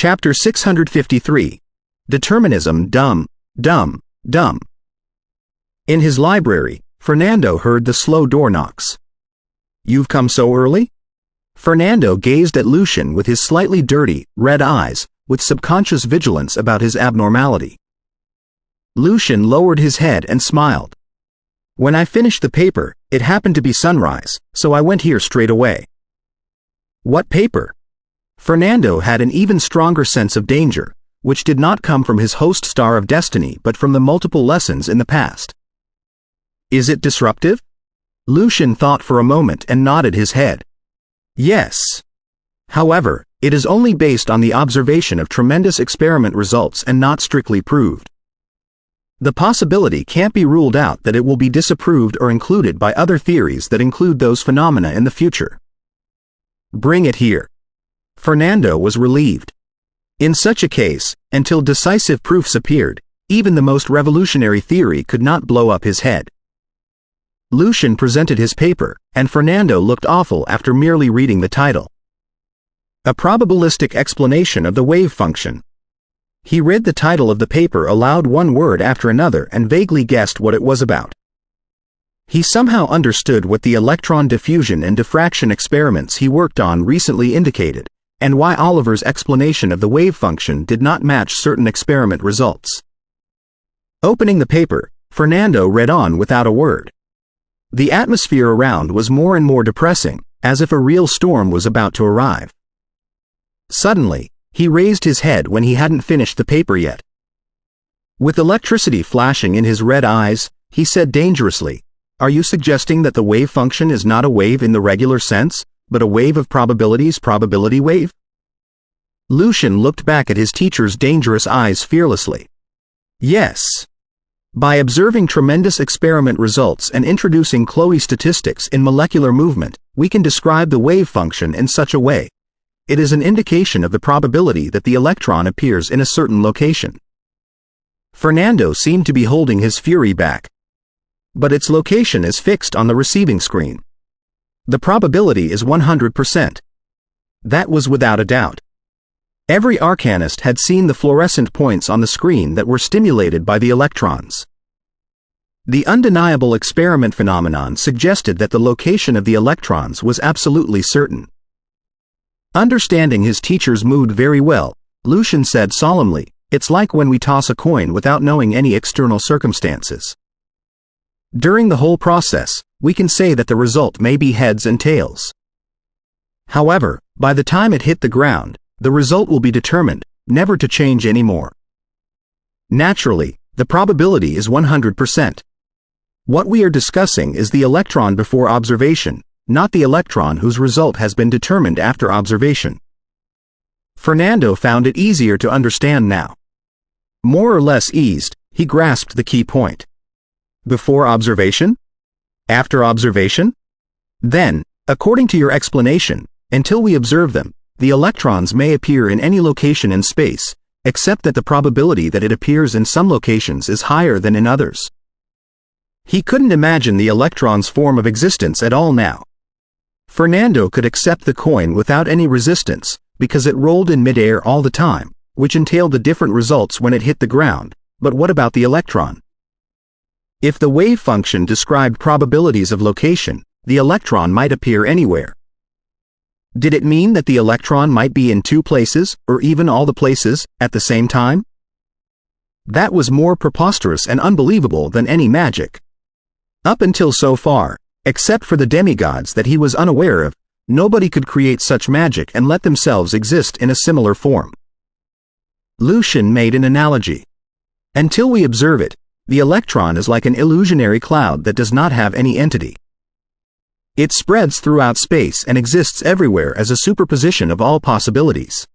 Chapter 653. Determinism Dumb, Dumb, Dumb. In his library, Fernando heard the slow door knocks. "You've come so early?" Fernando gazed at Lucian with his slightly dirty, red eyes, with subconscious vigilance about his abnormality. Lucian lowered his head and smiled. "When I finished the paper, it happened to be sunrise, so I went here straight away." "What paper?" Fernando had an even stronger sense of danger, which did not come from his host star of destiny but from the multiple lessons in the past. "Is it disruptive?" Lucian thought for a moment and nodded his head. "Yes. However, it is only based on the observation of tremendous experiment results and not strictly proved. The possibility can't be ruled out that it will be disapproved or included by other theories that include those phenomena in the future." "Bring it here." Fernando was relieved. In such a case, until decisive proofs appeared, even the most revolutionary theory could not blow up his head. Lucian presented his paper, and Fernando looked awful after merely reading the title. "A probabilistic explanation of the wave function." He read the title of the paper aloud one word after another and vaguely guessed what it was about. He somehow understood what the electron diffusion and diffraction experiments he worked on recently indicated, and why Oliver's explanation of the wave function did not match certain experiment results. Opening the paper, Fernando read on without a word. The atmosphere around was more and more depressing, as if a real storm was about to arrive. Suddenly, he raised his head when he hadn't finished the paper yet. With electricity flashing in his red eyes, he said dangerously, "Are you suggesting that the wave function is not a wave in the regular sense, but a wave of probabilities, probability wave?" Lucian looked back at his teacher's dangerous eyes fearlessly. "Yes. By observing tremendous experiment results and introducing Chloe statistics in molecular movement, we can describe the wave function in such a way. It is an indication of the probability that the electron appears in a certain location." Fernando seemed to be holding his fury back. "But its location is fixed on the receiving screen. The probability is 100%. That was without a doubt. Every arcanist had seen the fluorescent points on the screen that were stimulated by the electrons. The undeniable experiment phenomenon suggested that the location of the electrons was absolutely certain. Understanding his teacher's mood very well, Lucian said solemnly, "It's like when we toss a coin without knowing any external circumstances. During the whole process, we can say that the result may be heads and tails. However, by the time it hit the ground, the result will be determined, never to change anymore. Naturally, the probability is 100%. What we are discussing is the electron before observation, not the electron whose result has been determined after observation." Fernando found it easier to understand now. More or less eased, he grasped the key point. Before observation? After observation? Then, according to your explanation, until we observe them, the electrons may appear in any location in space, except that the probability that it appears in some locations is higher than in others. He couldn't imagine the electron's form of existence at all now. Fernando could accept the coin without any resistance, because it rolled in midair all the time, which entailed the different results when it hit the ground, but what about the electron? If the wave function described probabilities of location, the electron might appear anywhere. Did it mean that the electron might be in two places, or even all the places, at the same time? That was more preposterous and unbelievable than any magic. Up until so far, except for the demigods that he was unaware of, nobody could create such magic and let themselves exist in a similar form. Lucian made an analogy. Until we observe it, the electron is like an illusionary cloud that does not have any entity. It spreads throughout space and exists everywhere as a superposition of all possibilities.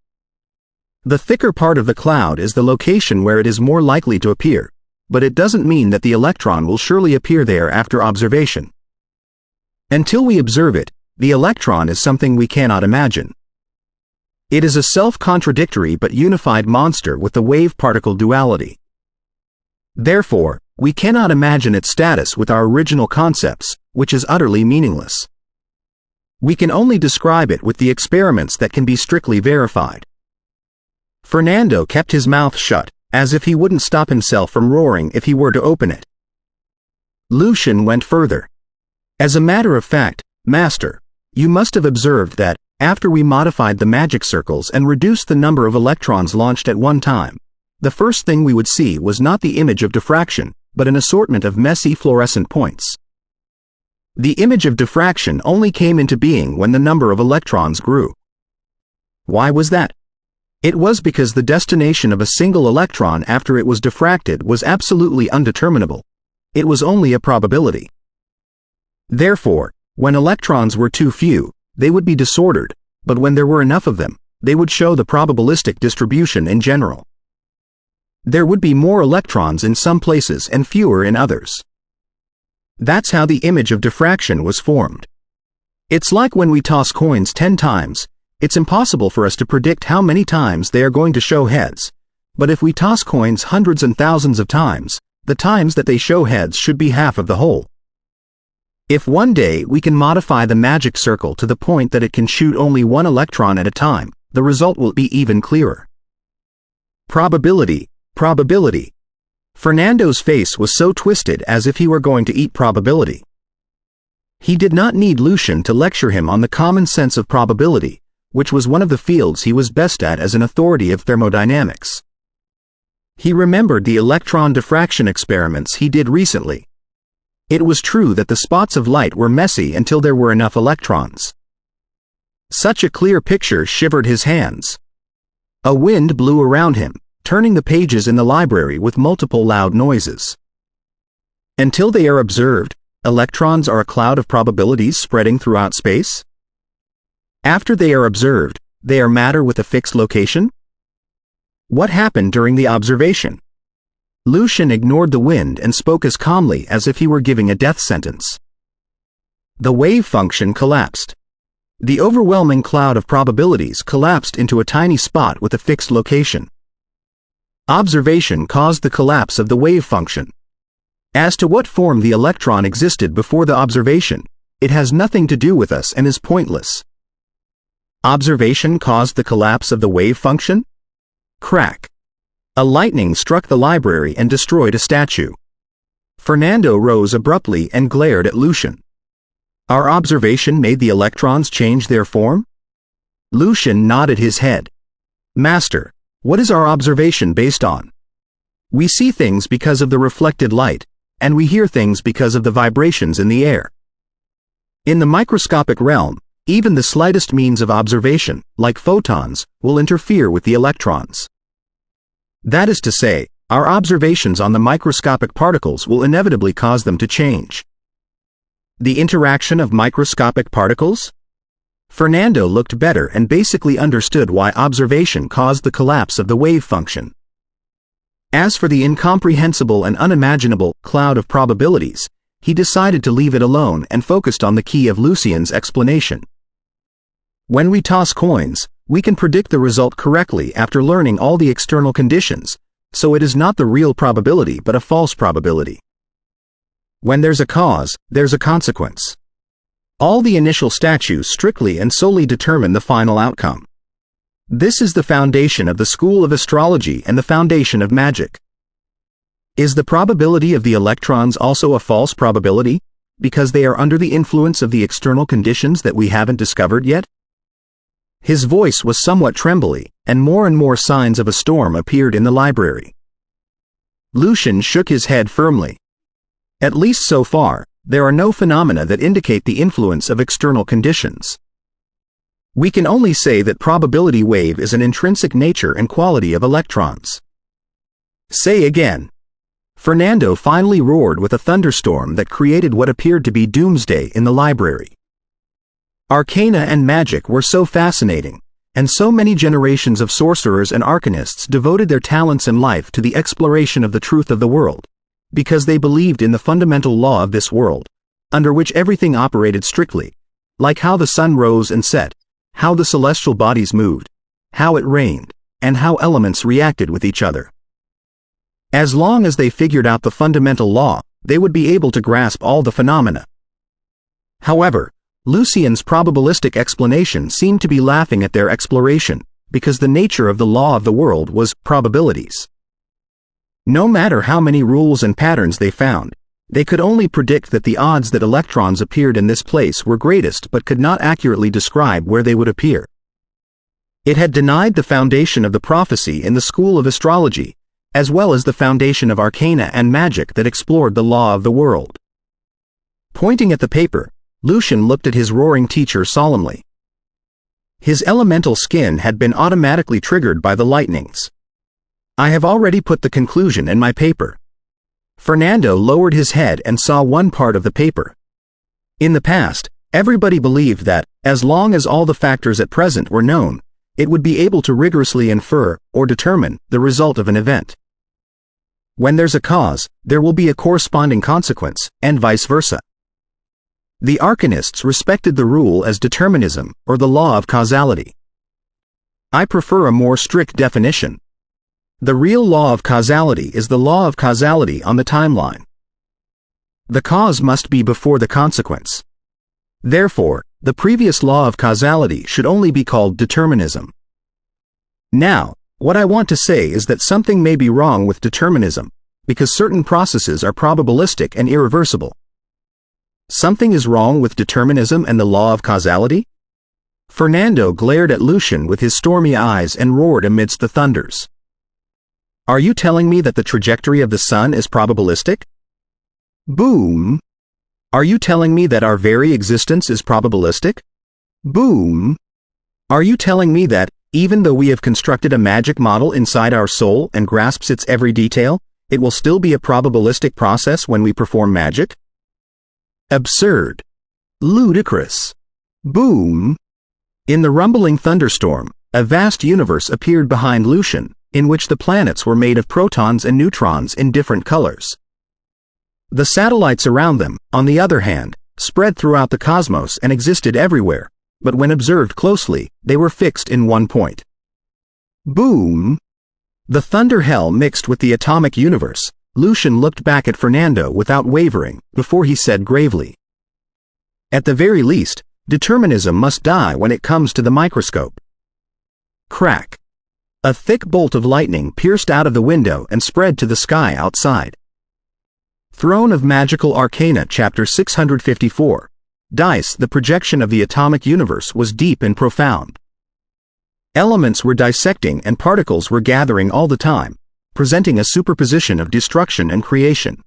The thicker part of the cloud is the location where it is more likely to appear, but it doesn't mean that the electron will surely appear there after observation. Until we observe it, the electron is something we cannot imagine. It is a self-contradictory but unified monster with the wave-particle duality. Therefore, we cannot imagine its status with our original concepts, which is utterly meaningless. We can only describe it with the experiments that can be strictly verified. Fernando kept his mouth shut, as if he wouldn't stop himself from roaring if he were to open it. Lucian went further. As a matter of fact, Master, you must have observed that, after we modified the magic circles and reduced the number of electrons launched at one time, the first thing we would see was not the image of diffraction, but an assortment of messy fluorescent points. The image of diffraction only came into being when the number of electrons grew. Why was that? It was because the destination of a single electron after it was diffracted was absolutely undeterminable. It was only a probability. Therefore, when electrons were too few, they would be disordered, but when there were enough of them, they would show the probabilistic distribution in general. There would be more electrons in some places and fewer in others. That's how the image of diffraction was formed. It's like when we toss coins 10 times, it's impossible for us to predict how many times they are going to show heads, but if we toss coins hundreds and thousands of times, the times that they show heads should be half of the whole. If one day we can modify the magic circle to the point that it can shoot only one electron at a time, the result will be even clearer. Probability, probability. Fernando's face was so twisted as if he were going to eat probability. He did not need Lucian to lecture him on the common sense of probability, which was one of the fields he was best at as an authority of thermodynamics. He remembered the electron diffraction experiments he did recently. It was true that the spots of light were messy until there were enough electrons. Such a clear picture shivered his hands. A wind blew around him, turning the pages in the library with multiple loud noises. Until they are observed, electrons are a cloud of probabilities spreading throughout space? After they are observed, they are matter with a fixed location? What happened during the observation? Lucian ignored the wind and spoke as calmly as if he were giving a death sentence. The wave function collapsed. The overwhelming cloud of probabilities collapsed into a tiny spot with a fixed location. Observation caused the collapse of the wave function. As to what form the electron existed before the observation, it has nothing to do with us and is pointless. Observation caused the collapse of the wave function? Crack. A lightning struck the library and destroyed a statue. Fernando rose abruptly and glared at Lucian. Our observation made the electrons change their form? Lucian nodded his head. Master, what is our observation based on? We see things because of the reflected light, and we hear things because of the vibrations in the air. In the microscopic realm, even the slightest means of observation, like photons, will interfere with the electrons. That is to say, our observations on the microscopic particles will inevitably cause them to change. The interaction of microscopic particles? Fernando looked better and basically understood why observation caused the collapse of the wave function. As for the incomprehensible and unimaginable cloud of probabilities, he decided to leave it alone and focused on the key of Lucian's explanation. When we toss coins, we can predict the result correctly after learning all the external conditions, so it is not the real probability but a false probability. When there's a cause, there's a consequence. All the initial statues strictly and solely determine the final outcome. This is the foundation of the school of astrology and the foundation of magic. Is the probability of the electrons also a false probability, because they are under the influence of the external conditions that we haven't discovered yet? His voice was somewhat trembly, and more signs of a storm appeared in the library. Lucian shook his head firmly. At least so far, there are no phenomena that indicate the influence of external conditions. We can only say that probability wave is an intrinsic nature and quality of electrons. Say again. Fernando finally roared with a thunderstorm that created what appeared to be doomsday in the library. Arcana and magic were so fascinating, and so many generations of sorcerers and arcanists devoted their talents and life to the exploration of the truth of the world, because they believed in the fundamental law of this world, under which everything operated strictly, like how the sun rose and set, how the celestial bodies moved, how it rained, and how elements reacted with each other. As long as they figured out the fundamental law, they would be able to grasp all the phenomena. However, Lucian's probabilistic explanation seemed to be laughing at their exploration, because the nature of the law of the world was probabilities. No matter how many rules and patterns they found, they could only predict that the odds that electrons appeared in this place were greatest but could not accurately describe where they would appear. It had denied the foundation of the prophecy in the school of astrology, as well as the foundation of arcana and magic that explored the law of the world. Pointing at the paper, Lucian looked at his roaring teacher solemnly. His elemental skin had been automatically triggered by the lightnings. "I have already put the conclusion in my paper." Fernando lowered his head and saw one part of the paper. In the past, everybody believed that, as long as all the factors at present were known, it would be able to rigorously infer, or determine, the result of an event. When there's a cause, there will be a corresponding consequence, and vice versa. The arcanists respected the rule as determinism, or the law of causality. I prefer a more strict definition. The real law of causality is the law of causality on the timeline. The cause must be before the consequence. Therefore, the previous law of causality should only be called determinism. Now, what I want to say is that something may be wrong with determinism, because certain processes are probabilistic and irreversible. Something is wrong with determinism and the law of causality? Fernando glared at Lucian with his stormy eyes and roared amidst the thunders. "Are you telling me that the trajectory of the sun is probabilistic? Boom! Are you telling me that our very existence is probabilistic? Boom! Are you telling me that, even though we have constructed a magic model inside our soul and grasps its every detail, it will still be a probabilistic process when we perform magic? Absurd! Ludicrous! Boom!" In the rumbling thunderstorm, a vast universe appeared behind Lucian, in which the planets were made of protons and neutrons in different colors. The satellites around them, on the other hand, spread throughout the cosmos and existed everywhere, but when observed closely, they were fixed in one point. Boom! The thunder hell mixed with the atomic universe. Lucian looked back at Fernando without wavering, before he said gravely, "At the very least, determinism must die when it comes to the microscope." Crack! A thick bolt of lightning pierced out of the window and spread to the sky outside. Throne of Magical Arcana Chapter 654. Dice. The projection of the atomic universe was deep and profound. Elements were dissecting and particles were gathering all the time, presenting a superposition of destruction and creation.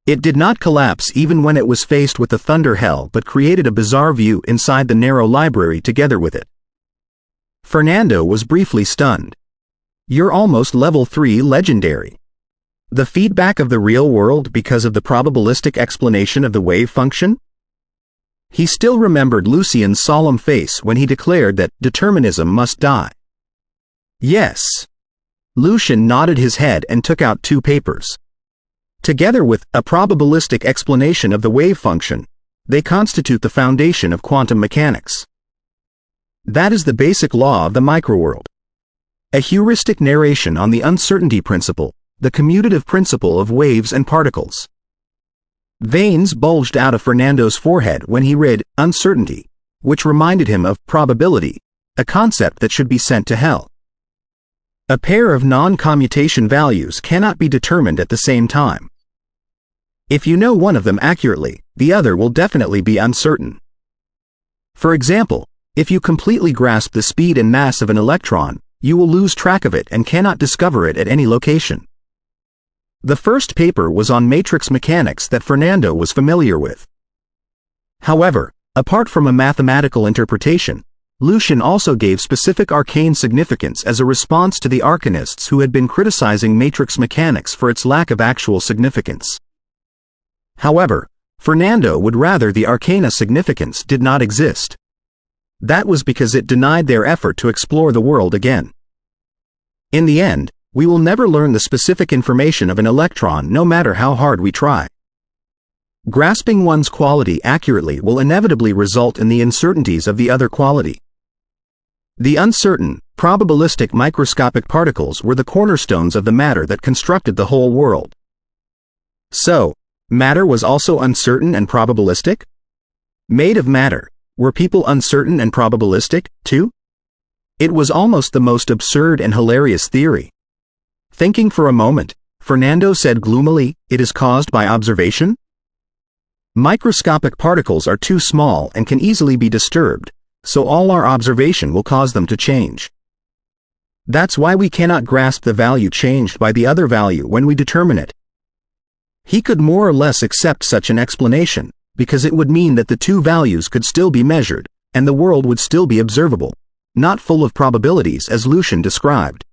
It did not collapse even when it was faced with the thunder hell, but created a bizarre view inside the narrow library together with it. Fernando was briefly stunned. "You're almost level 3 legendary. The feedback of the real world because of the probabilistic explanation of the wave function?" He still remembered Lucian's solemn face when he declared that determinism must die. "Yes." Lucian nodded his head and took out 2 papers. Together with a probabilistic explanation of the wave function, they constitute the foundation of quantum mechanics. That is the basic law of the microworld. A heuristic narration on the uncertainty principle, the commutative principle of waves and particles. Veins bulged out of Fernando's forehead when he read uncertainty, which reminded him of probability, a concept that should be sent to hell. A pair of non-commutation values cannot be determined at the same time. If you know one of them accurately, the other will definitely be uncertain. For example, if you completely grasp the speed and mass of an electron, you will lose track of it and cannot discover it at any location. The first paper was on matrix mechanics that Fernando was familiar with. However, apart from a mathematical interpretation, Lucian also gave specific arcane significance as a response to the arcanists who had been criticizing matrix mechanics for its lack of actual significance. However, Fernando would rather the arcana significance did not exist. That was because it denied their effort to explore the world again. In the end, we will never learn the specific information of an electron no matter how hard we try. Grasping one's quality accurately will inevitably result in the uncertainties of the other quality. The uncertain, probabilistic microscopic particles were the cornerstones of the matter that constructed the whole world. So, matter was also uncertain and probabilistic? Made of matter, were people uncertain and probabilistic, too? It was almost the most absurd and hilarious theory. Thinking for a moment, Fernando said gloomily, "It is caused by observation? Microscopic particles are too small and can easily be disturbed, so all our observation will cause them to change. That's why we cannot grasp the value changed by the other value when we determine it." He could more or less accept such an explanation, because it would mean that the two values could still be measured, and the world would still be observable, not full of probabilities as Lucian described.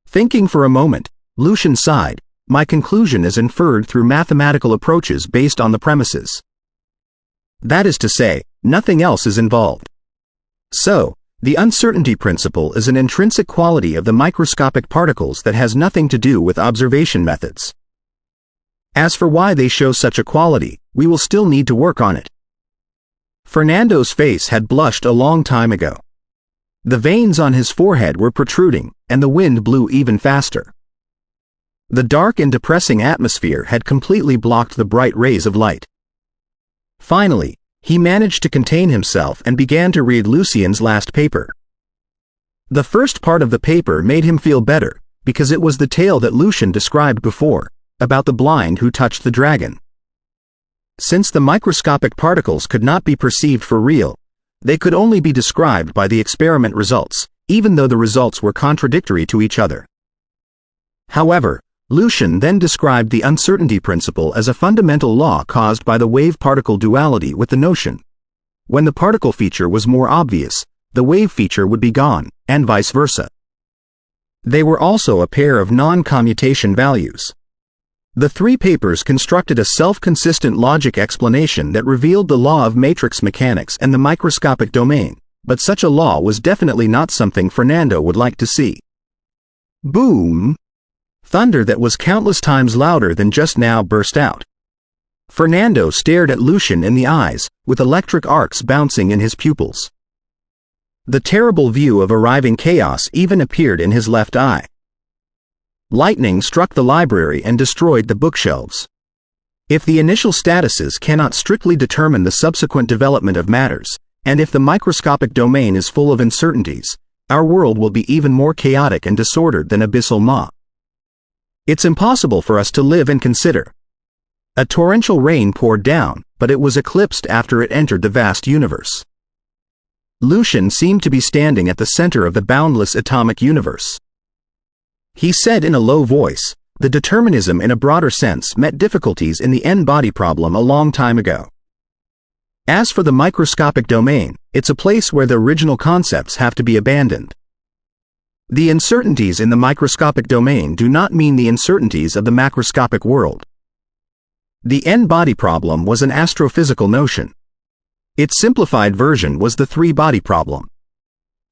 Thinking for a moment, Lucian sighed, "My conclusion is inferred through mathematical approaches based on the premises. That is to say, nothing else is involved. So, the uncertainty principle is an intrinsic quality of the microscopic particles that has nothing to do with observation methods. As for why they show such a quality, we will still need to work on it." Fernando's face had blushed a long time ago. The veins on his forehead were protruding, and the wind blew even faster. The dark and depressing atmosphere had completely blocked the bright rays of light. Finally, he managed to contain himself and began to read Lucien's last paper. The first part of the paper made him feel better, because it was the tale that Lucian described before, about the blind who touched the dragon. Since the microscopic particles could not be perceived for real, they could only be described by the experiment results, even though the results were contradictory to each other. However, Lucian then described the uncertainty principle as a fundamental law caused by the wave-particle duality with the notion. When the particle feature was more obvious, the wave feature would be gone, and vice versa. They were also a pair of non-commutation values. The three papers constructed a self-consistent logic explanation that revealed the law of matrix mechanics and the microscopic domain, but such a law was definitely not something Fernando would like to see. Boom! Thunder that was countless times louder than just now burst out. Fernando stared at Lucian in the eyes, with electric arcs bouncing in his pupils. The terrible view of arriving chaos even appeared in his left eye. Lightning struck the library and destroyed the bookshelves. If the initial statuses cannot strictly determine the subsequent development of matters, and if the microscopic domain is full of uncertainties, our world will be even more chaotic and disordered than abyssal maw. It's impossible for us to live and consider. A torrential rain poured down, but it was eclipsed after it entered the vast universe. Lucian seemed to be standing at the center of the boundless atomic universe. He said in a low voice, "The determinism in a broader sense met difficulties in the n-body problem a long time ago. As for the microscopic domain, it's a place where the original concepts have to be abandoned. The uncertainties in the microscopic domain do not mean the uncertainties of the macroscopic world." The n-body problem was an astrophysical notion. Its simplified version was the three-body problem.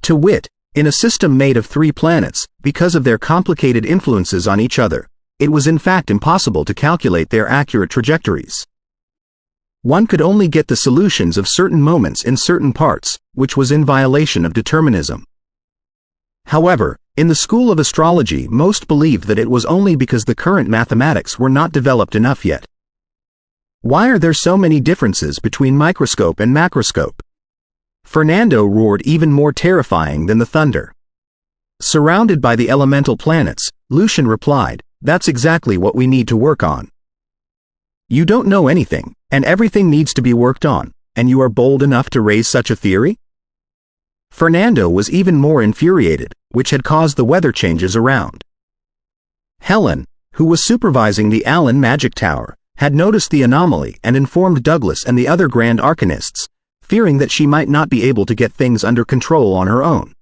To wit, in a system made of 3 planets, because of their complicated influences on each other, it was in fact impossible to calculate their accurate trajectories. One could only get the solutions of certain moments in certain parts, which was in violation of determinism. However, in the school of astrology most believed that it was only because the current mathematics were not developed enough yet. Why are there so many differences between microscope and macroscope? Fernando roared, even more terrifying than the thunder. Surrounded by the elemental planets, Lucian replied, "That's exactly what we need to work on." "You don't know anything, and everything needs to be worked on, and you are bold enough to raise such a theory?" Fernando was even more infuriated, which had caused the weather changes around. Helen, who was supervising the Allen Magic Tower, had noticed the anomaly and informed Douglas and the other Grand Arcanists, fearing that she might not be able to get things under control on her own.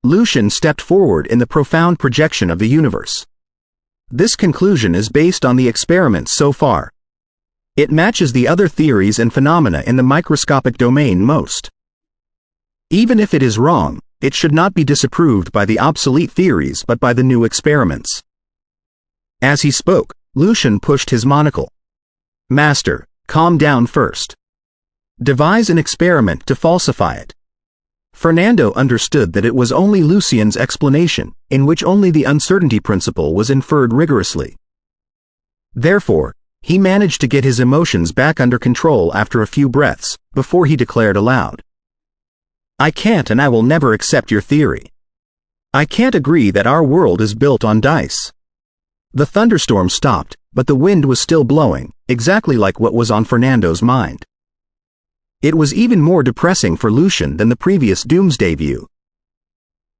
Lucian stepped forward in the profound projection of the universe. "This conclusion is based on the experiments so far. It matches the other theories and phenomena in the microscopic domain most. Even if it is wrong, it should not be disapproved by the obsolete theories but by the new experiments." As he spoke, Lucian pushed his monocle. "Master, calm down first. Devise an experiment to falsify it." Fernando understood that it was only Lucian's explanation, in which only the uncertainty principle was inferred rigorously. Therefore, he managed to get his emotions back under control after a few breaths, before he declared aloud. I can't and I will never accept your theory. I can't agree that our world is built on dice. The thunderstorm stopped, but the wind was still blowing, exactly like what was on Fernando's mind. It was even more depressing for Lucian than the previous doomsday view.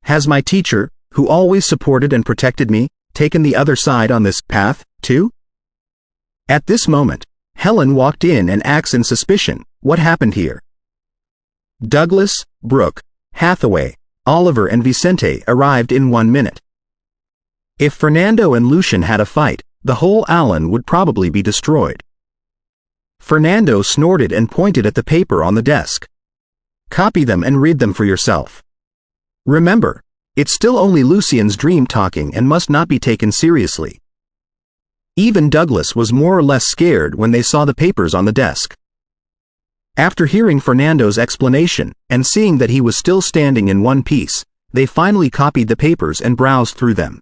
Has my teacher, who always supported and protected me, taken the other side on this path, too? At this moment, Helen walked in and asked in suspicion, "What happened here?" Douglas, Brooke, Hathaway, Oliver and Vicente arrived in 1 minute. If Fernando and Lucian had a fight, the whole island would probably be destroyed. Fernando snorted and pointed at the paper on the desk. Copy them and read them for yourself. Remember, it's still only Lucian's dream talking and must not be taken seriously. Even Douglas was more or less scared when they saw the papers on the desk. After hearing Fernando's explanation and seeing that he was still standing in one piece, they finally copied the papers and browsed through them.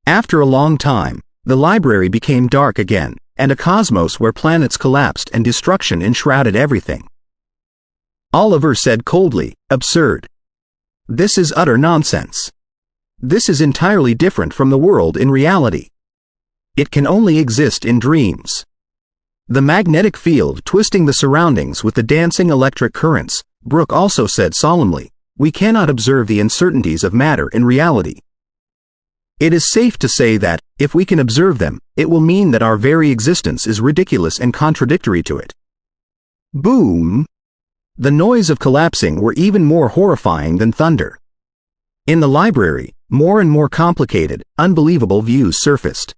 After a long time, the library became dark again, and a cosmos where planets collapsed and destruction enshrouded everything. Oliver said coldly, "Absurd. This is utter nonsense. This is entirely different from the world in reality. It can only exist in dreams." The magnetic field twisting the surroundings with the dancing electric currents, Brooke also said solemnly, "We cannot observe the uncertainties of matter in reality. It is safe to say that, if we can observe them, it will mean that our very existence is ridiculous and contradictory to it." Boom! The noise of collapsing were even more horrifying than thunder. In the library, more and more complicated, unbelievable views surfaced.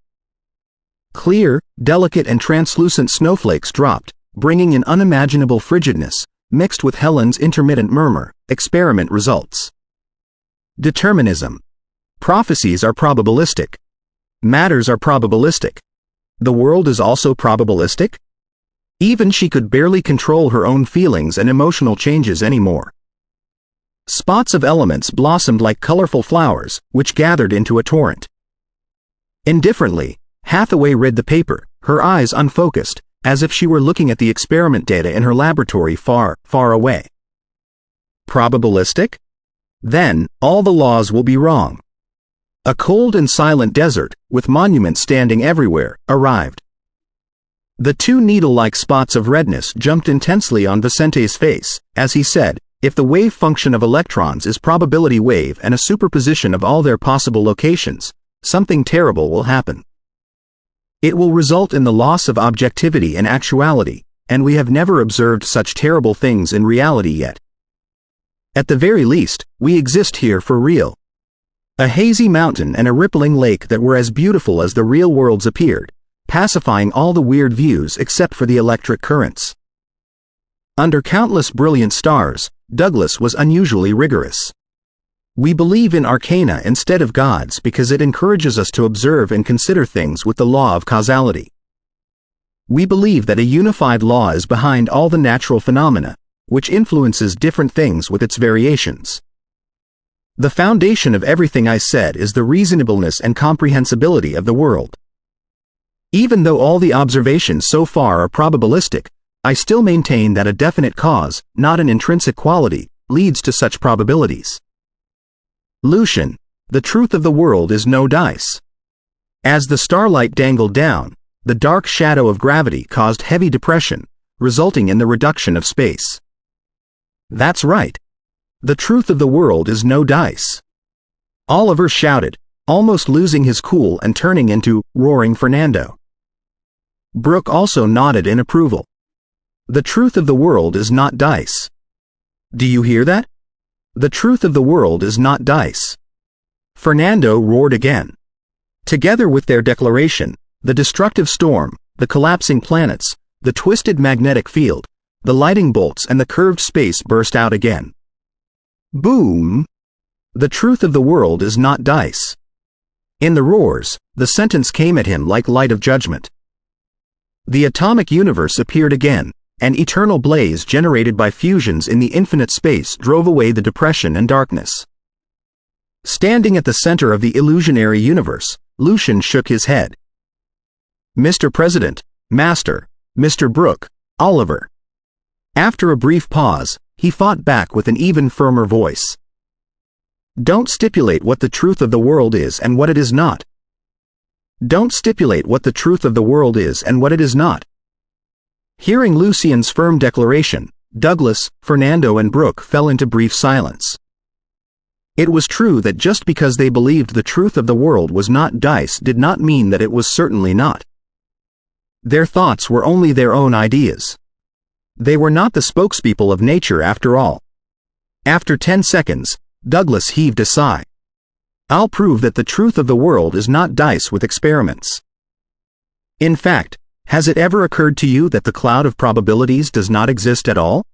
Clear, delicate and translucent snowflakes dropped, bringing an unimaginable frigidness, mixed with Helen's intermittent murmur, "Experiment results. Determinism. Prophecies are probabilistic. Matters are probabilistic. The world is also probabilistic?" Even she could barely control her own feelings and emotional changes anymore. Spots of elements blossomed like colorful flowers, which gathered into a torrent. Indifferently, Hathaway read the paper, her eyes unfocused, as if she were looking at the experiment data in her laboratory far, far away. Probabilistic? Then, all the laws will be wrong. A cold and silent desert, with monuments standing everywhere, arrived. The two needle-like spots of redness jumped intensely on Vicente's face, as he said, "If the wave function of electrons is probability wave and a superposition of all their possible locations, something terrible will happen. It will result in the loss of objectivity and actuality, and we have never observed such terrible things in reality yet. At the very least, we exist here for real." A hazy mountain and a rippling lake that were as beautiful as the real worlds appeared, pacifying all the weird views except for the electric currents. Under countless brilliant stars, Douglas was unusually rigorous. "We believe in arcana instead of gods because it encourages us to observe and consider things with the law of causality. We believe that a unified law is behind all the natural phenomena, which influences different things with its variations. The foundation of everything I said is the reasonableness and comprehensibility of the world. Even though all the observations so far are probabilistic, I still maintain that a definite cause, not an intrinsic quality, leads to such probabilities. Lucian, the truth of the world is no dice." As the starlight dangled down, the dark shadow of gravity caused heavy depression, resulting in the reduction of space. "That's right. The truth of the world is no dice," Oliver shouted, almost losing his cool and turning into roaring Fernando. Brooke also nodded in approval. "The truth of the world is not dice. Do you hear that? The truth of the world is not dice." Fernando roared again. Together with their declaration, the destructive storm, the collapsing planets, the twisted magnetic field, the lightning bolts and the curved space burst out again. Boom! The truth of the world is not dice. In the roars, the sentence came at him like light of judgment. The atomic universe appeared again. An eternal blaze generated by fusions in the infinite space drove away the depression and darkness. Standing at the center of the illusionary universe, Lucian shook his head. "Mr. President, Master, Mr. Brooke, Oliver." After a brief pause, he fought back with an even firmer voice. Don't stipulate what the truth of the world is and what it is not. Don't stipulate what the truth of the world is and what it is not. Hearing Lucien's firm declaration, Douglas, Fernando and Brooke fell into brief silence. It was true that just because they believed the truth of the world was not dice did not mean that it was certainly not. Their thoughts were only their own ideas. They were not the spokespeople of nature after all. After 10 seconds, Douglas heaved a sigh. I'll prove that the truth of the world is not dice with experiments. In fact, has it ever occurred to you that the cloud of probabilities does not exist at all?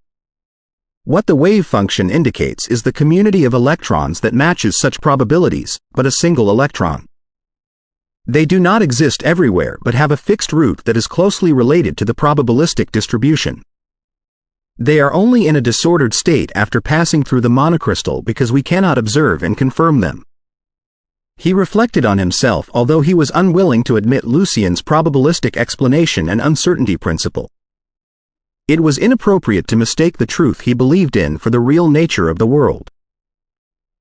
What the wave function indicates is the community of electrons that matches such probabilities, but a single electron. They do not exist everywhere but have a fixed root that is closely related to the probabilistic distribution. They are only in a disordered state after passing through the monocrystal because we cannot observe and confirm them. He reflected on himself, although he was unwilling to admit Lucien's probabilistic explanation and uncertainty principle. It was inappropriate to mistake the truth he believed in for the real nature of the world.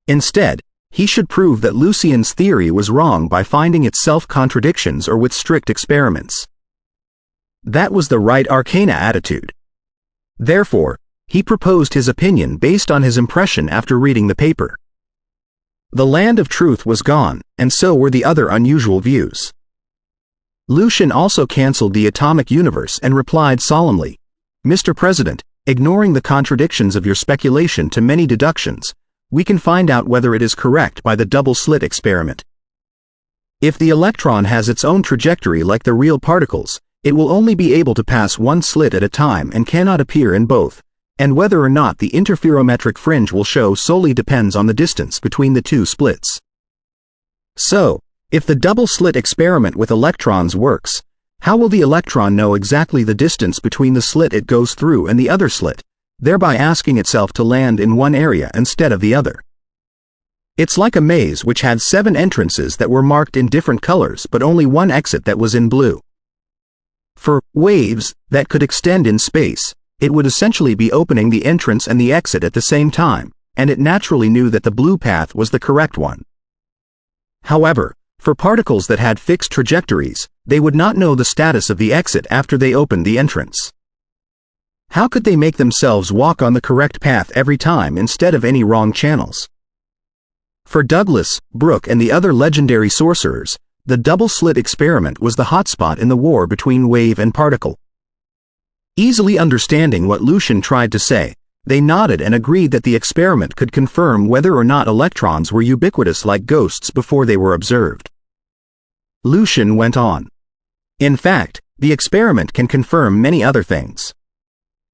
Instead, he should prove that Lucien's theory was wrong by finding its self-contradictions or with strict experiments. That was the right arcana attitude. Therefore, he proposed his opinion based on his impression after reading the paper. The land of truth was gone, and so were the other unusual views. Lucien also cancelled the atomic universe and replied solemnly, Mr. President, ignoring the contradictions of your speculation to many deductions, we can find out whether it is correct by the double-slit experiment. If the electron has its own trajectory like the real particles, it will only be able to pass one slit at a time and cannot appear in both, and whether or not the interferometric fringe will show solely depends on the distance between the two splits. So, if the double-slit experiment with electrons works, how will the electron know exactly the distance between the slit it goes through and the other slit, thereby asking itself to land in one area instead of the other? It's like a maze which had 7 entrances that were marked in different colors but only one exit that was in blue. For waves that could extend in space, it would essentially be opening the entrance and the exit at the same time, and it naturally knew that the blue path was the correct one. However, for particles that had fixed trajectories, they would not know the status of the exit after they opened the entrance. How could they make themselves walk on the correct path every time instead of any wrong channels? For Douglas, Brooke and the other legendary sorcerers, the double-slit experiment was the hotspot in the war between wave and particle. Easily understanding what Lucien tried to say, they nodded and agreed that the experiment could confirm whether or not electrons were ubiquitous like ghosts before they were observed. Lucien went on. In fact, the experiment can confirm many other things.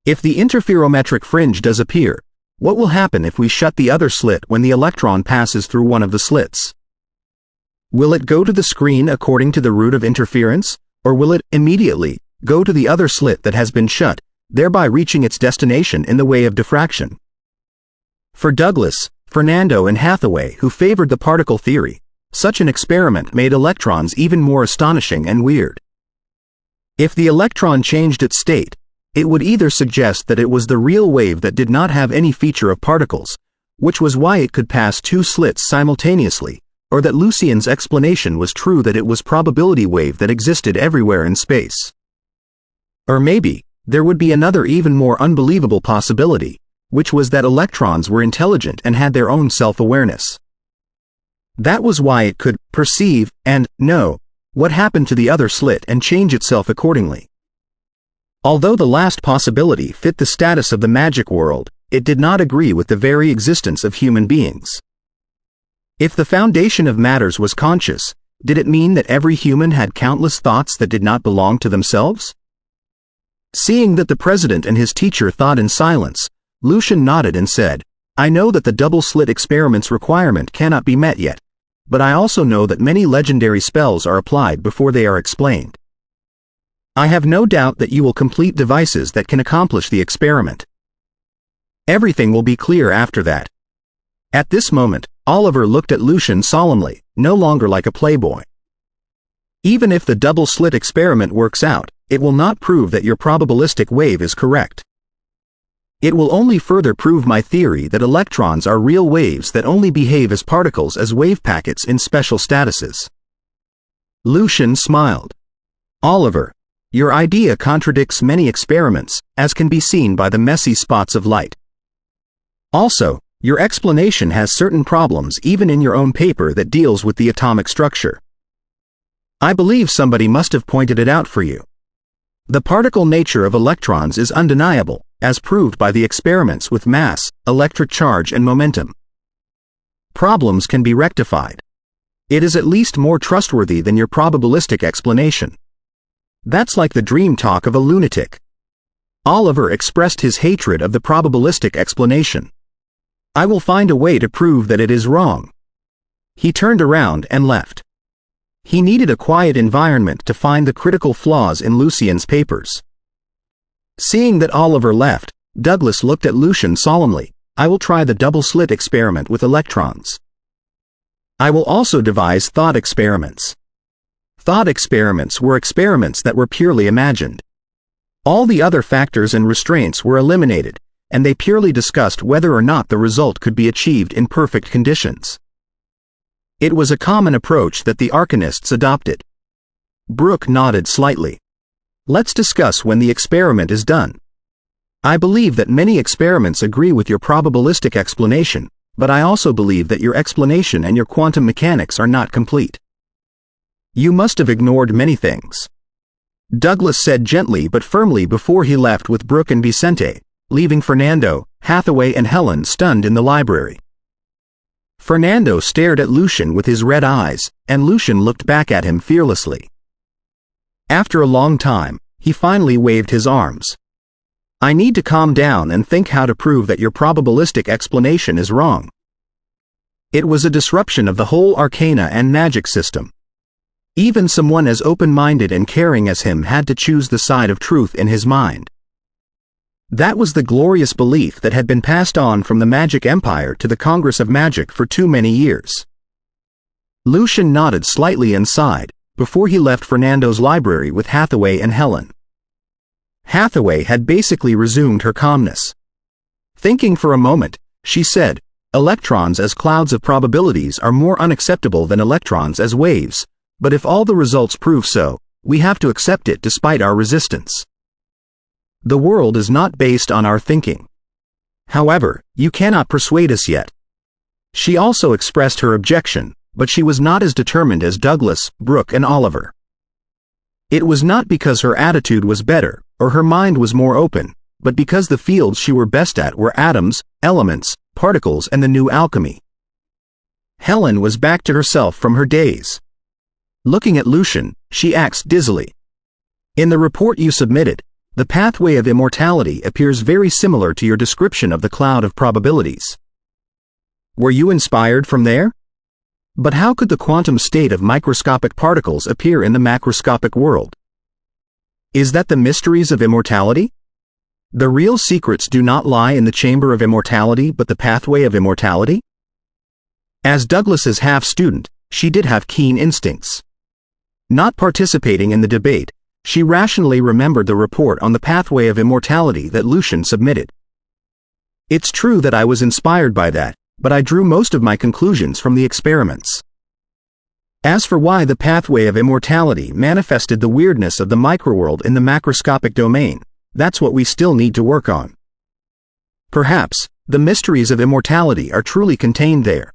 If the interferometric fringe does appear, what will happen if we shut the other slit when the electron passes through one of the slits? Will it go to the screen according to the route of interference, or will it immediately go to the other slit that has been shut, thereby reaching its destination in the way of diffraction? For Douglas, Fernando and Hathaway, who favored the particle theory, such an experiment made electrons even more astonishing and weird. If the electron changed its state, it would either suggest that it was the real wave that did not have any feature of particles, which was why it could pass 2 slits simultaneously, or that Lucien's explanation was true that it was probability wave that existed everywhere in space. Or maybe, there would be another even more unbelievable possibility, which was that electrons were intelligent and had their own self-awareness. That was why it could perceive and know what happened to the other slit and change itself accordingly. Although the last possibility fit the status of the magic world, it did not agree with the very existence of human beings. If the foundation of matters was conscious, did it mean that every human had countless thoughts that did not belong to themselves? Seeing that the president and his teacher thought in silence, Lucien nodded and said, I know that the double-slit experiment's requirement cannot be met yet, but I also know that many legendary spells are applied before they are explained. I have no doubt that you will complete devices that can accomplish the experiment. Everything will be clear after that. At this moment, Oliver looked at Lucien solemnly, no longer like a playboy. Even if the double-slit experiment works out, it will not prove that your probabilistic wave is correct. It will only further prove my theory that electrons are real waves that only behave as particles as wave packets in special statuses. Lucian smiled. Oliver, your idea contradicts many experiments, as can be seen by the messy spots of light. Also, your explanation has certain problems even in your own paper that deals with the atomic structure. I believe somebody must have pointed it out for you. The particle nature of electrons is undeniable, as proved by the experiments with mass, electric charge and momentum. Problems can be rectified. It is at least more trustworthy than your probabilistic explanation. That's like the dream talk of a lunatic. Oliver expressed his hatred of the probabilistic explanation. I will find a way to prove that it is wrong. He turned around and left. He needed a quiet environment to find the critical flaws in Lucian's papers. Seeing that Oliver left, Douglas looked at Lucian solemnly. I will try the double-slit experiment with electrons. I will also devise thought experiments. Thought experiments were experiments that were purely imagined. All the other factors and restraints were eliminated, and they purely discussed whether or not the result could be achieved in perfect conditions. It was a common approach that the arcanists adopted. Brooke nodded slightly. Let's discuss when the experiment is done. I believe that many experiments agree with your probabilistic explanation, but I also believe that your explanation and your quantum mechanics are not complete. You must have ignored many things. Douglas said gently but firmly before he left with Brooke and Vicente, leaving Fernando, Hathaway and Helen stunned in the library. Fernando stared at Lucian with his red eyes, and Lucian looked back at him fearlessly. After a long time, he finally waved his arms. I need to calm down and think how to prove that your probabilistic explanation is wrong. It was a disruption of the whole arcana and magic system. Even someone as open-minded and caring as him had to choose the side of truth in his mind. That was the glorious belief that had been passed on from the Magic Empire to the Congress of Magic for too many years. Lucian nodded slightly and sighed, before he left Fernando's library with Hathaway and Helen. Hathaway had basically resumed her calmness. Thinking for a moment, she said, electrons as clouds of probabilities are more unacceptable than electrons as waves, but if all the results prove so, we have to accept it despite our resistance. The world is not based on our thinking. However, you cannot persuade us yet. She also expressed her objection, but she was not as determined as Douglas, Brooke and Oliver. It was not because her attitude was better, or her mind was more open, but because the fields she were best at were atoms, elements, particles and the new alchemy. Helen was back to herself from her daze. Looking at Lucian, she asked dizzily. In the report you submitted, the pathway of immortality appears very similar to your description of the cloud of probabilities. Were you inspired from there? But how could the quantum state of microscopic particles appear in the macroscopic world? Is that the mysteries of immortality? The real secrets do not lie in the chamber of immortality but the pathway of immortality? As Douglas's half-student, she did have keen instincts. Not participating in the debate, she rationally remembered the report on the pathway of immortality that Lucian submitted. It's true that I was inspired by that, but I drew most of my conclusions from the experiments. As for why the pathway of immortality manifested the weirdness of the microworld in the macroscopic domain, that's what we still need to work on. Perhaps, the mysteries of immortality are truly contained there.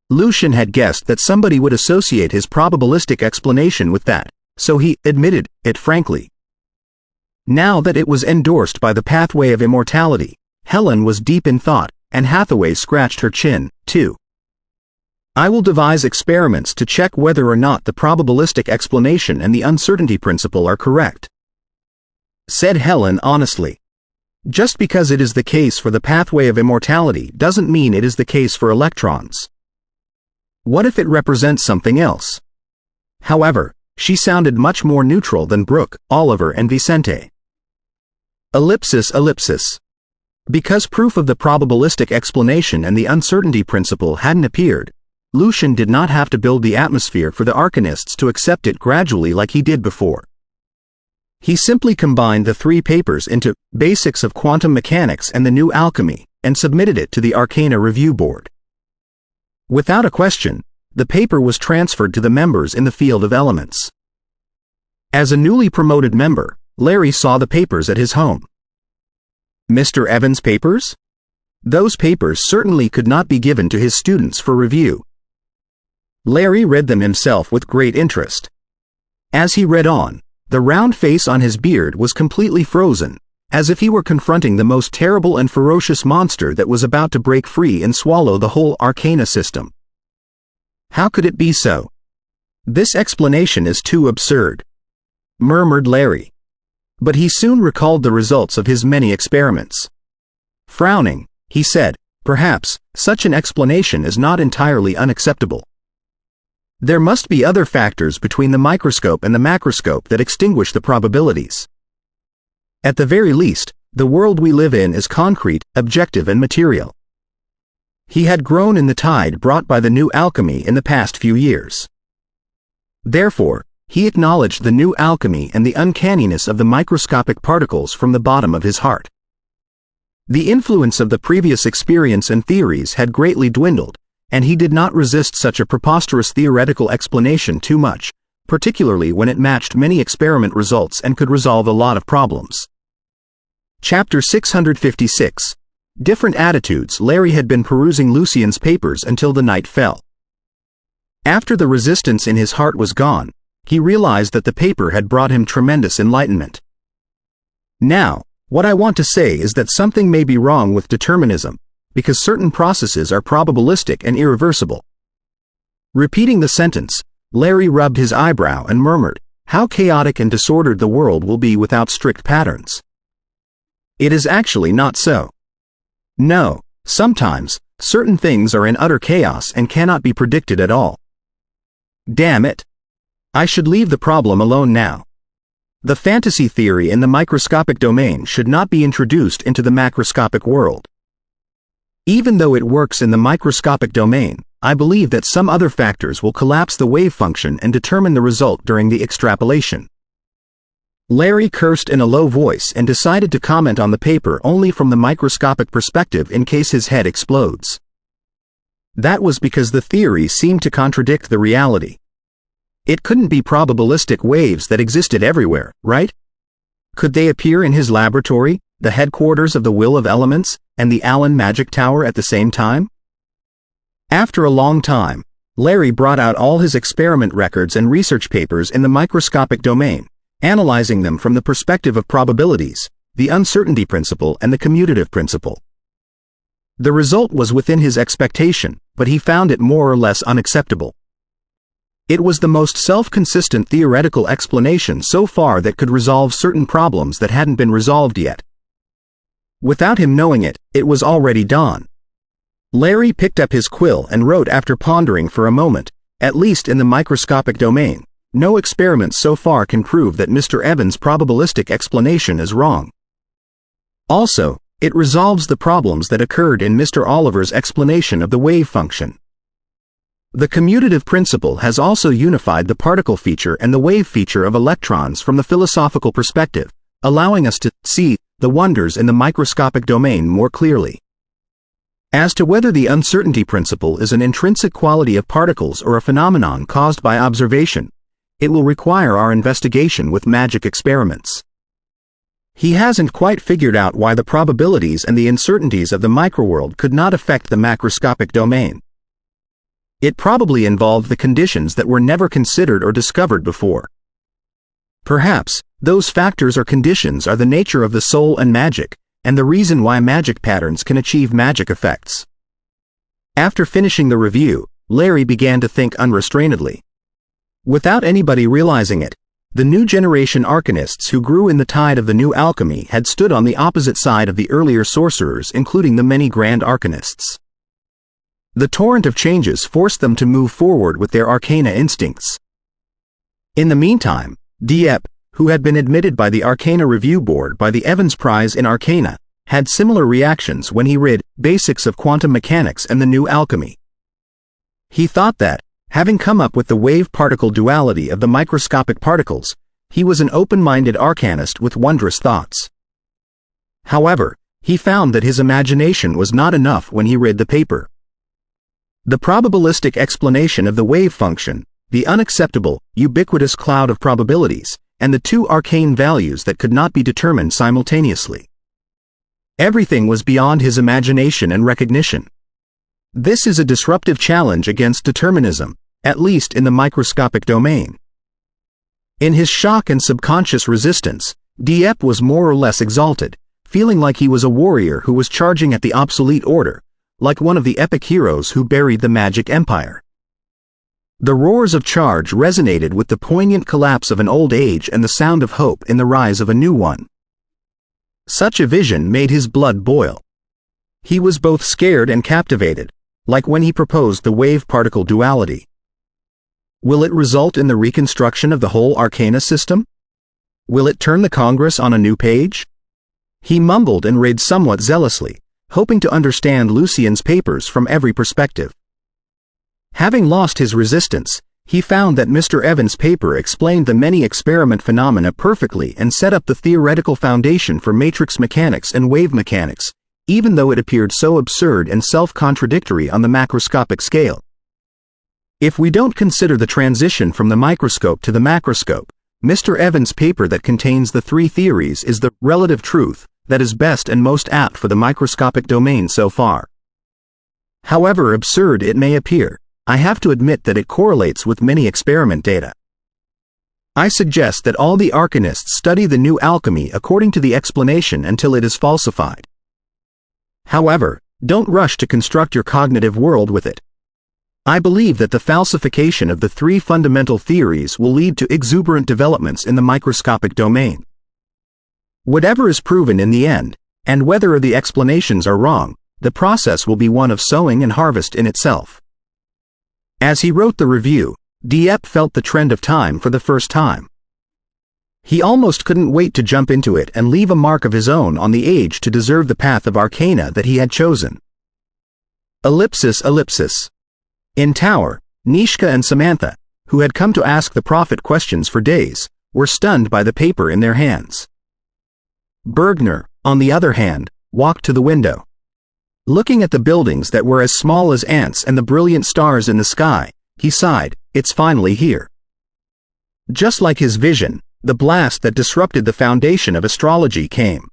Lucian had guessed that somebody would associate his probabilistic explanation with that, so he admitted it frankly. Now that it was endorsed by the pathway of immortality, Helen was deep in thought, and Hathaway scratched her chin, too. I will devise experiments to check whether or not the probabilistic explanation and the uncertainty principle are correct, said Helen honestly. Just because it is the case for the pathway of immortality doesn't mean it is the case for electrons. What if it represents something else? However, she sounded much more neutral than Brooke, Oliver and Vicente. Ellipsis. Because proof of the probabilistic explanation and the uncertainty principle hadn't appeared, Lucian did not have to build the atmosphere for the arcanists to accept it gradually like he did before. He simply combined the three papers into Basics of Quantum Mechanics and the New Alchemy and submitted it to the Arcana Review Board. Without a question, the paper was transferred to the members in the field of elements. As a newly promoted member, Larry saw the papers at his home. Mr. Evans' papers? Those papers certainly could not be given to his students for review. Larry read them himself with great interest. As he read on, the round face on his beard was completely frozen, as if he were confronting the most terrible and ferocious monster that was about to break free and swallow the whole arcana system. How could it be so? This explanation is too absurd, murmured Larry. But he soon recalled the results of his many experiments. Frowning, he said, perhaps, such an explanation is not entirely unacceptable. There must be other factors between the microscope and the macroscope that extinguish the probabilities. At the very least, the world we live in is concrete, objective and material. He had grown in the tide brought by the new alchemy in the past few years. Therefore, he acknowledged the new alchemy and the uncanniness of the microscopic particles from the bottom of his heart. The influence of the previous experience and theories had greatly dwindled, and he did not resist such a preposterous theoretical explanation too much, particularly when it matched many experiment results and could resolve a lot of problems. Chapter 656. Different Attitudes. Larry had been perusing Lucien's papers until the night fell. After the resistance in his heart was gone, he realized that the paper had brought him tremendous enlightenment. Now, what I want to say is that something may be wrong with determinism, because certain processes are probabilistic and irreversible. Repeating the sentence, Larry rubbed his eyebrow and murmured, "How chaotic and disordered the world will be without strict patterns." It is actually not so. No, sometimes, certain things are in utter chaos and cannot be predicted at all. Damn it! I should leave the problem alone now. The fantasy theory in the microscopic domain should not be introduced into the macroscopic world. Even though it works in the microscopic domain, I believe that some other factors will collapse the wave function and determine the result during the extrapolation. Larry cursed in a low voice and decided to comment on the paper only from the microscopic perspective in case his head explodes. That was because the theory seemed to contradict the reality. It couldn't be probabilistic waves that existed everywhere, right? Could they appear in his laboratory, the headquarters of the Will of Elements, and the Allen Magic Tower at the same time? After a long time, Larry brought out all his experiment records and research papers in the microscopic domain, analyzing them from the perspective of probabilities, the uncertainty principle and the commutative principle. The result was within his expectation, but he found it more or less unacceptable. It was the most self-consistent theoretical explanation so far that could resolve certain problems that hadn't been resolved yet. Without him knowing it, it was already dawn. Larry picked up his quill and wrote after pondering for a moment, "At least in the microscopic domain, no experiment so far can prove that Mr. Evans' probabilistic explanation is wrong. Also, it resolves the problems that occurred in Mr. Oliver's explanation of the wave function. The commutative principle has also unified the particle feature and the wave feature of electrons from the philosophical perspective, allowing us to see the wonders in the microscopic domain more clearly. As to whether the uncertainty principle is an intrinsic quality of particles or a phenomenon caused by observation, it will require our investigation with magic experiments. He hasn't quite figured out why the probabilities and the uncertainties of the microworld could not affect the macroscopic domain. It probably involved the conditions that were never considered or discovered before. Perhaps, those factors or conditions are the nature of the soul and magic, and the reason why magic patterns can achieve magic effects. After finishing the review, Larry began to think unrestrainedly. Without anybody realizing it, the new generation arcanists who grew in the tide of the new alchemy had stood on the opposite side of the earlier sorcerers, including the many grand arcanists. The torrent of changes forced them to move forward with their arcana instincts. In the meantime, Dieppe, who had been admitted by the Arcana Review Board by the Evans Prize in Arcana, had similar reactions when he read Basics of Quantum Mechanics and the New Alchemy. He thought that, having come up with the wave-particle duality of the microscopic particles, He was an open-minded arcanist with wondrous thoughts. However, he found that his imagination was not enough when he read the paper. The probabilistic explanation of the wave function, the unacceptable, ubiquitous cloud of probabilities, and the two arcane values that could not be determined simultaneously. Everything was beyond his imagination and recognition. This is a disruptive challenge against determinism, at least in the microscopic domain. In his shock and subconscious resistance, Dieppe was more or less exalted, feeling like he was a warrior who was charging at the obsolete order, like one of the epic heroes who buried the magic empire. The roars of charge resonated with the poignant collapse of an old age and the sound of hope in the rise of a new one. Such a vision made his blood boil. He was both scared and captivated, like when he proposed the wave-particle duality. Will it result in the reconstruction of the whole arcana system? Will it turn the Congress on a new page? He mumbled and read somewhat zealously, hoping to understand Lucien's papers from every perspective. Having lost his resistance, he found that Mr. Evans' paper explained the many experiment phenomena perfectly and set up the theoretical foundation for matrix mechanics and wave mechanics, even though it appeared so absurd and self-contradictory on the macroscopic scale. If we don't consider the transition from the microscope to the macroscope, Mr. Evans' paper that contains the three theories is the relative truth that is best and most apt for the microscopic domain so far. However absurd it may appear, I have to admit that it correlates with many experiment data. I suggest that all the arcanists study the new alchemy according to the explanation until it is falsified. However, don't rush to construct your cognitive world with it. I believe that the falsification of the three fundamental theories will lead to exuberant developments in the microscopic domain. Whatever is proven in the end, and whether the explanations are wrong, the process will be one of sowing and harvest in itself. As he wrote the review, Dieppe felt the trend of time for the first time. He almost couldn't wait to jump into it and leave a mark of his own on the age to deserve the path of arcana that he had chosen. Ellipsis. In Tower, Nishka and Samantha, who had come to ask the prophet questions for days, were stunned by the paper in their hands. Bergner, on the other hand, walked to the window. Looking at the buildings that were as small as ants and the brilliant stars in the sky, he sighed, "It's finally here." Just like his vision, the blast that disrupted the foundation of astrology came.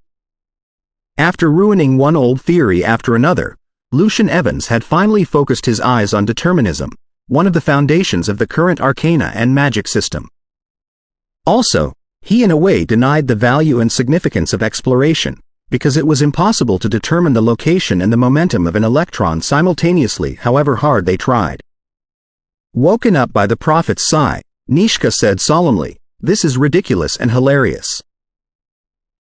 After ruining one old theory after another, Lucien Evans had finally focused his eyes on determinism, one of the foundations of the current arcana and magic system. Also, he in a way denied the value and significance of exploration, because it was impossible to determine the location and the momentum of an electron simultaneously however hard they tried. Woken up by the prophet's sigh, Nishka said solemnly, "This is ridiculous and hilarious.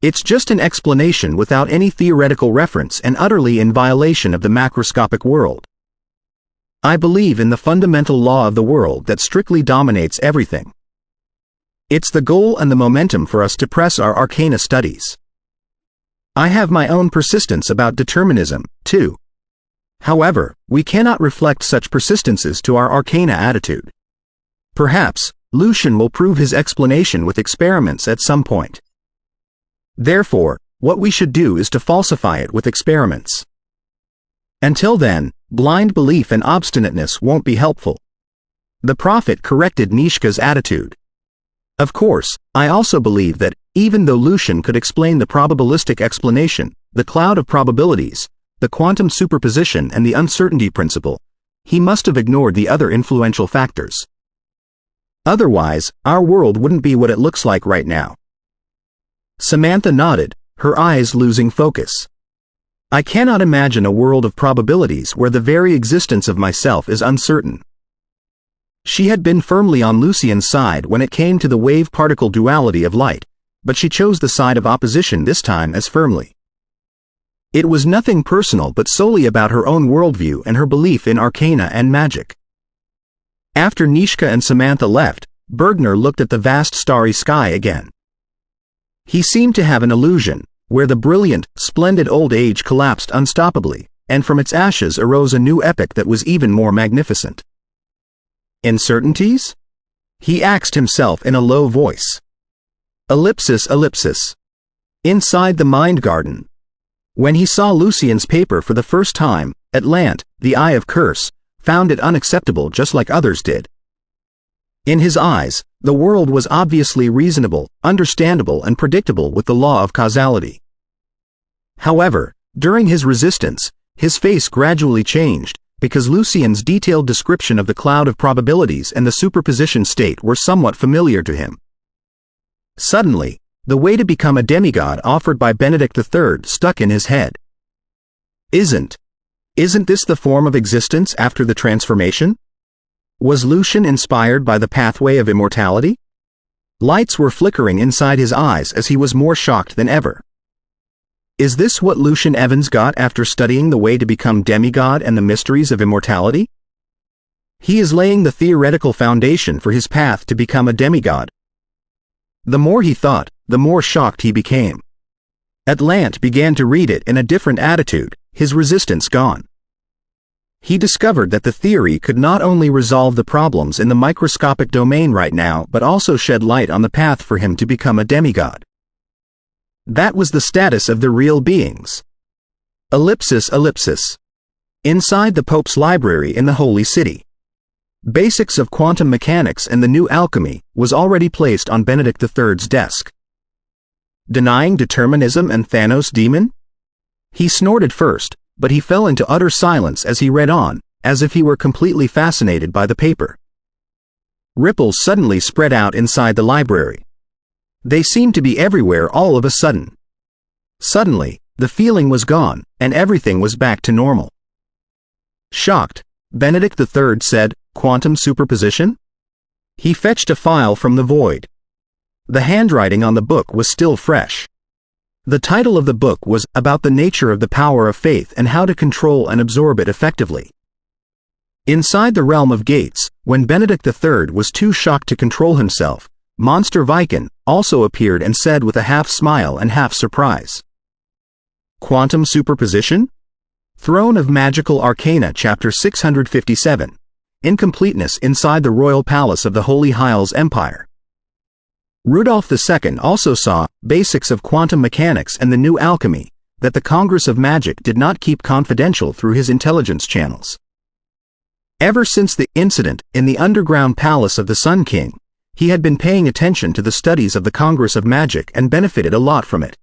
It's just an explanation without any theoretical reference and utterly in violation of the macroscopic world. I believe in the fundamental law of the world that strictly dominates everything. It's the goal and the momentum for us to press our arcana studies. I have my own persistence about determinism, too. However, we cannot reflect such persistences to our arcana attitude. Perhaps, Lucien will prove his explanation with experiments at some point. Therefore, what we should do is to falsify it with experiments. Until then, blind belief and obstinateness won't be helpful." The prophet corrected Nishka's attitude. Of course, I also believe that, even though Lucien could explain the probabilistic explanation, the cloud of probabilities, the quantum superposition and the uncertainty principle, he must have ignored the other influential factors. Otherwise, our world wouldn't be what it looks like right now. Samantha nodded, her eyes losing focus. I cannot imagine a world of probabilities where the very existence of myself is uncertain. She had been firmly on Lucien's side when it came to the wave-particle duality of light, but she chose the side of opposition this time as firmly. It was nothing personal but solely about her own worldview and her belief in arcana and magic. After Nishka and Samantha left, Bergner looked at the vast starry sky again. He seemed to have an illusion, where the brilliant, splendid old age collapsed unstoppably, and from its ashes arose a new epoch that was even more magnificent. Uncertainties? He asked himself in a low voice. Ellipsis ellipsis. Inside the mind garden. When he saw Lucian's paper for the first time, Atlant, the Eye of Curse, found it unacceptable just like others did. In his eyes, the world was obviously reasonable, understandable and predictable with the law of causality. However, during his resistance, his face gradually changed, because Lucian's detailed description of the cloud of probabilities and the superposition state were somewhat familiar to him. Suddenly, the way to become a demigod offered by Benedict III stuck in his head. Isn't this the form of existence after the transformation? Was Lucian inspired by the pathway of immortality? Lights were flickering inside his eyes as he was more shocked than ever. Is this what Lucian Evans got after studying the way to become demigod and the mysteries of immortality? He is laying the theoretical foundation for his path to become a demigod. The more he thought, the more shocked he became. Atlant began to read it in a different attitude, his resistance gone. He discovered that the theory could not only resolve the problems in the microscopic domain right now but also shed light on the path for him to become a demigod. That was the status of the real beings. Ellipsis ellipsis. Inside the Pope's library in the Holy City. Basics of Quantum Mechanics and the New Alchemy was already placed on Benedict III's desk. Denying determinism and Thanos' demon? He snorted first, but he fell into utter silence as he read on, as if he were completely fascinated by the paper. Ripples suddenly spread out inside the library. They seemed to be everywhere all of a sudden. Suddenly, the feeling was gone, and everything was back to normal. Shocked, Benedict III said, "Quantum superposition?" He fetched a file from the void. The handwriting on the book was still fresh. The title of the book was About the Nature of the Power of Faith and How to Control and Absorb It Effectively. Inside the realm of Gates, when Benedict III was too shocked to control himself, Monster Viken also appeared and said with a half smile and half surprise. Quantum superposition? Throne of Magical Arcana Chapter 657. Incompleteness inside the royal palace of the Holy Hyles Empire. Rudolph II also saw Basics of Quantum Mechanics and the New Alchemy that the Congress of Magic did not keep confidential through his intelligence channels. Ever since the incident in the underground palace of the Sun King, he had been paying attention to the studies of the Congress of Magic and benefited a lot from it.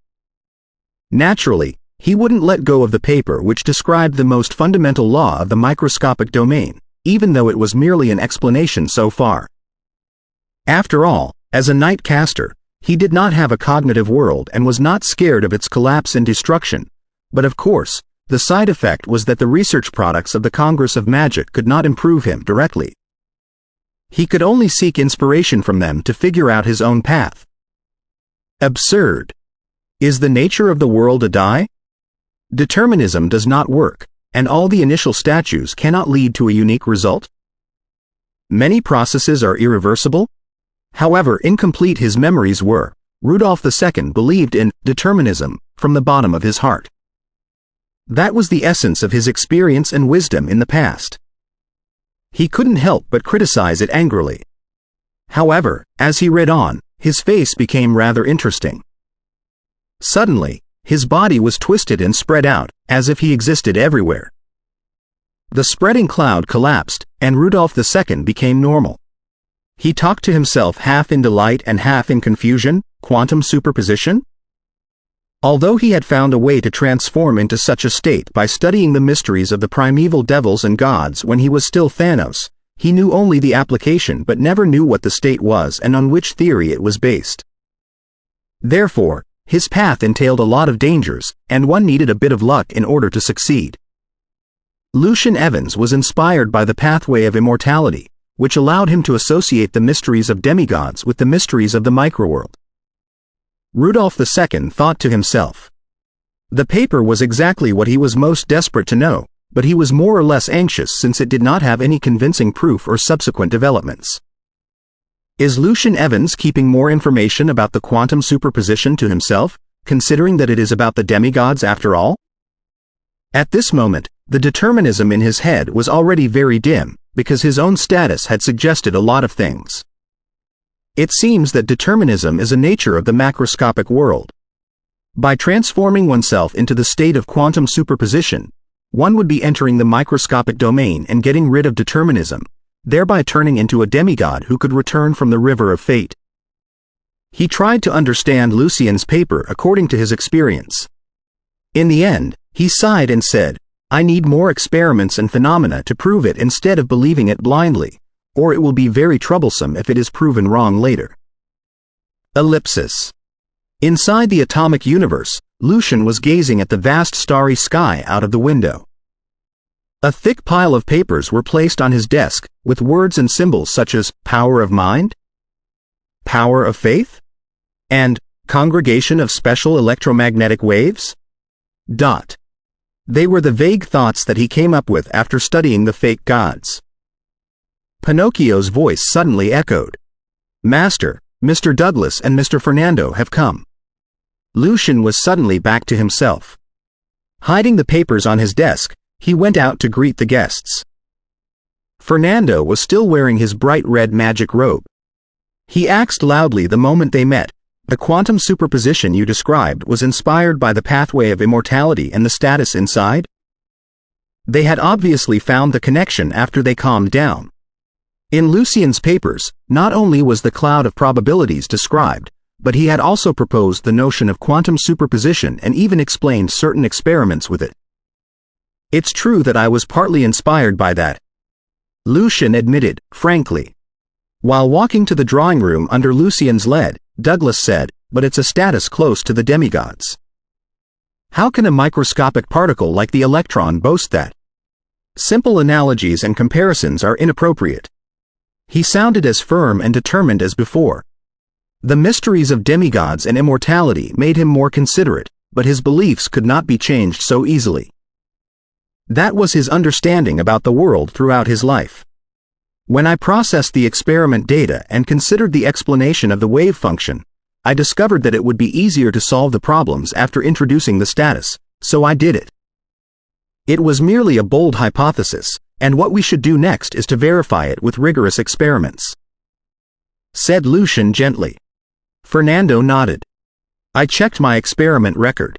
Naturally, he wouldn't let go of the paper which described the most fundamental law of the microscopic domain, even though it was merely an explanation so far. After all, as a night caster, he did not have a cognitive world and was not scared of its collapse and destruction, but of course, the side effect was that the research products of the Congress of Magic could not improve him directly. He could only seek inspiration from them to figure out his own path. Absurd. Is the nature of the world a die? Determinism does not work, and all the initial statues cannot lead to a unique result? Many processes are irreversible? However incomplete his memories were, Rudolph II believed in determinism from the bottom of his heart. That was the essence of his experience and wisdom in the past. He couldn't help but criticize it angrily. However, as he read on, his face became rather interesting. Suddenly, his body was twisted and spread out, as if he existed everywhere. The spreading cloud collapsed, and Rudolph II became normal. He talked to himself half in delight and half in confusion. Quantum superposition? Although he had found a way to transform into such a state by studying the mysteries of the primeval devils and gods when he was still Thanos, he knew only the application but never knew what the state was and on which theory it was based. Therefore, his path entailed a lot of dangers, and one needed a bit of luck in order to succeed. Lucian Evans was inspired by the pathway of immortality, which allowed him to associate the mysteries of demigods with the mysteries of the microworld. Rudolph II thought to himself. The paper was exactly what he was most desperate to know, but he was more or less anxious since it did not have any convincing proof or subsequent developments. Is Lucian Evans keeping more information about the quantum superposition to himself, considering that it is about the demigods after all? At this moment, the determinism in his head was already very dim, because his own status had suggested a lot of things. It seems that determinism is a nature of the macroscopic world. By transforming oneself into the state of quantum superposition, one would be entering the microscopic domain and getting rid of determinism, thereby turning into a demigod who could return from the river of fate. He tried to understand Lucien's paper according to his experience. In the end, he sighed and said, "I need more experiments and phenomena to prove it instead of believing it blindly, or it will be very troublesome if it is proven wrong later." Ellipsis. Inside the atomic universe, Lucien was gazing at the vast starry sky out of the window. A thick pile of papers were placed on his desk, with words and symbols such as power of mind, power of faith, and congregation of special electromagnetic waves. They were the vague thoughts that he came up with after studying the fake gods. Pinocchio's voice suddenly echoed. "Master, Mr. Douglas and Mr. Fernando have come." Lucien was suddenly back to himself. Hiding the papers on his desk, he went out to greet the guests. Fernando was still wearing his bright red magic robe. He asked loudly the moment they met, "The quantum superposition you described was inspired by the pathway of immortality and the status inside?" They had obviously found the connection after they calmed down. In Lucien's papers, not only was the cloud of probabilities described, but he had also proposed the notion of quantum superposition and even explained certain experiments with it. "It's true that I was partly inspired by that," Lucien admitted, frankly. While walking to the drawing room under Lucien's lead, Douglas said, "But it's a status close to the demigods. How can a microscopic particle like the electron boast that? Simple analogies and comparisons are inappropriate." He sounded as firm and determined as before. The mysteries of demigods and immortality made him more considerate, but his beliefs could not be changed so easily. That was his understanding about the world throughout his life. When I processed the experiment data and considered the explanation of the wave function, I discovered that it would be easier to solve the problems after introducing the status, so I did it. It was merely a bold hypothesis, and what we should do next is to verify it with rigorous experiments," said Lucien gently. Fernando nodded. "I checked my experiment record.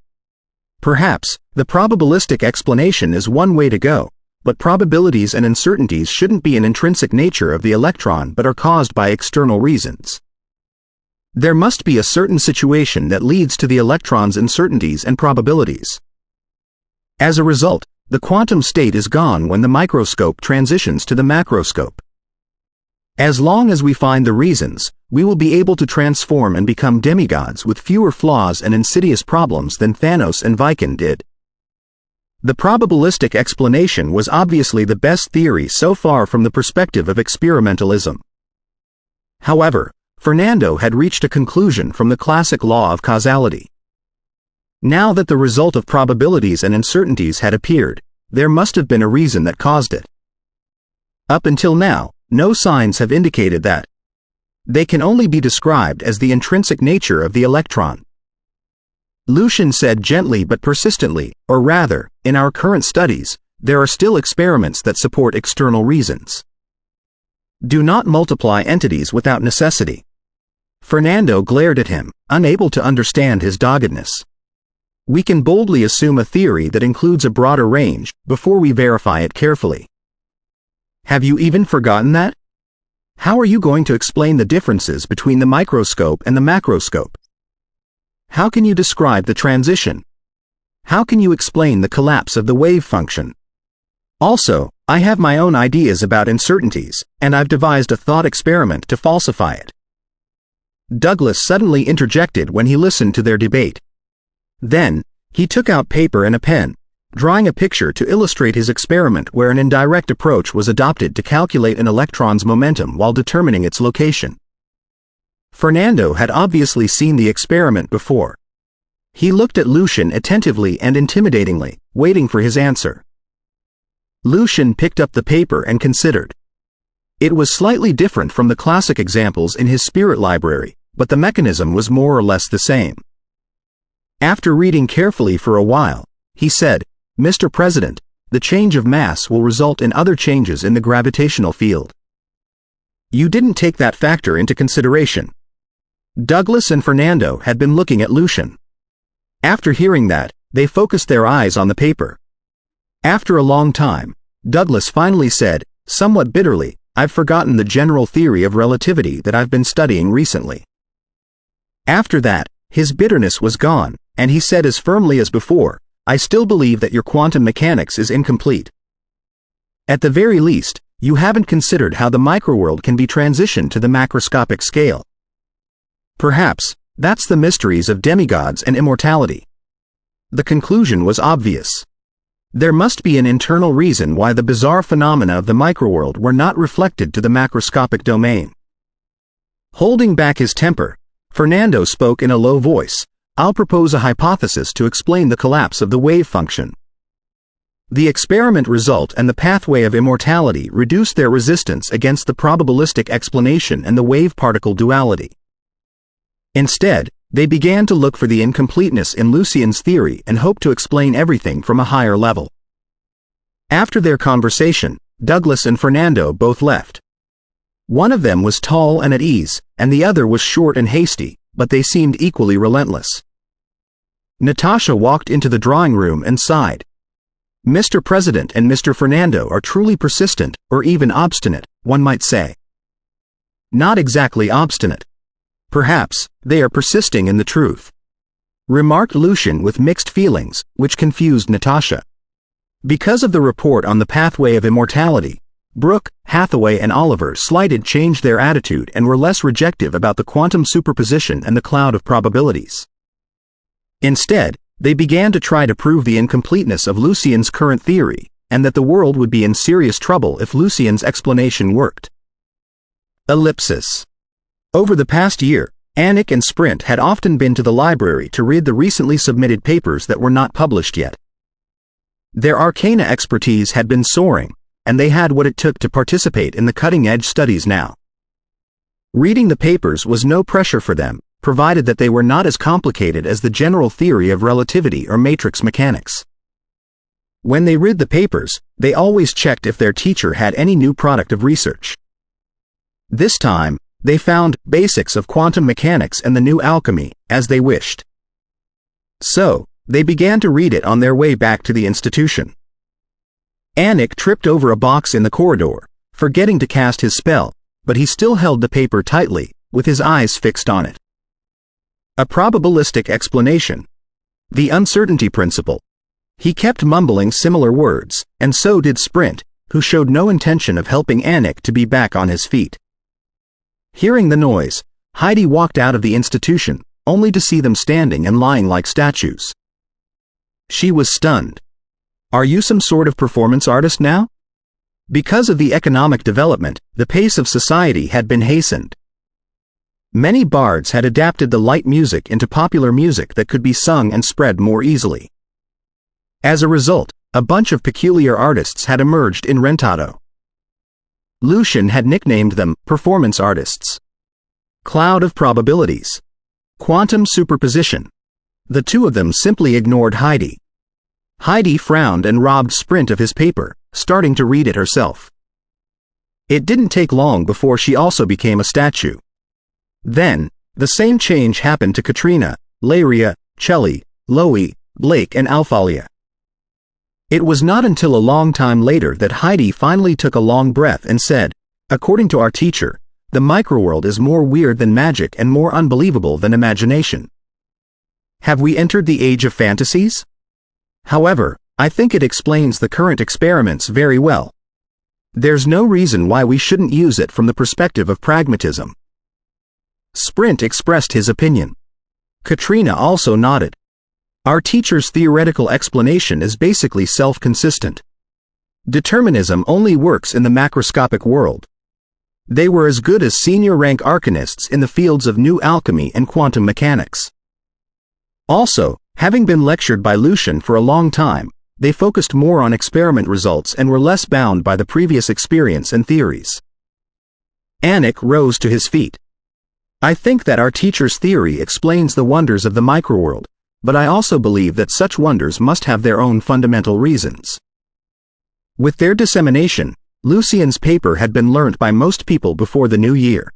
Perhaps, the probabilistic explanation is one way to go, but probabilities and uncertainties shouldn't be an intrinsic nature of the electron but are caused by external reasons. There must be a certain situation that leads to the electron's uncertainties and probabilities. As a result, the quantum state is gone when the microscope transitions to the macroscope. As long as we find the reasons, we will be able to transform and become demigods with fewer flaws and insidious problems than Thanos and Viken did." The probabilistic explanation was obviously the best theory so far from the perspective of experimentalism. However, Fernando had reached a conclusion from the classic law of causality. Now that the result of probabilities and uncertainties had appeared, there must have been a reason that caused it. Up until now, no signs have indicated that. They can only be described as the intrinsic nature of the electron. Lucien said gently but persistently, or rather, in our current studies, there are still experiments that support external reasons. Do not multiply entities without necessity. Fernando glared at him, unable to understand his doggedness. We can boldly assume a theory that includes a broader range, before we verify it carefully. Have you even forgotten that? How are you going to explain the differences between the microscope and the macroscope? How can you describe the transition? How can you explain the collapse of the wave function? Also, I have my own ideas about uncertainties, and I've devised a thought experiment to falsify it. Douglas suddenly interjected when he listened to their debate. Then, he took out paper and a pen, drawing a picture to illustrate his experiment where an indirect approach was adopted to calculate an electron's momentum while determining its location. Fernando had obviously seen the experiment before. He looked at Lucien attentively and intimidatingly, waiting for his answer. Lucien picked up the paper and considered. It was slightly different from the classic examples in his spirit library, but the mechanism was more or less the same. After reading carefully for a while, he said, "Mr. President, the change of mass will result in other changes in the gravitational field." You didn't take that factor into consideration. Douglas and Fernando had been looking at Lucian. After hearing that, they focused their eyes on the paper. After a long time, Douglas finally said, somewhat bitterly, I've forgotten the general theory of relativity that I've been studying recently. After that, his bitterness was gone, and he said as firmly as before, I still believe that your quantum mechanics is incomplete. At the very least, you haven't considered how the microworld can be transitioned to the macroscopic scale. Perhaps, that's the mysteries of demigods and immortality. The conclusion was obvious. There must be an internal reason why the bizarre phenomena of the microworld were not reflected to the macroscopic domain. Holding back his temper, Fernando spoke in a low voice, I'll propose a hypothesis to explain the collapse of the wave function. The experiment result and the pathway of immortality reduced their resistance against the probabilistic explanation and the wave-particle duality. Instead, they began to look for the incompleteness in Lucian's theory and hoped to explain everything from a higher level. After their conversation, Douglas and Fernando both left. One of them was tall and at ease, and the other was short and hasty, but they seemed equally relentless. Natasha walked into the drawing room and sighed. Mr. President and Mr. Fernando are truly persistent, or even obstinate, one might say. Not exactly obstinate. Perhaps, they are persisting in the truth, remarked Lucian with mixed feelings, which confused Natasha. Because of the report on the pathway of immortality, Brooke, Hathaway and Oliver changed their attitude and were less rejective about the quantum superposition and the cloud of probabilities. Instead, they began to try to prove the incompleteness of Lucian's current theory, and that the world would be in serious trouble if Lucian's explanation worked. Ellipsis. Over the past year, Anik and Sprint had often been to the library to read the recently submitted papers that were not published yet. Their arcana expertise had been soaring, and they had what it took to participate in the cutting-edge studies now. Reading the papers was no pressure for them, provided that they were not as complicated as the general theory of relativity or matrix mechanics. When they read the papers, they always checked if their teacher had any new product of research. This time, they found basics of quantum mechanics and the new alchemy, as they wished. So, they began to read it on their way back to the institution. Anik tripped over a box in the corridor, forgetting to cast his spell, but he still held the paper tightly, with his eyes fixed on it. A probabilistic explanation. The uncertainty principle. He kept mumbling similar words, and so did Sprint, who showed no intention of helping Anik to be back on his feet. Hearing the noise, Heidi walked out of the institution, only to see them standing and lying like statues. She was stunned. Are you some sort of performance artist now? Because of the economic development, the pace of society had been hastened. Many bards had adapted the light music into popular music that could be sung and spread more easily. As a result, a bunch of peculiar artists had emerged in Rentado. Lucian had nicknamed them performance artists. Cloud of probabilities. Quantum superposition. The two of them simply ignored Heidi. Heidi frowned and robbed Sprint of his paper, starting to read it herself. It didn't take long before she also became a statue. Then, the same change happened to Katrina, Laria, Chelly, Loie, Blake and Alphalia. It was not until a long time later that Heidi finally took a long breath and said, according to our teacher, the microworld is more weird than magic and more unbelievable than imagination. Have we entered the age of fantasies? However, I think it explains the current experiments very well. There's no reason why we shouldn't use it from the perspective of pragmatism. Sprint expressed his opinion. Katrina also nodded. Our teacher's theoretical explanation is basically self-consistent. Determinism only works in the macroscopic world. They were as good as senior-rank arcanists in the fields of new alchemy and quantum mechanics. Also, having been lectured by Lucian for a long time, they focused more on experiment results and were less bound by the previous experience and theories. Anik rose to his feet. I think that our teacher's theory explains the wonders of the microworld, but I also believe that such wonders must have their own fundamental reasons. With their dissemination, Lucien's paper had been learnt by most people before the new year.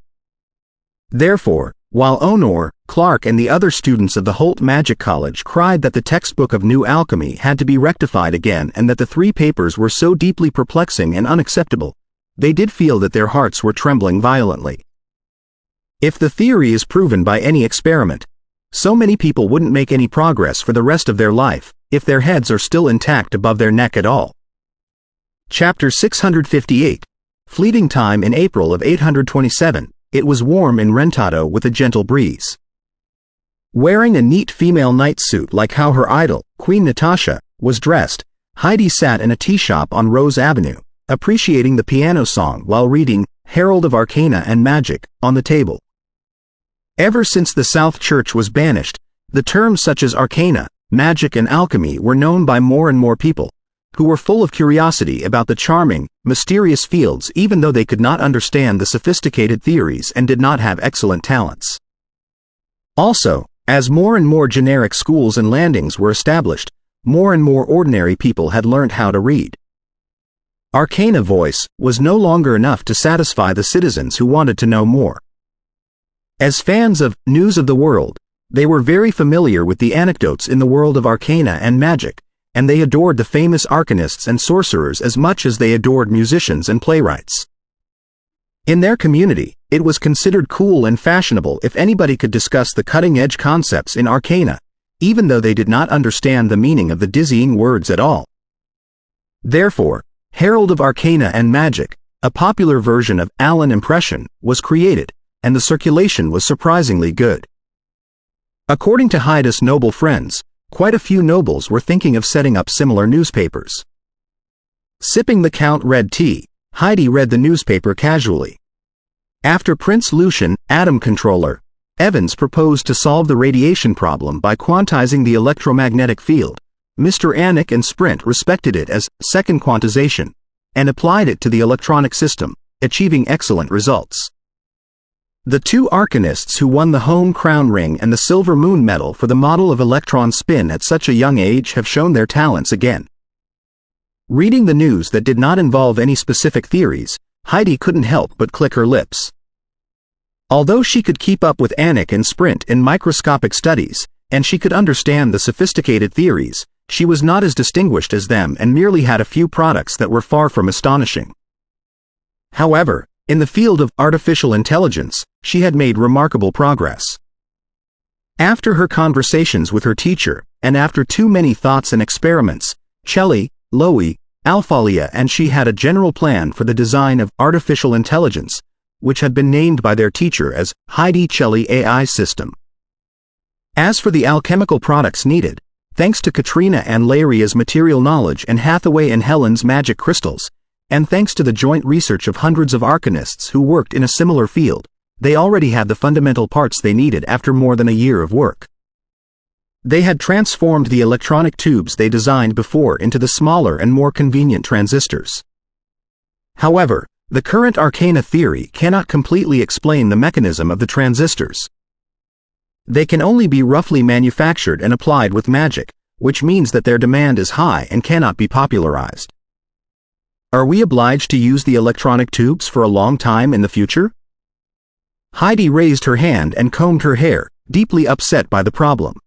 Therefore, while Honor, Clark and the other students of the Holt Magic College cried that the textbook of New Alchemy had to be rectified again and that the 3 papers were so deeply perplexing and unacceptable, they did feel that their hearts were trembling violently. If the theory is proven by any experiment, so many people wouldn't make any progress for the rest of their life, if their heads are still intact above their neck at all. Chapter 658. Fleeting time in April of 827, it was warm in Rentado with a gentle breeze. Wearing a neat female night suit like how her idol, Queen Natasha, was dressed, Heidi sat in a tea shop on Rose Avenue, appreciating the piano song while reading Herald of Arcana and Magic on the table. Ever since the South Church was banished, the terms such as arcana, magic and alchemy were known by more and more people, who were full of curiosity about the charming, mysterious fields even though they could not understand the sophisticated theories and did not have excellent talents. Also, as more and more generic schools and landings were established, more and more ordinary people had learnt how to read. Arcana voice was no longer enough to satisfy the citizens who wanted to know more. As fans of News of the World, they were very familiar with the anecdotes in the world of arcana and magic, and they adored the famous arcanists and sorcerers as much as they adored musicians and playwrights. In their community, it was considered cool and fashionable if anybody could discuss the cutting-edge concepts in arcana, even though they did not understand the meaning of the dizzying words at all. Therefore, Herald of Arcana and Magic, a popular version of Allen Impression, was created, and the circulation was surprisingly good. According to Heidi's noble friends, quite a few nobles were thinking of setting up similar newspapers. Sipping the Count-read tea, Heidi read the newspaper casually. After Prince Lucian, atom controller, Evans proposed to solve the radiation problem by quantizing the electromagnetic field, Mr. Anik and Sprint respected it as second quantization, and applied it to the electronic system, achieving excellent results. The 2 arcanists who won the Home Crown Ring and the Silver Moon Medal for the model of electron spin at such a young age have shown their talents again. Reading the news that did not involve any specific theories, Heidi couldn't help but click her lips. Although she could keep up with Anik and Sprint in microscopic studies, and she could understand the sophisticated theories, she was not as distinguished as them and merely had a few products that were far from astonishing. However, in the field of artificial intelligence, she had made remarkable progress. After her conversations with her teacher, and after too many thoughts and experiments, Chelly, Loie, Alphalia and she had a general plan for the design of artificial intelligence, which had been named by their teacher as Heidi Chelly AI System. As for the alchemical products needed, thanks to Katrina and Laria's material knowledge and Hathaway and Helen's magic crystals, and thanks to the joint research of hundreds of arcanists who worked in a similar field, they already had the fundamental parts they needed after more than a year of work. They had transformed the electronic tubes they designed before into the smaller and more convenient transistors. However, the current arcana theory cannot completely explain the mechanism of the transistors. They can only be roughly manufactured and applied with magic, which means that their demand is high and cannot be popularized. Are we obliged to use the electronic tubes for a long time in the future? Heidi raised her hand and combed her hair, deeply upset by the problem.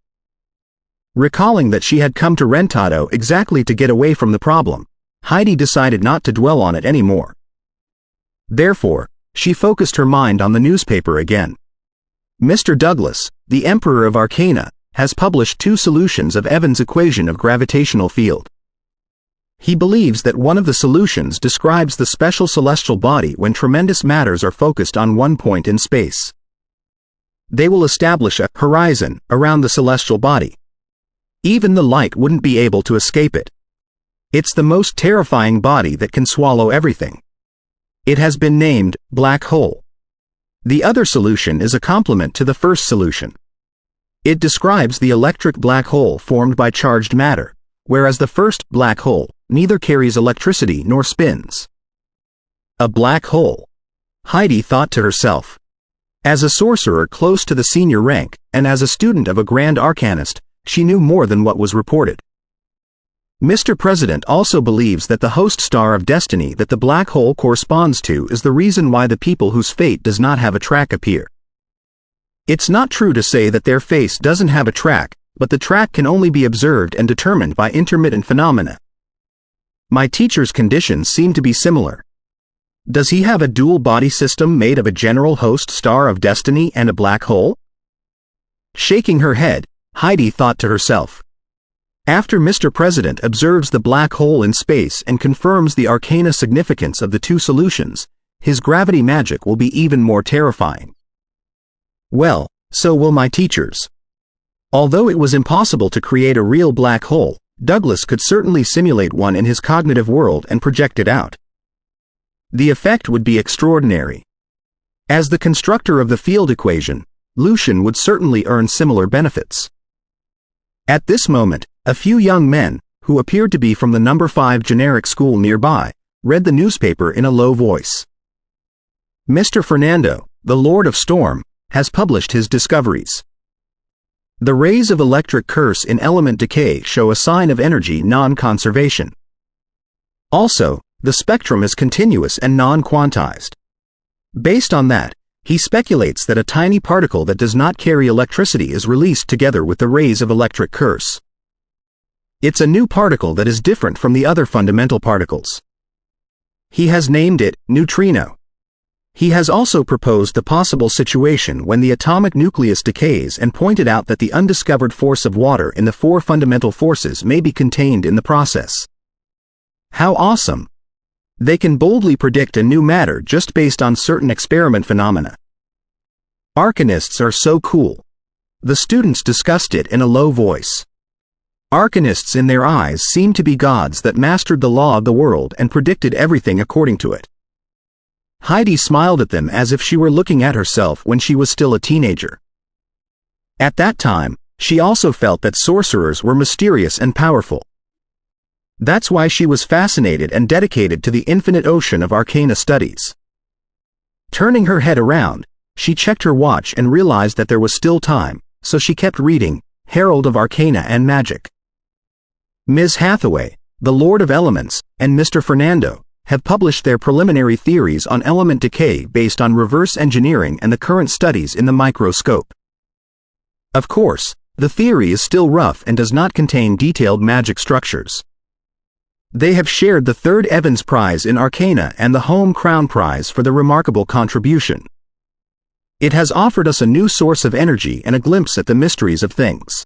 Recalling that she had come to Rentado exactly to get away from the problem, Heidi decided not to dwell on it anymore. Therefore, she focused her mind on the newspaper again. Mr. Douglas, the Emperor of Arcana, has published 2 solutions of Evans' equation of gravitational field. He believes that one of the solutions describes the special celestial body when tremendous matters are focused on one point in space. They will establish a horizon around the celestial body. Even the light wouldn't be able to escape it. It's the most terrifying body that can swallow everything. It has been named black hole. The other solution is a complement to the first solution. It describes the electric black hole formed by charged matter, whereas the first black hole neither carries electricity nor spins. A black hole, Heidi thought to herself. As a sorcerer close to the senior rank, and as a student of a grand arcanist, she knew more than what was reported. Mr. President also believes that the host star of destiny that the black hole corresponds to is the reason why the people whose fate does not have a track appear. It's not true to say that their face doesn't have a track, but the track can only be observed and determined by intermittent phenomena. My teacher's conditions seem to be similar. Does he have a dual body system made of a general host star of destiny and a black hole? Shaking her head, Heidi thought to herself. After Mr. President observes the black hole in space and confirms the arcana significance of the two solutions, his gravity magic will be even more terrifying. Well, so will my teachers. Although it was impossible to create a real black hole, Douglas could certainly simulate one in his cognitive world and project it out. The effect would be extraordinary. As the constructor of the field equation, Lucian would certainly earn similar benefits. At this moment, a few young men, who appeared to be from the number 5 generic school nearby, read the newspaper in a low voice. Mr. Fernando, the Lord of Storm, has published his discoveries. The rays of electric curse in element decay show a sign of energy non-conservation. Also, the spectrum is continuous and non-quantized. Based on that, he speculates that a tiny particle that does not carry electricity is released together with the rays of electric curse. It's a new particle that is different from the other fundamental particles. He has named it neutrino. He has also proposed the possible situation when the atomic nucleus decays and pointed out that the undiscovered force of water in the 4 fundamental forces may be contained in the process. How awesome! They can boldly predict a new matter just based on certain experiment phenomena. Arcanists are so cool. The students discussed it in a low voice. Arcanists in their eyes seemed to be gods that mastered the law of the world and predicted everything according to it. Heidi smiled at them as if she were looking at herself when she was still a teenager. At that time, she also felt that sorcerers were mysterious and powerful. That's why she was fascinated and dedicated to the infinite ocean of arcana studies. Turning her head around, she checked her watch and realized that there was still time, so she kept reading, Herald of Arcana and Magic. Ms. Hathaway, the Lord of Elements, and Mr. Fernando, have published their preliminary theories on element decay based on reverse engineering and the current studies in the microscope. Of course, the theory is still rough and does not contain detailed magic structures. They have shared the 3rd Evans Prize in Arcana and the Home Crown Prize for the remarkable contribution. It has offered us a new source of energy and a glimpse at the mysteries of things.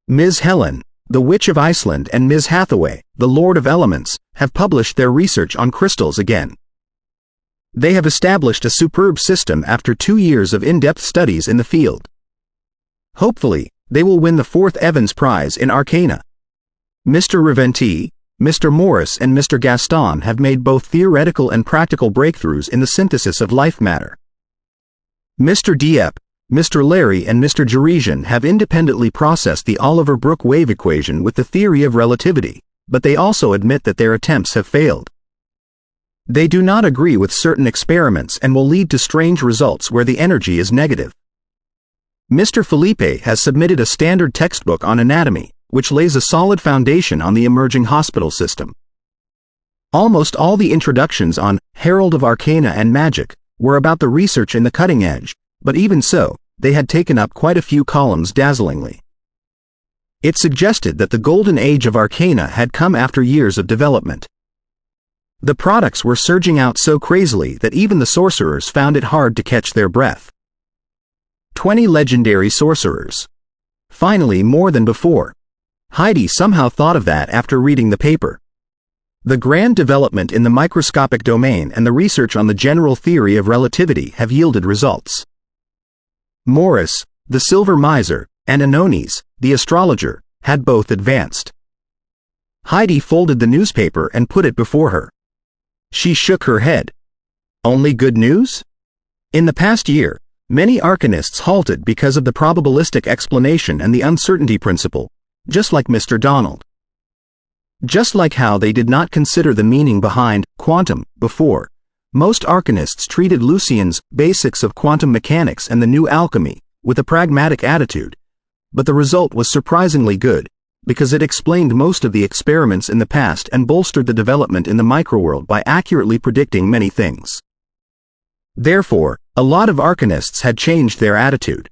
Ms. Helen, the Witch of Iceland, and Ms. Hathaway, the Lord of Elements, have published their research on crystals again. They have established a superb system after 2 years of in-depth studies in the field. Hopefully, they will win the 4th Evans Prize in Arcana. Mr. Reventi, Mr. Morris, and Mr. Gaston have made both theoretical and practical breakthroughs in the synthesis of life matter. Mr. Dieppe, Mr. Larry, and Mr. Jeresian have independently processed the Oliver Brooke wave equation with the theory of relativity, but they also admit that their attempts have failed. They do not agree with certain experiments and will lead to strange results where the energy is negative. Mr. Felipe has submitted a standard textbook on anatomy, which lays a solid foundation on the emerging hospital system. Almost all the introductions on Herald of Arcana and Magic were about the research in the cutting edge, but even so, they had taken up quite a few columns dazzlingly. It suggested that the golden age of Arcana had come after years of development. The products were surging out so crazily that even the sorcerers found it hard to catch their breath. 20 legendary sorcerers. Finally, more than before. Heidi somehow thought of that after reading the paper. The grand development in the microscopic domain and the research on the general theory of relativity have yielded results. Morris, the silver miser, and Anonis, the astrologer, had both advanced. Heidi folded the newspaper and put it before her. She shook her head. Only good news? In the past year, many arcanists halted because of the probabilistic explanation and the uncertainty principle, just like Mr. Donald. Just like how they did not consider the meaning behind quantum before, most arcanists treated Lucian's Basics of Quantum Mechanics and the New Alchemy with a pragmatic attitude, but the result was surprisingly good. because it explained most of the experiments in the past and bolstered the development in the microworld by accurately predicting many things. Therefore, a lot of arcanists had changed their attitude.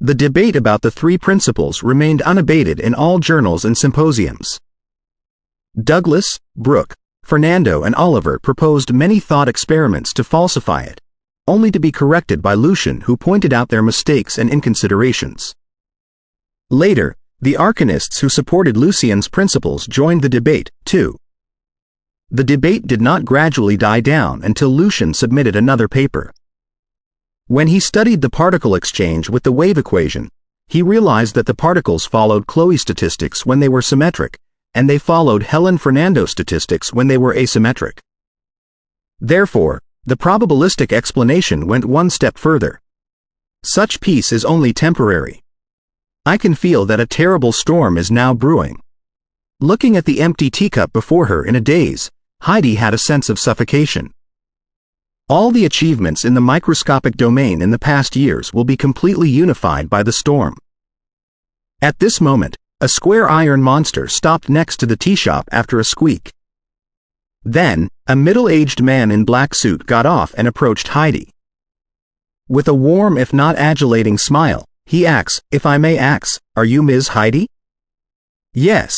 The debate about the three principles remained unabated in all journals and symposiums. Douglas, Brooke, Fernando and Oliver proposed many thought experiments to falsify it, only to be corrected by Lucian, who pointed out their mistakes and inconsiderations. Later, the arcanists who supported Lucian's principles joined the debate, too. The debate did not gradually die down until Lucian submitted another paper. When he studied the particle exchange with the wave equation, he realized that the particles followed Chloe statistics when they were symmetric, and they followed Helen-Fernando statistics when they were asymmetric. Therefore, the probabilistic explanation went one step further. Such peace is only temporary. I can feel that a terrible storm is now brewing. Looking at the empty teacup before her in a daze, Heidi had a sense of suffocation. All the achievements in the microscopic domain in the past years will be completely unified by the storm. At this moment, a square iron monster stopped next to the tea shop after a squeak. Then, a middle-aged man in black suit got off and approached Heidi. With a warm if not adulating smile, he asks, "If I may ask, are you Ms. Heidi?" "Yes."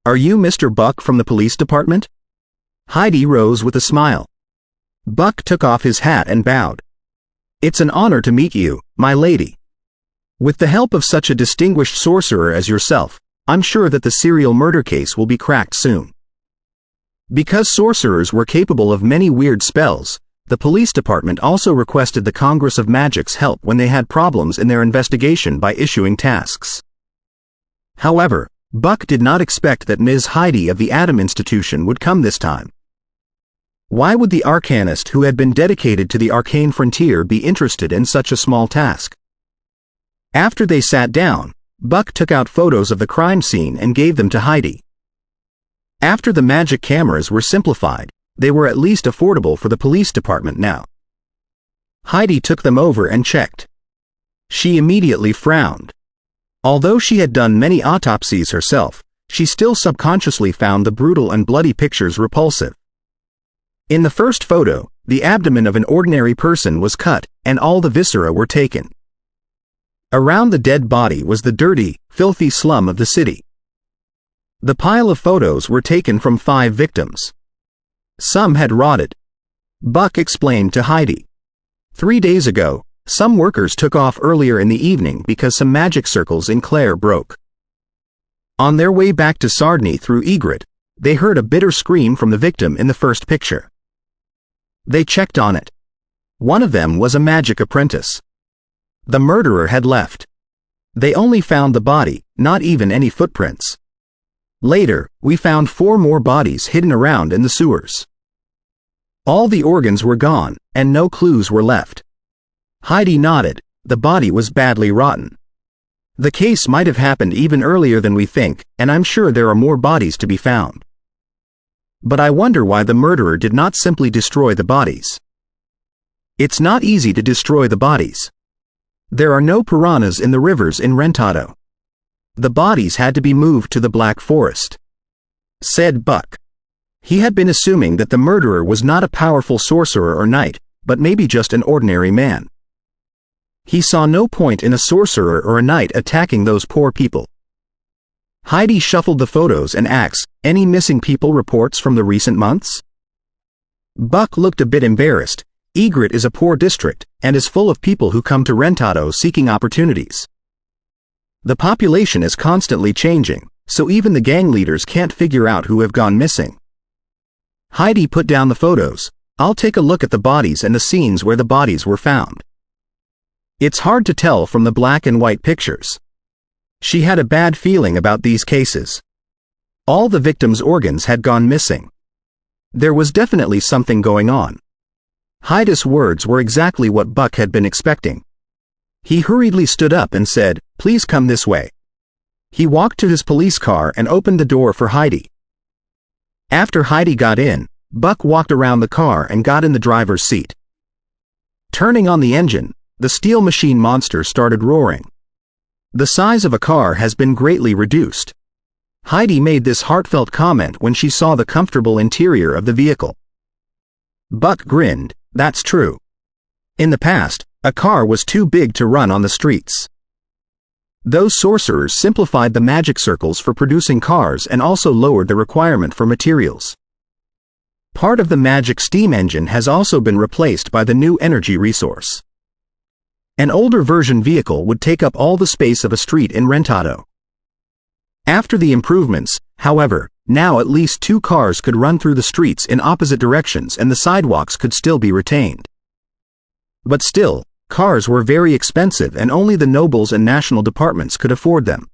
"Are you Mr. Buck from the police department?" Heidi rose with a smile. Buck took off his hat and bowed. "It's an honor to meet you, my lady. With the help of such a distinguished sorcerer as yourself, I'm sure that the serial murder case will be cracked soon." Because sorcerers were capable of many weird spells, the police department also requested the Congress of Magic's help when they had problems in their investigation by issuing tasks. However, Buck did not expect that Ms. Heidi of the Atom Institution would come this time. Why would the arcanist who had been dedicated to the arcane frontier be interested in such a small task? After they sat down, Buck took out photos of the crime scene and gave them to Heidi. After the magic cameras were simplified, they were at least affordable for the police department now. Heidi took them over and checked. She immediately frowned. Although she had done many autopsies herself, she still subconsciously found the brutal and bloody pictures repulsive. In the first photo, the abdomen of an ordinary person was cut, and all the viscera were taken. Around the dead body was the dirty, filthy slum of the city. The pile of photos were taken from 5 victims. Some had rotted. Buck explained to Heidi. 3 days ago, some workers took off earlier in the evening because some magic circles in Clare broke. On their way back to Sardny through Egret, they heard a bitter scream from the victim in the first picture. They checked on it. One of them was a magic apprentice. The murderer had left. They only found the body, not even any footprints. Later, we found 4 more bodies hidden around in the sewers. All the organs were gone, and no clues were left. Heidi nodded. The body was badly rotten. The case might have happened even earlier than we think, and I'm sure there are more bodies to be found. But I wonder why the murderer did not simply destroy the bodies. It's not easy to destroy the bodies. There are no piranhas in the rivers in Rentado. The bodies had to be moved to the Black Forest," said Buck. He had been assuming that the murderer was not a powerful sorcerer or knight, but maybe just an ordinary man. He saw no point in a sorcerer or a knight attacking those poor people. Heidi shuffled the photos and asked, "Any missing people reports from the recent months?" Buck looked a bit embarrassed. Egret is a poor district, and is full of people who come to Rentado seeking opportunities. The population is constantly changing, so even the gang leaders can't figure out who have gone missing. Heidi put down the photos. "I'll take a look at the bodies and the scenes where the bodies were found." It's hard to tell from the black and white pictures. She had a bad feeling about these cases. All the victims' organs had gone missing. There was definitely something going on. Heidi's words were exactly what Buck had been expecting. He hurriedly stood up and said, "Please come this way." He walked to his police car and opened the door for Heidi. After Heidi got in, Buck walked around the car and got in the driver's seat. Turning on the engine, the steel machine monster started roaring. The size of a car has been greatly reduced. Heidi made this heartfelt comment when she saw the comfortable interior of the vehicle. Buck grinned. That's true. In the past, a car was too big to run on the streets. Those sorcerers simplified the magic circles for producing cars and also lowered the requirement for materials. Part of the magic steam engine has also been replaced by the new energy resource. An older version vehicle would take up all the space of a street in Rentado. After the improvements, however, now at least 2 cars could run through the streets in opposite directions and the sidewalks could still be retained. But still, cars were very expensive and only the nobles and national departments could afford them.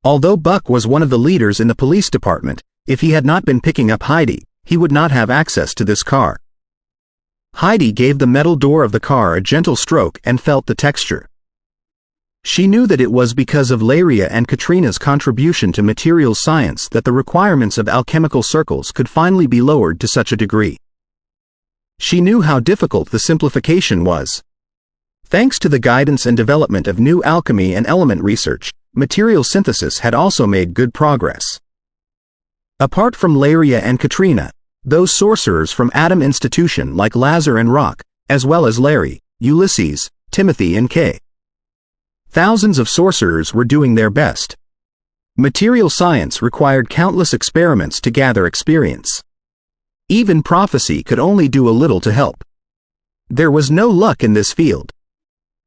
Although Buck was one of the leaders in the police department, if he had not been picking up Heidi, he would not have access to this car. Heidi gave the metal door of the car a gentle stroke and felt the texture. She knew that it was because of Laria and Katrina's contribution to materials science that the requirements of alchemical circles could finally be lowered to such a degree. She knew how difficult the simplification was. Thanks to the guidance and development of new alchemy and element research, material synthesis had also made good progress. Apart from Laria and Katrina, those sorcerers from Atom Institution like Lazar and Rock, as well as Larry, Ulysses, Timothy and Kay. Thousands of sorcerers were doing their best. Material science required countless experiments to gather experience. Even prophecy could only do a little to help. There was no luck in this field.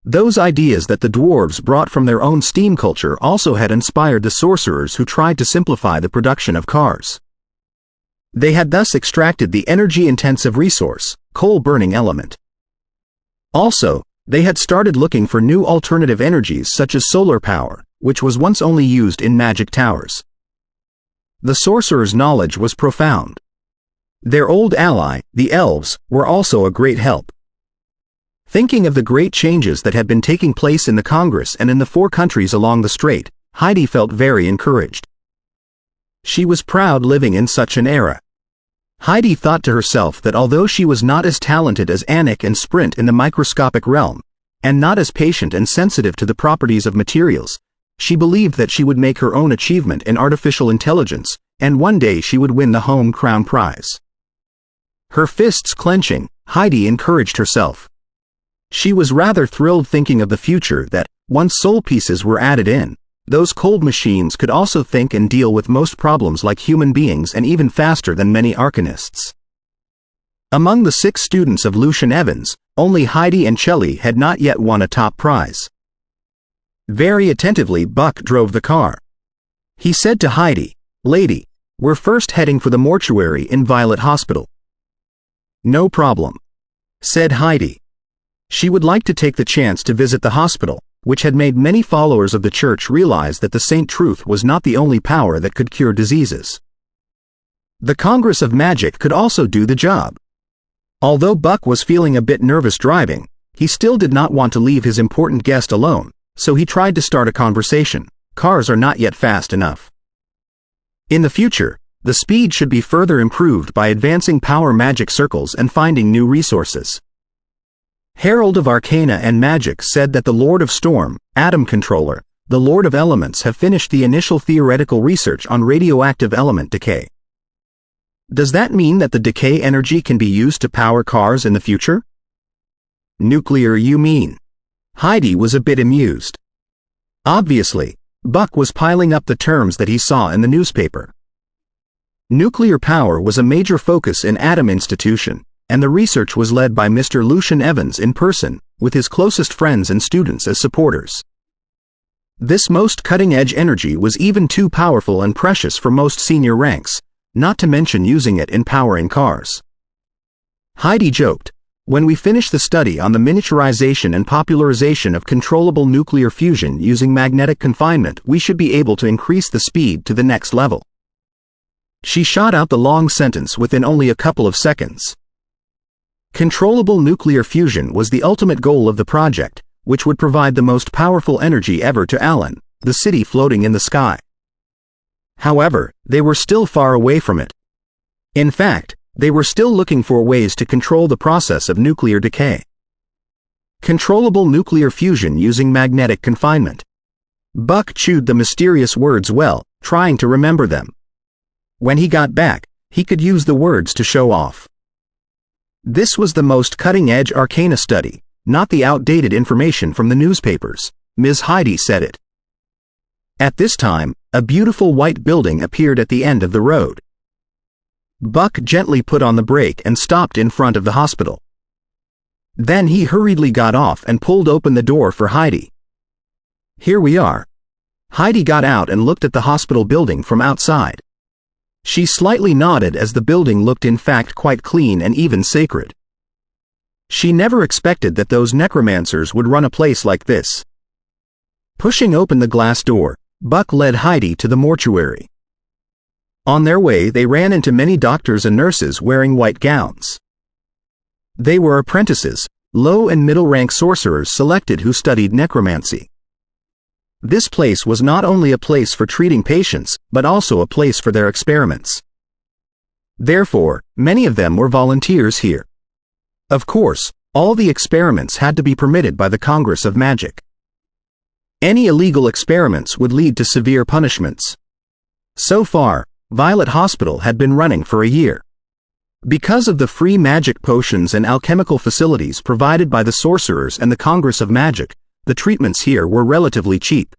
Those ideas that the dwarves brought from their own steam culture also had inspired the sorcerers who tried to simplify the production of cars. They had thus extracted the energy-intensive resource, coal-burning element. Also, they had started looking for new alternative energies such as solar power, which was once only used in magic towers. The sorcerers' knowledge was profound. Their old ally, the elves, were also a great help. Thinking of the great changes that had been taking place in the Congress and in the 4 countries along the strait, Heidi felt very encouraged. She was proud living in such an era. Heidi thought to herself that although she was not as talented as Anik and Sprint in the microscopic realm, and not as patient and sensitive to the properties of materials, she believed that she would make her own achievement in artificial intelligence, and one day she would win the home crown prize. Her fists clenching, Heidi encouraged herself. She was rather thrilled thinking of the future that, once soul pieces were added in, those cold machines could also think and deal with most problems like human beings and even faster than many arcanists. Among the 6 students of Lucian Evans, only Heidi and Chelly had not yet won a top prize. Very attentively Buck drove the car. He said to Heidi, "Lady, we're first heading for the mortuary in Violet Hospital." "No problem," said Heidi. She would like to take the chance to visit the hospital, which had made many followers of the church realize that the Saint Truth was not the only power that could cure diseases. The Congress of Magic could also do the job. Although Buck was feeling a bit nervous driving, he still did not want to leave his important guest alone, so he tried to start a conversation. Cars are not yet fast enough. In the future, the speed should be further improved by advancing power magic circles and finding new resources. Herald of Arcana and Magic said that the Lord of Storm, Atom Controller, the Lord of Elements have finished the initial theoretical research on radioactive element decay. Does that mean that the decay energy can be used to power cars in the future? Nuclear, you mean? Heidi was a bit amused. Obviously, Buck was piling up the terms that he saw in the newspaper. Nuclear power was a major focus in Atom Institution, and the research was led by Mr. Lucian Evans in person, with his closest friends and students as supporters. This most cutting-edge energy was even too powerful and precious for most senior ranks, not to mention using it in powering cars. Heidi joked, "When we finish the study on the miniaturization and popularization of controllable nuclear fusion using magnetic confinement, we should be able to increase the speed to the next level." She shot out the long sentence within only a couple of seconds. Controllable nuclear fusion was the ultimate goal of the project, which would provide the most powerful energy ever to Alan, the city floating in the sky. However, they were still far away from it. In fact, they were still looking for ways to control the process of nuclear decay. Controllable nuclear fusion using magnetic confinement. Buck chewed the mysterious words well, trying to remember them. When he got back, he could use the words to show off. This was the most cutting-edge arcana study, not the outdated information from the newspapers. Ms. Heidi said it. At this time, a beautiful white building appeared at the end of the road. Buck gently put on the brake and stopped in front of the hospital. Then he hurriedly got off and pulled open the door for Heidi. "Here we are." Heidi got out and looked at the hospital building from outside. She slightly nodded as the building looked in fact quite clean and even sacred. She never expected that those necromancers would run a place like this. Pushing open the glass door, Buck led Heidi to the mortuary. On their way, they ran into many doctors and nurses wearing white gowns. They were apprentices, low and middle-rank sorcerers selected who studied necromancy. This place was not only a place for treating patients, but also a place for their experiments. Therefore, many of them were volunteers here. Of course, all the experiments had to be permitted by the Congress of Magic. Any illegal experiments would lead to severe punishments. So far, Violet Hospital had been running for a year. Because of the free magic potions and alchemical facilities provided by the sorcerers and the Congress of Magic, the treatments here were relatively cheap.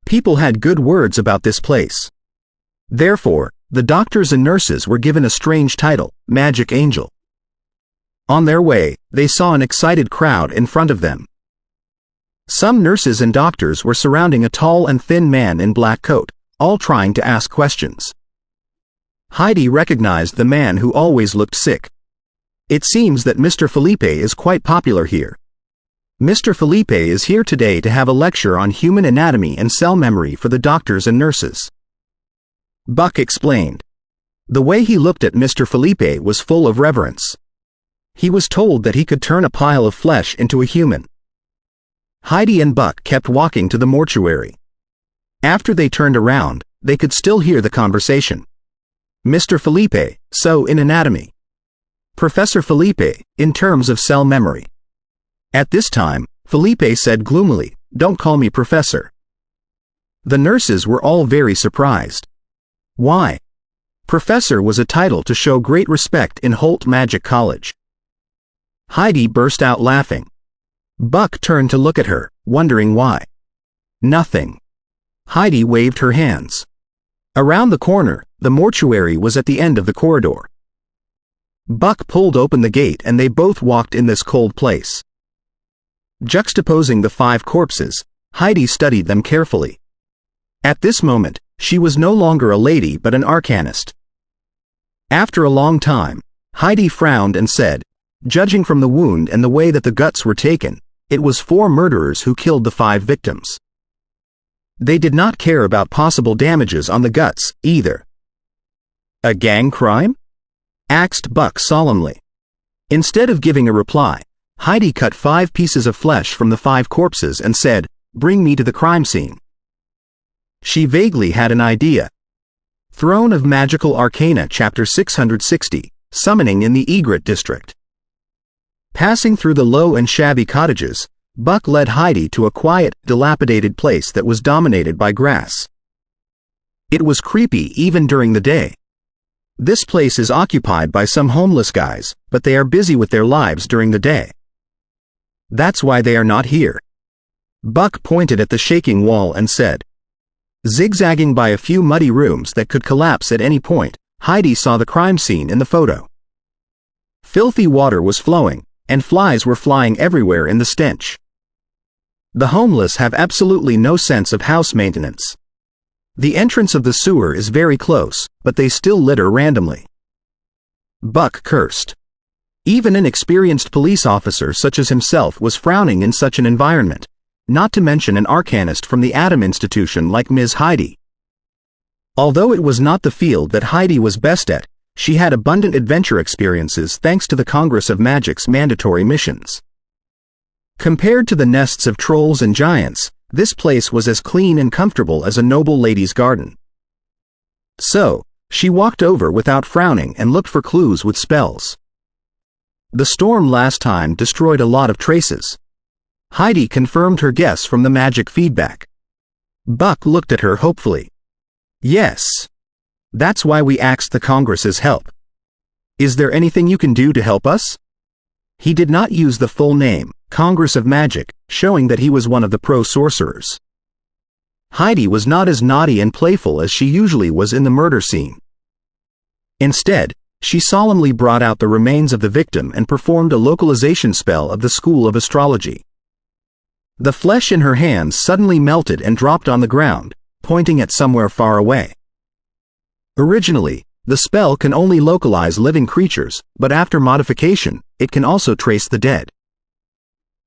People had good words about this place. Therefore, the doctors and nurses were given a strange title, Magic Angel. On their way, they saw an excited crowd in front of them. Some nurses and doctors were surrounding a tall and thin man in black coat, all trying to ask questions. Heidi recognized the man who always looked sick. It seems that Mr. Felipe is quite popular here. Mr. Felipe is here today to have a lecture on human anatomy and cell memory for the doctors and nurses. Buck explained. The way he looked at Mr. Felipe was full of reverence. He was told that he could turn a pile of flesh into a human. Heidi and Buck kept walking to the mortuary. After they turned around, they could still hear the conversation. Mr. Felipe, so in anatomy. Professor Felipe, in terms of cell memory. At this time, Felipe said gloomily, "Don't call me professor." The nurses were all very surprised. Why? Professor was a title to show great respect in Holt Magic College. Heidi burst out laughing. Buck turned to look at her, wondering why. Nothing. Heidi waved her hands. Around the corner, the mortuary was at the end of the corridor. Buck pulled open the gate and they both walked in this cold place. Juxtaposing the 5 corpses, Heidi studied them carefully. At this moment, she was no longer a lady but an arcanist. After a long time, Heidi frowned and said, "Judging from the wound and the way that the guts were taken, it was 4 murderers who killed the 5 victims. They did not care about possible damages on the guts, either." "A gang crime?" asked Buck solemnly. Instead of giving a reply, Heidi cut 5 pieces of flesh from the 5 corpses and said, "Bring me to the crime scene." She vaguely had an idea. Throne of Magical Arcana Chapter 660, Summoning in the Egret District. Passing through the low and shabby cottages, Buck led Heidi to a quiet, dilapidated place that was dominated by grass. It was creepy even during the day. This place is occupied by some homeless guys, but they are busy with their lives during the day. That's why they are not here. Buck pointed at the shaking wall and said. Zigzagging by a few muddy rooms that could collapse at any point, Heidi saw the crime scene in the photo. Filthy water was flowing, and flies were flying everywhere in the stench. The homeless have absolutely no sense of house maintenance. The entrance of the sewer is very close, but they still litter randomly. Buck cursed. Even an experienced police officer such as himself was frowning in such an environment, not to mention an arcanist from the Adam Institution like Ms. Heidi. Although it was not the field that Heidi was best at, she had abundant adventure experiences thanks to the Congress of Magic's mandatory missions. Compared to the nests of trolls and giants, this place was as clean and comfortable as a noble lady's garden. So, she walked over without frowning and looked for clues with spells. The storm last time destroyed a lot of traces. Heidi confirmed her guess from the magic feedback. Buck looked at her hopefully. Yes. That's why we asked the Congress's help. Is there anything you can do to help us? He did not use the full name, Congress of Magic, showing that he was one of the pro-sorcerers. Heidi was not as naughty and playful as she usually was in the murder scene. Instead, she solemnly brought out the remains of the victim and performed a localization spell of the School of Astrology. The flesh in her hands suddenly melted and dropped on the ground, pointing at somewhere far away. Originally, the spell can only localize living creatures, but after modification, it can also trace the dead.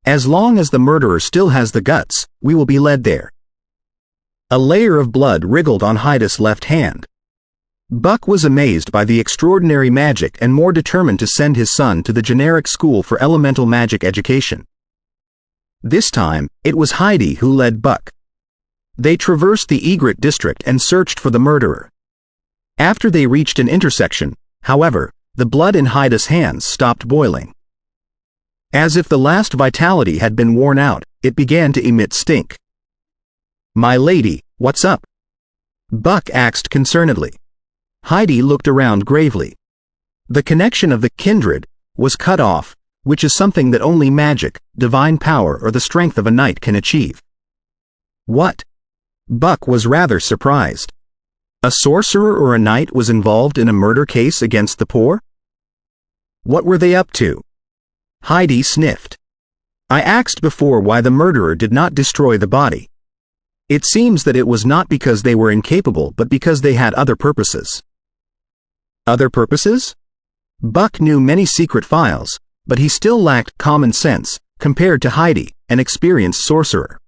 As long as the murderer still has the guts, we will be led there. A layer of blood wriggled on Heidi's left hand. Buck was amazed by the extraordinary magic and more determined to send his son to the generic school for elemental magic education. This time, it was Heidi who led Buck. They traversed the Egret district and searched for the murderer. After they reached an intersection, however, the blood in Heidi's hands stopped boiling. As if the last vitality had been worn out, it began to emit stink. "My lady, what's up?" Buck asked concernedly. Heidi looked around gravely. The connection of the kindred was cut off, which is something that only magic, divine power, or the strength of a knight can achieve. What? Buck was rather surprised. A sorcerer or a knight was involved in a murder case against the poor? What were they up to? Heidi sniffed. I asked before why the murderer did not destroy the body. It seems that it was not because they were incapable but because they had other purposes. Other purposes? Buck knew many secret files, but he still lacked common sense, compared to Heidi, an experienced sorcerer.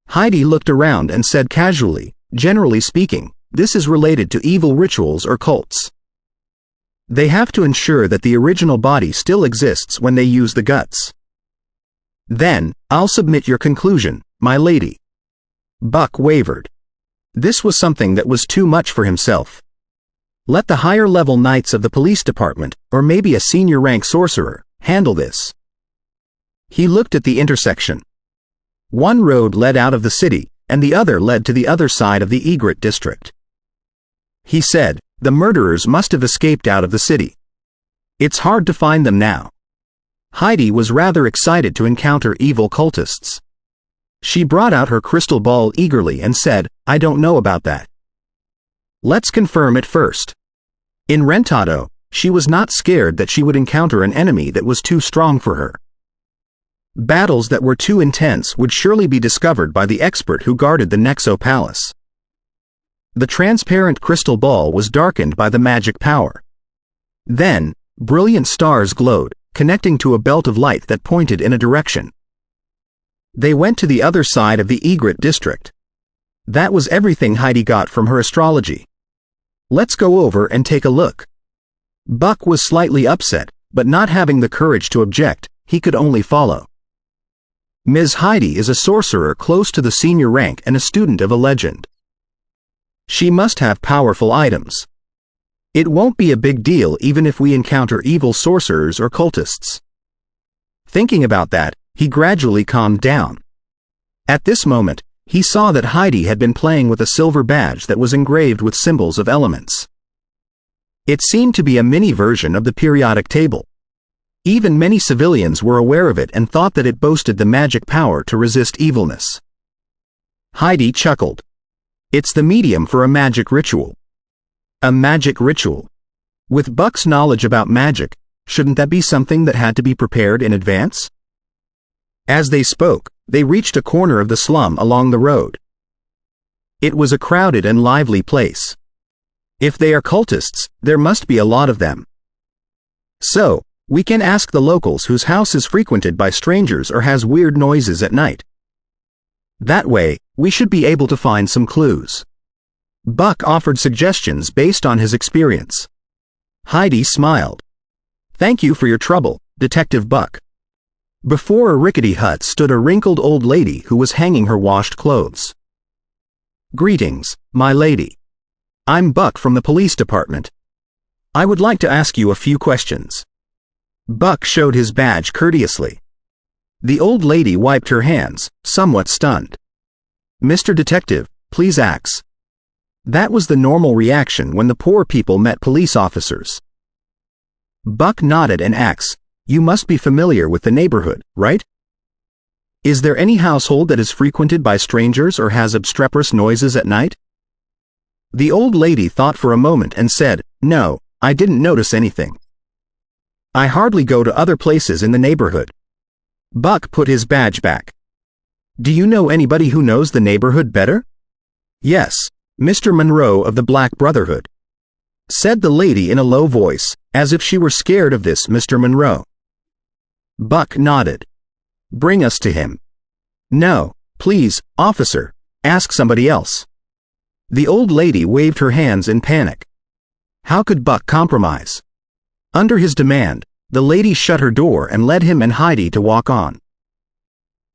Heidi looked around and said casually, "Generally speaking, this is related to evil rituals or cults. They have to ensure that the original body still exists when they use the guts." "Then, I'll submit your conclusion, my lady." Buck wavered. This was something that was too much for himself. Let the higher-level knights of the police department, or maybe a senior-rank sorcerer, handle this. He looked at the intersection. One road led out of the city, and the other led to the other side of the Egret district. He said, "The murderers must have escaped out of the city. It's hard to find them now." Heidi was rather excited to encounter evil cultists. She brought out her crystal ball eagerly and said, "I don't know about that. Let's confirm it first." In Rentado, she was not scared that she would encounter an enemy that was too strong for her. Battles that were too intense would surely be discovered by the expert who guarded the Nexo Palace. The transparent crystal ball was darkened by the magic power. Then, brilliant stars glowed, connecting to a belt of light that pointed in a direction. They went to the other side of the Egret district. That was everything Heidi got from her astrology. Let's go over and take a look. Buck was slightly upset, but not having the courage to object, he could only follow. Ms. Heidi is a sorcerer close to the senior rank and a student of a legend. She must have powerful items. It won't be a big deal even if we encounter evil sorcerers or cultists. Thinking about that, he gradually calmed down. At this moment, he saw that Heidi had been playing with a silver badge that was engraved with symbols of elements. It seemed to be a mini version of the periodic table. Even many civilians were aware of it and thought that it boasted the magic power to resist evilness. Heidi chuckled. It's the medium for a magic ritual. A magic ritual. With Buck's knowledge about magic, shouldn't that be something that had to be prepared in advance? As they spoke, they reached a corner of the slum along the road. It was a crowded and lively place. If they are cultists, there must be a lot of them. So, we can ask the locals whose house is frequented by strangers or has weird noises at night. That way, we should be able to find some clues. Buck offered suggestions based on his experience. Heidi smiled. Thank you for your trouble, Detective Buck. Before a rickety hut stood a wrinkled old lady who was hanging her washed clothes. Greetings, my lady. I'm Buck from the police department. I would like to ask you a few questions. Buck showed his badge courteously. The old lady wiped her hands, somewhat stunned. Mr. Detective, please ask. That was the normal reaction when the poor people met police officers. Buck nodded and asked, "You must be familiar with the neighborhood, right? Is there any household that is frequented by strangers or has obstreperous noises at night?" The old lady thought for a moment and said, "No, I didn't notice anything. I hardly go to other places in the neighborhood." Buck put his badge back. "Do you know anybody who knows the neighborhood better?" "Yes, Mr. Monroe of the Black Brotherhood," said the lady in a low voice, as if she were scared of this Mr. Monroe. Buck nodded. "Bring us to him." "No, please, officer, ask somebody else." The old lady waved her hands in panic. How could Buck compromise? Under his demand, the lady shut her door and led him and Heidi to walk on.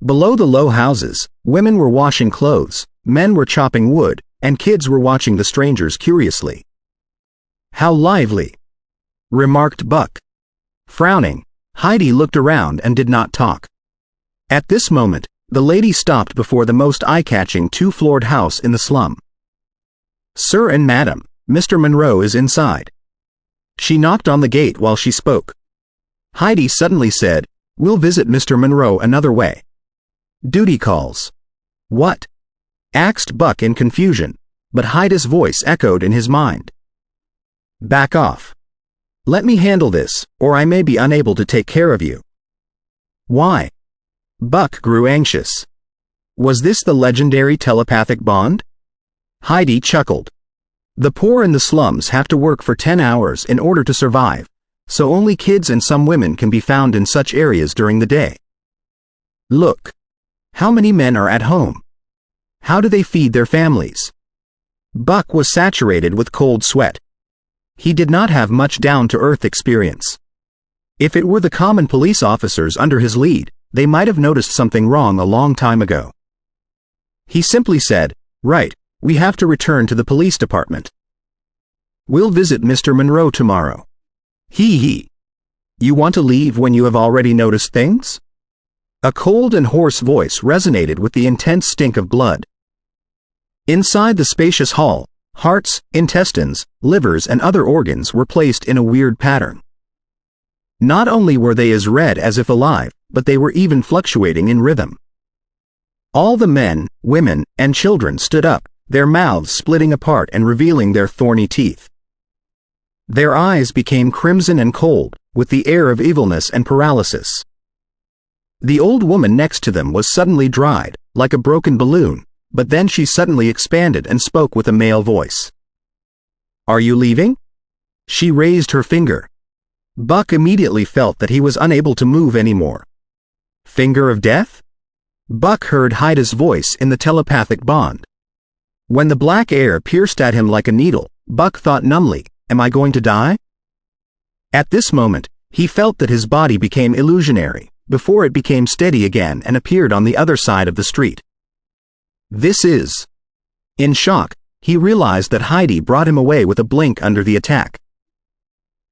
Below the low houses, women were washing clothes, men were chopping wood, and kids were watching the strangers curiously. "How lively," remarked Buck. Frowning, Heidi looked around and did not talk. At this moment, the lady stopped before the most eye-catching two-floored house in the slum. "Sir and madam, Mr. Monroe is inside." She knocked on the gate while she spoke. Heidi suddenly said, "We'll visit Mr. Monroe another way. Duty calls." "What?" asked Buck in confusion, but Heidi's voice echoed in his mind. "Back off. Let me handle this, or I may be unable to take care of you." "Why?" Buck grew anxious. Was this the legendary telepathic bond? Heidi chuckled. "The poor in the slums have to work for 10 hours in order to survive, so only kids and some women can be found in such areas during the day. Look. How many men are at home? How do they feed their families?" Buck was saturated with cold sweat. He did not have much down-to-earth experience. If it were the common police officers under his lead, they might have noticed something wrong a long time ago. He simply said, "Right, we have to return to the police department. We'll visit Mr. Monroe tomorrow." He. "You want to leave when you have already noticed things?" A cold and hoarse voice resonated with the intense stink of blood. Inside the spacious hall, hearts, intestines, livers and other organs were placed in a weird pattern. Not only were they as red as if alive, but they were even fluctuating in rhythm. All the men, women, and children stood up, their mouths splitting apart and revealing their thorny teeth. Their eyes became crimson and cold, with the air of evilness and paralysis. The old woman next to them was suddenly dried, like a broken balloon, but then she suddenly expanded and spoke with a male voice. "Are you leaving?" She raised her finger. Buck immediately felt that he was unable to move anymore. Finger of death? Buck heard Heidi's voice in the telepathic bond. When the black air pierced at him like a needle, Buck thought numbly, "Am I going to die?" At this moment, he felt that his body became illusionary, before it became steady again and appeared on the other side of the street. This is... In shock, he realized that Heidi brought him away with a blink under the attack.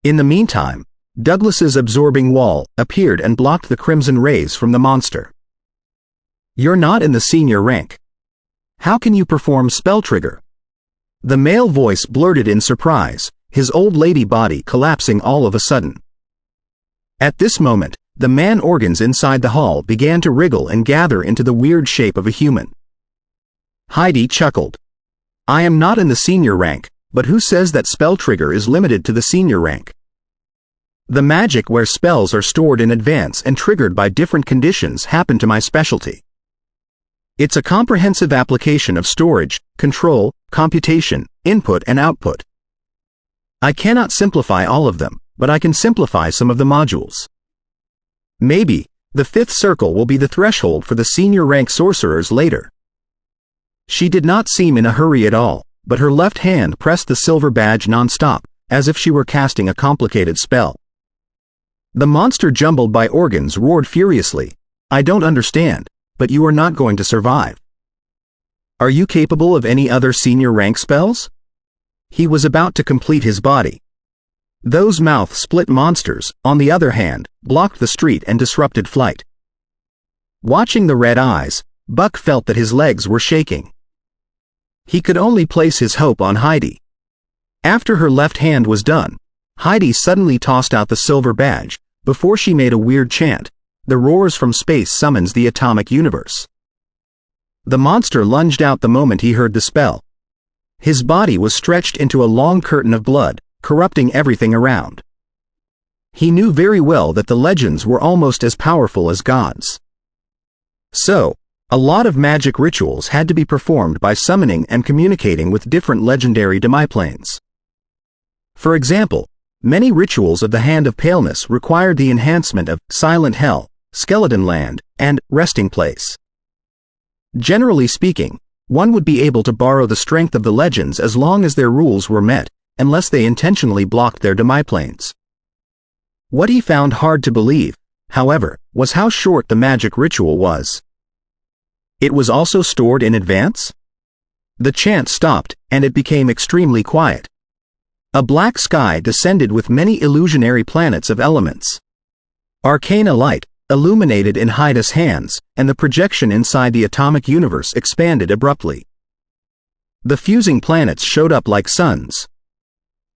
In the meantime, Douglas's absorbing wall appeared and blocked the crimson rays from the monster. "You're not in the senior rank. How can you perform spell trigger?" The male voice blurted in surprise, his old lady body collapsing all of a sudden. At this moment, the man organs inside the hall began to wriggle and gather into the weird shape of a human. Heidi chuckled. "I am not in the senior rank, but who says that spell trigger is limited to the senior rank? The magic where spells are stored in advance and triggered by different conditions happen to my specialty. It's a comprehensive application of storage, control, computation, input and output. I cannot simplify all of them, but I can simplify some of the modules. Maybe, the 5th circle will be the threshold for the senior rank sorcerers later." She did not seem in a hurry at all, but her left hand pressed the silver badge non-stop, as if she were casting a complicated spell. The monster jumbled by organs roared furiously, "I don't understand, but you are not going to survive. Are you capable of any other senior rank spells?" He was about to complete his body. Those mouth-split monsters, on the other hand, blocked the street and disrupted flight. Watching the red eyes, Buck felt that his legs were shaking. He could only place his hope on Heidi. After her left hand was done, Heidi suddenly tossed out the silver badge, before she made a weird chant. The roars from space summons the atomic universe. The monster lunged out the moment he heard the spell. His body was stretched into a long curtain of blood, corrupting everything around. He knew very well that the legends were almost as powerful as gods. So, a lot of magic rituals had to be performed by summoning and communicating with different legendary demiplanes. For example, many rituals of the Hand of Paleness required the enhancement of Silent Hell, Skeleton Land, and Resting Place. Generally speaking, one would be able to borrow the strength of the legends as long as their rules were met, unless they intentionally blocked their demiplanes. What he found hard to believe, however, was how short the magic ritual was. It was also stored in advance? The chant stopped, and it became extremely quiet. A black sky descended with many illusionary planets of elements. Arcana light illuminated in Heidi's hands, and the projection inside the atomic universe expanded abruptly. The fusing planets showed up like suns.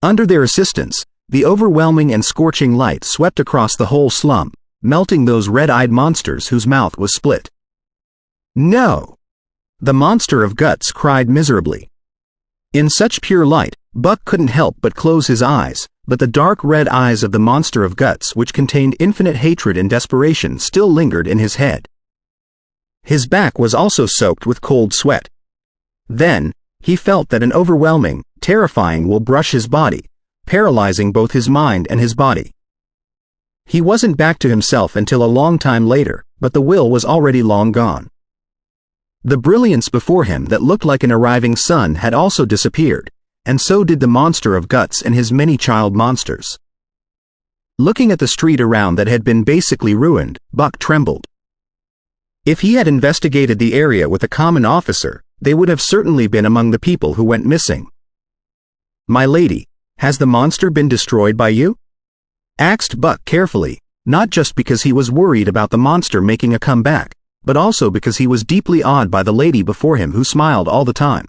Under their assistance, the overwhelming and scorching light swept across the whole slum, melting those red-eyed monsters whose mouth was split. No! The monster of guts cried miserably. In such pure light, Buck couldn't help but close his eyes, but the dark red eyes of the monster of guts, which contained infinite hatred and desperation, still lingered in his head. His back was also soaked with cold sweat. Then, he felt that an overwhelming, terrifying will brush his body, paralyzing both his mind and his body. He wasn't back to himself until a long time later, but the will was already long gone. The brilliance before him that looked like an arriving sun had also disappeared, and so did the monster of guts and his many child monsters. Looking at the street around that had been basically ruined, Buck trembled. If he had investigated the area with a common officer, they would have certainly been among the people who went missing. "My lady, has the monster been destroyed by you?" asked Buck carefully, not just because he was worried about the monster making a comeback, but also because he was deeply awed by the lady before him who smiled all the time.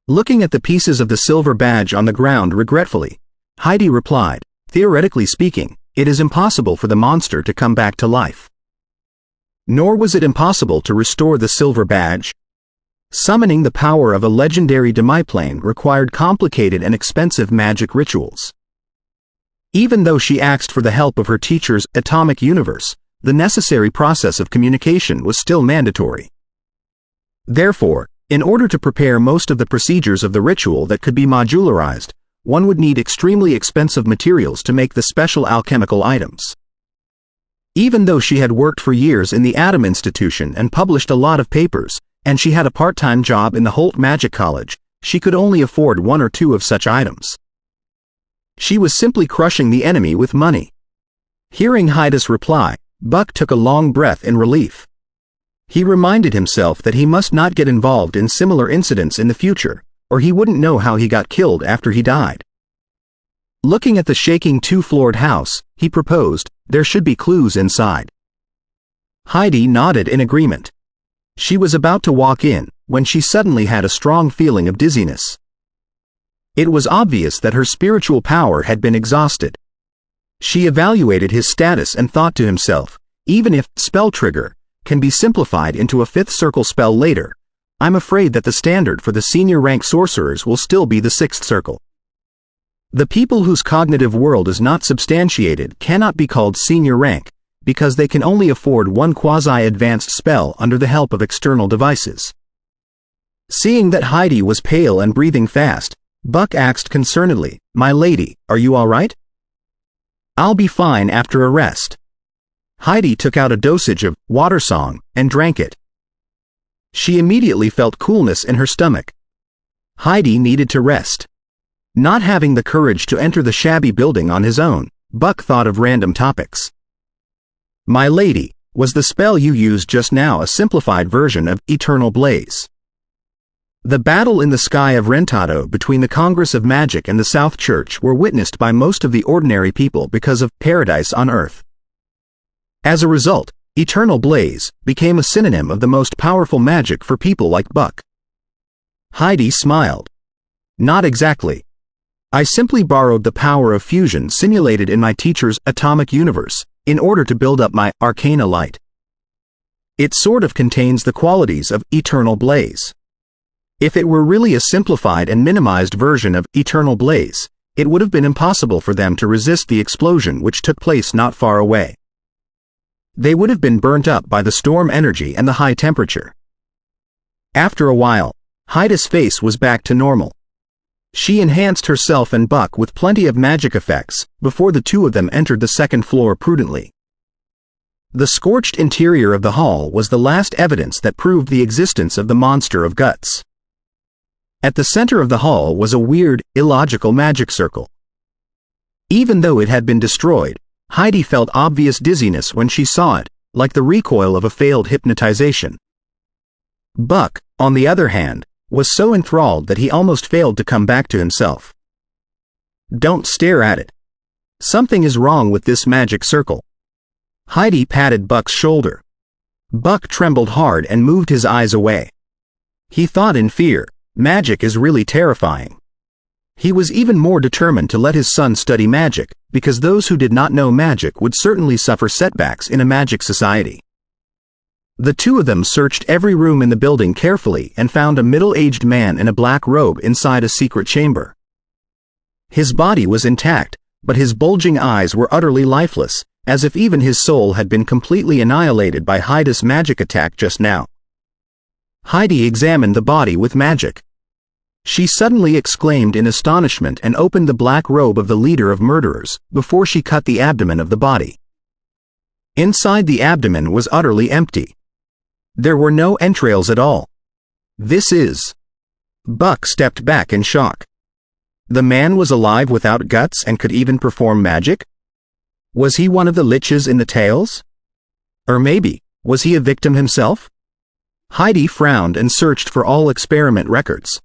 Looking at the pieces of the silver badge on the ground regretfully, Heidi replied, "Theoretically speaking, it is impossible for the monster to come back to life. Nor was it impossible to restore the silver badge. Summoning the power of a legendary demiplane required complicated and expensive magic rituals. Even though she asked for the help of her teacher's atomic universe, the necessary process of communication was still mandatory. Therefore, in order to prepare most of the procedures of the ritual that could be modularized, one would need extremely expensive materials to make the special alchemical items. Even though she had worked for years in the Atom Institution and published a lot of papers, and she had a part-time job in the Holt Magic College, she could only afford one or two of such items. She was simply crushing the enemy with money. Hearing Heidi's reply, Buck took a long breath in relief. He reminded himself that he must not get involved in similar incidents in the future, or he wouldn't know how he got killed after he died. Looking at the shaking two-floored house, he proposed, "There should be clues inside." Heidi nodded in agreement. She was about to walk in, when she suddenly had a strong feeling of dizziness. It was obvious that her spiritual power had been exhausted. She evaluated his status and thought to himself, even if spell trigger can be simplified into a fifth circle spell later, I'm afraid that the standard for the senior rank sorcerers will still be the sixth circle. The people whose cognitive world is not substantiated cannot be called senior rank, because they can only afford one quasi-advanced spell under the help of external devices. Seeing that Heidi was pale and breathing fast, Buck asked concernedly, "My lady, are you all right?" "I'll be fine after a rest." Heidi took out a dosage of water song and drank it. She immediately felt coolness in her stomach. Heidi needed to rest. Not having the courage to enter the shabby building on his own, Buck thought of random topics. "My lady, was the spell you used just now a simplified version of Eternal Blaze?" The battle in the sky of Rentado between the Congress of Magic and the South Church were witnessed by most of the ordinary people because of Paradise on Earth. As a result, Eternal Blaze became a synonym of the most powerful magic for people like Buck. Heidi smiled. Not exactly. I simply borrowed the power of fusion simulated in my teacher's atomic universe, in order to build up my arcana light. It sort of contains the qualities of eternal blaze. If it were really a simplified and minimized version of eternal blaze, it would have been impossible for them to resist the explosion which took place not far away. They would have been burnt up by the storm energy and the high temperature. After a while, Heidi's face was back to normal. She enhanced herself and Buck with plenty of magic effects before the two of them entered the second floor prudently. The scorched interior of the hall was the last evidence that proved the existence of the monster of guts. At the center of the hall was a weird, illogical magic circle. Even though it had been destroyed, Heidi felt obvious dizziness when she saw it, like the recoil of a failed hypnotization. Buck, on the other hand, was so enthralled that he almost failed to come back to himself. Don't stare at it. Something is wrong with this magic circle. Heidi patted Buck's shoulder. Buck trembled hard and moved his eyes away. He thought in fear, magic is really terrifying. He was even more determined to let his son study magic, because those who did not know magic would certainly suffer setbacks in a magic society. The two of them searched every room in the building carefully and found a middle-aged man in a black robe inside a secret chamber. His body was intact, but his bulging eyes were utterly lifeless, as if even his soul had been completely annihilated by Heidi's magic attack just now. Heidi examined the body with magic. She suddenly exclaimed in astonishment and opened the black robe of the leader of murderers before she cut the abdomen of the body. Inside the abdomen was utterly empty. There were no entrails at all. This is... Buck stepped back in shock. The man was alive without guts and could even perform magic? Was he one of the liches in the tales? Or maybe, was he a victim himself? Heidi frowned and searched for all experiment records.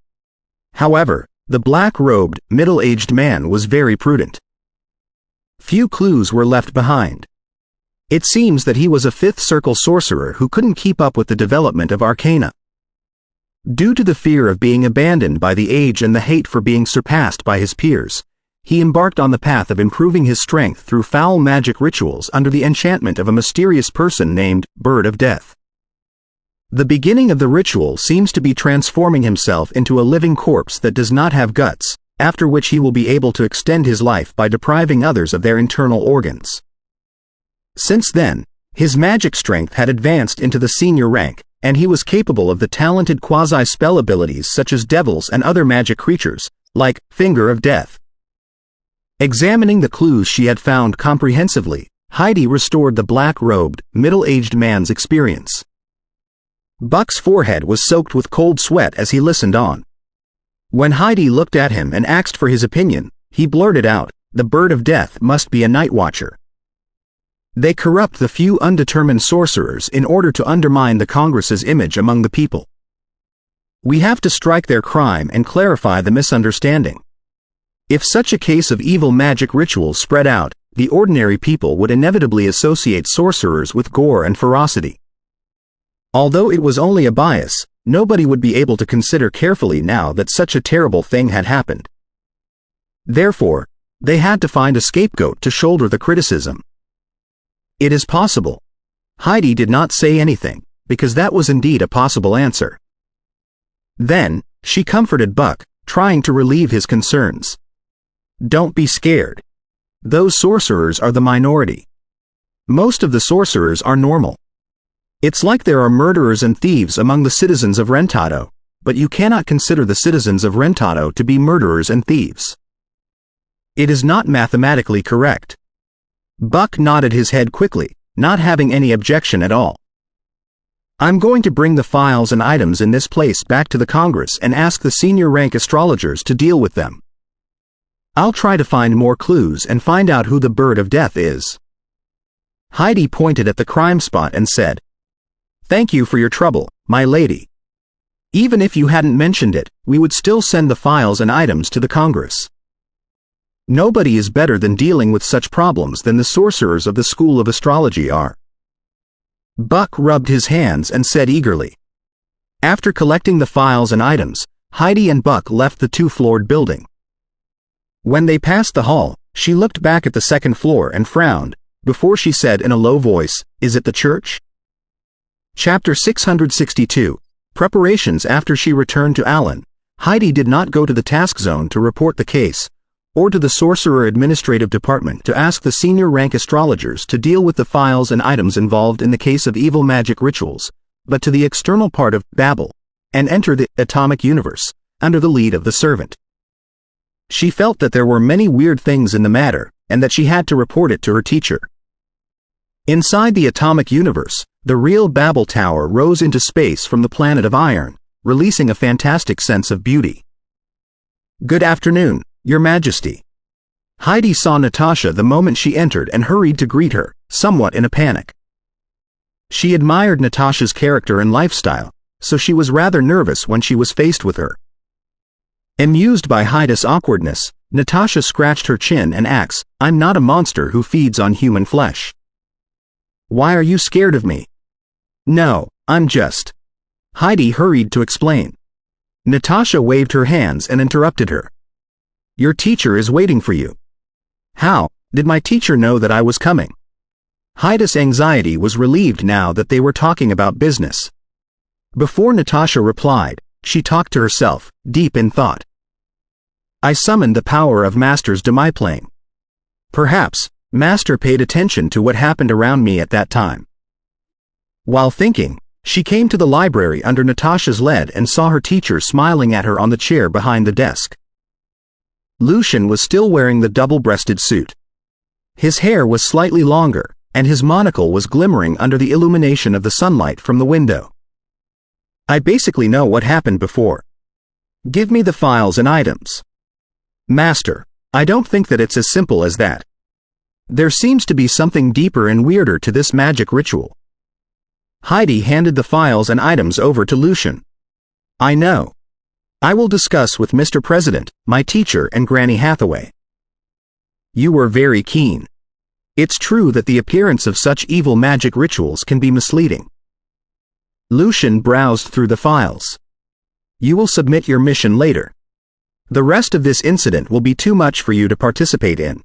However, the black-robed, middle-aged man was very prudent. Few clues were left behind. It seems that he was a fifth circle sorcerer who couldn't keep up with the development of arcana. Due to the fear of being abandoned by the age and the hate for being surpassed by his peers, he embarked on the path of improving his strength through foul magic rituals under the enchantment of a mysterious person named Bird of Death. The beginning of the ritual seems to be transforming himself into a living corpse that does not have guts, after which he will be able to extend his life by depriving others of their internal organs. Since then, his magic strength had advanced into the senior rank, and he was capable of the talented quasi-spell abilities such as devils and other magic creatures, like Finger of Death. Examining the clues she had found comprehensively, Heidi restored the black-robed, middle-aged man's experience. Buck's forehead was soaked with cold sweat as he listened on. When Heidi looked at him and asked for his opinion, he blurted out, "The Bird of Death must be a night watcher. They corrupt the few undetermined sorcerers in order to undermine the Congress's image among the people. We have to strike their crime and clarify the misunderstanding. If such a case of evil magic rituals spread out, the ordinary people would inevitably associate sorcerers with gore and ferocity. Although it was only a bias, nobody would be able to consider carefully now that such a terrible thing had happened. Therefore, they had to find a scapegoat to shoulder the criticism. It is possible." Heidi did not say anything, because that was indeed a possible answer. Then, she comforted Buck, trying to relieve his concerns. "Don't be scared. Those sorcerers are the minority. Most of the sorcerers are normal. It's like there are murderers and thieves among the citizens of Rentado, but you cannot consider the citizens of Rentado to be murderers and thieves. It is not mathematically correct." Buck nodded his head quickly, not having any objection at all. "I'm going to bring the files and items in this place back to the Congress and ask the senior rank astrologers to deal with them. I'll try to find more clues and find out who the Bird of Death is." Heidi pointed at the crime spot and said, "Thank you for your trouble, my lady. Even if you hadn't mentioned it, we would still send the files and items to the Congress. Nobody is better than dealing with such problems than the sorcerers of the School of Astrology are." Buck rubbed his hands and said eagerly. After collecting the files and items, Heidi and Buck left the two-floored building. When they passed the hall, she looked back at the second floor and frowned, before she said in a low voice, "Is it the church?" Chapter 662. Preparations. After she returned to Allen, Heidi did not go to the task zone to report the case, or to the Sorcerer Administrative Department to ask the senior rank astrologers to deal with the files and items involved in the case of evil magic rituals, but to the external part of Babel, and enter the atomic universe, under the lead of the servant. She felt that there were many weird things in the matter, and that she had to report it to her teacher. Inside the atomic universe, the real Babel Tower rose into space from the planet of Iron, releasing a fantastic sense of beauty. "Good afternoon, Your Majesty." Heidi saw Natasha the moment she entered and hurried to greet her, somewhat in a panic. She admired Natasha's character and lifestyle, so she was rather nervous when she was faced with her. Amused by Heidi's awkwardness, Natasha scratched her chin and asked, "I'm not a monster who feeds on human flesh." "Why are you scared of me?" "No, I'm just..." Heidi hurried to explain. Natasha waved her hands and interrupted her. "Your teacher is waiting for you." "How did my teacher know that I was coming?" Heidi's anxiety was relieved now that they were talking about business. Before Natasha replied, she talked to herself, deep in thought. "I summoned the power of Master's demiplane. Perhaps Master paid attention to what happened around me at that time." While thinking, she came to the library under Natasha's lead and saw her teacher smiling at her on the chair behind the desk. Lucian was still wearing the double-breasted suit. His hair was slightly longer, and his monocle was glimmering under the illumination of the sunlight from the window. "I basically know what happened before. Give me the files and items." "Master, I don't think that it's as simple as that. There seems to be something deeper and weirder to this magic ritual." Heidi handed the files and items over to Lucian. "I know. I will discuss with Mr. President, my teacher, and Granny Hathaway." "You were very keen. It's true that the appearance of such evil magic rituals can be misleading." Lucian browsed through the files. "You will submit your mission later. The rest of this incident will be too much for you to participate in."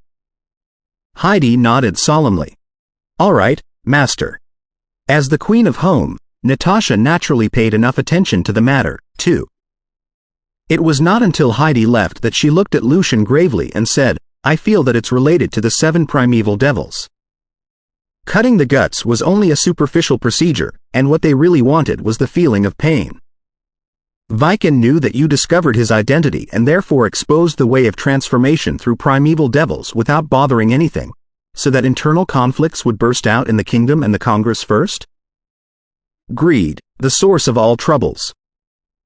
Heidi nodded solemnly. "All right, Master." As the Queen of Home, Natasha naturally paid enough attention to the matter, too. It was not until Heidi left that she looked at Lucian gravely and said, "I feel that it's related to the 7 primeval devils." Cutting the guts was only a superficial procedure, and what they really wanted was the feeling of pain. Viken knew that you discovered his identity and therefore exposed the way of transformation through primeval devils without bothering anything, so that internal conflicts would burst out in the kingdom and the Congress first? Greed, the source of all troubles.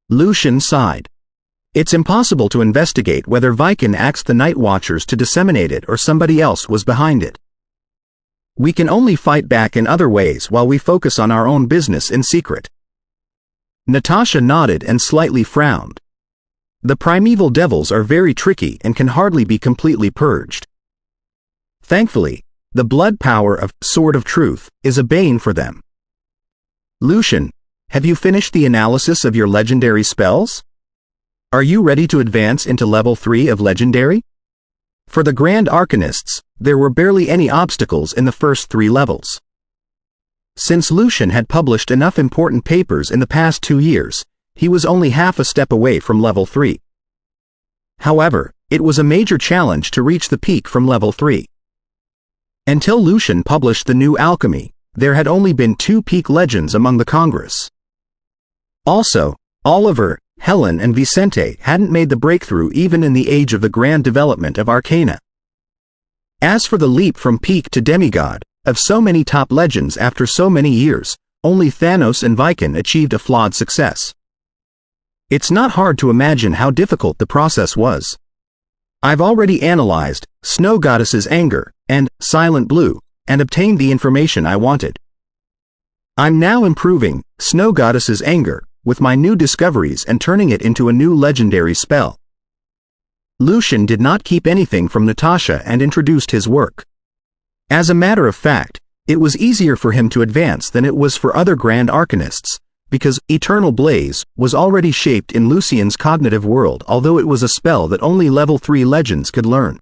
Lucian sighed. It's impossible to investigate whether Viken asked the Night Watchers to disseminate it or somebody else was behind it. We can only fight back in other ways while we focus on our own business in secret. Natasha nodded and slightly frowned. The primeval devils are very tricky and can hardly be completely purged. Thankfully, the blood power of Sword of Truth is a bane for them. Lucian, have you finished the analysis of your legendary spells? Are you ready to advance into level 3 of legendary? For the Grand Arcanists, there were barely any obstacles in the first 3 levels. Since Lucian had published enough important papers in the past 2 years, he was only half a step away from level 3. However, it was a major challenge to reach the peak from level 3. Until Lucian published the new alchemy, there had only been 2 peak legends among the Congress. Also, Oliver, Helen and Vicente hadn't made the breakthrough even in the age of the grand development of arcana. As for the leap from peak to demigod, of so many top legends after so many years, only Thanos and Viken achieved a flawed success. It's not hard to imagine how difficult the process was. I've already analyzed Snow Goddess's Anger and Silent Blue, and obtained the information I wanted. I'm now improving Snow Goddess's Anger with my new discoveries and turning it into a new legendary spell. Lucian did not keep anything from Natasha and introduced his work. As a matter of fact, it was easier for him to advance than it was for other Grand Arcanists, because Eternal Blaze was already shaped in Lucien's cognitive world, although it was a spell that only level 3 legends could learn.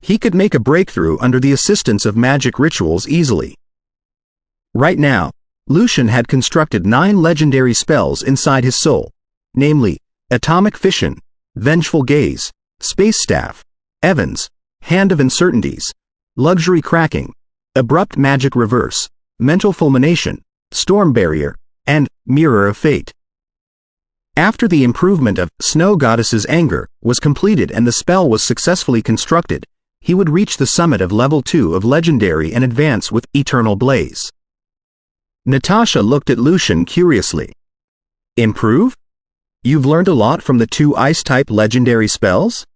He could make a breakthrough under the assistance of magic rituals easily. Right now, Lucien had constructed 9 legendary spells inside his soul, namely, Atomic Fission, Vengeful Gaze, Space Staff, Evans, Hand of Uncertainties, Luxury Cracking, Abrupt Magic Reverse, Mental Fulmination, Storm Barrier, and Mirror of Fate. After the improvement of Snow Goddess's Anger was completed and the spell was successfully constructed, he would reach the summit of level 2 of Legendary and advance with Eternal Blaze. Natasha looked at Lucien curiously. Improve? You've learned a lot from the 2 ice-type legendary spells?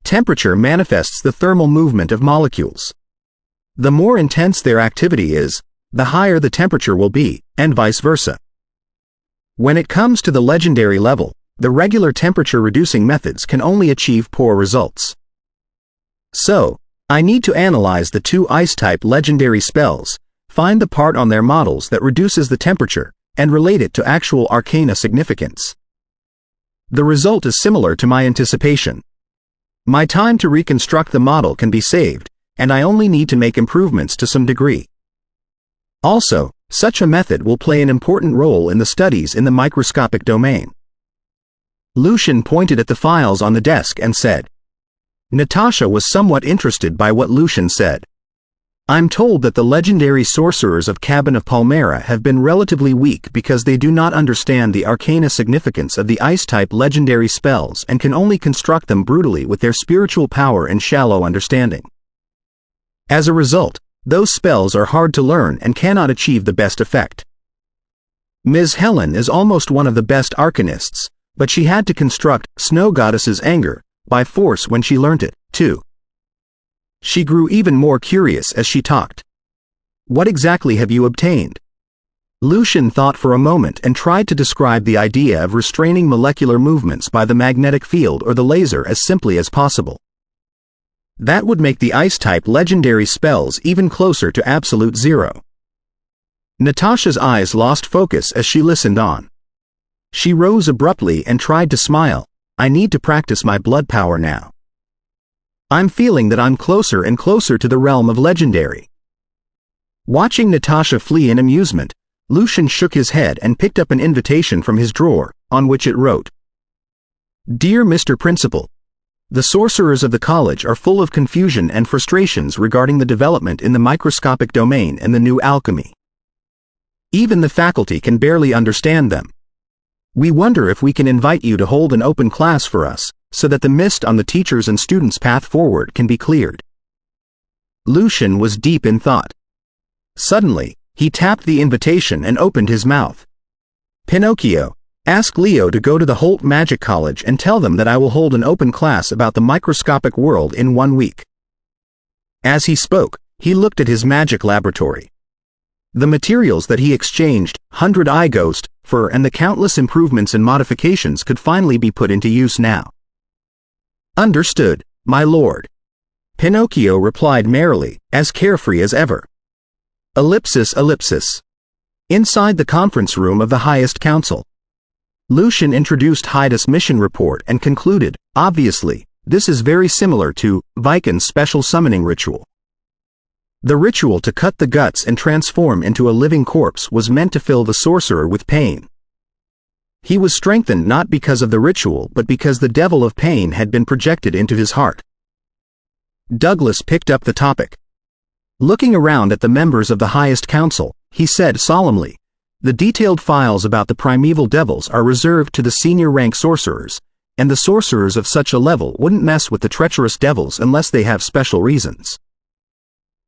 Temperature manifests the thermal movement of molecules. The more intense their activity is, the higher the temperature will be, and vice versa. When it comes to the legendary level, the regular temperature-reducing methods can only achieve poor results. So, I need to analyze the 2 ice-type legendary spells, find the part on their models that reduces the temperature, and relate it to actual arcana significance. The result is similar to my anticipation. My time to reconstruct the model can be saved, and I only need to make improvements to some degree. Also, such a method will play an important role in the studies in the microscopic domain. Lucien pointed at the files on the desk and said. Natasha was somewhat interested by what Lucien said. I'm told that the legendary sorcerers of Cabin of Palmyra have been relatively weak because they do not understand the arcana significance of the ice-type legendary spells and can only construct them brutally with their spiritual power and shallow understanding. As a result, those spells are hard to learn and cannot achieve the best effect. Ms. Helen is almost one of the best arcanists, but she had to construct Snow Goddess's Anger by force when she learnt it, too. She grew even more curious as she talked. What exactly have you obtained? Lucien thought for a moment and tried to describe the idea of restraining molecular movements by the magnetic field or the laser as simply as possible. That would make the ice-type legendary spells even closer to absolute zero. Natasha's eyes lost focus as she listened on. She rose abruptly and tried to smile. I need to practice my blood power now. I'm feeling that I'm closer and closer to the realm of legendary. Watching Natasha flee in amusement, Lucien shook his head and picked up an invitation from his drawer, on which it wrote, Dear Mr. Principal, the sorcerers of the college are full of confusion and frustrations regarding the development in the microscopic domain and the new alchemy. Even the faculty can barely understand them. We wonder if we can invite you to hold an open class for us, so that the mist on the teachers' and students' path forward can be cleared. Lucien was deep in thought. Suddenly, he tapped the invitation and opened his mouth. Pinocchio, ask Leo to go to the Holt Magic College and tell them that I will hold an open class about the microscopic world in 1 week. As he spoke, he looked at his magic laboratory. The materials that he exchanged, 100-eye ghost, fur and the countless improvements and modifications could finally be put into use now. Understood, my lord. Pinocchio replied merrily, as carefree as ever. Ellipsis. Inside the conference room of the highest council. Lucien introduced Hyda's mission report and concluded, obviously, this is very similar to Viken's special summoning ritual. The ritual to cut the guts and transform into a living corpse was meant to fill the sorcerer with pain. He was strengthened not because of the ritual but because the devil of pain had been projected into his heart. Douglas picked up the topic. Looking around at the members of the highest council, he said solemnly, the detailed files about the primeval devils are reserved to the senior rank sorcerers, and the sorcerers of such a level wouldn't mess with the treacherous devils unless they have special reasons.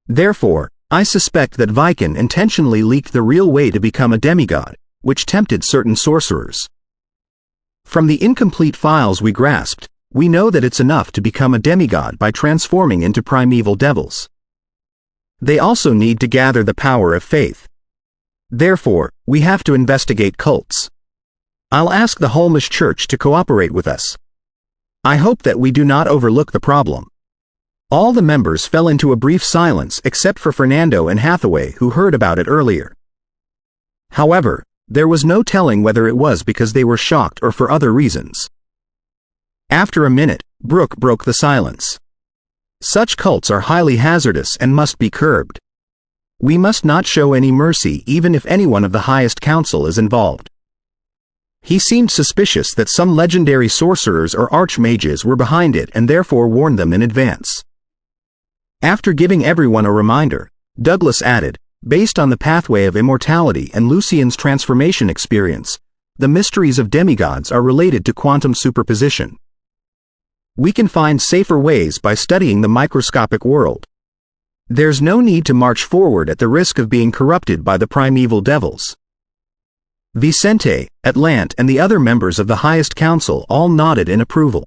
Therefore, I suspect that Viken intentionally leaked the real way to become a demigod, which tempted certain sorcerers. From the incomplete files we grasped, we know that it's enough to become a demigod by transforming into primeval devils. They also need to gather the power of faith. Therefore, we have to investigate cults. I'll ask the Holmish Church to cooperate with us. I hope that we do not overlook the problem. All the members fell into a brief silence except for Fernando and Hathaway, who heard about it earlier. However, There was no telling whether it was because they were shocked or for other reasons. After a minute, Brooke broke the silence. Such cults are highly hazardous and must be curbed. We must not show any mercy even if anyone of the highest council is involved. He seemed suspicious that some legendary sorcerers or archmages were behind it and therefore warned them in advance. After giving everyone a reminder, Douglas added, based on the pathway of immortality and Lucian's transformation experience, the mysteries of demigods are related to quantum superposition. We can find safer ways by studying the microscopic world. There's no need to march forward at the risk of being corrupted by the primeval devils. Vicente, Atlant and the other members of the highest council all nodded in approval.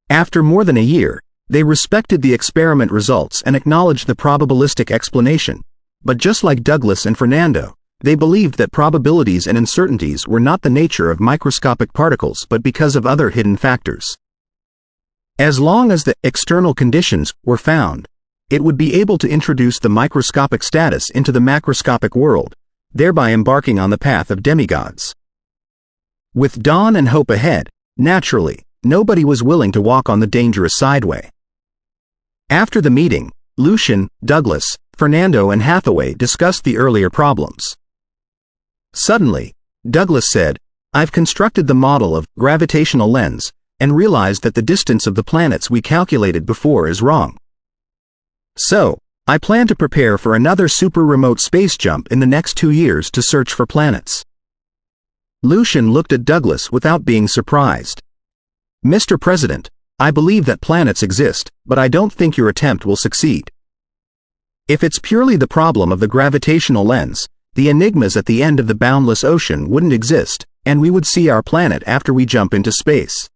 After more than a year, they respected the experiment results and acknowledged the probabilistic explanation, but just like Douglas and Fernando, they believed that probabilities and uncertainties were not the nature of microscopic particles but because of other hidden factors. As long as the external conditions were found, it would be able to introduce the microscopic status into the macroscopic world, thereby embarking on the path of demigods. With dawn and hope ahead, naturally, nobody was willing to walk on the dangerous sideway. After the meeting, Lucian, Douglas, Fernando and Hathaway discussed the earlier problems. Suddenly, Douglas said, "I've constructed the model of gravitational lens and realized that the distance of the planets we calculated before is wrong. So, I plan to prepare for another super remote space jump in the next 2 years to search for planets." Lucian looked at Douglas without being surprised. "Mr. President, I believe that planets exist, but I don't think your attempt will succeed. If it's purely the problem of the gravitational lens, the enigmas at the end of the boundless ocean wouldn't exist, and we would see our planet after we jump into space."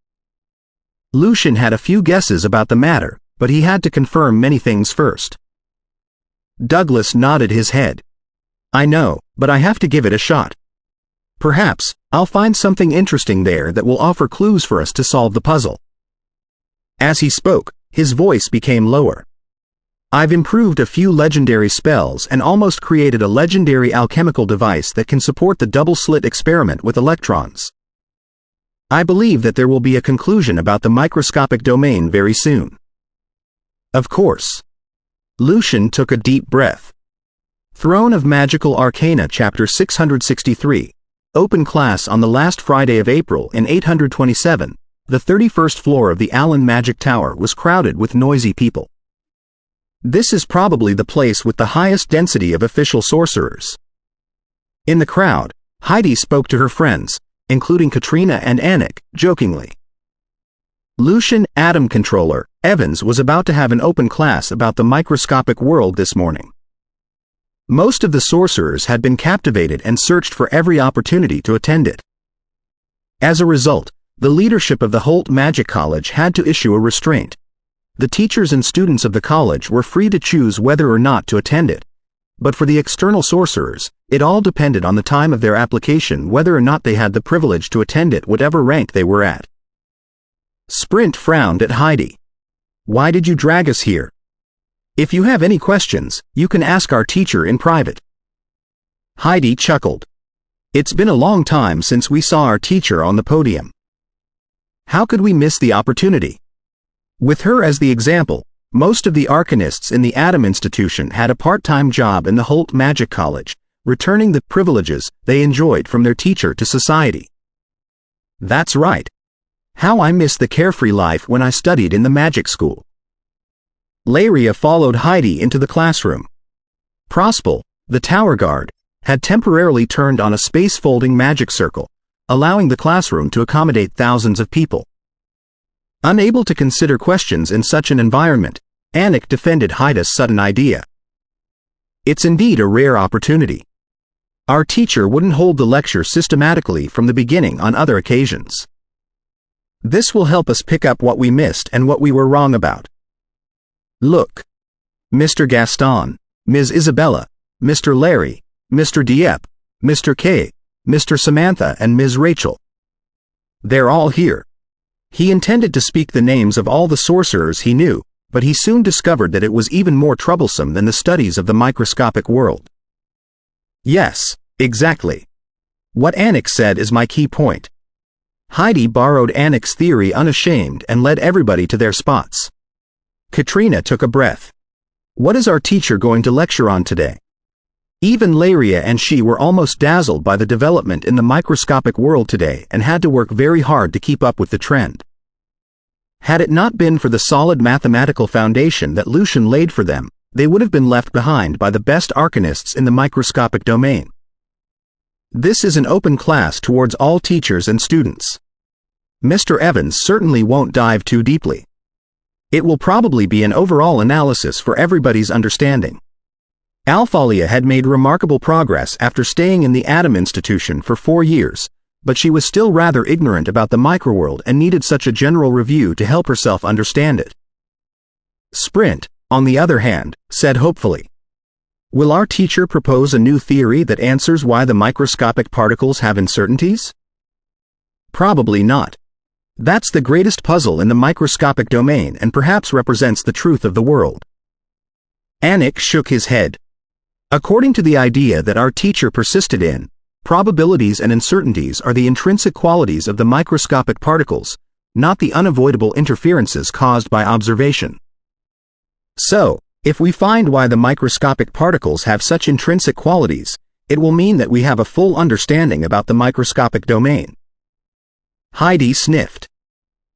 Lucian had a few guesses about the matter, but he had to confirm many things first. Douglas nodded his head. "I know, but I have to give it a shot. Perhaps, I'll find something interesting there that will offer clues for us to solve the puzzle." As he spoke, his voice became lower. "I've improved a few legendary spells and almost created a legendary alchemical device that can support the double-slit experiment with electrons. I believe that there will be a conclusion about the microscopic domain very soon." "Of course." Lucian took a deep breath. Throne of Magical Arcana Chapter 663. Open class on the last Friday of April in 827. The 31st floor of the Allen Magic Tower was crowded with noisy people. This is probably the place with the highest density of official sorcerers. In the crowd, Heidi spoke to her friends, including Katrina and Anik, jokingly. Lucian, Atom Controller, Evans was about to have an open class about the microscopic world this morning. Most of the sorcerers had been captivated and searched for every opportunity to attend it. As a result, the leadership of the Holt Magic College had to issue a restraint. The teachers and students of the college were free to choose whether or not to attend it, but for the external sorcerers, it all depended on the time of their application whether or not they had the privilege to attend it whatever rank they were at. Sprint frowned at Heidi. "Why did you drag us here? If you have any questions, you can ask our teacher in private." Heidi chuckled. "It's been a long time since we saw our teacher on the podium. How could we miss the opportunity?" With her as the example, most of the arcanists in the Atom Institution had a part-time job in the Holt Magic College, returning the privileges they enjoyed from their teacher to society. "That's right. How I missed the carefree life when I studied in the magic school." Laria followed Heidi into the classroom. Prospel, the tower guard, had temporarily turned on a space-folding magic circle, allowing the classroom to accommodate thousands of people. Unable to consider questions in such an environment, Anik defended Heidi's sudden idea. "It's indeed a rare opportunity. Our teacher wouldn't hold the lecture systematically from the beginning on other occasions. This will help us pick up what we missed and what we were wrong about. Look. Mr. Gaston, Ms. Isabella, Mr. Larry, Mr. Dieppe, Mr. K, Mr. Samantha and Ms. Rachel. They're all here." He intended to speak the names of all the sorcerers he knew, but he soon discovered that it was even more troublesome than the studies of the microscopic world. "Yes, exactly. What Anik said is my key point. Heidi borrowed Anik's theory unashamed and led everybody to their spots. Katrina took a breath. What is our teacher going to lecture on today? Even Laria and she were almost dazzled by the development in the microscopic world today and had to work very hard to keep up with the trend. Had it not been for the solid mathematical foundation that Lucian laid for them, they would have been left behind by the best arcanists in the microscopic domain. This is an open class towards all teachers and students. Mr. Evans certainly won't dive too deeply. It will probably be an overall analysis for everybody's understanding. Alphalia had made remarkable progress after staying in the Atom Institution for 4 years, but she was still rather ignorant about the microworld and needed such a general review to help herself understand it. Sprint, on the other hand, said hopefully, "Will our teacher propose a new theory that answers why the microscopic particles have uncertainties?" Probably not. That's the greatest puzzle in the microscopic domain and perhaps represents the truth of the world. Anik shook his head. According to the idea that our teacher persisted in, probabilities and uncertainties are the intrinsic qualities of the microscopic particles, not the unavoidable interferences caused by observation. So, if we find why the microscopic particles have such intrinsic qualities, it will mean that we have a full understanding about the microscopic domain. Heidi sniffed.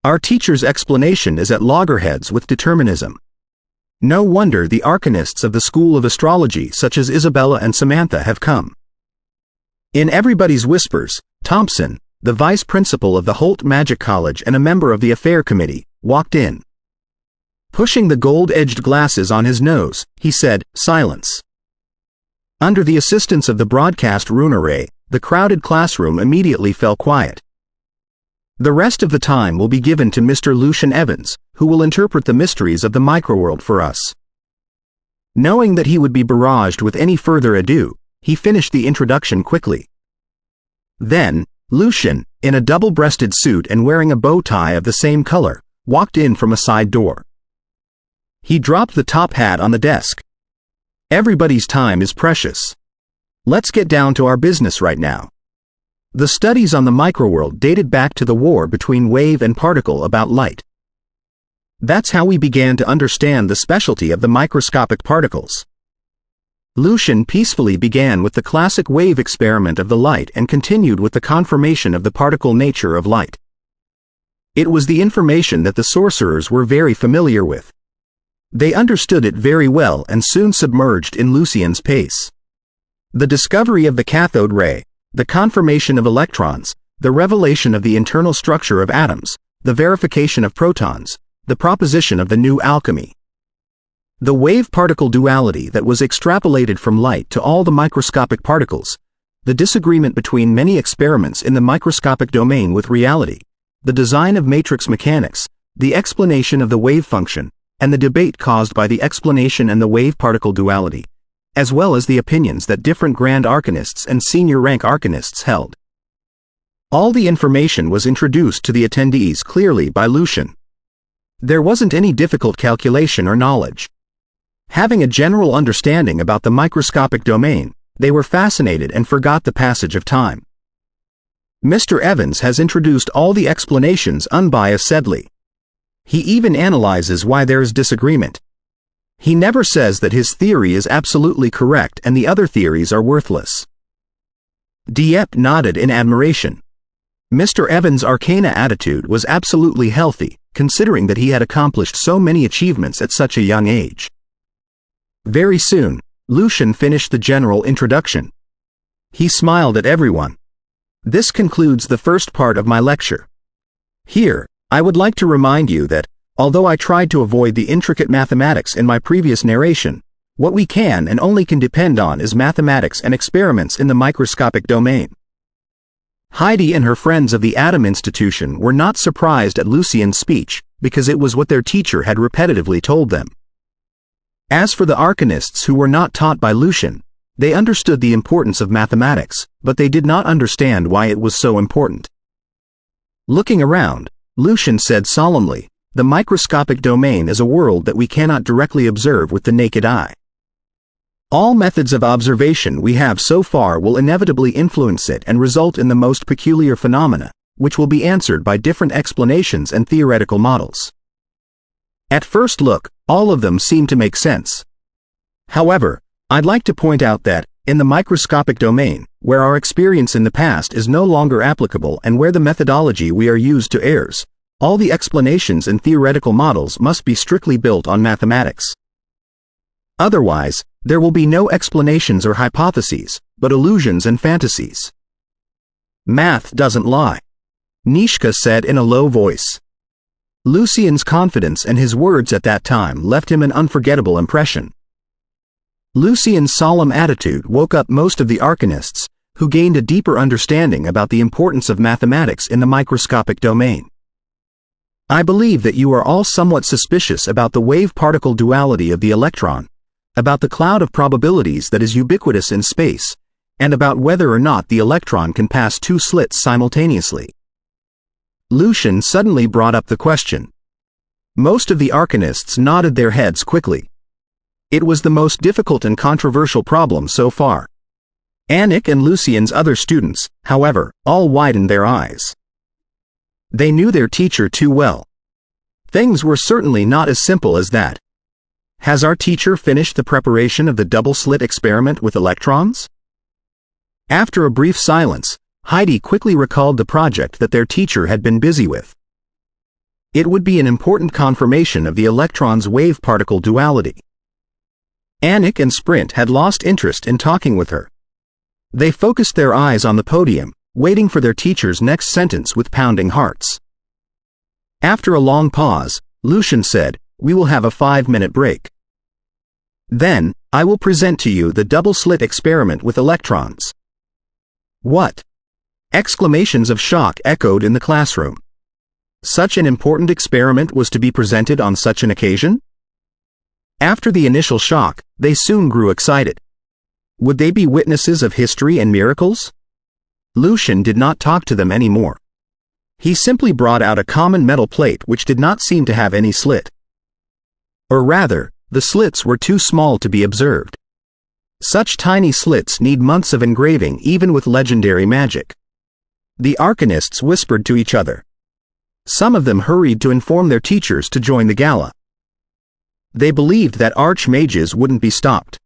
Our teacher's explanation is at loggerheads with determinism. No wonder the arcanists of the School of Astrology such as Isabella and Samantha have come. In everybody's whispers, Thompson, the vice principal of the Holt Magic College and a member of the Affair Committee, walked in. Pushing the gold-edged glasses on his nose, he said, "Silence." Under the assistance of the broadcast rune array, the crowded classroom immediately fell quiet. The rest of the time will be given to Mr. Lucian Evans, who will interpret the mysteries of the microworld for us. Knowing that he would be barraged with any further ado, he finished the introduction quickly. Then, Lucian, in a double-breasted suit and wearing a bow tie of the same color, walked in from a side door. He dropped the top hat on the desk. Everybody's time is precious. Let's get down to our business right now. The studies on the microworld dated back to the war between wave and particle about light. That's how we began to understand the specialty of the microscopic particles. Lucian peacefully began with the classic wave experiment of the light and continued with the confirmation of the particle nature of light. It was the information that the sorcerers were very familiar with. They understood it very well and soon submerged in Lucian's pace. The discovery of the cathode ray, the confirmation of electrons, the revelation of the internal structure of atoms, the verification of protons, the proposition of the new alchemy. The wave-particle duality that was extrapolated from light to all the microscopic particles, the disagreement between many experiments in the microscopic domain with reality, the design of matrix mechanics, the explanation of the wave function, and the debate caused by the explanation and the wave-particle duality, as well as the opinions that different grand arcanists and senior rank arcanists held. All the information was introduced to the attendees clearly by Lucian. There wasn't any difficult calculation or knowledge. Having a general understanding about the microscopic domain, they were fascinated and forgot the passage of time. Mr. Evans has introduced all the explanations unbiasedly. He even analyzes why there is disagreement. He never says that his theory is absolutely correct and the other theories are worthless. Dieppe nodded in admiration. Mr. Evans' arcana attitude was absolutely healthy, considering that he had accomplished so many achievements at such a young age. Very soon, Lucian finished the general introduction. He smiled at everyone. This concludes the first part of my lecture. Here, I would like to remind you that, although I tried to avoid the intricate mathematics in my previous narration, what we can and only can depend on is mathematics and experiments in the microscopic domain. Heidi and her friends of the Atom Institution were not surprised at Lucian's speech, because it was what their teacher had repetitively told them. As for the arcanists who were not taught by Lucian, they understood the importance of mathematics, but they did not understand why it was so important. Looking around, Lucian said solemnly, "The microscopic domain is a world that we cannot directly observe with the naked eye. All methods of observation we have so far will inevitably influence it and result in the most peculiar phenomena, which will be answered by different explanations and theoretical models. At first look, all of them seem to make sense. However, I'd like to point out that, in the microscopic domain, where our experience in the past is no longer applicable and where the methodology we are used to errs, all the explanations and theoretical models must be strictly built on mathematics. Otherwise, there will be no explanations or hypotheses, but illusions and fantasies. Math doesn't lie, Nishka said in a low voice. Lucian's confidence and his words at that time left him an unforgettable impression. Lucian's solemn attitude woke up most of the arcanists, who gained a deeper understanding about the importance of mathematics in the microscopic domain. I believe that you are all somewhat suspicious about the wave-particle duality of the electron, about the cloud of probabilities that is ubiquitous in space, and about whether or not the electron can pass two slits simultaneously. Lucian suddenly brought up the question. Most of the arcanists nodded their heads quickly. It was the most difficult and controversial problem so far. Anik and Lucian's other students, however, all widened their eyes. They knew their teacher too well. Things were certainly not as simple as that. Has our teacher finished the preparation of the double-slit experiment with electrons? After a brief silence, Heidi quickly recalled the project that their teacher had been busy with. It would be an important confirmation of the electron's wave-particle duality. Anik and Sprint had lost interest in talking with her. They focused their eyes on the podium, waiting for their teacher's next sentence with pounding hearts. After a long pause, Lucian said, "We will have a 5-minute break. Then, I will present to you the double-slit experiment with electrons." What? Exclamations of shock echoed in the classroom. Such an important experiment was to be presented on such an occasion? After the initial shock, they soon grew excited. Would they be witnesses of history and miracles? Lucian did not talk to them anymore. He simply brought out a common metal plate which did not seem to have any slit. Or rather, the slits were too small to be observed. Such tiny slits need months of engraving even with legendary magic. The arcanists whispered to each other. Some of them hurried to inform their teachers to join the gala. They believed that archmages wouldn't be stopped.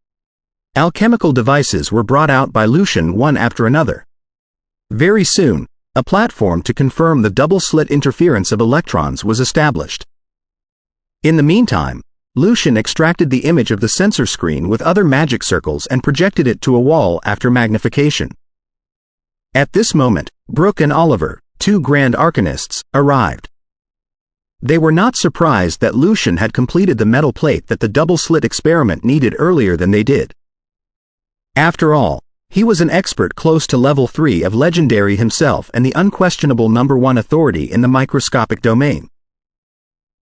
Alchemical devices were brought out by Lucian one after another. Very soon, a platform to confirm the double-slit interference of electrons was established. In the meantime, Lucian extracted the image of the sensor screen with other magic circles and projected it to a wall after magnification. At this moment, Brooke and Oliver, two grand arcanists, arrived. They were not surprised that Lucian had completed the metal plate that the double-slit experiment needed earlier than they did. After all, he was an expert close to level 3 of legendary himself and the unquestionable #1 authority in the microscopic domain.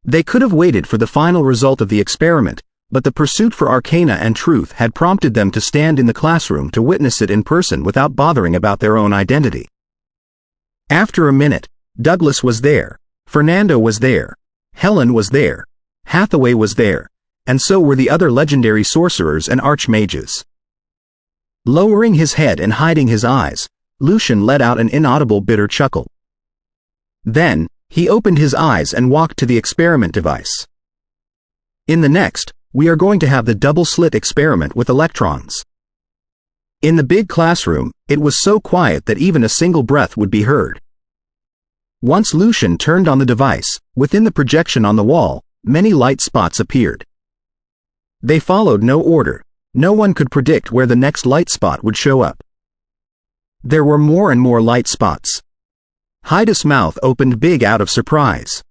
They could have waited for the final result of the experiment, but the pursuit for arcana and truth had prompted them to stand in the classroom to witness it in person without bothering about their own identity. After a minute, Douglas was there, Fernando was there, Helen was there, Hathaway was there, and so were the other legendary sorcerers and archmages. Lowering his head and hiding his eyes, Lucian let out an inaudible bitter chuckle. Then, he opened his eyes and walked to the experiment device. In the next, we are going to have the double-slit experiment with electrons. In the big classroom, it was so quiet that even a single breath would be heard. Once Lucian turned on the device, within the projection on the wall, many light spots appeared. They followed no order. No one could predict where the next light spot would show up. There were more and more light spots. Heidi's mouth opened big out of surprise.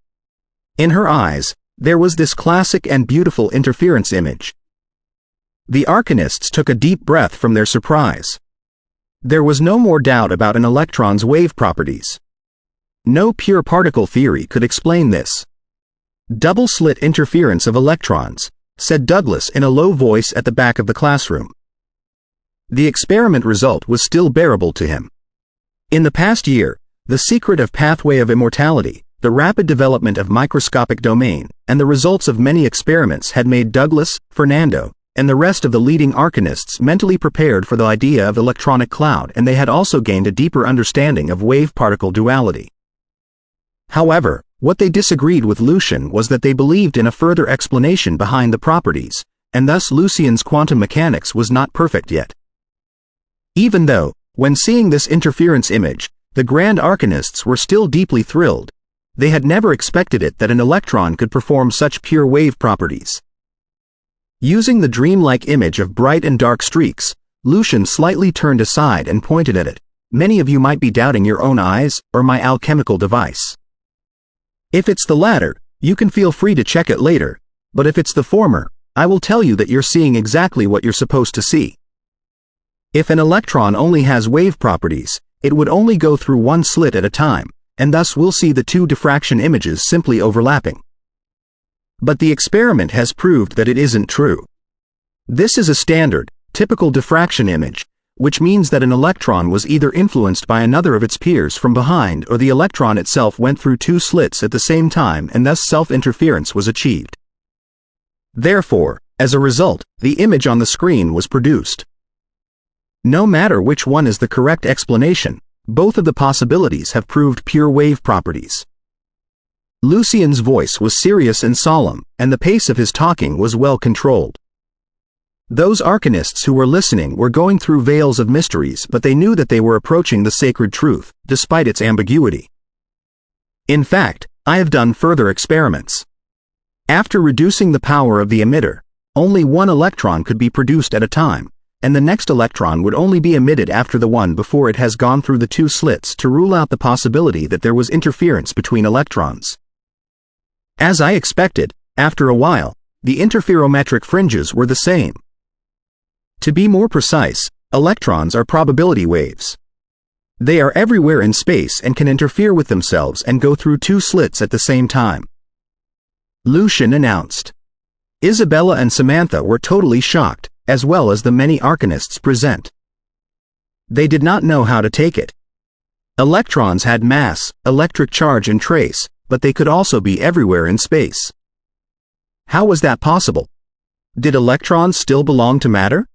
In her eyes, there was this classic and beautiful interference image. The arcanists took a deep breath from their surprise. There was no more doubt about an electron's wave properties. No pure particle theory could explain this. Double-slit interference of electrons, said Douglas in a low voice at the back of the classroom. The experiment result was still bearable to him. In the past year, the secret of pathway of immortality, the rapid development of microscopic domain, and the results of many experiments had made Douglas, Fernando, and the rest of the leading arcanists mentally prepared for the idea of electronic cloud, and they had also gained a deeper understanding of wave-particle duality. However, what they disagreed with Lucian was that they believed in a further explanation behind the properties, and thus Lucian's quantum mechanics was not perfect yet. Even though, when seeing this interference image, the Grand Arcanists were still deeply thrilled, they had never expected it that an electron could perform such pure wave properties. Using the dreamlike image of bright and dark streaks, Lucian slightly turned aside and pointed at it. Many of you might be doubting your own eyes, or my alchemical device. If it's the latter, you can feel free to check it later, but if it's the former, I will tell you that you're seeing exactly what you're supposed to see. If an electron only has wave properties, it would only go through one slit at a time, and thus we'll see the two diffraction images simply overlapping. But the experiment has proved that it isn't true. This is a standard, typical diffraction image, which means that an electron was either influenced by another of its peers from behind, or the electron itself went through two slits at the same time, and thus self-interference was achieved. Therefore, as a result, the image on the screen was produced. No matter which one is the correct explanation, both of the possibilities have proved pure wave properties. Lucian's voice was serious and solemn, and the pace of his talking was well controlled. Those arcanists who were listening were going through veils of mysteries, but they knew that they were approaching the sacred truth, despite its ambiguity. In fact, I have done further experiments. After reducing the power of the emitter, only one electron could be produced at a time, and the next electron would only be emitted after the one before it has gone through the two slits to rule out the possibility that there was interference between electrons. As I expected, after a while, the interferometric fringes were the same. To be more precise, electrons are probability waves. They are everywhere in space and can interfere with themselves and go through two slits at the same time. Lucian announced. Isabella and Samantha were totally shocked, as well as the many arcanists present. They did not know how to take it. Electrons had mass, electric charge and trace, but they could also be everywhere in space. How was that possible? Did electrons still belong to matter?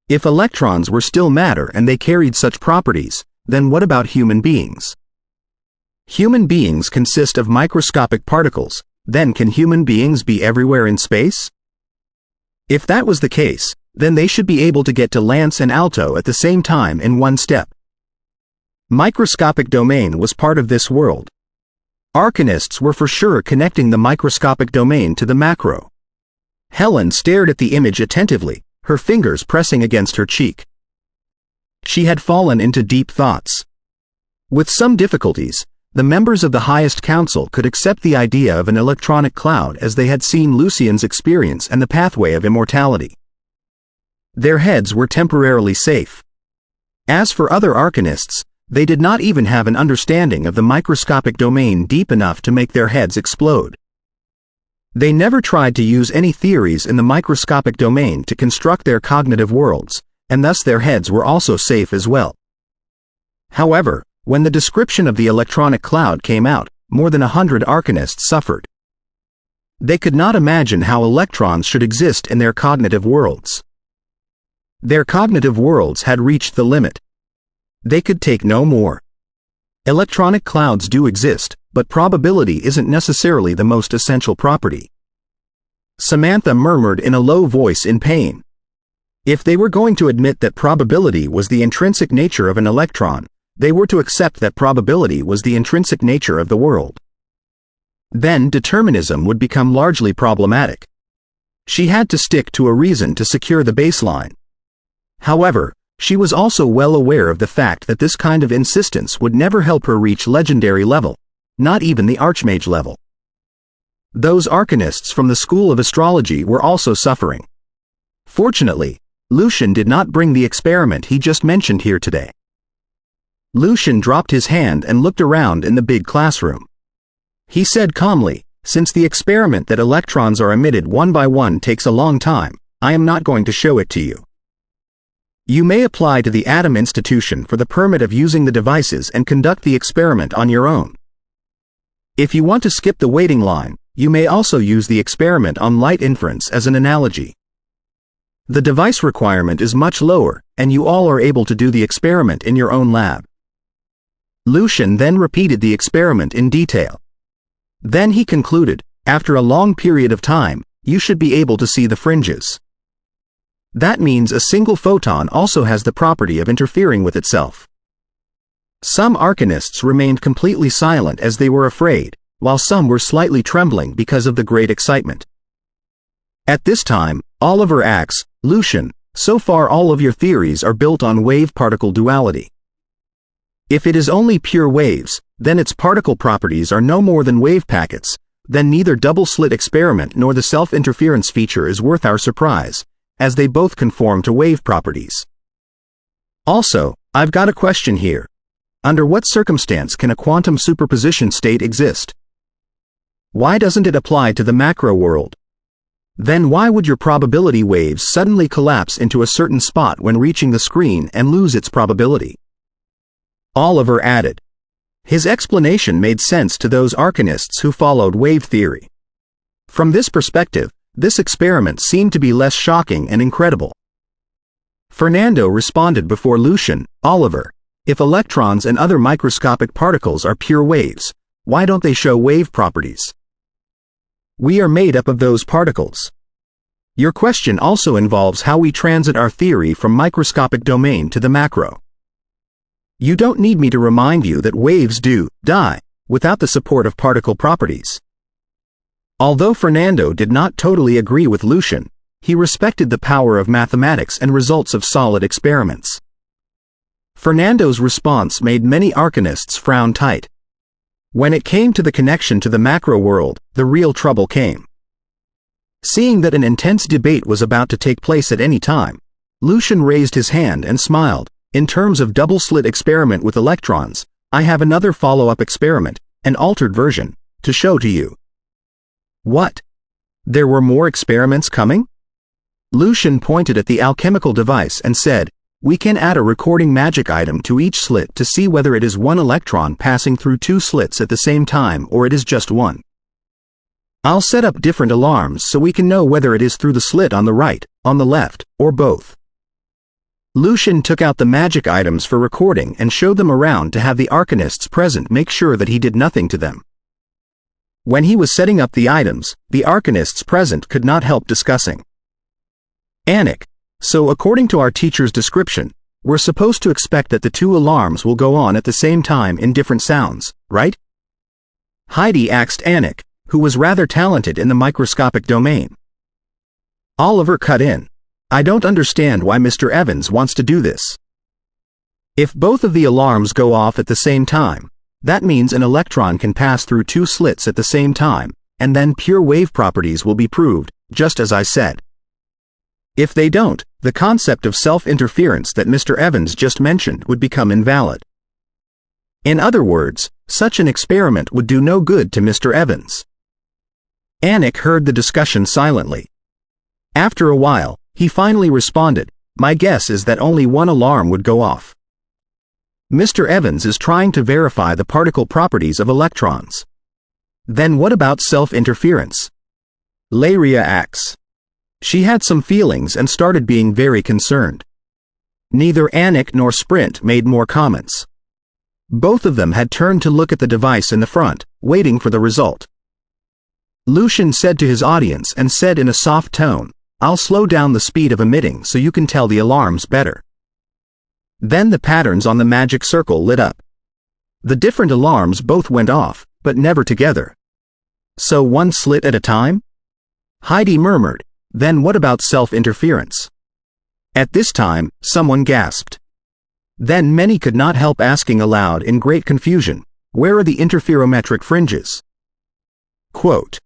If electrons were still matter and they carried such properties, then what about human beings? Human beings consist of microscopic particles, then can human beings be everywhere in space? If that was the case, then they should be able to get to Lance and Alto at the same time in one step. Microscopic domain was part of this world. Arcanists were for sure connecting the microscopic domain to the macro. Helen stared at the image attentively, her fingers pressing against her cheek. She had fallen into deep thoughts. With some difficulties, the members of the highest council could accept the idea of an electronic cloud as they had seen Lucian's experience and the pathway of immortality. Their heads were temporarily safe. As for other arcanists, they did not even have an understanding of the microscopic domain deep enough to make their heads explode. They never tried to use any theories in the microscopic domain to construct their cognitive worlds, and thus their heads were also safe as well. However, when the description of the electronic cloud came out, more than 100 arcanists suffered. They could not imagine how electrons should exist in their cognitive worlds. Their cognitive worlds had reached the limit. They could take no more. Electronic clouds do exist, but probability isn't necessarily the most essential property. Samantha murmured in a low voice in pain. If they were going to admit that probability was the intrinsic nature of an electron, they were to accept that probability was the intrinsic nature of the world. Then determinism would become largely problematic. She had to stick to a reason to secure the baseline. However, she was also well aware of the fact that this kind of insistence would never help her reach legendary level, not even the archmage level. Those arcanists from the school of astrology were also suffering. Fortunately, Lucian did not bring the experiment he just mentioned here today. Lucian dropped his hand and looked around in the big classroom. He said calmly, "Since the experiment that electrons are emitted one by one takes a long time, I am not going to show it to you. You may apply to the Atom Institution for the permit of using the devices and conduct the experiment on your own. If you want to skip the waiting line, you may also use the experiment on light inference as an analogy." The device requirement is much lower, and you all are able to do the experiment in your own lab. Lucian then repeated the experiment in detail. Then he concluded, after a long period of time, you should be able to see the fringes. That means a single photon also has the property of interfering with itself. Some arcanists remained completely silent as they were afraid, while some were slightly trembling because of the great excitement. At this time, Oliver asks, Lucian, so far all of your theories are built on wave-particle duality. If it is only pure waves, then its particle properties are no more than wave packets, then neither double-slit experiment nor the self-interference feature is worth our surprise, as they both conform to wave properties. Also, I've got a question here. Under what circumstance can a quantum superposition state exist? Why doesn't it apply to the macro world? Then why would your probability waves suddenly collapse into a certain spot when reaching the screen and lose its probability? Oliver added. His explanation made sense to those arcanists who followed wave theory. From this perspective, this experiment seemed to be less shocking and incredible. Fernando responded before Lucian, Oliver, if electrons and other microscopic particles are pure waves, why don't they show wave properties? We are made up of those particles. Your question also involves how we transit our theory from microscopic domain to the macro. You don't need me to remind you that waves do die without the support of particle properties. Although Fernando did not totally agree with Lucian, he respected the power of mathematics and results of solid experiments. Fernando's response made many arcanists frown tight. When it came to the connection to the macro world, the real trouble came. Seeing that an intense debate was about to take place at any time, Lucian raised his hand and smiled. In terms of double-slit experiment with electrons, I have another follow-up experiment, an altered version, to show to you. What? There were more experiments coming? Lucian pointed at the alchemical device and said, we can add a recording magic item to each slit to see whether it is one electron passing through two slits at the same time or it is just one. I'll set up different alarms so we can know whether it is through the slit on the right, on the left, or both. Lucian took out the magic items for recording and showed them around to have the arcanists present make sure that he did nothing to them. When he was setting up the items, the arcanists present could not help discussing. Anik, so according to our teacher's description, we're supposed to expect that the two alarms will go on at the same time in different sounds, right? Heidi asked Anik, who was rather talented in the microscopic domain. Oliver cut in. I don't understand why Mr. Evans wants to do this. If both of the alarms go off at the same time, that means an electron can pass through two slits at the same time, and then pure wave properties will be proved, just as I said. If they don't, the concept of self-interference that Mr. Evans just mentioned would become invalid. In other words, such an experiment would do no good to Mr. Evans. Anik heard the discussion silently. After a while, he finally responded, my guess is that only one alarm would go off. Mr. Evans is trying to verify the particle properties of electrons. Then what about self-interference? Leiria asks. She had some feelings and started being very concerned. Neither Anik nor Sprint made more comments. Both of them had turned to look at the device in the front, waiting for the result. Lucian said to his audience and said in a soft tone, I'll slow down the speed of emitting so you can tell the alarms better. Then the patterns on the magic circle lit up. The different alarms both went off, but never together. So one slit at a time? Heidi murmured, then what about self-interference? At this time, someone gasped. Then many could not help asking aloud in great confusion, where are the interferometric fringes? Quote.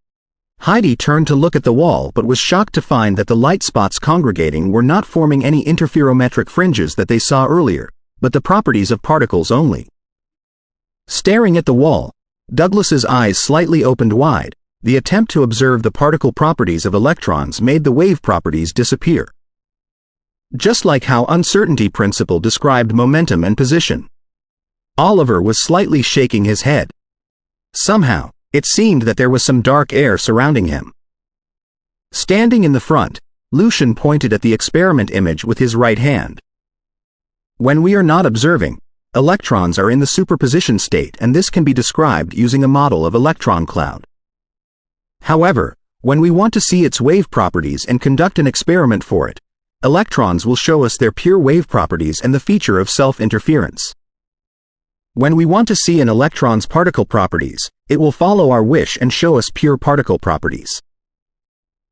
Heidi turned to look at the wall but was shocked to find that the light spots congregating were not forming any interferometric fringes that they saw earlier, but the properties of particles only. Staring at the wall, Douglas's eyes slightly opened wide. The attempt to observe the particle properties of electrons made the wave properties disappear. Just like how uncertainty principle described momentum and position. Oliver was slightly shaking his head. Somehow, it seemed that there was some dark air surrounding him. Standing in the front, Lucian pointed at the experiment image with his right hand. When we are not observing, electrons are in the superposition state, and this can be described using a model of electron cloud. However, when we want to see its wave properties and conduct an experiment for it, electrons will show us their pure wave properties and the feature of self-interference. When we want to see an electron's particle properties, it will follow our wish and show us pure particle properties.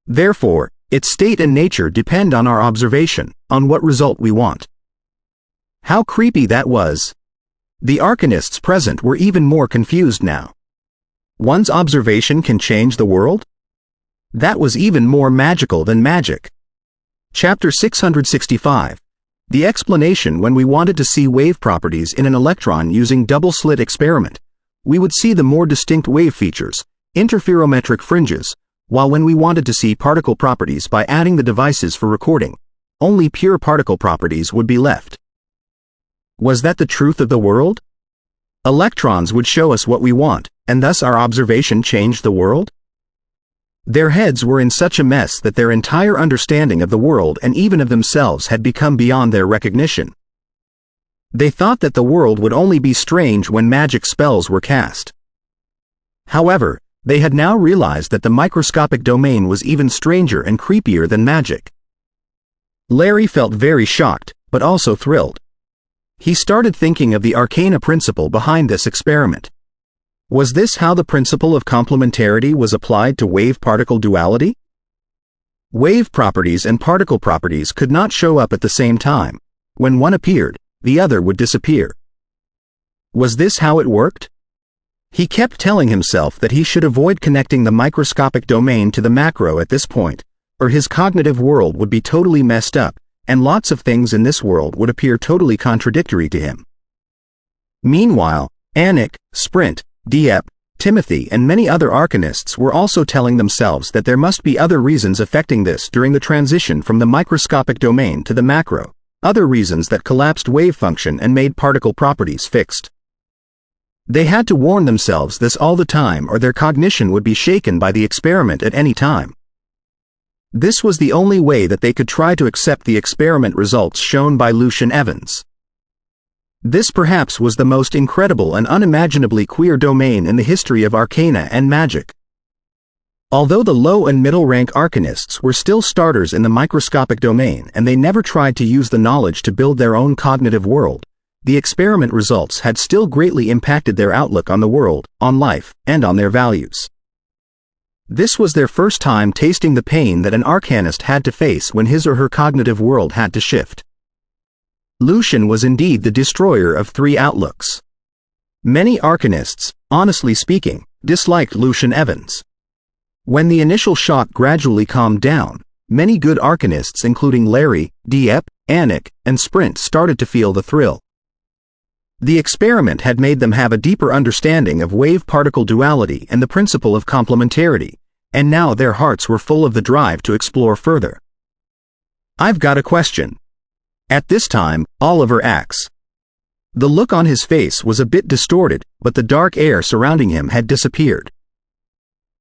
Therefore, its state and nature depend on our observation, on what result we want. How creepy that was! The arcanists present were even more confused now. One's observation can change the world? That was even more magical than magic. Chapter 665. The explanation. When we wanted to see wave properties in an electron using double-slit experiment, we would see the more distinct wave features, interferometric fringes, while when we wanted to see particle properties by adding the devices for recording, only pure particle properties would be left. Was that the truth of the world? Electrons would show us what we want, and thus our observation changed the world? Their heads were in such a mess that their entire understanding of the world and even of themselves had become beyond their recognition. They thought that the world would only be strange when magic spells were cast. However, they had now realized that the microscopic domain was even stranger and creepier than magic. Larry felt very shocked, but also thrilled. He started thinking of the arcana principle behind this experiment. Was this how the principle of complementarity was applied to wave-particle duality? Wave properties and particle properties could not show up at the same time. When one appeared, the other would disappear. Was this how it worked? He kept telling himself that he should avoid connecting the microscopic domain to the macro at this point, or his cognitive world would be totally messed up, and lots of things in this world would appear totally contradictory to him. Meanwhile, Anik, Sprint, Dieppe, Timothy and many other arcanists were also telling themselves that there must be other reasons affecting this during the transition from the microscopic domain to the macro, other reasons that collapsed wave function and made particle properties fixed. They had to warn themselves this all the time, or their cognition would be shaken by the experiment at any time. This was the only way that they could try to accept the experiment results shown by Lucian Evans. This perhaps was the most incredible and unimaginably queer domain in the history of arcana and magic. Although the low and middle rank arcanists were still starters in the microscopic domain and they never tried to use the knowledge to build their own cognitive world, the experiment results had still greatly impacted their outlook on the world, on life, and on their values. This was their first time tasting the pain that an arcanist had to face when his or her cognitive world had to shift. Lucian was indeed the destroyer of three outlooks. Many arcanists, honestly speaking, disliked Lucian Evans. When the initial shock gradually calmed down, many good arcanists including Larry, Dieppe, Anik, and Sprint started to feel the thrill. The experiment had made them have a deeper understanding of wave-particle duality and the principle of complementarity, and now their hearts were full of the drive to explore further. I've got a question. At this time, Oliver acts. The look on his face was a bit distorted, but the dark air surrounding him had disappeared.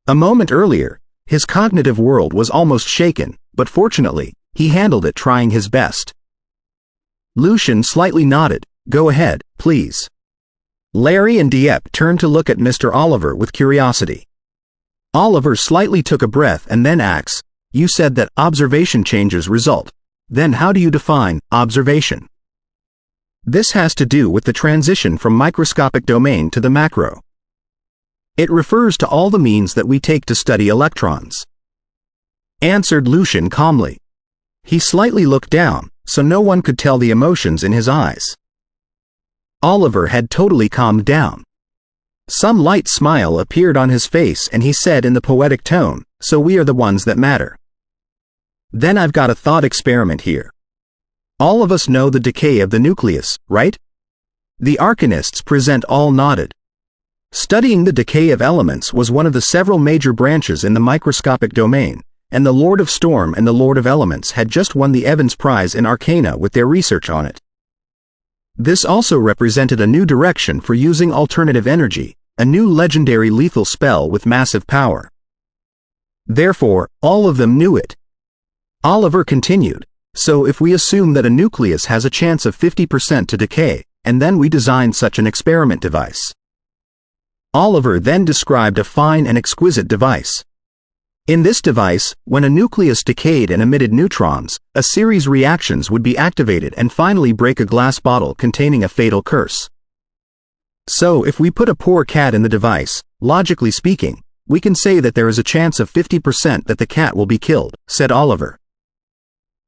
A moment earlier, his cognitive world was almost shaken, but fortunately, he handled it, trying his best. Lucian slightly nodded. Go ahead, please. Larry and Dieppe turned to look at Mr. Oliver with curiosity. Oliver slightly took a breath and then asks, you said that observation changes result. Then how do you define observation? This has to do with the transition from microscopic domain to the macro. It refers to all the means that we take to study electrons. Answered Lucian calmly. He slightly looked down, so no one could tell the emotions in his eyes. Oliver had totally calmed down. Some light smile appeared on his face and he said in the poetic tone, so we are the ones that matter. Then I've got a thought experiment here. All of us know the decay of the nucleus, right? The arcanists present all nodded. Studying the decay of elements was one of the several major branches in the microscopic domain, and the Lord of Storm and the Lord of Elements had just won the Evans Prize in Arcana with their research on it. This also represented a new direction for using alternative energy, a new legendary lethal spell with massive power. Therefore, all of them knew it. Oliver continued, so if we assume that a nucleus has a chance of 50% to decay, and then we design such an experiment device. Oliver then described a fine and exquisite device. In this device, when a nucleus decayed and emitted neutrons, a series reactions would be activated and finally break a glass bottle containing a fatal curse. So if we put a poor cat in the device, logically speaking, we can say that there is a chance of 50% that the cat will be killed, said Oliver.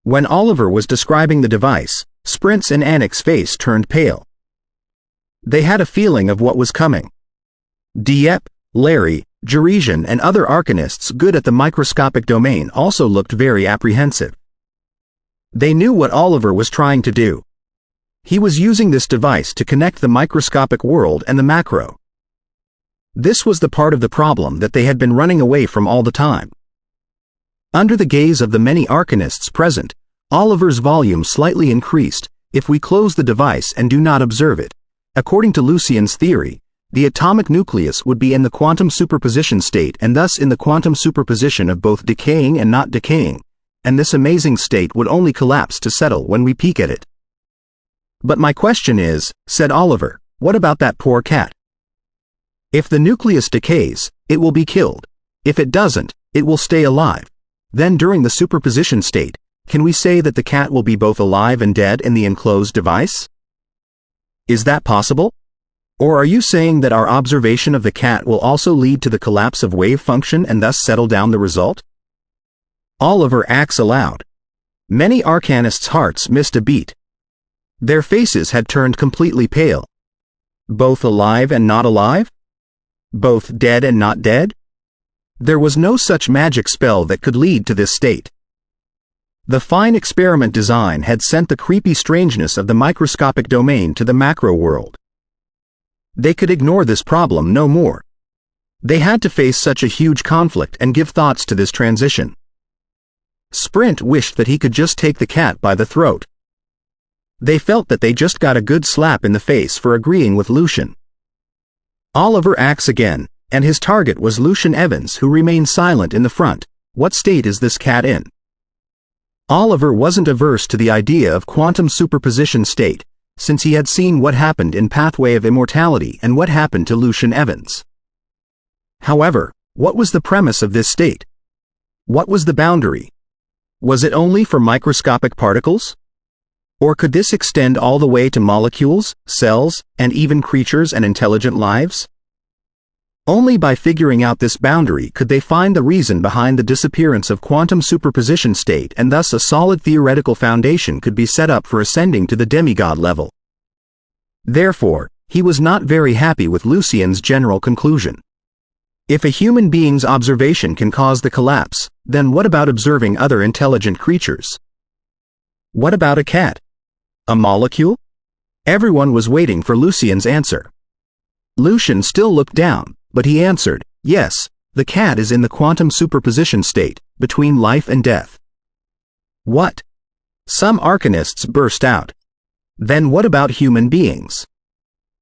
When Oliver was describing the device, Sprint's and Anik's face turned pale. They had a feeling of what was coming. Dieppe, Larry, Geresian and other arcanists good at the microscopic domain also looked very apprehensive. They knew what Oliver was trying to do. He was using this device to connect the microscopic world and the macro. This was the part of the problem that they had been running away from all the time. Under the gaze of the many arcanists present, Oliver's volume slightly increased. If we close the device and do not observe it, according to Lucian's theory, the atomic nucleus would be in the quantum superposition state and thus in the quantum superposition of both decaying and not decaying, and this amazing state would only collapse to settle when we peek at it. But my question is, said Oliver, what about that poor cat? If the nucleus decays, it will be killed. If it doesn't, it will stay alive. Then during the superposition state, can we say that the cat will be both alive and dead in the enclosed device? Is that possible? Or are you saying that our observation of the cat will also lead to the collapse of wave function and thus settle down the result? Oliver acts aloud. Many arcanists' hearts missed a beat. Their faces had turned completely pale. Both alive and not alive? Both dead and not dead? There was no such magic spell that could lead to this state. The fine experiment design had sent the creepy strangeness of the microscopic domain to the macro world. They could ignore this problem no more. They had to face such a huge conflict and give thoughts to this transition. Sprint wished that he could just take the cat by the throat. They felt that they just got a good slap in the face for agreeing with Lucian. Oliver acts again, and his target was Lucian Evans, who remained silent in the front. What state is this cat in? Oliver wasn't averse to the idea of quantum superposition state, since he had seen what happened in Pathway of Immortality and what happened to Lucian Evans. However, what was the premise of this state? What was the boundary? Was it only for microscopic particles? Or could this extend all the way to molecules, cells, and even creatures and intelligent lives? Only by figuring out this boundary could they find the reason behind the disappearance of quantum superposition state, and thus a solid theoretical foundation could be set up for ascending to the demigod level. Therefore, he was not very happy with Lucian's general conclusion. If a human being's observation can cause the collapse, then what about observing other intelligent creatures? What about a cat? A molecule? Everyone was waiting for Lucian's answer. Lucian still looked down, but he answered, yes, the cat is in the quantum superposition state, between life and death. What? Some arcanists burst out. Then what about human beings?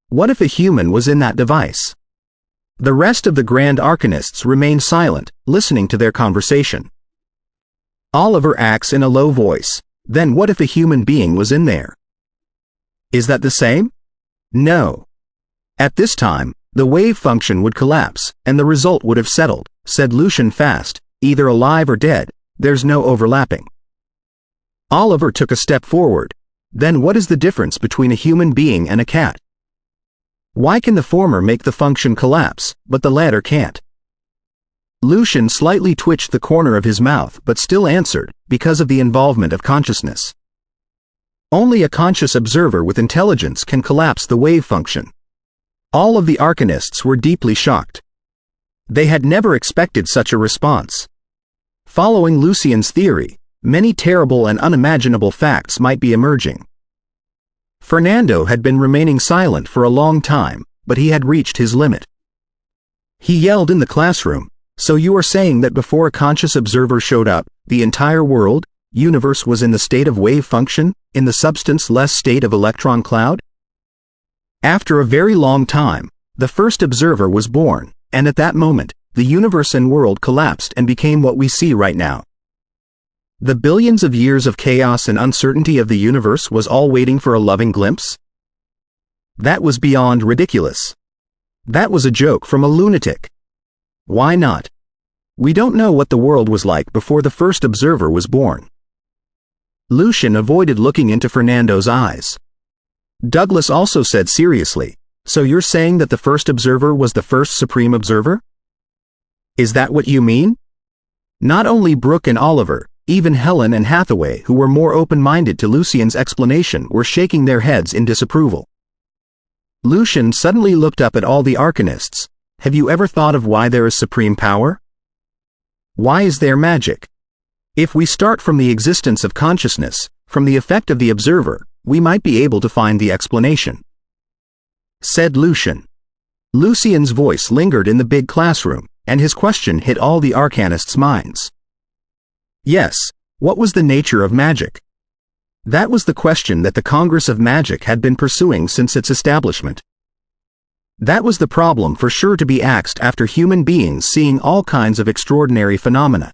What if a human was in that device? The rest of the Grand Arcanists remained silent, listening to their conversation. Oliver acts in a low voice. Then what if a human being was in there? Is that the same? No. At this time, the wave function would collapse, and the result would have settled, said Lucian fast, either alive or dead, there's no overlapping. Oliver took a step forward. Then what is the difference between a human being and a cat? Why can the former make the function collapse, but the latter can't? Lucian slightly twitched the corner of his mouth but still answered, because of the involvement of consciousness. Only a conscious observer with intelligence can collapse the wave function. All of the arcanists were deeply shocked. They had never expected such a response. Following Lucian's theory, many terrible and unimaginable facts might be emerging. Fernando had been remaining silent for a long time, but he had reached his limit. He yelled in the classroom, so you are saying that before a conscious observer showed up, the entire world, universe was in the state of wave function, in the substance-less state of electron cloud? After a very long time, the first observer was born, and at that moment, the universe and world collapsed and became what we see right now. The billions of years of chaos and uncertainty of the universe was all waiting for a loving glimpse? That was beyond ridiculous. That was a joke from a lunatic. Why not? We don't know what the world was like before the first observer was born. Lucian avoided looking into Fernando's eyes. Douglas also said seriously, "So you're saying that the first observer was the first supreme observer? Is that what you mean?" Not only Brooke and Oliver, even Helen and Hathaway, who were more open-minded to Lucian's explanation, were shaking their heads in disapproval. Lucian suddenly looked up at all the arcanists. "Have you ever thought of why there is supreme power? Why is there magic? If we start from the existence of consciousness, from the effect of the observer, we might be able to find the explanation," said Lucian. Lucian's voice lingered in the big classroom, and his question hit all the arcanists' minds. Yes, what was the nature of magic? That was the question that the Congress of Magic had been pursuing since its establishment. That was the problem for sure to be axed after human beings seeing all kinds of extraordinary phenomena.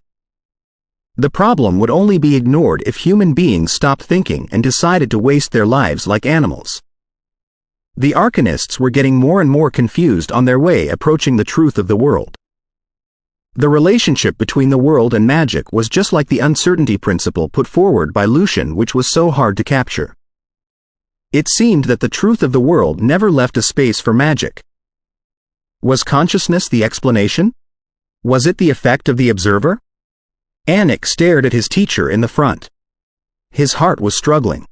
The problem would only be ignored if human beings stopped thinking and decided to waste their lives like animals. The arcanists were getting more and more confused on their way approaching the truth of the world. The relationship between the world and magic was just like the uncertainty principle put forward by Lucian, which was so hard to capture. It seemed that the truth of the world never left a space for magic. Was consciousness the explanation? Was it the effect of the observer? Anik stared at his teacher in the front. His heart was struggling.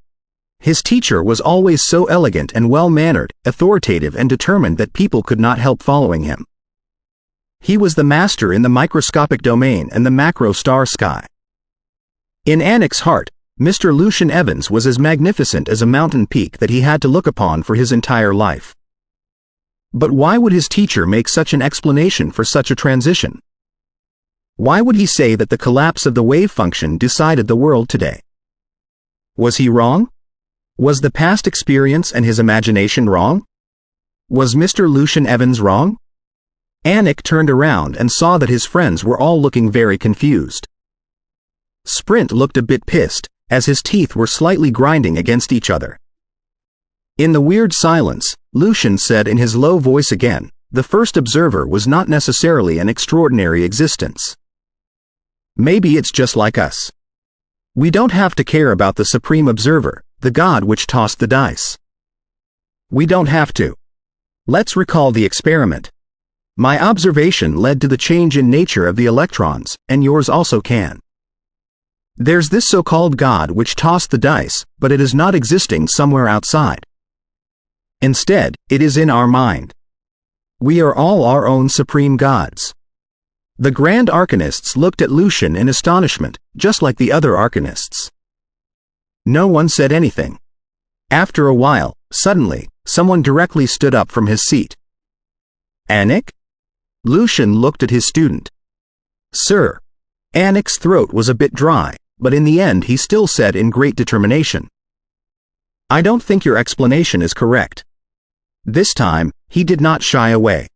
His teacher was always so elegant and well-mannered, authoritative and determined that people could not help following him. He was the master in the microscopic domain and the macro star sky. In Anik's heart, Mr. Lucian Evans was as magnificent as a mountain peak that he had to look upon for his entire life. But why would his teacher make such an explanation for such a transition? Why would he say that the collapse of the wave function decided the world today? Was he wrong? Was the past experience and his imagination wrong? Was Mr. Lucian Evans wrong? Anik turned around and saw that his friends were all looking very confused. Sprint looked a bit pissed, as his teeth were slightly grinding against each other. In the weird silence, Lucian said in his low voice again, "The first observer was not necessarily an extraordinary existence. Maybe it's just like us. We don't have to care about the supreme observer, the god which tossed the dice. We don't have to. Let's recall the experiment. My observation led to the change in nature of the electrons, and yours also can. There's this so-called God which tossed the dice, but it is not existing somewhere outside. Instead, it is in our mind. We are all our own supreme gods." The Grand Arcanists looked at Lucian in astonishment, just like the other Arcanists. No one said anything. After a while, suddenly, someone directly stood up from his seat. "Anik?" Lucian looked at his student. "Sir." Anik's throat was a bit dry, but in the end he still said in great determination, "I don't think your explanation is correct." This time, he did not shy away.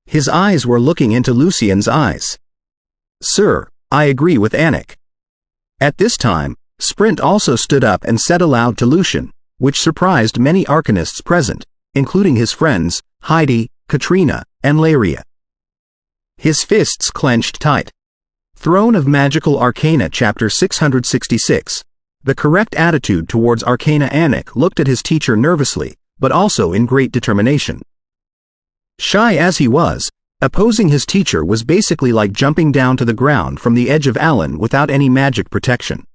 His eyes were looking into Lucian's eyes. "Sir, I agree with Anik." At this time, Sprint also stood up and said aloud to Lucian, which surprised many arcanists present, including his friends, Heidi, Katrina, and Laria. His fists clenched tight. Throne of Magical Arcana Chapter 666. The correct attitude towards Arcana. Anik looked at his teacher nervously, but also in great determination. Shy as he was, opposing his teacher was basically like jumping down to the ground from the edge of Allen without any magic protection.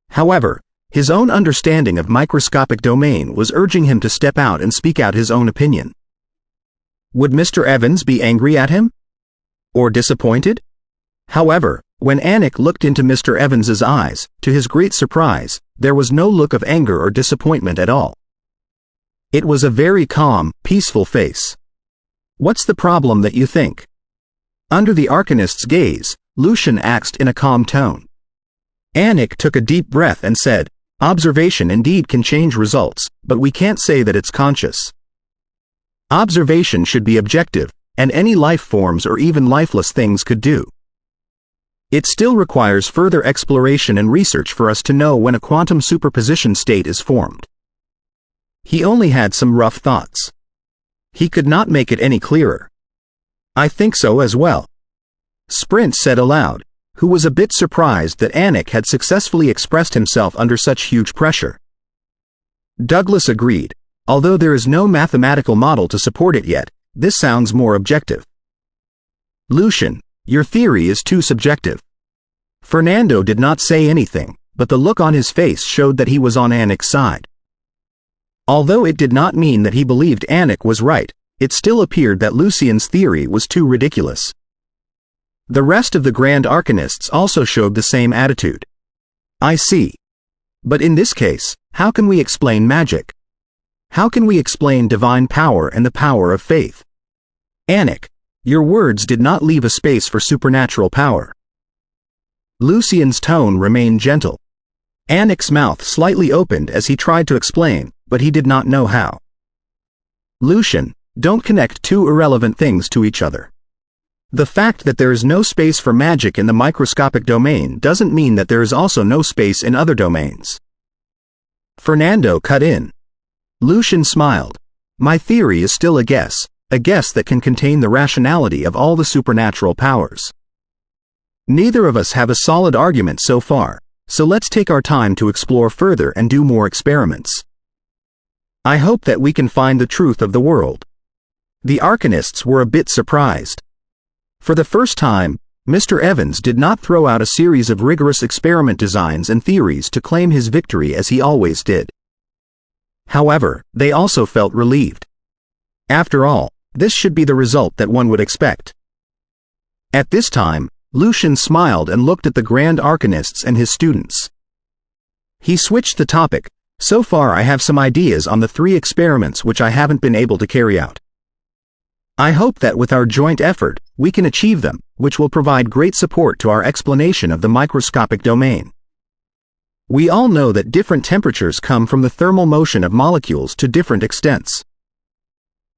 However, his own understanding of microscopic domain was urging him to step out and speak out his own opinion. Would Mr. Evans be angry at him? Or disappointed? However, when Anik looked into Mr. Evans's eyes, to his great surprise, there was no look of anger or disappointment at all. It was a very calm, peaceful face. "What's the problem that you think?" Under the Arcanist's gaze, Lucian asked in a calm tone. Anik took a deep breath and said, "Observation indeed can change results, but we can't say that it's conscious. Observation should be objective, and any life forms or even lifeless things could do. It still requires further exploration and research for us to know when a quantum superposition state is formed. He only had some rough thoughts. He could not make it any clearer. I think so as well, Sprint said aloud, who was a bit surprised that Anik had successfully expressed himself under such huge pressure. Douglas agreed, although there is no mathematical model to support it yet, this sounds more objective. Lucian, your theory is too subjective. Fernando did not say anything, but the look on his face showed that he was on Anik's side. Although it did not mean that he believed Anik was right, it still appeared that Lucian's theory was too ridiculous. The rest of the Grand Arcanists also showed the same attitude. I see. But in this case, how can we explain magic? How can we explain divine power and the power of faith? Anik, your words did not leave a space for supernatural power. Lucian's tone remained gentle. Anik's mouth slightly opened as he tried to explain, but he did not know how. Lucian, don't connect two irrelevant things to each other. The fact that there is no space for magic in the microscopic domain doesn't mean that there is also no space in other domains. Fernando cut in. Lucian smiled. My theory is still a guess that can contain the rationality of all the supernatural powers. Neither of us have a solid argument so far, so let's take our time to explore further and do more experiments. I hope that we can find the truth of the world. The Arcanists were a bit surprised. For the first time, Mr. Evans did not throw out a series of rigorous experiment designs and theories to claim his victory as he always did. However, they also felt relieved. After all, this should be the result that one would expect. At this time, Lucian smiled and looked at the Grand Arcanists and his students. He switched the topic. So far I have some ideas on the 3 experiments which I haven't been able to carry out. I hope that with our joint effort, we can achieve them, which will provide great support to our explanation of the microscopic domain. We all know that different temperatures come from the thermal motion of molecules to different extents.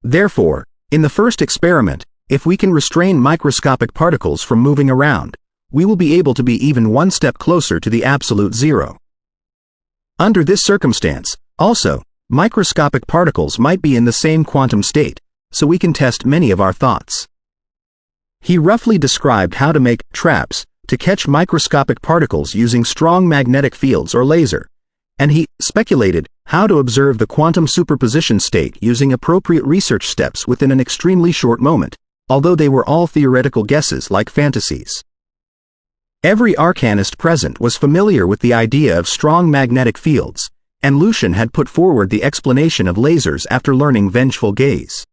Therefore, in the first experiment, if we can restrain microscopic particles from moving around, we will be able to be even one step closer to the absolute zero. Under this circumstance, also, microscopic particles might be in the same quantum state, so we can test many of our thoughts. He roughly described how to make traps to catch microscopic particles using strong magnetic fields or laser, and he speculated how to observe the quantum superposition state using appropriate research steps within an extremely short moment, although they were all theoretical guesses like fantasies. Every arcanist present was familiar with the idea of strong magnetic fields, and Lucian had put forward the explanation of lasers after learning Vengeful Gaze.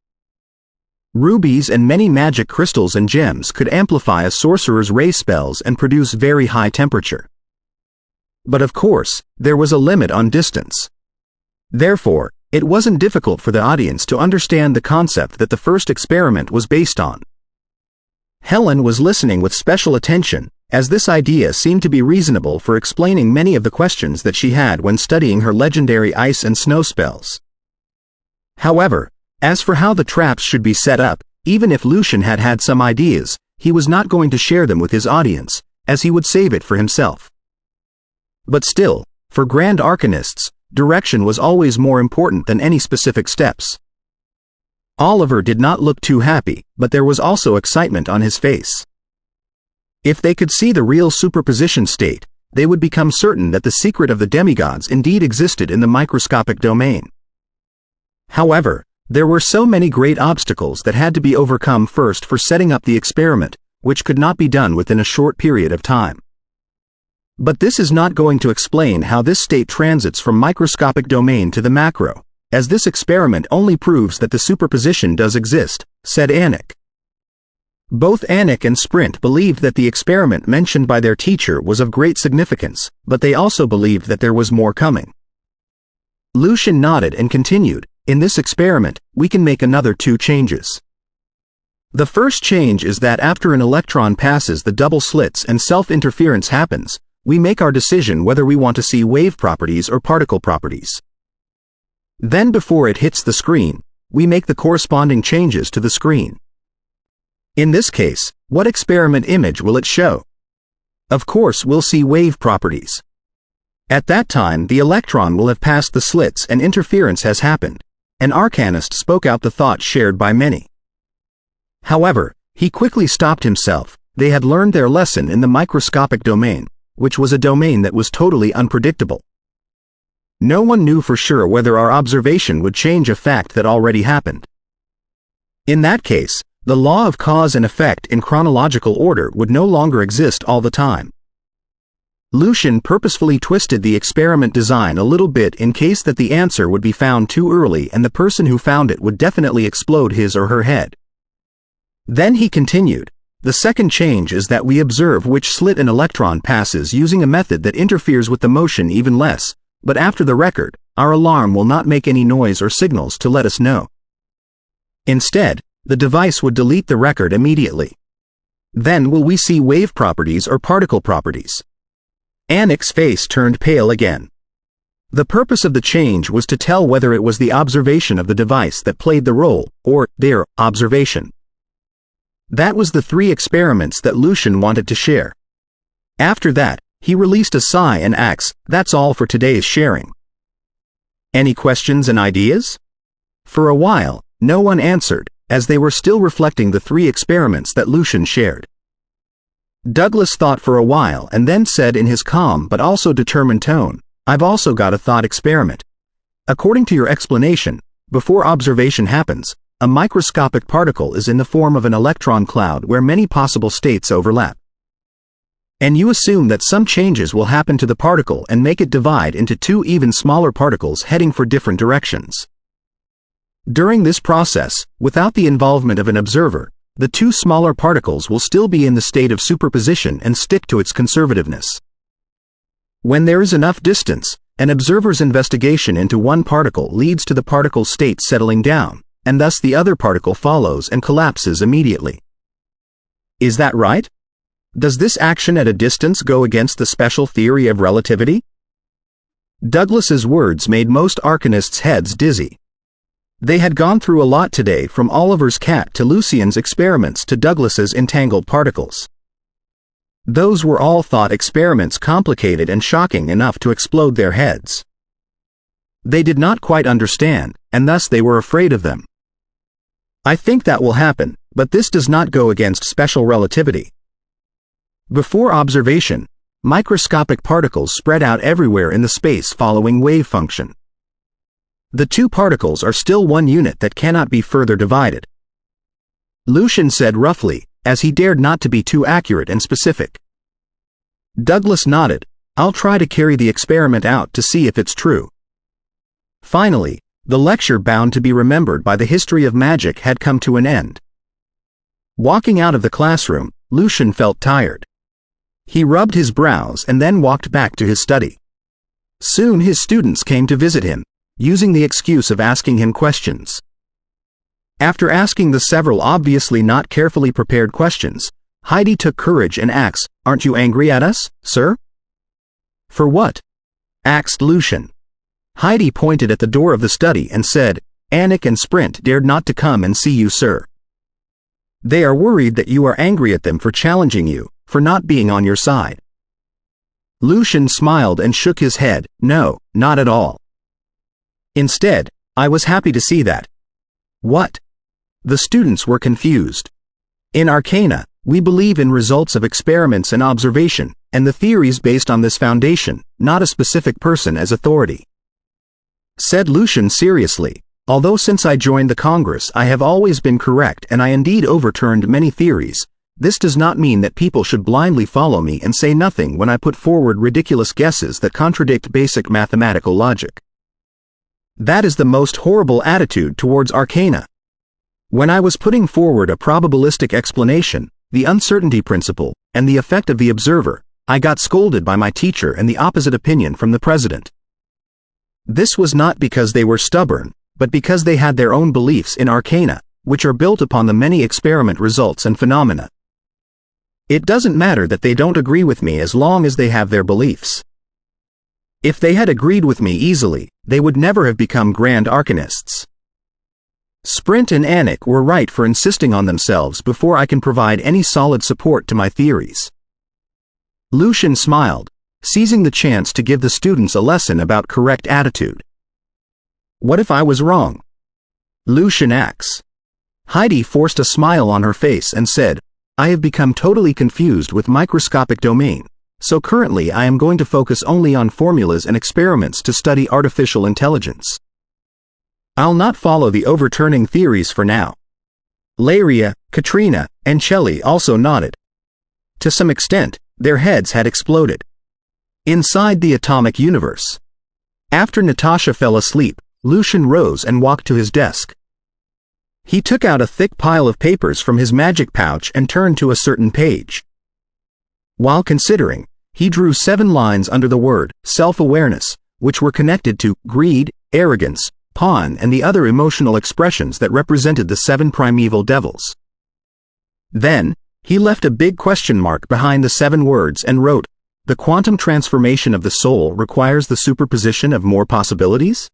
Rubies and many magic crystals and gems could amplify a sorcerer's ray spells and produce very high temperature. But of course, there was a limit on distance. Therefore, it wasn't difficult for the audience to understand the concept that the first experiment was based on. Helen was listening with special attention, as this idea seemed to be reasonable for explaining many of the questions that she had when studying her legendary ice and snow spells. However, as for how the traps should be set up, even if Lucian had had some ideas, he was not going to share them with his audience, as he would save it for himself. But still, for Grand Arcanists, direction was always more important than any specific steps. Oliver did not look too happy, but there was also excitement on his face. If they could see the real superposition state, they would become certain that the secret of the demigods indeed existed in the microscopic domain. However, there were so many great obstacles that had to be overcome first for setting up the experiment, which could not be done within a short period of time. But this is not going to explain how this state transits from microscopic domain to the macro, as this experiment only proves that the superposition does exist, said Anik. Both Anik and Sprint believed that the experiment mentioned by their teacher was of great significance, but they also believed that there was more coming. Lucian nodded and continued, in this experiment, we can make another 2 changes. The first change is that after an electron passes the double slits and self-interference happens, we make our decision whether we want to see wave properties or particle properties. Then before it hits the screen, we make the corresponding changes to the screen. In this case, what experiment image will it show? Of course we'll see wave properties. At that time the electron will have passed the slits and interference has happened. An arcanist spoke out the thought shared by many. However, he quickly stopped himself. They had learned their lesson in the microscopic domain, which was a domain that was totally unpredictable. No one knew for sure whether our observation would change a fact that already happened. In that case, the law of cause and effect in chronological order would no longer exist all the time. Lucian purposefully twisted the experiment design a little bit in case that the answer would be found too early and the person who found it would definitely explode his or her head. Then he continued, the second change is that we observe which slit an electron passes using a method that interferes with the motion even less, but after the record, our alarm will not make any noise or signals to let us know. Instead, the device would delete the record immediately. Then will we see wave properties or particle properties? Anik's face turned pale again. The purpose of the change was to tell whether it was the observation of the device that played the role, or their observation. That was the 3 experiments that Lucian wanted to share. After that, he released a sigh and asked, "That's all for today's sharing." Any questions and ideas? For a while, no one answered, as they were still reflecting the 3 experiments that Lucian shared. Douglas thought for a while and then said in his calm but also determined tone, "I've also got a thought experiment. According to your explanation, before observation happens, a microscopic particle is in the form of an electron cloud where many possible states overlap. And you assume that some changes will happen to the particle and make it divide into 2 even smaller particles heading for different directions. During this process, without the involvement of an observer, the 2 smaller particles will still be in the state of superposition and stick to its conservativeness. When there is enough distance, an observer's investigation into one particle leads to the particle's state settling down, and thus the other particle follows and collapses immediately. Is that right? Does this action at a distance go against the special theory of relativity? Douglas's words made most arcanists' heads dizzy. They had gone through a lot today, from Oliver's cat to Lucian's experiments to Douglas's entangled particles. Those were all thought experiments complicated and shocking enough to explode their heads. They did not quite understand, and thus they were afraid of them. I think that will happen, but this does not go against special relativity. Before observation, microscopic particles spread out everywhere in the space following wave function. The 2 particles are still one unit that cannot be further divided. Lucian said roughly, as he dared not to be too accurate and specific. Douglas nodded. I'll try to carry the experiment out to see if it's true. Finally, the lecture bound to be remembered by the history of magic had come to an end. Walking out of the classroom, Lucian felt tired. He rubbed his brows and then walked back to his study. Soon his students came to visit him, using the excuse of asking him questions. After asking the several obviously not carefully prepared questions, Heidi took courage and asked, "Aren't you angry at us, sir?" "For what?" asked Lucian. Heidi pointed at the door of the study and said, "Anik and Sprint dared not to come and see you, sir. They are worried that you are angry at them for challenging you, for not being on your side." Lucian smiled and shook his head. "No, not at all. Instead, I was happy to see that." "What?" The students were confused. "In Arcana, we believe in results of experiments and observation, and the theories based on this foundation, not a specific person as authority," said Lucian seriously. "Although since I joined the Congress I have always been correct and I indeed overturned many theories, this does not mean that people should blindly follow me and say nothing when I put forward ridiculous guesses that contradict basic mathematical logic. That is the most horrible attitude towards Arcana. When I was putting forward a probabilistic explanation, the uncertainty principle, and the effect of the observer, I got scolded by my teacher and the opposite opinion from the president. This was not because they were stubborn, but because they had their own beliefs in Arcana, which are built upon the many experiment results and phenomena. It doesn't matter that they don't agree with me as long as they have their beliefs. If they had agreed with me easily, they would never have become grand arcanists. Sprint and Anik were right for insisting on themselves before I can provide any solid support to my theories. Lucian smiled, seizing the chance to give the students a lesson about correct attitude. What if I was wrong? Lucian acts. Heidi forced a smile on her face and said, I have become totally confused with microscopic domain, so currently I am going to focus only on formulas and experiments to study artificial intelligence. I'll not follow the overturning theories for now. Laria, Katrina, and Chelly also nodded. To some extent, their heads had exploded. Inside the atomic universe. After Natasha fell asleep, Lucian rose and walked to his desk. He took out a thick pile of papers from his magic pouch and turned to a certain page. While considering, he drew 7 lines under the word self-awareness, which were connected to greed, arrogance, pawn, and the other emotional expressions that represented the 7 primeval devils. Then, he left a big question mark behind the 7 words and wrote, The quantum transformation of the soul requires the superposition of more possibilities?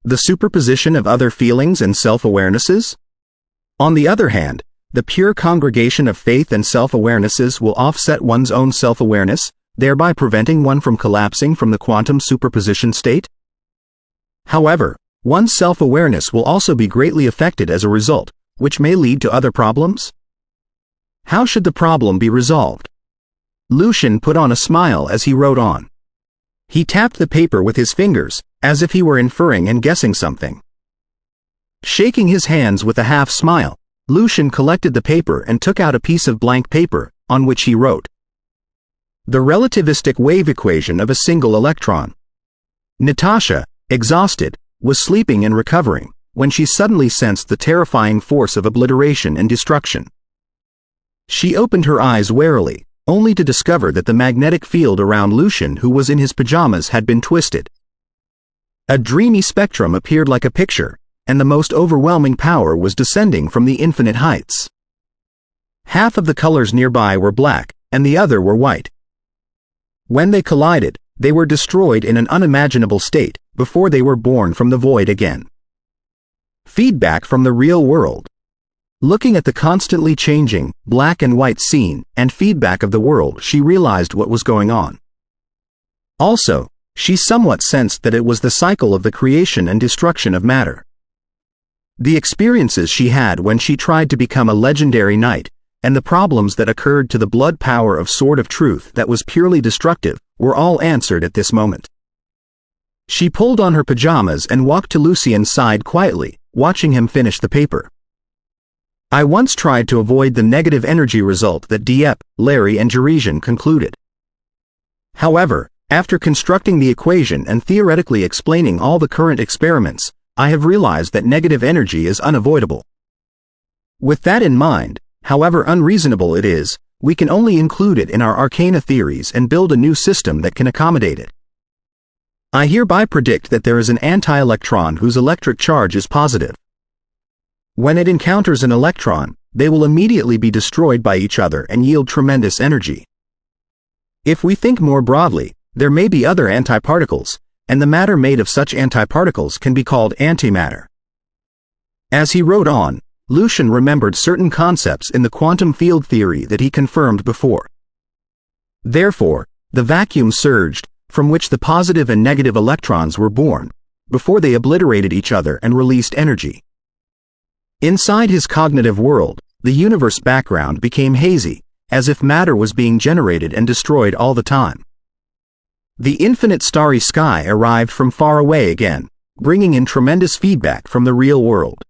The superposition of other feelings and self-awarenesses? On the other hand, the pure congregation of faith and self-awarenesses will offset one's own self-awareness, thereby preventing one from collapsing from the quantum superposition state? However, one's self-awareness will also be greatly affected as a result, which may lead to other problems? How should the problem be resolved? Lucian put on a smile as he wrote on. He tapped the paper with his fingers, as if he were inferring and guessing something. Shaking his hands with a half-smile, Lucian collected the paper and took out a piece of blank paper, on which he wrote, The relativistic wave equation of a single electron. Natasha, exhausted, was sleeping and recovering, when she suddenly sensed the terrifying force of obliteration and destruction. She opened her eyes warily, only to discover that the magnetic field around Lucian, who was in his pajamas, had been twisted. A dreamy spectrum appeared like a picture, and the most overwhelming power was descending from the infinite heights. Half of the colors nearby were black, and the other were white. When they collided, they were destroyed in an unimaginable state, before they were born from the void again. Feedback from the real world. Looking at the constantly changing, black and white scene, and feedback of the world, she realized what was going on. Also, she somewhat sensed that it was the cycle of the creation and destruction of matter. The experiences she had when she tried to become a legendary knight, and the problems that occurred to the blood power of Sword of Truth that was purely destructive, were all answered at this moment. She pulled on her pajamas and walked to Lucian's side quietly, watching him finish the paper. I once tried to avoid the negative energy result that Dieppe, Larry, and Jeresian concluded. However, after constructing the equation and theoretically explaining all the current experiments, I have realized that negative energy is unavoidable. With that in mind, however unreasonable it is, we can only include it in our arcana theories and build a new system that can accommodate it. I hereby predict that there is an anti-electron whose electric charge is positive. When it encounters an electron, they will immediately be destroyed by each other and yield tremendous energy. If we think more broadly, there may be other antiparticles, and the matter made of such antiparticles can be called antimatter. As he wrote on, Lucian remembered certain concepts in the quantum field theory that he confirmed before. Therefore, the vacuum surged, from which the positive and negative electrons were born, before they obliterated each other and released energy. Inside his cognitive world, the universe background became hazy, as if matter was being generated and destroyed all the time. The infinite starry sky arrived from far away again, bringing in tremendous feedback from the real world.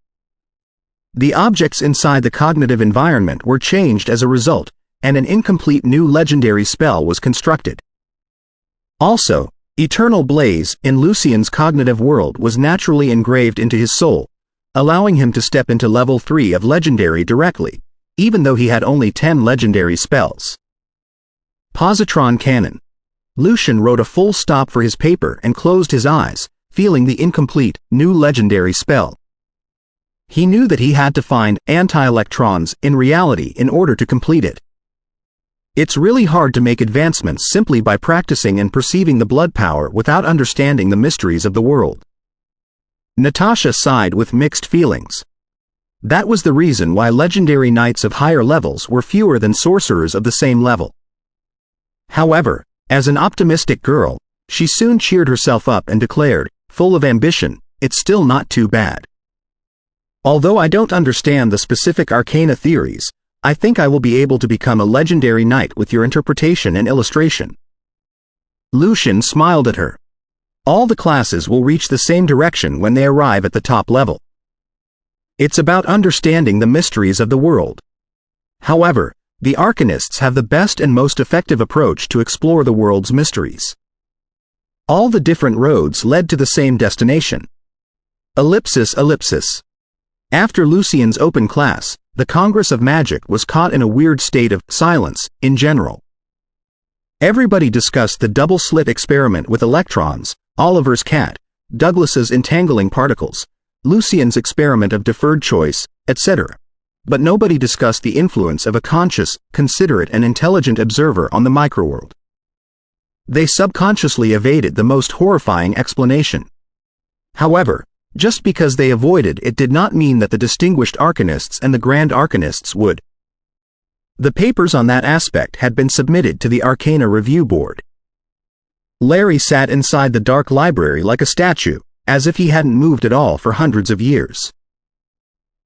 The objects inside the cognitive environment were changed as a result, and an incomplete new legendary spell was constructed. Also, Eternal Blaze in Lucian's cognitive world was naturally engraved into his soul, allowing him to step into level 3 of legendary directly, even though he had only 10 legendary spells. Positron Cannon. Lucian wrote a full stop for his paper and closed his eyes, feeling the incomplete, new legendary spell. He knew that he had to find anti-electrons in reality in order to complete it. It's really hard to make advancements simply by practicing and perceiving the blood power without understanding the mysteries of the world. Natasha sighed with mixed feelings. That was the reason why legendary knights of higher levels were fewer than sorcerers of the same level. However, as an optimistic girl, she soon cheered herself up and declared, full of ambition, "It's still not too bad. Although I don't understand the specific arcana theories, I think I will be able to become a legendary knight with your interpretation and illustration." Lucian smiled at her. All the classes will reach the same direction when they arrive at the top level. It's about understanding the mysteries of the world. However, the arcanists have the best and most effective approach to explore the world's mysteries. All the different roads led to the same destination. Ellipsis, ellipsis. After Lucian's open class, the Congress of Magic was caught in a weird state of silence, in general. Everybody discussed the double-slit experiment with electrons, Oliver's cat, Douglas's entangling particles, Lucian's experiment of deferred choice, etc. But nobody discussed the influence of a conscious, considerate and intelligent observer on the microworld. They subconsciously evaded the most horrifying explanation. However, just because they avoided it did not mean that the distinguished arcanists and the grand arcanists would. The papers on that aspect had been submitted to the Arcana Review Board. Larry sat inside the dark library like a statue, as if he hadn't moved at all for hundreds of years.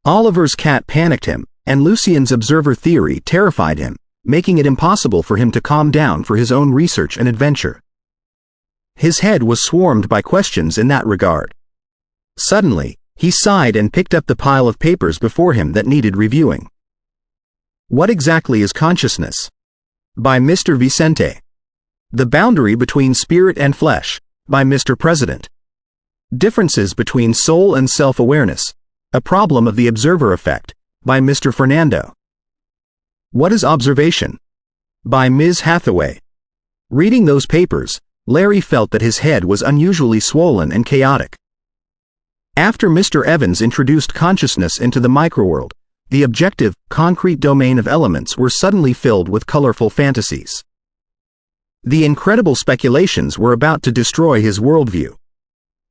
Oliver's cat panicked him, and Lucian's observer theory terrified him, making it impossible for him to calm down for his own research and adventure. His head was swarmed by questions in that regard. Suddenly, he sighed and picked up the pile of papers before him that needed reviewing. What exactly is consciousness? By Mr. Vicente. The boundary between spirit and flesh, by Mr. President. Differences between soul and self-awareness, a problem of the observer effect, by Mr. Fernando. What is observation? By Ms. Hathaway. Reading those papers, Larry felt that his head was unusually swollen and chaotic. After Mr. Evans introduced consciousness into the microworld, the objective, concrete domain of elements were suddenly filled with colorful fantasies. The incredible speculations were about to destroy his worldview.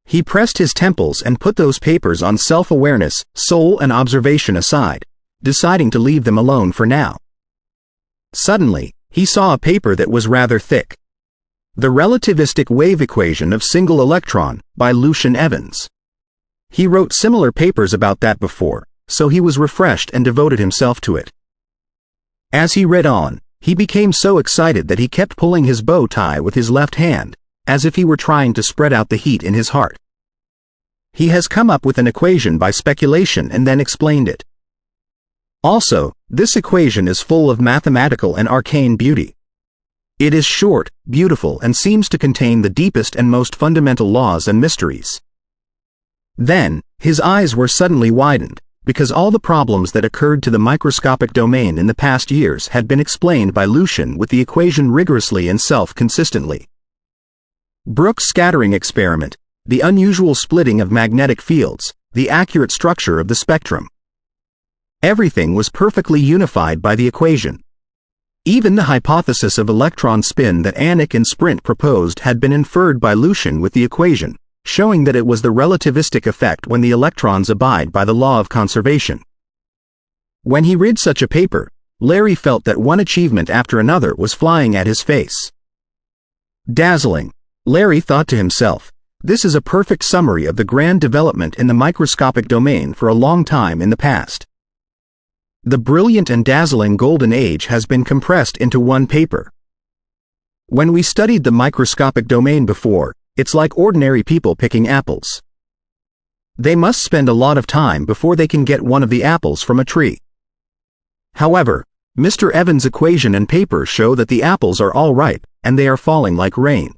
He pressed his temples and put those papers on self-awareness, soul and observation aside, deciding to leave them alone for now. Suddenly, he saw a paper that was rather thick. The Relativistic Wave Equation of Single Electron, by Lucian Evans. He wrote similar papers about that before, so he was refreshed and devoted himself to it. As he read on, he became so excited that he kept pulling his bow tie with his left hand, as if he were trying to spread out the heat in his heart. He has come up with an equation by speculation and then explained it. Also, this equation is full of mathematical and arcane beauty. It is short, beautiful and seems to contain the deepest and most fundamental laws and mysteries. Then, his eyes were suddenly widened, because all the problems that occurred to the microscopic domain in the past years had been explained by Lucian with the equation rigorously and self-consistently. Brooks' scattering experiment, the unusual splitting of magnetic fields, the accurate structure of the spectrum. Everything was perfectly unified by the equation. Even the hypothesis of electron spin that Anik and Sprint proposed had been inferred by Lucian with the equation, showing that it was the relativistic effect when the electrons abide by the law of conservation. When he read such a paper, Larry felt that one achievement after another was flying at his face. Dazzling, Larry thought to himself, this is a perfect summary of the grand development in the microscopic domain for a long time in the past. The brilliant and dazzling golden age has been compressed into one paper. When we studied the microscopic domain before, it's like ordinary people picking apples. They must spend a lot of time before they can get one of the apples from a tree. However, Mr. Evans' equation and paper show that the apples are all ripe, and they are falling like rain.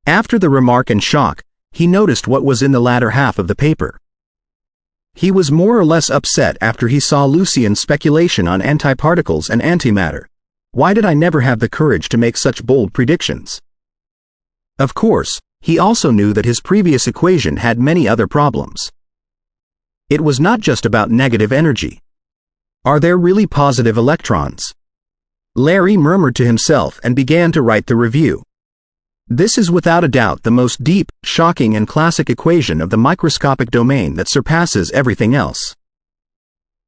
After the remark and shock, he noticed what was in the latter half of the paper. He was more or less upset after he saw Lucian's speculation on antiparticles and antimatter. Why did I never have the courage to make such bold predictions? Of course, he also knew that his previous equation had many other problems. It was not just about negative energy. Are there really positive electrons? Larry murmured to himself and began to write the review. This is without a doubt the most deep, shocking and classic equation of the microscopic domain that surpasses everything else.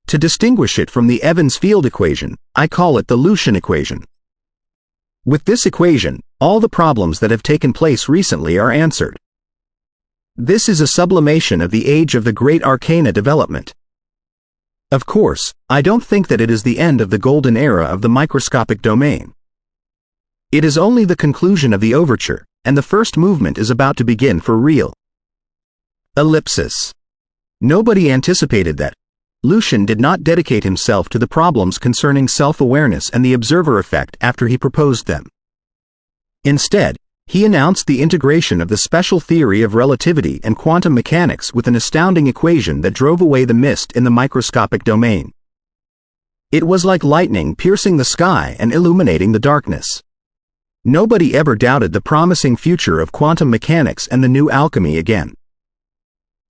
To distinguish it from the Evans field equation, I call it the Lucian equation. With this equation, all the problems that have taken place recently are answered. This is a sublimation of the age of the great arcana development. Of course, I don't think that it is the end of the golden era of the microscopic domain. It is only the conclusion of the overture, and the first movement is about to begin for real. Ellipsis. Nobody anticipated that. Lucian did not dedicate himself to the problems concerning self-awareness and the observer effect after he proposed them. Instead, he announced the integration of the special theory of relativity and quantum mechanics with an astounding equation that drove away the mist in the microscopic domain. It was like lightning piercing the sky and illuminating the darkness. Nobody ever doubted the promising future of quantum mechanics and the new alchemy again.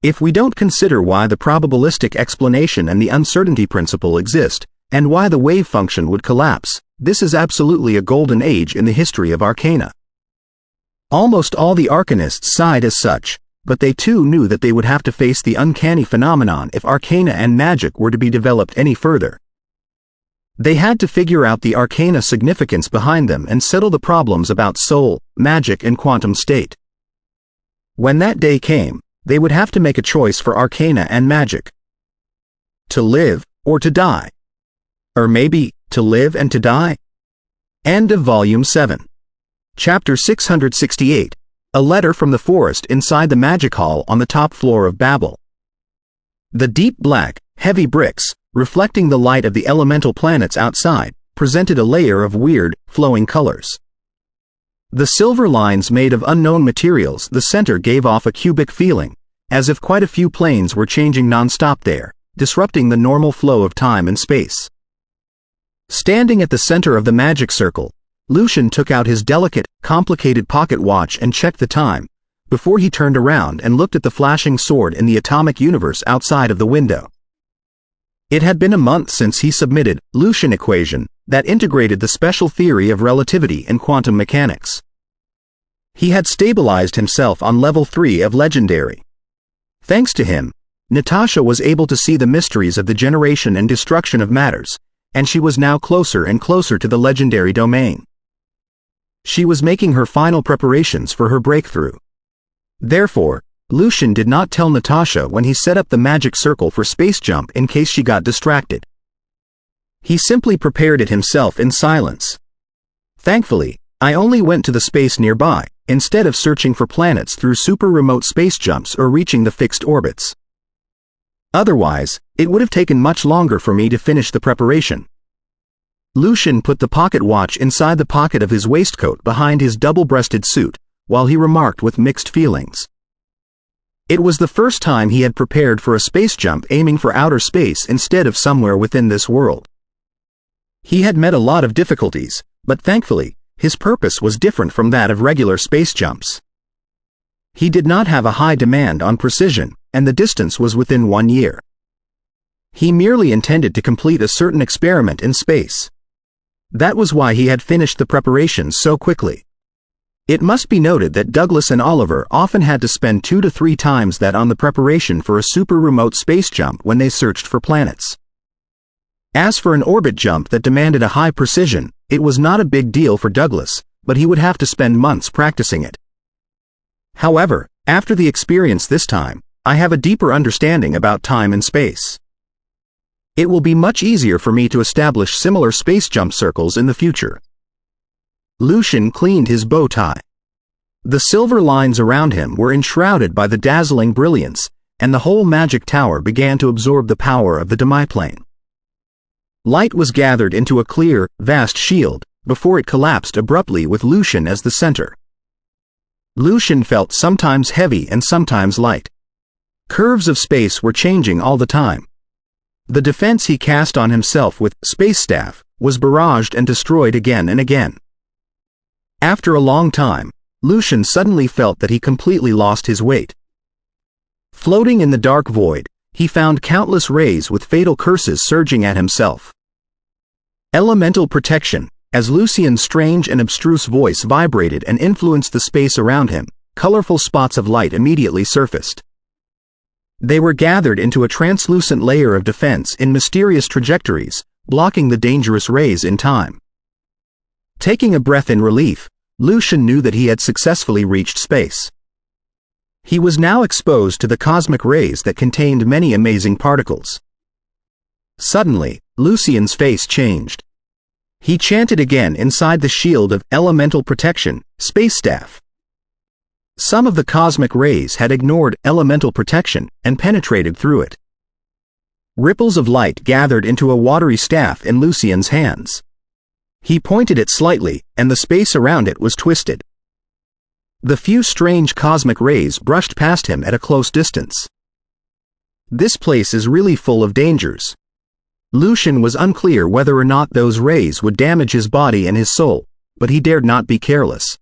If we don't consider why the probabilistic explanation and the uncertainty principle exist, and why the wave function would collapse, this is absolutely a golden age in the history of arcana. Almost all the arcanists sighed as such, but they too knew that they would have to face the uncanny phenomenon if arcana and magic were to be developed any further. They had to figure out the arcana significance behind them and settle the problems about soul, magic and quantum state. When that day came, they would have to make a choice for arcana and magic. To live, or to die. Or maybe, to live and to die? End of Volume 7. Chapter 668. A letter from the forest inside the magic hall on the top floor of Babel. The deep black, heavy bricks, reflecting the light of the elemental planets outside, presented a layer of weird, flowing colors. The silver lines made of unknown materials, the center gave off a cubic feeling, as if quite a few planes were changing non-stop there, disrupting the normal flow of time and space. Standing at the center of the magic circle, Lucian took out his delicate, complicated pocket watch and checked the time, before he turned around and looked at the flashing sword in the atomic universe outside of the window. It had been a month since he submitted Lucian equation that integrated the special theory of relativity and quantum mechanics. He had stabilized himself on level 3 of legendary. Thanks to him, Natasha was able to see the mysteries of the generation and destruction of matters, and she was now closer and closer to the legendary domain. She was making her final preparations for her breakthrough. Therefore, Lucian did not tell Natasha when he set up the magic circle for space jump in case she got distracted. He simply prepared it himself in silence. Thankfully, I only went to the space nearby, instead of searching for planets through super remote space jumps or reaching the fixed orbits. Otherwise, it would have taken much longer for me to finish the preparation. Lucian put the pocket watch inside the pocket of his waistcoat behind his double-breasted suit, while he remarked with mixed feelings. It was the first time he had prepared for a space jump aiming for outer space instead of somewhere within this world. He had met a lot of difficulties, but thankfully, his purpose was different from that of regular space jumps. He did not have a high demand on precision, and the distance was within 1 year. He merely intended to complete a certain experiment in space. That was why he had finished the preparations so quickly. It must be noted that Douglas and Oliver often had to spend 2 to 3 times that on the preparation for a super remote space jump when they searched for planets. As for an orbit jump that demanded a high precision, it was not a big deal for Douglas, but he would have to spend months practicing it. However, after the experience this time, I have a deeper understanding about time and space. It will be much easier for me to establish similar space jump circles in the future. Lucian cleaned his bow tie. The silver lines around him were enshrouded by the dazzling brilliance, and the whole magic tower began to absorb the power of the demiplane. Light was gathered into a clear, vast shield, before it collapsed abruptly with Lucian as the center. Lucian felt sometimes heavy and sometimes light. Curves of space were changing all the time. The defense he cast on himself with Space Staff was barraged and destroyed again and again. After a long time, Lucian suddenly felt that he completely lost his weight. Floating in the dark void, he found countless rays with fatal curses surging at himself. Elemental protection. As Lucian's strange and abstruse voice vibrated and influenced the space around him, colorful spots of light immediately surfaced. They were gathered into a translucent layer of defense in mysterious trajectories, blocking the dangerous rays in time. Taking a breath in relief, Lucian knew that he had successfully reached space. He was now exposed to the cosmic rays that contained many amazing particles. Suddenly, Lucian's face changed. He chanted again inside the shield of elemental protection, space staff. Some of the cosmic rays had ignored elemental protection and penetrated through it. Ripples of light gathered into a watery staff in Lucian's hands. He pointed it slightly, and the space around it was twisted. The few strange cosmic rays brushed past him at a close distance. This place is really full of dangers. Lucian was unclear whether or not those rays would damage his body and his soul, but he dared not be careless.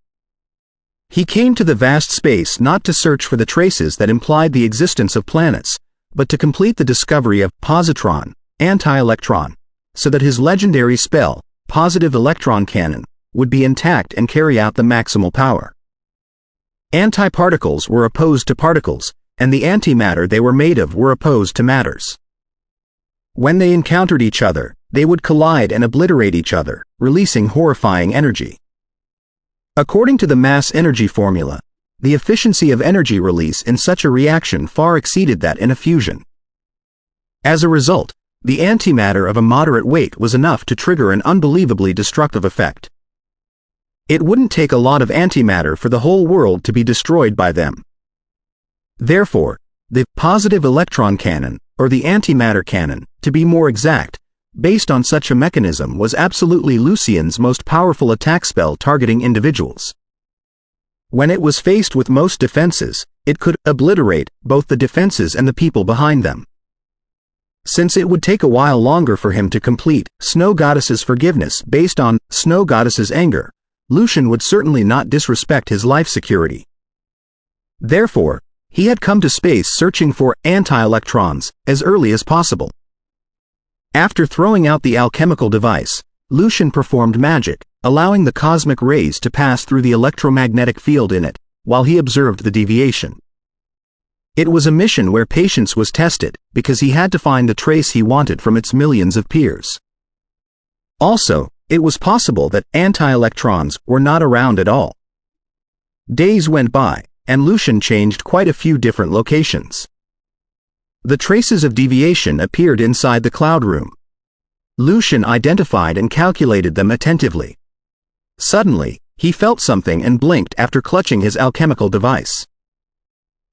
He came to the vast space not to search for the traces that implied the existence of planets, but to complete the discovery of positron, anti-electron, so that his legendary spell, positive electron cannon, would be intact and carry out the maximal power. Antiparticles were opposed to particles, and the antimatter they were made of were opposed to matters. When they encountered each other, they would collide and obliterate each other, releasing horrifying energy. According to the mass energy formula, the efficiency of energy release in such a reaction far exceeded that in a fusion. As a result, the antimatter of a moderate weight was enough to trigger an unbelievably destructive effect. It wouldn't take a lot of antimatter for the whole world to be destroyed by them. Therefore, the positive electron cannon, or the antimatter cannon, to be more exact, based on such a mechanism was absolutely Lucian's most powerful attack spell targeting individuals. When it was faced with most defenses, it could obliterate both the defenses and the people behind them. Since it would take a while longer for him to complete Snow Goddess's forgiveness based on Snow Goddess's anger, Lucian would certainly not disrespect his life security. Therefore, he had come to space searching for anti-electrons as early as possible. After throwing out the alchemical device, Lucian performed magic, allowing the cosmic rays to pass through the electromagnetic field in it, while he observed the deviation. It was a mission where patience was tested, because he had to find the trace he wanted from its millions of peers. Also, it was possible that anti-electrons were not around at all. Days went by, and Lucian changed quite a few different locations. The traces of deviation appeared inside the cloud room. Lucian identified and calculated them attentively. Suddenly, he felt something and blinked after clutching his alchemical device.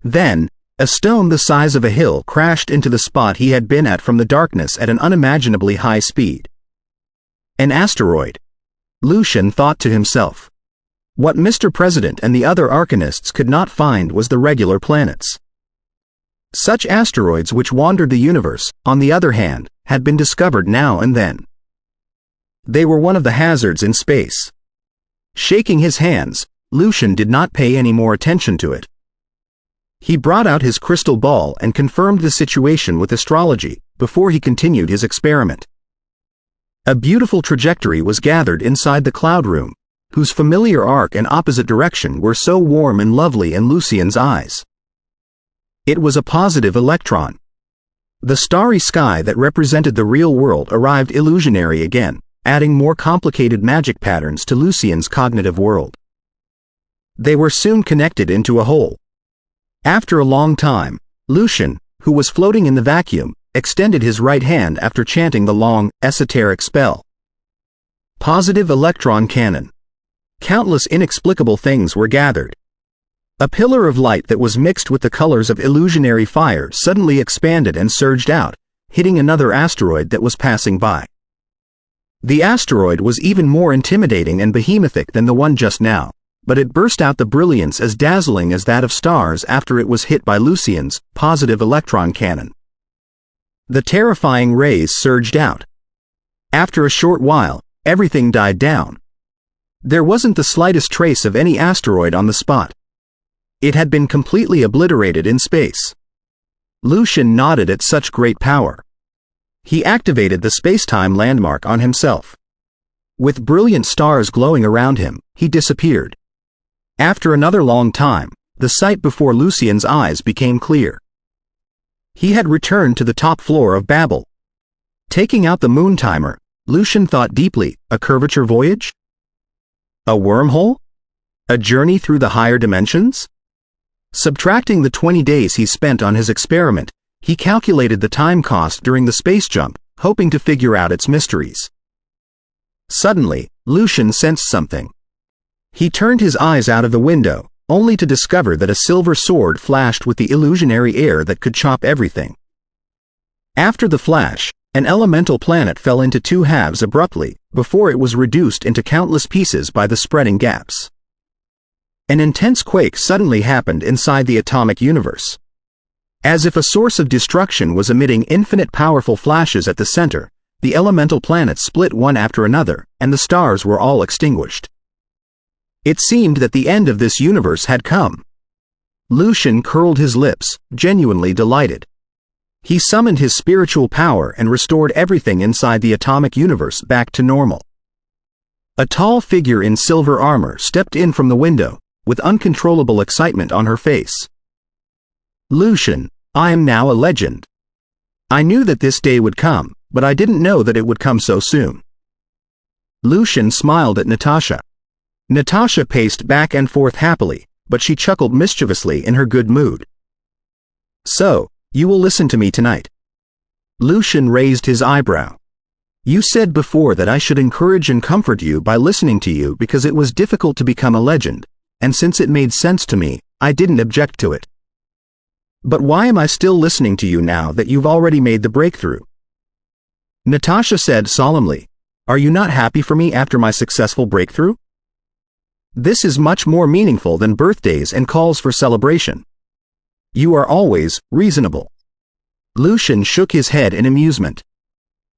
Then, a stone the size of a hill crashed into the spot he had been at from the darkness at an unimaginably high speed. An asteroid. Lucian thought to himself. What Mr. President and the other arcanists could not find was the regular planets. Such asteroids which wandered the universe, on the other hand, had been discovered now and then. They were one of the hazards in space. Shaking his hands, Lucian did not pay any more attention to it. He brought out his crystal ball and confirmed the situation with astrology before he continued his experiment. A beautiful trajectory was gathered inside the cloud room, whose familiar arc and opposite direction were so warm and lovely in Lucian's eyes. It was a positive electron. The starry sky that represented the real world arrived illusionary again, adding more complicated magic patterns to Lucian's cognitive world. They were soon connected into a whole. After a long time, Lucian, who was floating in the vacuum, extended his right hand after chanting the long, esoteric spell. Positive electron cannon. Countless inexplicable things were gathered. A pillar of light that was mixed with the colors of illusionary fire suddenly expanded and surged out, hitting another asteroid that was passing by. The asteroid was even more intimidating and behemathic than the one just now, but it burst out the brilliance as dazzling as that of stars after it was hit by Lucian's positive electron cannon. The terrifying rays surged out. After a short while, everything died down. There wasn't the slightest trace of any asteroid on the spot. It had been completely obliterated in space. Lucian nodded at such great power. He activated the space-time landmark on himself. With brilliant stars glowing around him, he disappeared. After another long time, the sight before Lucian's eyes became clear. He had returned to the top floor of Babel. Taking out the moon timer, Lucian thought deeply, a curvature voyage? A wormhole? A journey through the higher dimensions? Subtracting the 20 days he spent on his experiment, he calculated the time cost during the space jump, hoping to figure out its mysteries. Suddenly, Lucian sensed something. He turned his eyes out of the window, only to discover that a silver sword flashed with the illusionary air that could chop everything. After the flash, an elemental planet fell into two halves abruptly, before it was reduced into countless pieces by the spreading gaps. An intense quake suddenly happened inside the atomic universe. As if a source of destruction was emitting infinite powerful flashes at the center, the elemental planets split one after another, and the stars were all extinguished. It seemed that the end of this universe had come. Lucian curled his lips, genuinely delighted. He summoned his spiritual power and restored everything inside the atomic universe back to normal. A tall figure in silver armor stepped in from the window, with uncontrollable excitement on her face. Lucian, I am now a legend. I knew that this day would come, but I didn't know that it would come so soon. Lucian smiled at Natasha. Natasha paced back and forth happily, but she chuckled mischievously in her good mood. So, you will listen to me tonight. Lucian raised his eyebrow. You said before that I should encourage and comfort you by listening to you because it was difficult to become a legend, and since it made sense to me, I didn't object to it. But why am I still listening to you now that you've already made the breakthrough? Natasha said solemnly, Are you not happy for me after my successful breakthrough? This is much more meaningful than birthdays and calls for celebration. You are always reasonable. Lucian shook his head in amusement.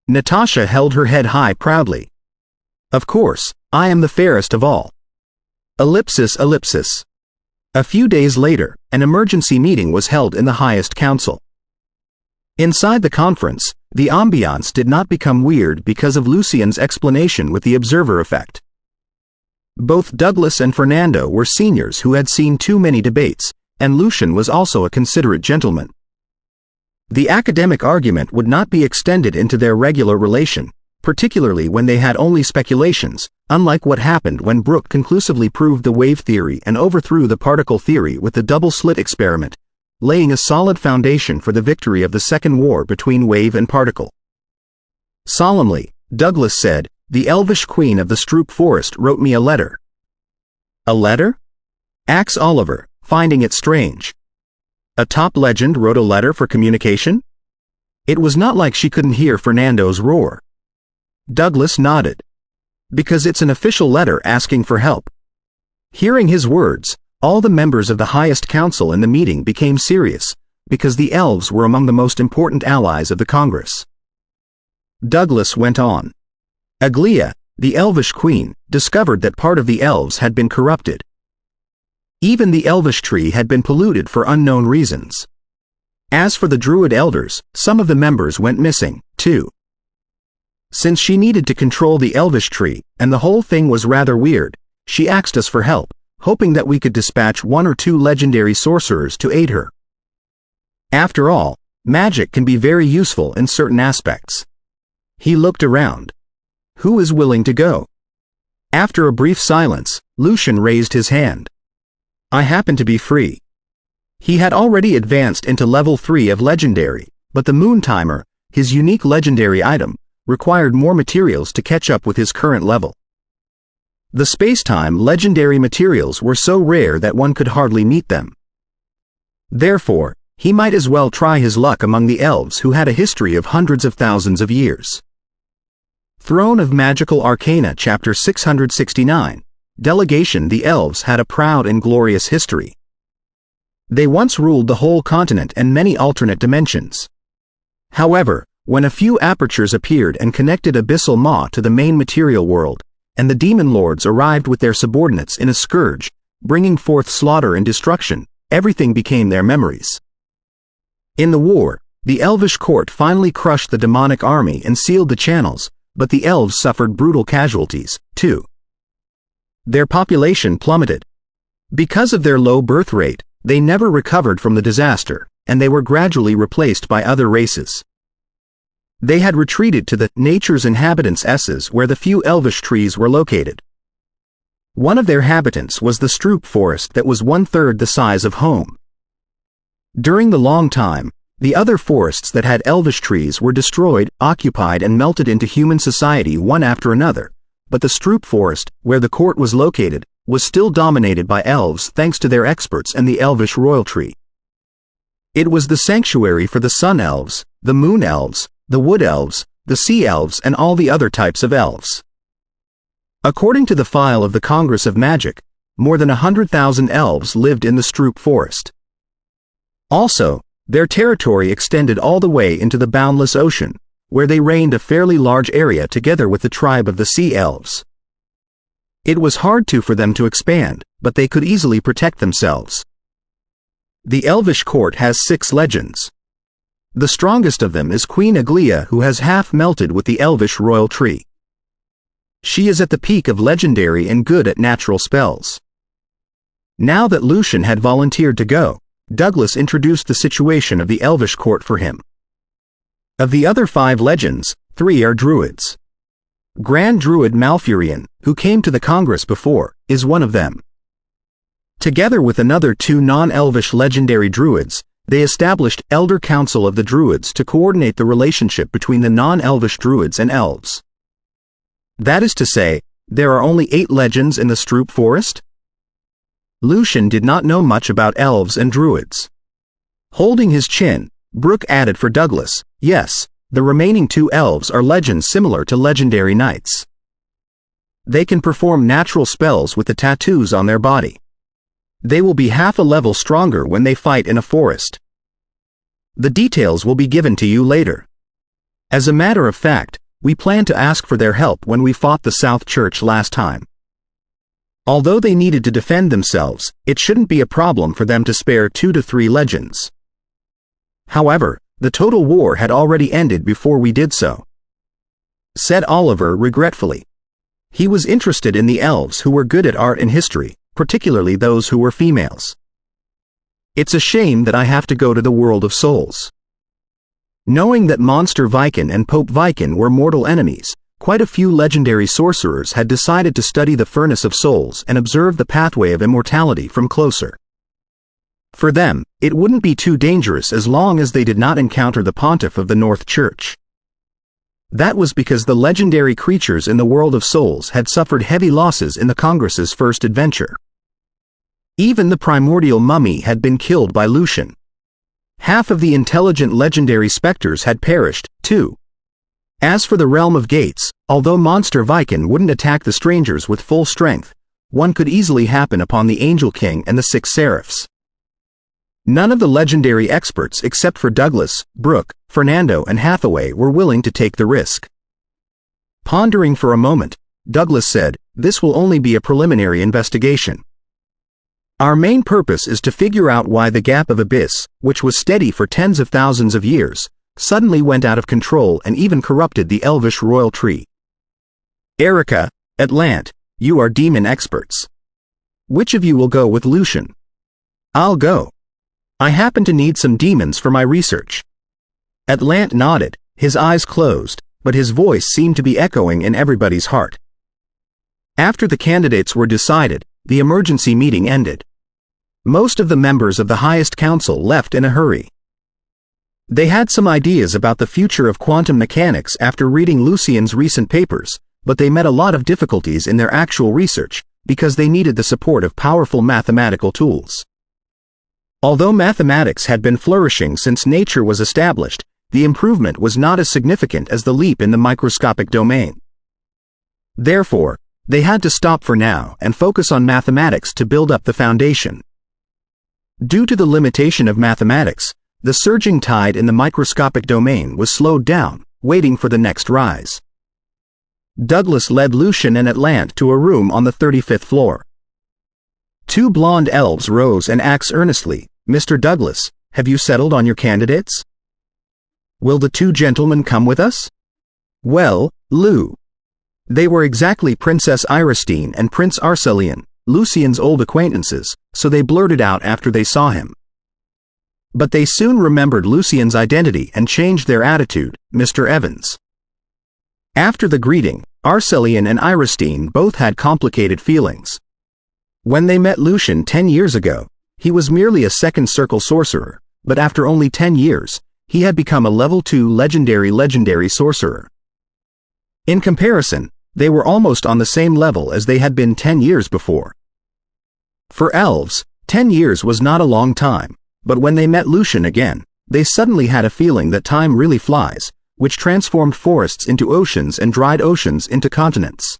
Natasha held her head high proudly. Of course, I am the fairest of all. Ellipsis, ellipsis. A few days later, an emergency meeting was held in the highest council. Inside the conference, the ambiance did not become weird because of Lucian's explanation with the observer effect. Both Douglas and Fernando were seniors who had seen too many debates, and Lucian was also a considerate gentleman. The academic argument would not be extended into their regular relation, particularly when they had only speculations, unlike what happened when Brooke conclusively proved the wave theory and overthrew the particle theory with the double-slit experiment, laying a solid foundation for the victory of the second war between wave and particle. Solemnly, Douglas said, The elvish queen of the Stroop Forest wrote me a letter. A letter? Axe Oliver, finding it strange. A top legend wrote a letter for communication? It was not like she couldn't hear Fernando's roar. Douglas nodded. Because it's an official letter asking for help. Hearing his words, all the members of the highest council in the meeting became serious, because the elves were among the most important allies of the Congress. Douglas went on. Aglia, the elvish queen, discovered that part of the elves had been corrupted. Even the elvish tree had been polluted for unknown reasons. As for the druid elders, some of the members went missing, too. Since she needed to control the elvish tree, and the whole thing was rather weird, she asked us for help, hoping that we could dispatch 1 or 2 legendary sorcerers to aid her. After all, magic can be very useful in certain aspects. He looked around. Who is willing to go? After a brief silence, Lucian raised his hand. I happen to be free. He had already advanced into level 3 of legendary, but the moon timer, his unique legendary item, required more materials to catch up with his current level. The space-time legendary materials were so rare that one could hardly meet them. Therefore, he might as well try his luck among the elves who had a history of hundreds of thousands of years. Throne of Magical Arcana Chapter 669, Delegation. The elves had a proud and glorious history. They once ruled the whole continent and many alternate dimensions. However, when a few apertures appeared and connected Abyssal Maw to the main material world, and the demon lords arrived with their subordinates in a scourge, bringing forth slaughter and destruction, everything became their memories. In the war, the elvish court finally crushed the demonic army and sealed the channels, but the elves suffered brutal casualties, too. Their population plummeted. Because of their low birth rate, they never recovered from the disaster, and they were gradually replaced by other races. They had retreated to the nature's inhabitants' S's where the few elvish trees were located. One of their habitants was the Stroop forest that was 1/3 the size of home. During the long time, the other forests that had elvish trees were destroyed, occupied and melted into human society one after another, but the Stroop forest, where the court was located, was still dominated by elves thanks to their experts and the elvish royal tree. It was the sanctuary for the sun elves, the moon elves, the wood elves, the sea elves and all the other types of elves. According to the file of the Congress of Magic, more than 100,000 elves lived in the Stroop forest. Also, their territory extended all the way into the boundless ocean, where they reigned a fairly large area together with the tribe of the sea elves. It was hard for them to expand, but they could easily protect themselves. The elvish court has 6 legends. The strongest of them is Queen Aglia, who has half melted with the elvish royal tree. She is at the peak of legendary and good at natural spells. Now that Lucian had volunteered to go, Douglas introduced the situation of the elvish court for him. Of the other 5 legends, 3 are druids. Grand Druid Malfurion, who came to the Congress before, is one of them. Together with another 2 non-elvish legendary druids, they established Elder Council of the Druids to coordinate the relationship between the non-elvish druids and elves. That is to say, there are only 8 legends in the Stroop forest? Lucian did not know much about elves and druids. Holding his chin, Brooke added for Douglas, yes, the remaining 2 elves are legends similar to legendary knights. They can perform natural spells with the tattoos on their body. They will be half a level stronger when they fight in a forest. The details will be given to you later. As a matter of fact, we plan to ask for their help when we fought the South Church last time. Although they needed to defend themselves, it shouldn't be a problem for them to spare 2 to 3 legends. However, the total war had already ended before we did so," said Oliver regretfully. He was interested in the elves who were good at art and history, particularly those who were females. "It's a shame that I have to go to the world of souls." Knowing that Monster Viken and Pope Viken were mortal enemies, quite a few legendary sorcerers had decided to study the Furnace of Souls and observe the pathway of immortality from closer. For them, it wouldn't be too dangerous as long as they did not encounter the Pontiff of the North Church. That was because the legendary creatures in the world of souls had suffered heavy losses in the Congress's first adventure. Even the primordial mummy had been killed by Lucian. Half of the intelligent legendary specters had perished, too. As for the Realm of Gates, although Monster Viken wouldn't attack the strangers with full strength, one could easily happen upon the Angel King and the 6 Seraphs. None of the legendary experts except for Douglas, Brooke, Fernando and Hathaway were willing to take the risk. Pondering for a moment, Douglas said, "This will only be a preliminary investigation. Our main purpose is to figure out why the Gap of Abyss, which was steady for tens of thousands of years, suddenly went out of control and even corrupted the elvish royal tree. Erica, Atlant, you are demon experts. Which of you will go with Lucian?" "I'll go. I happen to need some demons for my research." Atlant nodded, his eyes closed, but his voice seemed to be echoing in everybody's heart. After the candidates were decided, the emergency meeting ended. Most of the members of the highest council left in a hurry. They had some ideas about the future of quantum mechanics after reading Lucian's recent papers, but they met a lot of difficulties in their actual research because they needed the support of powerful mathematical tools. Although mathematics had been flourishing since nature was established, the improvement was not as significant as the leap in the microscopic domain. Therefore, they had to stop for now and focus on mathematics to build up the foundation. Due to the limitation of mathematics, the surging tide in the microscopic domain was slowed down, waiting for the next rise. Douglas led Lucian and Atlant to a room on the 35th floor. 2 blonde elves rose and asked earnestly, "Mr. Douglas, have you settled on your candidates? Will the 2 gentlemen come with us?" "Well, Lou." They were exactly Princess Iristine and Prince Arcelian, Lucian's old acquaintances, so they blurted out after they saw him. But they soon remembered Lucian's identity and changed their attitude, "Mr. Evans." After the greeting, Arcelian and Iristine both had complicated feelings. When they met Lucian 10 years ago, he was merely a second circle sorcerer, but after only 10 years, he had become a level 2 legendary sorcerer. In comparison, they were almost on the same level as they had been 10 years before. For elves, 10 years was not a long time, but when they met Lucian again, they suddenly had a feeling that time really flies, which transformed forests into oceans and dried oceans into continents.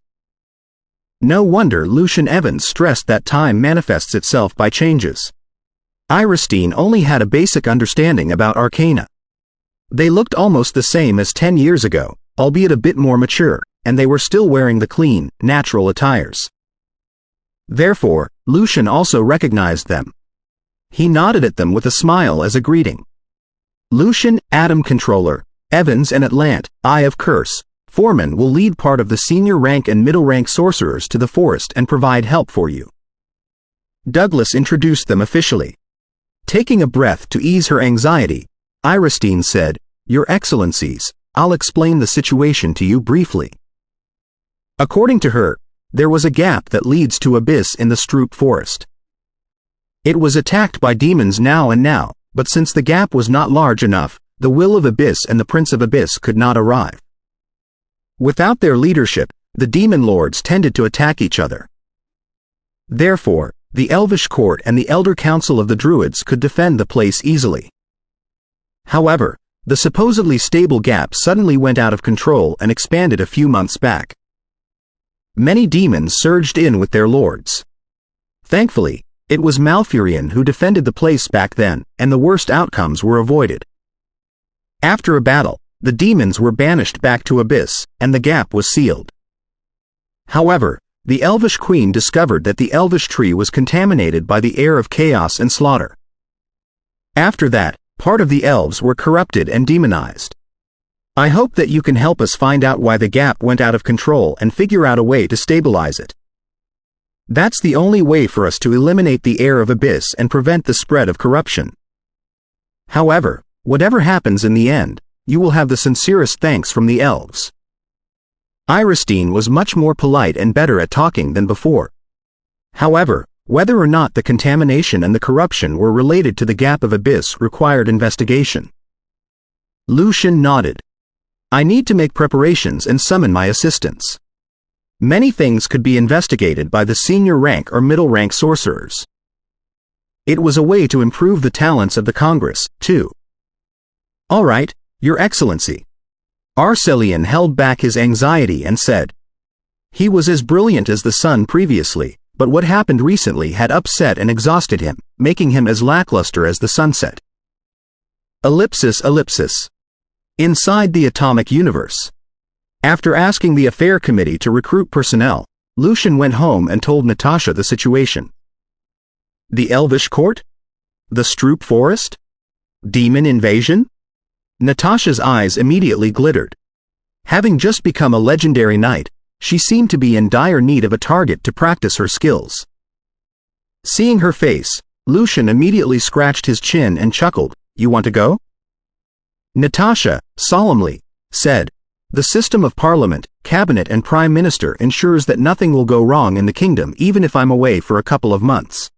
No wonder Lucian Evans stressed that time manifests itself by changes. Iristine only had a basic understanding about arcana. They looked almost the same as 10 years ago, albeit a bit more mature, and they were still wearing the clean, natural attires. Therefore, Lucian also recognized them. He nodded at them with a smile as a greeting. Lucian, Atom Controller, Evans and Atlant, Eye of Curse, Foreman will lead part of the senior rank and middle rank sorcerers to the forest and provide help for you. Douglas introduced them officially. Taking a breath to ease her anxiety, Iristine said, "Your Excellencies, I'll explain the situation to you briefly." According to her, there was a gap that leads to Abyss in the Stroop Forest. It was attacked by demons now, but since the gap was not large enough, the Will of Abyss and the Prince of Abyss could not arrive. Without their leadership, the demon lords tended to attack each other. Therefore, the Elvish Court and the Elder Council of the Druids could defend the place easily. However, the supposedly stable gap suddenly went out of control and expanded a few months back. Many demons surged in with their lords. Thankfully, it was Malfurion who defended the place back then, and the worst outcomes were avoided. After a battle, the demons were banished back to Abyss, and the gap was sealed. However, the Elvish Queen discovered that the Elvish tree was contaminated by the air of chaos and slaughter. After that, part of the elves were corrupted and demonized. I hope that you can help us find out why the gap went out of control and figure out a way to stabilize it. That's the only way for us to eliminate the air of Abyss and prevent the spread of corruption. However, whatever happens in the end, you will have the sincerest thanks from the elves. Iristine was much more polite and better at talking than before. However, whether or not the contamination and the corruption were related to the gap of Abyss required investigation. Lucian nodded. I need to make preparations and summon my assistants. Many things could be investigated by the senior rank or middle rank sorcerers. It was a way to improve the talents of the Congress, too. All right, Your Excellency. Arcelian held back his anxiety and said. He was as brilliant as the sun previously, but what happened recently had upset and exhausted him, making him as lackluster as the sunset. Ellipsis. Inside the atomic universe. After asking the Affair Committee to recruit personnel, Lucian went home and told Natasha the situation. The Elvish Court? The Stroop Forest? Demon invasion? Natasha's eyes immediately glittered. Having just become a legendary knight, she seemed to be in dire need of a target to practice her skills. Seeing her face, Lucian immediately scratched his chin and chuckled. You want to go? Natasha, solemnly, said, the system of Parliament, Cabinet and Prime Minister ensures that nothing will go wrong in the kingdom even if I'm away for a couple of months.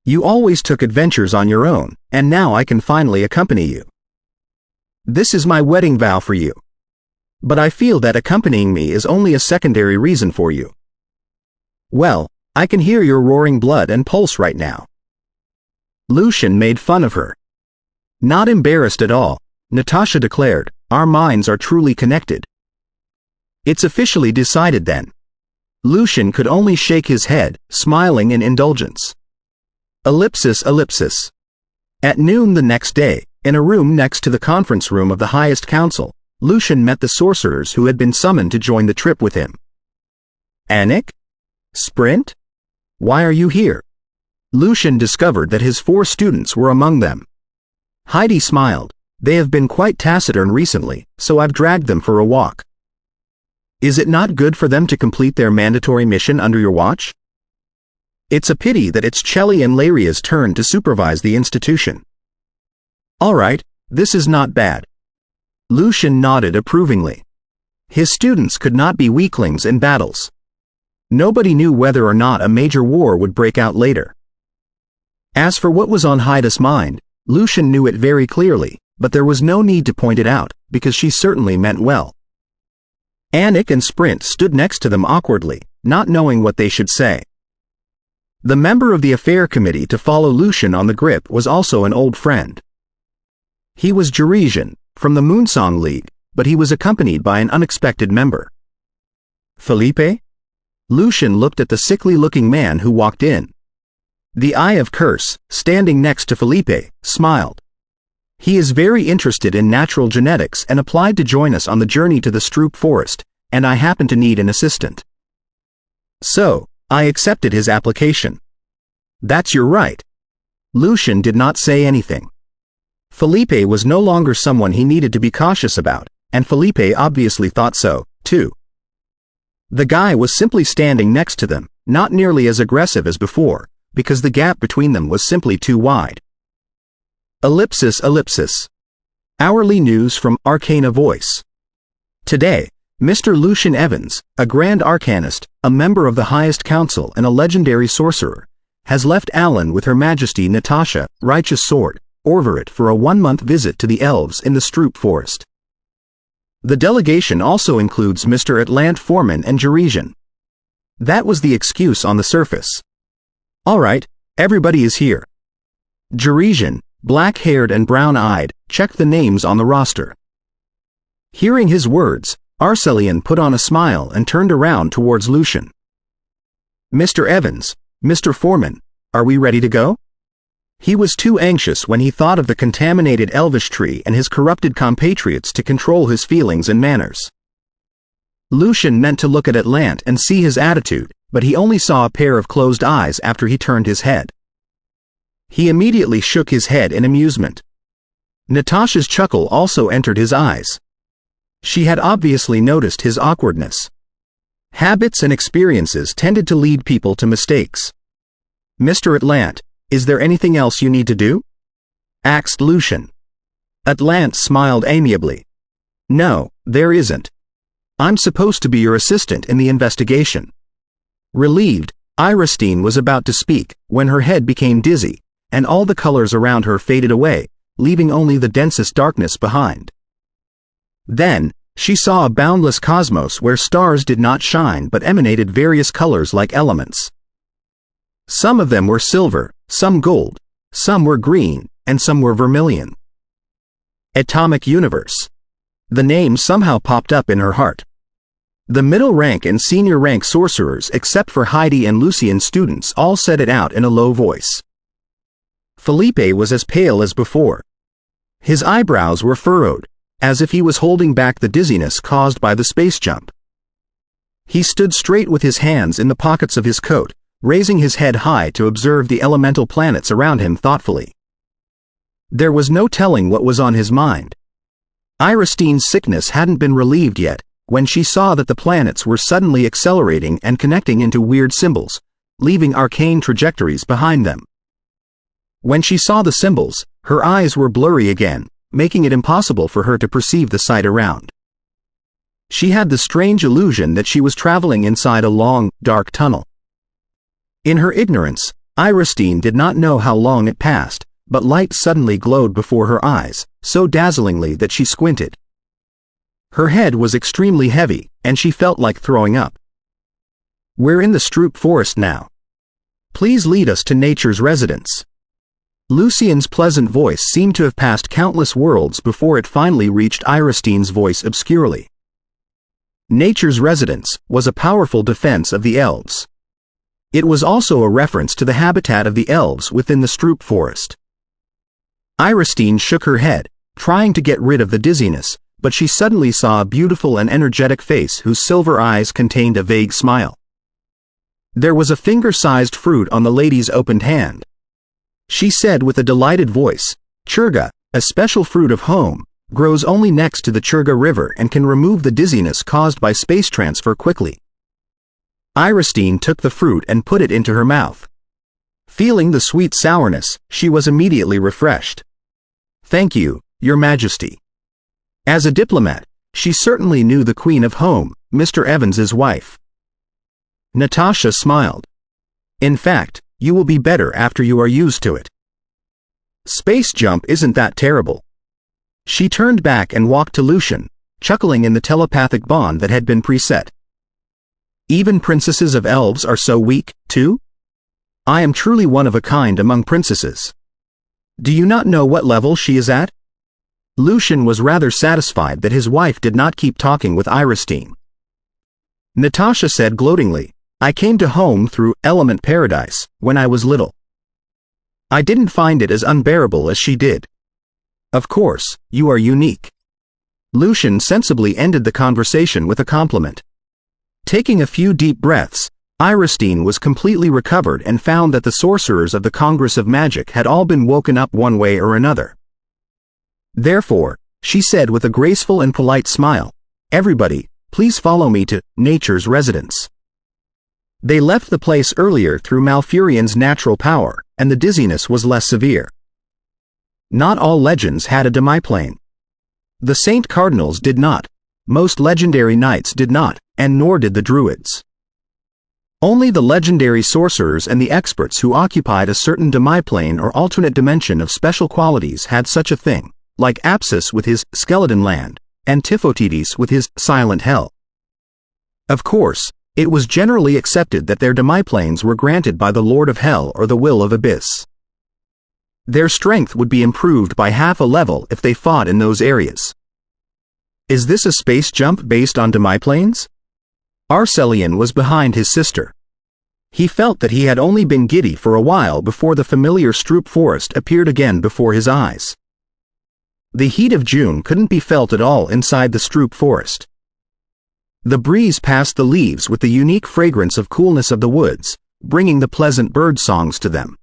You always took adventures on your own, and now I can finally accompany you. This is my wedding vow for you. But I feel that accompanying me is only a secondary reason for you. Well, I can hear your roaring blood and pulse right now. Lucian made fun of her. Not embarrassed at all, Natasha declared, our minds are truly connected. It's officially decided then. Lucian could only shake his head, smiling in indulgence. Ellipsis. At noon the next day, in a room next to the conference room of the highest council, Lucian met the sorcerers who had been summoned to join the trip with him. Anik? Sprint? Why are you here? Lucian discovered that his 4 students were among them. Heidi smiled. They have been quite taciturn recently, so I've dragged them for a walk. Is it not good for them to complete their mandatory mission under your watch? It's a pity that it's Chelly and Laria's turn to supervise the institution. All right, this is not bad. Lucian nodded approvingly. His students could not be weaklings in battles. Nobody knew whether or not a major war would break out later. As for what was on Hyda's mind, Lucian knew it very clearly, but there was no need to point it out, because she certainly meant well. Anik and Sprint stood next to them awkwardly, not knowing what they should say. The member of the affair committee to follow Lucian on the grip was also an old friend. He was Jurisian, from the Moonsong League, but he was accompanied by an unexpected member. Felipe? Lucian looked at the sickly-looking man who walked in. The Eye of Curse, standing next to Felipe, smiled. He is very interested in natural genetics and applied to join us on the journey to the Stroop Forest, and I happen to need an assistant. So, I accepted his application. That's your right. Lucian did not say anything. Felipe was no longer someone he needed to be cautious about, and Felipe obviously thought so, too. The guy was simply standing next to them, not nearly as aggressive as before, because the gap between them was simply too wide. Ellipsis. Hourly news from Arcana Voice. Today, Mr. Lucian Evans, a Grand Arcanist, a member of the Highest Council and a legendary sorcerer, has left Alan with Her Majesty Natasha, Righteous Sword, Orverit for a 1-month visit to the elves in the Stroop Forest. The delegation also includes Mr. Atlant Foreman and Jurisian. That was the excuse on the surface. All right, everybody is here. Jurisian, black-haired and brown-eyed, checked the names on the roster. Hearing his words, Arcelian put on a smile and turned around towards Lucian. Mr. Evans, Mr. Foreman, are we ready to go? He was too anxious when he thought of the contaminated elvish tree and his corrupted compatriots to control his feelings and manners. Lucian meant to look at Atlant and see his attitude, but he only saw a pair of closed eyes after he turned his head. He immediately shook his head in amusement. Natasha's chuckle also entered his eyes. She had obviously noticed his awkwardness. Habits and experiences tended to lead people to mistakes. Mr. Atlant, is there anything else you need to do? Asked Lucian. Atlant smiled amiably. No, there isn't. I'm supposed to be your assistant in the investigation. Relieved, Iristine was about to speak when her head became dizzy, and all the colors around her faded away, leaving only the densest darkness behind. Then, she saw a boundless cosmos where stars did not shine but emanated various colors like elements. Some of them were silver, some gold, some were green, and some were vermilion. Atomic Universe. The name somehow popped up in her heart. The middle rank and senior rank sorcerers except for Heidi and Lucian students all said it out in a low voice. Felipe was as pale as before. His eyebrows were furrowed, as if he was holding back the dizziness caused by the space jump. He stood straight with his hands in the pockets of his coat, raising his head high to observe the elemental planets around him thoughtfully. There was no telling what was on his mind. Iristine's sickness hadn't been relieved yet, when she saw that the planets were suddenly accelerating and connecting into weird symbols, leaving arcane trajectories behind them. When she saw the symbols, her eyes were blurry again, making it impossible for her to perceive the sight around. She had the strange illusion that she was traveling inside a long, dark tunnel. In her ignorance, Iristine did not know how long it passed, but light suddenly glowed before her eyes, so dazzlingly that she squinted. Her head was extremely heavy, and she felt like throwing up. We're in the Stroop Forest now. Please lead us to nature's residence. Lucian's pleasant voice seemed to have passed countless worlds before it finally reached Iristine's voice obscurely. Nature's residence was a powerful defense of the elves. It was also a reference to the habitat of the elves within the Stroop Forest. Iristine shook her head, trying to get rid of the dizziness, but she suddenly saw a beautiful and energetic face whose silver eyes contained a vague smile. There was a finger-sized fruit on the lady's opened hand. She said with a delighted voice, "Churga, a special fruit of home, grows only next to the Churga River and can remove the dizziness caused by space transfer quickly." Iristine took the fruit and put it into her mouth. Feeling the sweet sourness, she was immediately refreshed. "Thank you, Your Majesty." As a diplomat, she certainly knew the Queen of Home, Mr. Evans's wife. Natasha smiled. In fact, you will be better after you are used to it. Space jump isn't that terrible. She turned back and walked to Lucian, chuckling in the telepathic bond that had been preset. Even princesses of elves are so weak, too? I am truly one of a kind among princesses. Do you not know what level she is at? Lucian was rather satisfied that his wife did not keep talking with Iristine. Natasha said gloatingly, I came to home through Element Paradise when I was little. I didn't find it as unbearable as she did. Of course, you are unique. Lucian sensibly ended the conversation with a compliment. Taking a few deep breaths, Iristine was completely recovered and found that the sorcerers of the Congress of Magic had all been woken up one way or another. Therefore, she said with a graceful and polite smile, Everybody, please follow me to Nature's residence. They left the place earlier through Malfurion's natural power, and the dizziness was less severe. Not all legends had a demiplane. The Saint Cardinals did not, most legendary knights did not, and nor did the druids. Only the legendary sorcerers and the experts who occupied a certain demiplane or alternate dimension of special qualities had such a thing, like Apsis with his skeleton land, and Tiffotides with his silent hell. Of course, it was generally accepted that their demiplanes were granted by the Lord of Hell or the Will of Abyss. Their strength would be improved by half a level if they fought in those areas. Is this a space jump based on demiplanes? Arcelian was behind his sister. He felt that he had only been giddy for a while before the familiar Stroop forest appeared again before his eyes. The heat of June couldn't be felt at all inside the Stroop forest. The breeze passed the leaves with the unique fragrance of coolness of the woods, bringing the pleasant bird songs to them.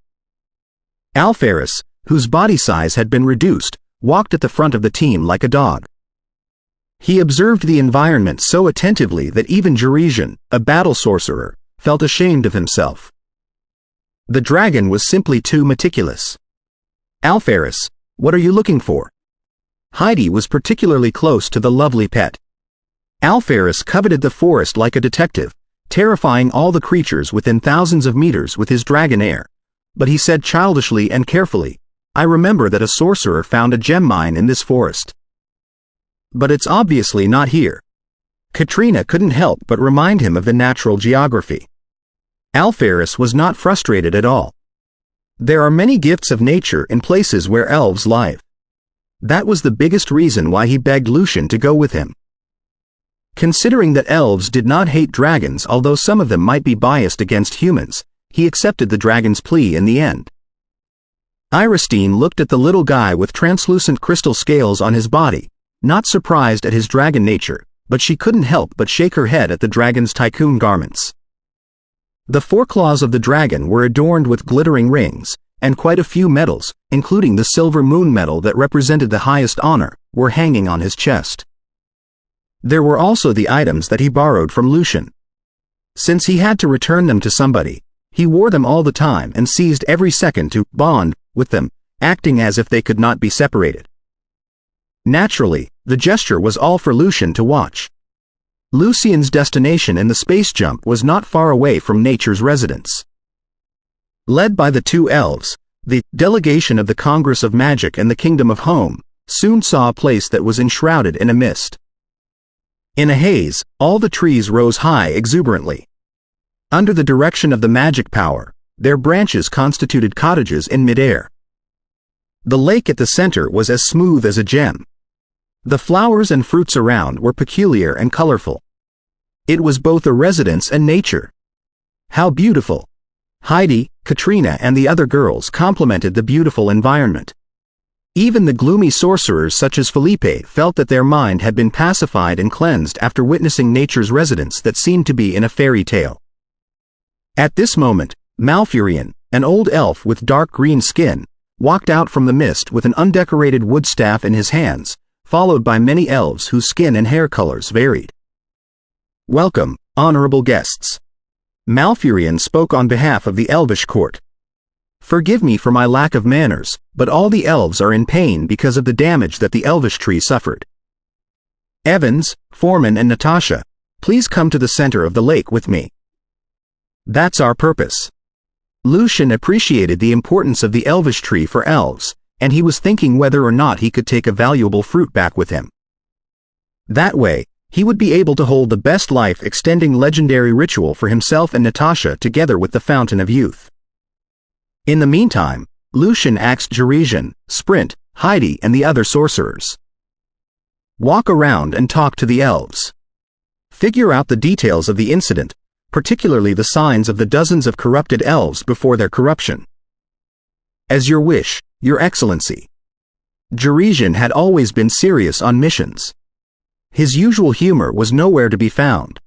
Alferis, whose body size had been reduced, walked at the front of the team like a dog. He observed the environment so attentively that even Juresian, a battle sorcerer, felt ashamed of himself. The dragon was simply too meticulous. Alferis, what are you looking for? Heidi was particularly close to the lovely pet. Alferis coveted the forest like a detective, terrifying all the creatures within thousands of meters with his dragon air, but he said childishly and carefully, I remember that a sorcerer found a gem mine in this forest. But it's obviously not here. Katrina couldn't help but remind him of the natural geography. Alferis was not frustrated at all. There are many gifts of nature in places where elves live. That was the biggest reason why he begged Lucian to go with him. Considering that elves did not hate dragons, although some of them might be biased against humans, he accepted the dragon's plea in the end. Iristine looked at the little guy with translucent crystal scales on his body, not surprised at his dragon nature, but she couldn't help but shake her head at the dragon's tycoon garments. The foreclaws of the dragon were adorned with glittering rings, and quite a few medals, including the silver moon medal that represented the highest honor, were hanging on his chest. There were also the items that he borrowed from Lucian. Since he had to return them to somebody, he wore them all the time and seized every second to bond with them, acting as if they could not be separated. Naturally, the gesture was all for Lucian to watch. Lucian's destination in the space jump was not far away from Nature's residence. Led by the two elves, the delegation of the Congress of Magic and the Kingdom of Home soon saw a place that was enshrouded in a mist. In a haze, all the trees rose high exuberantly. Under the direction of the magic power, their branches constituted cottages in midair. The lake at the center was as smooth as a gem. The flowers and fruits around were peculiar and colorful. It was both a residence and nature. How beautiful! Heidi, Katrina and the other girls complimented the beautiful environment. Even the gloomy sorcerers such as Felipe felt that their mind had been pacified and cleansed after witnessing nature's residence that seemed to be in a fairy tale. At this moment, Malfurion, an old elf with dark green skin, walked out from the mist with an undecorated wood staff in his hands, followed by many elves whose skin and hair colors varied. Welcome, honorable guests. Malfurion spoke on behalf of the elvish court. Forgive me for my lack of manners, but all the elves are in pain because of the damage that the elvish tree suffered. Evans, Foreman and Natasha, please come to the center of the lake with me. That's our purpose. Lucian appreciated the importance of the elvish tree for elves, and he was thinking whether or not he could take a valuable fruit back with him. That way, he would be able to hold the best life-extending legendary ritual for himself and Natasha together with the Fountain of Youth. In the meantime, Lucian asked Jarijan, Sprint, Heidi and the other sorcerers. Walk around and talk to the elves. Figure out the details of the incident, particularly the signs of the dozens of corrupted elves before their corruption. As your wish, Your Excellency. Jarijan had always been serious on missions. His usual humor was nowhere to be found.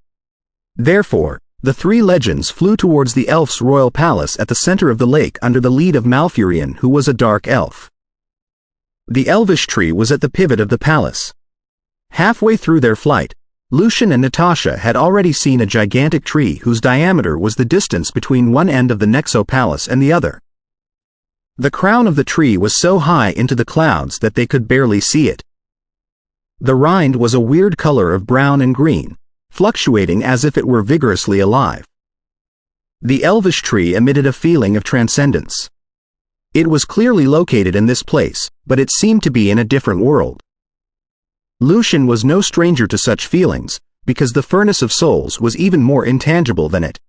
Therefore, the three legends flew towards the elf's royal palace at the center of the lake under the lead of Malfurion, who was a dark elf. The elvish tree was at the pivot of the palace. Halfway through their flight, Lucian and Natasha had already seen a gigantic tree whose diameter was the distance between one end of the Nexo Palace and the other. The crown of the tree was so high into the clouds that they could barely see it. The rind was a weird color of brown and green, fluctuating as if it were vigorously alive. The elvish tree emitted a feeling of transcendence. It was clearly located in this place, but it seemed to be in a different world. Lucian was no stranger to such feelings, because the furnace of souls was even more intangible than it.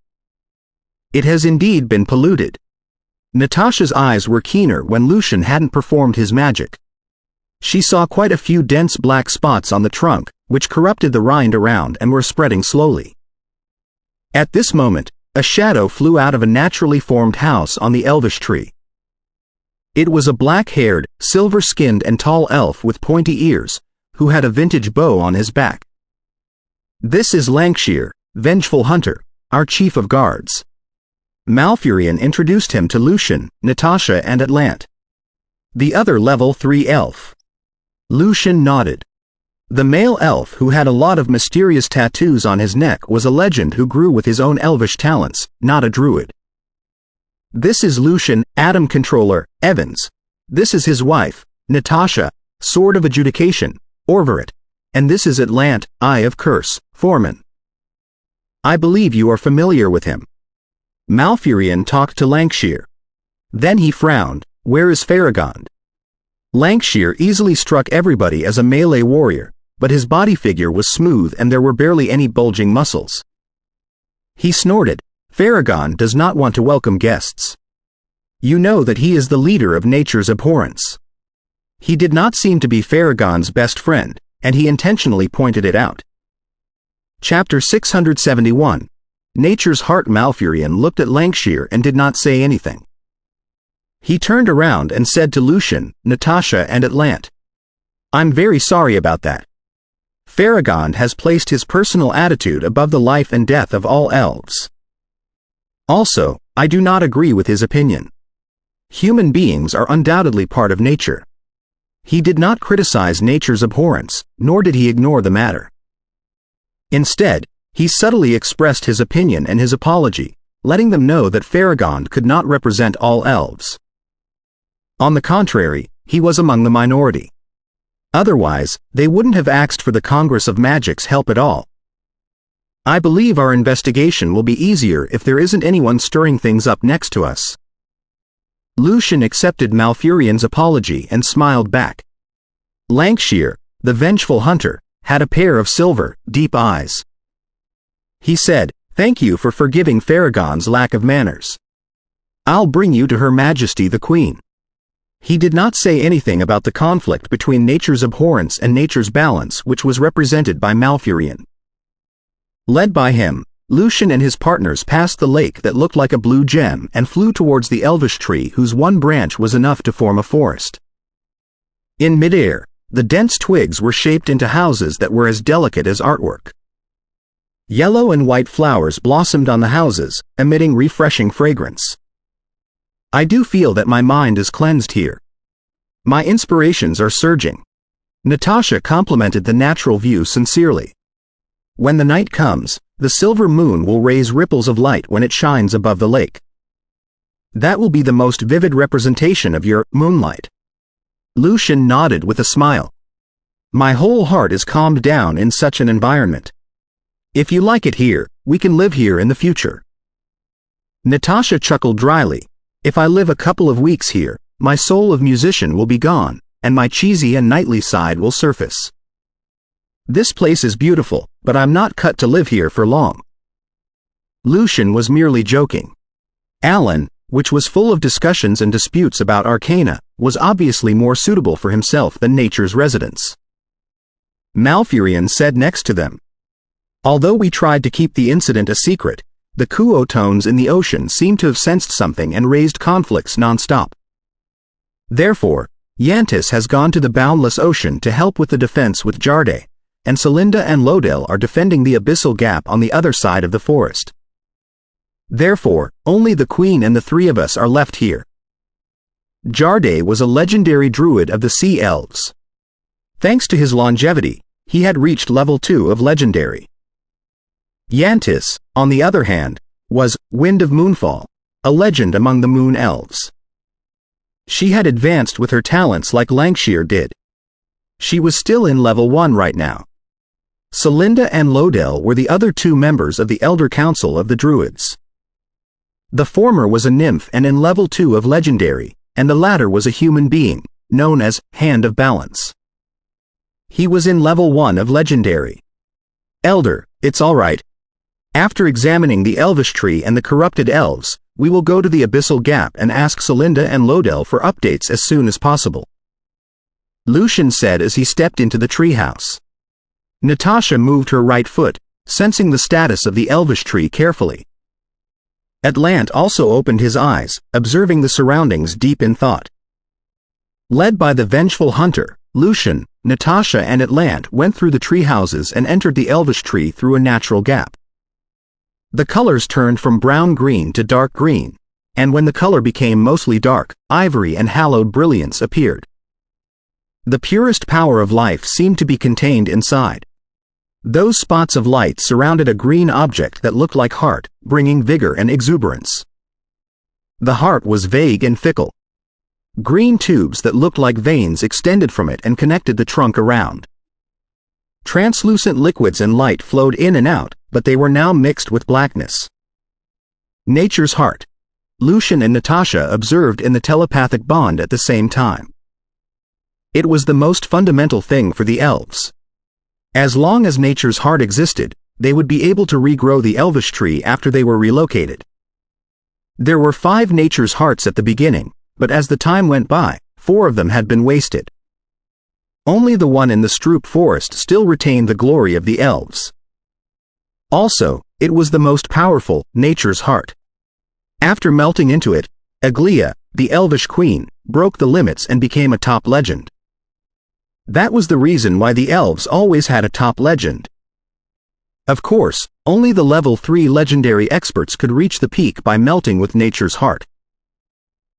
It has indeed been polluted. Natasha's eyes were keener when Lucian hadn't performed his magic. She saw quite a few dense black spots on the trunk, which corrupted the rind around and were spreading slowly. At this moment, a shadow flew out of a naturally formed house on the elvish tree. It was a black-haired, silver-skinned and tall elf with pointy ears, who had a vintage bow on his back. This is Lancashire, Vengeful Hunter, our chief of guards. Malfurion introduced him to Lucian, Natasha and Atlant. The other level 3 elf. Lucian nodded. The male elf who had a lot of mysterious tattoos on his neck was a legend who grew with his own elvish talents, not a druid. This is Lucian, Atom Controller, Evans. This is his wife, Natasha, Sword of Adjudication, Orvaret, and this is Atlant, Eye of Curse, Foreman. I believe you are familiar with him. Malfurion talked to Lancashire. Then he frowned. Where is Farragon? Lancashire easily struck everybody as a melee warrior, but his body figure was smooth and there were barely any bulging muscles. He snorted. Farragon does not want to welcome guests. You know that he is the leader of nature's abhorrence. He did not seem to be Farragon's best friend, and he intentionally pointed it out. Chapter 671. Nature's Heart. Malfurion looked at Lancashire and did not say anything. He turned around and said to Lucian, Natasha and Atlant. I'm very sorry about that. Farragon has placed his personal attitude above the life and death of all elves. Also, I do not agree with his opinion. Human beings are undoubtedly part of nature. He did not criticize nature's abhorrence, nor did he ignore the matter. Instead, he subtly expressed his opinion and his apology, letting them know that Farragon could not represent all elves. On the contrary, he was among the minority. Otherwise, they wouldn't have asked for the Congress of Magic's help at all. I believe our investigation will be easier if there isn't anyone stirring things up next to us. Lucian accepted Malfurion's apology and smiled back. Lancashire, the Vengeful Hunter, had a pair of silver, deep eyes. He said, Thank you for forgiving Farragon's lack of manners. I'll bring you to Her Majesty the Queen. He did not say anything about the conflict between nature's abhorrence and nature's balance, which was represented by Malfurion. Led by him, Lucian and his partners passed the lake that looked like a blue gem and flew towards the elvish tree whose one branch was enough to form a forest. In midair, the dense twigs were shaped into houses that were as delicate as artwork. Yellow and white flowers blossomed on the houses, emitting refreshing fragrance. I do feel that my mind is cleansed here. My inspirations are surging. Natasha complimented the natural view sincerely. When the night comes, the silver moon will raise ripples of light when it shines above the lake. That will be the most vivid representation of your moonlight. Lucian nodded with a smile. My whole heart is calmed down in such an environment. If you like it here, we can live here in the future. Natasha chuckled dryly. If I live a couple of weeks here, my soul of musician will be gone, and my cheesy and knightly side will surface. This place is beautiful, but I'm not cut to live here for long. Lucian was merely joking. Alan, which was full of discussions and disputes about arcana, was obviously more suitable for himself than nature's residence. Malfurion said next to them. Although we tried to keep the incident a secret, the Kuo tones in the ocean seemed to have sensed something and raised conflicts non-stop. Therefore, Yantis has gone to the boundless ocean to help with the defense with Jarde, and Celinda and Lodell are defending the abyssal gap on the other side of the forest. Therefore, only the Queen and the three of us are left here. Jarde was a legendary druid of the Sea Elves. Thanks to his longevity, he had reached level 2 of legendary. Yantis, on the other hand, was Wind of Moonfall, a legend among the Moon Elves. She had advanced with her talents like Lankshire did. She was still in level 1 right now. Celinda and Lodell were the other 2 members of the Elder Council of the Druids. The former was a nymph and in level 2 of legendary, and the latter was a human being, known as Hand of Balance. He was in level 1 of legendary. Elder, it's all right. After examining the Elvish Tree and the corrupted elves, we will go to the Abyssal Gap and ask Celinda and Lodell for updates as soon as possible. Lucian said as he stepped into the treehouse. Natasha moved her right foot, sensing the status of the Elvish Tree carefully. Atlant also opened his eyes, observing the surroundings deep in thought. Led by the vengeful hunter, Lucian, Natasha and Atlant went through the treehouses and entered the Elvish Tree through a natural gap. The colors turned from brown-green to dark green, and when the color became mostly dark, ivory and hallowed brilliance appeared. The purest power of life seemed to be contained inside. Those spots of light surrounded a green object that looked like heart, bringing vigor and exuberance. The heart was vague and fickle. Green tubes that looked like veins extended from it and connected the trunk around. Translucent liquids and light flowed in and out, but they were now mixed with blackness. Nature's heart. Lucian and Natasha observed in the telepathic bond at the same time. It was the most fundamental thing for the elves. As long as nature's heart existed, they would be able to regrow the Elvish Tree after they were relocated. There were 5 nature's hearts at the beginning, but as the time went by, 4 of them had been wasted. Only the one in the Stroop Forest still retained the glory of the elves. Also, it was the most powerful, nature's heart. After melting into it, Aglia, the Elvish Queen, broke the limits and became a top legend. That was the reason why the elves always had a top legend. Of course, only the level 3 legendary experts could reach the peak by melting with nature's heart.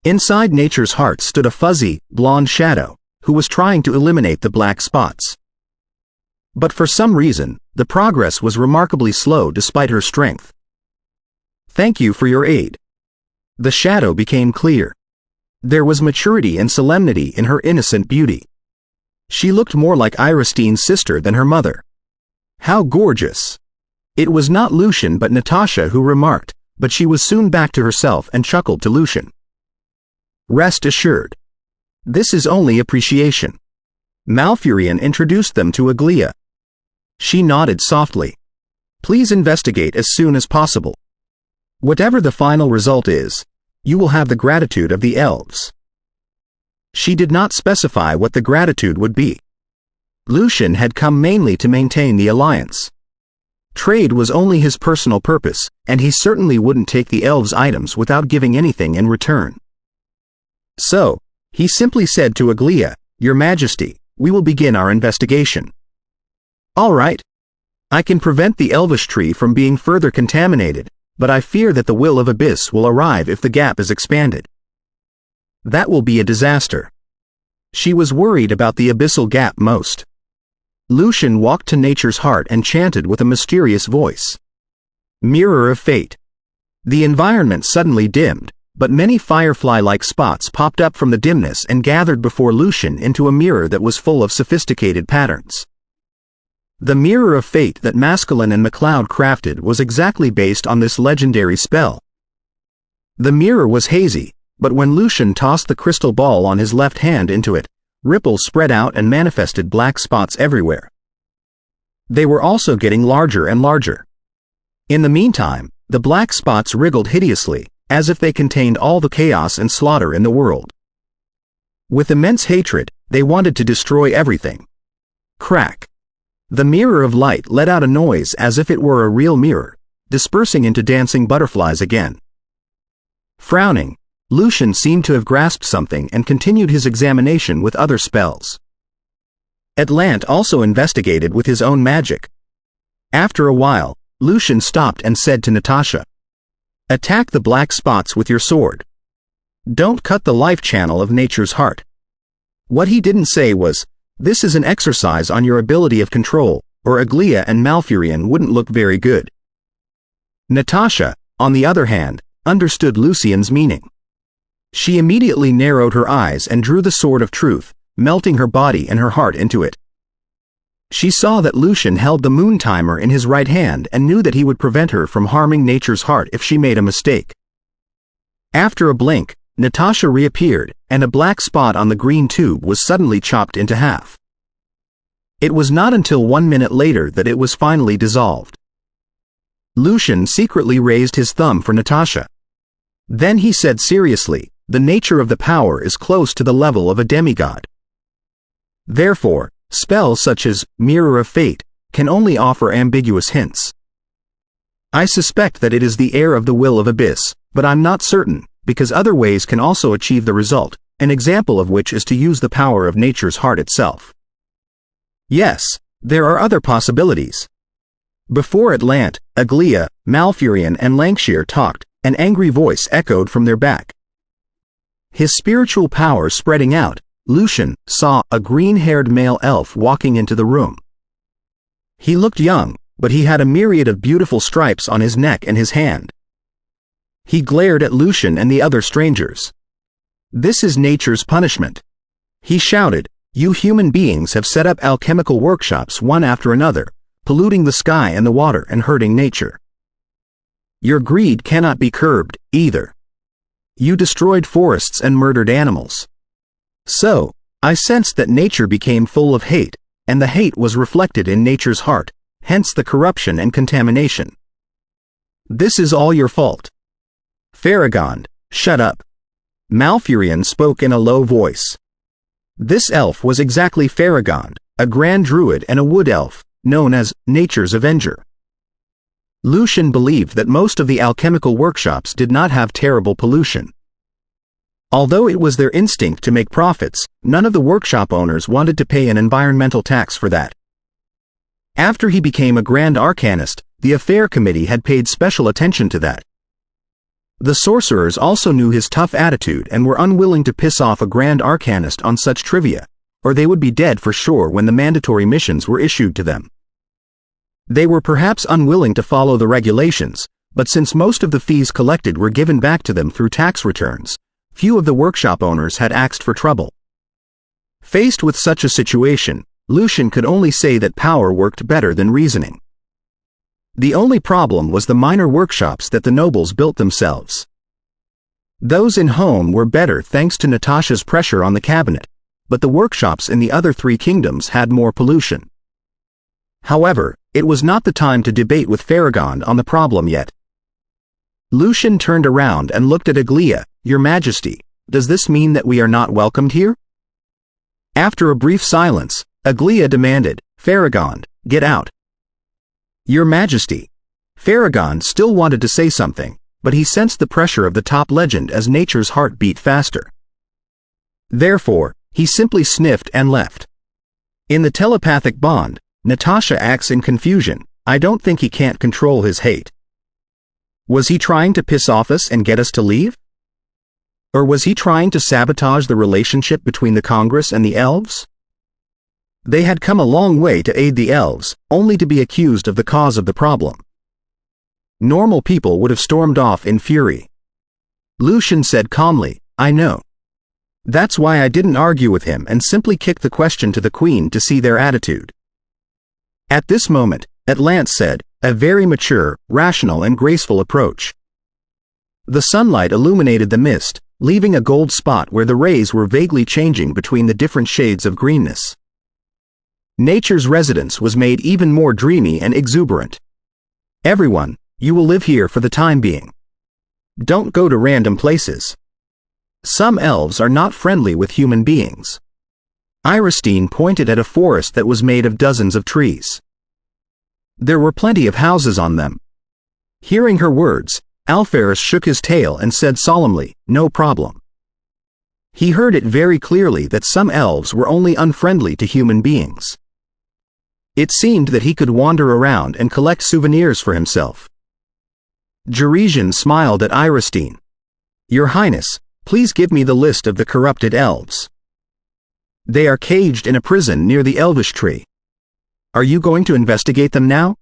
Inside nature's heart stood a fuzzy, blonde shadow, who was trying to eliminate the black spots. But for some reason, the progress was remarkably slow despite her strength. Thank you for your aid. The shadow became clear. There was maturity and solemnity in her innocent beauty. She looked more like Iristine's sister than her mother. How gorgeous! It was not Lucian but Natasha who remarked, but she was soon back to herself and chuckled to Lucian. Rest assured. This is only appreciation. Malfurion introduced them to Aglia. She nodded softly. Please investigate as soon as possible. Whatever the final result is, you will have the gratitude of the elves. She did not specify what the gratitude would be. Lucian had come mainly to maintain the alliance. Trade was only his personal purpose, and he certainly wouldn't take the elves' items without giving anything in return. So, he simply said to Aglia, Your Majesty, we will begin our investigation. All right. I can prevent the Elvish Tree from being further contaminated, but I fear that the will of Abyss will arrive if the gap is expanded. That will be a disaster. She was worried about the abyssal gap most. Lucian walked to nature's heart and chanted with a mysterious voice. Mirror of Fate. The environment suddenly dimmed, but many firefly-like spots popped up from the dimness and gathered before Lucian into a mirror that was full of sophisticated patterns. The Mirror of Fate that Masculine and MacLeod crafted was exactly based on this legendary spell. The mirror was hazy, but when Lucian tossed the crystal ball on his left hand into it, ripples spread out and manifested black spots everywhere. They were also getting larger and larger. In the meantime, the black spots wriggled hideously, as if they contained all the chaos and slaughter in the world. With immense hatred, they wanted to destroy everything. Crack! The mirror of light let out a noise as if it were a real mirror, dispersing into dancing butterflies again. Frowning, Lucian seemed to have grasped something and continued his examination with other spells. Atlant also investigated with his own magic. After a while, Lucian stopped and said to Natasha, "Attack the black spots with your sword. Don't cut the life channel of nature's heart." What he didn't say was, "This is an exercise on your ability of control, or Aglia and Malfurion wouldn't look very good." Natasha, on the other hand, understood Lucian's meaning. She immediately narrowed her eyes and drew the sword of truth, melting her body and her heart into it. She saw that Lucian held the moon timer in his right hand and knew that he would prevent her from harming nature's heart if she made a mistake. After a blink, Natasha reappeared, and a black spot on the green tube was suddenly chopped into half. It was not until 1 minute later that it was finally dissolved. Lucian secretly raised his thumb for Natasha. Then he said seriously, "The nature of the power is close to the level of a demigod. Therefore, spells such as Mirror of Fate can only offer ambiguous hints. I suspect that it is the heir of the will of Abyss, but I'm not certain, because other ways can also achieve the result, an example of which is to use the power of nature's heart itself. Yes, there are other possibilities." Before Atlant, Aglia, Malfurion and Lancashire talked, an angry voice echoed from their back. His spiritual power spreading out, Lucian saw a green-haired male elf walking into the room. He looked young, but he had a myriad of beautiful stripes on his neck and his hand. He glared at Lucian and the other strangers. "This is nature's punishment." He shouted, "You human beings have set up alchemical workshops one after another, polluting the sky and the water and hurting nature. Your greed cannot be curbed, either. You destroyed forests and murdered animals. So, I sensed that nature became full of hate, and the hate was reflected in nature's heart, hence the corruption and contamination. This is all your fault." "Farragon, shut up." Malfurion spoke in a low voice. This elf was exactly Farragon, a grand druid and a wood elf, known as Nature's Avenger. Lucian believed that most of the alchemical workshops did not have terrible pollution. Although it was their instinct to make profits, none of the workshop owners wanted to pay an environmental tax for that. After he became a Grand Arcanist, the Affair Committee had paid special attention to that. The sorcerers also knew his tough attitude and were unwilling to piss off a Grand Arcanist on such trivia, or they would be dead for sure when the mandatory missions were issued to them. They were perhaps unwilling to follow the regulations, but since most of the fees collected were given back to them through tax returns, few of the workshop owners had asked for trouble. Faced with such a situation, Lucian could only say that power worked better than reasoning. The only problem was the minor workshops that the nobles built themselves. Those in Home were better thanks to Natasha's pressure on the cabinet, but the workshops in the other 3 kingdoms had more pollution. However, it was not the time to debate with Farragon on the problem yet. Lucian turned around and looked at Aglia. "Your Majesty, does this mean that we are not welcomed here?" After a brief silence, Aglia demanded, "Farragon, get out." "Your Majesty." Farragon still wanted to say something, but he sensed the pressure of the top legend as nature's heart beat faster. Therefore, he simply sniffed and left. In the telepathic bond, Natasha acts in confusion. I don't think he can't control his hate. Was he trying to piss off us and get us to leave? Or was he trying to sabotage the relationship between the Congress and the elves? They had come a long way to aid the elves, only to be accused of the cause of the problem. Normal people would have stormed off in fury. Lucian said calmly, "I know. That's why I didn't argue with him and simply kicked the question to the Queen to see their attitude." At this moment, Atlant said, "A very mature, rational and graceful approach." The sunlight illuminated the mist, leaving a gold spot where the rays were vaguely changing between the different shades of greenness. Nature's residence was made even more dreamy and exuberant. Everyone, you will live here for the time being. Don't go to random places. Some elves are not friendly with human beings. Iristine pointed at a forest that was made of dozens of trees. There were plenty of houses on them. Hearing her words, Alferus shook his tail and said solemnly, "No problem." He heard it very clearly that some elves were only unfriendly to human beings. It seemed that he could wander around and collect souvenirs for himself. Jurisian smiled at Iristine. "Your Highness, please give me the list of the corrupted elves. They are caged in a prison near the Elvish Tree. Are you going to investigate them now?"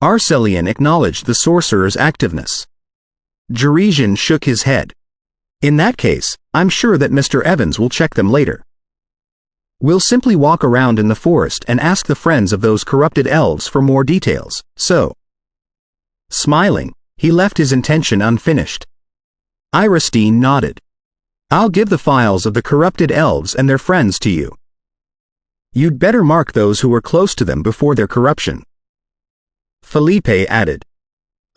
Arcelian acknowledged the sorcerer's activeness. Jurisian shook his head. "In that case, I'm sure that Mr. Evans will check them later. We'll simply walk around in the forest and ask the friends of those corrupted elves for more details, so." Smiling, he left his intention unfinished. Iristine nodded. "I'll give the files of the corrupted elves and their friends to you. You'd better mark those who were close to them before their corruption." Felipe added.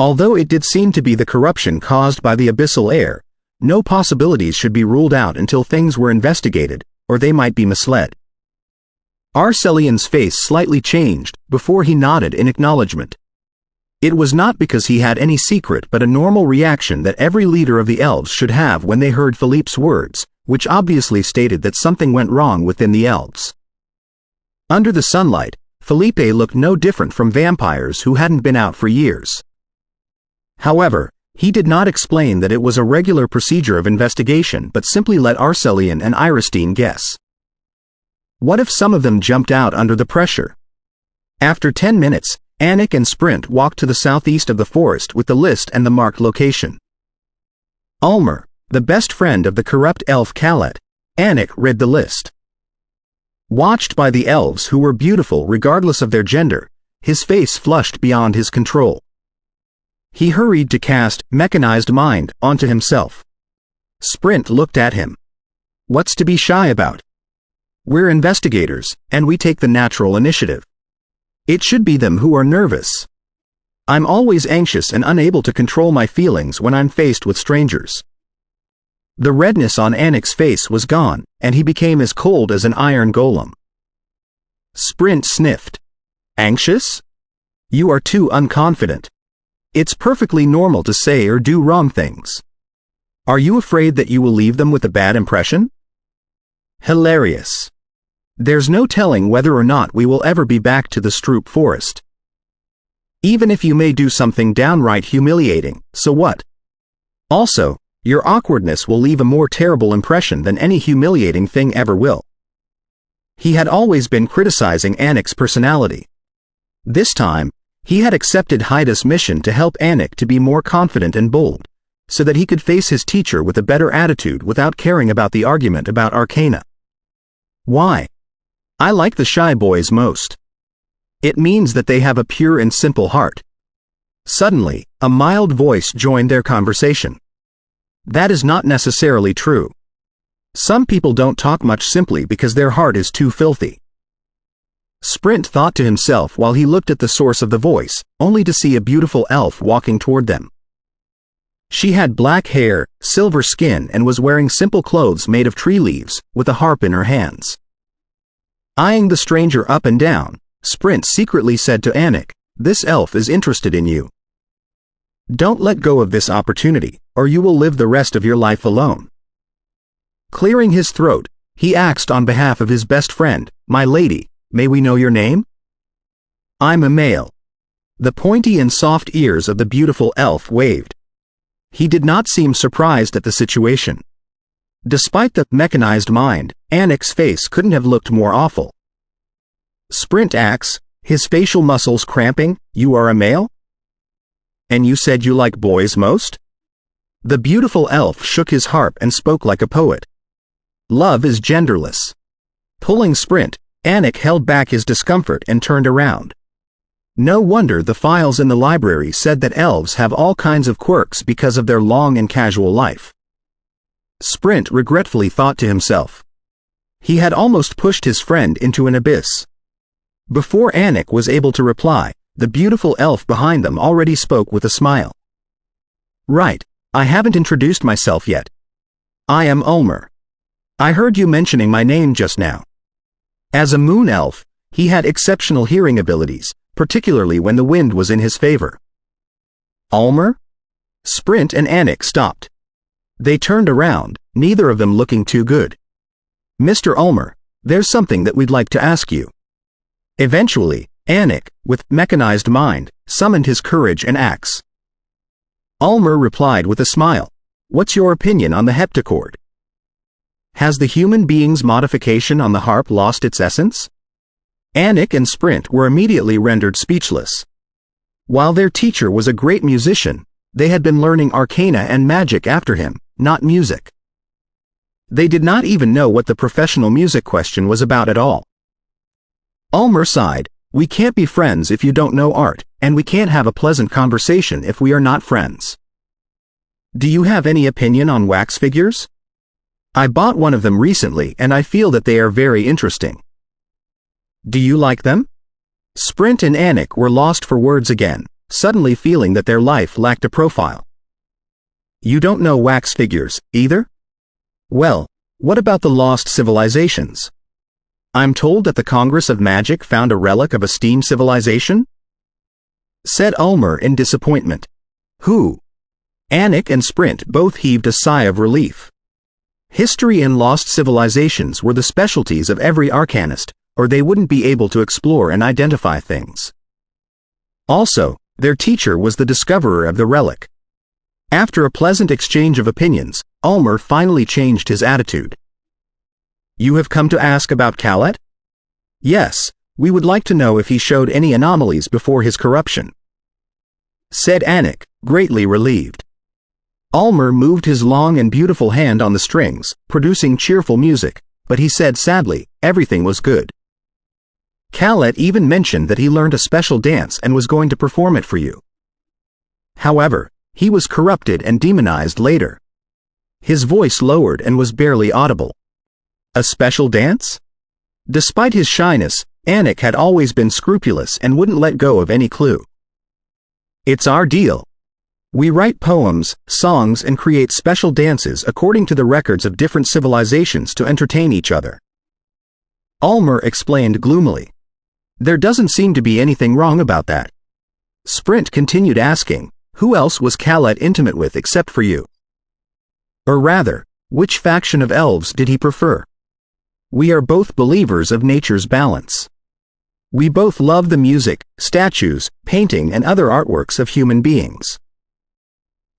Although it did seem to be the corruption caused by the abyssal air, no possibilities should be ruled out until things were investigated, or they might be misled. Arcelian's face slightly changed before he nodded in acknowledgement. It was not because he had any secret but a normal reaction that every leader of the elves should have when they heard Philippe's words, which obviously stated that something went wrong within the elves. Under the sunlight, Felipe looked no different from vampires who hadn't been out for years. However, he did not explain that it was a regular procedure of investigation but simply let Arcelian and Iristine guess. What if some of them jumped out under the pressure? After 10 minutes, Anik and Sprint walked to the southeast of the forest with the list and the marked location. Ulmer, the best friend of the corrupt elf Kalet, Anik read the list. Watched by the elves who were beautiful regardless of their gender, his face flushed beyond his control. He hurried to cast Mechanized Mind onto himself. Sprint looked at him. "What's to be shy about? We're investigators, and we take the natural initiative. It should be them who are nervous. I'm always anxious and unable to control my feelings when I'm faced with strangers." The redness on Anik's face was gone, and he became as cold as an iron golem. Sprint sniffed. "Anxious? You are too unconfident. It's perfectly normal to say or do wrong things. Are you afraid that you will leave them with a bad impression?" Hilarious. There's no telling whether or not we will ever be back to the Stroop Forest. Even if you may do something downright humiliating, so what? Also, your awkwardness will leave a more terrible impression than any humiliating thing ever will. He had always been criticizing Anik's personality. This time, he had accepted Haida's mission to help Anik to be more confident and bold, so that he could face his teacher with a better attitude without caring about the argument about arcana. Why? I like the shy boys most. It means that they have a pure and simple heart. Suddenly, a mild voice joined their conversation. That is not necessarily true. Some people don't talk much simply because their heart is too filthy. Sprint thought to himself while he looked at the source of the voice, only to see a beautiful elf walking toward them. She had black hair, silver skin, and was wearing simple clothes made of tree leaves, with a harp in her hands. Eyeing the stranger up and down, Sprint secretly said to Anik, "This elf is interested in you. Don't let go of this opportunity, or you will live the rest of your life alone." Clearing his throat, he asked on behalf of his best friend, "My lady, may we know your name?" "I'm a male." The pointy and soft ears of the beautiful elf waved. He did not seem surprised at the situation. Despite the mechanized mind, Anik's face couldn't have looked more awful. Sprint asks, his facial muscles cramping, "You are a male? And you said you like boys most?" The beautiful elf shook his harp and spoke like a poet. Love is genderless. Pulling Sprint, Anik held back his discomfort and turned around. No wonder the files in the library said that elves have all kinds of quirks because of their long and casual life. Sprint regretfully thought to himself. He had almost pushed his friend into an abyss. Before Anik was able to reply, the beautiful elf behind them already spoke with a smile. Right, I haven't introduced myself yet. I am Ulmer. I heard you mentioning my name just now. As a moon elf, he had exceptional hearing abilities, particularly when the wind was in his favor. Ulmer? Sprint and Anik stopped. They turned around, neither of them looking too good. Mr. Ulmer, there's something that we'd like to ask you. Eventually, Anik, with mechanized mind, summoned his courage and axe. Ulmer replied with a smile. What's your opinion on the heptachord? Has the human being's modification on the harp lost its essence? Anik and Sprint were immediately rendered speechless. While their teacher was a great musician, they had been learning arcana and magic after him, not music. They did not even know what the professional music question was about at all. Ulmer sighed. We can't be friends if you don't know art, and we can't have a pleasant conversation if we are not friends. Do you have any opinion on wax figures? I bought one of them recently and I feel that they are very interesting. Do you like them? Sprint and Anik were lost for words again, suddenly feeling that their life lacked a profile. You don't know wax figures, either? Well, what about the lost civilizations? I'm told that the Congress of Magic found a relic of a steam civilization? Said Ulmer in disappointment. Who? Anik and Sprint both heaved a sigh of relief. History and lost civilizations were the specialties of every arcanist, or they wouldn't be able to explore and identify things. Also, their teacher was the discoverer of the relic. After a pleasant exchange of opinions, Ulmer finally changed his attitude. You have come to ask about Kallet? Yes, we would like to know if he showed any anomalies before his corruption. Said Anik, greatly relieved. Ulmer moved his long and beautiful hand on the strings, producing cheerful music, but he said sadly, everything was good. Kallet even mentioned that he learned a special dance and was going to perform it for you. However, he was corrupted and demonized later. His voice lowered and was barely audible. A special dance? Despite his shyness, Anik had always been scrupulous and wouldn't let go of any clue. It's our deal. We write poems, songs and create special dances according to the records of different civilizations to entertain each other. Ulmer explained gloomily. There doesn't seem to be anything wrong about that. Sprint continued asking, who else was Kallet intimate with except for you? Or rather, which faction of elves did he prefer? We are both believers of nature's balance. We both love the music, statues, painting and other artworks of human beings.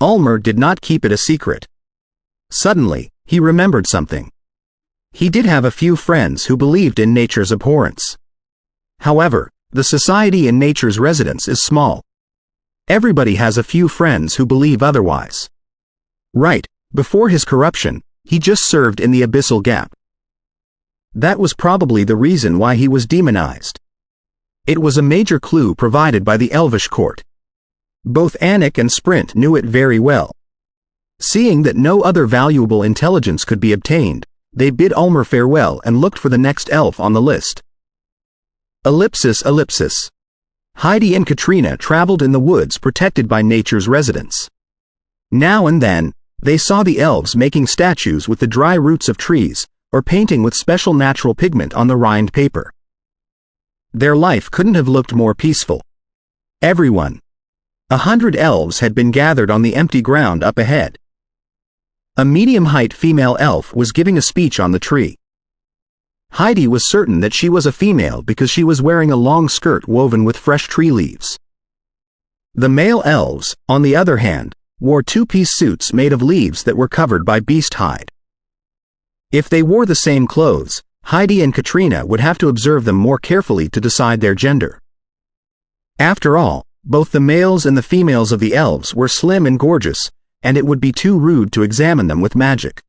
Ulmer did not keep it a secret. Suddenly, he remembered something. He did have a few friends who believed in nature's abhorrence. However, the society in nature's residence is small. Everybody has a few friends who believe otherwise. Right, before his corruption, he just served in the abyssal gap. That was probably the reason why he was demonized. It was a major clue provided by the Elvish court. Both Anik and Sprint knew it very well. Seeing that no other valuable intelligence could be obtained, they bid Ulmer farewell and looked for the next elf on the list. Ellipsis ellipsis. Heidi and Katrina traveled in the woods protected by nature's residence. Now and then, they saw the elves making statues with the dry roots of trees, or painting with special natural pigment on the rind paper. Their life couldn't have looked more peaceful. Everyone. 100 elves had been gathered on the empty ground up ahead. A medium-height female elf was giving a speech on the tree. Heidi was certain that she was a female because she was wearing a long skirt woven with fresh tree leaves. The male elves, on the other hand, wore two-piece suits made of leaves that were covered by beast hide. If they wore the same clothes, Heidi and Katrina would have to observe them more carefully to decide their gender. After all, both the males and the females of the elves were slim and gorgeous, and it would be too rude to examine them with magic.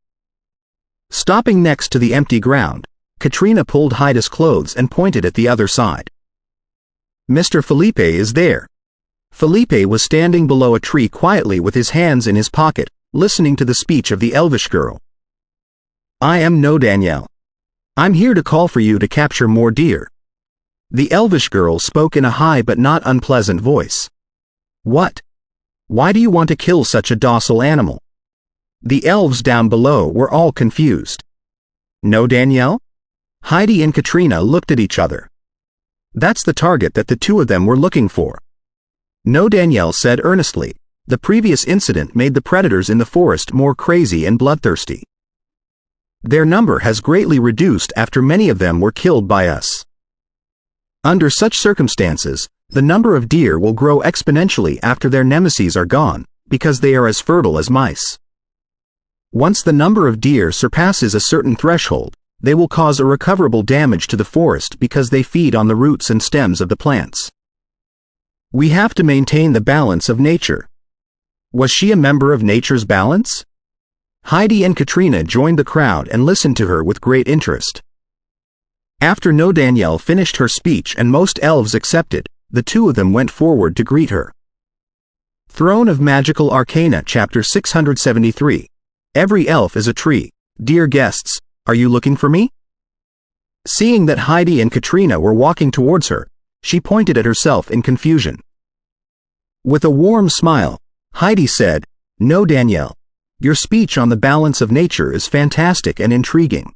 Stopping next to the empty ground, Katrina pulled Heidi's clothes and pointed at the other side. Mr. Felipe is there. Felipe was standing below a tree quietly with his hands in his pocket, listening to the speech of the elvish girl. I am no Danielle. I'm here to call for you to capture more deer. The elvish girl spoke in a high but not unpleasant voice. What? Why do you want to kill such a docile animal? The elves down below were all confused. No Danielle? Heidi and Katrina looked at each other. That's the target that the two of them were looking for. No Danielle said earnestly. The previous incident made the predators in the forest more crazy and bloodthirsty. Their number has greatly reduced after many of them were killed by us. Under such circumstances, the number of deer will grow exponentially after their nemesis are gone, because they are as fertile as mice. Once the number of deer surpasses a certain threshold, they will cause irrecoverable damage to the forest because they feed on the roots and stems of the plants. We have to maintain the balance of nature. Was she a member of nature's balance? Heidi and Katrina joined the crowd and listened to her with great interest. After No Danielle finished her speech and most elves accepted, the two of them went forward to greet her. Throne of Magical Arcana Chapter 673. Every elf is a tree. Dear guests, are you looking for me? Seeing that Heidi and Katrina were walking towards her, she pointed at herself in confusion. With a warm smile, Heidi said, No Danielle, your speech on the balance of nature is fantastic and intriguing.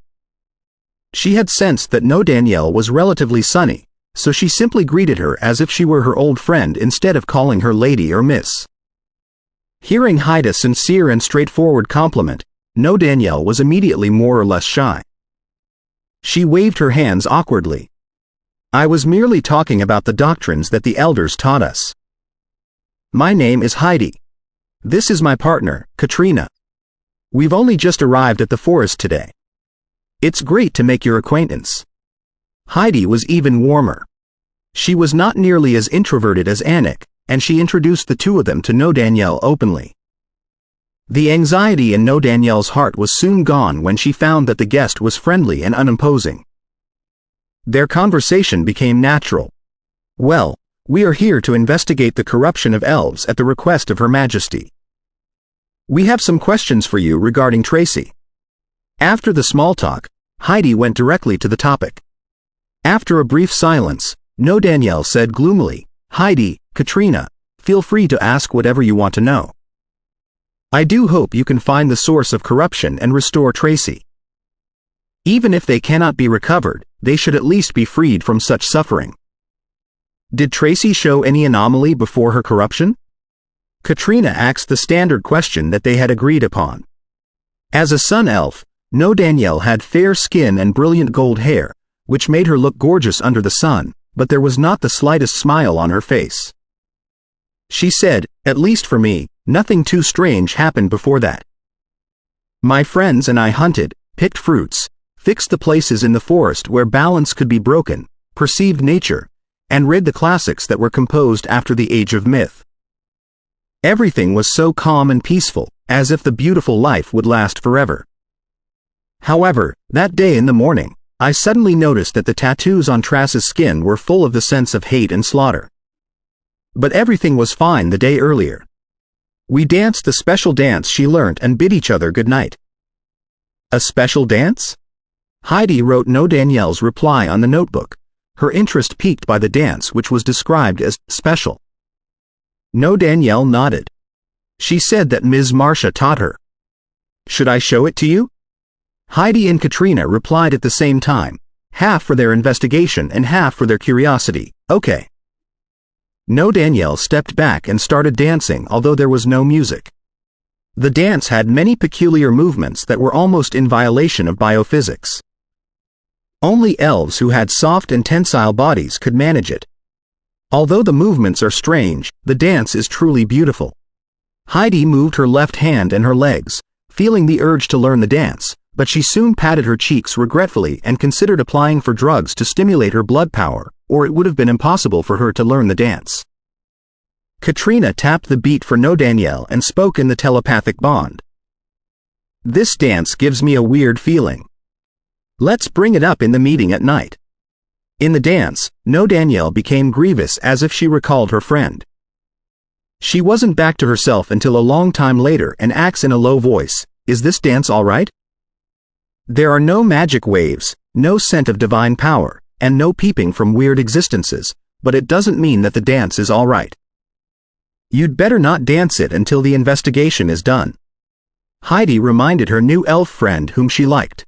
She had sensed that No Danielle was relatively sunny, so she simply greeted her as if she were her old friend instead of calling her lady or miss. Hearing Heidi's sincere and straightforward compliment, No Danielle was immediately more or less shy. She waved her hands awkwardly. I was merely talking about the doctrines that the elders taught us. My name is Heidi. This is my partner, Katrina. We've only just arrived at the forest today. It's great to make your acquaintance. Heidi was even warmer. She was not nearly as introverted as Anik, and she introduced the two of them to No Danielle openly. The anxiety in No Danielle's heart was soon gone when she found that the guest was friendly and unimposing. Their conversation became natural. Well, we are here to investigate the corruption of elves at the request of Her Majesty. We have some questions for you regarding Tracy. After the small talk, Heidi went directly to the topic. After a brief silence, No Danielle said gloomily, Heidi, Katrina, feel free to ask whatever you want to know. I do hope you can find the source of corruption and restore Tracy. Even if they cannot be recovered, they should at least be freed from such suffering. Did Tracy show any anomaly before her corruption? Katrina asked the standard question that they had agreed upon. As a sun elf, No Danielle had fair skin and brilliant gold hair, which made her look gorgeous under the sun, but there was not the slightest smile on her face. She said, at least for me, nothing too strange happened before that. My friends and I hunted, picked fruits, fixed the places in the forest where balance could be broken, perceived nature, and read the classics that were composed after the age of myth. Everything was so calm and peaceful, as if the beautiful life would last forever. However, that day in the morning, I suddenly noticed that the tattoos on Trass's skin were full of the sense of hate and slaughter. But everything was fine the day earlier. We danced the special dance she learnt and bid each other good night. A special dance? Heidi wrote No Danielle's reply on the notebook, her interest piqued by the dance which was described as special. No Danielle nodded. She said that Ms. Marcia taught her. Should I show it to you? Heidi and Katrina replied at the same time, half for their investigation and half for their curiosity. Okay. No Danielle stepped back and started dancing although there was no music. The dance had many peculiar movements that were almost in violation of biophysics. Only elves who had soft and tensile bodies could manage it. Although the movements are strange, the dance is truly beautiful. Heidi moved her left hand and her legs, feeling the urge to learn the dance, but she soon patted her cheeks regretfully and considered applying for drugs to stimulate her blood power, or it would have been impossible for her to learn the dance. Katrina tapped the beat for No Danielle and spoke in the telepathic bond. This dance gives me a weird feeling. Let's bring it up in the meeting at night. In the dance, No Danielle became grievous as if she recalled her friend. She wasn't back to herself until a long time later and asks in a low voice, "Is this dance all right?" There are no magic waves, no scent of divine power, and no peeping from weird existences, but it doesn't mean that the dance is all right. You'd better not dance it until the investigation is done. Heidi reminded her new elf friend whom she liked.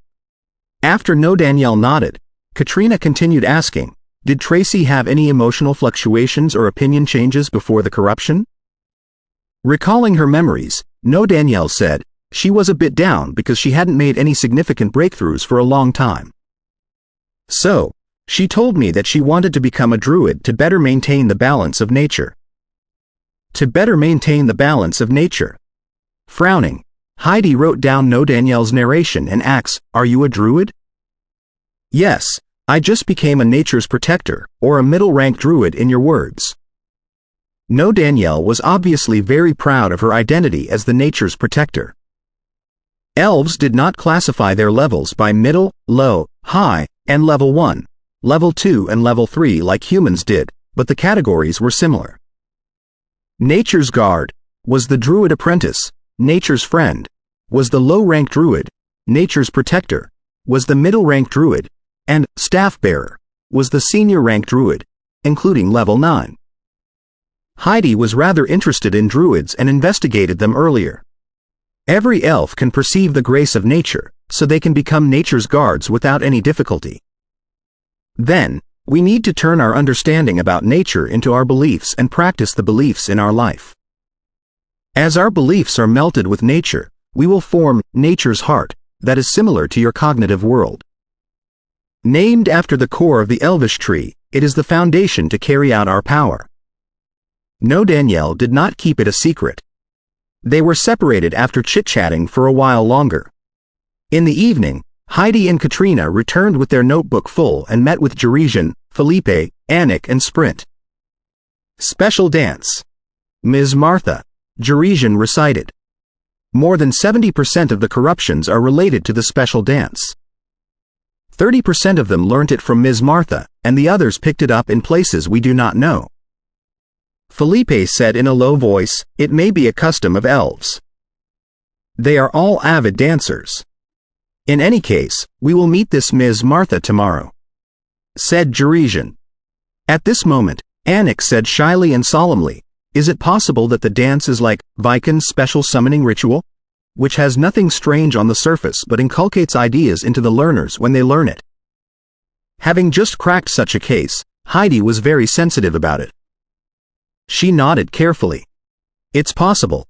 After No Danielle nodded, Katrina continued asking, "Did Tracy have any emotional fluctuations or opinion changes before the corruption?" Recalling her memories, No Danielle said, she was a bit down because she hadn't made any significant breakthroughs for a long time. So, she told me that she wanted to become a druid to better maintain the balance of nature. To better maintain the balance of nature. Frowning, Heidi wrote down No Danielle's narration and asks, "Are you a druid?" "Yes, I just became a nature's protector, or a middle-rank druid in your words." No Danielle was obviously very proud of her identity as the nature's protector. Elves did not classify their levels by middle, low, high, and level 1, level 2 and level 3 like humans did, but the categories were similar. Nature's guard was the druid apprentice, nature's friend was the low-rank druid, nature's protector was the middle-rank druid, and staff bearer was the senior-rank druid, including level 9. Heidi was rather interested in druids and investigated them earlier. Every elf can perceive the grace of nature, so they can become nature's guards without any difficulty. Then, we need to turn our understanding about nature into our beliefs and practice the beliefs in our life. As our beliefs are melted with nature, we will form nature's heart, that is similar to your cognitive world. Named after the core of the elvish tree, it is the foundation to carry out our power. No Danielle did not keep it a secret. They were separated after chit-chatting for a while longer. In the evening, Heidi and Katrina returned with their notebook full and met with Jerizian, Felipe, Anik and Sprint. Special dance. Ms. Martha, Jerizian recited. More than 70% of the corruptions are related to the special dance. 30% of them learnt it from Ms. Martha, and the others picked it up in places we do not know. Felipe said in a low voice, "It may be a custom of elves. They are all avid dancers. In any case, we will meet this Ms. Martha tomorrow," said Jerizian. At this moment, Anik said shyly and solemnly, "Is it possible that the dance is like Viken's special summoning ritual, which has nothing strange on the surface but inculcates ideas into the learners when they learn it?" Having just cracked such a case, Heidi was very sensitive about it. She nodded carefully. "It's possible.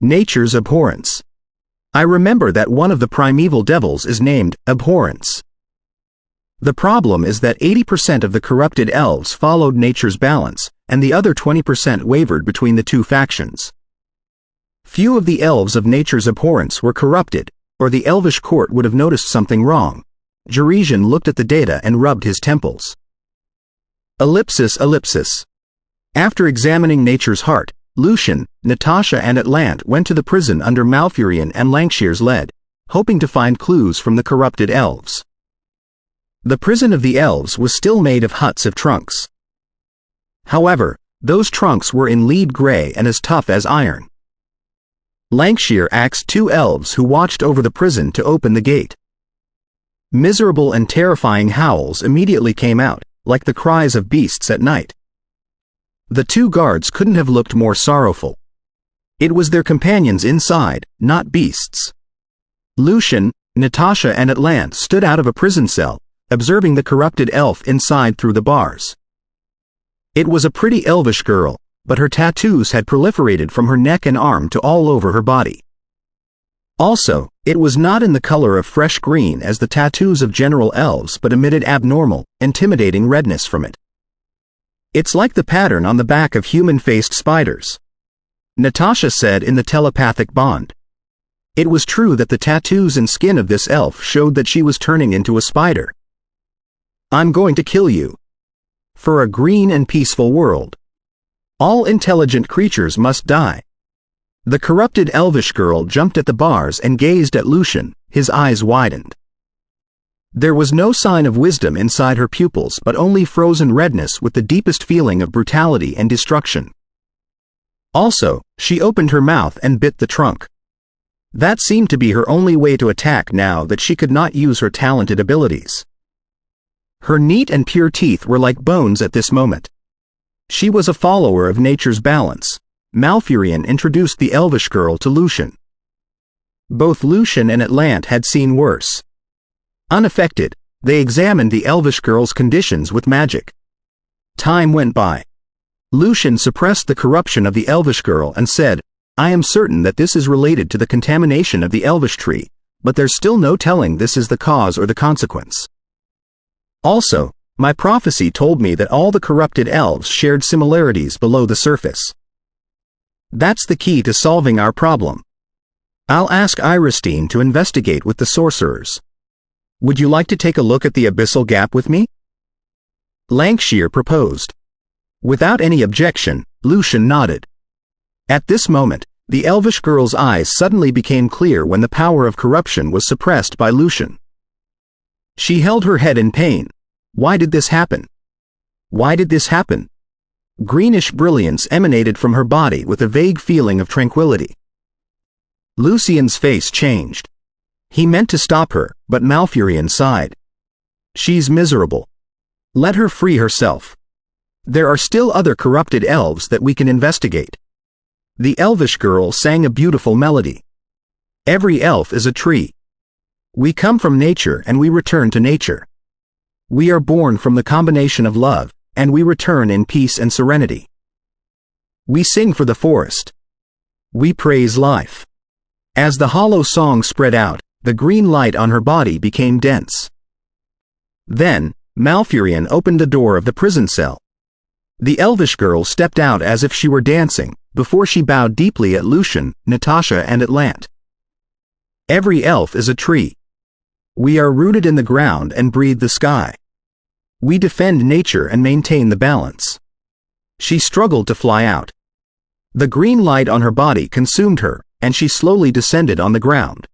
Nature's abhorrence. I remember that one of the primeval devils is named Abhorrence. The problem is that 80% of the corrupted elves followed nature's balance, and the other 20% wavered between the two factions. Few of the elves of nature's abhorrence were corrupted, or the elvish court would have noticed something wrong." Jerizian looked at the data and rubbed his temples. Ellipsis. After examining nature's heart, Lucian, Natasha and Atlant went to the prison under Malfurion and Lankshear's lead, hoping to find clues from the corrupted elves. The prison of the elves was still made of huts of trunks. However, those trunks were in lead gray and as tough as iron. Lankshear asked 2 elves who watched over the prison to open the gate. Miserable and terrifying howls immediately came out, like the cries of beasts at night. The 2 guards couldn't have looked more sorrowful. It was their companions inside, not beasts. Lucian, Natasha and Atlant stood out of a prison cell, observing the corrupted elf inside through the bars. It was a pretty elvish girl, but her tattoos had proliferated from her neck and arm to all over her body. Also, it was not in the color of fresh green as the tattoos of general elves but emitted abnormal, intimidating redness from it. "It's like the pattern on the back of human-faced spiders," Natasha said in the telepathic bond. It was true that the tattoos and skin of this elf showed that she was turning into a spider. "I'm going to kill you. For a green and peaceful world. All intelligent creatures must die." The corrupted elvish girl jumped at the bars and gazed at Lucian, his eyes widened. There was no sign of wisdom inside her pupils, but only frozen redness with the deepest feeling of brutality and destruction. Also, she opened her mouth and bit the trunk. That seemed to be her only way to attack now that she could not use her talented abilities. Her neat and pure teeth were like bones at this moment. She was a follower of nature's balance. Malfurion introduced the elvish girl to Lucian. Both Lucian and Atlant had seen worse. Unaffected, they examined the elvish girl's conditions with magic. Time went by. Lucian suppressed the corruption of the elvish girl and said, "I am certain that this is related to the contamination of the elvish tree, but there's still no telling this is the cause or the consequence. Also, my prophecy told me that all the corrupted elves shared similarities below the surface. That's the key to solving our problem. I'll ask Iristine to investigate with the sorcerers. Would you like to take a look at the abyssal gap with me?" Lancashire proposed. Without any objection, Lucian nodded. At this moment, the elvish girl's eyes suddenly became clear when the power of corruption was suppressed by Lucian. She held her head in pain. Why did this happen? Why did this happen? Greenish brilliance emanated from her body with a vague feeling of tranquility. Lucian's face changed. He meant to stop her, but Malfurion sighed. She's miserable. Let her free herself. There are still other corrupted elves that we can investigate. The elvish girl sang a beautiful melody. Every elf is a tree. We come from nature and we return to nature. We are born from the combination of love, and we return in peace and serenity. We sing for the forest. We praise life. As the hollow song spread out, the green light on her body became dense. Then, Malfurion opened the door of the prison cell. The elvish girl stepped out as if she were dancing, before she bowed deeply at Lucian, Natasha and Atlant. Every elf is a tree. We are rooted in the ground and breathe the sky. We defend nature and maintain the balance. She struggled to fly out. The green light on her body consumed her, and she slowly descended on the ground.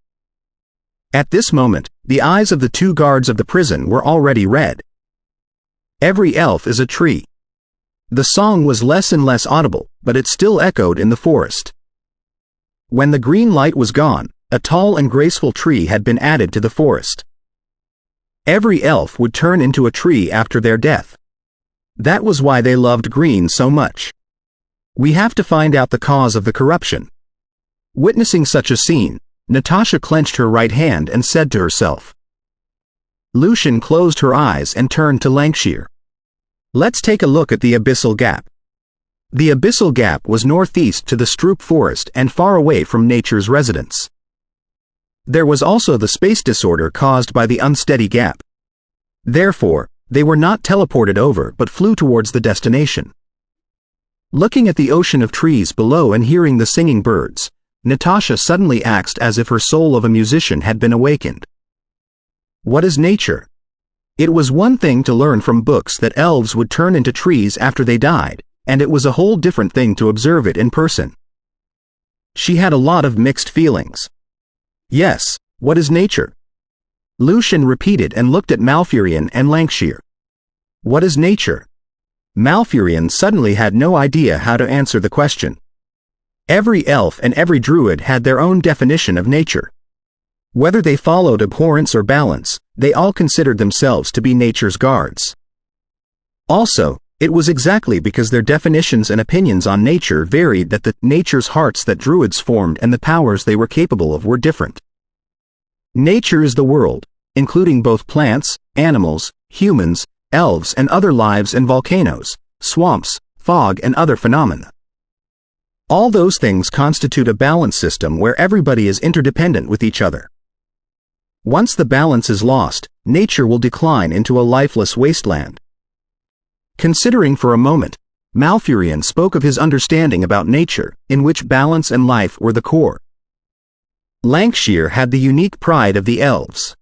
At this moment, the eyes of the two guards of the prison were already red. Every elf is a tree. The song was less and less audible, but it still echoed in the forest. When the green light was gone, a tall and graceful tree had been added to the forest. Every elf would turn into a tree after their death. That was why they loved green so much. We have to find out the cause of the corruption. Witnessing such a scene, Natasha clenched her right hand and said to herself. Lucian closed her eyes and turned to Lancashire. Let's take a look at the abyssal gap. The abyssal gap was northeast to the Stroop forest and far away from nature's residence. There was also the space disorder caused by the unsteady gap. Therefore, they were not teleported over but flew towards the destination. Looking at the ocean of trees below and hearing the singing birds, Natasha suddenly acted as if her soul of a musician had been awakened. What is nature? It was one thing to learn from books that elves would turn into trees after they died, and it was a whole different thing to observe it in person. She had a lot of mixed feelings. Yes, what is nature? Lucian repeated and looked at Malfurion and Lancashire. What is nature? Malfurion suddenly had no idea how to answer the question. Every elf and every druid had their own definition of nature. Whether they followed abhorrence or balance, they all considered themselves to be nature's guards. Also, it was exactly because their definitions and opinions on nature varied that the nature's hearts that druids formed and the powers they were capable of were different. Nature is the world, including both plants, animals, humans, elves and other lives and volcanoes, swamps, fog and other phenomena. All those things constitute a balance system where everybody is interdependent with each other. Once the balance is lost, nature will decline into a lifeless wasteland. Considering for a moment, Malfurion spoke of his understanding about nature, in which balance and life were the core. Lancashire had the unique pride of the elves.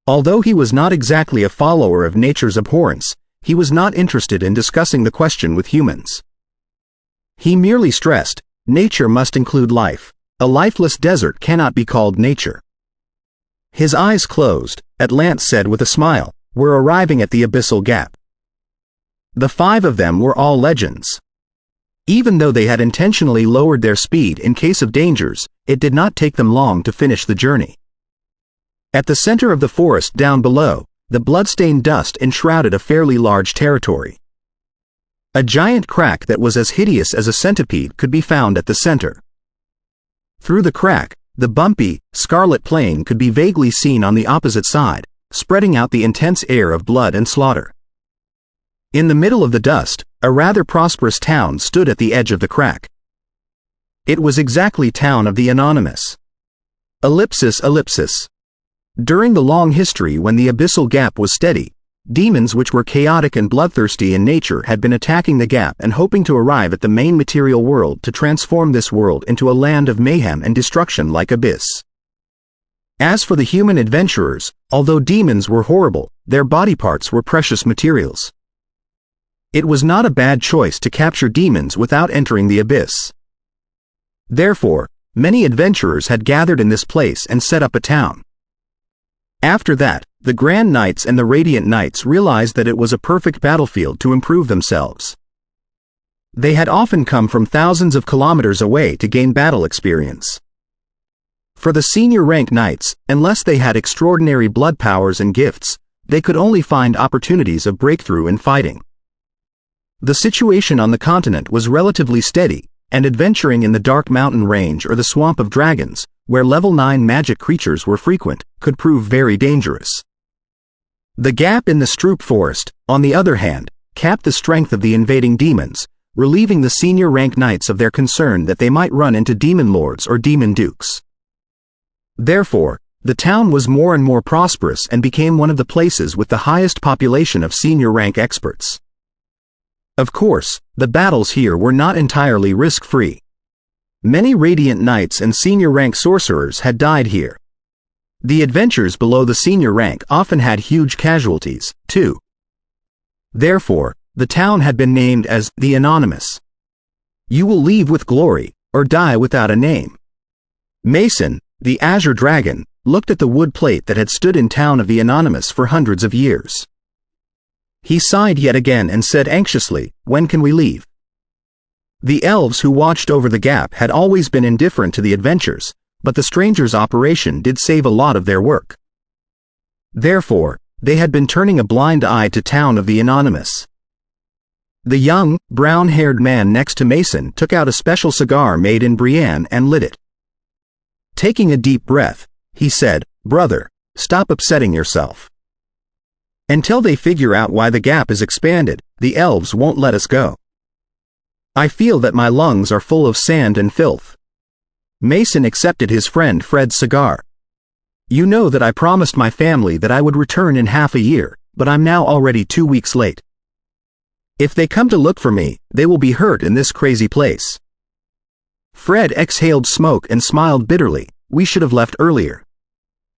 Although he was not exactly a follower of nature's abhorrence, he was not interested in discussing the question with humans. He merely stressed, nature must include life. A lifeless desert cannot be called nature. His eyes closed, Atlante said with a smile, "we're arriving at the abyssal gap." The 5 of them were all legends. Even though they had intentionally lowered their speed in case of dangers, it did not take them long to finish the journey. At the center of the forest down below, the blood-stained dust enshrouded a fairly large territory. A giant crack that was as hideous as a centipede could be found at the center. Through the crack, the bumpy, scarlet plain could be vaguely seen on the opposite side, spreading out the intense air of blood and slaughter. In the middle of the dust, a rather prosperous town stood at the edge of the crack. It was exactly town of the Anonymous. Ellipsis. During the long history when the abyssal gap was steady, demons which were chaotic and bloodthirsty in nature had been attacking the gap and hoping to arrive at the main material world to transform this world into a land of mayhem and destruction like Abyss. As for the human adventurers, although demons were horrible, their body parts were precious materials. It was not a bad choice to capture demons without entering the Abyss. Therefore, many adventurers had gathered in this place and set up a town. After that, the Grand Knights and the Radiant Knights realized that it was a perfect battlefield to improve themselves. They had often come from thousands of kilometers away to gain battle experience. For the senior rank knights, unless they had extraordinary blood powers and gifts, they could only find opportunities of breakthrough in fighting. The situation on the continent was relatively steady, and adventuring in the Dark Mountain Range or the Swamp of Dragons, where level 9 magic creatures were frequent, could prove very dangerous. The gap in the Stroop Forest, on the other hand, capped the strength of the invading demons, relieving the senior rank knights of their concern that they might run into demon lords or demon dukes. Therefore, the town was more and more prosperous and became one of the places with the highest population of senior rank experts. Of course, the battles here were not entirely risk-free. Many Radiant Knights and senior rank sorcerers had died here. The adventures below the senior rank often had huge casualties, too. Therefore, the town had been named as the Anonymous. You will leave with glory, or die without a name. Mason, the Azure Dragon, looked at the wood plate that had stood in town of the Anonymous for hundreds of years. He sighed yet again and said anxiously, "When can we leave?" The elves who watched over the gap had always been indifferent to the adventures, but the stranger's operation did save a lot of their work. Therefore, they had been turning a blind eye to town of the Anonymous. The young, brown-haired man next to Mason took out a special cigar made in Brienne and lit it. Taking a deep breath, he said, "Brother, stop upsetting yourself. Until they figure out why the gap is expanded, the elves won't let us go. I feel that my lungs are full of sand and filth." Mason accepted his friend Fred's cigar. "You know that I promised my family that I would return in half a year, but I'm now already 2 weeks late. If they come to look for me, they will be hurt in this crazy place." Fred exhaled smoke and smiled bitterly. "We should have left earlier.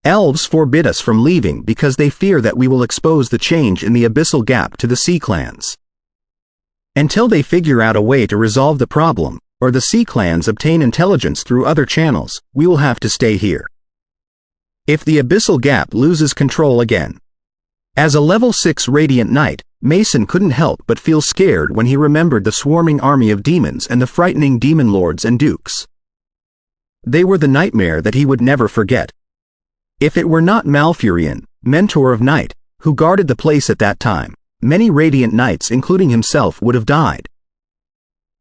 Elves forbid us from leaving because they fear that we will expose the change in the abyssal gap to the sea clans. Until they figure out a way to resolve the problem, or the sea clans obtain intelligence through other channels, we will have to stay here. If the abyssal gap loses control again." As a level 6 Radiant Knight, Mason couldn't help but feel scared when he remembered the swarming army of demons and the frightening demon lords and dukes. They were the nightmare that he would never forget. If it were not Malfurion, Mentor of Night, who guarded the place at that time, many Radiant Knights including himself would have died.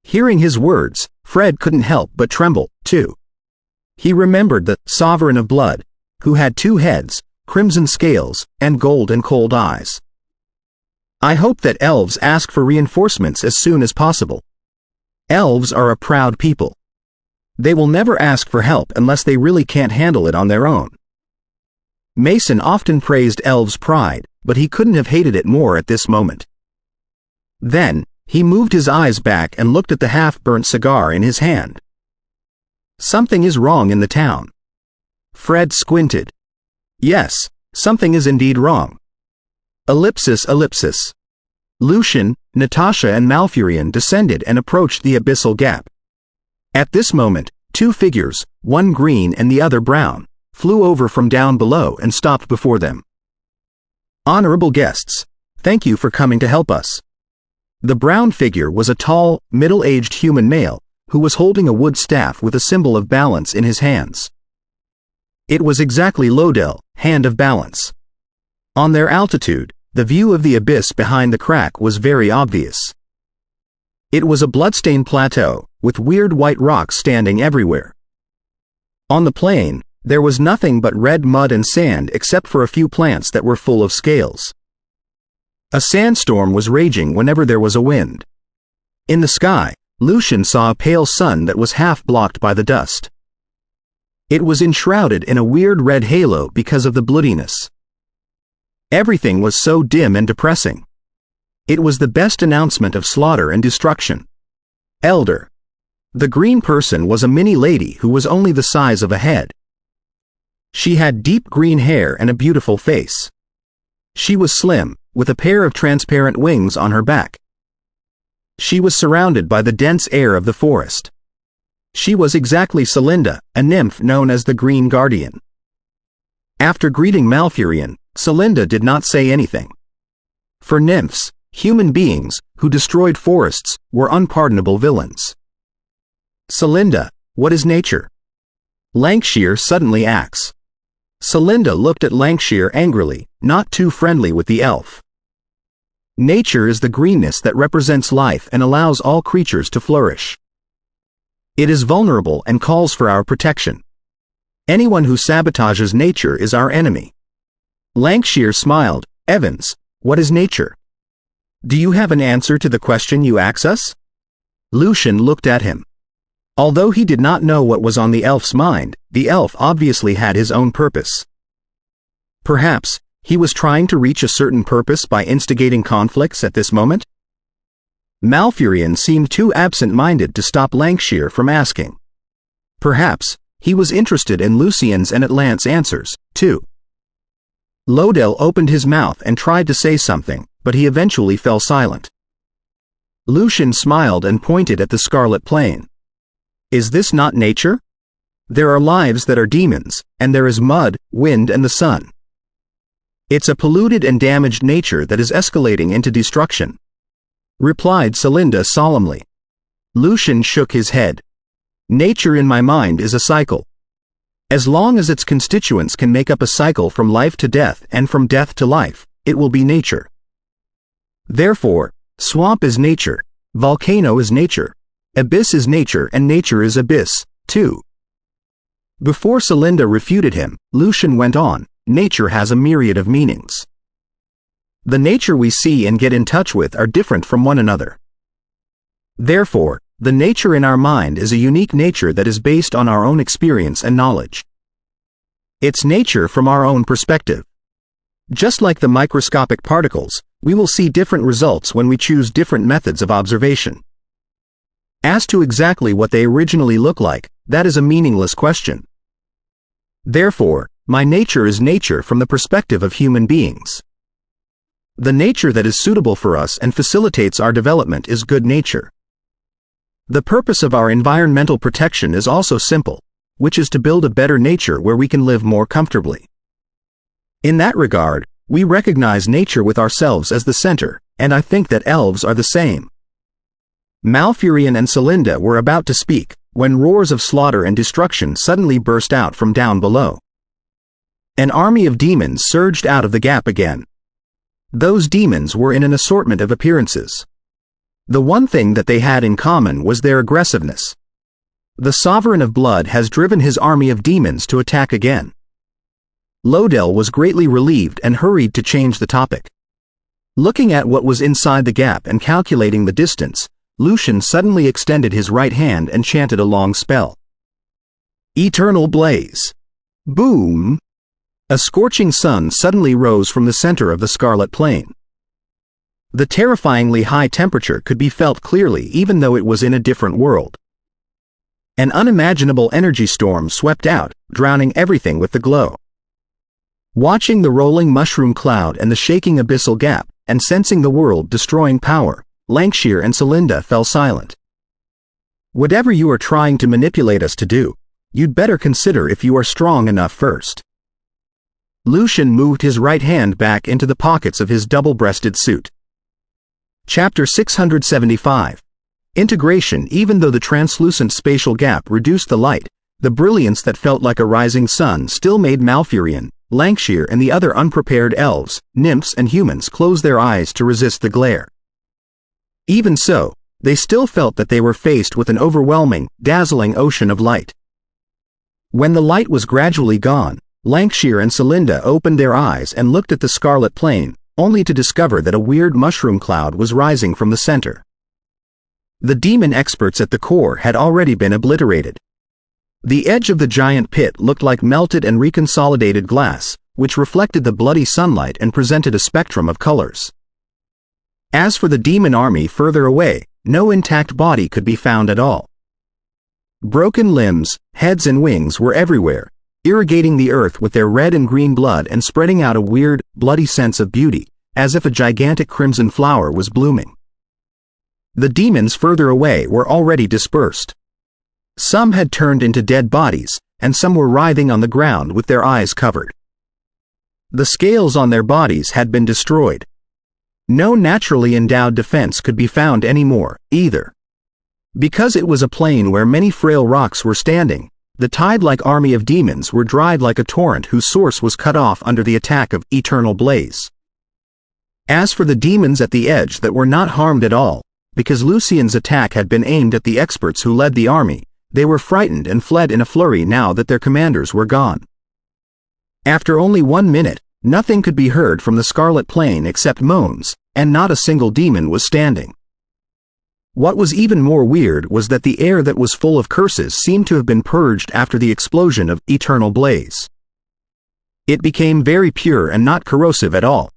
Hearing his words, Fred couldn't help but tremble, too. He remembered the Sovereign of Blood, who had 2 heads, crimson scales, and gold and cold eyes. "I hope that elves ask for reinforcements as soon as possible. Elves are a proud people. They will never ask for help unless they really can't handle it on their own." Mason often praised elves' pride, but he couldn't have hated it more at this moment. Then, he moved his eyes back and looked at the half-burnt cigar in his hand. "Something is wrong in the town." Fred squinted. "Yes, something is indeed wrong." Ellipsis. Lucian, Natasha and Malfurion descended and approached the abyssal gap. At this moment, 2 figures, one green and the other brown, flew over from down below and stopped before them. Honorable guests, thank you for coming to help us. The brown figure was a tall, middle-aged human male, who was holding a wood staff with a symbol of balance in his hands. It was exactly Lodell, hand of balance. On their altitude, the view of the abyss behind the crack was very obvious. It was a bloodstained plateau, with weird white rocks standing everywhere. On the plain, there was nothing but red mud and sand except for a few plants that were full of scales. A sandstorm was raging whenever there was a wind. In the sky, Lucian saw a pale sun that was half blocked by the dust. It was enshrouded in a weird red halo because of the bloodiness. Everything was so dim and depressing. It was the best announcement of slaughter and destruction. Elder. The green person was a mini lady who was only the size of a head. She had deep green hair and a beautiful face. She was slim, with a pair of transparent wings on her back. She was surrounded by the dense air of the forest. She was exactly Celinda, a nymph known as the Green Guardian. After greeting Malfurion, Celinda did not say anything. For nymphs, human beings, who destroyed forests, were unpardonable villains. Celinda, what is nature? Lancashire suddenly asks. Celinda looked at Lancashire angrily, not too friendly with the elf. Nature is the greenness that represents life and allows all creatures to flourish. It is vulnerable and calls for our protection. Anyone who sabotages nature is our enemy. Lancashire smiled. Evans, what is nature? Do you have an answer to the question you ask us? Lucian looked at him. Although he did not know what was on the elf's mind, the elf obviously had his own purpose. Perhaps, he was trying to reach a certain purpose by instigating conflicts at this moment? Malfurion seemed too absent-minded to stop Lancashire from asking. Perhaps, he was interested in Lucian's and Atlant's answers, too. Lodell opened his mouth and tried to say something, but he eventually fell silent. Lucian smiled and pointed at the Scarlet Plain. Is this not nature? There are lives that are demons, and there is mud, wind, and the sun. It's a polluted and damaged nature that is escalating into destruction, replied Celinda solemnly. Lucian shook his head. Nature in my mind is a cycle. As long as its constituents can make up a cycle from life to death and from death to life, it will be nature. Therefore, swamp is nature, volcano is nature, abyss is nature, and nature is abyss, too. Before Celinda refuted him, Lucian went on, nature has a myriad of meanings. The nature we see and get in touch with are different from one another. Therefore, the nature in our mind is a unique nature that is based on our own experience and knowledge. It's nature from our own perspective. Just like the microscopic particles, we will see different results when we choose different methods of observation. As to exactly what they originally look like, that is a meaningless question. Therefore, my nature is nature from the perspective of human beings. The nature that is suitable for us and facilitates our development is good nature. The purpose of our environmental protection is also simple, which is to build a better nature where we can live more comfortably. In that regard, we recognize nature with ourselves as the center, and I think that elves are the same. Malfurion and Celinda were about to speak, when roars of slaughter and destruction suddenly burst out from down below. An army of demons surged out of the gap again. Those demons were in an assortment of appearances. The one thing that they had in common was their aggressiveness. The Sovereign of Blood has driven his army of demons to attack again. Lodell was greatly relieved and hurried to change the topic. Looking at what was inside the gap and calculating the distance, Lucian suddenly extended his right hand and chanted a long spell. Eternal blaze. Boom! A scorching sun suddenly rose from the center of the Scarlet Plain. The terrifyingly high temperature could be felt clearly even though it was in a different world. An unimaginable energy storm swept out, drowning everything with the glow. Watching the rolling mushroom cloud and the shaking abyssal gap, and sensing the world destroying power, Lancashire and Celinda fell silent. Whatever you are trying to manipulate us to do, you'd better consider if you are strong enough first. Lucian moved his right hand back into the pockets of his double-breasted suit. Chapter 675. Integration. Even though the translucent spatial gap reduced the light, the brilliance that felt like a rising sun still made Malfurion, Lancashire and the other unprepared elves, nymphs and humans close their eyes to resist the glare. Even so, they still felt that they were faced with an overwhelming, dazzling ocean of light. When the light was gradually gone, Lancashire and Celinda opened their eyes and looked at the scarlet plain, only to discover that a weird mushroom cloud was rising from the center. The demon experts at the core had already been obliterated. The edge of the giant pit looked like melted and reconsolidated glass, which reflected the bloody sunlight and presented a spectrum of colors. As for the demon army further away, no intact body could be found at all. Broken limbs, heads and wings were everywhere, irrigating the earth with their red and green blood and spreading out a weird, bloody sense of beauty, as if a gigantic crimson flower was blooming. The demons further away were already dispersed. Some had turned into dead bodies, and some were writhing on the ground with their eyes covered. The scales on their bodies had been destroyed. No naturally endowed defense could be found anymore, either. Because it was a plain where many frail rocks were standing, the tide-like army of demons were dried like a torrent whose source was cut off under the attack of eternal blaze. As for the demons at the edge that were not harmed at all, because Lucian's attack had been aimed at the experts who led the army, they were frightened and fled in a flurry now that their commanders were gone. After only 1 minute, nothing could be heard from the Scarlet Plain except moans, and not a single demon was standing. What was even more weird was that the air that was full of curses seemed to have been purged after the explosion of eternal blaze. It became very pure and not corrosive at all.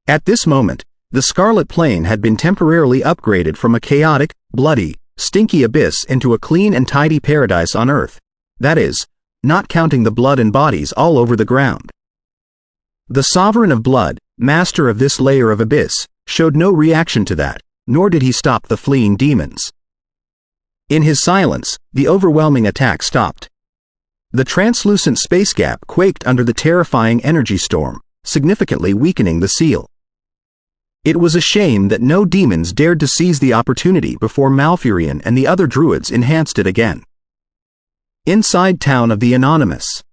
At this moment, the Scarlet Plain had been temporarily upgraded from a chaotic, bloody, stinky abyss into a clean and tidy paradise on earth, that is, not counting the blood and bodies all over the ground. The Sovereign of Blood, master of this layer of abyss, showed no reaction to that, nor did he stop the fleeing demons. In his silence, the overwhelming attack stopped. The translucent space gap quaked under the terrifying energy storm, significantly weakening the seal. It was a shame that no demons dared to seize the opportunity before Malfurion and the other druids enhanced it again. Inside town of the Anonymous.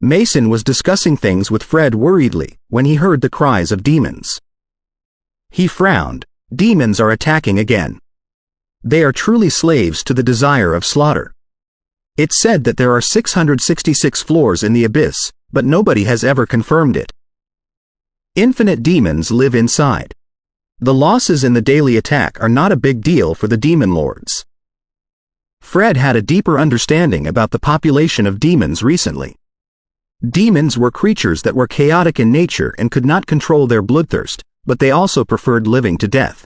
Mason was discussing things with Fred worriedly when he heard the cries of demons. He frowned. Demons are attacking again. They are truly slaves to the desire of slaughter. It's said that there are 666 floors in the abyss, but nobody has ever confirmed it. Infinite demons live inside. The losses in the daily attack are not a big deal for the demon lords. Fred had a deeper understanding about the population of demons recently. Demons were creatures that were chaotic in nature and could not control their bloodthirst, but they also preferred living to death.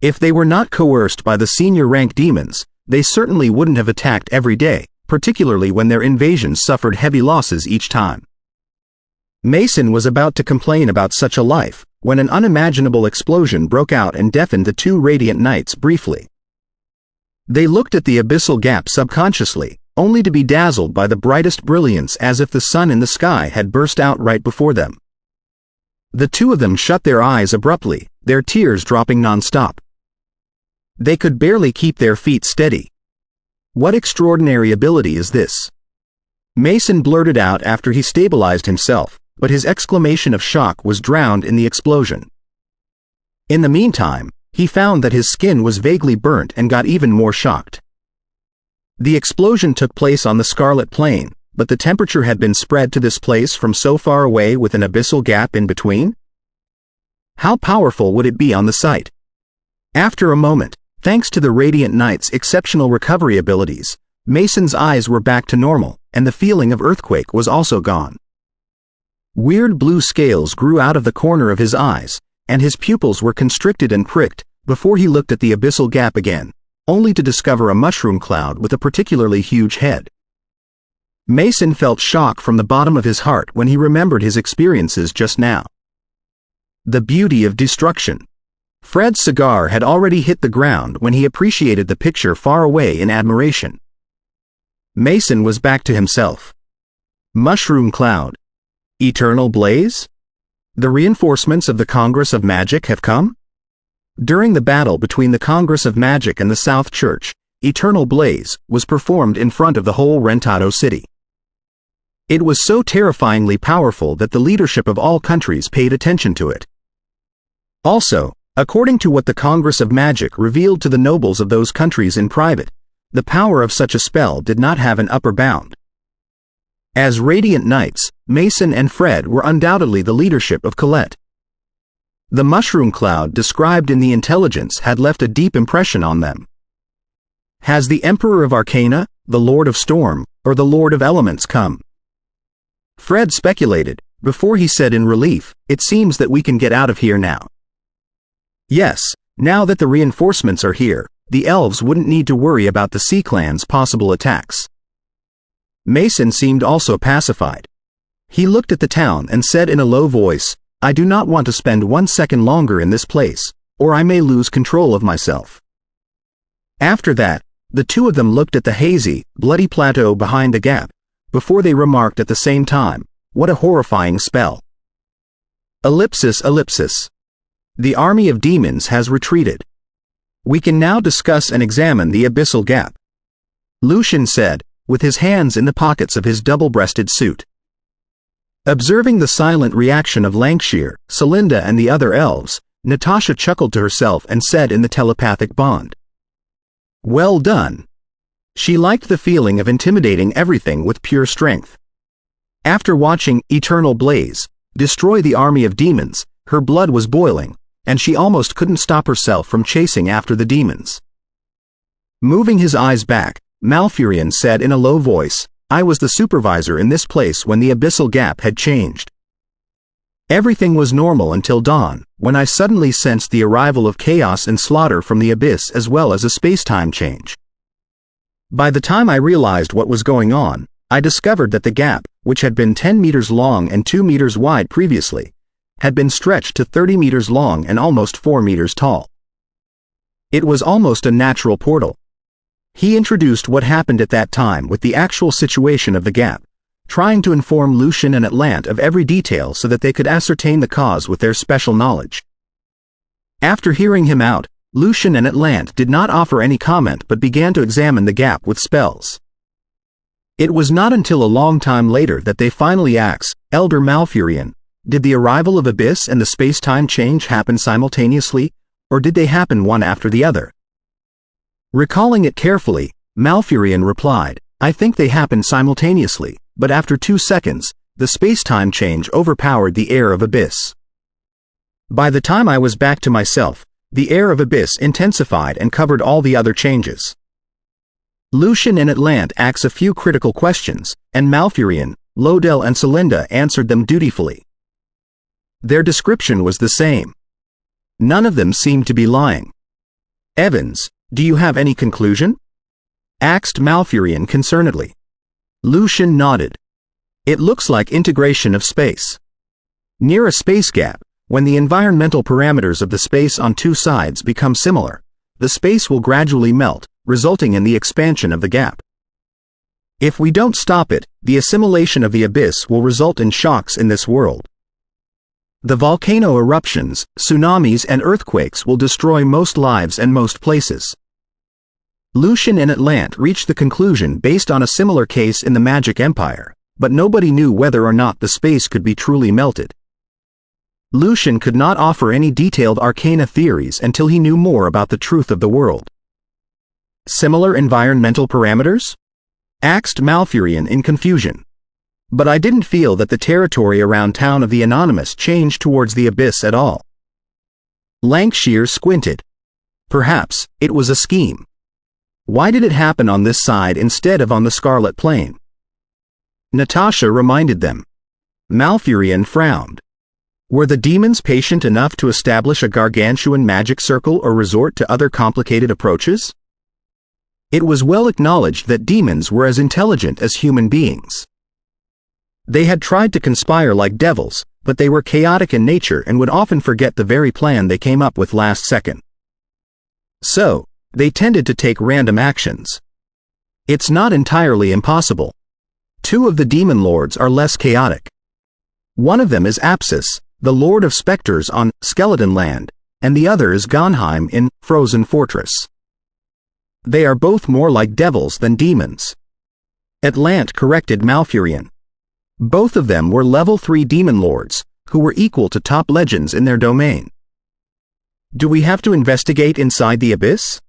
If they were not coerced by the senior rank demons, they certainly wouldn't have attacked every day, particularly when their invasions suffered heavy losses each time. Mason was about to complain about such a life, when an unimaginable explosion broke out and deafened the two radiant knights briefly. They looked at the abyssal gap subconsciously, only to be dazzled by the brightest brilliance as if the sun in the sky had burst out right before them. The two of them shut their eyes abruptly, their tears dropping non-stop. They could barely keep their feet steady. What extraordinary ability is this? Mason blurted out after he stabilized himself, but his exclamation of shock was drowned in the explosion. In the meantime, he found that his skin was vaguely burnt and got even more shocked. The explosion took place on the Scarlet Plain, but the temperature had been spread to this place from so far away with an abyssal gap in between? How powerful would it be on the site? After a moment, thanks to the Radiant Knight's exceptional recovery abilities, Mason's eyes were back to normal, and the feeling of earthquake was also gone. Weird blue scales grew out of the corner of his eyes, and his pupils were constricted and pricked, before he looked at the abyssal gap again, only to discover a mushroom cloud with a particularly huge head. Mason felt shock from the bottom of his heart when he remembered his experiences just now. The beauty of destruction. Fred's cigar had already hit the ground when he appreciated the picture far away in admiration. Mason was back to himself. Mushroom cloud. Eternal blaze? The reinforcements of the Congress of Magic have come? During the battle between the Congress of Magic and the South Church, Eternal Blaze was performed in front of the whole Rentado city. It was so terrifyingly powerful that the leadership of all countries paid attention to it. Also, according to what the Congress of Magic revealed to the nobles of those countries in private, the power of such a spell did not have an upper bound. As Radiant Knights, Mason and Fred were undoubtedly the leadership of Colette. The mushroom cloud described in the intelligence had left a deep impression on them. Has the Emperor of Arcana, the Lord of Storm, or the Lord of Elements come? Fred speculated, before he said in relief, "It seems that we can get out of here now." Yes, now that the reinforcements are here, the elves wouldn't need to worry about the Sea Clan's possible attacks. Mason seemed also pacified. He looked at the town and said in a low voice, "I do not want to spend 1 second longer in this place, or I may lose control of myself." After that, the two of them looked at the hazy, bloody plateau behind the gap, before they remarked at the same time, "What a horrifying spell." Ellipsis. The army of demons has retreated. We can now discuss and examine the abyssal gap, Lucian said, with his hands in the pockets of his double-breasted suit. Observing the silent reaction of Lancashire, Celinda and the other elves, Natasha chuckled to herself and said in the telepathic bond, "Well done." She liked the feeling of intimidating everything with pure strength. After watching Eternal Blaze destroy the army of demons, her blood was boiling, and she almost couldn't stop herself from chasing after the demons. Moving his eyes back, Malfurion said in a low voice, "I was the supervisor in this place when the abyssal gap had changed. Everything was normal until dawn, when I suddenly sensed the arrival of chaos and slaughter from the abyss as well as a space-time change. By the time I realized what was going on, I discovered that the gap, which had been 10 meters long and 2 meters wide previously, had been stretched to 30 meters long and almost 4 meters tall. It was almost a natural portal." He introduced what happened at that time with the actual situation of the gap, trying to inform Lucian and Atlant of every detail so that they could ascertain the cause with their special knowledge. After hearing him out, Lucian and Atlant did not offer any comment but began to examine the gap with spells. It was not until a long time later that they finally asked, "Elder Malfurion, did the arrival of Abyss and the space-time change happen simultaneously, or did they happen one after the other?" Recalling it carefully, Malfurion replied, "I think they happened simultaneously, but after 2 seconds, the space-time change overpowered the air of Abyss. By the time I was back to myself, the air of Abyss intensified and covered all the other changes." Lucian and Atlant asked a few critical questions, and Malfurion, Lodell and Celinda answered them dutifully. Their description was the same. None of them seemed to be lying. "Evans, do you have any conclusion?" asked Malfurion concernedly. Lucian nodded. "It looks like integration of space. Near a space gap, when the environmental parameters of the space on two sides become similar, the space will gradually melt, resulting in the expansion of the gap. If we don't stop it, the assimilation of the abyss will result in shocks in this world. The volcano eruptions, tsunamis and earthquakes will destroy most lives and most places." Lucian and Atlant reached the conclusion based on a similar case in the Magic Empire, but nobody knew whether or not the space could be truly melted. Lucian could not offer any detailed arcana theories until he knew more about the truth of the world. "Similar environmental parameters?" asked Malfurion in confusion. "But I didn't feel that the territory around town of the Anonymous changed towards the abyss at all." Lancashire squinted. Perhaps it was a scheme. Why did it happen on this side instead of on the Scarlet Plain? Natasha reminded them. Malfurion frowned. Were the demons patient enough to establish a gargantuan magic circle or resort to other complicated approaches? It was well acknowledged that demons were as intelligent as human beings. They had tried to conspire like devils, but they were chaotic in nature and would often forget the very plan they came up with last second. So, they tended to take random actions. It's not entirely impossible. Two of the demon lords are less chaotic. One of them is Apsis, the Lord of Spectres on Skeleton Land, and the other is Gonheim in Frozen Fortress. They are both more like devils than demons. Atlant corrected Malfurion. Both of them were level 3 demon lords, who were equal to top legends in their domain. Do we have to investigate inside the abyss?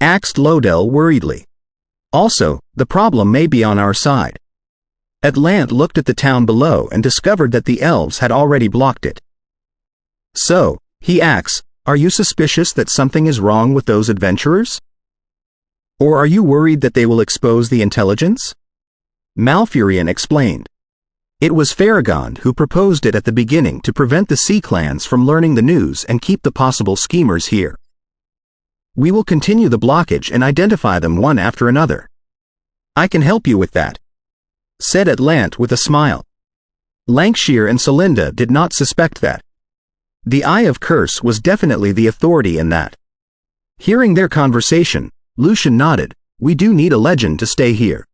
Asked Lodell worriedly. Also, the problem may be on our side. Atlant looked at the town below and discovered that the elves had already blocked it. So, he asks, are you suspicious that something is wrong with those adventurers? Or are you worried that they will expose the intelligence? Malfurion explained. It was Farragon who proposed it at the beginning to prevent the Sea Clans from learning the news and keep the possible schemers here. We will continue the blockage and identify them one after another. I can help you with that, said Atlant with a smile. Lancashire and Celinda did not suspect that. The Eye of Curse was definitely the authority in that. Hearing their conversation, Lucian nodded. We do need a legend to stay here.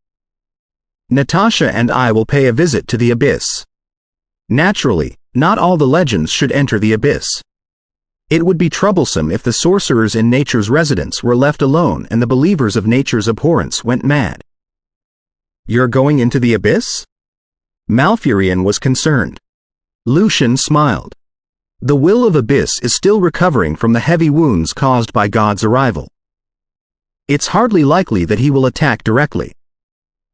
Natasha and I will pay a visit to the abyss. Naturally, not all the legends should enter the abyss. It would be troublesome if the sorcerers in nature's residence were left alone and the believers of nature's abhorrence went mad. You're going into the abyss? Malfurion was concerned. Lucian smiled. The will of Abyss is still recovering from the heavy wounds caused by God's arrival. It's hardly likely that he will attack directly.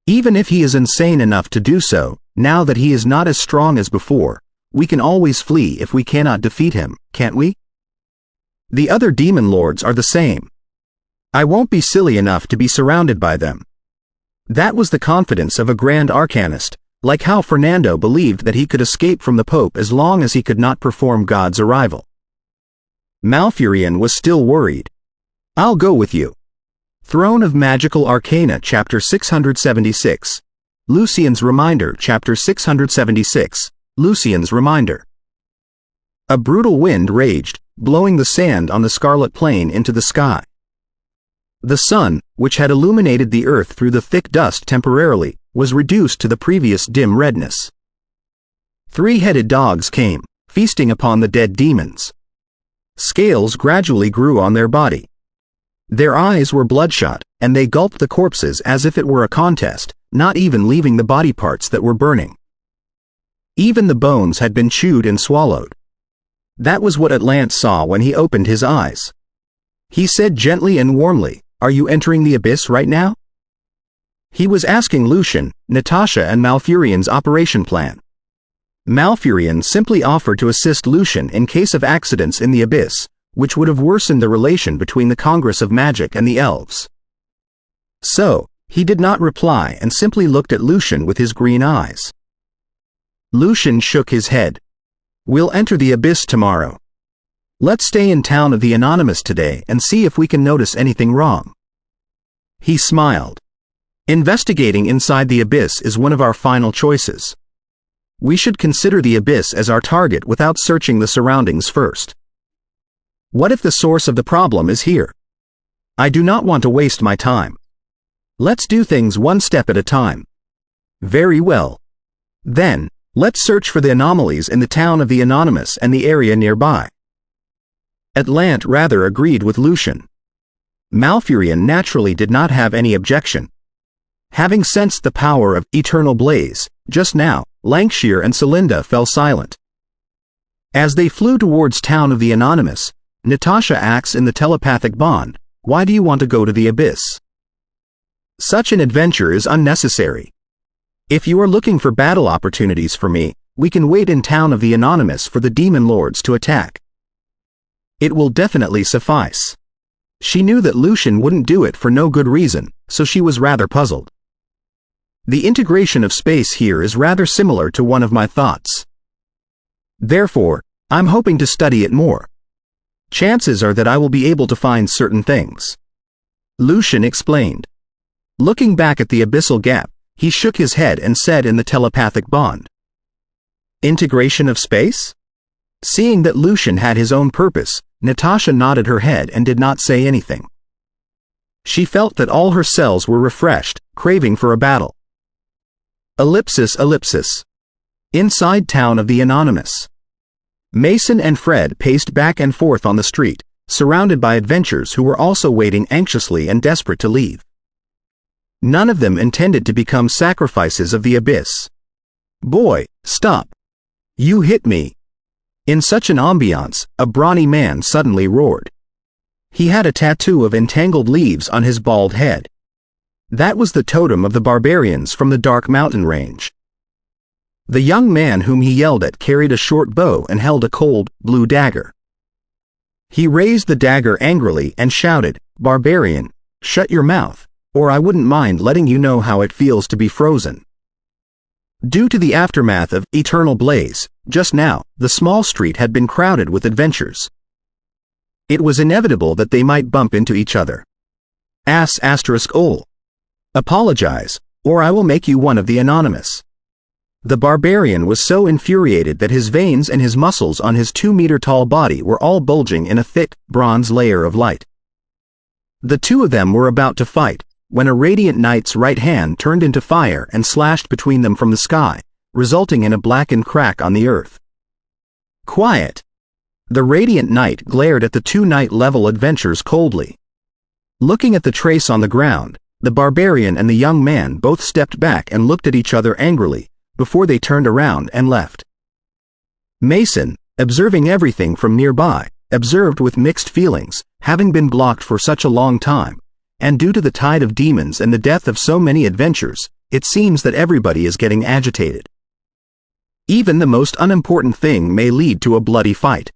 Even if he is insane enough to do so, now that he is not as strong as before, we can always flee if we cannot defeat him, can't we? The other demon lords are the same. I won't be silly enough to be surrounded by them. That was the confidence of a grand arcanist, like how Fernando believed that he could escape from the Pope as long as he could not perform God's arrival. Malfurion was still worried. I'll go with you. Throne of Magical Arcana Chapter 676. Lucian's Reminder Chapter 676. Lucian's Reminder. A brutal wind raged, blowing the sand on the scarlet plain into the sky. The sun, which had illuminated the earth through the thick dust temporarily, was reduced to the previous dim redness. 3-headed dogs came, feasting upon the dead demons. Scales gradually grew on their body. Their eyes were bloodshot, and they gulped the corpses as if it were a contest, not even leaving the body parts that were burning. Even the bones had been chewed and swallowed. That was what Atlant saw when he opened his eyes. He said gently and warmly, "Are you entering the abyss right now?" He was asking Lucian, Natasha and Malfurion's operation plan. Malfurion simply offered to assist Lucian in case of accidents in the abyss, which would have worsened the relation between the Congress of Magic and the elves. So, he did not reply and simply looked at Lucian with his green eyes. Lucian shook his head. We'll enter the abyss tomorrow. Let's stay in town of the Anonymous today and see if we can notice anything wrong. He smiled. Investigating inside the abyss is one of our final choices. We should consider the abyss as our target without searching the surroundings first. What if the source of the problem is here? I do not want to waste my time. Let's do things one step at a time. Very well. Then, let's search for the anomalies in the town of the Anonymous and the area nearby. Atlant rather agreed with Lucian. Malfurion naturally did not have any objection. Having sensed the power of Eternal Blaze, just now, Lancashire and Celinda fell silent. As they flew towards town of the Anonymous, Natasha asks in the telepathic bond, "Why do you want to go to the abyss?" Such an adventure is unnecessary. If you are looking for battle opportunities for me, we can wait in town of the Anonymous for the demon lords to attack. It will definitely suffice. She knew that Lucian wouldn't do it for no good reason, so she was rather puzzled. The integration of space here is rather similar to one of my thoughts. Therefore, I'm hoping to study it more. Chances are that I will be able to find certain things. Lucian explained. Looking back at the abyssal gap, he shook his head and said in the telepathic bond, "Integration of space?" Seeing that Lucian had his own purpose, Natasha nodded her head and did not say anything. She felt that all her cells were refreshed, craving for a battle. Ellipsis ellipsis. Inside town of the Anonymous. Mason and Fred paced back and forth on the street, surrounded by adventurers who were also waiting anxiously and desperate to leave. None of them intended to become sacrifices of the abyss. "Boy, stop. You hit me." In such an ambiance, a brawny man suddenly roared. He had a tattoo of entangled leaves on his bald head. That was the totem of the barbarians from the dark mountain range. The young man whom he yelled at carried a short bow and held a cold, blue dagger. He raised the dagger angrily and shouted, "Barbarian, shut your mouth, or I wouldn't mind letting you know how it feels to be frozen." Due to the aftermath of Eternal Blaze, just now, the small street had been crowded with adventurers. It was inevitable that they might bump into each other. **ol. Apologize, or I will make you one of the Anonymous." The barbarian was so infuriated that his veins and his muscles on his 2-meter-tall body were all bulging in a thick, bronze layer of light. The two of them were about to fight, when a radiant knight's right hand turned into fire and slashed between them from the sky, resulting in a blackened crack on the earth. "Quiet!" The radiant knight glared at the two knight-level adventurers coldly. Looking at the trace on the ground, the barbarian and the young man both stepped back and looked at each other angrily, before they turned around and left. Mason, observing everything from nearby, observed with mixed feelings, having been blocked for such a long time, and due to the tide of demons and the death of so many adventurers, it seems that everybody is getting agitated. Even the most unimportant thing may lead to a bloody fight.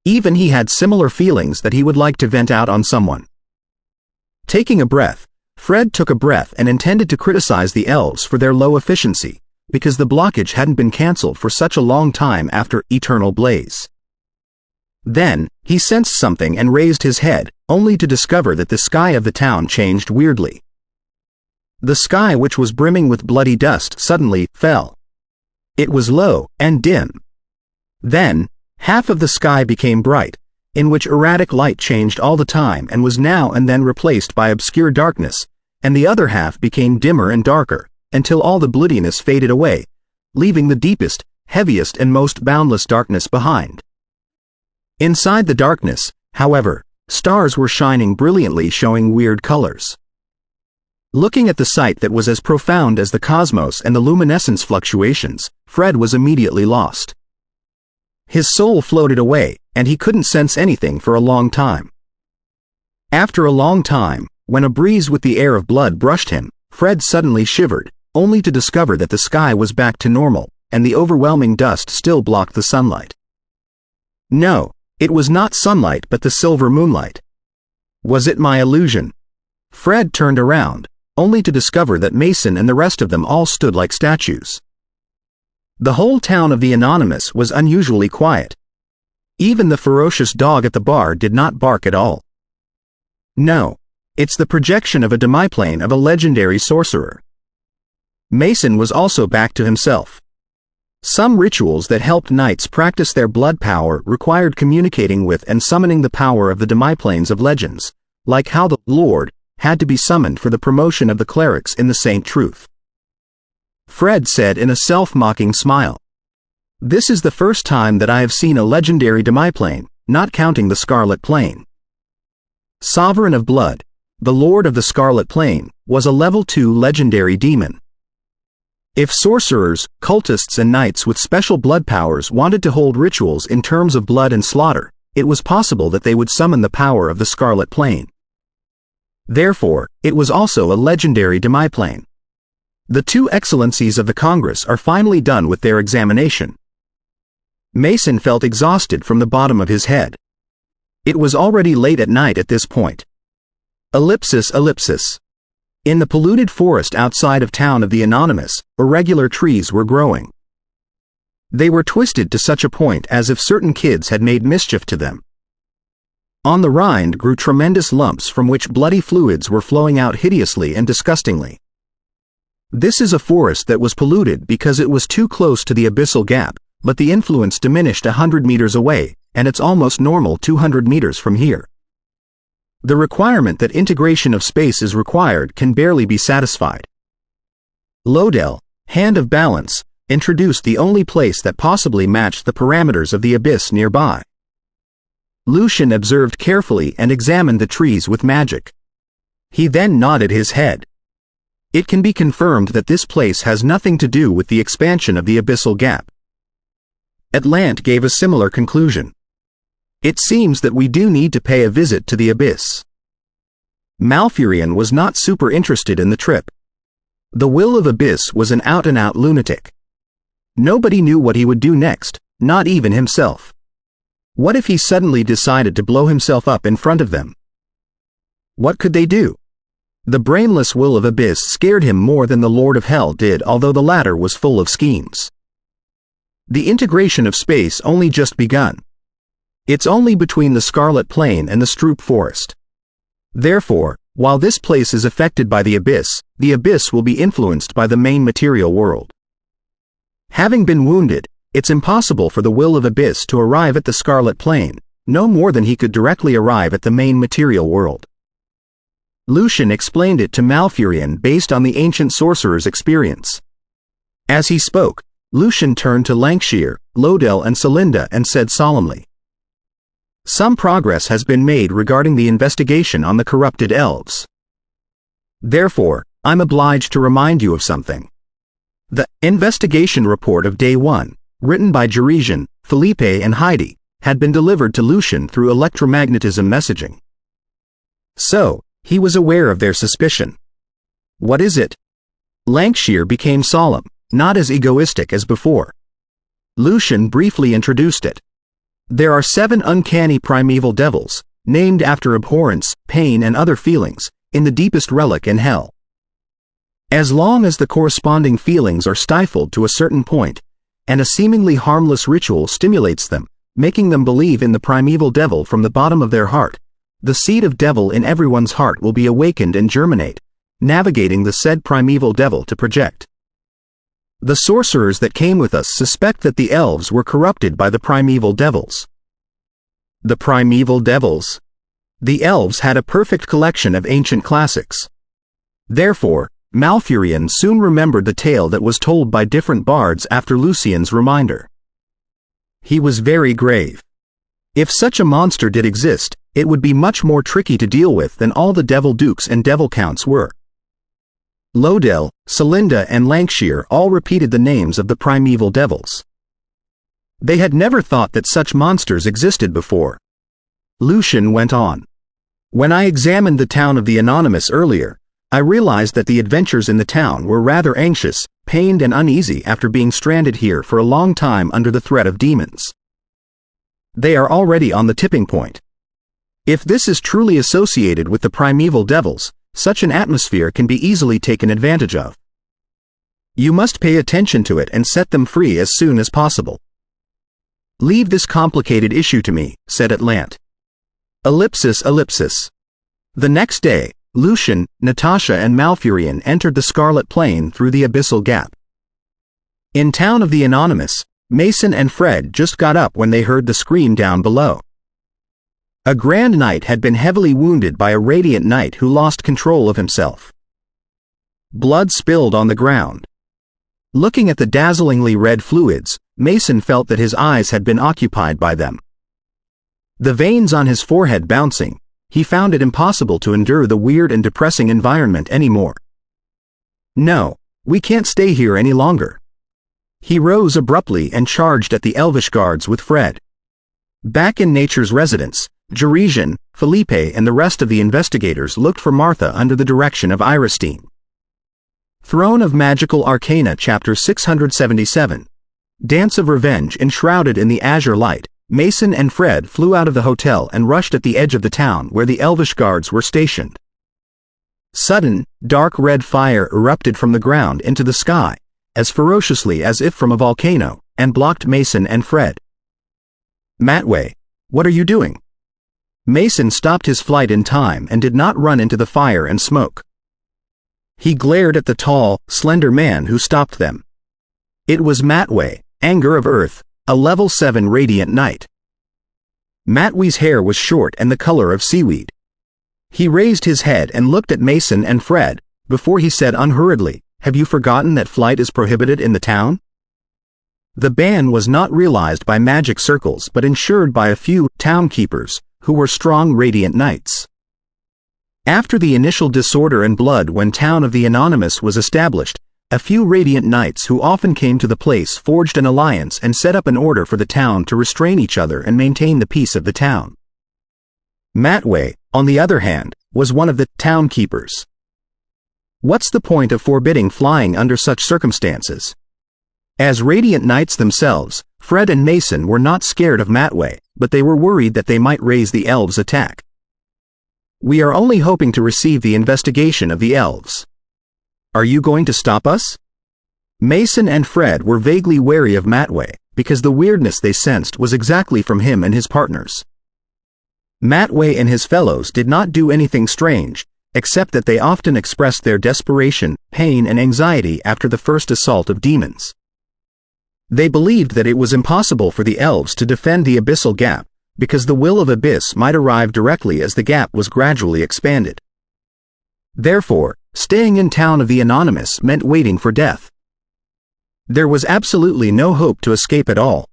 Even he had similar feelings that he would like to vent out on someone. Taking a breath, Fred took a breath and intended to criticize the elves for their low efficiency, because the blockage hadn't been cancelled for such a long time after Eternal Blaze. Then, he sensed something and raised his head, only to discover that the sky of the town changed weirdly. The sky, which was brimming with bloody dust, suddenly fell. It was low and dim. Then, half of the sky became bright, in which erratic light changed all the time and was now and then replaced by obscure darkness, and the other half became dimmer and darker, until all the bloodiness faded away, leaving the deepest, heaviest and most boundless darkness behind. Inside the darkness, however, stars were shining brilliantly, showing weird colors. Looking at the sight that was as profound as the cosmos and the luminescence fluctuations, Fred was immediately lost. His soul floated away, and he couldn't sense anything for a long time. After a long time, when a breeze with the air of blood brushed him, Fred suddenly shivered, only to discover that the sky was back to normal, and the overwhelming dust still blocked the sunlight. No, it was not sunlight but the silver moonlight. Was it my illusion? Fred turned around, only to discover that Mason and the rest of them all stood like statues. The whole town of the Anonymous was unusually quiet. Even the ferocious dog at the bar did not bark at all. No, it's the projection of a demiplane of a legendary sorcerer. Mason was also back to himself. Some rituals that helped knights practice their blood power required communicating with and summoning the power of the demiplanes of legends, like how the Lord had to be summoned for the promotion of the clerics in the Saint Truth. Fred said in a self-mocking smile, "This is the first time that I have seen a legendary demiplane, not counting the Scarlet Plane." Sovereign of Blood, the Lord of the Scarlet Plane, was a level 2 legendary demon. If sorcerers, cultists and knights with special blood powers wanted to hold rituals in terms of blood and slaughter, it was possible that they would summon the power of the Scarlet Plane. Therefore, it was also a legendary demiplane. The two excellencies of the Congress are finally done with their examination. Mason felt exhausted from the bottom of his head. It was already late at night at this point. Ellipsis. In the polluted forest outside of town of the Anonymous, irregular trees were growing. They were twisted to such a point as if certain kids had made mischief to them. On the rind grew tremendous lumps from which bloody fluids were flowing out hideously and disgustingly. This is a forest that was polluted because it was too close to the abyssal gap, but the influence diminished 100 meters away, and it's almost normal 200 meters from here. The requirement that integration of space is required can barely be satisfied. Lodell, Hand of Balance, introduced the only place that possibly matched the parameters of the abyss nearby. Lucian observed carefully and examined the trees with magic. He then nodded his head. It can be confirmed that this place has nothing to do with the expansion of the abyssal gap. Atlant gave a similar conclusion. It seems that we do need to pay a visit to the abyss. Malfurion was not super interested in the trip. The Will of Abyss was an out-and-out lunatic. Nobody knew what he would do next, not even himself. What if he suddenly decided to blow himself up in front of them? What could they do? The brainless Will of Abyss scared him more than the Lord of Hell did, although the latter was full of schemes. The integration of space only just begun. It's only between the Scarlet Plain and the Stroop Forest. Therefore, while this place is affected by the abyss will be influenced by the main material world. Having been wounded, it's impossible for the Will of Abyss to arrive at the Scarlet Plain, no more than he could directly arrive at the main material world. Lucian explained it to Malfurion based on the ancient sorcerer's experience. As he spoke, Lucian turned to Lancashire, Lodell and Celinda and said solemnly, "Some progress has been made regarding the investigation on the corrupted elves. Therefore, I'm obliged to remind you of something. The investigation report of Day 1, written by Jerizian, Felipe and Heidi, had been delivered to Lucian through electromagnetism messaging. So, he was aware of their suspicion. What is it?" Lancashire became solemn, not as egoistic as before. Lucian briefly introduced it. There are 7 uncanny primeval devils, named after abhorrence, pain and other feelings, in the deepest relic in hell. As long as the corresponding feelings are stifled to a certain point, and a seemingly harmless ritual stimulates them, making them believe in the primeval devil from the bottom of their heart, the seed of devil in everyone's heart will be awakened and germinate, navigating the said primeval devil to project. The sorcerers that came with us suspect that the elves were corrupted by the primeval devils. The primeval devils? The elves had a perfect collection of ancient classics. Therefore, Malfurion soon remembered the tale that was told by different bards after Lucian's reminder. He was very grave. If such a monster did exist, it would be much more tricky to deal with than all the devil dukes and devil counts were. Lodell, Celinda and Lancashire all repeated the names of the primeval devils. They had never thought that such monsters existed before. Lucian went on. When I examined the town of the Anonymous earlier, I realized that the adventurers in the town were rather anxious, pained and uneasy after being stranded here for a long time under the threat of demons. They are already on the tipping point. If this is truly associated with the primeval devils, such an atmosphere can be easily taken advantage of. You must pay attention to it and set them free as soon as possible. Leave this complicated issue to me, said Atlant. Ellipsis. The next day, Lucian, Natasha and Malfurion entered the Scarlet Plain through the abyssal gap. In town of the Anonymous, Mason and Fred just got up when they heard the scream down below. A Grand Knight had been heavily wounded by a Radiant Knight who lost control of himself. Blood spilled on the ground. Looking at the dazzlingly red fluids, Mason felt that his eyes had been occupied by them. The veins on his forehead bouncing, he found it impossible to endure the weird and depressing environment anymore. No, we can't stay here any longer. He rose abruptly and charged at the Elvish guards with Fred. Back in Nature's residence, Jerizian, Felipe and the rest of the investigators looked for Martha under the direction of Iristine. Throne of Magical Arcana Chapter 677. Dance of Revenge. Enshrouded in the azure light, Mason and Fred flew out of the hotel and rushed at the edge of the town where the Elvish guards were stationed. Sudden, dark red fire erupted from the ground into the sky, as ferociously as if from a volcano, and blocked Mason and Fred. Matway, what are you doing? Mason stopped his flight in time and did not run into the fire and smoke. He glared at the tall, slender man who stopped them. It was Matway, Anger of Earth, a level 7 Radiant Knight. Matway's hair was short and the color of seaweed. He raised his head and looked at Mason and Fred, before he said unhurriedly, "Have you forgotten that flight is prohibited in the town?" The ban was not realized by magic circles but ensured by a few townkeepers, who were strong radiant knights. After the initial disorder and blood when Town of the Anonymous was established, a few radiant knights who often came to the place forged an alliance and set up an order for the town to restrain each other and maintain the peace of the town. Matway, on the other hand, was one of the townkeepers. What's the point of forbidding flying under such circumstances? As radiant knights themselves, Fred and Mason were not scared of Matway, but they were worried that they might raise the elves' attack. We are only hoping to receive the investigation of the elves. Are you going to stop us? Mason and Fred were vaguely wary of Matway, because the weirdness they sensed was exactly from him and his partners. Matway and his fellows did not do anything strange, except that they often expressed their desperation, pain and anxiety after the first assault of demons. They believed that it was impossible for the elves to defend the abyssal gap, because the will of Abyss might arrive directly as the gap was gradually expanded. Therefore, staying in Town of the Anonymous meant waiting for death. There was absolutely no hope to escape at all.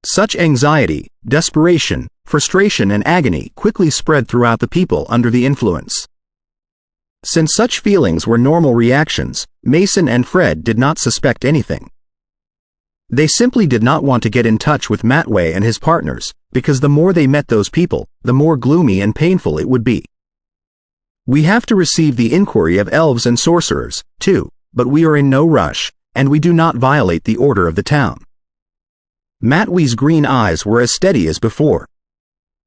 Such anxiety, desperation, frustration and agony quickly spread throughout the people under the influence. Since such feelings were normal reactions, Mason and Fred did not suspect anything. They simply did not want to get in touch with Matway and his partners, because the more they met those people, the more gloomy and painful it would be. We have to receive the inquiry of elves and sorcerers, too, but we are in no rush, and we do not violate the order of the town. Matway's green eyes were as steady as before.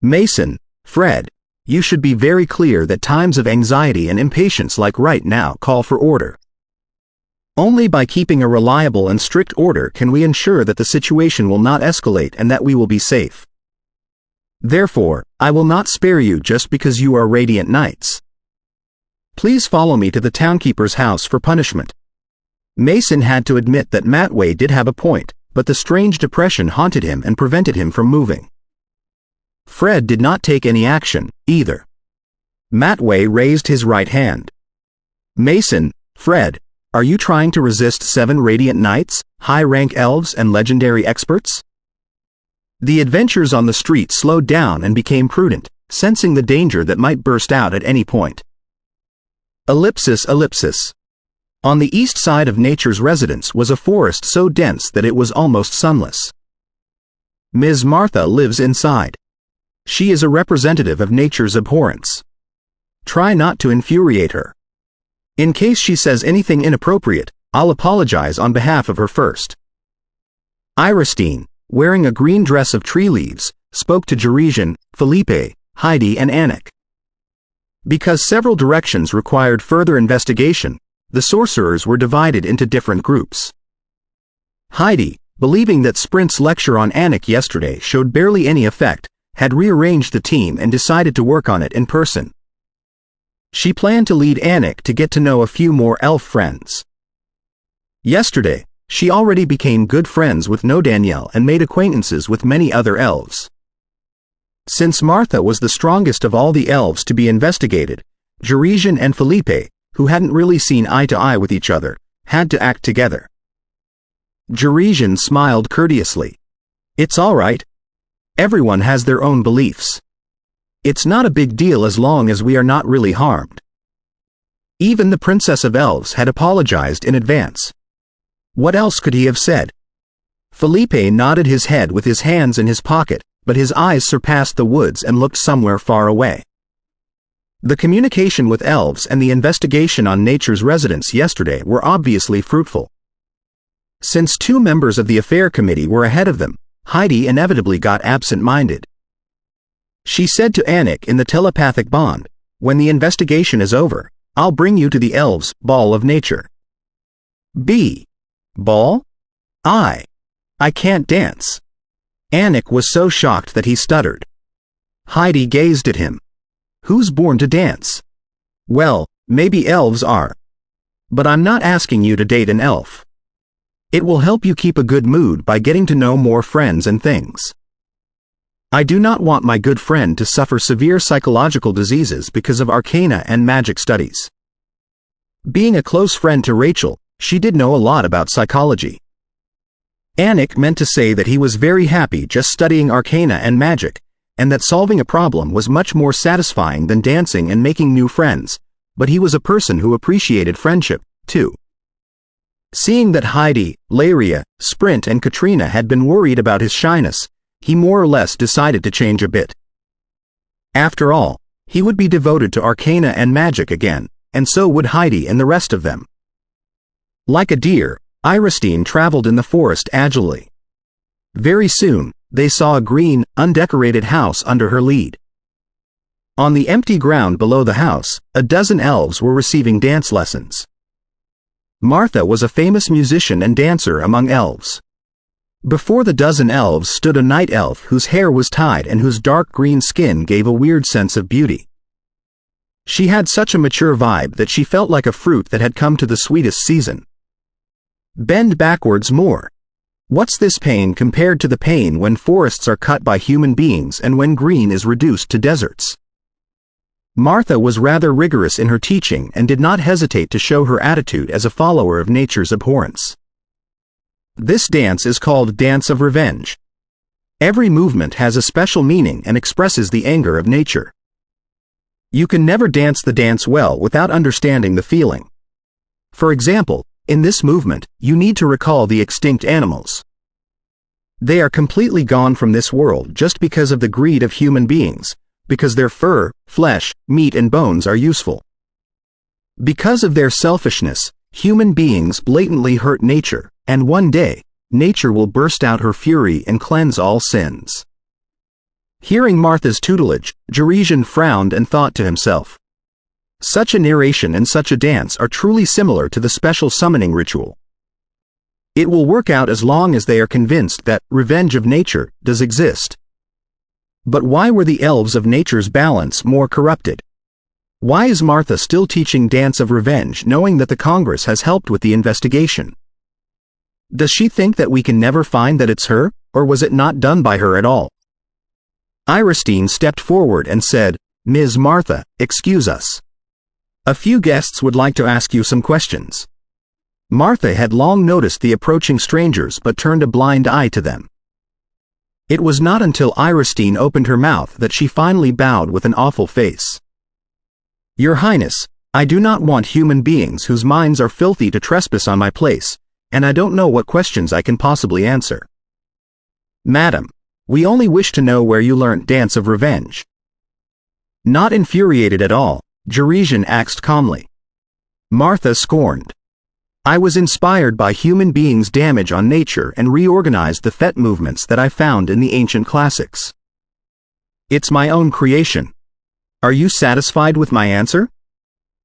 Mason, Fred, you should be very clear that times of anxiety and impatience like right now call for order. Only by keeping a reliable and strict order can we ensure that the situation will not escalate and that we will be safe. Therefore, I will not spare you just because you are radiant knights. Please follow me to the townkeeper's house for punishment. Mason had to admit that Matway did have a point, but the strange depression haunted him and prevented him from moving. Fred did not take any action, either. Matway raised his right hand. Mason, Fred, are you trying to resist 7 radiant knights, high-rank elves and legendary experts? The adventurers on the street slowed down and became prudent, sensing the danger that might burst out at any point. Ellipsis. On the east side of Nature's residence was a forest so dense that it was almost sunless. Ms. Martha lives inside. She is a representative of Nature's abhorrence. Try not to infuriate her. In case she says anything inappropriate, I'll apologize on behalf of her first. Iristine, wearing a green dress of tree leaves, spoke to Jerizian, Felipe, Heidi and Anik. Because several directions required further investigation, the sorcerers were divided into different groups. Heidi, believing that Sprint's lecture on Anik yesterday showed barely any effect, had rearranged the team and decided to work on it in person. She planned to lead Anik to get to know a few more elf friends. Yesterday, she already became good friends with Danielle and made acquaintances with many other elves. Since Martha was the strongest of all the elves to be investigated, Jerizian and Felipe, who hadn't really seen eye to eye with each other, had to act together. Jerizian smiled courteously. It's all right. Everyone has their own beliefs. It's not a big deal as long as we are not really harmed. Even the Princess of Elves had apologized in advance. What else could he have said? Felipe nodded his head with his hands in his pocket, but his eyes surpassed the woods and looked somewhere far away. The communication with elves and the investigation on Nature's residence yesterday were obviously fruitful. Since 2 members of the affair committee were ahead of them, Heidi inevitably got absent-minded. She said to Anik in the telepathic bond, "When the investigation is over, I'll bring you to the elves' ball of nature." B. Ball? I can't dance. Anik was so shocked that he stuttered. Heidi gazed at him. Who's born to dance? Well, maybe elves are. But I'm not asking you to date an elf. It will help you keep a good mood by getting to know more friends and things. I do not want my good friend to suffer severe psychological diseases because of arcana and magic studies. Being a close friend to Rachel, she did know a lot about psychology. Anik meant to say that he was very happy just studying arcana and magic, and that solving a problem was much more satisfying than dancing and making new friends, but he was a person who appreciated friendship, too. Seeing that Heidi, Laria, Sprint and Katrina had been worried about his shyness, he more or less decided to change a bit. After all, he would be devoted to arcana and magic again, and so would Heidi and the rest of them. Like a deer, Iristine traveled in the forest agilely. Very soon, they saw a green, undecorated house under her lead. On the empty ground below the house, a dozen elves were receiving dance lessons. Martha was a famous musician and dancer among elves. Before the dozen elves stood a night elf whose hair was tied and whose dark green skin gave a weird sense of beauty. She had such a mature vibe that she felt like a fruit that had come to the sweetest season. Bend backwards more. What's this pain compared to the pain when forests are cut by human beings and when green is reduced to deserts? Martha was rather rigorous in her teaching and did not hesitate to show her attitude as a follower of nature's abhorrence. This dance is called Dance of Revenge. Every movement has a special meaning and expresses the anger of nature. You can never dance the dance well without understanding the feeling. For example, in this movement, you need to recall the extinct animals. They are completely gone from this world just because of the greed of human beings, because their fur, flesh, meat and bones are useful. Because of their selfishness, human beings blatantly hurt nature, and one day, nature will burst out her fury and cleanse all sins. Hearing Martha's tutelage, Jarijan frowned and thought to himself, such a narration and such a dance are truly similar to the special summoning ritual. It will work out as long as they are convinced that revenge of nature does exist. But why were the elves of nature's balance more corrupted? Why is Martha still teaching Dance of Revenge knowing that the Congress has helped with the investigation? Does she think that we can never find that it's her, or was it not done by her at all? Iristine stepped forward and said, Ms. Martha, excuse us. A few guests would like to ask you some questions. Martha had long noticed the approaching strangers but turned a blind eye to them. It was not until Iristine opened her mouth that she finally bowed with an awful face. Your Highness, I do not want human beings whose minds are filthy to trespass on my place, and I don't know what questions I can possibly answer. Madam, we only wish to know where you learnt Dance of Revenge. Not infuriated at all, Jarijan asked calmly. Martha scorned. I was inspired by human beings' damage on nature and reorganized the Fet movements that I found in the ancient classics. It's my own creation. Are you satisfied with my answer?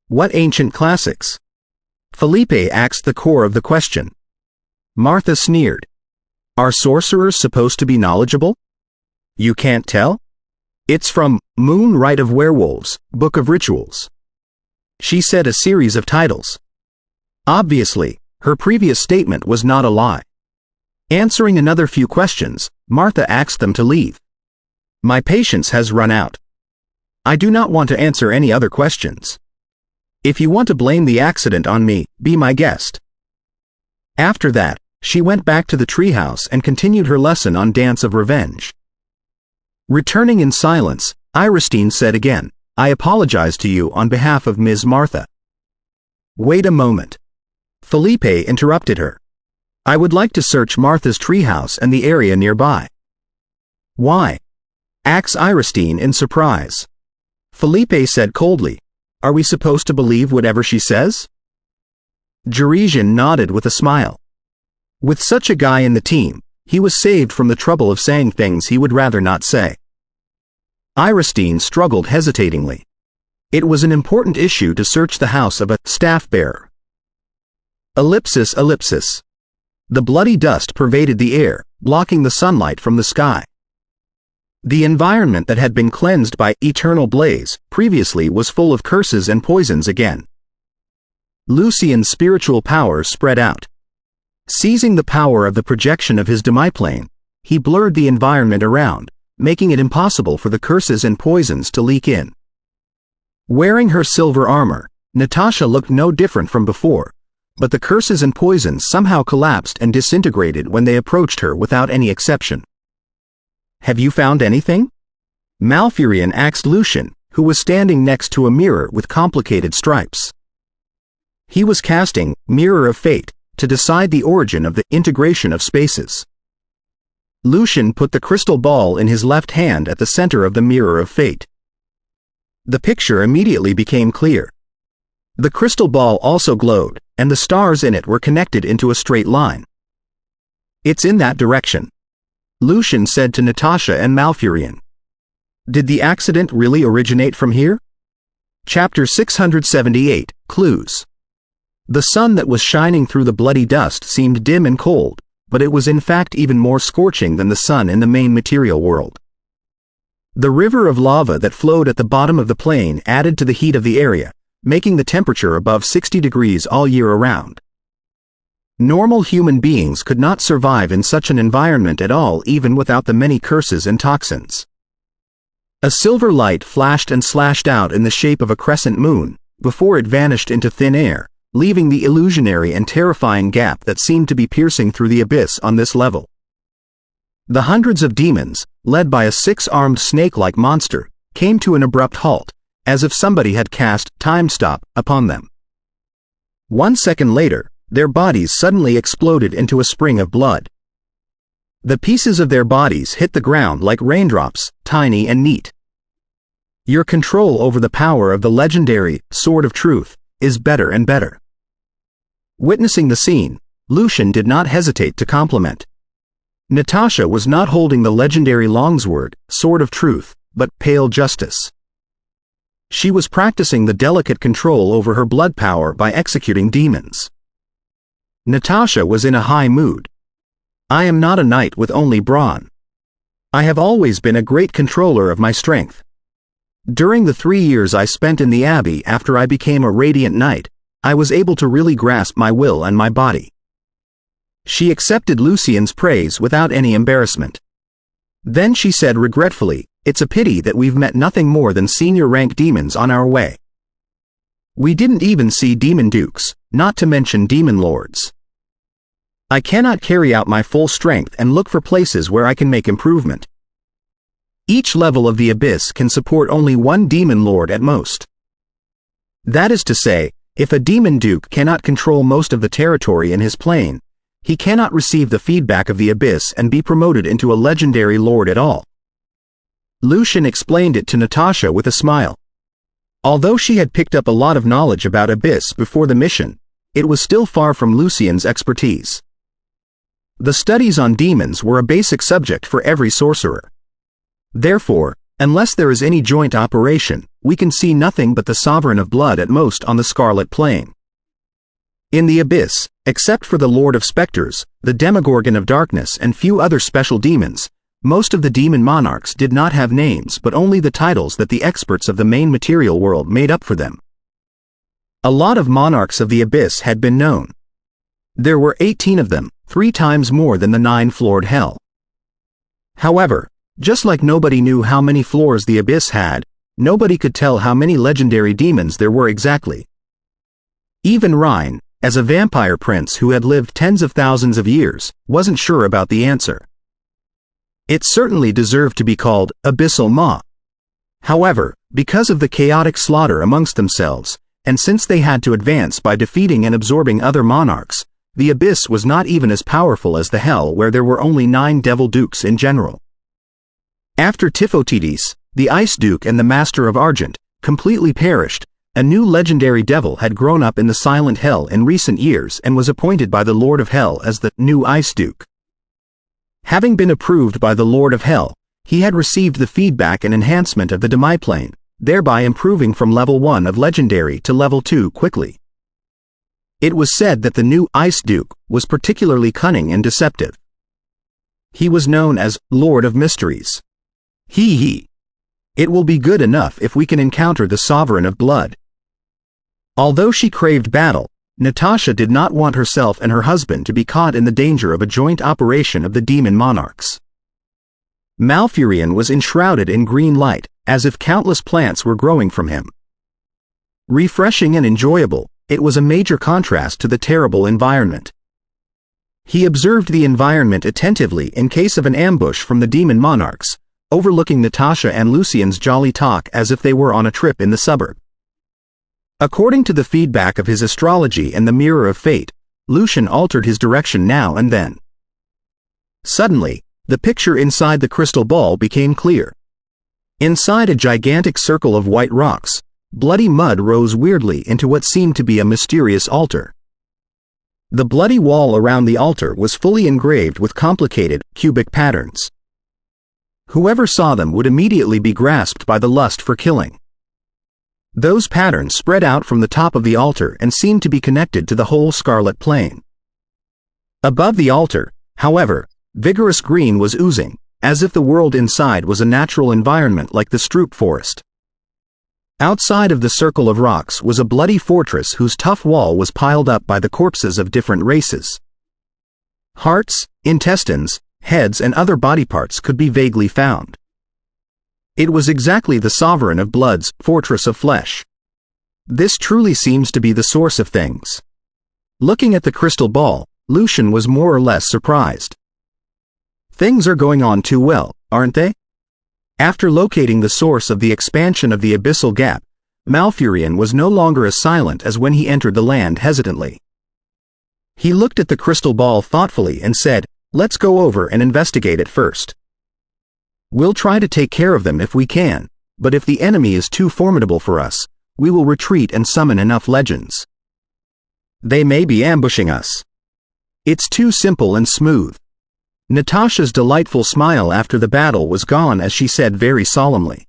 What ancient classics? Felipe asked the core of the question. Martha sneered. Are sorcerers supposed to be knowledgeable? You can't tell? It's from Moon Rite of Werewolves, Book of Rituals. She said a series of titles. Obviously, her previous statement was not a lie. Answering another few questions, Martha asked them to leave. My patience has run out. I do not want to answer any other questions. If you want to blame the accident on me, be my guest. After that, she went back to the treehouse and continued her lesson on Dance of Revenge. Returning in silence, Iristine said again, I apologize to you on behalf of Ms. Martha. Wait a moment. Felipe interrupted her. I would like to search Martha's treehouse and the area nearby. Why? Asked Iristine in surprise. Felipe said coldly, Are we supposed to believe whatever she says? Jarijan nodded with a smile. With such a guy in the team, he was saved from the trouble of saying things he would rather not say. Iristine struggled hesitatingly. It was an important issue to search the house of a staff bearer. Ellipsis. The bloody dust pervaded the air, blocking the sunlight from the sky. The environment that had been cleansed by eternal blaze previously was full of curses and poisons again. Lucian's spiritual powers spread out. Seizing the power of the projection of his demiplane, he blurred the environment around, making it impossible for the curses and poisons to leak in. Wearing her silver armor, Natasha looked no different from before, but the curses and poisons somehow collapsed and disintegrated when they approached her without any exception. "Have you found anything?" Malfurion asked Lucian, who was standing next to a mirror with complicated stripes. He was casting Mirror of Fate to decide the origin of the integration of spaces. Lucian put the crystal ball in his left hand at the center of the Mirror of Fate. The picture immediately became clear. The crystal ball also glowed, and the stars in it were connected into a straight line. "It's in that direction," Lucian said to Natasha and Malfurion. "Did the accident really originate from here?" Chapter 678, Clues. The sun that was shining through the bloody dust seemed dim and cold, but it was in fact even more scorching than the sun in the main material world. The river of lava that flowed at the bottom of the plain added to the heat of the area, making the temperature above 60 degrees all year around. Normal human beings could not survive in such an environment at all, even without the many curses and toxins. A silver light flashed and slashed out in the shape of a crescent moon, before it vanished into thin air, leaving the illusionary and terrifying gap that seemed to be piercing through the abyss on this level. The hundreds of demons, led by a six-armed snake-like monster, came to an abrupt halt, as if somebody had cast time stop upon them. 1 second later, their bodies suddenly exploded into a spring of blood. The pieces of their bodies hit the ground like raindrops, tiny and neat. Your control over the power of the legendary Sword of Truth is better and better. Witnessing the scene, Lucian did not hesitate to compliment. Natasha was not holding the legendary longsword, Sword of Truth, but Pale Justice. She was practicing the delicate control over her blood power by executing demons. Natasha was in a high mood. "I am not a knight with only brawn. I have always been a great controller of my strength. During the 3 years I spent in the Abbey after I became a Radiant Knight, I was able to really grasp my will and my body." She accepted Lucian's praise without any embarrassment. Then she said regretfully, "It's a pity that we've met nothing more than senior rank demons on our way. We didn't even see demon dukes, not to mention demon lords. I cannot carry out my full strength and look for places where I can make improvement. Each level of the abyss can support only one demon lord at most. That is to say, if a demon duke cannot control most of the territory in his plane, he cannot receive the feedback of the abyss and be promoted into a legendary lord at all." Lucian explained it to Natasha with a smile. Although she had picked up a lot of knowledge about abyss before the mission, it was still far from Lucian's expertise. The studies on demons were a basic subject for every sorcerer. Therefore, unless there is any joint operation, we can see nothing but the Sovereign of Blood at most on the Scarlet Plane. In the abyss, except for the Lord of Spectres, the Demogorgon of Darkness and few other special demons, most of the demon monarchs did not have names but only the titles that the experts of the main material world made up for them. A lot of monarchs of the abyss had been known. There were 18 of them, 3 times more than the 9-floored hell. However, just like nobody knew how many floors the abyss had, nobody could tell how many legendary demons there were exactly. Even Rhine, as a vampire prince who had lived tens of thousands of years, wasn't sure about the answer. It certainly deserved to be called Abyssal Maw. However, because of the chaotic slaughter amongst themselves, and since they had to advance by defeating and absorbing other monarchs, the abyss was not even as powerful as the hell, where there were only 9 devil dukes in general. After Tifotidis, the Ice Duke and the Master of Argent, completely perished, a new legendary devil had grown up in the Silent Hell in recent years and was appointed by the Lord of Hell as the new Ice Duke. Having been approved by the Lord of Hell, he had received the feedback and enhancement of the Demiplane, thereby improving from level 1 of legendary to level 2 quickly. It was said that the new Ice Duke was particularly cunning and deceptive. He was known as Lord of Mysteries. It will be good enough if we can encounter the Sovereign of Blood. Although she craved battle, Natasha did not want herself and her husband to be caught in the danger of a joint operation of the demon monarchs. Malfurion was enshrouded in green light, as if countless plants were growing from him. Refreshing and enjoyable, it was a major contrast to the terrible environment. He observed the environment attentively in case of an ambush from the demon monarchs, overlooking Natasha and Lucien's jolly talk as if they were on a trip in the suburb. According to the feedback of his astrology and the mirror of fate, Lucien altered his direction now and then. Suddenly, the picture inside the crystal ball became clear. Inside a gigantic circle of white rocks, bloody mud rose weirdly into what seemed to be a mysterious altar. The bloody wall around the altar was fully engraved with complicated, cubic patterns. Whoever saw them would immediately be grasped by the lust for killing. Those patterns spread out from the top of the altar and seemed to be connected to the whole scarlet plane. Above the altar, however, vigorous green was oozing, as if the world inside was a natural environment like the Stroop forest. Outside of the circle of rocks was a bloody fortress whose tough wall was piled up by the corpses of different races. Hearts, intestines, heads and other body parts could be vaguely found. It was exactly the sovereign of blood's fortress of flesh. This truly seems to be the source of things. Looking at the crystal ball, Lucien was more or less surprised. Things are going on too well, aren't they? After locating the source of the expansion of the abyssal gap, Malfurion was no longer as silent as when he entered the land hesitantly. He looked at the crystal ball thoughtfully and said, "Let's go over and investigate it first. We'll try to take care of them if we can, but if the enemy is too formidable for us, we will retreat and summon enough legends. They may be ambushing us. It's too simple and smooth." Natasha's delightful smile after the battle was gone as she said very solemnly.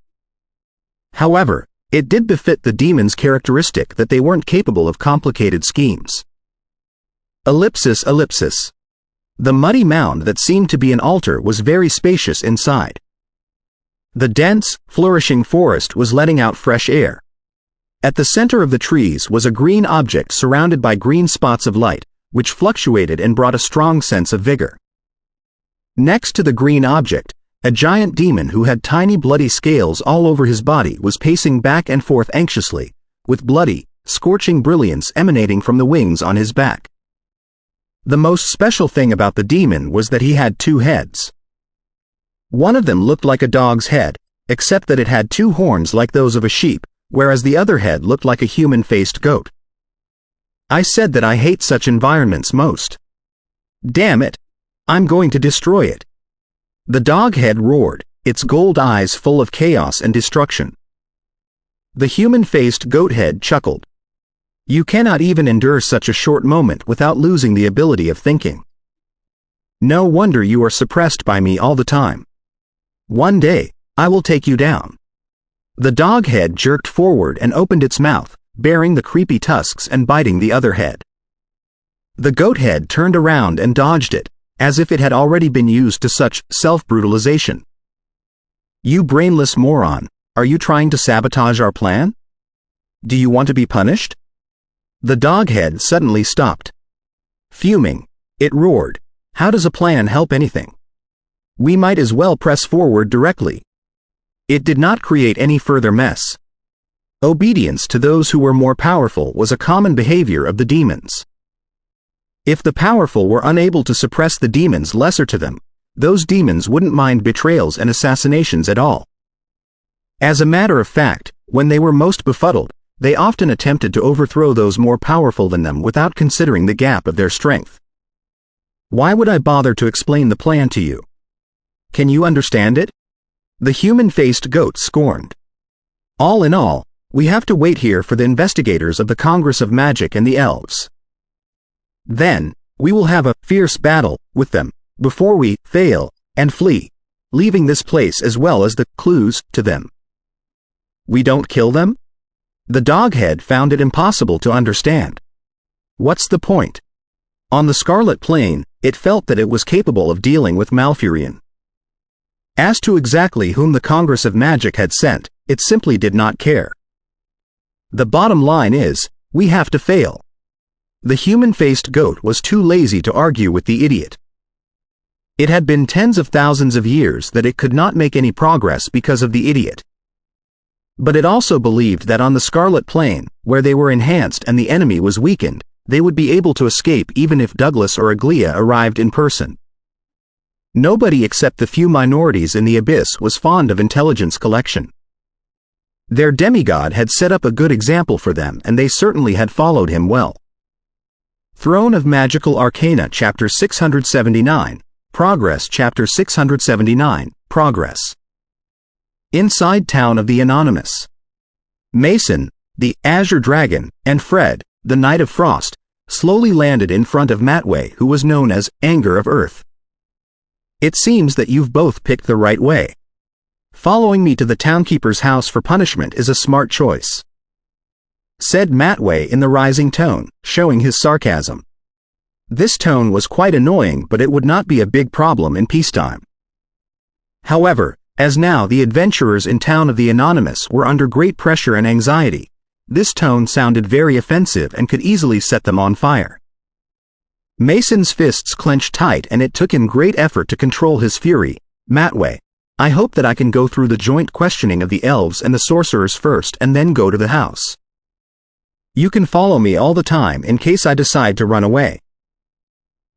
However, it did befit the demons' characteristic that they weren't capable of complicated schemes. Ellipsis. The muddy mound that seemed to be an altar was very spacious inside. The dense, flourishing forest was letting out fresh air. At the center of the trees was a green object surrounded by green spots of light, which fluctuated and brought a strong sense of vigor. Next to the green object, a giant demon who had tiny bloody scales all over his body was pacing back and forth anxiously, with bloody, scorching brilliance emanating from the wings on his back. The most special thing about the demon was that he had two heads. One of them looked like a dog's head, except that it had two horns like those of a sheep, whereas the other head looked like a human-faced goat. I said that I hate such environments most. Damn it! I'm going to destroy it. The dog head roared, its gold eyes full of chaos and destruction. The human-faced goat head chuckled. You cannot even endure such a short moment without losing the ability of thinking. No wonder you are suppressed by me all the time. One day, I will take you down. The dog head jerked forward and opened its mouth, baring the creepy tusks and biting the other head. The goat head turned around and dodged it, as if it had already been used to such self-brutalization. You brainless moron, are you trying to sabotage our plan? Do you want to be punished? The dog head suddenly stopped. Fuming, it roared, how does a plan help anything? We might as well press forward directly. It did not create any further mess. Obedience to those who were more powerful was a common behavior of the demons. If the powerful were unable to suppress the demons lesser to them, those demons wouldn't mind betrayals and assassinations at all. As a matter of fact, when they were most befuddled, they often attempted to overthrow those more powerful than them without considering the gap of their strength. Why would I bother to explain the plan to you? Can you understand it? The human-faced goat scorned. All in all, we have to wait here for the investigators of the Congress of Magic and the elves. Then, we will have a fierce battle with them, before we fail and flee, leaving this place as well as the clues to them. We don't kill them? The doghead found it impossible to understand. What's the point? On the Scarlet Plain, it felt that it was capable of dealing with Malfurion. As to exactly whom the Congress of Magic had sent, it simply did not care. The bottom line is, we have to fail. The human-faced goat was too lazy to argue with the idiot. It had been tens of thousands of years that it could not make any progress because of the idiot. But it also believed that on the Scarlet Plain, where they were enhanced and the enemy was weakened, they would be able to escape even if Douglas or Aglia arrived in person. Nobody except the few minorities in the Abyss was fond of intelligence collection. Their demigod had set up a good example for them, and they certainly had followed him well. Throne of Magical Arcana Chapter 679, Progress Chapter 679, Progress. Inside Town of the Anonymous. Mason, the Azure Dragon, and Fred, the Knight of Frost, slowly landed in front of Matway, who was known as Anger of Earth. It seems that you've both picked the right way. Following me to the townkeeper's house for punishment is a smart choice, said Matway in the rising tone, showing his sarcasm. This tone was quite annoying, but it would not be a big problem in peacetime. However, as now the adventurers in Town of the Anonymous were under great pressure and anxiety, this tone sounded very offensive and could easily set them on fire. Mason's fists clenched tight, and it took him great effort to control his fury. Matway, I hope that I can go through the joint questioning of the elves and the sorcerers first and then go to the house. You can follow me all the time in case I decide to run away.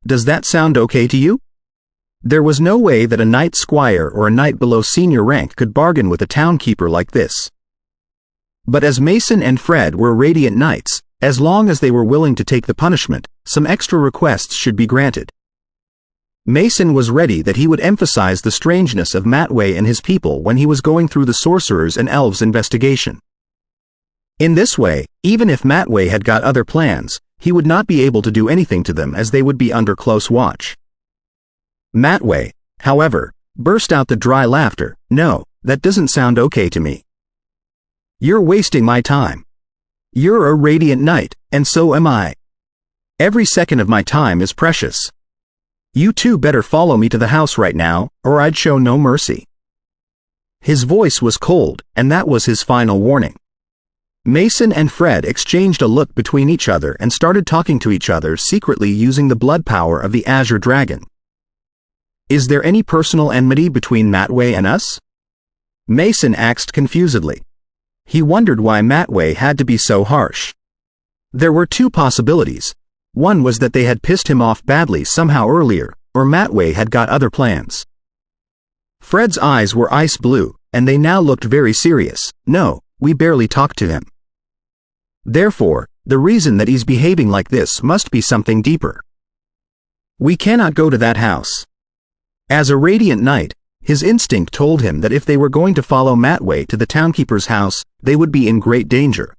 Does that sound okay to you? There was no way that a knight squire or a knight below senior rank could bargain with a townkeeper like this. But as Mason and Fred were radiant knights, as long as they were willing to take the punishment, some extra requests should be granted. Mason was ready that he would emphasize the strangeness of Matway and his people when he was going through the sorcerers and elves' investigation. In this way, even if Matway had got other plans, he would not be able to do anything to them as they would be under close watch. Matway, however, burst out the dry laughter. No, that doesn't sound okay to me. You're wasting my time. You're a radiant knight, and so am I. Every second of my time is precious. You two better follow me to the house right now, or I'd show no mercy. His voice was cold, and that was his final warning. Mason and Fred exchanged a look between each other and started talking to each other secretly using the blood power of the Azure Dragon. Is there any personal enmity between Matway and us? Mason asked confusedly. He wondered why Matway had to be so harsh. There were two possibilities. One was that they had pissed him off badly somehow earlier, or Matway had got other plans. Fred's eyes were ice blue, and they now looked very serious. No, we barely talked to him. Therefore, the reason that he's behaving like this must be something deeper. We cannot go to that house. As a radiant knight, his instinct told him that if they were going to follow Matway to the townkeeper's house, they would be in great danger.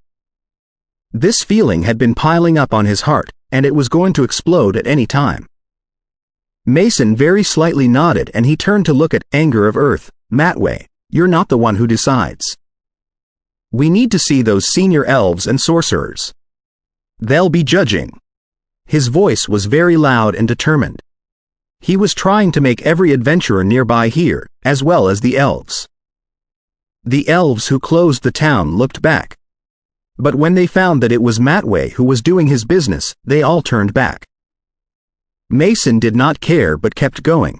This feeling had been piling up on his heart, and it was going to explode at any time. Mason very slightly nodded, and he turned to look at Anger of Earth. Matway, you're not the one who decides. We need to see those senior elves and sorcerers. They'll be judging. His voice was very loud and determined. He was trying to make every adventurer nearby hear, as well as the elves. The elves who closed the town looked back. But when they found that it was Matway who was doing his business, they all turned back. Mason did not care but kept going.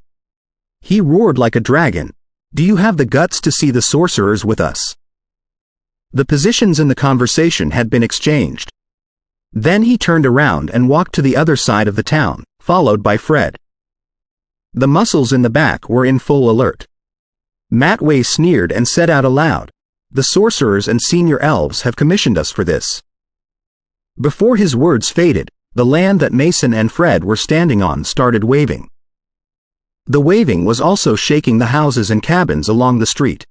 He roared like a dragon. Do you have the guts to see the sorcerers with us? The positions in the conversation had been exchanged. Then he turned around and walked to the other side of the town, followed by Fred. The muscles in the back were in full alert. Matway sneered and said out aloud, "The sorcerers and senior elves have commissioned us for this." Before his words faded, the land that Mason and Fred were standing on started waving. The waving was also shaking the houses and cabins along the street.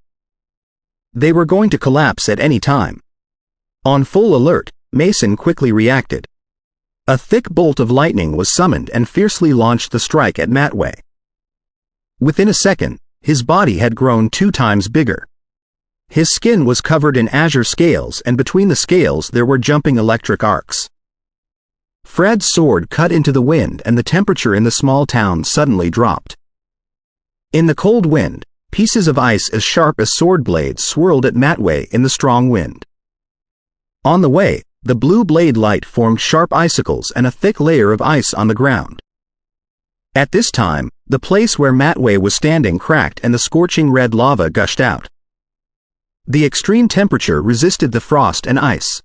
They were going to collapse at any time. On full alert, Mason quickly reacted. A thick bolt of lightning was summoned and fiercely launched the strike at Matway. Within a second, his body had grown 2 times bigger. His skin was covered in azure scales, and between the scales there were jumping electric arcs. Fred's sword cut into the wind, and the temperature in the small town suddenly dropped. In the cold wind, pieces of ice as sharp as sword blades swirled at Matway in the strong wind. On the way, the blue blade light formed sharp icicles and a thick layer of ice on the ground. At this time, the place where Matway was standing cracked and the scorching red lava gushed out. The extreme temperature resisted the frost and ice.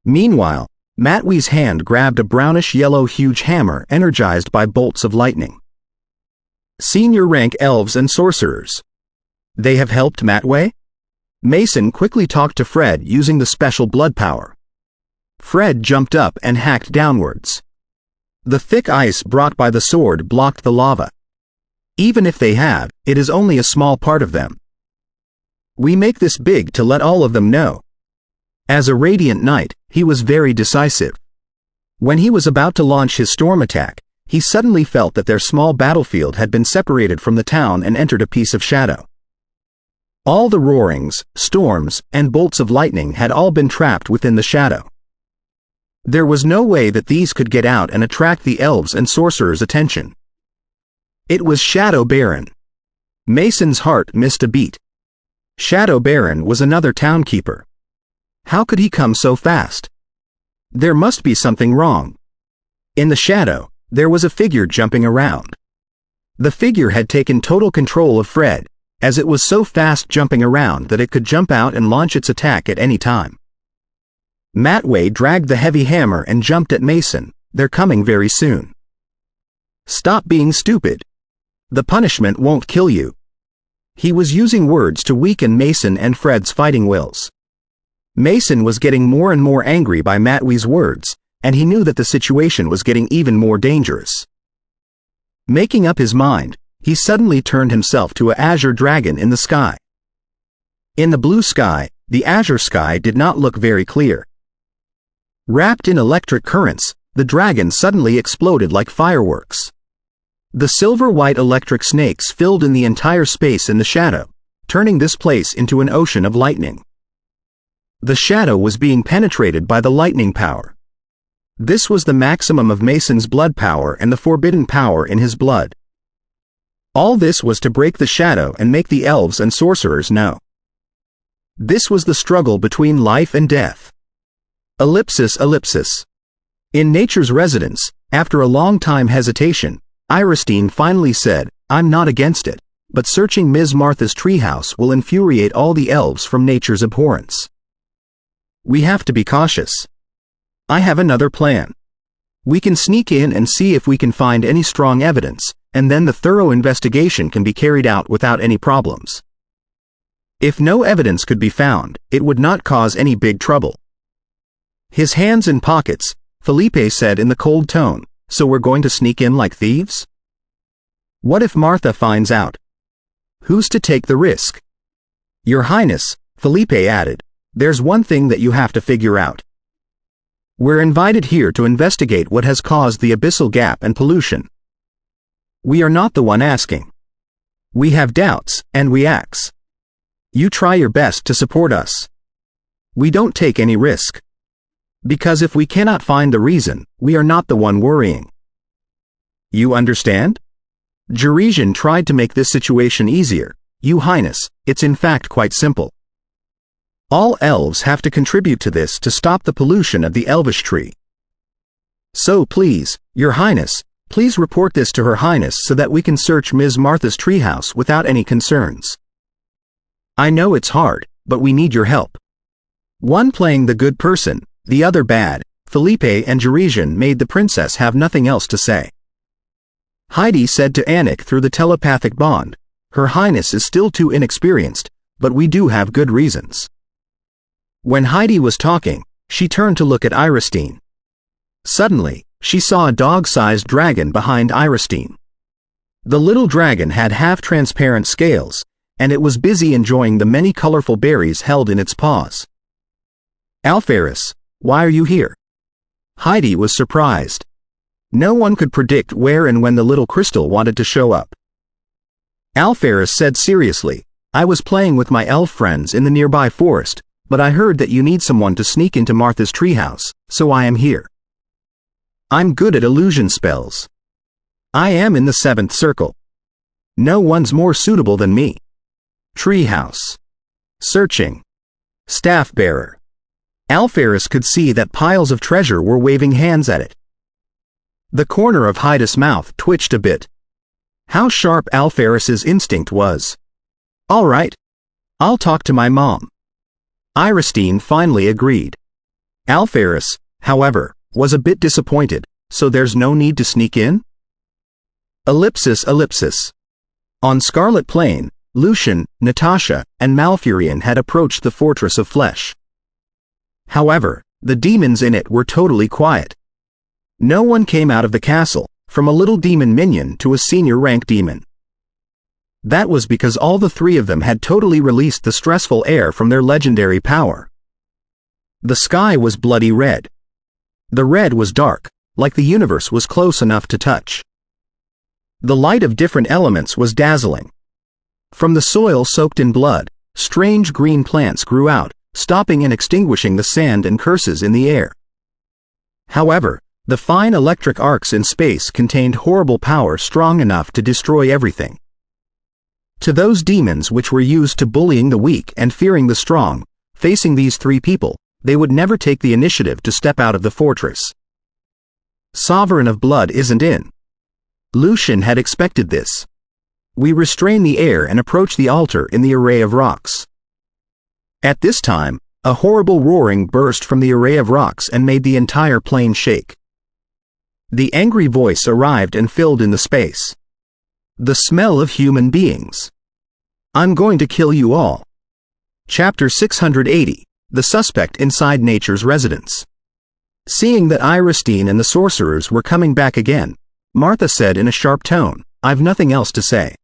Meanwhile, Matwee's hand grabbed a brownish-yellow huge hammer energized by bolts of lightning. Senior rank elves and sorcerers. They have helped Matwee? Mason quickly talked to Fred using the special blood power. Fred jumped up and hacked downwards. The thick ice brought by the sword blocked the lava. Even if they have, it is only a small part of them. We make this big to let all of them know. As a radiant knight, he was very decisive. When he was about to launch his storm attack, he suddenly felt that their small battlefield had been separated from the town and entered a piece of shadow. All the roarings, storms, and bolts of lightning had all been trapped within the shadow. There was no way that these could get out and attract the elves and sorcerers' attention. It was Shadow Baron. Mason's heart missed a beat. Shadow Baron was another townkeeper. How could he come so fast? There must be something wrong. In the shadow, there was a figure jumping around. The figure had taken total control of Fred, as it was so fast jumping around that it could jump out and launch its attack at any time. Matwee dragged the heavy hammer and jumped at Mason. They're coming very soon. Stop being stupid. The punishment won't kill you. He was using words to weaken Mason and Fred's fighting wills. Mason was getting more and more angry by Matwee's words, and he knew that the situation was getting even more dangerous. Making up his mind, he suddenly turned himself to an azure dragon in the sky. In the blue sky, the azure sky did not look very clear. Wrapped in electric currents, the dragon suddenly exploded like fireworks. The silver-white electric snakes filled in the entire space in the shadow, turning this place into an ocean of lightning. The shadow was being penetrated by the lightning power. This was the maximum of Mason's blood power and the forbidden power in his blood. All this was to break the shadow and make the elves and sorcerers know. This was the struggle between life and death. Ellipsis, ellipsis. In nature's residence, after a long time hesitation, Iristine finally said, I'm not against it, but searching Ms. Martha's treehouse will infuriate all the elves from nature's abhorrence. We have to be cautious. I have another plan. We can sneak in and see if we can find any strong evidence, and then the thorough investigation can be carried out without any problems. If no evidence could be found, it would not cause any big trouble. His hands in pockets, Felipe said in the cold tone, so we're going to sneak in like thieves? What if Martha finds out? Who's to take the risk? Your Highness, Felipe added, there's one thing that you have to figure out. We're invited here to investigate what has caused the abyssal gap and pollution. We are not the one asking. We have doubts, and we ask. You try your best to support us. We don't take any risk. Because if we cannot find the reason, we are not the one worrying. You understand? Jurisian tried to make this situation easier. Your Highness, it's in fact quite simple. All elves have to contribute to this to stop the pollution of the elvish tree. So please, Your Highness, please report this to Her Highness so that we can search Ms. Martha's treehouse without any concerns. I know it's hard, but we need your help. One playing the good person, the other bad, Felipe and Jurisian made the princess have nothing else to say. Heidi said to Anik through the telepathic bond, Her Highness is still too inexperienced, but we do have good reasons. When Heidi was talking, she turned to look at Iristine. Suddenly, she saw a dog-sized dragon behind Iristine. The little dragon had half-transparent scales, and it was busy enjoying the many colorful berries held in its paws. Alferus, why are you here? Heidi was surprised. No one could predict where and when the little crystal wanted to show up. Alferus said seriously, I was playing with my elf friends in the nearby forest, but I heard that you need someone to sneak into Martha's treehouse, so I am here. I'm good at illusion spells. I am in the 7th circle. No one's more suitable than me. Treehouse. Searching. Staff bearer. Alferus could see that piles of treasure were waving hands at it. The corner of Heidi's mouth twitched a bit. How sharp Alferus's instinct was. All right. I'll talk to my mom. Iristine finally agreed. Alpharis, however, was a bit disappointed. So there's no need to sneak in? Ellipsis. On Scarlet Plain, Lucian, Natasha, and Malfurion had approached the Fortress of Flesh. However, the demons in it were totally quiet. No one came out of the castle, from a little demon minion to a senior rank demon. That was because all the three of them had totally released the stressful air from their legendary power. The sky was bloody red. The red was dark, like the universe was close enough to touch. The light of different elements was dazzling. From the soil soaked in blood, strange green plants grew out, stopping and extinguishing the sand and curses in the air. However, the fine electric arcs in space contained horrible power strong enough to destroy everything. To those demons which were used to bullying the weak and fearing the strong, facing these three people, they would never take the initiative to step out of the fortress. Sovereign of Blood isn't in. Lucian had expected this. We restrain the air and approach the altar in the array of rocks. At this time, a horrible roaring burst from the array of rocks and made the entire plain shake. The angry voice arrived and filled in the space. The smell of human beings. I'm going to kill you all. Chapter 680, The Suspect Inside Nature's Residence. Seeing that Iristine and the sorcerers were coming back again, Martha said in a sharp tone, I've nothing else to say.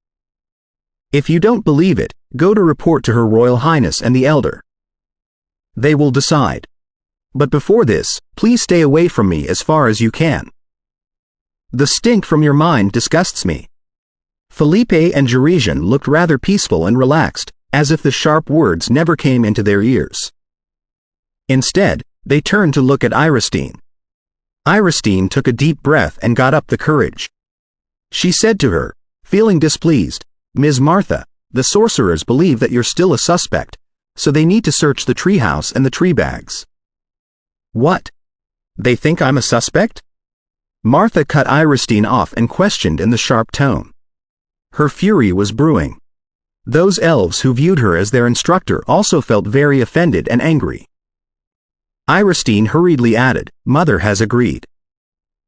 If you don't believe it, go to report to Her Royal Highness and the Elder. They will decide. But before this, please stay away from me as far as you can. The stink from your mind disgusts me. Felipe and Jerizian looked rather peaceful and relaxed, as if the sharp words never came into their ears. Instead, they turned to look at Iristine. Iristine took a deep breath and got up the courage. She said to her, feeling displeased, Ms. Martha, the sorcerers believe that you're still a suspect, so they need to search the treehouse and the tree bags. What? They think I'm a suspect? Martha cut Iristine off and questioned in the sharp tone. Her fury was brewing. Those elves who viewed her as their instructor also felt very offended and angry. Iristine hurriedly added, Mother has agreed.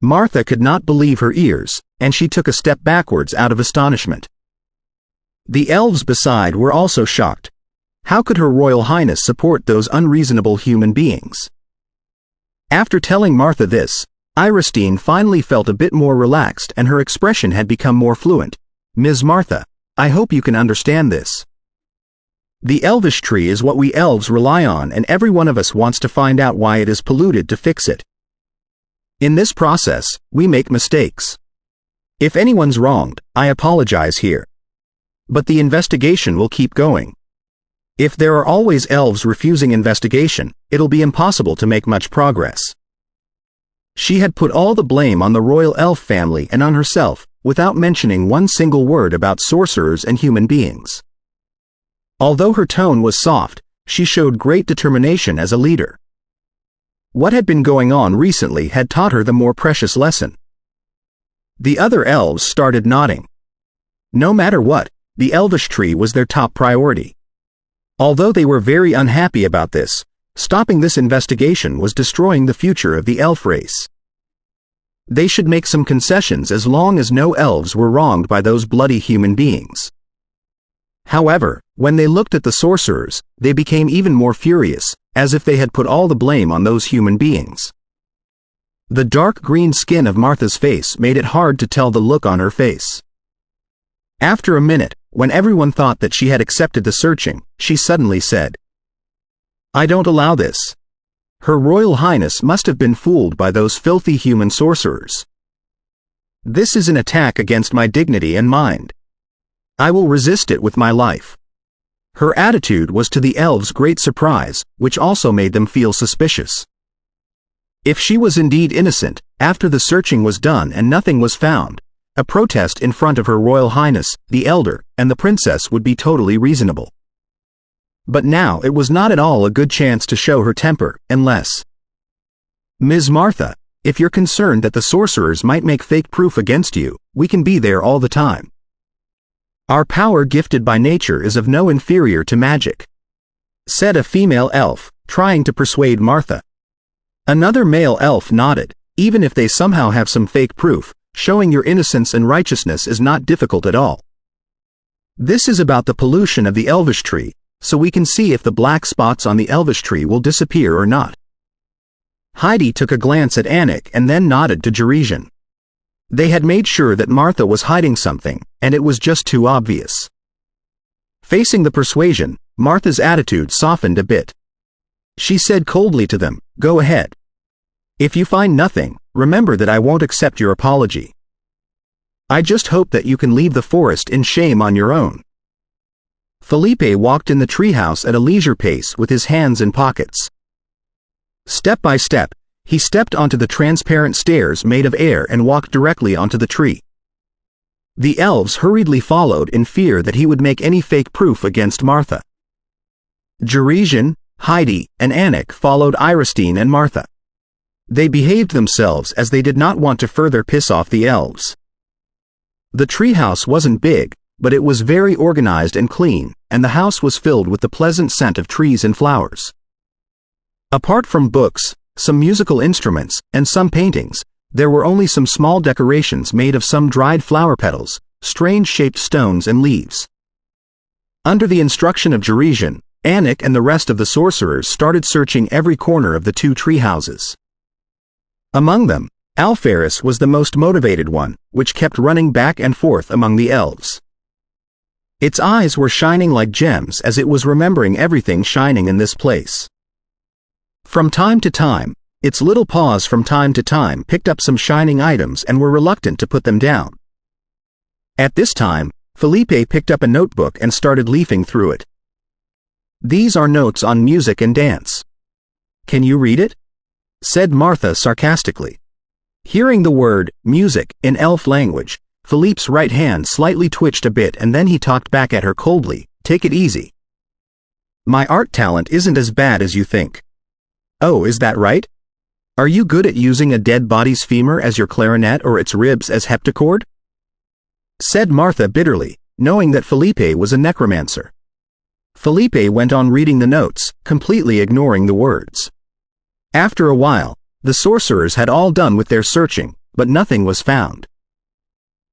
Martha could not believe her ears, and she took a step backwards out of astonishment. The elves beside were also shocked. How could Her Royal Highness support those unreasonable human beings? After telling Martha this, Iristine finally felt a bit more relaxed and her expression had become more fluent. Ms. Martha, I hope you can understand this. The elvish tree is what we elves rely on, and every one of us wants to find out why it is polluted to fix it. In this process, we make mistakes. If anyone's wronged, I apologize here. But the investigation will keep going. If there are always elves refusing investigation, it'll be impossible to make much progress. She had put all the blame on the royal elf family and on herself, without mentioning one single word about sorcerers and human beings. Although her tone was soft, she showed great determination as a leader. What had been going on recently had taught her the more precious lesson. The other elves started nodding. No matter what, the elvish tree was their top priority. Although they were very unhappy about this, stopping this investigation was destroying the future of the elf race. They should make some concessions as long as no elves were wronged by those bloody human beings. However, when they looked at the sorcerers, they became even more furious, as if they had put all the blame on those human beings. The dark green skin of Martha's face made it hard to tell the look on her face. After a minute, when everyone thought that she had accepted the searching, she suddenly said, I don't allow this. Her Royal Highness must have been fooled by those filthy human sorcerers. This is an attack against my dignity and mind. I will resist it with my life. Her attitude was to the elves' great surprise, which also made them feel suspicious. If she was indeed innocent, after the searching was done and nothing was found, a protest in front of Her Royal Highness, the Elder, and the Princess would be totally reasonable. But now it was not at all a good chance to show her temper, unless... Ms. Martha, if you're concerned that the sorcerers might make fake proof against you, we can be there all the time. Our power gifted by nature is of no inferior to magic. said a female elf, trying to persuade Martha. Another male elf nodded. Even if they somehow have some fake proof, showing your innocence and righteousness is not difficult at all. This is about the pollution of the elvish tree, so we can see if the black spots on the elvish tree will disappear or not. Heidi took a glance at Anik and then nodded to Jerizian. They had made sure that Martha was hiding something, and it was just too obvious. Facing the persuasion, Martha's attitude softened a bit. She said coldly to them, "Go ahead. If you find nothing, remember that I won't accept your apology. I just hope that you can leave the forest in shame on your own." Felipe walked in the treehouse at a leisure pace with his hands in pockets. Step by step, he stepped onto the transparent stairs made of air and walked directly onto the tree. The elves hurriedly followed in fear that he would make any fake proof against Martha. Jerizian, Heidi, and Anik followed Iristine and Martha. They behaved themselves as they did not want to further piss off the elves. The treehouse wasn't big, but it was very organized and clean, and the house was filled with the pleasant scent of trees and flowers. Apart from books, some musical instruments, and some paintings, there were only some small decorations made of some dried flower petals, strange-shaped stones and leaves. Under the instruction of Jerizian, Anik and the rest of the sorcerers started searching every corner of the two tree houses. Among them, Alferis was the most motivated one, which kept running back and forth among the elves. Its eyes were shining like gems as it was remembering everything shining in this place. From time to time, its little paws from time to time picked up some shining items and were reluctant to put them down. At this time, Felipe picked up a notebook and started leafing through it. "These are notes on music and dance. Can you read it?" said Martha sarcastically. Hearing the word, music, in elf language, Philippe's right hand slightly twitched a bit and then he talked back at her coldly, "Take it easy. My art talent isn't as bad as you think." "Oh, is that right? Are you good at using a dead body's femur as your clarinet or its ribs as heptacord?" said Martha bitterly, knowing that Felipe was a necromancer. Felipe went on reading the notes, completely ignoring the words. After a while, the sorcerers had all done with their searching, but nothing was found.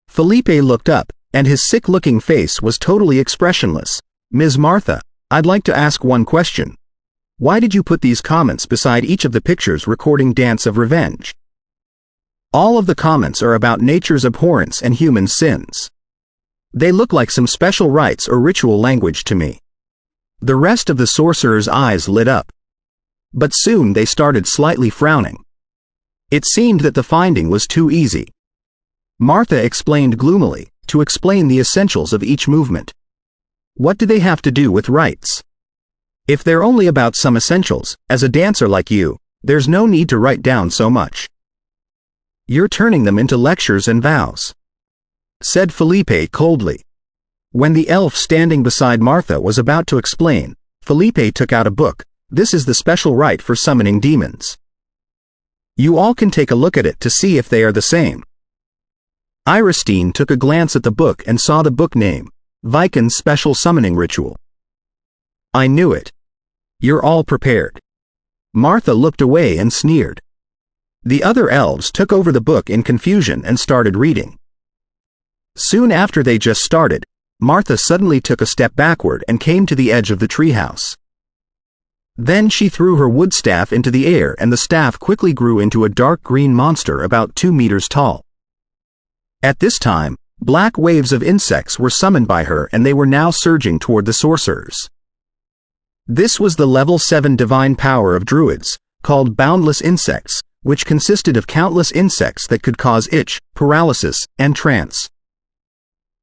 Felipe looked up, and his sick-looking face was totally expressionless. "Ms. Martha, I'd like to ask one question. Why did you put these comments beside each of the pictures recording Dance of Revenge? All of the comments are about nature's abhorrence and human sins. They look like some special rites or ritual language to me." The rest of the sorcerers' eyes lit up. But soon they started slightly frowning. It seemed that the finding was too easy. Martha explained gloomily, to explain the essentials of each movement. What do they have to do with rites? If they're only about some essentials, as a dancer like you, there's no need to write down so much. You're turning them into lectures and vows, said Felipe coldly. When the elf standing beside Martha was about to explain, Felipe took out a book. "This is the special rite for summoning demons. You all can take a look at it to see if they are the same." Iristine took a glance at the book and saw the book name, Viken's Special Summoning Ritual. "I knew it. You're all prepared." Martha looked away and sneered. The other elves took over the book in confusion and started reading. Soon after they just started, Martha suddenly took a step backward and came to the edge of the treehouse. Then she threw her wood staff into the air and the staff quickly grew into a dark green monster about 2 meters tall. At this time, black waves of insects were summoned by her and they were now surging toward the sorcerers. This was the level 7 divine power of druids, called boundless insects, which consisted of countless insects that could cause itch, paralysis, and trance.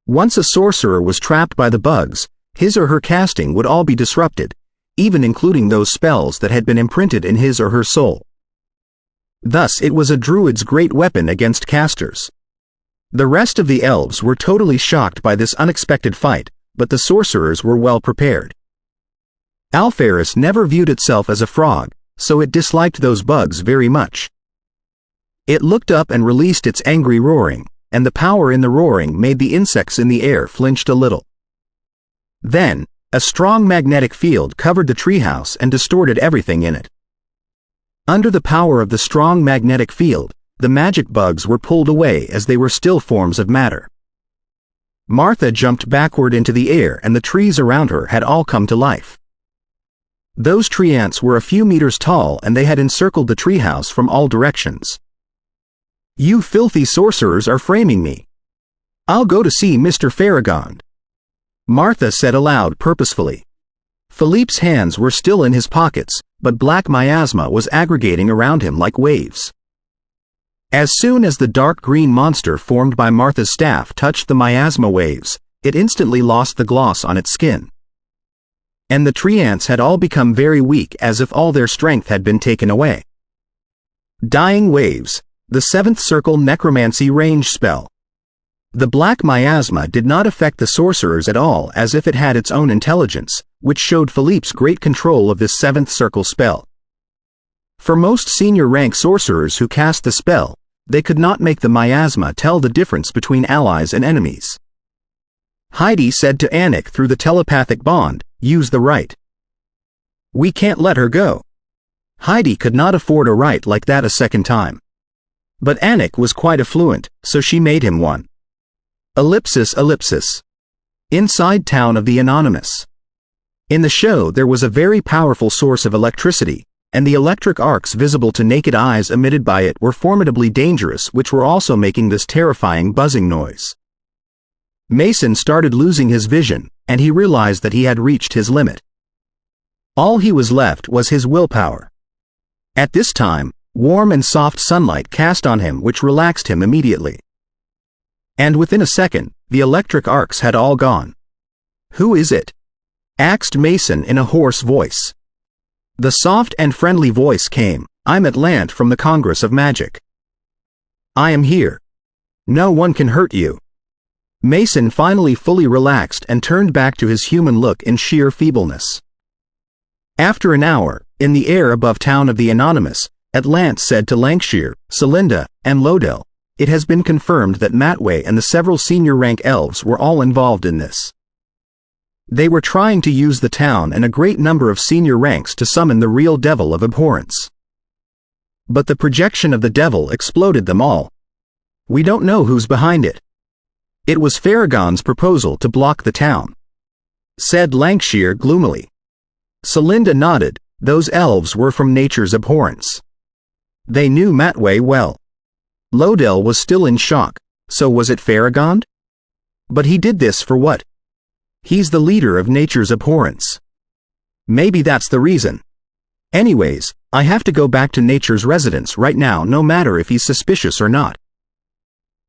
Once a sorcerer was trapped by the bugs, his or her casting would all be disrupted, even including those spells that had been imprinted in his or her soul. Thus it was a druid's great weapon against casters. The rest of the elves were totally shocked by this unexpected fight, but the sorcerers were well prepared. Alferis never viewed itself as a frog, so it disliked those bugs very much. It looked up and released its angry roaring, and the power in the roaring made the insects in the air flinched a little. Then, A strong magnetic field covered the treehouse and distorted everything in it. Under the power of the strong magnetic field, the magic bugs were pulled away as they were still forms of matter. Martha jumped backward into the air and the trees around her had all come to life. Those tree ants were a few meters tall and they had encircled the treehouse from all directions. "You filthy sorcerers are framing me. I'll go to see Mr. Farragon," Martha said aloud purposefully. Philippe's hands were still in his pockets, but black miasma was aggregating around him like waves. As soon as the dark green monster formed by Martha's staff touched the miasma waves, it instantly lost the gloss on its skin. And the tree ants had all become very weak as if all their strength had been taken away. Dying Waves, the 7th Circle Necromancy Range spell. The black miasma did not affect the sorcerers at all as if it had its own intelligence, which showed Philippe's great control of this 7th Circle spell. For most senior rank sorcerers who cast the spell, they could not make the miasma tell the difference between allies and enemies. Heidi said to Anik through the telepathic bond, "Use the right. We can't let her go." Heidi could not afford a right like that a second time. But Anik was quite affluent, so she made him one. Ellipsis. Inside town of the Anonymous. In the show there was a very powerful source of electricity, and the electric arcs visible to naked eyes emitted by it were formidably dangerous, which were also making this terrifying buzzing noise. Mason started losing his vision, and he realized that he had reached his limit. All he was left was his willpower. At this time, warm and soft sunlight cast on him which relaxed him immediately. And within a second, the electric arcs had all gone. "Who is it?" asked Mason in a hoarse voice. The soft and friendly voice came, "I'm Atlant from the Congress of Magic. I am here. No one can hurt you." Mason finally fully relaxed and turned back to his human look in sheer feebleness. After an hour, in the air above town of the Anonymous, Atlant said to Lankshire, Celinda, and Lodell, "It has been confirmed that Matway and the several senior rank elves were all involved in this. They were trying to use the town and a great number of senior ranks to summon the real devil of abhorrence. But the projection of the devil exploded them all. We don't know who's behind it. It was Farragon's proposal to block the town," said Lankshire gloomily. Celinda nodded. Those elves were from nature's abhorrence. They knew Matway well. Lodell was still in shock. So was it Farragon? But he did this for what? He's the leader of nature's abhorrence. Maybe that's the reason. Anyways, I have to go back to nature's residence right now, no matter if he's suspicious or not.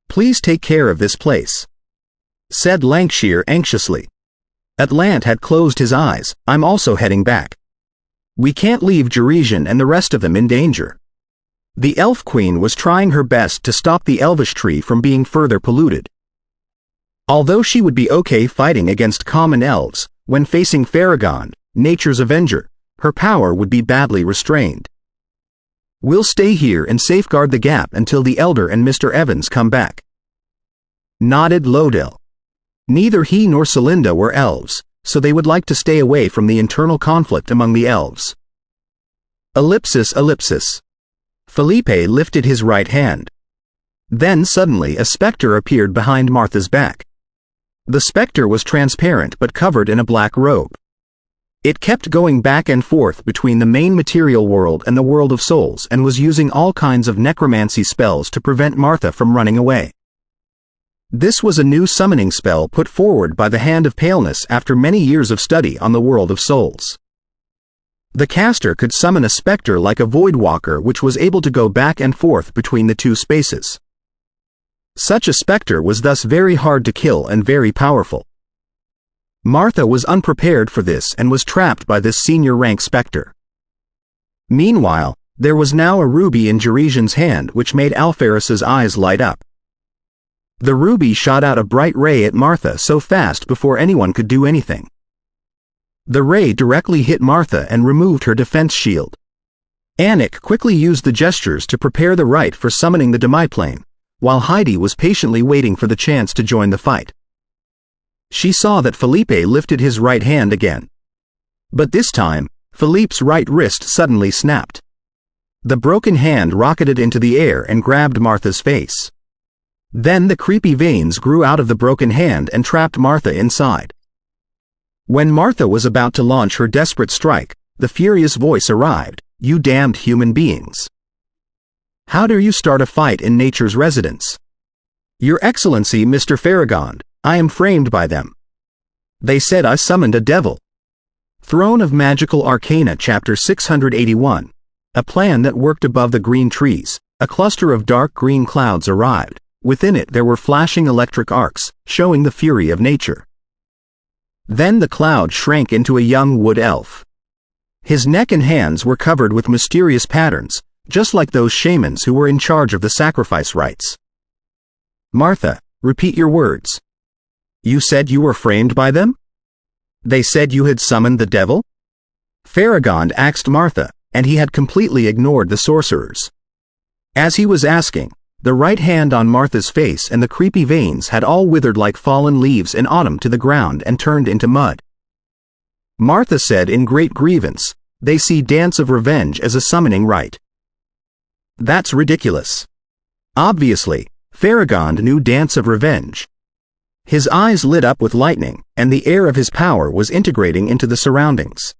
Please take care of this place, said Lankshire anxiously. Atlant had closed his eyes. I'm also heading back. We can't leave Jeresian and the rest of them in danger. The Elf Queen was trying her best to stop the Elvish tree from being further polluted. Although she would be okay fighting against common elves, when facing Farragon, nature's avenger, her power would be badly restrained. We'll stay here and safeguard the gap until the Elder and Mr. Evans come back, nodded Lodell. Neither he nor Celinda were elves, so they would like to stay away from the internal conflict among the elves. Ellipsis. Felipe lifted his right hand. Then suddenly a specter appeared behind Martha's back. The specter was transparent but covered in a black robe. It kept going back and forth between the main material world and the world of souls and was using all kinds of necromancy spells to prevent Martha from running away. This was a new summoning spell put forward by the Hand of Paleness after many years of study on the world of souls. The caster could summon a specter like a voidwalker which was able to go back and forth between the two spaces. Such a specter was thus very hard to kill and very powerful. Martha was unprepared for this and was trapped by this senior rank specter. Meanwhile, there was now a ruby in Jeresian's hand which made Alpharis's eyes light up. The ruby shot out a bright ray at Martha so fast before anyone could do anything. The ray directly hit Martha and removed her defense shield. Anik quickly used the gestures to prepare the rite for summoning the demiplane, while Heidi was patiently waiting for the chance to join the fight. She saw that Felipe lifted his right hand again. But this time, Felipe's right wrist suddenly snapped. The broken hand rocketed into the air and grabbed Martha's face. Then the creepy veins grew out of the broken hand and trapped Martha inside. When Martha was about to launch her desperate strike, the furious voice arrived, "You damned human beings! How dare you start a fight in nature's residence? Your Excellency, Mr. Farragon, I am framed by them. They said I summoned a devil." Throne of Magical Arcana Chapter 681. A plan that worked above the green trees, a cluster of dark green clouds arrived. Within it there were flashing electric arcs, showing the fury of nature. Then the cloud shrank into a young wood elf. His neck and hands were covered with mysterious patterns, just like those shamans who were in charge of the sacrifice rites. "Martha, repeat your words. You said you were framed by them? They said you had summoned the devil?" Farragon asked Martha, and he had completely ignored the sorcerers. As he was asking, the right hand on Martha's face and the creepy veins had all withered like fallen leaves in autumn to the ground and turned into mud. Martha said in great grievance, "They see Dance of Revenge as a summoning rite." That's ridiculous. Obviously, Farragon knew Dance of Revenge. His eyes lit up with lightning, and the air of his power was integrating into the surroundings.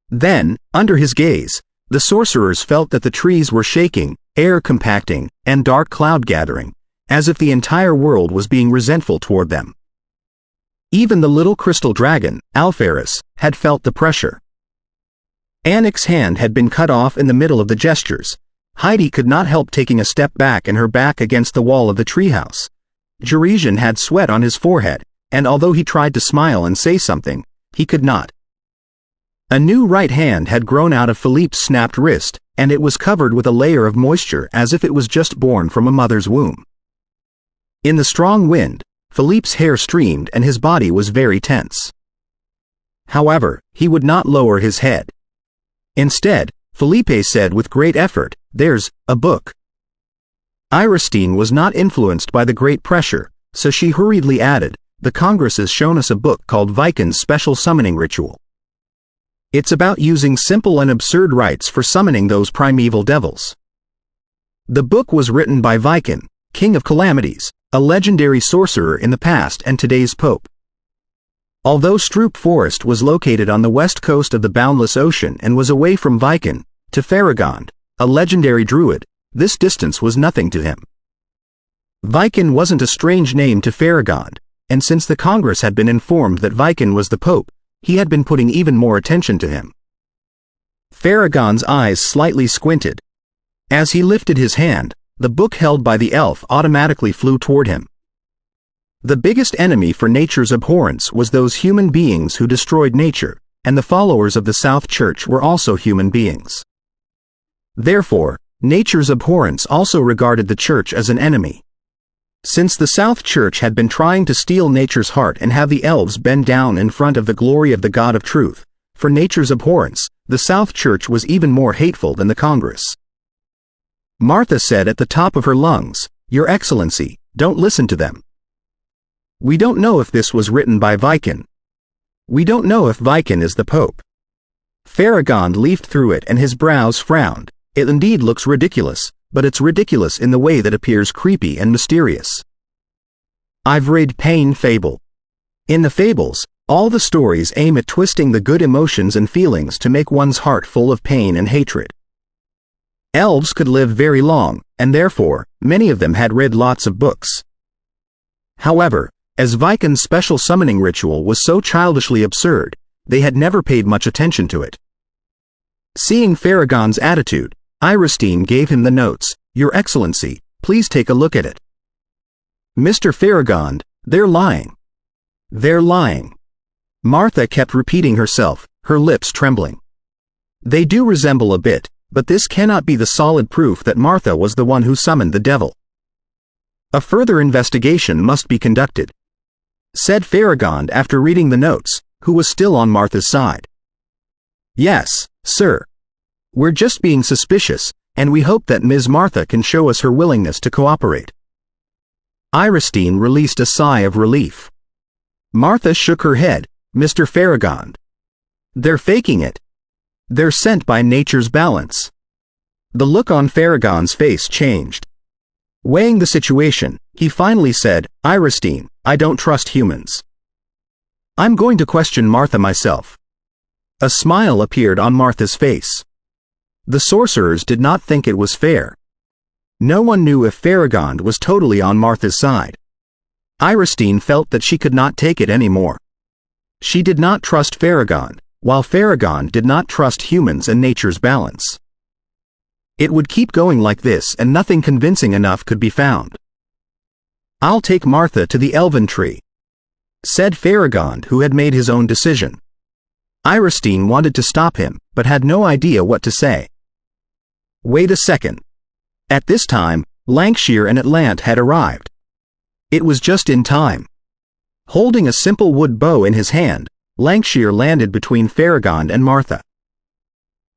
Then, under his gaze, the sorcerers felt that the trees were shaking, air compacting, and dark cloud gathering, as if the entire world was being resentful toward them. Even the little crystal dragon, Alferus, had felt the pressure. Anik's hand had been cut off in the middle of the gestures. Heidi could not help taking a step back and her back against the wall of the treehouse. Jurisian had sweat on his forehead, and although he tried to smile and say something, he could not. A new right hand had grown out of Philippe's snapped wrist, and it was covered with a layer of moisture as if it was just born from a mother's womb. In the strong wind, Philippe's hair streamed and his body was very tense. However, he would not lower his head. Instead, Felipe said with great effort, "There's a book." Iristine was not influenced by the great pressure, so she hurriedly added, "The Congress has shown us a book called Viken's Special Summoning Ritual. It's about using simple and absurd rites for summoning those primeval devils." The book was written by Viken, King of Calamities, a legendary sorcerer in the past and today's pope. Although Stroop Forest was located on the west coast of the boundless ocean and was away from Viken, to Farragon, a legendary druid, this distance was nothing to him. Viken wasn't a strange name to Farragon, and since the Congress had been informed that Viken was the pope, he had been putting even more attention to him. Farragon's eyes slightly squinted. As he lifted his hand, the book held by the elf automatically flew toward him. The biggest enemy for nature's abhorrence was those human beings who destroyed nature, and the followers of the South Church were also human beings. Therefore, nature's abhorrence also regarded the Church as an enemy. Since the South Church had been trying to steal nature's heart and have the elves bend down in front of the glory of the God of Truth, for nature's abhorrence, the South Church was even more hateful than the Congress. Martha said at the top of her lungs, "Your Excellency, don't listen to them. We don't know if this was written by Viken. We don't know if Viken is the Pope." Farragon leafed through it and his brows frowned. It indeed looks ridiculous, but it's ridiculous in the way that appears creepy and mysterious. I've read Pain Fable. In the fables, all the stories aim at twisting the good emotions and feelings to make one's heart full of pain and hatred. Elves could live very long, and therefore, many of them had read lots of books. However, as Viken's special summoning ritual was so childishly absurd, they had never paid much attention to it. Seeing Farragon's attitude, Iristine gave him the notes. "Your Excellency, please take a look at it." "Mr. Farragon, they're lying. They're lying." Martha kept repeating herself, her lips trembling. "They do resemble a bit, but this cannot be the solid proof that Martha was the one who summoned the devil. A further investigation must be conducted," said Farragon after reading the notes, who was still on Martha's side. "Yes, sir. We're just being suspicious, and we hope that Ms. Martha can show us her willingness to cooperate." Iristine released a sigh of relief. Martha shook her head. Mr. Farragon. They're faking it. They're sent by nature's balance. The look on Farragon's face changed. Weighing the situation, he finally said, Iristine, I don't trust humans. I'm going to question Martha myself. A smile appeared on Martha's face. The sorcerers did not think it was fair. No one knew if Farragon was totally on Martha's side. Iristine felt that she could not take it anymore. She did not trust Farragon, while Farragon did not trust humans and nature's balance. It would keep going like this and nothing convincing enough could be found. I'll take Martha to the elven tree, said Farragon, who had made his own decision. Iristine wanted to stop him, but had no idea what to say. Wait a second. At this time, Lancashire and Atlant had arrived. It was just in time. Holding a simple wood bow in his hand, Lancashire landed between Farragon and Martha.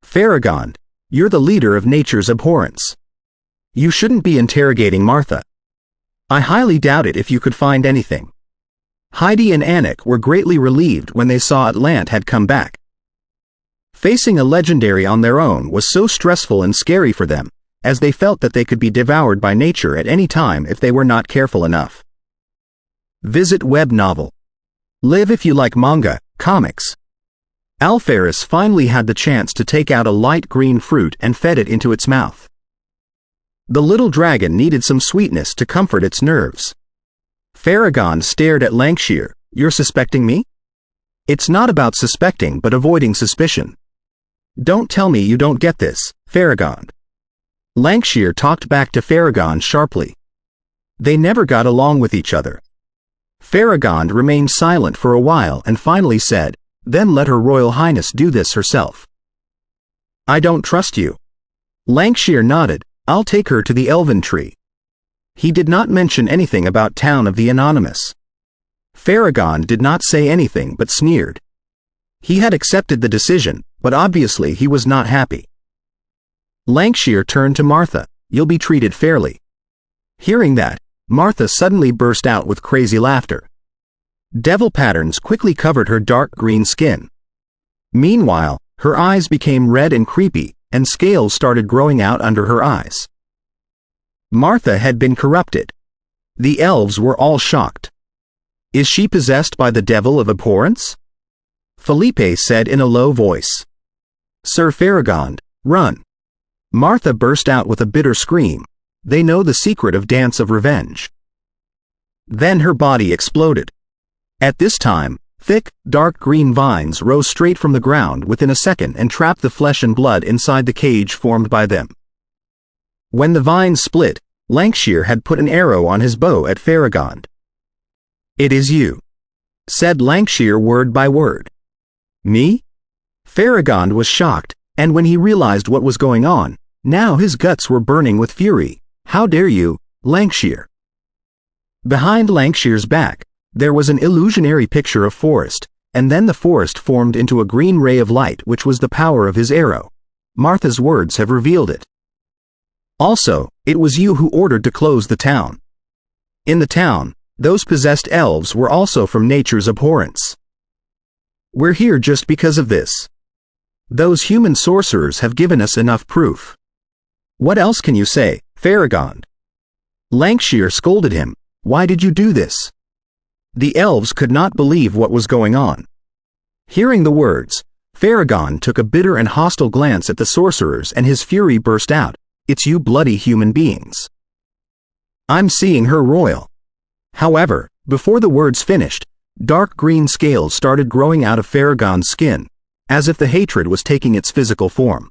Farragon, you're the leader of nature's abhorrence. You shouldn't be interrogating Martha. I highly doubt it if you could find anything. Heidi and Anik were greatly relieved when they saw Atlant had come back. Facing a legendary on their own was so stressful and scary for them, as they felt that they could be devoured by nature at any time if they were not careful enough. Visit web novel. Live if you like manga, comics. Alpharis finally had the chance to take out a light green fruit and fed it into its mouth. The little dragon needed some sweetness to comfort its nerves. Farragon stared at Lancashire. You're suspecting me? It's not about suspecting but avoiding suspicion. Don't tell me you don't get this, Farragon. Lancashire talked back to Farragon sharply. They never got along with each other. Farragon remained silent for a while and finally said, Then let Her Royal Highness do this herself. I don't trust you. Lancashire nodded. I'll take her to the elven tree. He did not mention anything about Town of the Anonymous. Farragon did not say anything but sneered. He had accepted the decision, but obviously he was not happy. Lancashire turned to Martha. You'll be treated fairly. Hearing that, Martha suddenly burst out with crazy laughter. Devil patterns quickly covered her dark green skin. Meanwhile, her eyes became red and creepy, and scales started growing out under her eyes. Martha had been corrupted. The elves were all shocked. Is she possessed by the devil of abhorrence? Felipe said in a low voice. Sir Farragon, run. Martha burst out with a bitter scream. They know the secret of Dance of Revenge. Then her body exploded. At this time, thick, dark green vines rose straight from the ground within a second and trapped the flesh and blood inside the cage formed by them. When the vines split, Lancashire had put an arrow on his bow at Farragon. It is you, said Lancashire word by word. Me? Farragon was shocked, and when he realized what was going on, now his guts were burning with fury. How dare you, Lancashire? Behind Lancashire's back, there was an illusionary picture of forest, and then the forest formed into a green ray of light which was the power of his arrow. Martha's words have revealed it. Also, it was you who ordered to close the town. In the town, those possessed elves were also from nature's abhorrence. We're here just because of this. Those human sorcerers have given us enough proof. What else can you say, Farragon? Lancashire scolded him. Why did you do this? The elves could not believe what was going on. Hearing the words, Farragon took a bitter and hostile glance at the sorcerers and his fury burst out. It's you bloody human beings. I'm seeing Her Royal. However, before the words finished, dark green scales started growing out of Farragon's skin, as if the hatred was taking its physical form.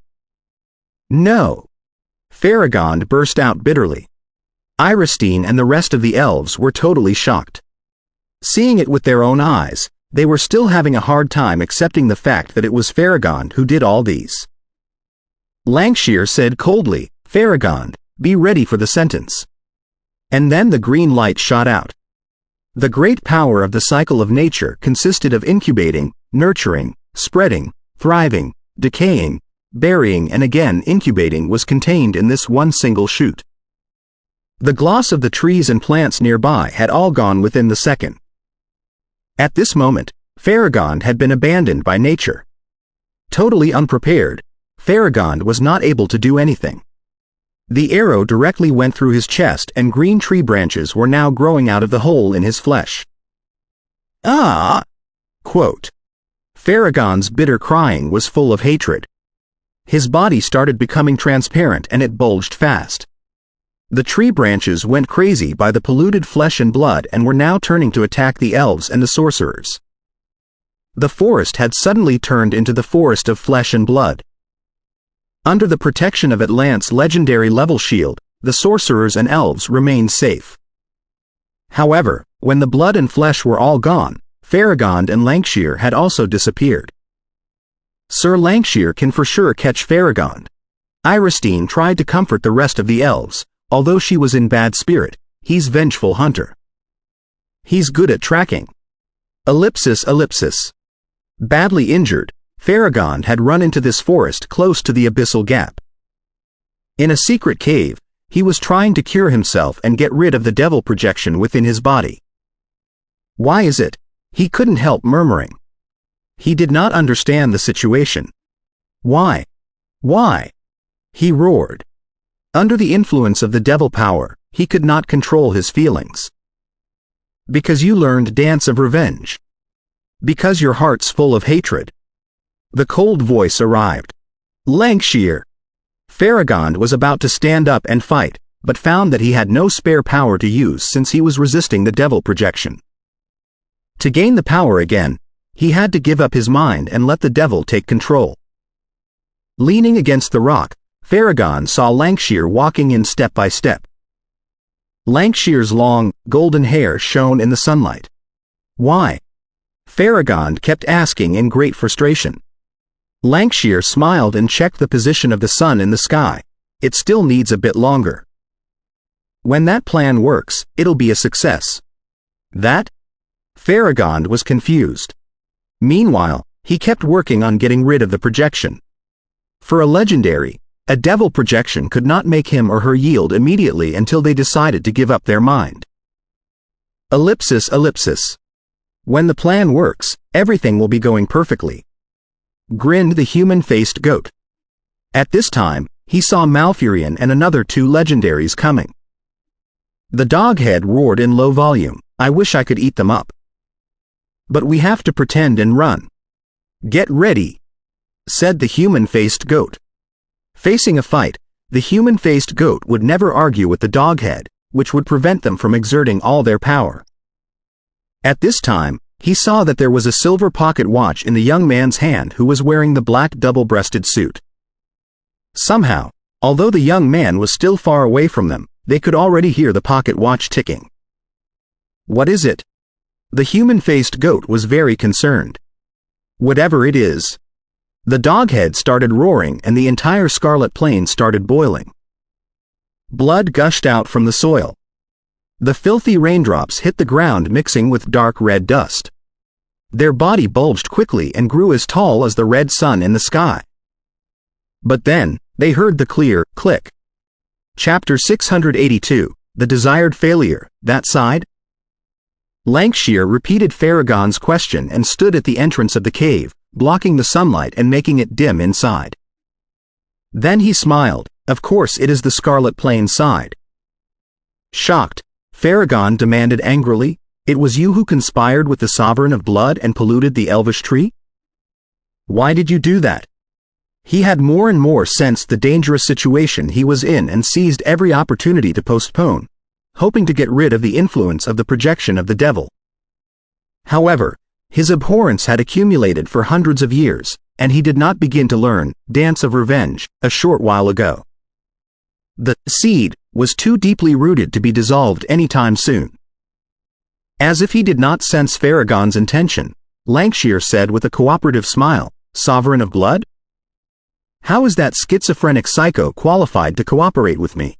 No! Farragon burst out bitterly. Iristine and the rest of the elves were totally shocked. Seeing it with their own eyes, they were still having a hard time accepting the fact that it was Farragon who did all these. Lancashire said coldly, Farragon, be ready for the sentence. And then the green light shot out. The great power of the cycle of nature consisted of incubating, nurturing, spreading, thriving, decaying, burying and again incubating was contained in this one single shoot. The gloss of the trees and plants nearby had all gone within the second. At this moment, Farragon had been abandoned by nature. Totally unprepared, Farragon was not able to do anything. The arrow directly went through his chest and green tree branches were now growing out of the hole in his flesh. Ah! Quote. Farragon's bitter crying was full of hatred. His body started becoming transparent and it bulged fast. The tree branches went crazy by the polluted flesh and blood and were now turning to attack the elves and the sorcerers. The forest had suddenly turned into the forest of flesh and blood. Under the protection of Atlant's legendary level shield, the sorcerers and elves remained safe. However, when the blood and flesh were all gone, Farragon and Lancashire had also disappeared. Sir Lancashire can for sure catch Farragon. Iristine tried to comfort the rest of the elves. Although she was in bad spirit, he's vengeful hunter. He's good at tracking. Ellipsis. Badly injured, Farragon had run into this forest close to the abyssal gap. In a secret cave, he was trying to cure himself and get rid of the devil projection within his body. Why is it? He couldn't help murmuring. He did not understand the situation. Why? Why? He roared. Under the influence of the devil power, he could not control his feelings. Because you learned Dance of Revenge. Because your heart's full of hatred. The cold voice arrived. Lancashire. Farragon was about to stand up and fight, but found that he had no spare power to use since he was resisting the devil projection. To gain the power again, he had to give up his mind and let the devil take control. Leaning against the rock, Farragon saw Lancashire walking in step by step. Lancashire's long, golden hair shone in the sunlight. Why? Farragon kept asking in great frustration. Lancashire smiled and checked the position of the sun in the sky. It still needs a bit longer. When that plan works, it'll be a success. That? Farragon was confused. Meanwhile, he kept working on getting rid of the projection. For a legendary, a devil projection could not make him or her yield immediately until they decided to give up their mind. Ellipsis. When the plan works, everything will be going perfectly. Grinned the human-faced goat. At this time, he saw Malfurion and another two legendaries coming. The doghead roared in low volume, I wish I could eat them up. But we have to pretend and run. Get ready, said the human-faced goat. Facing a fight, the human-faced goat would never argue with the doghead, which would prevent them from exerting all their power. At this time, he saw that there was a silver pocket watch in the young man's hand who was wearing the black double-breasted suit. Somehow, although the young man was still far away from them, they could already hear the pocket watch ticking. What is it? The human-faced goat was very concerned. Whatever it is. The doghead started roaring and the entire Scarlet Plain started boiling. Blood gushed out from the soil. The filthy raindrops hit the ground mixing with dark red dust. Their body bulged quickly and grew as tall as the red sun in the sky. But then, they heard the clear click. Chapter 682, The Desired Failure, That Side? Lancashire repeated Farragon's question and stood at the entrance of the cave, blocking the sunlight and making it dim inside. Then he smiled. Of course it is the Scarlet Plain side. Shocked, Farragon demanded angrily, It was you who conspired with the Sovereign of Blood and polluted the Elvish tree? Why did you do that? He had more and more sensed the dangerous situation he was in and seized every opportunity to postpone, hoping to get rid of the influence of the projection of the devil. However, his abhorrence had accumulated for hundreds of years, and he did not begin to learn Dance of Revenge a short while ago. The seed was too deeply rooted to be dissolved anytime soon. As if he did not sense Farragon's intention, Lancashire said with a cooperative smile, Sovereign of Blood? How is that schizophrenic psycho qualified to cooperate with me?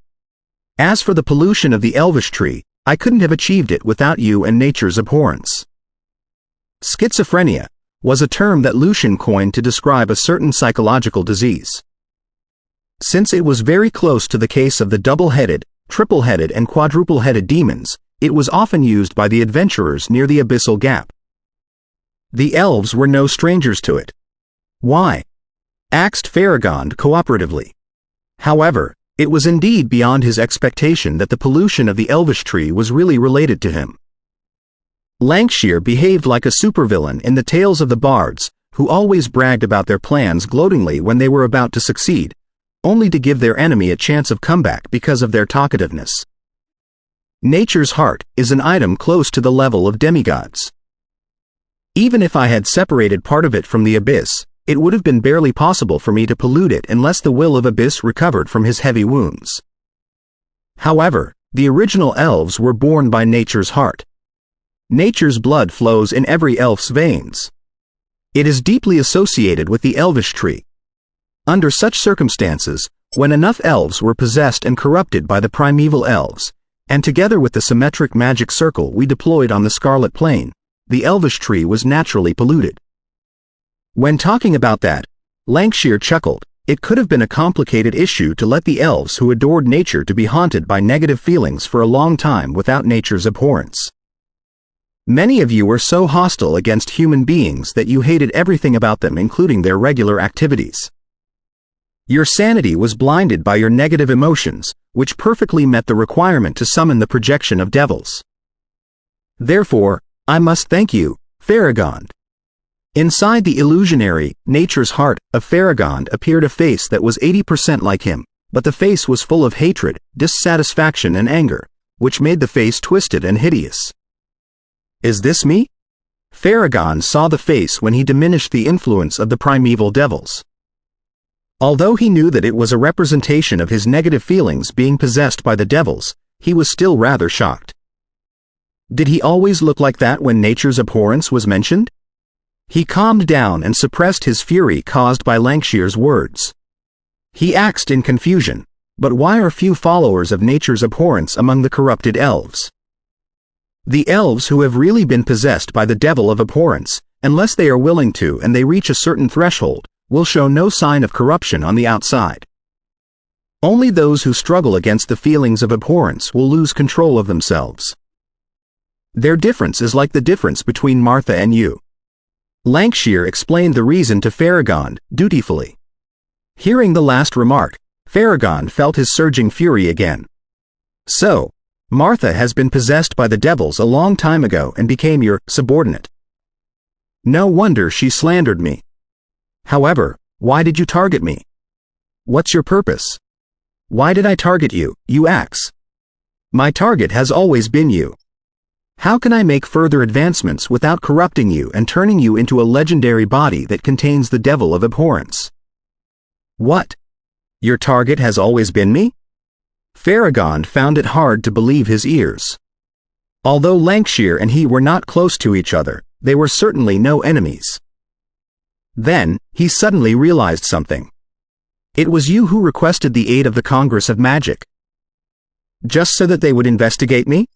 As for the pollution of the Elvish tree, I couldn't have achieved it without you and nature's abhorrence. Schizophrenia was a term that Lucian coined to describe a certain psychological disease. Since it was very close to the case of the double-headed, triple-headed and quadruple-headed demons, it was often used by the adventurers near the abyssal gap. The elves were no strangers to it. Why? Asked Farragon cooperatively. However, it was indeed beyond his expectation that the pollution of the elvish tree was really related to him. Lancashire behaved like a supervillain in the tales of the bards, who always bragged about their plans gloatingly when they were about to succeed, only to give their enemy a chance of comeback because of their talkativeness. Nature's heart is an item close to the level of demigods. Even if I had separated part of it from the abyss, it would have been barely possible for me to pollute it unless the will of Abyss recovered from his heavy wounds. However, the original elves were born by nature's heart. Nature's blood flows in every elf's veins. It is deeply associated with the elvish tree. Under such circumstances, when enough elves were possessed and corrupted by the primeval elves, and together with the symmetric magic circle we deployed on the Scarlet Plain, the elvish tree was naturally polluted. When talking about that, Lancashire chuckled. It could have been a complicated issue to let the elves who adored nature to be haunted by negative feelings for a long time without nature's abhorrence. Many of you were so hostile against human beings that you hated everything about them, including their regular activities. Your sanity was blinded by your negative emotions, which perfectly met the requirement to summon the projection of devils. Therefore, I must thank you, Farragon. Inside the illusionary, nature's heart of Farragon appeared a face that was 80% like him, but the face was full of hatred, dissatisfaction and anger, which made the face twisted and hideous. Is this me? Farragon saw the face when he diminished the influence of the primeval devils. Although he knew that it was a representation of his negative feelings being possessed by the devils, he was still rather shocked. Did he always look like that when nature's abhorrence was mentioned? He calmed down and suppressed his fury caused by Lancshire's words. He asked in confusion, but why are few followers of nature's abhorrence among the corrupted elves? The elves who have really been possessed by the devil of abhorrence, unless they are willing to and they reach a certain threshold, will show no sign of corruption on the outside. Only those who struggle against the feelings of abhorrence will lose control of themselves. Their difference is like the difference between Martha and you. Lancashire explained the reason to Farragon, dutifully. Hearing the last remark, Farragon felt his surging fury again. So, Martha has been possessed by the devils a long time ago and became your subordinate. No wonder she slandered me. However, why did you target me? What's your purpose? Why did I target you, you axe? My target has always been you. How can I make further advancements without corrupting you and turning you into a legendary body that contains the devil of abhorrence? What? Your target has always been me? Farragon found it hard to believe his ears. Although Lancashire and he were not close to each other, they were certainly no enemies. Then, he suddenly realized something. It was you who requested the aid of the Congress of Magic. Just so that they would investigate me?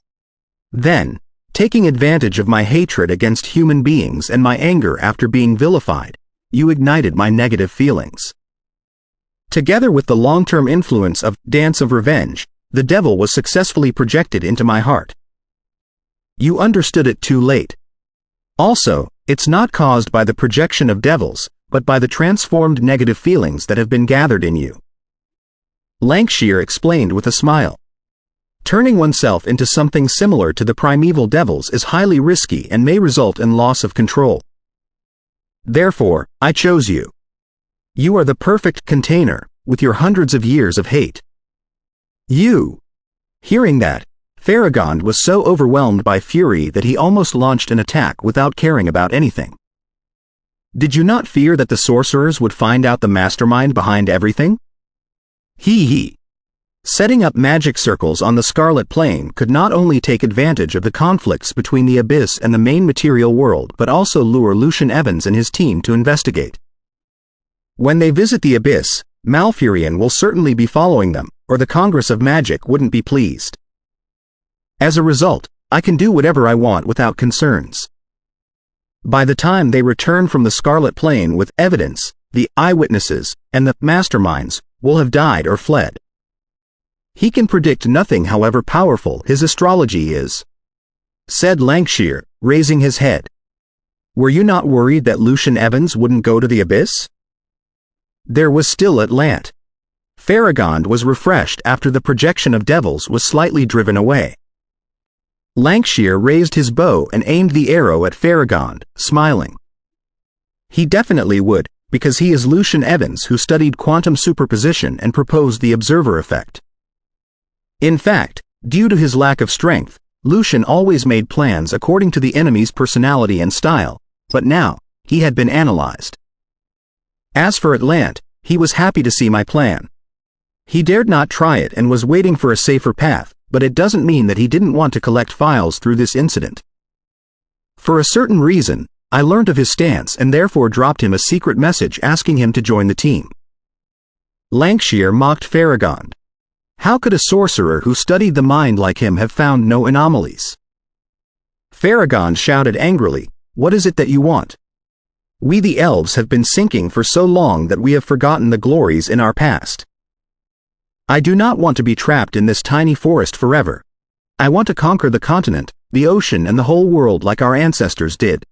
Then, taking advantage of my hatred against human beings and my anger after being vilified, you ignited my negative feelings. Together with the long-term influence of Dance of Revenge, the devil was successfully projected into my heart. You understood it too late. Also, it's not caused by the projection of devils, but by the transformed negative feelings that have been gathered in you. Lancashire explained with a smile. Turning oneself into something similar to the primeval devils is highly risky and may result in loss of control. Therefore, I chose you. You are the perfect container, with your hundreds of years of hate. You. Hearing that, Farragon was so overwhelmed by fury that he almost launched an attack without caring about anything. Did you not fear that the sorcerers would find out the mastermind behind everything? He. Setting up magic circles on the Scarlet Plain could not only take advantage of the conflicts between the Abyss and the main material world but also lure Lucian Evans and his team to investigate. When they visit the Abyss, Malfurion will certainly be following them, or the Congress of Magic wouldn't be pleased. As a result, I can do whatever I want without concerns. By the time they return from the Scarlet Plain with evidence, the eyewitnesses and the masterminds will have died or fled. He can predict nothing however powerful his astrology is, said Lancashire, raising his head. Were you not worried that Lucian Evans wouldn't go to the abyss? There was still Atlant. Farragon was refreshed after the projection of devils was slightly driven away. Lancashire raised his bow and aimed the arrow at Farragon, smiling. He definitely would, because he is Lucian Evans, who studied quantum superposition and proposed the observer effect. In fact, due to his lack of strength, Lucian always made plans according to the enemy's personality and style, but now, he had been analyzed. As for Atlant, he was happy to see my plan. He dared not try it and was waiting for a safer path, but it doesn't mean that he didn't want to collect files through this incident. For a certain reason, I learned of his stance and therefore dropped him a secret message asking him to join the team. Lancashire mocked Farragon. How could a sorcerer who studied the mind like him have found no anomalies? Farragon shouted angrily, "What is it that you want? We the elves have been sinking for so long that we have forgotten the glories in our past. I do not want to be trapped in this tiny forest forever. I want to conquer the continent, the ocean and the whole world like our ancestors did."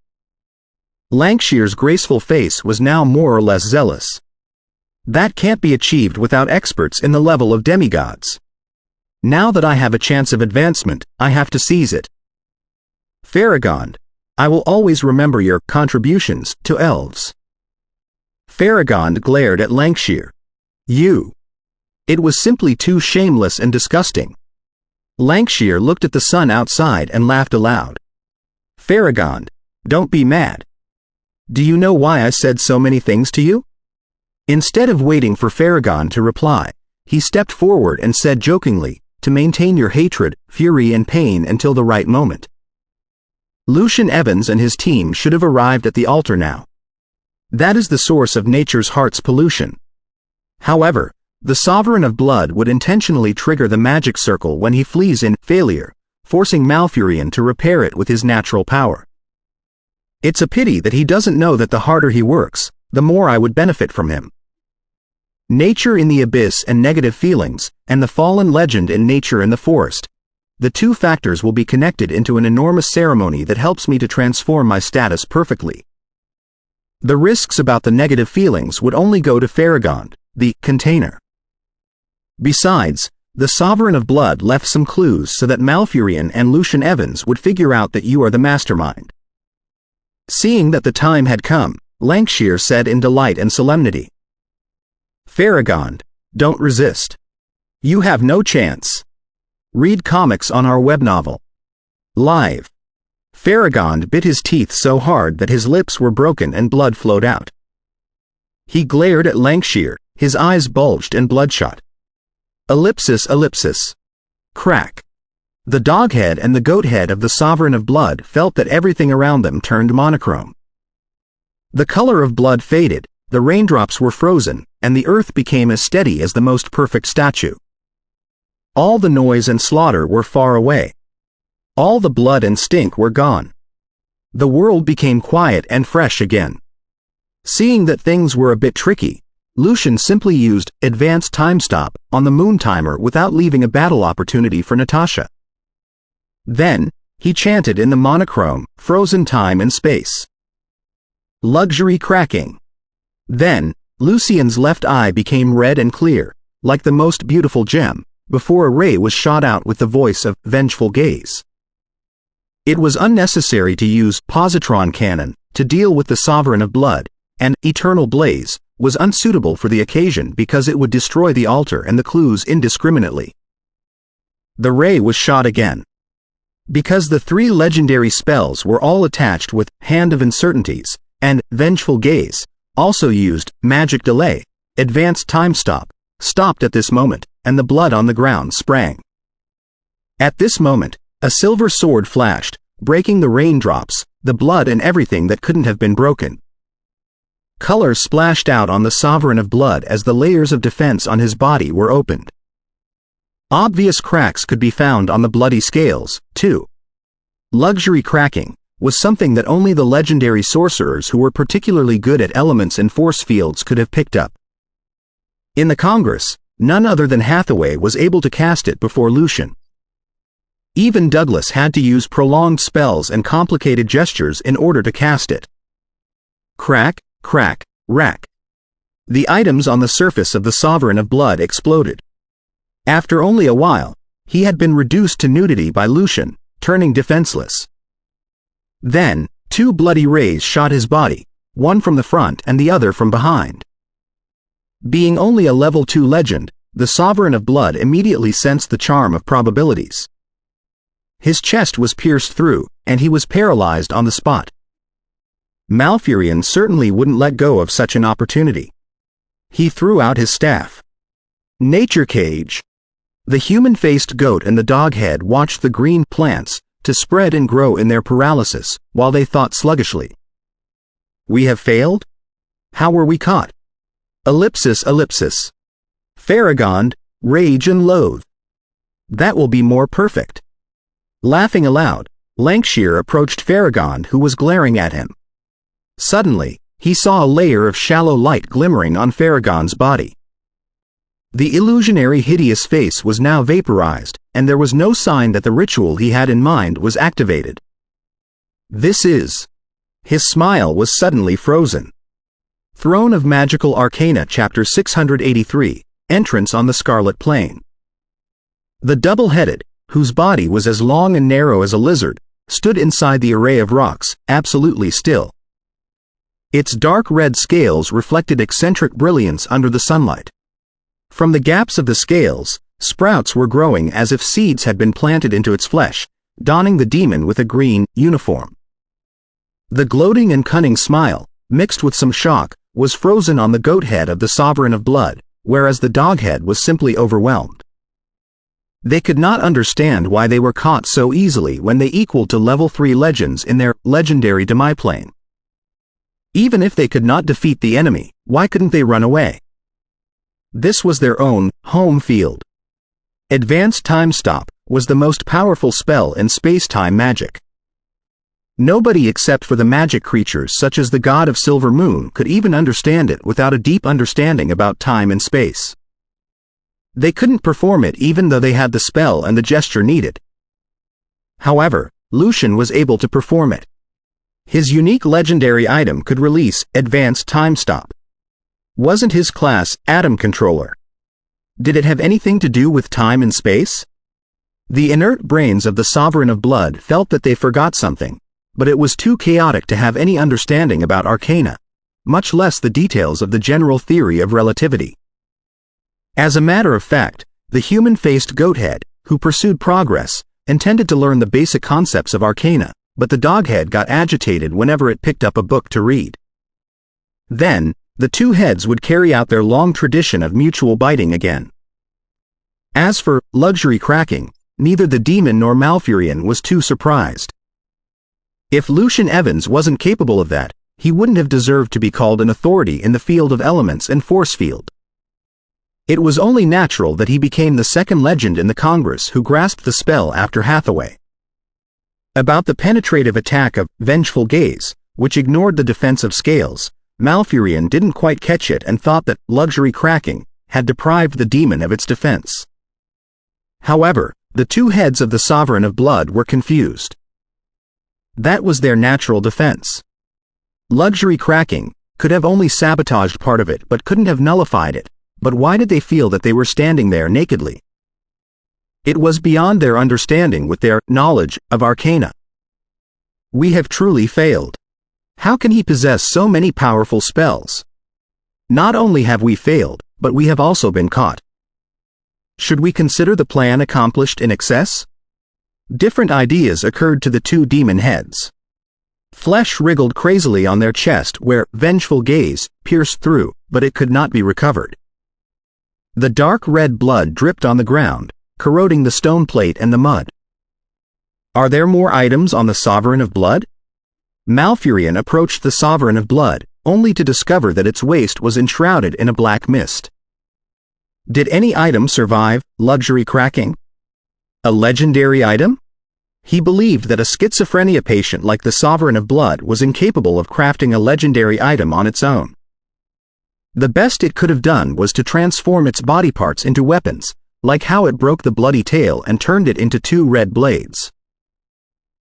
Lancashire's graceful face was now more or less zealous. That can't be achieved without experts in the level of demigods. Now that I have a chance of advancement, I have to seize it. Farragon, I will always remember your contributions to elves. Farragon glared at Lancashire. You. It was simply too shameless and disgusting. Lancashire looked at the sun outside and laughed aloud. Farragon, don't be mad. Do you know why I said so many things to you? Instead of waiting for Farragon to reply, he stepped forward and said jokingly, to maintain your hatred, fury and pain until the right moment. Lucian Evans and his team should have arrived at the altar now. That is the source of nature's heart's pollution. However, the Sovereign of Blood would intentionally trigger the magic circle when he flees in failure, forcing Malfurion to repair it with his natural power. It's a pity that he doesn't know that the harder he works, the more I would benefit from him. Nature in the abyss and negative feelings, and the fallen legend in nature in the forest. The two factors will be connected into an enormous ceremony that helps me to transform my status perfectly. The risks about the negative feelings would only go to Farragon, the container. Besides, the Sovereign of Blood left some clues so that Malfurion and Lucian Evans would figure out that you are the mastermind. Seeing that the time had come, Lancashire said in delight and solemnity. Farragon, don't resist. You have no chance. Read comics on our web novel. Live. Farragon bit his teeth so hard that his lips were broken and blood flowed out. He glared at Lancashire, his eyes bulged and bloodshot. Ellipsis, ellipsis. Crack. The dog head and the goat head of the Sovereign of Blood felt that everything around them turned monochrome. The color of blood faded, the raindrops were frozen, and the earth became as steady as the most perfect statue. All the noise and slaughter were far away. All the blood and stink were gone. The world became quiet and fresh again. Seeing that things were a bit tricky, Lucian simply used Advanced Time Stop on the moon timer without leaving a battle opportunity for Natasha. Then, he chanted in the monochrome, frozen time and space. Luxury cracking. Then, Lucian's left eye became red and clear, like the most beautiful gem, before a ray was shot out with the voice of vengeful gaze. It was unnecessary to use positron cannon to deal with the Sovereign of Blood, and Eternal Blaze was unsuitable for the occasion because it would destroy the altar and the clues indiscriminately. The ray was shot again. Because the three legendary spells were all attached with Hand of Uncertainties, and Vengeful Gaze, also used Magic Delay, Advanced Time Stop, stopped at this moment, and the blood on the ground sprang. At this moment, a silver sword flashed, breaking the raindrops, the blood and everything that couldn't have been broken. Color splashed out on the Sovereign of Blood as the layers of defense on his body were opened. Obvious cracks could be found on the bloody scales, too. Luxury cracking was something that only the legendary sorcerers who were particularly good at elements and force fields could have picked up. In the Congress, none other than Hathaway was able to cast it before Lucian. Even Douglas had to use prolonged spells and complicated gestures in order to cast it. Crack, crack, rack. The items on the surface of the Sovereign of Blood exploded. After only a while, he had been reduced to nudity by Lucian, turning defenseless. Then, two bloody rays shot his body, one from the front and the other from behind. Being only a level 2 legend, the Sovereign of Blood immediately sensed the charm of probabilities. His chest was pierced through, and he was paralyzed on the spot. Malfurion certainly wouldn't let go of such an opportunity. He threw out his staff. Nature Cage. The human-faced goat and the dog-head watched the green plants to spread and grow in their paralysis, while they thought sluggishly. We have failed? How were we caught? Ellipsis, ellipsis. Farragon, rage and loathe. That will be more perfect. Laughing aloud, Lancashire approached Farragon, who was glaring at him. Suddenly, he saw a layer of shallow light glimmering on Farragon's body. The illusionary hideous face was now vaporized, and there was no sign that the ritual he had in mind was activated. This is... His smile was suddenly frozen. Throne of Magical Arcana Chapter 683, Entrance on the Scarlet Plain. The double-headed, whose body was as long and narrow as a lizard, stood inside the array of rocks, absolutely still. Its dark red scales reflected eccentric brilliance under the sunlight. From the gaps of the scales, sprouts were growing as if seeds had been planted into its flesh, donning the demon with a green uniform. The gloating and cunning smile, mixed with some shock, was frozen on the goat head of the Sovereign of Blood, whereas the dog head was simply overwhelmed. They could not understand why they were caught so easily when they equaled to level 3 legends in their legendary demiplane. Even if they could not defeat the enemy, why couldn't they run away? This was their own home field. Advanced Time Stop was the most powerful spell in space-time magic. Nobody except for the magic creatures such as the God of Silver Moon could even understand it without a deep understanding about time and space. They couldn't perform it even though they had the spell and the gesture needed. However, Lucian was able to perform it. His unique legendary item could release Advanced Time Stop. Wasn't his class Atom Controller? Did it have anything to do with time and space? The inert brains of the Sovereign of Blood felt that they forgot something, but it was too chaotic to have any understanding about arcana, much less the details of the general theory of relativity. As a matter of fact, the human-faced goathead, who pursued progress, intended to learn the basic concepts of arcana, but the doghead got agitated whenever it picked up a book to read. Then, the two heads would carry out their long tradition of mutual biting again. As for luxury cracking, neither the demon nor Malfurion was too surprised. If Lucian Evans wasn't capable of that, he wouldn't have deserved to be called an authority in the field of elements and force field. It was only natural that he became the second legend in the Congress who grasped the spell after Hathaway. About the penetrative attack of Vengeful Gaze, which ignored the defense of Scales, Malfurion didn't quite catch it and thought that luxury cracking had deprived the demon of its defense. However, the two heads of the Sovereign of Blood were confused. That was their natural defense. Luxury cracking could have only sabotaged part of it but couldn't have nullified it, but why did they feel that they were standing there nakedly? It was beyond their understanding with their knowledge of arcana. We have truly failed. How can he possess so many powerful spells? Not only have we failed, but we have also been caught. Should we consider the plan accomplished in excess? Different ideas occurred to the two demon heads. Flesh wriggled crazily on their chest where Vengeful Gaze pierced through, but it could not be recovered. The dark red blood dripped on the ground, corroding the stone plate and the mud. Are there more items on the Sovereign of Blood? Malfurion approached the Sovereign of Blood, only to discover that its waist was enshrouded in a black mist. Did any item survive luxury cracking? A legendary item? He believed that a schizophrenia patient like the Sovereign of Blood was incapable of crafting a legendary item on its own. The best it could have done was to transform its body parts into weapons, like how it broke the bloody tail and turned it into two red blades.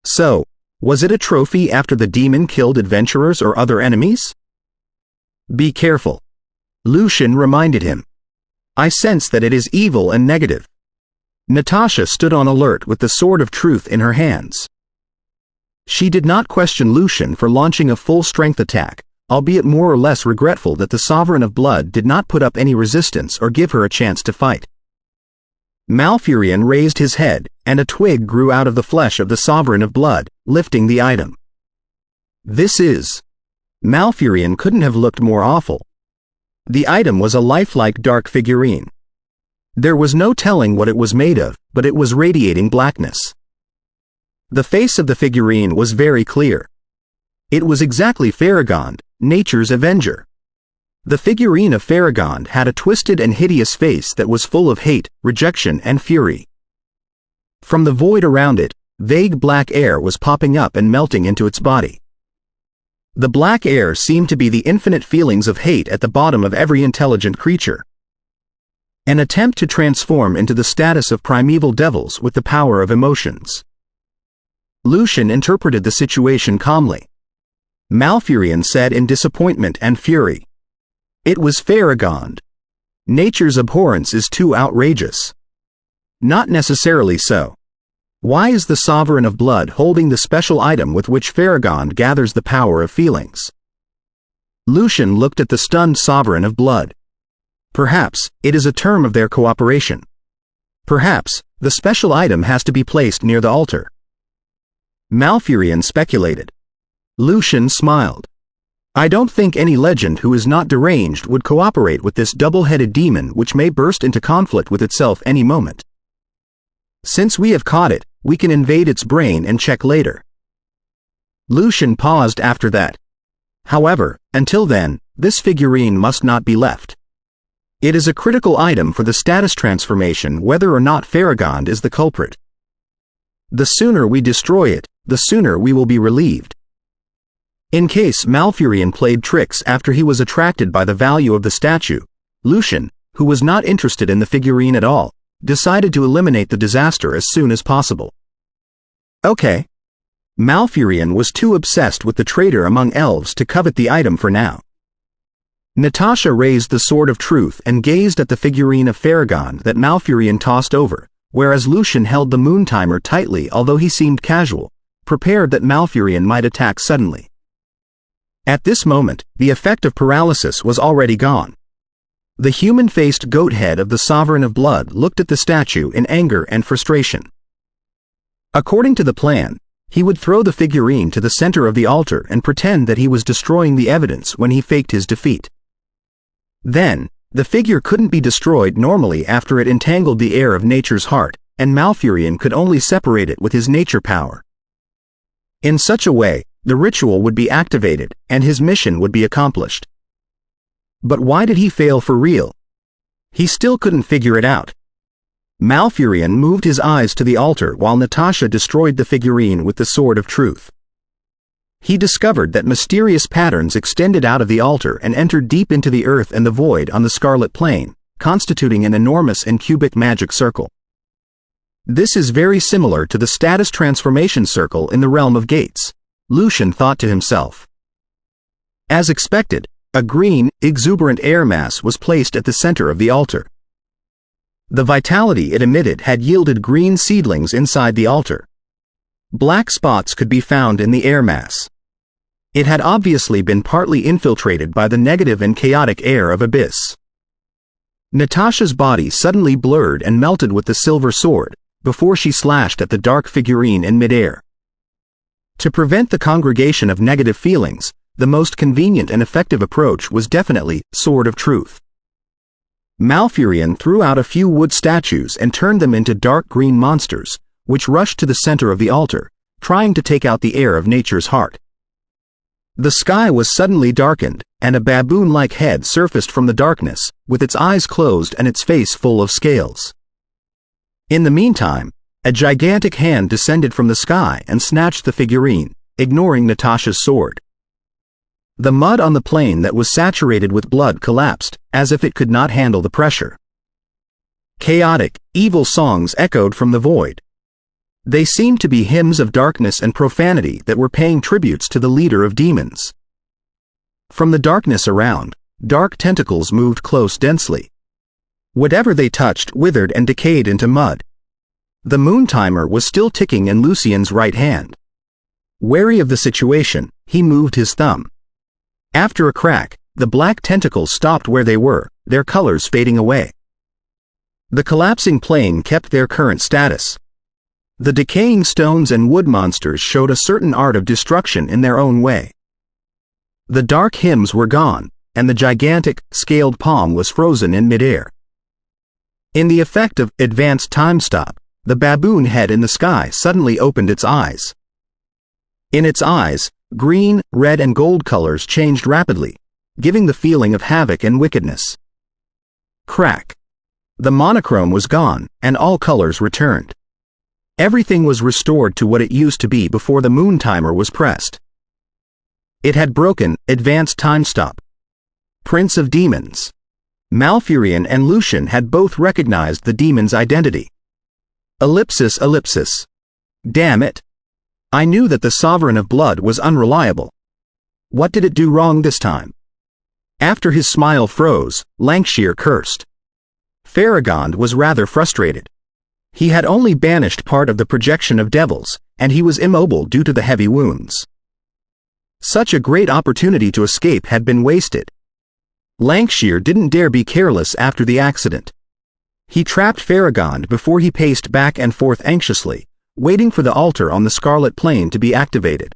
So, was it a trophy after the demon killed adventurers or other enemies? Be careful. Lucian reminded him. I sense that it is evil and negative. Natasha stood on alert with the sword of truth in her hands. She did not question Lucian for launching a full-strength attack, albeit more or less regretful that the Sovereign of Blood did not put up any resistance or give her a chance to fight. Malfurion raised his head, and a twig grew out of the flesh of the Sovereign of Blood, lifting the item. This is... Malfurion couldn't have looked more awful. The item was a lifelike dark figurine. There was no telling what it was made of, but it was radiating blackness. The face of the figurine was very clear. It was exactly Farragon, nature's avenger. The figurine of Farragon had a twisted and hideous face that was full of hate, rejection, and fury. From the void around it, vague black air was popping up and melting into its body. The black air seemed to be the infinite feelings of hate at the bottom of every intelligent creature. An attempt to transform into the status of primeval devils with the power of emotions. Lucian interpreted the situation calmly. Malfurion said in disappointment and fury. It was Farragon. Nature's abhorrence is too outrageous. Not necessarily so. Why is the Sovereign of Blood holding the special item with which Farragon gathers the power of feelings? Lucian looked at the stunned Sovereign of Blood. Perhaps it is a term of their cooperation. Perhaps the special item has to be placed near the altar. Malfurion speculated. Lucian smiled. I don't think any legend who is not deranged would cooperate with this double-headed demon which may burst into conflict with itself any moment. Since we have caught it, we can invade its brain and check later. Lucian paused after that. However, until then, this figurine must not be left. It is a critical item for the status transformation whether or not Farragon is the culprit. The sooner we destroy it, the sooner we will be relieved. In case Malfurion played tricks after he was attracted by the value of the statue, Lucian, who was not interested in the figurine at all, decided to eliminate the disaster as soon as possible. Okay. Malfurion was too obsessed with the traitor among elves to covet the item for now. Natasha raised the sword of truth and gazed at the figurine of Farragon that Malfurion tossed over, whereas Lucian held the moon timer tightly although he seemed casual, prepared that Malfurion might attack suddenly. At this moment, the effect of paralysis was already gone. The human-faced goat head of the Sovereign of Blood looked at the statue in anger and frustration. According to the plan, he would throw the figurine to the center of the altar and pretend that he was destroying the evidence when he faked his defeat. Then, the figure couldn't be destroyed normally after it entangled the air of nature's heart, and Malfurion could only separate it with his nature power. In such a way, the ritual would be activated, and his mission would be accomplished. But why did he fail for real? He still couldn't figure it out. Malfurion moved his eyes to the altar while Natasha destroyed the figurine with the sword of truth. He discovered that mysterious patterns extended out of the altar and entered deep into the earth and the void on the scarlet plane, constituting an enormous and cubic magic circle. This is very similar to the status transformation circle in the realm of gates, Lucian thought to himself. As expected, a green, exuberant air mass was placed at the center of the altar. The vitality it emitted had yielded green seedlings inside the altar. Black spots could be found in the air mass. It had obviously been partly infiltrated by the negative and chaotic air of Abyss. Natasha's body suddenly blurred and melted with the silver sword, before she slashed at the dark figurine in midair. To prevent the congregation of negative feelings, the most convenient and effective approach was definitely Sword of Truth. Malfurion threw out a few wood statues and turned them into dark green monsters, which rushed to the center of the altar, trying to take out the air of nature's heart. The sky was suddenly darkened, and a baboon-like head surfaced from the darkness, with its eyes closed and its face full of scales. In the meantime, a gigantic hand descended from the sky and snatched the figurine, ignoring Natasha's sword. The mud on the plain that was saturated with blood collapsed, as if it could not handle the pressure. Chaotic, evil songs echoed from the void. They seemed to be hymns of darkness and profanity that were paying tributes to the leader of demons. From the darkness around, dark tentacles moved close densely. Whatever they touched withered and decayed into mud. The moon timer was still ticking in Lucien's right hand. Wary of the situation, he moved his thumb. After a crack, the black tentacles stopped where they were, their colors fading away. The collapsing plane kept their current status. The decaying stones and wood monsters showed a certain art of destruction in their own way. The dark hymns were gone, and the gigantic, scaled palm was frozen in midair. In the effect of advanced time stop, the baboon head in the sky suddenly opened its eyes. In its eyes, green, red and gold colors changed rapidly, giving the feeling of havoc and wickedness. Crack. The monochrome was gone, and all colors returned. Everything was restored to what it used to be before the moon timer was pressed. It had broken advanced time stop. Prince of Demons. Malfurion and Lucian had both recognized the demon's identity. Ellipsis ellipsis. Damn it. I knew that the Sovereign of Blood was unreliable. What did it do wrong this time? After his smile froze, Lancashire cursed. Farragon was rather frustrated. He had only banished part of the projection of devils, and he was immobile due to the heavy wounds. Such a great opportunity to escape had been wasted. Lancashire didn't dare be careless after the accident. He trapped Farragon before he paced back and forth anxiously, waiting for the altar on the scarlet plane to be activated.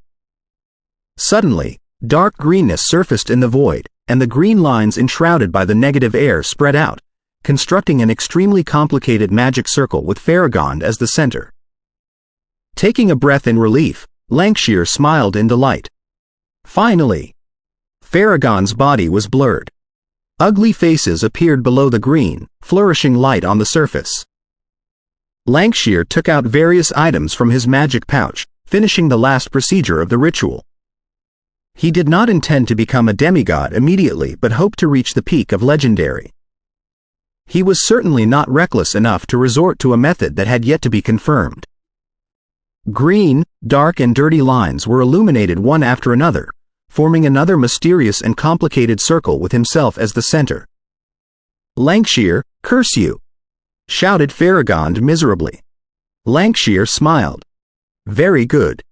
Suddenly, dark greenness surfaced in the void, and the green lines enshrouded by the negative air spread out, constructing an extremely complicated magic circle with Farragon as the center. Taking a breath in relief, Lancashire smiled in delight. Finally! Farragon's body was blurred. Ugly faces appeared below the green, flourishing light on the surface. Lancashire took out various items from his magic pouch, finishing the last procedure of the ritual. He did not intend to become a demigod immediately but hoped to reach the peak of legendary. He was certainly not reckless enough to resort to a method that had yet to be confirmed. Green, dark and dirty lines were illuminated one after another, forming another mysterious and complicated circle with himself as the center. Lancashire, curse you! Shouted Farragon miserably. Lancashire smiled. Very good.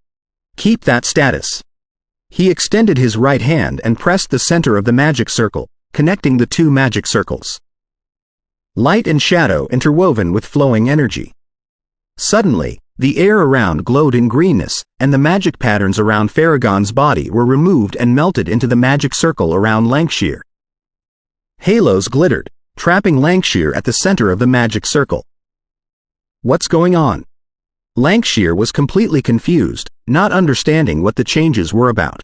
Keep that status. He extended his right hand and pressed the center of the magic circle, connecting the two magic circles. Light and shadow interwoven with flowing energy. Suddenly, the air around glowed in greenness, and the magic patterns around Farragon's body were removed and melted into the magic circle around Lancashire. Halos glittered, trapping Lancashire at the center of the magic circle. What's going on? Lancashire was completely confused, not understanding what the changes were about.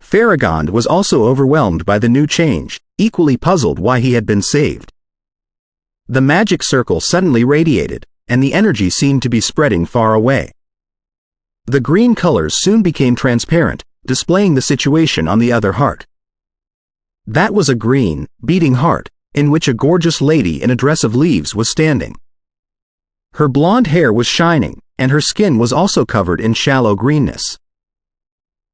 Farragon was also overwhelmed by the new change, equally puzzled why he had been saved. The magic circle suddenly radiated, and the energy seemed to be spreading far away. The green colors soon became transparent, displaying the situation on the other heart. That was a green, beating heart, in which a gorgeous lady in a dress of leaves was standing. Her blonde hair was shining, and her skin was also covered in shallow greenness.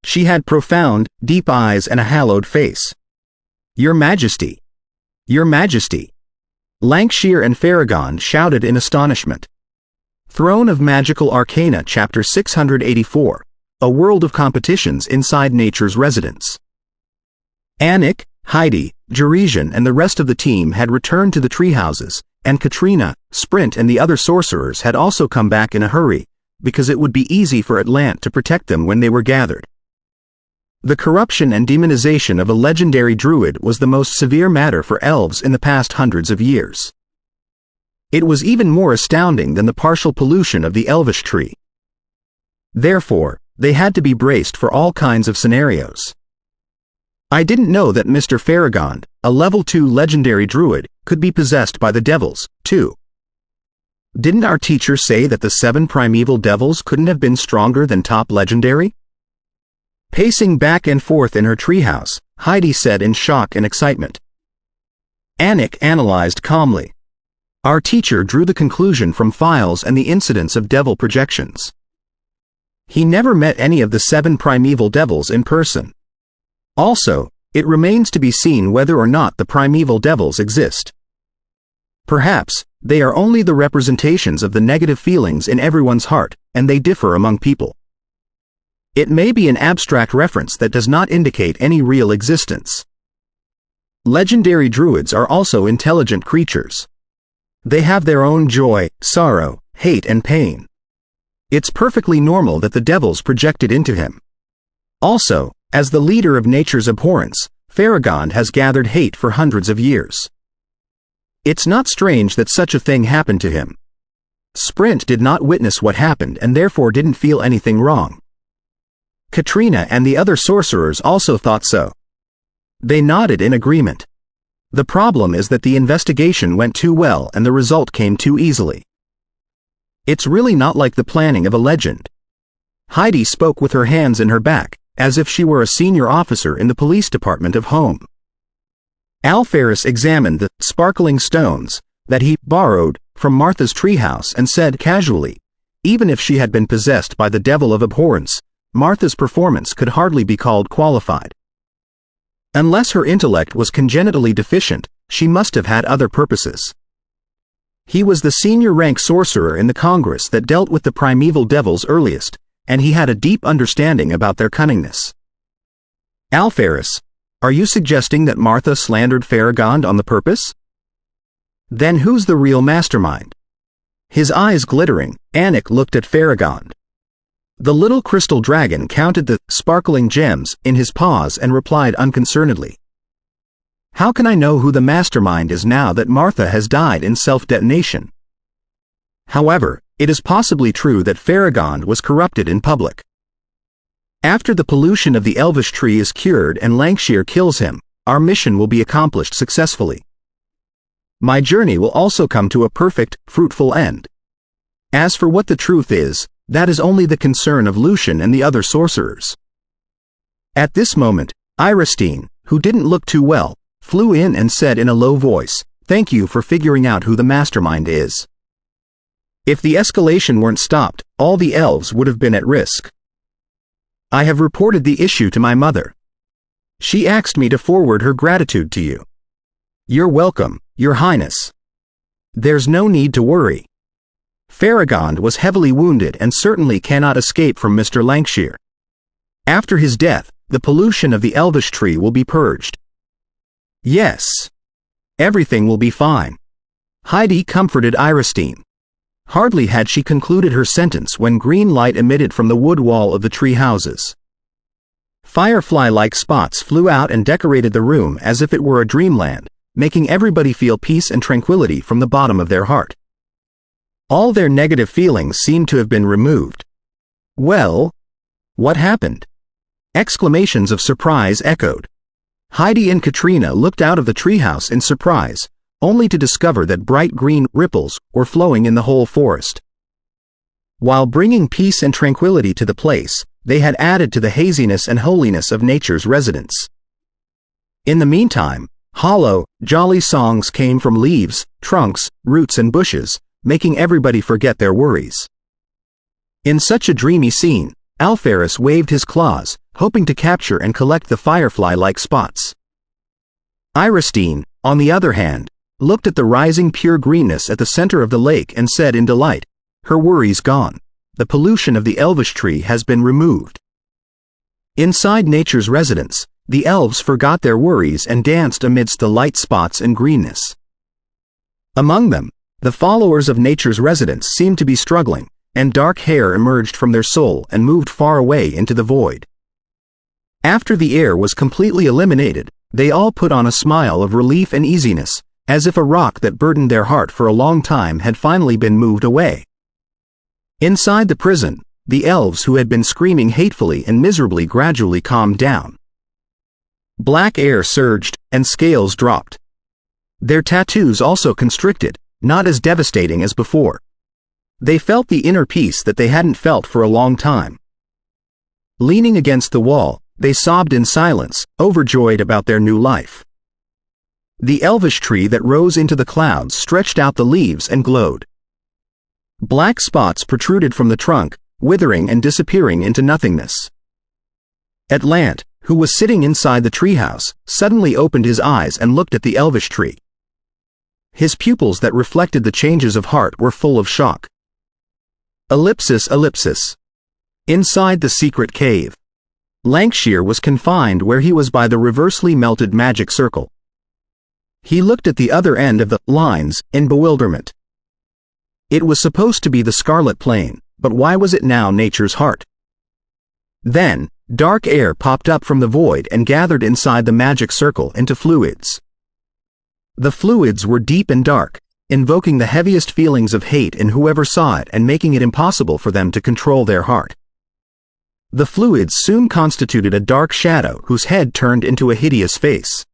She had profound, deep eyes and a hallowed face. Your Majesty! Your Majesty! Lancashire and Farragon shouted in astonishment. Throne of Magical Arcana Chapter 684, A World of Competitions Inside Nature's Residence. Anik, Heidi, Jeresian and the rest of the team had returned to the treehouses, and Katrina, Sprint and the other sorcerers had also come back in a hurry, because it would be easy for Atlant to protect them when they were gathered. The corruption and demonization of a legendary druid was the most severe matter for elves in the past hundreds of years. It was even more astounding than the partial pollution of the elvish tree. Therefore, they had to be braced for all kinds of scenarios. I didn't know that Mr. Farragon, a level 2 legendary druid, could be possessed by the devils, too. Didn't our teacher say that the 7 primeval devils couldn't have been stronger than top legendary? Pacing back and forth in her treehouse, Heidi said in shock and excitement. Anik analyzed calmly. Our teacher drew the conclusion from files and the incidents of devil projections. He never met any of the 7 primeval devils in person. Also, It remains to be seen whether or not the primeval devils exist. Perhaps, they are only the representations of the negative feelings in everyone's heart, and they differ among people. It may be an abstract reference that does not indicate any real existence. Legendary druids are also intelligent creatures. They have their own joy, sorrow, hate and pain. It's perfectly normal that the devils projected into him. Also, as the leader of nature's abhorrence, Farragon has gathered hate for hundreds of years. It's not strange that such a thing happened to him. Sprint did not witness what happened and therefore didn't feel anything wrong. Katrina and the other sorcerers also thought so. They nodded in agreement. The problem is that the investigation went too well and the result came too easily. It's really not like the planning of a legend. Heidi spoke with her hands in her back, as if she were a senior officer in the police department of home. Alferus examined the sparkling stones that he borrowed from Martha's treehouse and said casually, even if she had been possessed by the devil of abhorrence, Martha's performance could hardly be called qualified. Unless her intellect was congenitally deficient, she must have had other purposes. He was the senior-rank sorcerer in the Congress that dealt with the primeval devils earliest, and he had a deep understanding about their cunningness. Alferus, are you suggesting that Martha slandered Farragon on the purpose? Then who's the real mastermind? His eyes glittering, Anik looked at Farragon. The little crystal dragon counted the sparkling gems in his paws and replied unconcernedly. How can I know who the mastermind is now that Martha has died in self-detonation? However, it is possibly true that Farragon was corrupted in public. After the pollution of the elvish tree is cured and Lancashire kills him, our mission will be accomplished successfully. My journey will also come to a perfect, fruitful end. As for what the truth is, that is only the concern of Lucian and the other sorcerers. At this moment, Iristine, who didn't look too well, flew in and said in a low voice, "Thank you for figuring out who the mastermind is. If the escalation weren't stopped, all the elves would have been at risk. I have reported the issue to my mother. She asked me to forward her gratitude to you." "You're welcome, Your Highness. There's no need to worry. Farragon was heavily wounded and certainly cannot escape from Mr. Lancashire. After his death, the pollution of the elvish tree will be purged." "Yes. Everything will be fine." Heidi comforted Iristine. Hardly had she concluded her sentence when green light emitted from the wood wall of the tree houses. Firefly-like spots flew out and decorated the room as if it were a dreamland, making everybody feel peace and tranquility from the bottom of their heart. All their negative feelings seemed to have been removed. "Well, what happened?" Exclamations of surprise echoed. Heidi and Katrina looked out of the treehouse in surprise, only to discover that bright green ripples were flowing in the whole forest. While bringing peace and tranquility to the place, they had added to the haziness and holiness of nature's residence. In the meantime, hollow, jolly songs came from leaves, trunks, roots and bushes, making everybody forget their worries. In such a dreamy scene, Alferus waved his claws, hoping to capture and collect the firefly-like spots. Iristine, on the other hand, looked at the rising pure greenness at the center of the lake and said in delight, her worries gone. The pollution of the elvish tree has been removed. Inside nature's residence, the elves forgot their worries and danced amidst the light spots and greenness. Among them, the followers of nature's residence seemed to be struggling, and dark hair emerged from their soul and moved far away into the void. After the air was completely eliminated, they all put on a smile of relief and easiness, as if a rock that burdened their heart for a long time had finally been moved away. Inside the prison, the elves who had been screaming hatefully and miserably gradually calmed down. Black air surged, and scales dropped. Their tattoos also constricted, not as devastating as before. They felt the inner peace that they hadn't felt for a long time. Leaning against the wall, they sobbed in silence, overjoyed about their new life. The elvish tree that rose into the clouds stretched out the leaves and glowed. Black spots protruded from the trunk, withering and disappearing into nothingness. Atlant, who was sitting inside the treehouse, suddenly opened his eyes and looked at the elvish tree. His pupils that reflected the changes of heart were full of shock. Ellipsis, ellipsis. Inside the secret cave, Lancashire was confined where he was by the reversely melted magic circle. He looked at the other end of the lines in bewilderment. It was supposed to be the Scarlet Plain, but why was it now nature's heart? Then, dark air popped up from the void and gathered inside the magic circle into fluids. The fluids were deep and dark, invoking the heaviest feelings of hate in whoever saw it and making it impossible for them to control their heart. The fluids soon constituted a dark shadow whose head turned into a hideous face.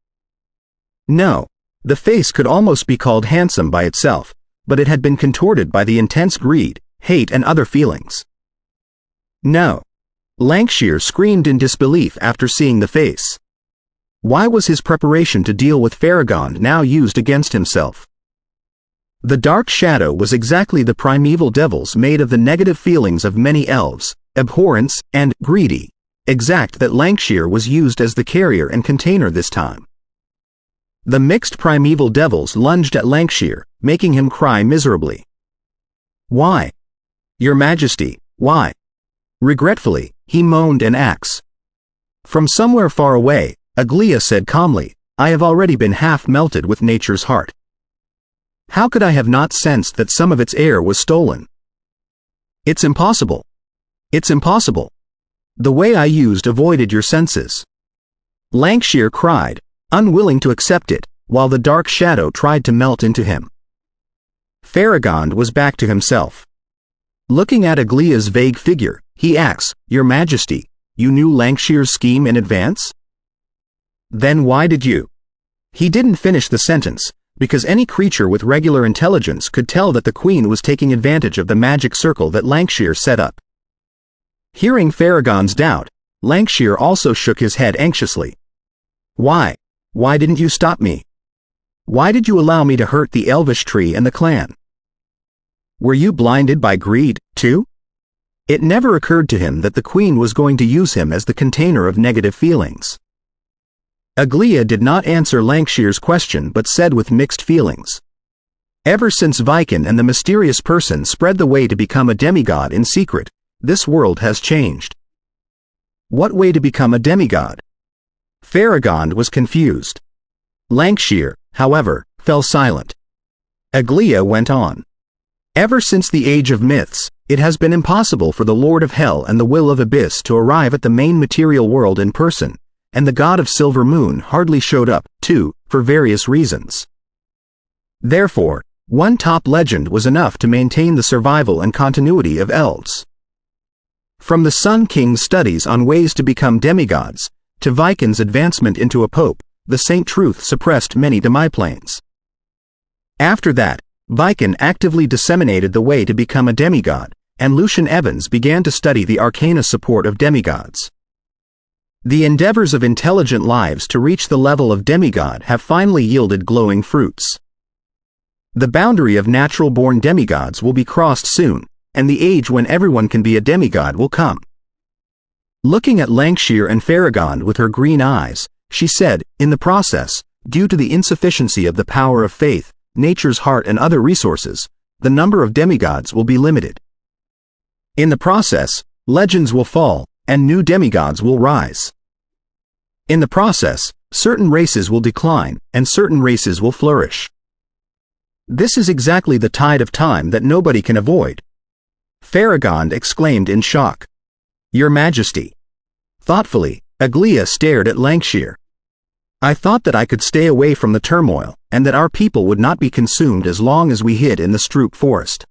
No, the face could almost be called handsome by itself, but it had been contorted by the intense greed, hate and other feelings. No. Lancashire screamed in disbelief after seeing the face. Why was his preparation to deal with Farragon now used against himself? The dark shadow was exactly the primeval devils made of the negative feelings of many elves, abhorrence and greedy, exact that Lancashire was used as the carrier and container this time. The mixed primeval devils lunged at Lancashire, making him cry miserably. Why? Your Majesty, why? Regretfully, he moaned and axed. From somewhere far away, Aglia said calmly, I have already been half melted with nature's heart. How could I have not sensed that some of its air was stolen? It's impossible. It's impossible. The way I used avoided your senses. Lancashire cried, unwilling to accept it, while the dark shadow tried to melt into him. Farragon was back to himself. Looking at Aglia's vague figure, he asked, Your Majesty, you knew Lancashire's scheme in advance? Then why did you? He didn't finish the sentence, because any creature with regular intelligence could tell that the Queen was taking advantage of the magic circle that Lancashire set up. Hearing Farragon's doubt, Lancashire also shook his head anxiously. Why? Why didn't you stop me? Why did you allow me to hurt the elvish tree and the clan? Were you blinded by greed, too? It never occurred to him that the Queen was going to use him as the container of negative feelings. Aglia did not answer Lancashire's question but said with mixed feelings. Ever since Viken and the mysterious person spread the way to become a demigod in secret, this world has changed. What way to become a demigod? Farragon was confused. Lancashire, however, fell silent. Aglia went on. Ever since the age of myths, it has been impossible for the Lord of Hell and the Will of Abyss to arrive at the main material world in person, and the god of Silver Moon hardly showed up, too, for various reasons. Therefore, one top legend was enough to maintain the survival and continuity of elves. From the Sun King's studies on ways to become demigods, to Viken's advancement into a pope, the Saint Truth suppressed many demiplanes. After that, Viken actively disseminated the way to become a demigod, and Lucian Evans began to study the arcana support of demigods. The endeavors of intelligent lives to reach the level of demigod have finally yielded glowing fruits. The boundary of natural-born demigods will be crossed soon, and the age when everyone can be a demigod will come. Looking at Lancashire and Farragon with her green eyes, she said, in the process, due to the insufficiency of the power of faith, nature's heart and other resources, the number of demigods will be limited. In the process, legends will fall, and new demigods will rise. In the process, certain races will decline, and certain races will flourish. This is exactly the tide of time that nobody can avoid. Farragon exclaimed in shock. Your Majesty. Thoughtfully, Aglia stared at Lancashire. I thought that I could stay away from the turmoil, and that our people would not be consumed as long as we hid in the Stroop forest.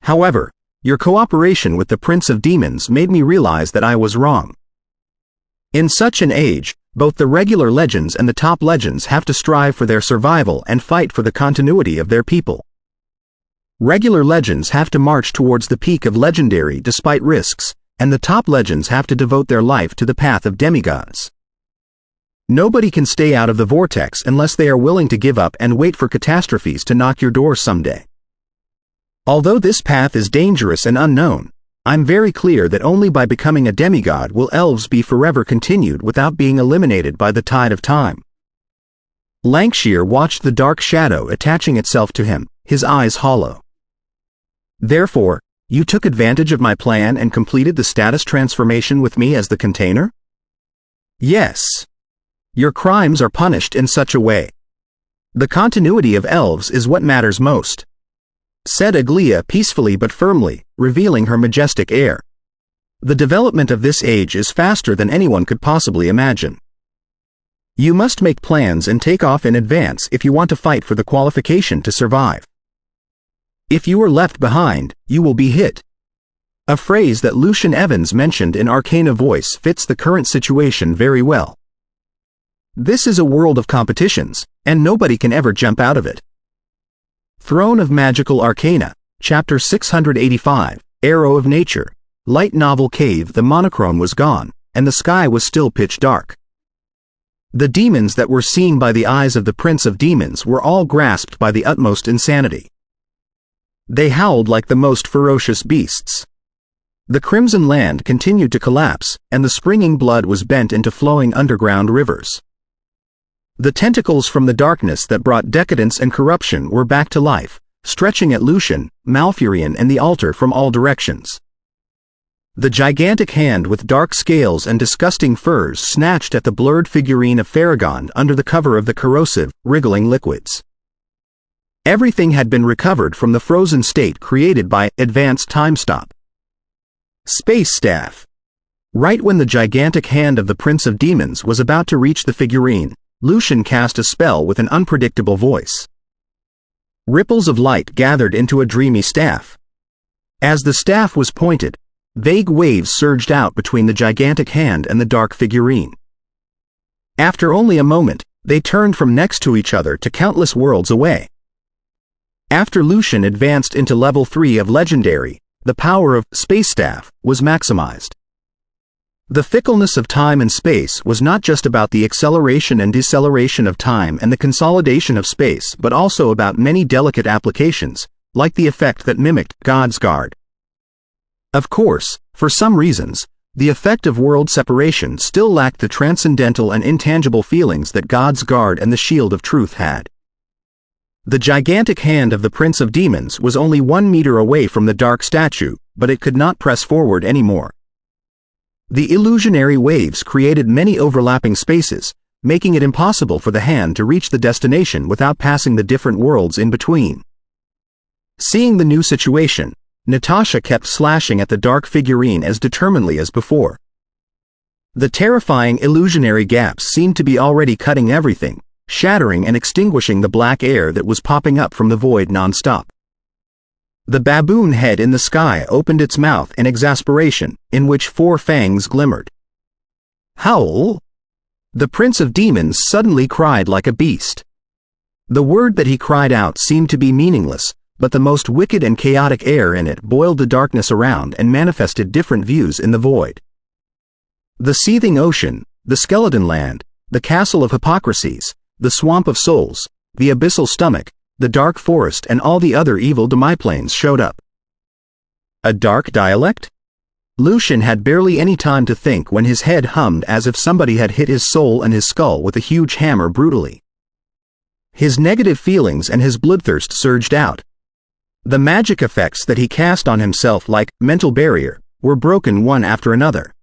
However, your cooperation with the Prince of Demons made me realize that I was wrong. In such an age, both the regular legends and the top legends have to strive for their survival and fight for the continuity of their people. Regular legends have to march towards the peak of legendary despite risks, and the top legends have to devote their life to the path of demigods. Nobody can stay out of the vortex unless they are willing to give up and wait for catastrophes to knock your door someday. Although this path is dangerous and unknown, I'm very clear that only by becoming a demigod will elves be forever continued without being eliminated by the tide of time. Lancashire watched the dark shadow attaching itself to him, his eyes hollow. Therefore, you took advantage of my plan and completed the status transformation with me as the container? Yes. Your crimes are punished in such a way. The continuity of elves is what matters most, said Aglia peacefully but firmly, revealing her majestic air. The development of this age is faster than anyone could possibly imagine. You must make plans and take off in advance if you want to fight for the qualification to survive. If you are left behind, you will be hit. A phrase that Lucian Evans mentioned in Arcana voice fits the current situation very well. This is a world of competitions, and nobody can ever jump out of it. Throne of Magical Arcana, Chapter 685, Arrow of Nature, Light Novel Cave. The monochrome was gone, and the sky was still pitch dark. The demons that were seen by the eyes of the Prince of Demons were all grasped by the utmost insanity. They howled like the most ferocious beasts. The crimson land continued to collapse, and the springing blood was bent into flowing underground rivers. The tentacles from the darkness that brought decadence and corruption were back to life, stretching at Lucian, Malfurion and the altar from all directions. The gigantic hand with dark scales and disgusting furs snatched at the blurred figurine of Farragon under the cover of the corrosive, wriggling liquids. Everything had been recovered from the frozen state created by advanced time stop. Space staff. Right when the gigantic hand of the Prince of Demons was about to reach the figurine, Lucian cast a spell with an unpredictable voice. Ripples of light gathered into a dreamy staff. As the staff was pointed, vague waves surged out between the gigantic hand and the dark figurine. After only a moment, they turned from next to each other to countless worlds away. After Lucian advanced into level 3 of Legendary, the power of Space Staff was maximized. The fickleness of time and space was not just about the acceleration and deceleration of time and the consolidation of space, but also about many delicate applications, like the effect that mimicked God's Guard. Of course, for some reasons, the effect of world separation still lacked the transcendental and intangible feelings that God's Guard and the Shield of Truth had. The gigantic hand of the Prince of Demons was only 1 meter away from the dark statue, but it could not press forward anymore. The illusionary waves created many overlapping spaces, making it impossible for the hand to reach the destination without passing the different worlds in between. Seeing the new situation, Natasha kept slashing at the dark figurine as determinedly as before. The terrifying illusionary gaps seemed to be already cutting everything, shattering and extinguishing the black air that was popping up from the void non-stop. The baboon head in the sky opened its mouth in exasperation, in which 4 fangs glimmered. Howl! The Prince of Demons suddenly cried like a beast. The word that he cried out seemed to be meaningless, but the most wicked and chaotic air in it boiled the darkness around and manifested different views in the void. The seething ocean, the skeleton land, the castle of hypocrisies, the swamp of souls, the abyssal stomach, the dark forest and all the other evil demiplanes showed up. A dark dialect? Lucian had barely any time to think when his head hummed as if somebody had hit his soul and his skull with a huge hammer brutally. His negative feelings and his bloodthirst surged out. The magic effects that he cast on himself like mental barrier were broken one after another.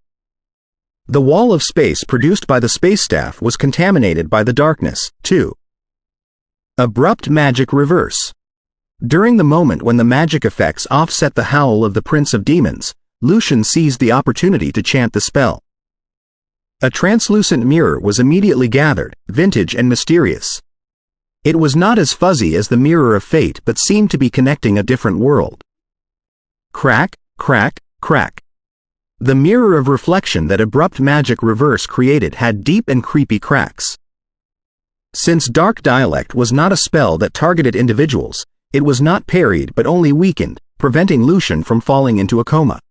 The wall of space produced by the space staff was contaminated by the darkness, too. Abrupt magic reverse. During the moment when the magic effects offset the howl of the Prince of Demons, Lucian seized the opportunity to chant the spell. A translucent mirror was immediately gathered, vintage and mysterious. It was not as fuzzy as the mirror of fate but seemed to be connecting a different world. Crack, crack, crack. The mirror of reflection that abrupt magic reverse created had deep and creepy cracks. Since Dark Dialect was not a spell that targeted individuals, it was not parried but only weakened, preventing Lucian from falling into a coma.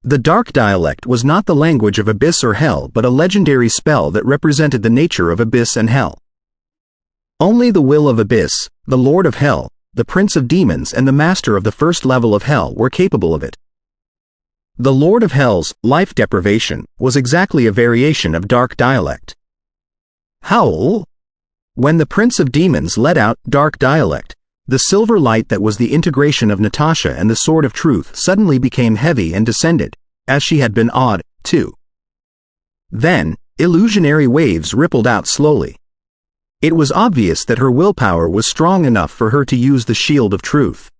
The Dark Dialect was not the language of Abyss or Hell but a legendary spell that represented the nature of Abyss and Hell. Only the will of Abyss, the Lord of Hell, the Prince of Demons and the Master of the first level of Hell were capable of it. The Lord of Hell's life deprivation was exactly a variation of dark dialect. Howl! When the Prince of Demons let out dark dialect, the silver light that was the integration of Natasha and the Sword of Truth suddenly became heavy and descended, as she had been awed, too. Then, illusionary waves rippled out slowly. It was obvious that her willpower was strong enough for her to use the Shield of Truth.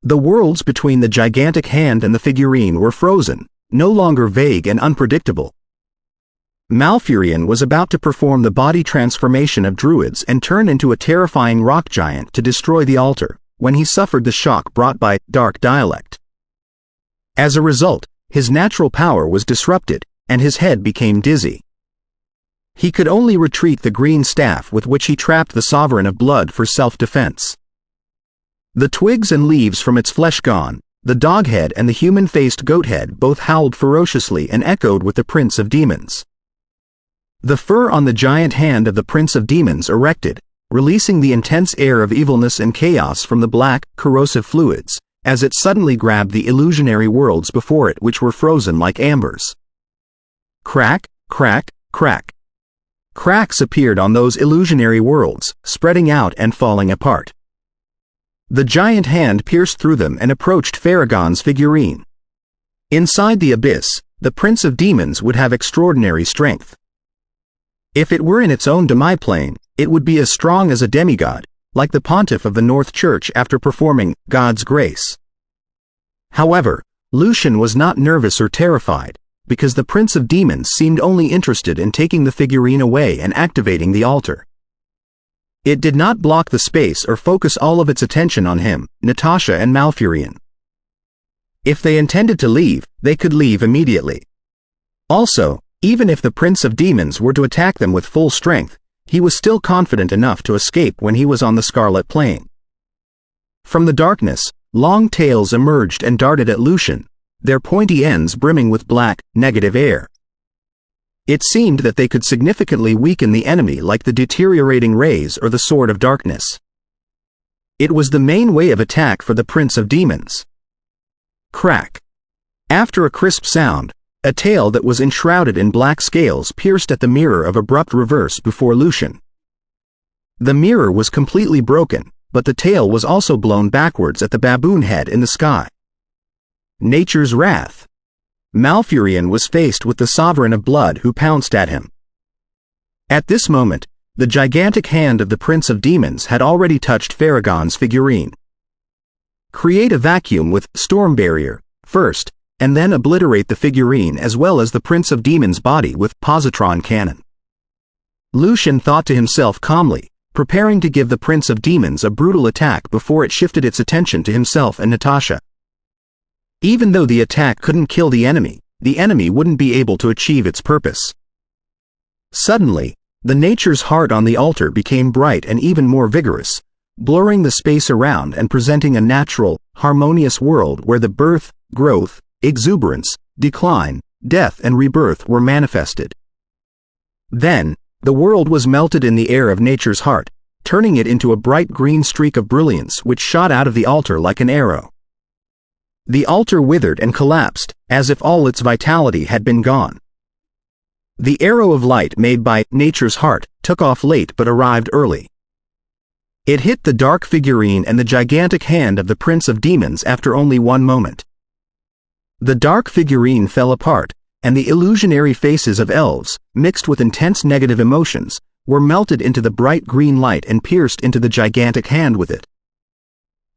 The worlds between the gigantic hand and the figurine were frozen, no longer vague and unpredictable. Malfurion was about to perform the body transformation of druids and turn into a terrifying rock giant to destroy the altar, when he suffered the shock brought by dark dialect. As a result, his natural power was disrupted, and his head became dizzy. He could only retreat the green staff with which he trapped the Sovereign of Blood for self-defense. The twigs and leaves from its flesh gone, the dog-head and the human-faced goat-head both howled ferociously and echoed with the Prince of Demons. The fur on the giant hand of the Prince of Demons erected, releasing the intense air of evilness and chaos from the black, corrosive fluids, as it suddenly grabbed the illusionary worlds before it which were frozen like ambers. Crack, crack, crack. Cracks appeared on those illusionary worlds, spreading out and falling apart. The giant hand pierced through them and approached Farragon's figurine. Inside the abyss, the Prince of Demons would have extraordinary strength. If it were in its own demi-plane, it would be as strong as a demigod, like the pontiff of the North Church after performing God's grace. However, Lucian was not nervous or terrified, because the Prince of Demons seemed only interested in taking the figurine away and activating the altar. It did not block the space or focus all of its attention on him, Natasha and Malfurion. If they intended to leave, they could leave immediately. Also, even if the Prince of Demons were to attack them with full strength, he was still confident enough to escape when he was on the Scarlet Plain. From the darkness, long tails emerged and darted at Lucian, their pointy ends brimming with black, negative air. It seemed that they could significantly weaken the enemy like the deteriorating rays or the Sword of Darkness. It was the main way of attack for the Prince of Demons. Crack. After a crisp sound, a tail that was enshrouded in black scales pierced at the mirror of abrupt reverse before Lucian. The mirror was completely broken, but the tail was also blown backwards at the baboon head in the sky. Nature's wrath. Malfurion was faced with the Sovereign of Blood who pounced at him. At this moment, the gigantic hand of the Prince of Demons had already touched Farragon's figurine. Create a vacuum with Storm Barrier, first, and then obliterate the figurine as well as the Prince of Demons' body with Positron Cannon. Lucian thought to himself calmly, preparing to give the Prince of Demons a brutal attack before it shifted its attention to himself and Natasha. Even though the attack couldn't kill the enemy wouldn't be able to achieve its purpose. Suddenly, the Nature's heart on the altar became bright and even more vigorous, blurring the space around and presenting a natural, harmonious world where the birth, growth, exuberance, decline, death and rebirth were manifested. Then, the world was melted in the air of Nature's heart, turning it into a bright green streak of brilliance which shot out of the altar like an arrow. The altar withered and collapsed, as if all its vitality had been gone. The arrow of light made by Nature's heart took off late but arrived early. It hit the dark figurine and the gigantic hand of the Prince of Demons after only one moment. The dark figurine fell apart, and the illusionary faces of elves, mixed with intense negative emotions, were melted into the bright green light and pierced into the gigantic hand with it.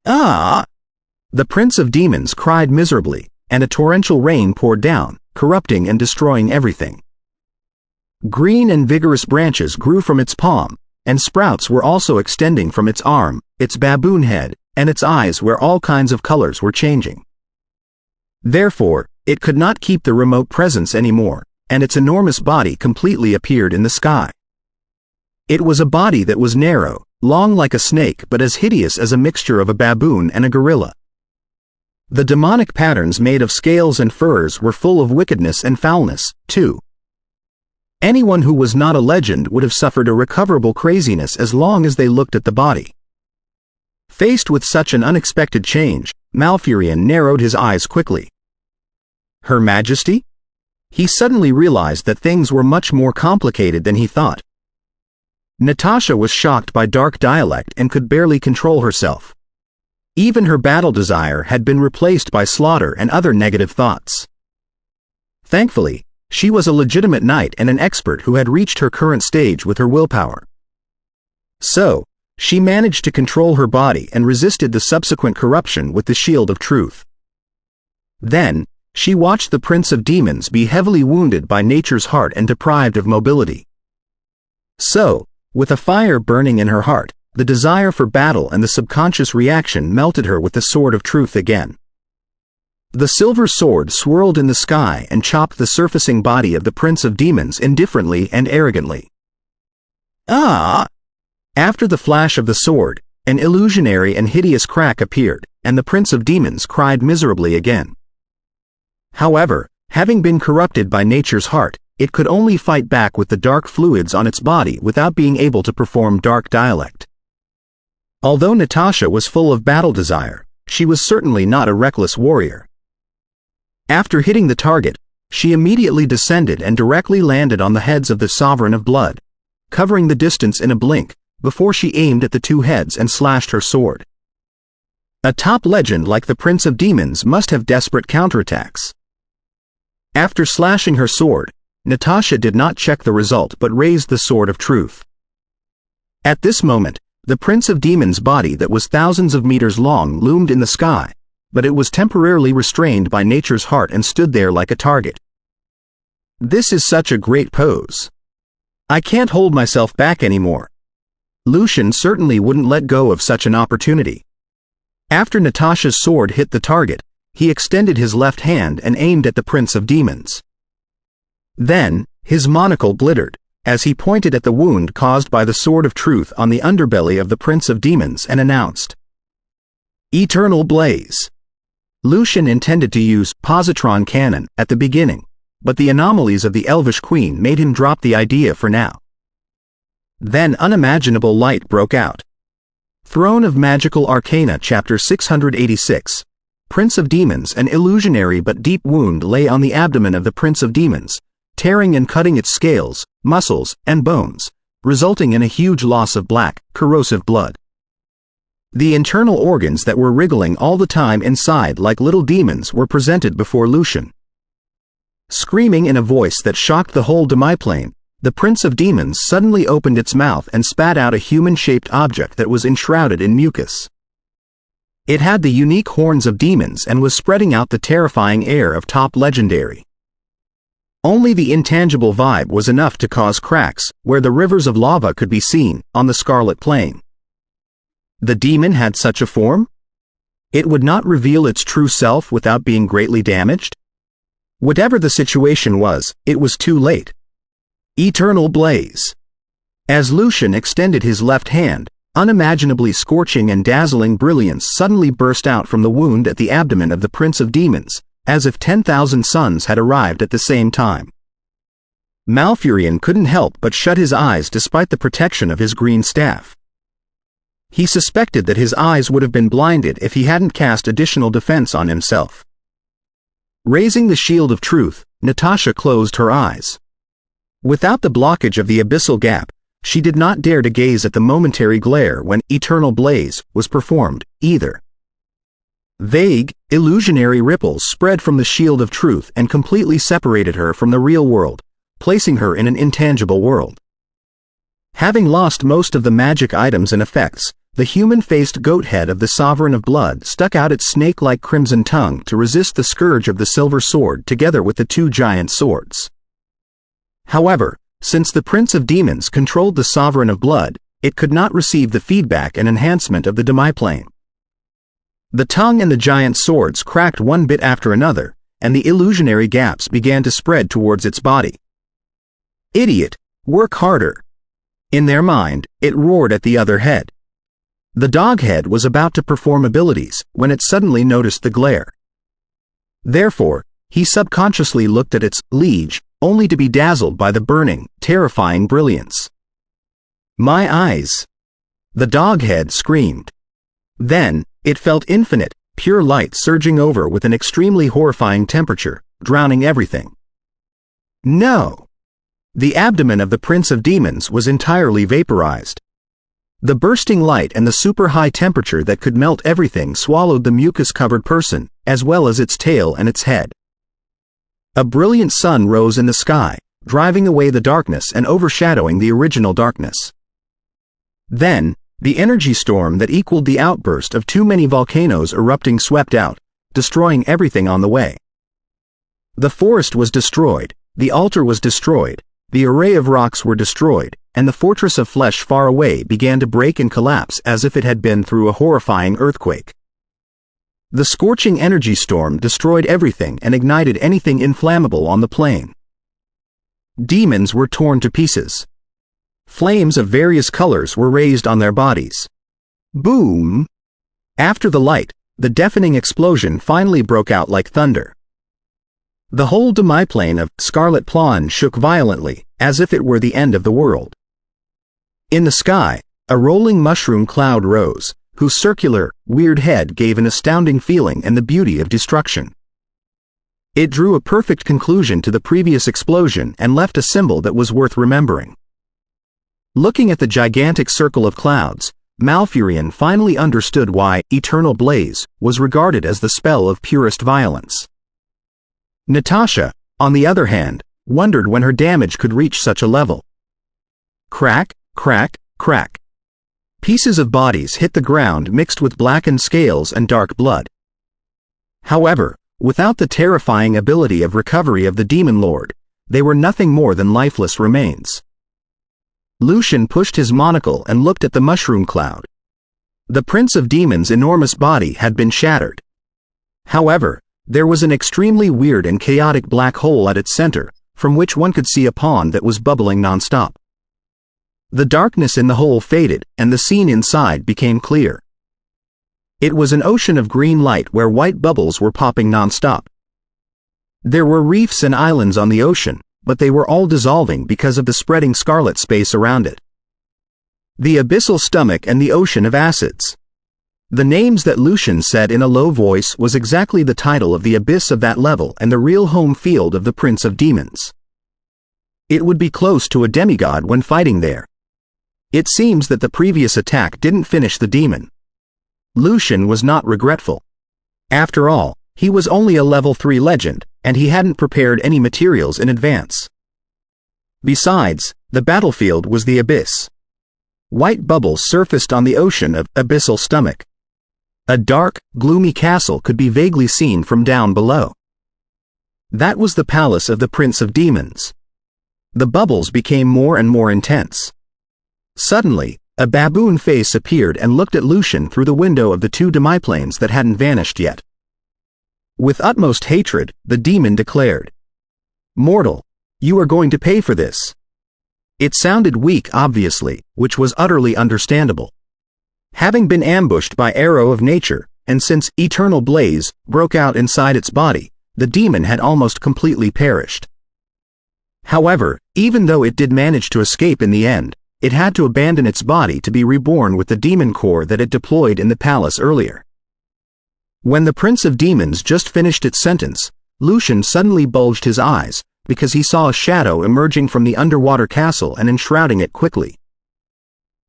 Ah! The Prince of Demons cried miserably, and a torrential rain poured down, corrupting and destroying everything. Green and vigorous branches grew from its palm, and sprouts were also extending from its arm, its baboon head, and its eyes where all kinds of colors were changing. Therefore, it could not keep the remote presence anymore, and its enormous body completely appeared in the sky. It was a body that was narrow, long like a snake but as hideous as a mixture of a baboon and a gorilla. The demonic patterns made of scales and furs were full of wickedness and foulness, too. Anyone who was not a legend would have suffered irrecoverable craziness as long as they looked at the body. Faced with such an unexpected change, Malfurion narrowed his eyes quickly. Her Majesty? He suddenly realized that things were much more complicated than he thought. Natasha was shocked by dark dialect and could barely control herself. Even her battle desire had been replaced by slaughter and other negative thoughts. Thankfully, she was a legitimate knight and an expert who had reached her current stage with her willpower. So, she managed to control her body and resisted the subsequent corruption with the shield of truth. Then, she watched the Prince of Demons be heavily wounded by nature's heart and deprived of mobility. So, with a fire burning in her heart, the desire for battle and the subconscious reaction melted her with the sword of truth again. The silver sword swirled in the sky and chopped the surfacing body of the Prince of Demons indifferently and arrogantly. Ah! After the flash of the sword, an illusionary and hideous crack appeared, and the Prince of Demons cried miserably again. However, having been corrupted by nature's heart, it could only fight back with the dark fluids on its body without being able to perform dark dialect. Although Natasha was full of battle desire, she was certainly not a reckless warrior. After hitting the target, she immediately descended and directly landed on the heads of the Sovereign of Blood, covering the distance in a blink, before she aimed at the two heads and slashed her sword. A top legend like the Prince of Demons must have desperate counterattacks. After slashing her sword, Natasha did not check the result but raised the sword of truth. At this moment, the Prince of Demons' body that was thousands of meters long loomed in the sky, but it was temporarily restrained by nature's heart and stood there like a target. This is such a great pose. I can't hold myself back anymore. Lucian certainly wouldn't let go of such an opportunity. After Natasha's sword hit the target, he extended his left hand and aimed at the Prince of Demons. Then, his monocle glittered, as he pointed at the wound caused by the sword of truth on the underbelly of the Prince of Demons and announced, "Eternal Blaze." Lucian intended to use positron cannon at the beginning, but the anomalies of the Elvish Queen made him drop the idea for now. Then unimaginable light broke out. Throne of Magical Arcana Chapter 686. Prince of Demons. An illusionary but deep wound lay on the abdomen of the Prince of Demons, tearing and cutting its scales, muscles, and bones, resulting in a huge loss of black, corrosive blood. The internal organs that were wriggling all the time inside like little demons were presented before Lucian. Screaming in a voice that shocked the whole demiplane, the Prince of Demons suddenly opened its mouth and spat out a human-shaped object that was enshrouded in mucus. It had the unique horns of demons and was spreading out the terrifying air of top legendary. Only the intangible vibe was enough to cause cracks, where the rivers of lava could be seen, on the scarlet plain. The demon had such a form? It would not reveal its true self without being greatly damaged? Whatever the situation was, it was too late. Eternal Blaze. As Lucian extended his left hand, unimaginably scorching and dazzling brilliance suddenly burst out from the wound at the abdomen of the Prince of Demons, as if 10,000 suns had arrived at the same time. Malfurion couldn't help but shut his eyes despite the protection of his green staff. He suspected that his eyes would have been blinded if he hadn't cast additional defense on himself. Raising the shield of truth, Natasha closed her eyes. Without the blockage of the abyssal gap, she did not dare to gaze at the momentary glare when Eternal Blaze was performed, either. Vague, illusionary ripples spread from the shield of truth and completely separated her from the real world, placing her in an intangible world. Having lost most of the magic items and effects, the human-faced goat head of the Sovereign of Blood stuck out its snake-like crimson tongue to resist the scourge of the silver sword together with the two giant swords. However, since the Prince of Demons controlled the Sovereign of Blood, it could not receive the feedback and enhancement of the demiplane. The tongue and the giant swords cracked one bit after another, and the illusionary gaps began to spread towards its body. "Idiot, work harder!" In their mind, it roared at the other head. The dog head was about to perform abilities when it suddenly noticed the glare. Therefore, he subconsciously looked at its liege, only to be dazzled by the burning, terrifying brilliance. "My eyes!" The dog head screamed. Then, it felt infinite, pure light surging over with an extremely horrifying temperature, drowning everything. No! The abdomen of the Prince of Demons was entirely vaporized. The bursting light and the super high temperature that could melt everything swallowed the mucus-covered person, as well as its tail and its head. A brilliant sun rose in the sky, driving away the darkness and overshadowing the original darkness. Then, the energy storm that equaled the outburst of too many volcanoes erupting swept out, destroying everything on the way. The forest was destroyed, the altar was destroyed, the array of rocks were destroyed, and the fortress of flesh far away began to break and collapse as if it had been through a horrifying earthquake. The scorching energy storm destroyed everything and ignited anything inflammable on the plain. Demons were torn to pieces. Flames of various colors were raised on their bodies. Boom! After the light, the deafening explosion finally broke out like thunder. The whole demiplane of Scarlet Plain shook violently, as if it were the end of the world. In the sky, a rolling mushroom cloud rose, whose circular, weird head gave an astounding feeling and the beauty of destruction. It drew a perfect conclusion to the previous explosion and left a symbol that was worth remembering. Looking at the gigantic circle of clouds, Malfurion finally understood why Eternal Blaze was regarded as the spell of purest violence. Natasha, on the other hand, wondered when her damage could reach such a level. Crack, crack, crack. Pieces of bodies hit the ground mixed with blackened scales and dark blood. However, without the terrifying ability of recovery of the Demon Lord, they were nothing more than lifeless remains. Lucian pushed his monocle and looked at the mushroom cloud. The Prince of Demons' enormous body had been shattered. However, there was an extremely weird and chaotic black hole at its center, from which one could see a pond that was bubbling non-stop. The darkness in the hole faded, and the scene inside became clear. It was an ocean of green light where white bubbles were popping non-stop. There were reefs and islands on the ocean, but they were all dissolving because of the spreading scarlet space around it. The abyssal stomach and the ocean of acids. The names that Lucian said in a low voice was exactly the title of the abyss of that level and the real home field of the Prince of Demons. It would be close to a demigod when fighting there. It seems that the previous attack didn't finish the demon. Lucian was not regretful. After all, he was only a level 3 legend, and he hadn't prepared any materials in advance. Besides, the battlefield was the abyss. White bubbles surfaced on the ocean of abyssal stomach. A dark, gloomy castle could be vaguely seen from down below. That was the palace of the Prince of Demons. The bubbles became more and more intense. Suddenly, a baboon face appeared and looked at Lucian through the window of the 2 demiplanes that hadn't vanished yet. With utmost hatred, the demon declared, "Mortal, you are going to pay for this." It sounded weak, obviously, which was utterly understandable. Having been ambushed by Arrow of Nature, and since Eternal Blaze broke out inside its body, the demon had almost completely perished. However, even though it did manage to escape in the end, it had to abandon its body to be reborn with the demon core that it deployed in the palace earlier. When the Prince of Demons just finished its sentence, Lucian suddenly bulged his eyes, because he saw a shadow emerging from the underwater castle and enshrouding it quickly.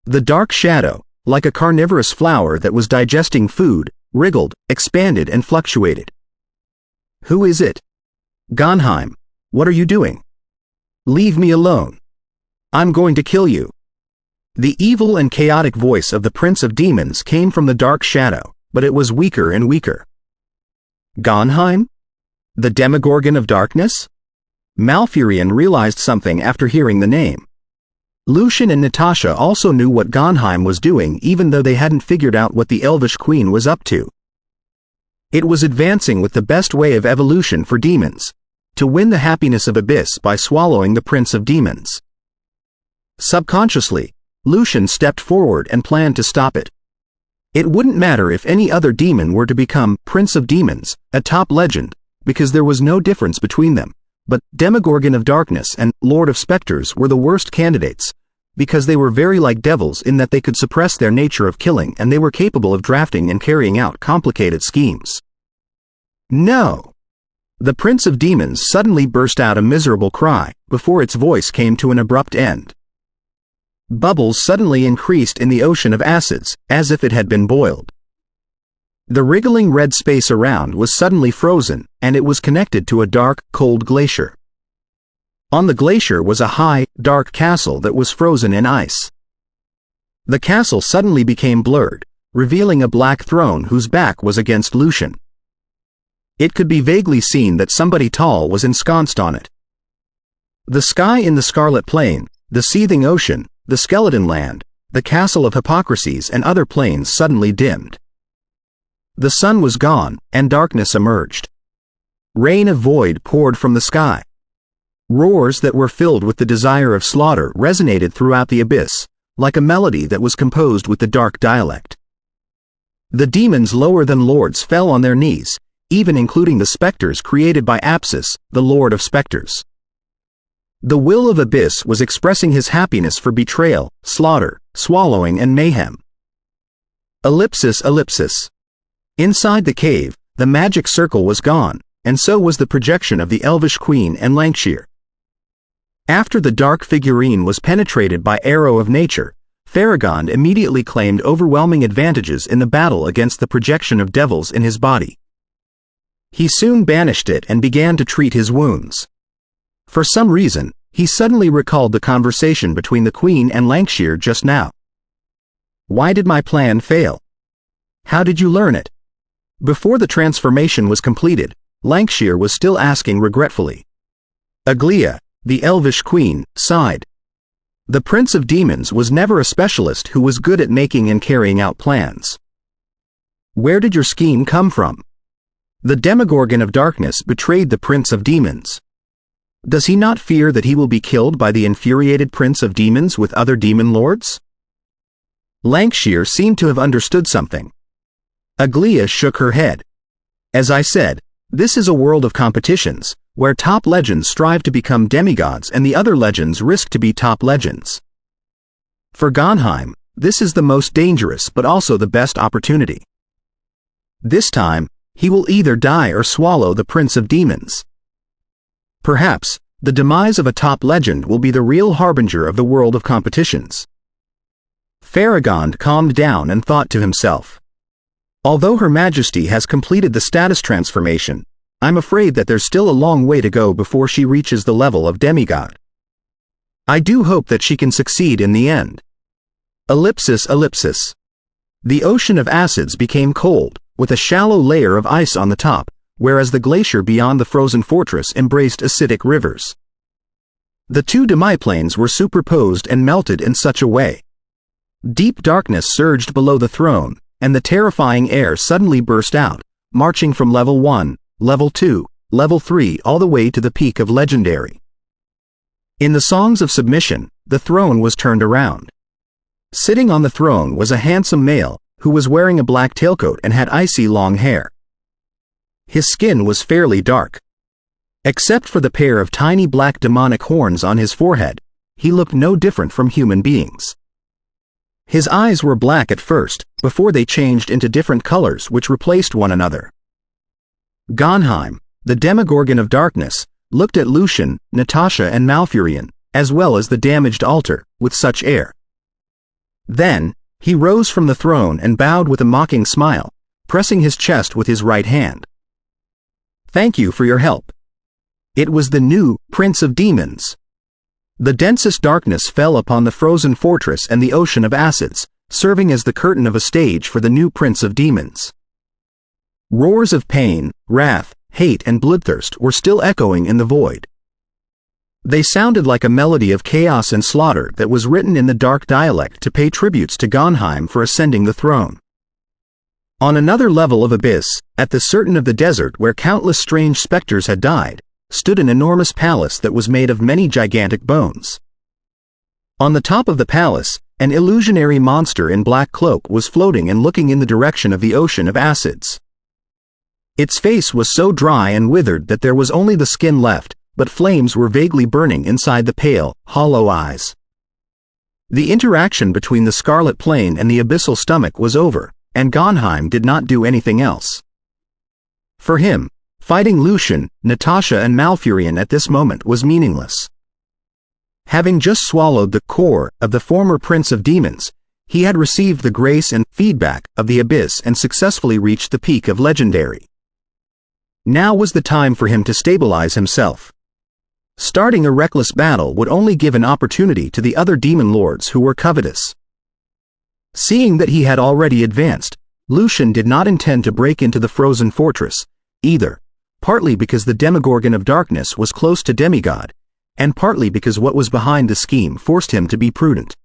The dark shadow, like a carnivorous flower that was digesting food, wriggled, expanded and fluctuated. "Who is it? Gonheim, what are you doing? Leave me alone. I'm going to kill you." The evil and chaotic voice of the Prince of Demons came from the dark shadow, but it was weaker and weaker. Gonheim? The Demogorgon of Darkness? Malfurion realized something after hearing the name. Lucian and Natasha also knew what Gonheim was doing, even though they hadn't figured out what the Elvish Queen was up to. It was advancing with the best way of evolution for demons, to win the happiness of Abyss by swallowing the Prince of Demons. Subconsciously, Lucian stepped forward and planned to stop it. It wouldn't matter if any other demon were to become Prince of Demons, a top legend, because there was no difference between them, but Demogorgon of Darkness and Lord of Spectres were the worst candidates, because they were very like devils in that they could suppress their nature of killing and they were capable of drafting and carrying out complicated schemes. No! The Prince of Demons suddenly burst out a miserable cry, before its voice came to an abrupt end. Bubbles suddenly increased in the ocean of acids, as if it had been boiled. The wriggling red space around was suddenly frozen, and it was connected to a dark, cold glacier. On the glacier was a high, dark castle that was frozen in ice. The castle suddenly became blurred, revealing a black throne whose back was against Lucian. It could be vaguely seen that somebody tall was ensconced on it. The sky in the Scarlet Plain, the seething ocean, the skeleton land, the castle of hypocrisies and other planes suddenly dimmed. The sun was gone, and darkness emerged. Rain of void poured from the sky. Roars that were filled with the desire of slaughter resonated throughout the abyss, like a melody that was composed with the dark dialect. The demons lower than lords fell on their knees, even including the specters created by Apsis, the Lord of Specters. The will of Abyss was expressing his happiness for betrayal, slaughter, swallowing and mayhem. Ellipsis. Inside the cave, the magic circle was gone, and so was the projection of the elvish queen and Lancashire. After the dark figurine was penetrated by arrow of nature, Farragon immediately claimed overwhelming advantages in the battle against the projection of devils in his body. He soon banished it and began to treat his wounds. For some reason, he suddenly recalled the conversation between the Queen and Lancashire just now. Why did my plan fail? How did you learn it? Before the transformation was completed, Lancashire was still asking regretfully. Aglia, the elvish queen, sighed. The Prince of Demons was never a specialist who was good at making and carrying out plans. Where did your scheme come from? The Demogorgon of Darkness betrayed the Prince of Demons. Does he not fear that he will be killed by the infuriated Prince of Demons with other demon lords? Lancashire seemed to have understood something. Aglia shook her head. As I said, this is a world of competitions, where top legends strive to become demigods and the other legends risk to be top legends. For Gonheim, this is the most dangerous but also the best opportunity. This time, he will either die or swallow the Prince of Demons. Perhaps, the demise of a top legend will be the real harbinger of the world of competitions. Farragon calmed down and thought to himself. Although Her Majesty has completed the status transformation, I'm afraid that there's still a long way to go before she reaches the level of demigod. I do hope that she can succeed in the end. Ellipsis. The ocean of acids became cold, with a shallow layer of ice on the top, whereas the glacier beyond the frozen fortress embraced acidic rivers. The two demiplanes were superposed and melted in such a way. Deep darkness surged below the throne, and the terrifying air suddenly burst out, marching from level 1, level 2, level 3 all the way to the peak of legendary. In the Songs of Submission, the throne was turned around. Sitting on the throne was a handsome male, who was wearing a black tailcoat and had icy long hair. His skin was fairly dark. Except for the pair of tiny black demonic horns on his forehead, he looked no different from human beings. His eyes were black at first, before they changed into different colors which replaced one another. Gonheim, the Demogorgon of Darkness, looked at Lucian, Natasha and Malfurion, as well as the damaged altar, with such air. Then, he rose from the throne and bowed with a mocking smile, pressing his chest with his right hand. Thank you for your help. It was the new Prince of Demons. The densest darkness fell upon the frozen fortress and the ocean of acids, serving as the curtain of a stage for the new Prince of Demons. Roars of pain, wrath, hate and bloodthirst were still echoing in the void. They sounded like a melody of chaos and slaughter that was written in the dark dialect to pay tributes to Gonheim for ascending the throne. On another level of abyss, at the certain of the desert where countless strange specters had died, stood an enormous palace that was made of many gigantic bones. On the top of the palace, an illusionary monster in black cloak was floating and looking in the direction of the ocean of acids. Its face was so dry and withered that there was only the skin left, but flames were vaguely burning inside the pale, hollow eyes. The interaction between the Scarlet Plain and the abyssal stomach was over, and Gonheim did not do anything else. For him, Fighting Lucian, Natasha and Malfurion at this moment was meaningless. Having just swallowed the core of the former Prince of Demons, he had received the grace and feedback of the Abyss and successfully reached the peak of Legendary. Now was the time for him to stabilize himself. Starting a reckless battle would only give an opportunity to the other demon lords who were covetous. Seeing that he had already advanced, Lucian did not intend to break into the frozen fortress, either, partly because the Demogorgon of Darkness was close to demigod, and partly because what was behind the scheme forced him to be prudent.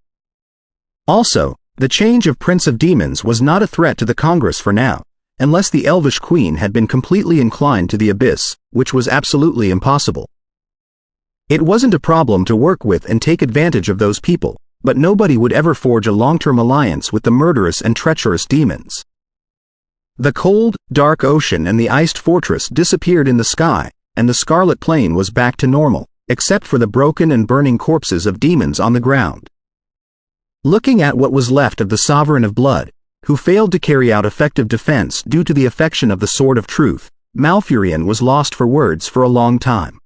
Also, the change of Prince of Demons was not a threat to the Congress for now, unless the Elvish Queen had been completely inclined to the Abyss, which was absolutely impossible. It wasn't a problem to work with and take advantage of those people, but nobody would ever forge a long-term alliance with the murderous and treacherous demons. The cold, dark ocean and the iced fortress disappeared in the sky, and the Scarlet Plain was back to normal, except for the broken and burning corpses of demons on the ground. Looking at what was left of the Sovereign of Blood, who failed to carry out effective defense due to the affection of the Sword of Truth, Malfurion was lost for words for a long time.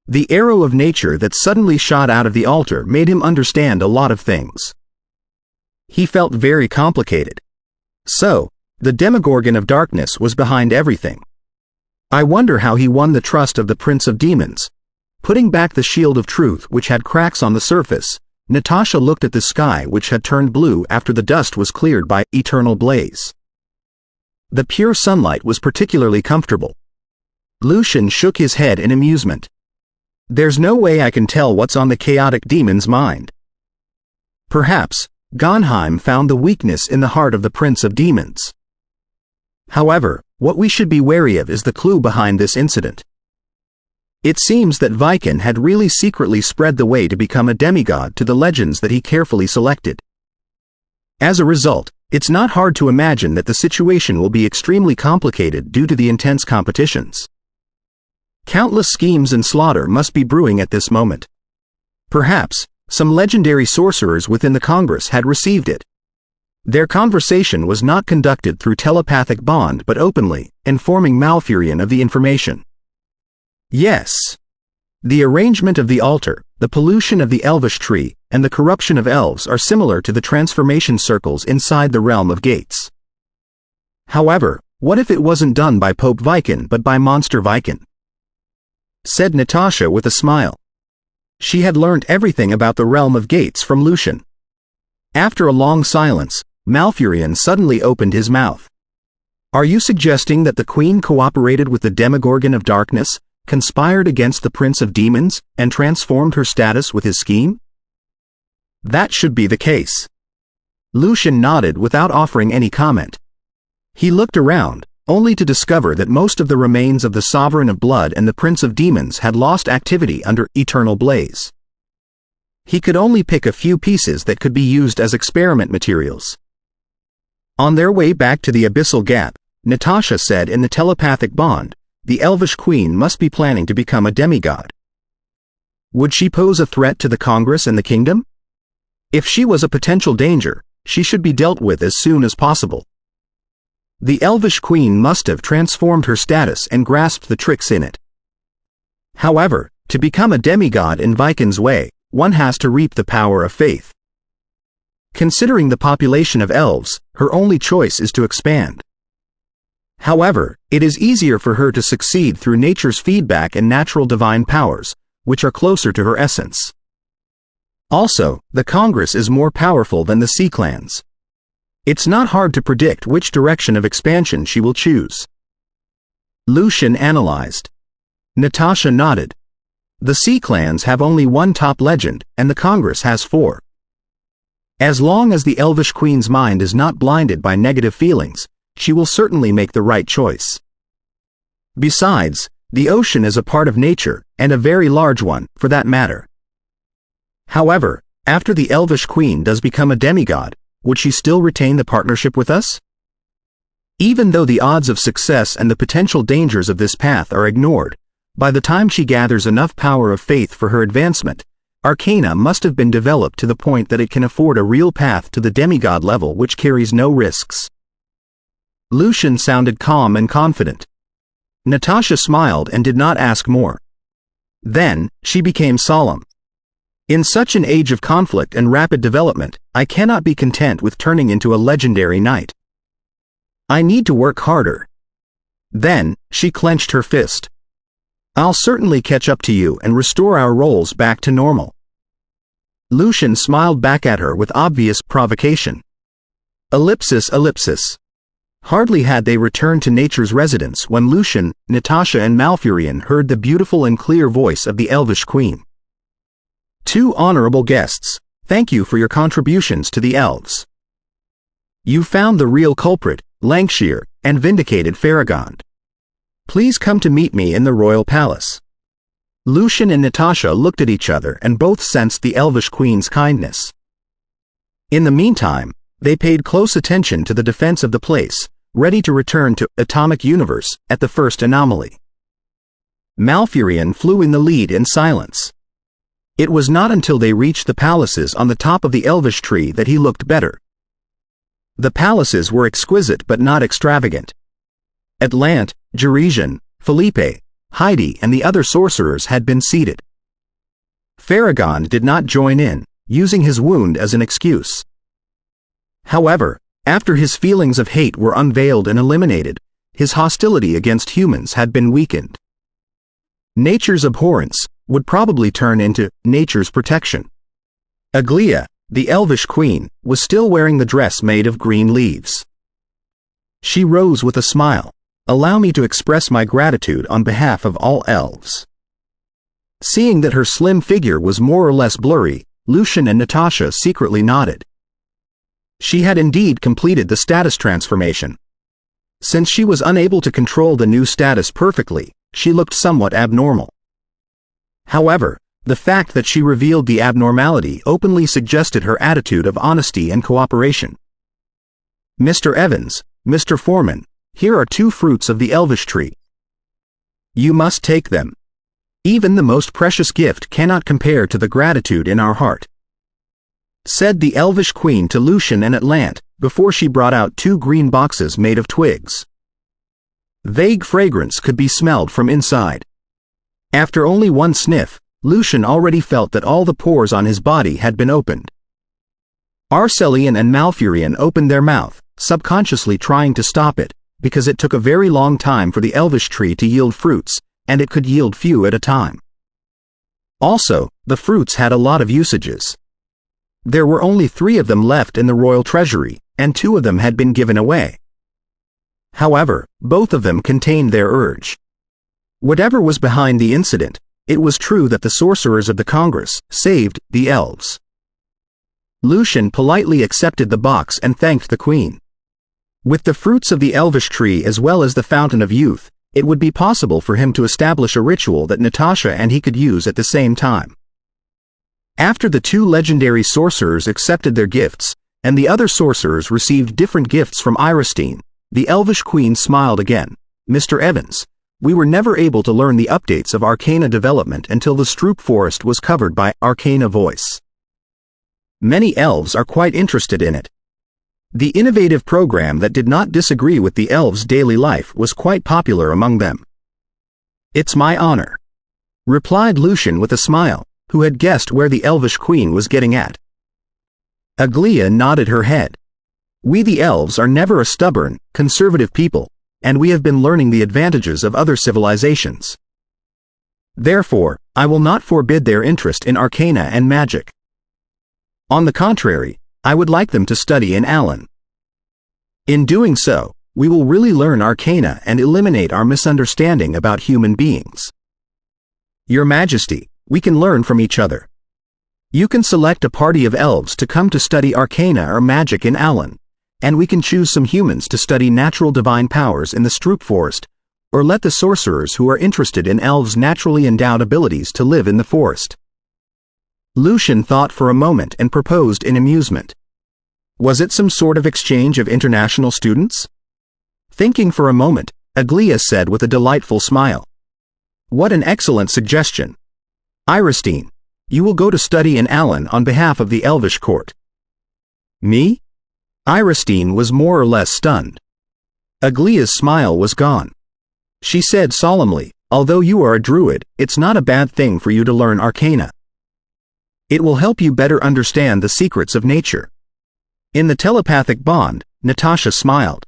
The arrow of nature that suddenly shot out of the altar made him understand a lot of things. He felt very complicated. So, the Demogorgon of Darkness was behind everything. I wonder how he won the trust of the Prince of Demons. Putting back the shield of truth which had cracks on the surface, Natasha looked at the sky which had turned blue after the dust was cleared by eternal blaze. The pure sunlight was particularly comfortable. Lucian shook his head in amusement. There's no way I can tell what's on the chaotic demon's mind. Perhaps, Gonheim found the weakness in the heart of the Prince of Demons. However, what we should be wary of is the clue behind this incident. It seems that Viken had really secretly spread the way to become a demigod to the legends that he carefully selected. As a result, it's not hard to imagine that the situation will be extremely complicated due to the intense competitions. Countless schemes and slaughter must be brewing at this moment. Perhaps, some legendary sorcerers within the Congress had received it. Their conversation was not conducted through telepathic bond but openly, informing Malfurion of the information. Yes. The arrangement of the altar, the pollution of the elvish tree, and the corruption of elves are similar to the transformation circles inside the realm of gates. However, what if it wasn't done by Pope Viken but by Monster Viken? Said Natasha with a smile. She had learned everything about the realm of gates from Lucian. After a long silence, Malfurion suddenly opened his mouth. Are you suggesting that the Queen cooperated with the Demogorgon of Darkness, conspired against the Prince of Demons, and transformed her status with his scheme? That should be the case. Lucian nodded without offering any comment. He looked around, only to discover that most of the remains of the Sovereign of Blood and the Prince of Demons had lost activity under eternal blaze. He could only pick a few pieces that could be used as experiment materials. On their way back to the Abyssal Gap, Natasha said in the telepathic bond, the Elvish Queen must be planning to become a demigod. Would she pose a threat to the Congress and the kingdom? If she was a potential danger, she should be dealt with as soon as possible. The Elvish Queen must have transformed her status and grasped the tricks in it. However, to become a demigod in Viken's way, one has to reap the power of faith. Considering the population of elves, her only choice is to expand. However, it is easier for her to succeed through nature's feedback and natural divine powers, which are closer to her essence. Also, the Congress is more powerful than the Sea Clans. It's not hard to predict which direction of expansion she will choose. Lucian analyzed. Natasha nodded. The Sea Clans have only one top legend, and the Congress has 4. As long as the Elvish Queen's mind is not blinded by negative feelings, she will certainly make the right choice. Besides, the ocean is a part of nature, and a very large one, for that matter. However, after the Elvish Queen does become a demigod, would she still retain the partnership with us? Even though the odds of success and the potential dangers of this path are ignored, by the time she gathers enough power of faith for her advancement, arcana must have been developed to the point that it can afford a real path to the demigod level which carries no risks. Lucian sounded calm and confident. Natasha smiled and did not ask more. Then, she became solemn. In such an age of conflict and rapid development, I cannot be content with turning into a legendary knight. I need to work harder. Then, she clenched her fist. I'll certainly catch up to you and restore our roles back to normal. Lucian smiled back at her with obvious provocation. Ellipsis, ellipsis. Hardly had they returned to nature's residence when Lucian, Natasha and Malfurion heard the beautiful and clear voice of the Elvish Queen. Two honorable guests, thank you for your contributions to the elves. You found the real culprit, Lancashire, and vindicated Farragon. Please come to meet me in the royal palace. Lucian and Natasha looked at each other and both sensed the Elvish Queen's kindness. In the meantime, they paid close attention to the defense of the place, ready to return to Atomic Universe at the first anomaly. Malfurion flew in the lead in silence. It was not until they reached the palaces on the top of the Elvish tree that he looked better. The palaces were exquisite but not extravagant. Atlant, Geresian, Felipe, Heidi and the other sorcerers had been seated. Farragon did not join in, using his wound as an excuse. However, after his feelings of hate were unveiled and eliminated, his hostility against humans had been weakened. Nature's abhorrence would probably turn into nature's protection. Aglia, the Elvish Queen, was still wearing the dress made of green leaves. She rose with a smile. Allow me to express my gratitude on behalf of all elves. Seeing that her slim figure was more or less blurry, Lucian and Natasha secretly nodded. She had indeed completed the status transformation. Since she was unable to control the new status perfectly, she looked somewhat abnormal. However, the fact that she revealed the abnormality openly suggested her attitude of honesty and cooperation. Mr. Evans, Mr. Foreman, here are 2 fruits of the Elvish tree. You must take them. Even the most precious gift cannot compare to the gratitude in our heart, said the Elvish Queen to Lucian and Atlant, before she brought out 2 green boxes made of twigs. Vague fragrance could be smelled from inside. After only one sniff, Lucian already felt that all the pores on his body had been opened. Arcelian and Malfurion opened their mouth, subconsciously trying to stop it, because it took a very long time for the Elvish tree to yield fruits, and it could yield few at a time. Also, the fruits had a lot of usages. There were only 3 of them left in the royal treasury, and 2 of them had been given away. However, both of them contained their urge. Whatever was behind the incident, it was true that the sorcerers of the Congress saved the elves. Lucian politely accepted the box and thanked the Queen. With the fruits of the Elvish tree as well as the Fountain of Youth, it would be possible for him to establish a ritual that Natasha and he could use at the same time. After the 2 legendary sorcerers accepted their gifts, and the other sorcerers received different gifts from Iristine, the Elvish Queen smiled again. Mr. Evans, we were never able to learn the updates of arcana development until the Stroop Forest was covered by Arcana Voice. Many elves are quite interested in it. The innovative program that did not disagree with the elves' daily life was quite popular among them. It's my honor, replied Lucian with a smile, who had guessed where the Elvish Queen was getting at. Aglia nodded her head. We the elves are never a stubborn, conservative people, and we have been learning the advantages of other civilizations. Therefore, I will not forbid their interest in arcana and magic. On the contrary, I would like them to study in Alan. In doing so, we will really learn arcana and eliminate our misunderstanding about human beings. Your Majesty, we can learn from each other. You can select a party of elves to come to study arcana or magic in Alan, and we can choose some humans to study natural divine powers in the Stroop Forest, or let the sorcerers who are interested in elves' naturally endowed abilities to live in the forest. Lucian thought for a moment and proposed in amusement. Was it some sort of exchange of international students? Thinking for a moment, Aglia said with a delightful smile. What an excellent suggestion. Iristine, you will go to study in Alan on behalf of the Elvish court. Me? Iristine was more or less stunned. Aglia's smile was gone. She said solemnly, although you are a druid, it's not a bad thing for you to learn arcana. It will help you better understand the secrets of nature. In the telepathic bond, Natasha smiled.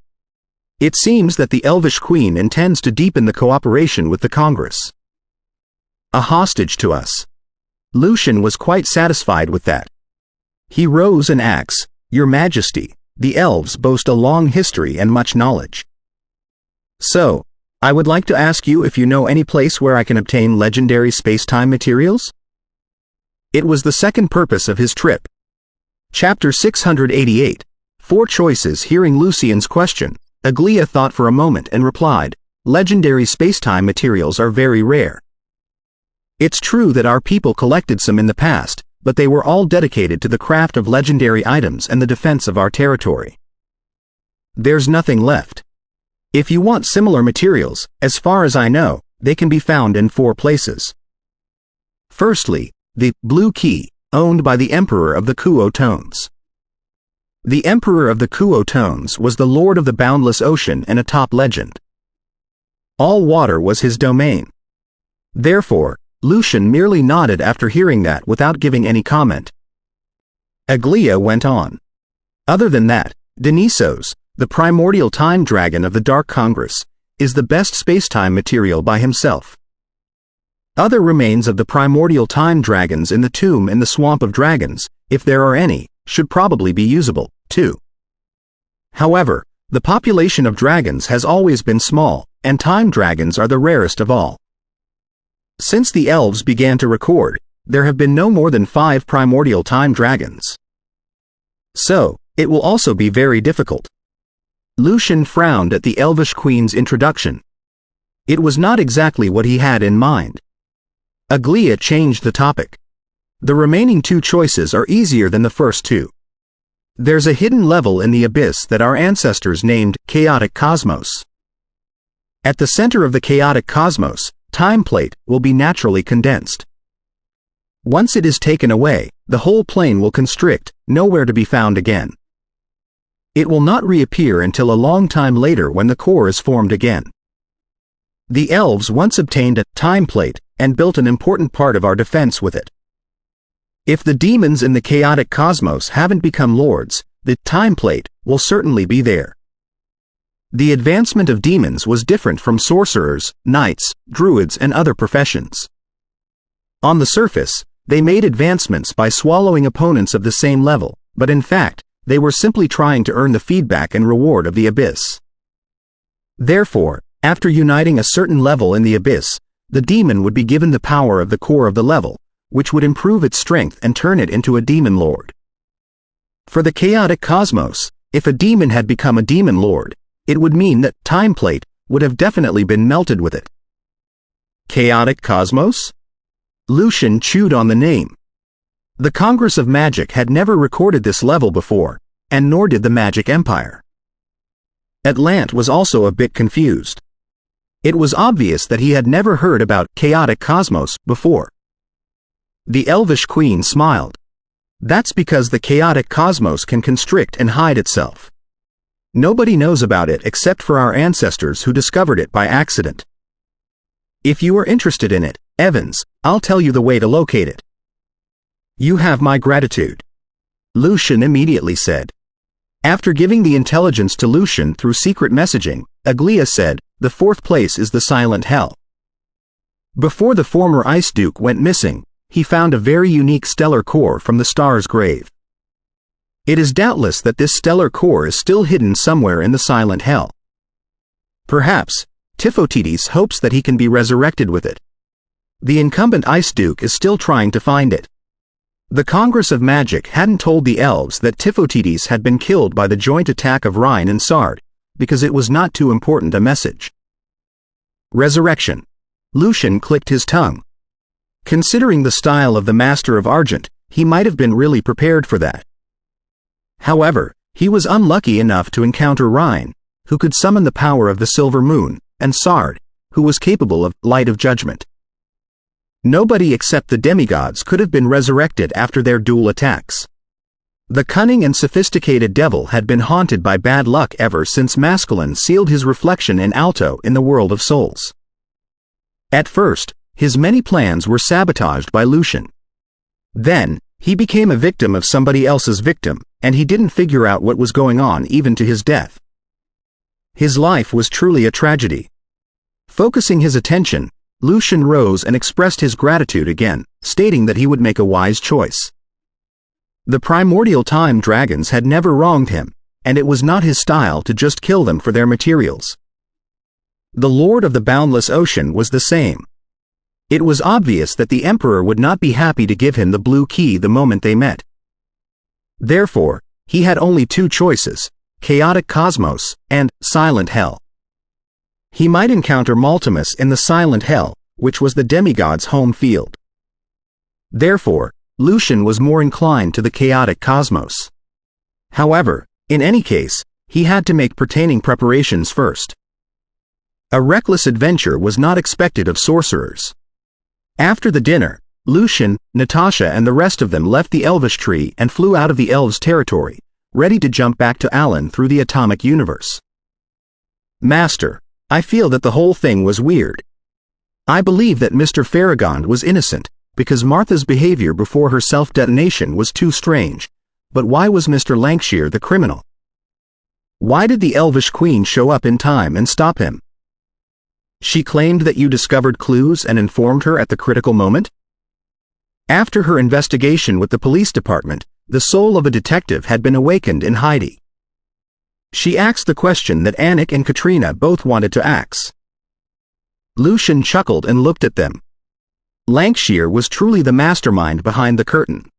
It seems that the Elvish Queen intends to deepen the cooperation with the Congress. A hostage to us. Lucian was quite satisfied with that. He rose and asked, Your Majesty, the elves boast a long history and much knowledge. So, I would like to ask you if you know any place where I can obtain legendary space-time materials? It was the second purpose of his trip. Chapter 688. 4 choices. Hearing Lucian's question, Aglia thought for a moment and replied, Legendary space-time materials are very rare. It's true that our people collected some in the past, but they were all dedicated to the craft of legendary items and the defense of our territory. There's nothing left. If you want similar materials, as far as I know, they can be found in 4 places. Firstly, the Blue Key, owned by the Emperor of the Kuo Tones. The Emperor of the Kuo Tones was the Lord of the Boundless Ocean and a top legend. All water was his domain. Therefore, Lucian merely nodded after hearing that without giving any comment. Aglia went on. Other than that, Denisos, the primordial time dragon of the Dark Congress, is the best space-time material by himself. Other remains of the primordial time dragons in the tomb in the Swamp of Dragons, if there are any, should probably be usable, too. However, the population of dragons has always been small, and time dragons are the rarest of all. Since the elves began to record, there have been no more than 5 primordial time dragons. So, it will also be very difficult. Lucian frowned at the Elvish Queen's introduction. It was not exactly what he had in mind. Aglia changed the topic. The remaining 2 choices are easier than the first 2. There's a hidden level in the abyss that our ancestors named Chaotic Cosmos. At the center of the Chaotic Cosmos, time plate will be naturally condensed. Once it is taken away, the whole plane will constrict, nowhere to be found again. It will not reappear until a long time later when the core is formed again. The elves once obtained a time plate and built an important part of our defense with it. If the demons in the Chaotic Cosmos haven't become lords, the time plate will certainly be there. The advancement of demons was different from sorcerers, knights, druids and other professions. On the surface, they made advancements by swallowing opponents of the same level, but in fact, they were simply trying to earn the feedback and reward of the abyss. Therefore, after uniting a certain level in the abyss, the demon would be given the power of the core of the level, which would improve its strength and turn it into a demon lord. For the Chaotic Cosmos, if a demon had become a demon lord, it would mean that time plate would have definitely been melted with it. Chaotic Cosmos? Lucian chewed on the name. The Congress of Magic had never recorded this level before, and nor did the Magic Empire. Atlant was also a bit confused. It was obvious that he had never heard about Chaotic Cosmos before. The Elvish Queen smiled. That's because the Chaotic Cosmos can constrict and hide itself. Nobody knows about it except for our ancestors who discovered it by accident. If you are interested in it, Evans, I'll tell you the way to locate it. You have my gratitude. Lucian immediately said. After giving the intelligence to Lucian through secret messaging, Aglia said, the 4th place is the Silent Hell. Before the former Ice Duke went missing, he found a very unique stellar core from the star's grave. It is doubtless that this stellar core is still hidden somewhere in the Silent Hell. Perhaps, Tifotidis hopes that he can be resurrected with it. The incumbent Ice Duke is still trying to find it. The Congress of Magic hadn't told the elves that Tifotidis had been killed by the joint attack of Rhine and Sard, because it was not too important a message. Resurrection. Lucian clicked his tongue. Considering the style of the Master of Argent, he might have been really prepared for that. However, he was unlucky enough to encounter Rhine, who could summon the power of the Silver Moon, and Sard, who was capable of Light of Judgment. Nobody except the demigods could have been resurrected after their dual attacks. The cunning and sophisticated devil had been haunted by bad luck ever since Masculine sealed his reflection in alto in the world of souls. At first, his many plans were sabotaged by Lucian. Then, he became a victim of somebody else's victim, and he didn't figure out what was going on even to his death. His life was truly a tragedy. Focusing his attention, Lucian rose and expressed his gratitude again, stating that he would make a wise choice. The primordial time dragons had never wronged him, and it was not his style to just kill them for their materials. The Lord of the Boundless Ocean was the same. It was obvious that the Emperor would not be happy to give him the blue key the moment they met. Therefore, he had only two choices: chaotic cosmos and silent hell. He might encounter Maltimus in the silent hell, which was the demigod's home field. Therefore, Lucian was more inclined to the chaotic cosmos. However, in any case, he had to make pertaining preparations first. A reckless adventure was not expected of sorcerers. After the dinner, Lucian, Natasha and the rest of them left the Elvish tree and flew out of the elves' territory, ready to jump back to Alan through the atomic universe. Master, I feel that the whole thing was weird. I believe that Mr. Farragon was innocent, because Martha's behavior before her self-detonation was too strange, but why was Mr. Lancashire the criminal? Why did the Elvish Queen show up in time and stop him? She claimed that you discovered clues and informed her at the critical moment? After her investigation with the police department, the soul of a detective had been awakened in Heidi. She asked the question that Anik and Katrina both wanted to ask. Lucian chuckled and looked at them. Lancashire was truly the mastermind behind the curtain.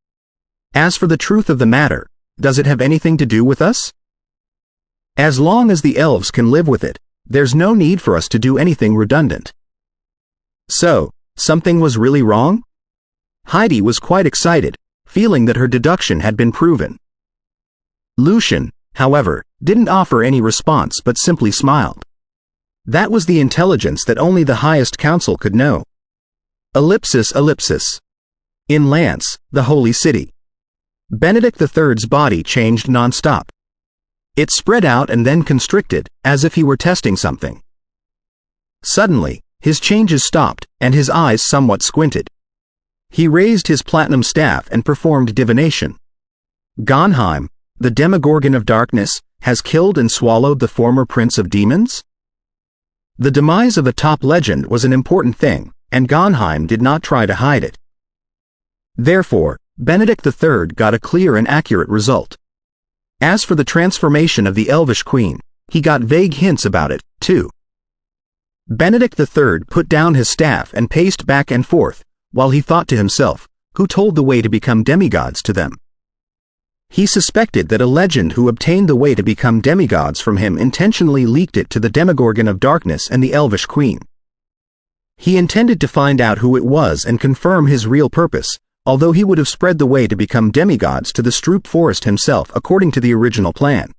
As for the truth of the matter, does it have anything to do with us? As long as the elves can live with it, there's no need for us to do anything redundant. So, something was really wrong? Heidi was quite excited, feeling that her deduction had been proven. Lucian, however, didn't offer any response but simply smiled. That was the intelligence that only the highest council could know. Ellipsis. In Lance, the holy city. Benedict III's body changed non-stop. It spread out and then constricted, as if he were testing something. Suddenly, his changes stopped, and his eyes somewhat squinted. He raised his platinum staff and performed divination. Gonheim, the Demogorgon of Darkness, has killed and swallowed the former Prince of Demons? The demise of a top legend was an important thing, and Gonheim did not try to hide it. Therefore, Benedict III got a clear and accurate result. As for the transformation of the Elvish Queen, he got vague hints about it, too. Benedict III put down his staff and paced back and forth, while he thought to himself, who told the way to become demigods to them? He suspected that a legend who obtained the way to become demigods from him intentionally leaked it to the Demogorgon of Darkness and the Elvish Queen. He intended to find out who it was and confirm his real purpose, although he would have spread the way to become demigods to the Stroop Forest himself according to the original plan.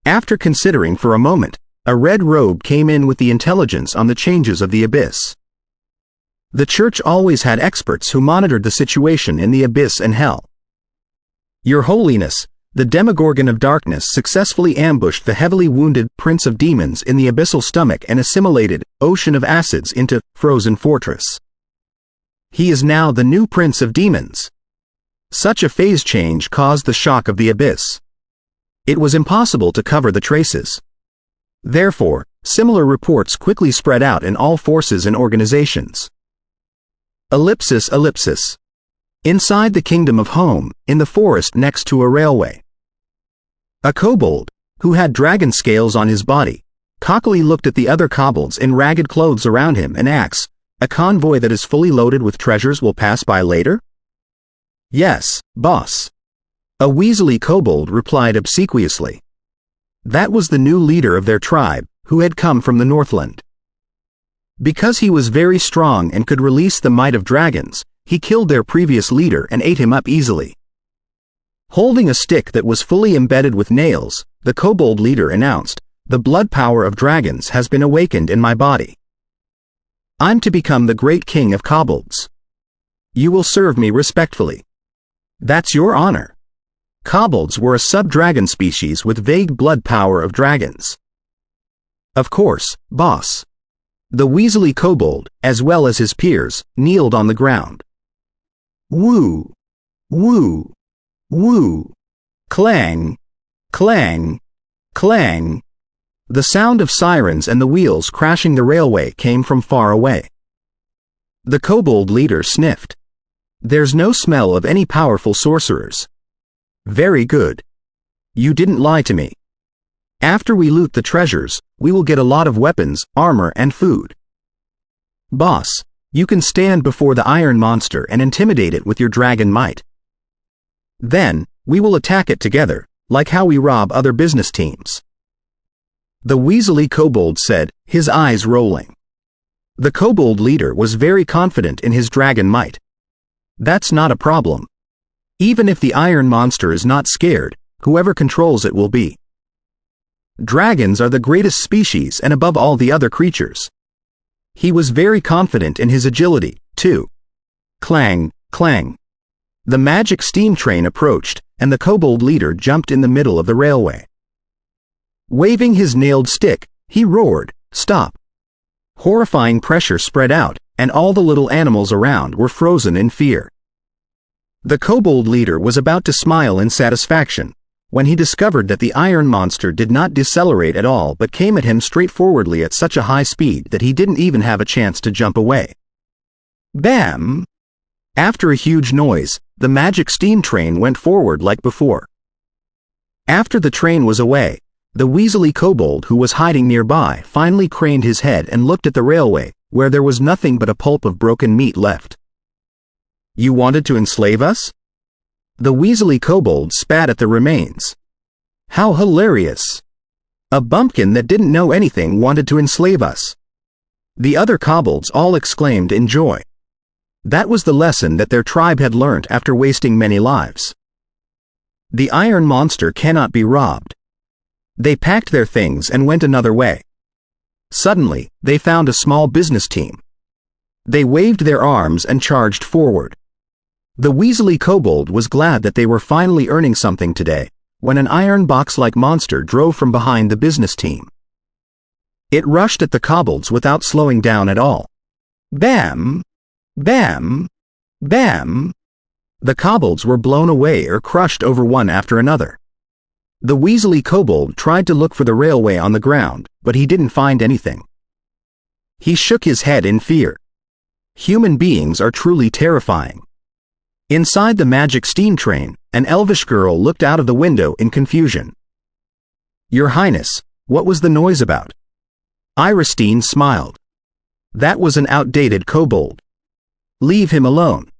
After considering for a moment, a red robe came in with the intelligence on the changes of the abyss. The church always had experts who monitored the situation in the abyss and hell. Your Holiness, the Demogorgon of Darkness successfully ambushed the heavily wounded Prince of Demons in the abyssal stomach and assimilated Ocean of Acids into Frozen Fortress. He is now the new Prince of Demons. Such a phase change caused the shock of the abyss. It was impossible to cover the traces. Therefore, similar reports quickly spread out in all forces and organizations. Ellipsis. Inside the Kingdom of Home, in the forest next to a railway. A kobold, who had dragon scales on his body, cockily looked at the other kobolds in ragged clothes around him and asked, "A convoy that is fully loaded with treasures will pass by later?" "Yes, boss." A weaselly kobold replied obsequiously. That was the new leader of their tribe, who had come from the Northland. Because he was very strong and could release the might of dragons, he killed their previous leader and ate him up easily. Holding a stick that was fully embedded with nails, the kobold leader announced, "The blood power of dragons has been awakened in my body. I'm to become the great king of kobolds. You will serve me respectfully. That's your honor." Kobolds were a sub-dragon species with vague blood power of dragons. Of course, boss. The Weaselly Kobold, as well as his peers, kneeled on the ground. Woo! Woo! Woo! Clang! Clang! Clang! The sound of sirens and the wheels crashing the railway came from far away. The kobold leader sniffed. There's no smell of any powerful sorcerers. Very good. You didn't lie to me. After we loot the treasures, we will get a lot of weapons, armor, and food. Boss, you can stand before the iron monster and intimidate it with your dragon might. Then, we will attack it together, like how we rob other business teams. The Weaselly Kobold said, his eyes rolling. The kobold leader was very confident in his dragon might. That's not a problem. Even if the iron monster is not scared, whoever controls it will be. Dragons are the greatest species and above all the other creatures. He was very confident in his agility, too. Clang, clang. The magic steam train approached, and the kobold leader jumped in the middle of the railway. Waving his nailed stick, he roared, "Stop!" Horrifying pressure spread out, and all the little animals around were frozen in fear. The kobold leader was about to smile in satisfaction, when he discovered that the iron monster did not decelerate at all but came at him straightforwardly at such a high speed that he didn't even have a chance to jump away. Bam! After a huge noise, the magic steam train went forward like before. After the train was away, the Weaselly Kobold who was hiding nearby finally craned his head and looked at the railway, where there was nothing but a pulp of broken meat left. You wanted to enslave us? The Weaselly Kobold spat at the remains. How hilarious! A bumpkin that didn't know anything wanted to enslave us. The other kobolds all exclaimed in joy. That was the lesson that their tribe had learnt after wasting many lives. The iron monster cannot be robbed. They packed their things and went another way. Suddenly, they found a small business team. They waved their arms and charged forward. The Weaselly Kobold was glad that they were finally earning something today, when an iron box-like monster drove from behind the business team. It rushed at the kobolds without slowing down at all. Bam! Bam! Bam! The kobolds were blown away or crushed over one after another. The Weaselly Kobold tried to look for the railway on the ground, but he didn't find anything. He shook his head in fear. Human beings are truly terrifying. Inside the magic steam train, an elvish girl looked out of the window in confusion. Your Highness, what was the noise about? Iristine smiled. That was an outdated kobold. Leave him alone.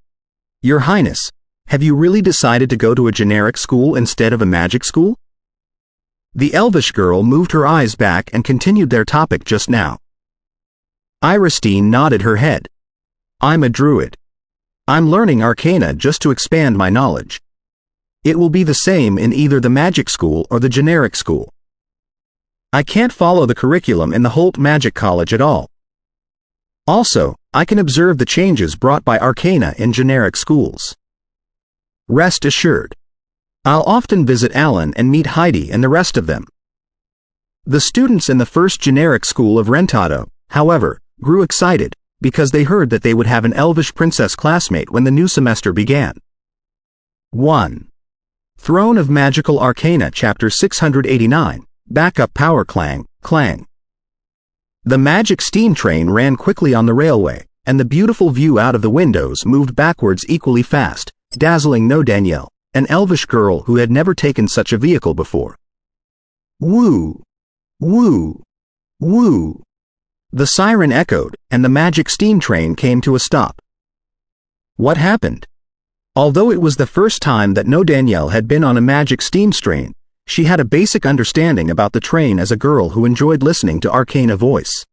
Your Highness, have you really decided to go to a generic school instead of a magic school? The elvish girl moved her eyes back and continued their topic just now. Iristine nodded her head. I'm a druid. I'm learning arcana just to expand my knowledge. It will be the same in either the magic school or the generic school. I can't follow the curriculum in the Holt Magic College at all. Also, I can observe the changes brought by arcana in generic schools. Rest assured. I'll often visit Alan and meet Heidi and the rest of them. The students in the first generic school of Rentado, however, grew excited, because they heard that they would have an elvish princess classmate when the new semester began. 1. Throne of Magical Arcana Chapter 689, Backup Power Clang, Clang. The magic steam train ran quickly on the railway, and the beautiful view out of the windows moved backwards equally fast, dazzling No Danielle, an elvish girl who had never taken such a vehicle before. Woo! Woo! Woo! The siren echoed, and the magic steam train came to a stop. What happened? Although it was the first time that No Danielle had been on a magic steam train, she had a basic understanding about the train as a girl who enjoyed listening to arcana voice.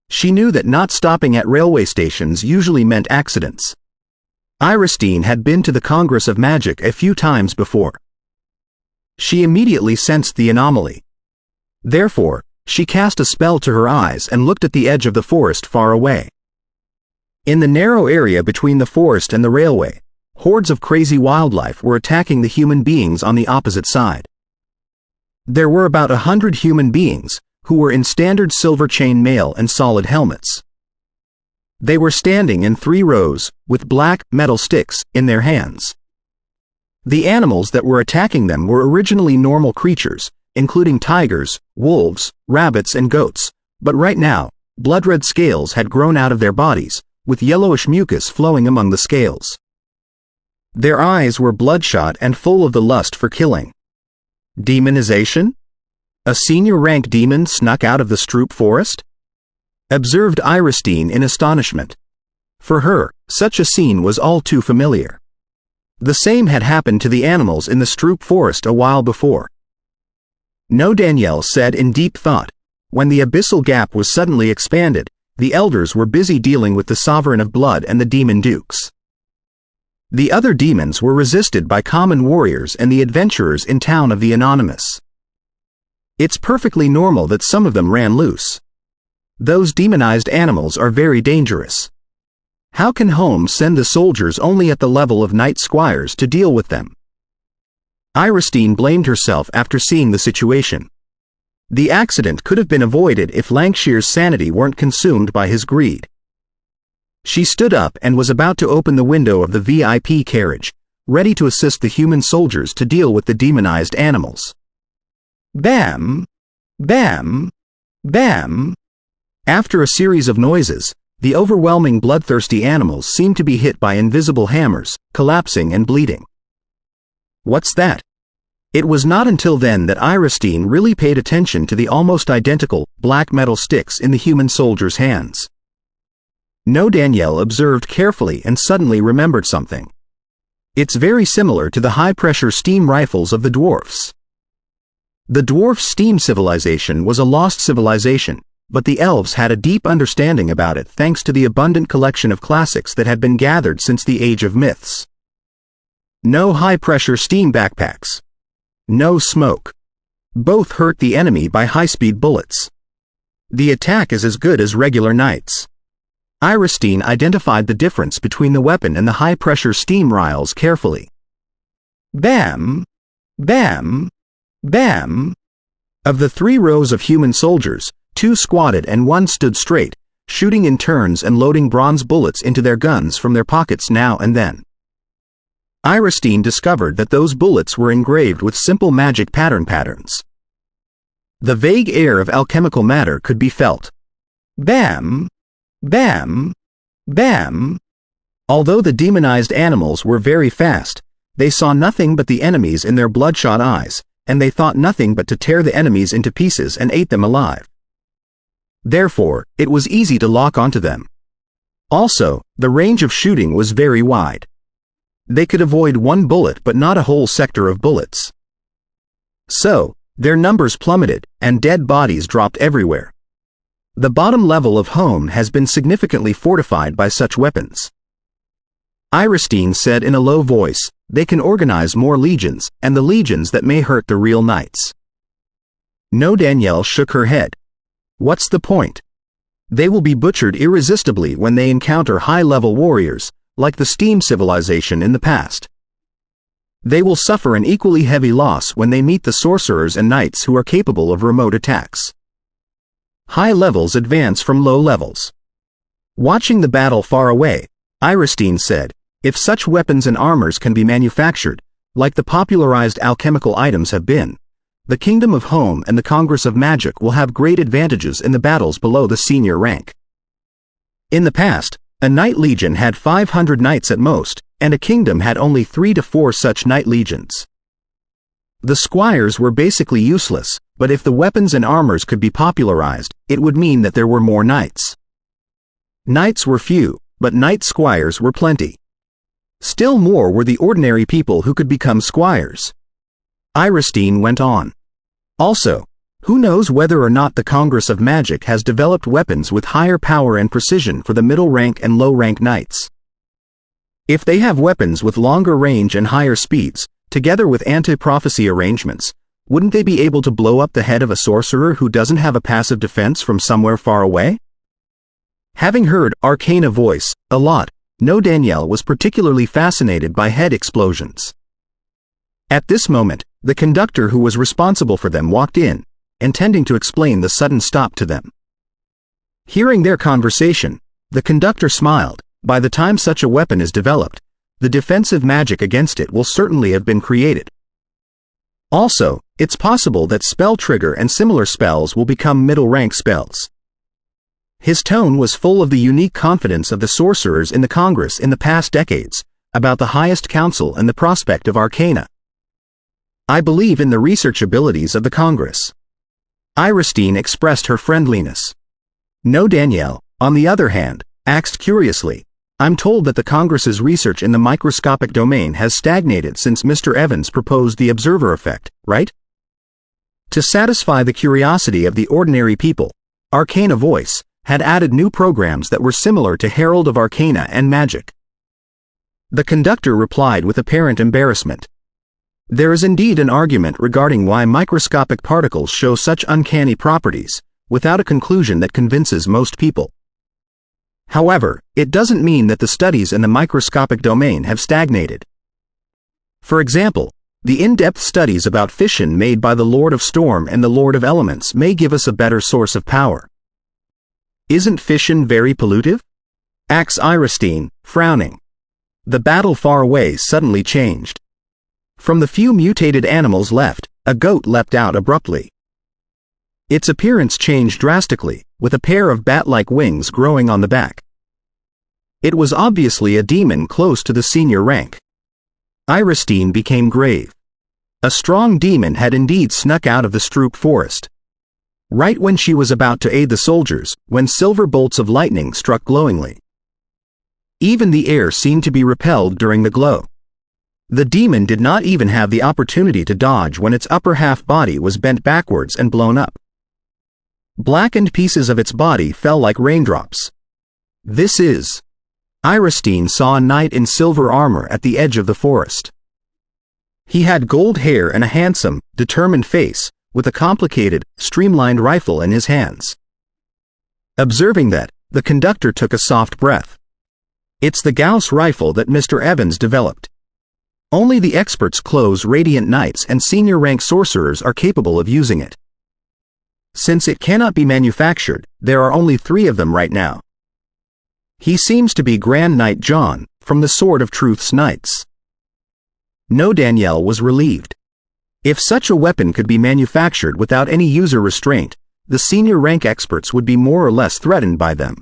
She knew that not stopping at railway stations usually meant accidents. Iristine had been to the Congress of Magic a few times before. She immediately sensed the anomaly. Therefore, she cast a spell to her eyes and looked at the edge of the forest far away. In the narrow area between the forest and the railway, hordes of crazy wildlife were attacking the human beings on the opposite side. There were about 100 human beings, who were in standard silver chain mail and solid helmets. They were standing in 3 rows, with black, metal sticks, in their hands. The animals that were attacking them were originally normal creatures, including tigers, wolves, rabbits and goats, but right now, blood-red scales had grown out of their bodies, with yellowish mucus flowing among the scales. Their eyes were bloodshot and full of the lust for killing. Demonization? A senior-rank demon snuck out of the Stroop forest? Observed Iristine in astonishment. For her, such a scene was all too familiar. The same had happened to the animals in the Stroop forest a while before. No, Danielle said in deep thought. When the abyssal gap was suddenly expanded, the elders were busy dealing with the Sovereign of Blood and the demon dukes. The other demons were resisted by common warriors and the adventurers in town of the Anonymous. It's perfectly normal that some of them ran loose. Those demonized animals are very dangerous. How can Holmes send the soldiers only at the level of night squires to deal with them? Iristine blamed herself after seeing the situation. The accident could have been avoided if Lankshire's sanity weren't consumed by his greed. She stood up and was about to open the window of the VIP carriage, ready to assist the human soldiers to deal with the demonized animals. Bam! Bam! Bam! After a series of noises, the overwhelming bloodthirsty animals seemed to be hit by invisible hammers, collapsing and bleeding. What's that? It was not until then that Iristine really paid attention to the almost identical, black metal sticks in the human soldier's hands. No, Danielle observed carefully and suddenly remembered something. It's very similar to the high-pressure steam rifles of the dwarfs. The dwarf steam civilization was a lost civilization, but the elves had a deep understanding about it thanks to the abundant collection of classics that had been gathered since the Age of Myths. No high-pressure steam backpacks. No smoke. Both hurt the enemy by high-speed bullets. The attack is as good as regular knights. Iristine identified the difference between the weapon and the high-pressure steam riles carefully. Bam! Bam! Bam! Of the 3 rows of human soldiers, 2 squatted and 1 stood straight, shooting in turns and loading bronze bullets into their guns from their pockets now and then. Iristine discovered that those bullets were engraved with simple magic patterns. The vague air of alchemical matter could be felt. Bam! Bam! Bam! Although the demonized animals were very fast, they saw nothing but the enemies in their bloodshot eyes, and they thought nothing but to tear the enemies into pieces and ate them alive. Therefore, it was easy to lock onto them. Also, the range of shooting was very wide. They could avoid 1 bullet but not a whole sector of bullets. So, their numbers plummeted, and dead bodies dropped everywhere. The bottom level of home has been significantly fortified by such weapons. Iristine said in a low voice, they can organize more legions, and the legions that may hurt the real knights. No, Danielle shook her head. What's the point? They will be butchered irresistibly when they encounter high-level warriors, like the steam civilization in the past. They will suffer an equally heavy loss when they meet the sorcerers and knights who are capable of remote attacks. High levels advance from low levels. Watching the battle far away, Iristine said, if such weapons and armors can be manufactured, like the popularized alchemical items have been, the Kingdom of Home and the Congress of Magic will have great advantages in the battles below the senior rank. In the past, a knight legion had 500 knights at most, and a kingdom had only 3 to 4 such knight legions. The squires were basically useless, but if the weapons and armors could be popularized, it would mean that there were more knights. Knights were few, but knight squires were plenty. Still more were the ordinary people who could become squires. Iristine went on. Also, who knows whether or not the Congress of Magic has developed weapons with higher power and precision for the middle rank and low rank knights. If they have weapons with longer range and higher speeds, together with anti-prophecy arrangements, wouldn't they be able to blow up the head of a sorcerer who doesn't have a passive defense from somewhere far away? Having heard arcana voice a lot, No Danielle was particularly fascinated by head explosions. At this moment, the conductor who was responsible for them walked in, intending to explain the sudden stop to them. Hearing their conversation, the conductor smiled. By the time such a weapon is developed, the defensive magic against it will certainly have been created. Also, it's possible that spell trigger and similar spells will become middle-rank spells. His tone was full of the unique confidence of the sorcerers in the Congress in the past decades, about the highest council and the prospect of arcana. I believe in the research abilities of the Congress. Iristine expressed her friendliness. No Danielle, on the other hand, asked curiously, I'm told that the Congress's research in the microscopic domain has stagnated since Mr. Evans proposed the observer effect, right? To satisfy the curiosity of the ordinary people, Arcana Voice had added new programs that were similar to Herald of Arcana and Magic. The conductor replied with apparent embarrassment. There is indeed an argument regarding why microscopic particles show such uncanny properties, without a conclusion that convinces most people. However, it doesn't mean that the studies in the microscopic domain have stagnated. For example, the in-depth studies about fission made by the Lord of Storm and the Lord of Elements may give us a better source of power. Isn't fission very pollutive? Asks Iristine, frowning. The battle far away suddenly changed. From the few mutated animals left, a goat leapt out abruptly. Its appearance changed drastically, with a pair of bat-like wings growing on the back. It was obviously a demon close to the senior rank. Iristine became grave. A strong demon had indeed snuck out of the Stroop forest. Right when she was about to aid the soldiers, when silver bolts of lightning struck glowingly. Even the air seemed to be repelled during the glow. The demon did not even have the opportunity to dodge when its upper half body was bent backwards and blown up. Blackened pieces of its body fell like raindrops. This is... Iristine saw a knight in silver armor at the edge of the forest. He had gold hair and a handsome, determined face, with a complicated, streamlined rifle in his hands. Observing that, the conductor took a soft breath. It's the Gauss rifle that Mr. Evans developed. Only the experts close radiant knights and senior rank sorcerers are capable of using it. Since it cannot be manufactured, there are only 3 of them right now. He seems to be Grand Knight John, from the Sword of Truth's Knights. No Danielle was relieved. If such a weapon could be manufactured without any user restraint, the senior rank experts would be more or less threatened by them.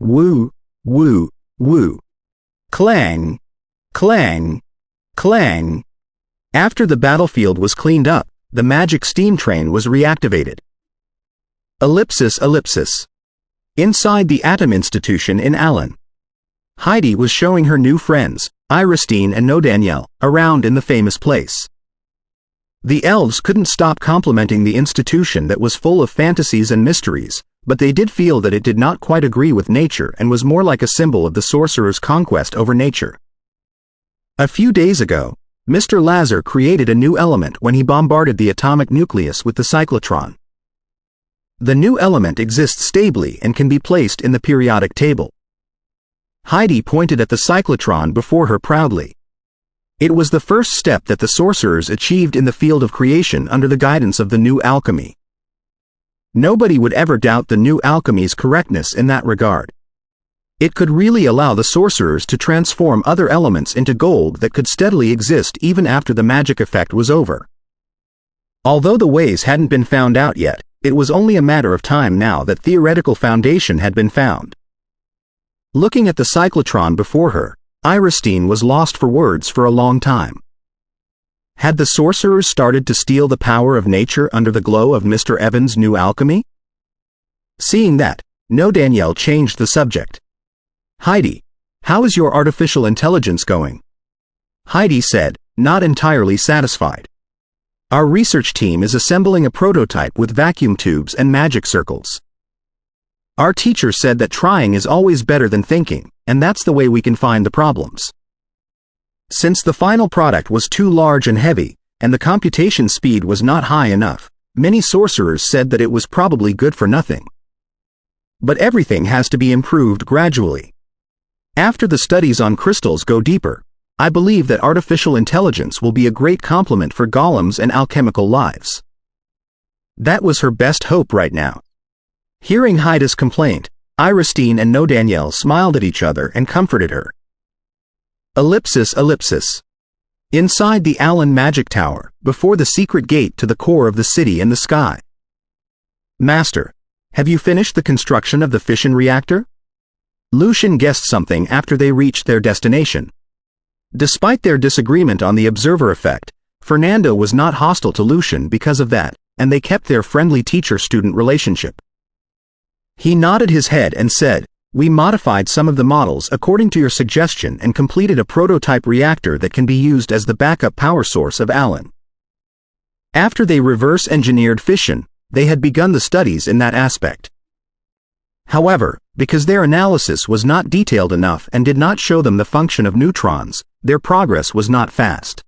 Woo, woo, woo. Clang, clang, clang. After the battlefield was cleaned up, the magic steam train was reactivated. Ellipsis, ellipsis. Inside the Atom Institution in Allen. Heidi was showing her new friends, Iristine and No Danielle, around in the famous place. The elves couldn't stop complimenting the institution that was full of fantasies and mysteries, but they did feel that it did not quite agree with nature and was more like a symbol of the sorcerer's conquest over nature. A few days ago, Mr. Lazar created a new element when he bombarded the atomic nucleus with the cyclotron. The new element exists stably and can be placed in the periodic table. Heidi pointed at the cyclotron before her proudly. It was the first step that the sorcerers achieved in the field of creation under the guidance of the new alchemy. Nobody would ever doubt the new alchemy's correctness in that regard. It could really allow the sorcerers to transform other elements into gold that could steadily exist even after the magic effect was over. Although the ways hadn't been found out yet, it was only a matter of time now that theoretical foundation had been found. Looking at the cyclotron before her, Iristine was lost for words for a long time. Had the sorcerers started to steal the power of nature under the glow of Mr. Evans' new alchemy? Seeing that, No Danielle changed the subject. Heidi, how is your artificial intelligence going? Heidi said, not entirely satisfied. Our research team is assembling a prototype with vacuum tubes and magic circles. Our teacher said that trying is always better than thinking, and that's the way we can find the problems. Since the final product was too large and heavy, and the computation speed was not high enough, many sorcerers said that it was probably good for nothing. But everything has to be improved gradually. After the studies on crystals go deeper, I believe that artificial intelligence will be a great complement for golems and alchemical lives. That was her best hope right now. Hearing Haida's complaint, Iristine and No Danielle smiled at each other and comforted her. Ellipsis. Inside the Allen Magic Tower, before the secret gate to the core of the city in the sky. Master, have you finished the construction of the fission reactor? Lucian guessed something after they reached their destination. Despite their disagreement on the observer effect, Fernando was not hostile to Lucian because of that, and they kept their friendly teacher-student relationship. He nodded his head and said, "We modified some of the models according to your suggestion and completed a prototype reactor that can be used as the backup power source of Allen." After they reverse-engineered fission, they had begun the studies in that aspect. However, because their analysis was not detailed enough and did not show them the function of neutrons, their progress was not fast.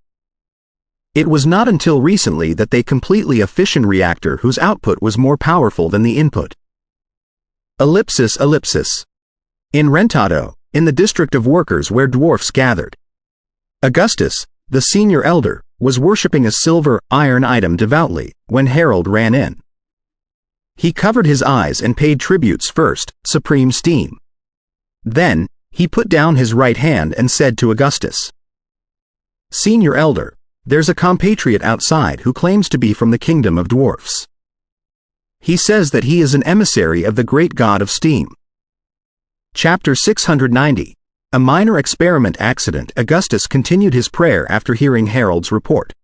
It was not until recently that they completed a fission reactor whose output was more powerful than the input. Ellipsis. In Rentado, in the district of workers where dwarfs gathered. Augustus, the senior elder, was worshipping a silver, iron item devoutly when Harold ran in. He covered his eyes and paid tributes first, supreme steam. Then, he put down his right hand and said to Augustus, "Senior elder, there's a compatriot outside who claims to be from the kingdom of dwarfs. He says that he is an emissary of the great god of steam." Chapter 690. A minor experiment accident. Augustus continued his prayer after hearing Harold's report.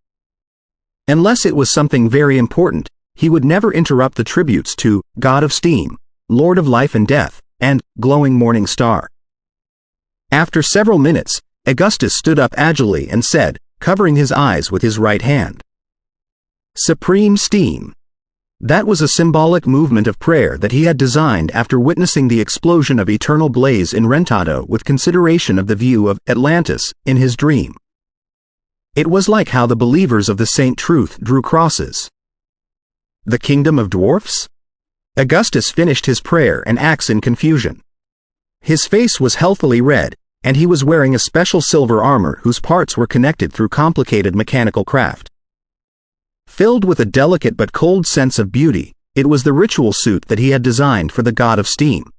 Unless it was something very important, he would never interrupt the tributes to God of Steam, Lord of Life and Death, and Glowing Morning Star. After several minutes, Augustus stood up agilely and said, covering his eyes with his right hand, "Supreme Steam." That was a symbolic movement of prayer that he had designed after witnessing the explosion of eternal blaze in Rentado with consideration of the view of Atlantis in his dream. It was like how the believers of the Saint Truth drew crosses. The kingdom of dwarfs? Augustus finished his prayer and acts in confusion. His face was healthily red, and he was wearing a special silver armor whose parts were connected through complicated mechanical craft. Filled with a delicate but cold sense of beauty, it was the ritual suit that he had designed for the god of steam.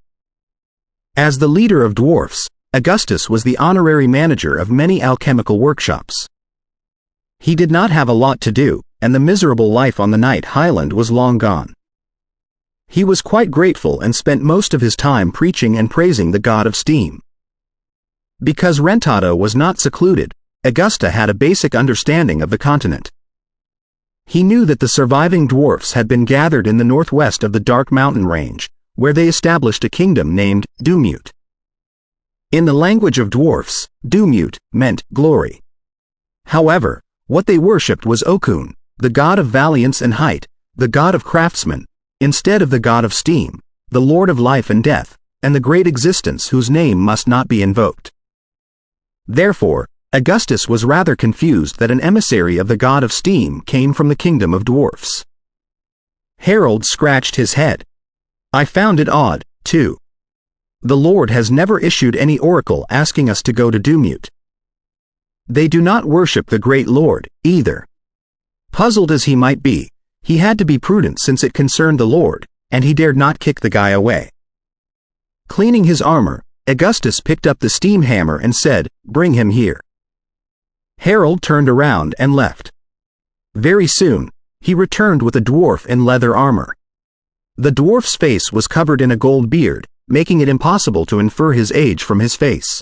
As the leader of dwarfs, Augustus was the honorary manager of many alchemical workshops. He did not have a lot to do, and the miserable life on the Night Highland was long gone. He was quite grateful and spent most of his time preaching and praising the god of steam. Because Rentado was not secluded, Augusta had a basic understanding of the continent. He knew that the surviving dwarfs had been gathered in the northwest of the Dark Mountain Range, where they established a kingdom named Dumute. In the language of dwarfs, Dumute meant glory. However, what they worshipped was Okun, the god of valiance and height, the god of craftsmen, instead of the god of steam, the lord of life and death, and the great existence whose name must not be invoked. Therefore, Augustus was rather confused that an emissary of the god of steam came from the kingdom of dwarfs. Harold scratched his head. I found it odd, too. The Lord has never issued any oracle asking us to go to Dumute. They do not worship the great Lord, either. Puzzled as he might be, he had to be prudent since it concerned the Lord, and he dared not kick the guy away. Cleaning his armor, Augustus picked up the steam hammer and said, "Bring him here." Harold turned around and left. Very soon, he returned with a dwarf in leather armor. The dwarf's face was covered in a gold beard, making it impossible to infer his age from his face.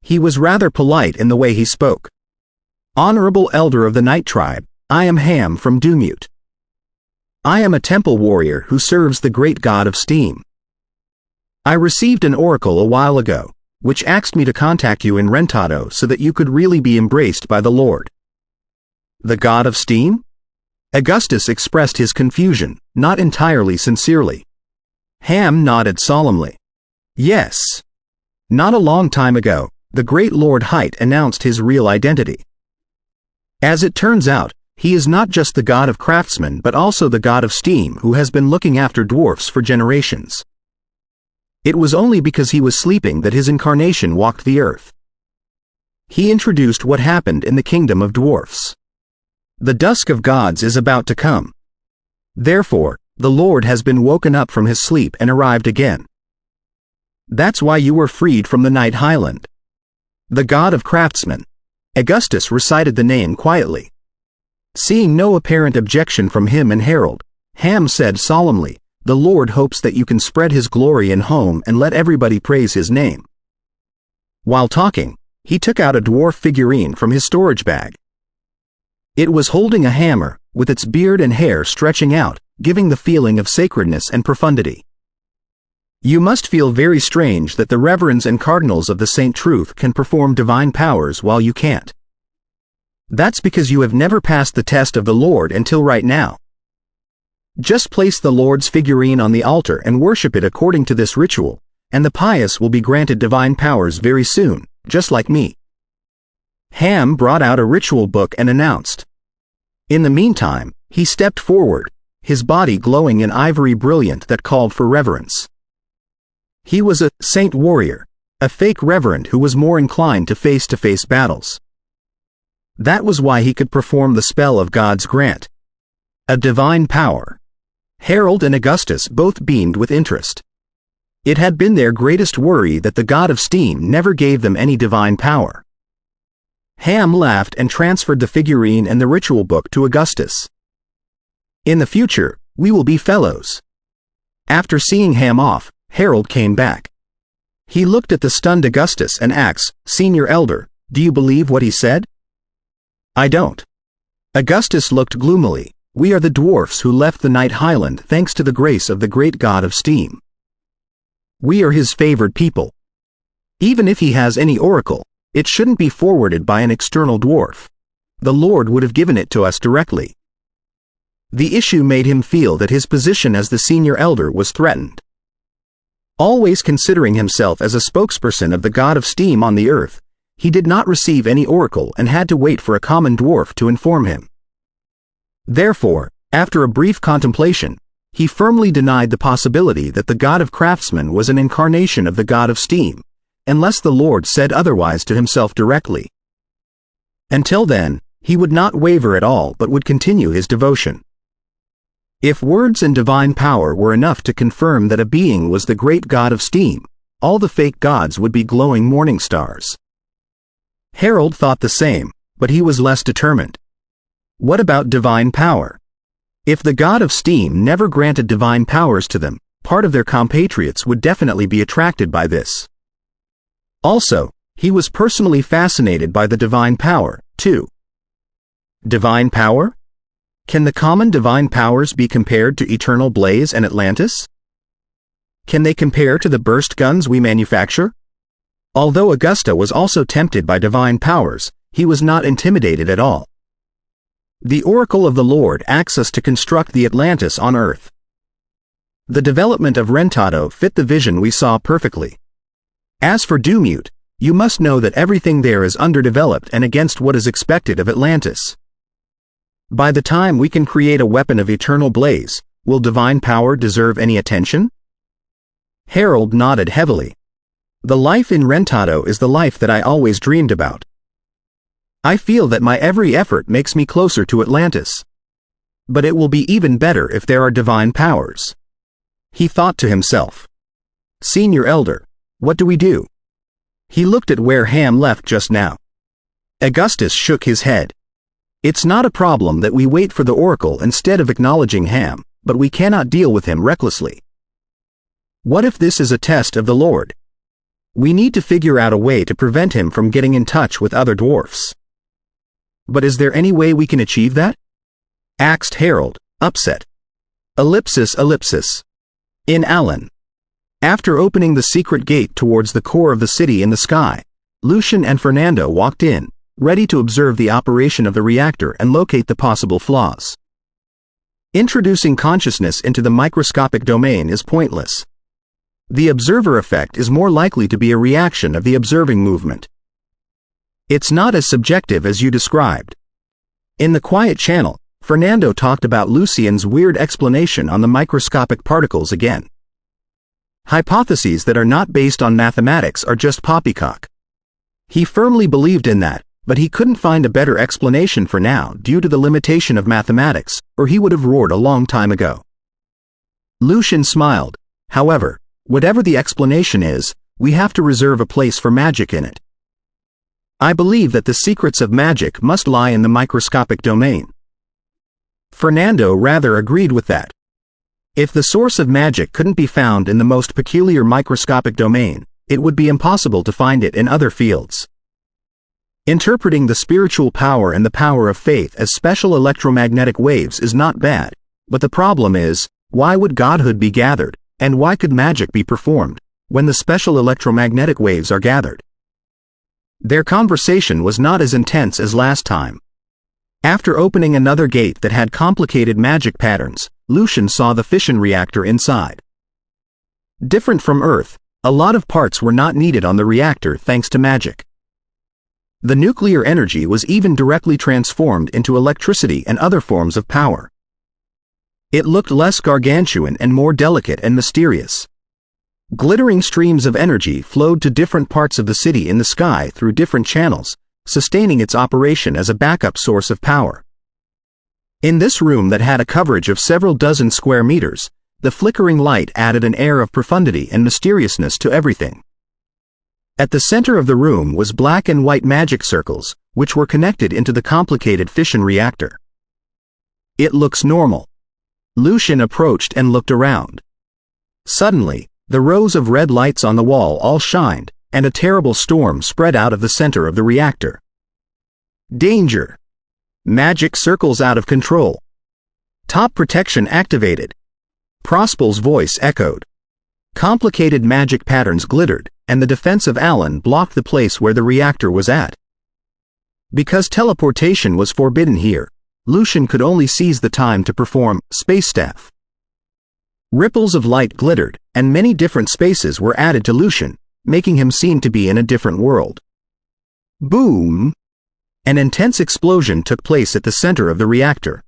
He was rather polite in the way he spoke. "Honorable elder of the Night Tribe, I am Ham from Dumute. I am a temple warrior who serves the great god of steam. I received an oracle a while ago, which asked me to contact you in Rentado so that you could really be embraced by the Lord." The god of steam? Augustus expressed his confusion, not entirely sincerely. Ham nodded solemnly. Yes. Not a long time ago, the great Lord Height announced his real identity. As it turns out, he is not just the god of craftsmen but also the god of steam who has been looking after dwarfs for generations. It was only because he was sleeping that his incarnation walked the earth. He introduced what happened in the kingdom of dwarfs. The dusk of gods is about to come. Therefore, the Lord has been woken up from his sleep and arrived again. That's why you were freed from the night highland. The god of craftsmen. Augustus recited the name quietly. Seeing no apparent objection from him and Harold, Ham said solemnly, "The Lord hopes that you can spread his glory in home and let everybody praise his name." While talking, he took out a dwarf figurine from his storage bag. It was holding a hammer, with its beard and hair stretching out, giving the feeling of sacredness and profundity. You must feel very strange that the reverends and cardinals of the Saint Truth can perform divine powers while you can't. That's because you have never passed the test of the Lord until right now. Just place the Lord's figurine on the altar and worship it according to this ritual, and the pious will be granted divine powers very soon, just like me. Ham brought out a ritual book and announced. In the meantime, he stepped forward, his body glowing in ivory brilliant that called for reverence. He was a saint warrior, a fake reverend who was more inclined to face-to-face battles. That was why he could perform the spell of God's grant. A divine power. Harold and Augustus both beamed with interest. It had been their greatest worry that the god of steam never gave them any divine power. Ham laughed and transferred the figurine and the ritual book to Augustus. In the future, we will be fellows. After seeing Ham off, Harold came back. He looked at the stunned Augustus and asked, "Senior Elder, do you believe what he said?" "I don't." Augustus looked gloomily. "We are the dwarfs who left the Night Highland thanks to the grace of the great god of steam. We are his favored people. Even if he has any oracle, it shouldn't be forwarded by an external dwarf. The Lord would have given it to us directly." The issue made him feel that his position as the senior elder was threatened. Always considering himself as a spokesperson of the god of steam on the earth, he did not receive any oracle and had to wait for a common dwarf to inform him. Therefore, after a brief contemplation, he firmly denied the possibility that the god of craftsmen was an incarnation of the god of steam, unless the Lord said otherwise to himself directly. Until then, he would not waver at all but would continue his devotion. If words and divine power were enough to confirm that a being was the great god of steam, all the fake gods would be glowing morning stars. Harold thought the same, but he was less determined. What about divine power? If the god of steam never granted divine powers to them, part of their compatriots would definitely be attracted by this. Also, he was personally fascinated by the divine power, too. Divine power? Can the common divine powers be compared to eternal blaze and Atlantis? Can they compare to the burst guns we manufacture? Although Augusta was also tempted by divine powers, he was not intimidated at all. The oracle of the Lord asks us to construct the Atlantis on Earth. The development of Rentado fit the vision we saw perfectly. As for Dumute, you must know that everything there is underdeveloped and against what is expected of Atlantis. By the time we can create a weapon of eternal blaze, will divine power deserve any attention? Harold nodded heavily. The life in Rentado is the life that I always dreamed about. I feel that my every effort makes me closer to Atlantis. But it will be even better if there are divine powers. He thought to himself. Senior Elder, what do we do? He looked at where Ham left just now. Augustus shook his head. It's not a problem that we wait for the oracle instead of acknowledging Ham, but we cannot deal with him recklessly. What if this is a test of the Lord? We need to figure out a way to prevent him from getting in touch with other dwarfs. But is there any way we can achieve that? Asked Harold, upset. Ellipsis. In Allen. After opening the secret gate towards the core of the city in the sky, Lucian and Fernando walked in, ready to observe the operation of the reactor and locate the possible flaws. Introducing consciousness into the microscopic domain is pointless. The observer effect is more likely to be a reaction of the observing movement. It's not as subjective as you described. In the quiet channel, Fernando talked about Lucian's weird explanation on the microscopic particles again. Hypotheses that are not based on mathematics are just poppycock. He firmly believed in that, but he couldn't find a better explanation for now due to the limitation of mathematics, or he would have roared a long time ago. Lucian smiled. However, whatever the explanation is, we have to reserve a place for magic in it. I believe that the secrets of magic must lie in the microscopic domain. Fernando rather agreed with that. If the source of magic couldn't be found in the most peculiar microscopic domain, it would be impossible to find it in other fields. Interpreting the spiritual power and the power of faith as special electromagnetic waves is not bad, but the problem is, why would godhood be gathered, and why could magic be performed, when the special electromagnetic waves are gathered? Their conversation was not as intense as last time. After opening another gate that had complicated magic patterns, Lucian saw the fission reactor inside. Different from Earth, a lot of parts were not needed on the reactor thanks to magic. The nuclear energy was even directly transformed into electricity and other forms of power. It looked less gargantuan and more delicate and mysterious. Glittering streams of energy flowed to different parts of the city in the sky through different channels, sustaining its operation as a backup source of power. In this room that had a coverage of several dozen square meters, the flickering light added an air of profundity and mysteriousness to everything. At the center of the room was black and white magic circles, which were connected into the complicated fission reactor. It looks normal. Lucian approached and looked around. Suddenly, the rows of red lights on the wall all shined, and a terrible storm spread out of the center of the reactor. Danger! Magic circles out of control. Top protection activated. Prospel's voice echoed. Complicated magic patterns glittered, and the defense of Alan blocked the place where the reactor was at. Because teleportation was forbidden here, Lucian could only seize the time to perform space staff. Ripples of light glittered, and many different spaces were added to Lucian, making him seem to be in a different world. Boom! An intense explosion took place at the center of the reactor.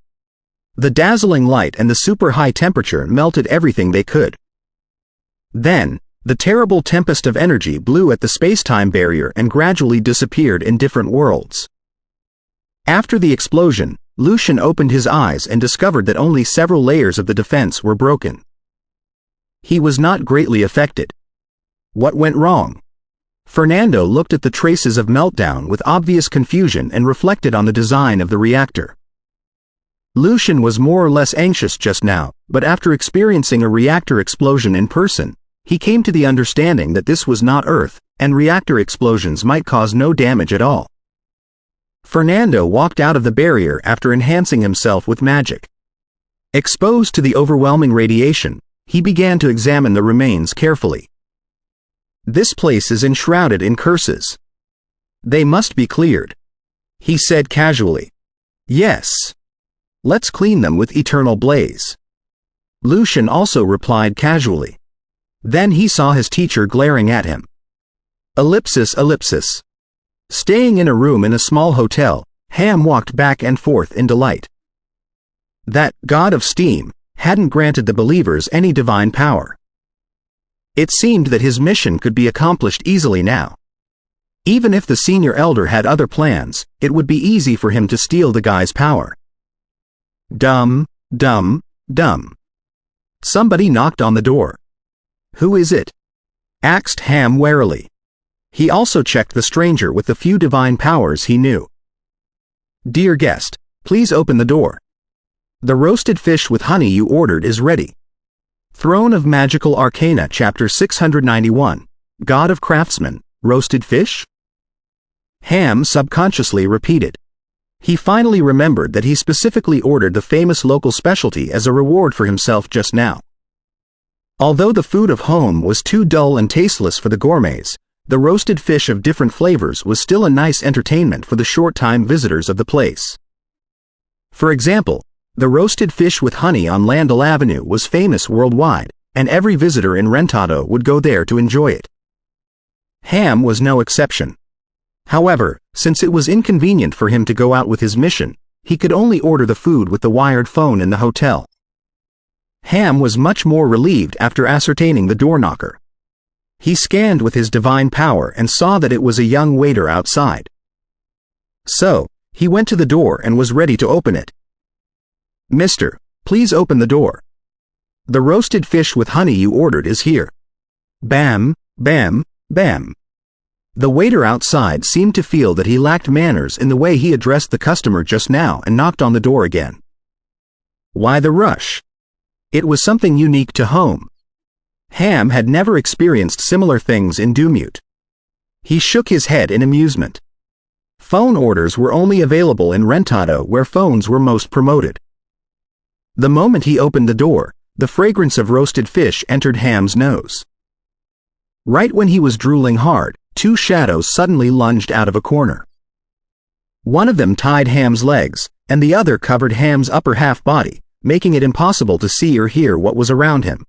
The dazzling light and the super high temperature melted everything they could. Then, the terrible tempest of energy blew at the space-time barrier and gradually disappeared in different worlds. After the explosion, Lucian opened his eyes and discovered that only several layers of the defense were broken. He was not greatly affected. What went wrong? Fernando looked at the traces of meltdown with obvious confusion and reflected on the design of the reactor. Lucian was more or less anxious just now, but after experiencing a reactor explosion in person, he came to the understanding that this was not Earth, and reactor explosions might cause no damage at all. Fernando walked out of the barrier after enhancing himself with magic. Exposed to the overwhelming radiation, he began to examine the remains carefully. This place is enshrouded in curses. They must be cleared. He said casually. Yes. Let's clean them with eternal blaze. Lucian also replied casually. Then he saw his teacher glaring at him. Ellipsis. Staying in a room in a small hotel, Ham walked back and forth in delight. That god of steam hadn't granted the believers any divine power. It seemed that his mission could be accomplished easily now. Even if the senior elder had other plans, it would be easy for him to steal the guy's power. Dumb. Somebody knocked on the door. Who is it? Asked Ham warily. He also checked the stranger with the few divine powers he knew. Dear guest, please open the door. The roasted fish with honey you ordered is ready. Throne of Magical Arcana Chapter 691, God of Craftsmen, Roasted Fish? Ham subconsciously repeated. He finally remembered that he specifically ordered the famous local specialty as a reward for himself just now. Although the food of home was too dull and tasteless for the gourmets, the roasted fish of different flavors was still a nice entertainment for the short-time visitors of the place. For example, the roasted fish with honey on Landell Avenue was famous worldwide, and every visitor in Rentado would go there to enjoy it. Ham was no exception. However, since it was inconvenient for him to go out with his mission, he could only order the food with the wired phone in the hotel. Ham was much more relieved after ascertaining the door knocker. He scanned with his divine power and saw that it was a young waiter outside. So, he went to the door and was ready to open it. "Mister, please open the door. The roasted fish with honey you ordered is here." Bam, bam, bam. The waiter outside seemed to feel that he lacked manners in the way he addressed the customer just now and knocked on the door again. Why the rush? It was something unique to home. Ham had never experienced similar things in Dumute. He shook his head in amusement. Phone orders were only available in Rentado, where phones were most promoted. The moment he opened the door, the fragrance of roasted fish entered Ham's nose. Right when he was drooling hard, two shadows suddenly lunged out of a corner. One of them tied Ham's legs, and the other covered Ham's upper half body, making it impossible to see or hear what was around him.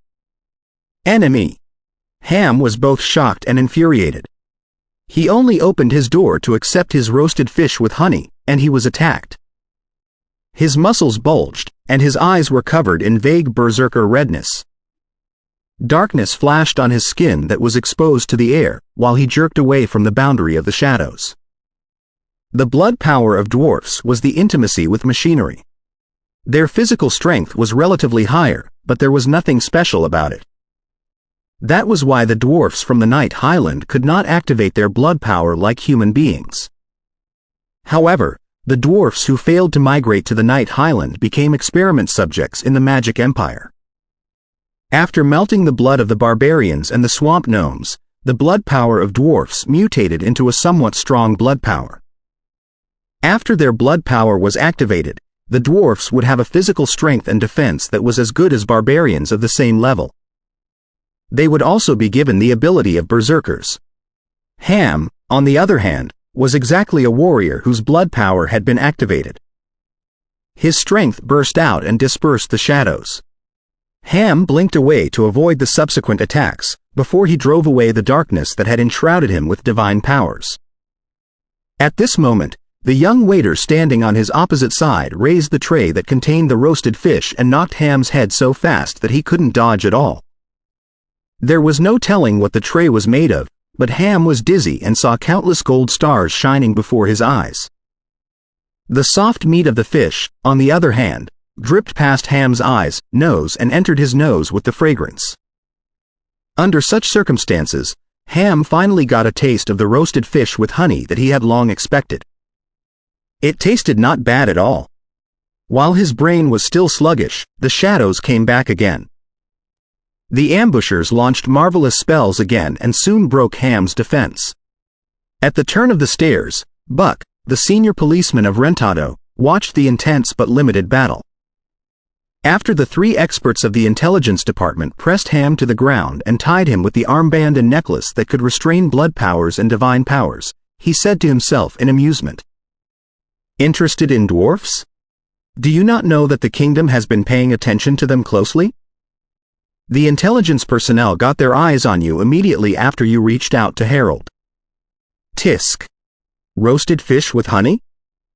Enemy! Ham was both shocked and infuriated. He only opened his door to accept his roasted fish with honey, and he was attacked. His muscles bulged, and his eyes were covered in vague berserker redness. Darkness flashed on his skin that was exposed to the air, while he jerked away from the boundary of the shadows. The blood power of dwarfs was the intimacy with machinery. Their physical strength was relatively higher, but there was nothing special about it. That was why the dwarfs from the Night Highland could not activate their blood power like human beings. However, the dwarfs who failed to migrate to the Night Highland became experiment subjects in the Magic Empire. After melting the blood of the barbarians and the swamp gnomes, the blood power of dwarfs mutated into a somewhat strong blood power. After their blood power was activated, the dwarfs would have a physical strength and defense that was as good as barbarians of the same level. They would also be given the ability of berserkers. Ham, on the other hand, was exactly a warrior whose blood power had been activated. His strength burst out and dispersed the shadows. Ham blinked away to avoid the subsequent attacks, before he drove away the darkness that had enshrouded him with divine powers. At this moment, the young waiter standing on his opposite side raised the tray that contained the roasted fish and knocked Ham's head so fast that he couldn't dodge at all. There was no telling what the tray was made of, but Ham was dizzy and saw countless gold stars shining before his eyes. The soft meat of the fish, on the other hand, dripped past Ham's eyes, nose, and entered his nose with the fragrance. Under such circumstances, Ham finally got a taste of the roasted fish with honey that he had long expected. It tasted not bad at all. While his brain was still sluggish, the shadows came back again. The ambushers launched marvelous spells again and soon broke Ham's defense. At the turn of the stairs, Buck, the senior policeman of Rentado, watched the intense but limited battle. After the three experts of the intelligence department pressed Ham to the ground and tied him with the armband and necklace that could restrain blood powers and divine powers, he said to himself in amusement, "Interested in dwarfs? Do you not know that the kingdom has been paying attention to them closely? The intelligence personnel got their eyes on you immediately after you reached out to Harold." Tisk. Roasted fish with honey?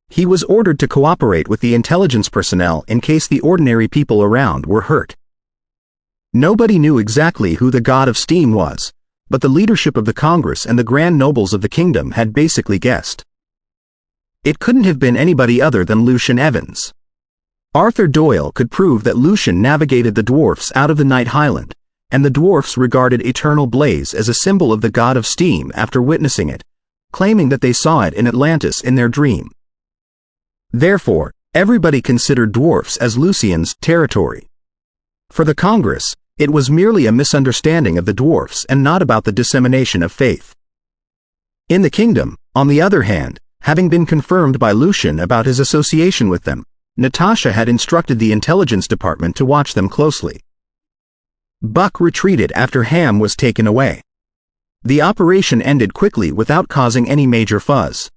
He was ordered to cooperate with the intelligence personnel in case the ordinary people around were hurt. Nobody knew exactly who the god of steam was, but the leadership of the Congress and the grand nobles of the kingdom had basically guessed. It couldn't have been anybody other than Lucian Evans. Arthur Doyle could prove that Lucian navigated the dwarfs out of the Night Highland, and the dwarfs regarded eternal blaze as a symbol of the god of steam after witnessing it, claiming that they saw it in Atlantis in their dream. Therefore, everybody considered dwarfs as Lucian's territory. For the Congress, it was merely a misunderstanding of the dwarfs and not about the dissemination of faith. In the kingdom, on the other hand, having been confirmed by Lucian about his association with them, Natasha had instructed the intelligence department to watch them closely. Buck retreated after Ham was taken away. The operation ended quickly without causing any major fuzz.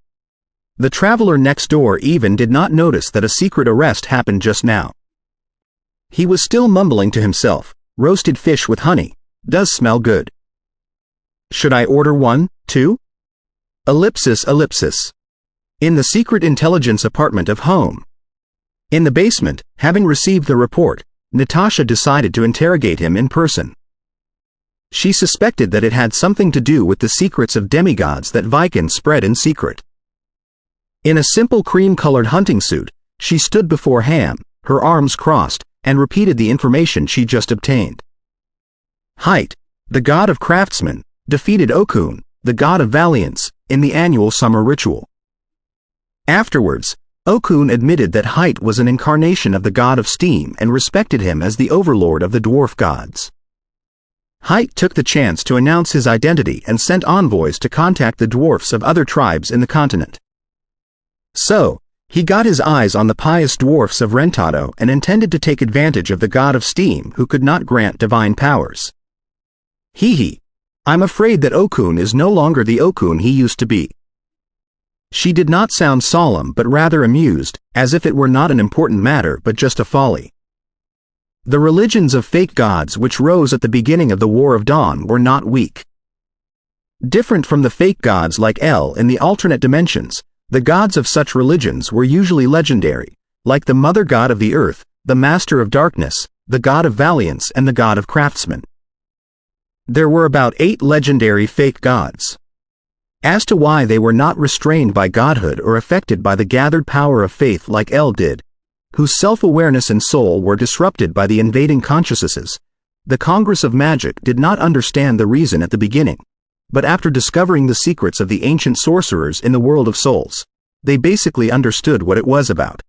The traveler next door even did not notice that a secret arrest happened just now. He was still mumbling to himself, "Roasted fish with honey, does smell good. Should I order one, too?" Ellipsis. In the secret intelligence apartment of home. In the basement, having received the report, Natasha decided to interrogate him in person. She suspected that it had something to do with the secrets of demigods that Viken spread in secret. In a simple cream-colored hunting suit, she stood before Ham, her arms crossed, and repeated the information she just obtained. Height, the god of craftsmen, defeated Okun, the god of valiance, in the annual summer ritual. Afterwards, Okun admitted that Height was an incarnation of the god of steam and respected him as the overlord of the dwarf gods. Height took the chance to announce his identity and sent envoys to contact the dwarfs of other tribes in the continent. So, he got his eyes on the pious dwarfs of Rentado and intended to take advantage of the god of steam who could not grant divine powers. Hee. I'm afraid that Okun is no longer the Okun he used to be. She did not sound solemn but rather amused, as if it were not an important matter but just a folly. The religions of fake gods which rose at the beginning of the War of Dawn were not weak. Different from the fake gods like El in the alternate dimensions, the gods of such religions were usually legendary, like the mother god of the earth, the master of darkness, the god of valiance and the god of craftsmen. There were about 8 legendary fake gods. As to why they were not restrained by godhood or affected by the gathered power of faith like El did, whose self-awareness and soul were disrupted by the invading consciousnesses, the Congress of Magic did not understand the reason at the beginning, but after discovering the secrets of the ancient sorcerers in the world of souls, they basically understood what it was about.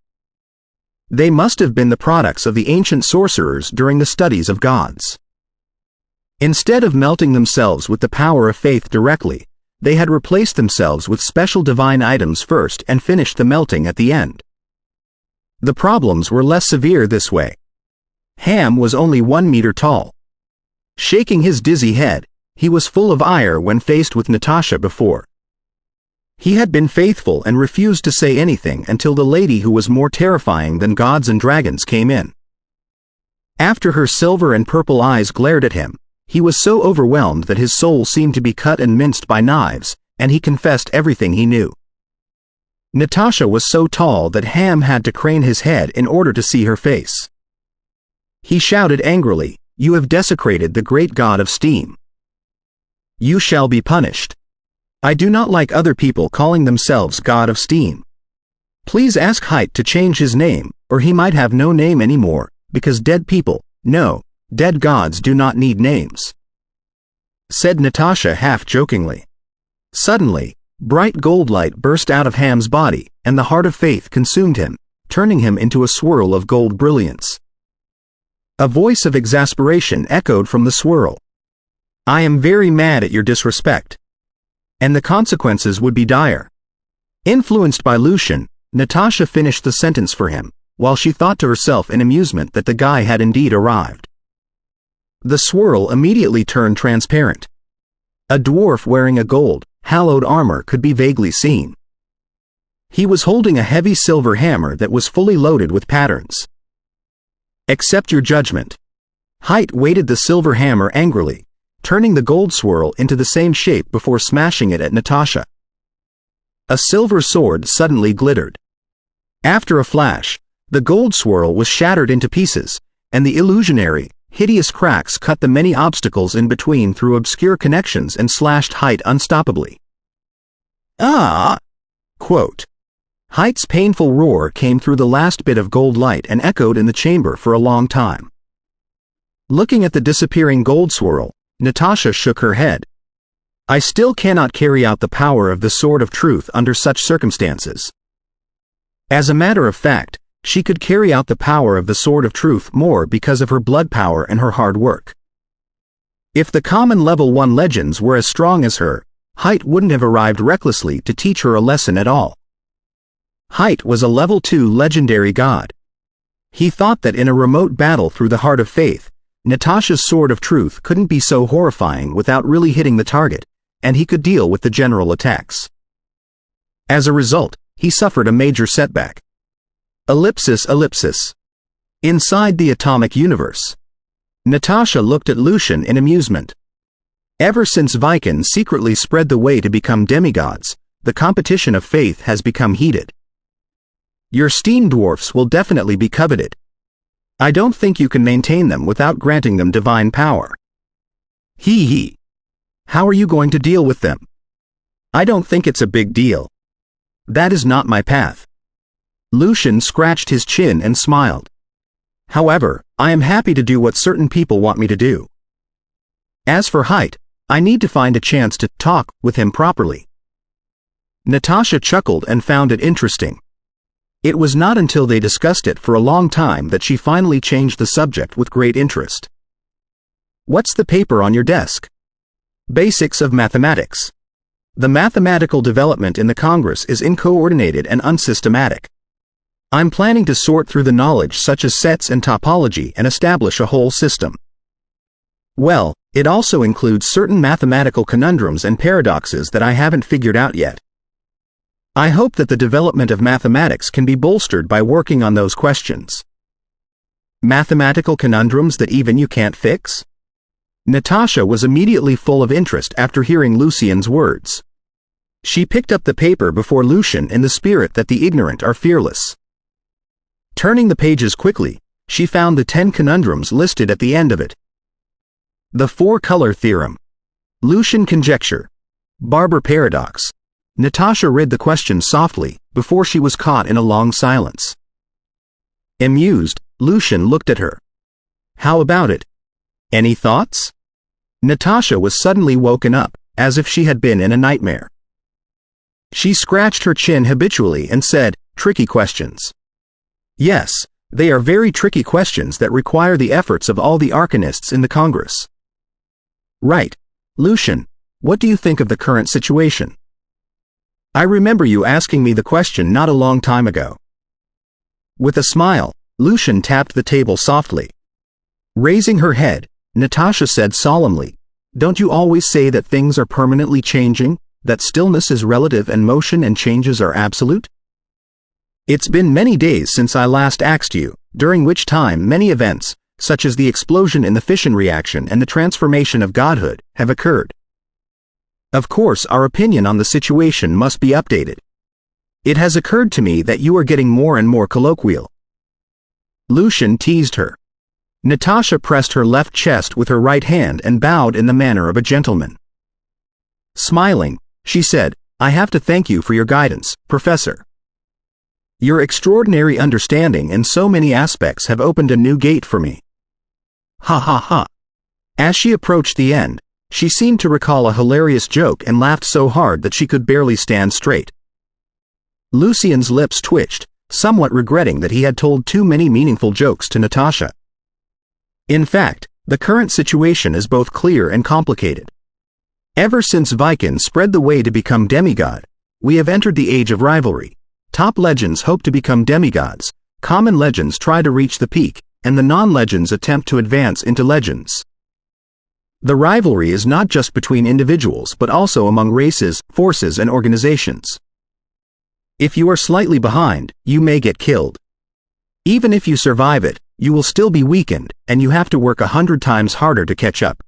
They must have been the products of the ancient sorcerers during the studies of gods. Instead of melting themselves with the power of faith directly, they had replaced themselves with special divine items first and finished the melting at the end. The problems were less severe this way. Ham was only 1 meter tall. Shaking his dizzy head, he was full of ire when faced with Natasha before. He had been faithful and refused to say anything until the lady who was more terrifying than gods and dragons came in. After her silver and purple eyes glared at him, he was so overwhelmed that his soul seemed to be cut and minced by knives, and he confessed everything he knew. Natasha was so tall that Ham had to crane his head in order to see her face. He shouted angrily, "You have desecrated the great god of steam. You shall be punished. I do not like other people calling themselves god of steam. Please ask Height to change his name, or he might have no name anymore, because dead people, no, dead gods do not need names," said Natasha half-jokingly. Suddenly, bright gold light burst out of Ham's body, and the heart of faith consumed him, turning him into a swirl of gold brilliance. A voice of exasperation echoed from the swirl. "I am very mad at your disrespect. And the consequences would be dire." Influenced by Lucian, Natasha finished the sentence for him, while she thought to herself in amusement that the guy had indeed arrived. The swirl immediately turned transparent. A dwarf wearing a gold, hallowed armor could be vaguely seen. He was holding a heavy silver hammer that was fully loaded with patterns. "Accept your judgment." Height weighted the silver hammer angrily, turning the gold swirl into the same shape before smashing it at Natasha. A silver sword suddenly glittered. After a flash, the gold swirl was shattered into pieces, and the illusionary, hideous cracks cut the many obstacles in between through obscure connections and slashed Height unstoppably. "Ah!" Quote. Height's painful roar came through the last bit of gold light and echoed in the chamber for a long time. Looking at the disappearing gold swirl, Natasha shook her head. "I still cannot carry out the power of the Sword of Truth under such circumstances." As a matter of fact, she could carry out the power of the Sword of Truth more because of her blood power and her hard work. If the common level 1 legends were as strong as her, Height wouldn't have arrived recklessly to teach her a lesson at all. Height was a level 2 legendary god. He thought that in a remote battle through the heart of faith, Natasha's Sword of Truth couldn't be so horrifying without really hitting the target, and he could deal with the general attacks. As a result, he suffered a major setback. Ellipsis. Inside the atomic universe. Natasha looked at Lucian in amusement. Ever since Viken secretly spread the way to become demigods, the competition of faith has become heated. Your steam dwarfs will definitely be coveted. I don't think you can maintain them without granting them divine power. Hee hee. How are you going to deal with them? I don't think it's a big deal. That is not my path. Lucian scratched his chin and smiled. However, I am happy to do what certain people want me to do. As for height, I need to find a chance to talk with him properly. Natasha chuckled and found it interesting. It was not until they discussed it for a long time that she finally changed the subject with great interest. What's the paper on your desk? Basics of Mathematics. The mathematical development in the Congress is uncoordinated and unsystematic. I'm planning to sort through the knowledge such as sets and topology and establish a whole system. Well, it also includes certain mathematical conundrums and paradoxes that I haven't figured out yet. I hope that the development of mathematics can be bolstered by working on those questions. Mathematical conundrums that even you can't fix? Natasha was immediately full of interest after hearing Lucian's words. She picked up the paper before Lucian in the spirit that the ignorant are fearless. Turning the pages quickly, she found the 10 conundrums listed at the end of it. The four-color theorem. Lucian conjecture. Barber paradox. Natasha read the question softly, before she was caught in a long silence. Amused, Lucian looked at her. How about it? Any thoughts? Natasha was suddenly woken up, as if she had been in a nightmare. She scratched her chin habitually and said, tricky questions. Yes, they are very tricky questions that require the efforts of all the arcanists in the Congress. Right. Lucian, what do you think of the current situation? I remember you asking me the question not a long time ago. With a smile, Lucian tapped the table softly. Raising her head, Natasha said solemnly, don't you always say that things are permanently changing, that stillness is relative and motion and changes are absolute? It's been many days since I last asked you, during which time many events, such as the explosion in the fission reaction and the transformation of godhood, have occurred. Of course, our opinion on the situation must be updated. It has occurred to me that you are getting more and more colloquial. Lucian teased her. Natasha pressed her left chest with her right hand and bowed in the manner of a gentleman. Smiling, she said, I have to thank you for your guidance, Professor. Your extraordinary understanding in so many aspects have opened a new gate for me. Ha ha ha. As she approached the end, she seemed to recall a hilarious joke and laughed so hard that she could barely stand straight. Lucian's lips twitched, somewhat regretting that he had told too many meaningful jokes to Natasha. In fact, the current situation is both clear and complicated. Ever since Viken spread the way to become demigod, we have entered the age of rivalry. Top legends hope to become demigods, common legends try to reach the peak, and the non-legends attempt to advance into legends. The rivalry is not just between individuals but also among races, forces and organizations. If you are slightly behind, you may get killed. Even if you survive it, you will still be weakened, and you have to work 100 times harder to catch up.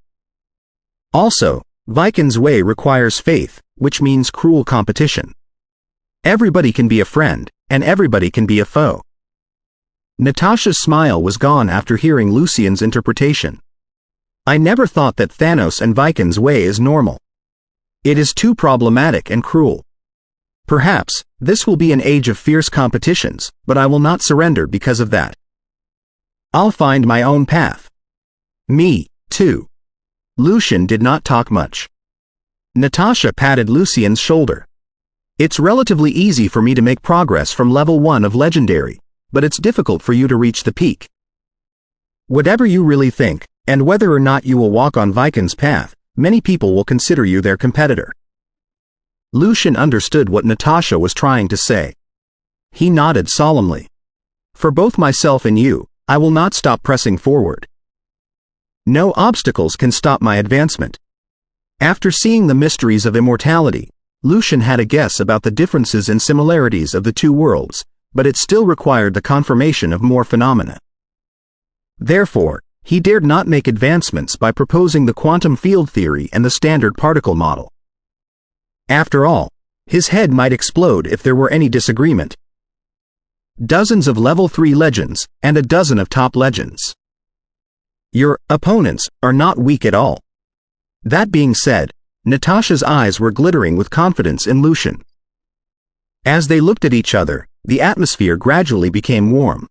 Also, Viken's way requires faith, which means cruel competition. Everybody can be a friend, and everybody can be a foe. Natasha's smile was gone after hearing Lucian's interpretation. I never thought that Thanos and Viken's way is normal. It is too problematic and cruel. Perhaps, this will be an age of fierce competitions, but I will not surrender because of that. I'll find my own path. Me, too. Lucian did not talk much. Natasha patted Lucian's shoulder. It's relatively easy for me to make progress from level 1 of Legendary, but it's difficult for you to reach the peak. Whatever you really think, and whether or not you will walk on Viken's path, many people will consider you their competitor. Lucian understood what Natasha was trying to say. He nodded solemnly. For both myself and you, I will not stop pressing forward. No obstacles can stop my advancement. After seeing the mysteries of immortality, Lucian had a guess about the differences and similarities of the two worlds, but it still required the confirmation of more phenomena. Therefore, he dared not make advancements by proposing the quantum field theory and the standard particle model. After all, his head might explode if there were any disagreement. dozens of level 3 legends, and a dozen of top legends. Your opponents are not weak at all. That being said, Natasha's eyes were glittering with confidence in Lucian. As they looked at each other, the atmosphere gradually became warm.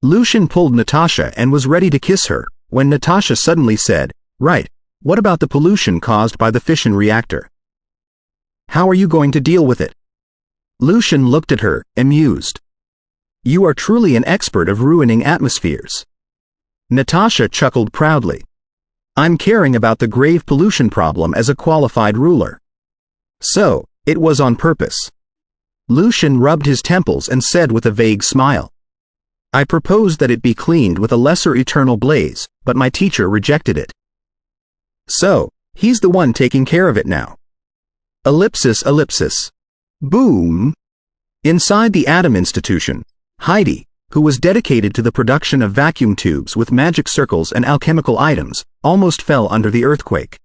Lucian pulled Natasha and was ready to kiss her, when Natasha suddenly said, "Right, what about the pollution caused by the fission reactor? How are you going to deal with it?" Lucian looked at her, amused. "You are truly an expert of ruining atmospheres." Natasha chuckled proudly. "I'm caring about the grave pollution problem as a qualified ruler." "So, it was on purpose." Lucian rubbed his temples and said with a vague smile, "I proposed that it be cleaned with a lesser eternal blaze, but my teacher rejected it. So, he's the one taking care of it now." Ellipsis ellipsis. Boom! Inside the Atom Institution, Heidi, who was dedicated to the production of vacuum tubes with magic circles and alchemical items, almost fell under the earthquake.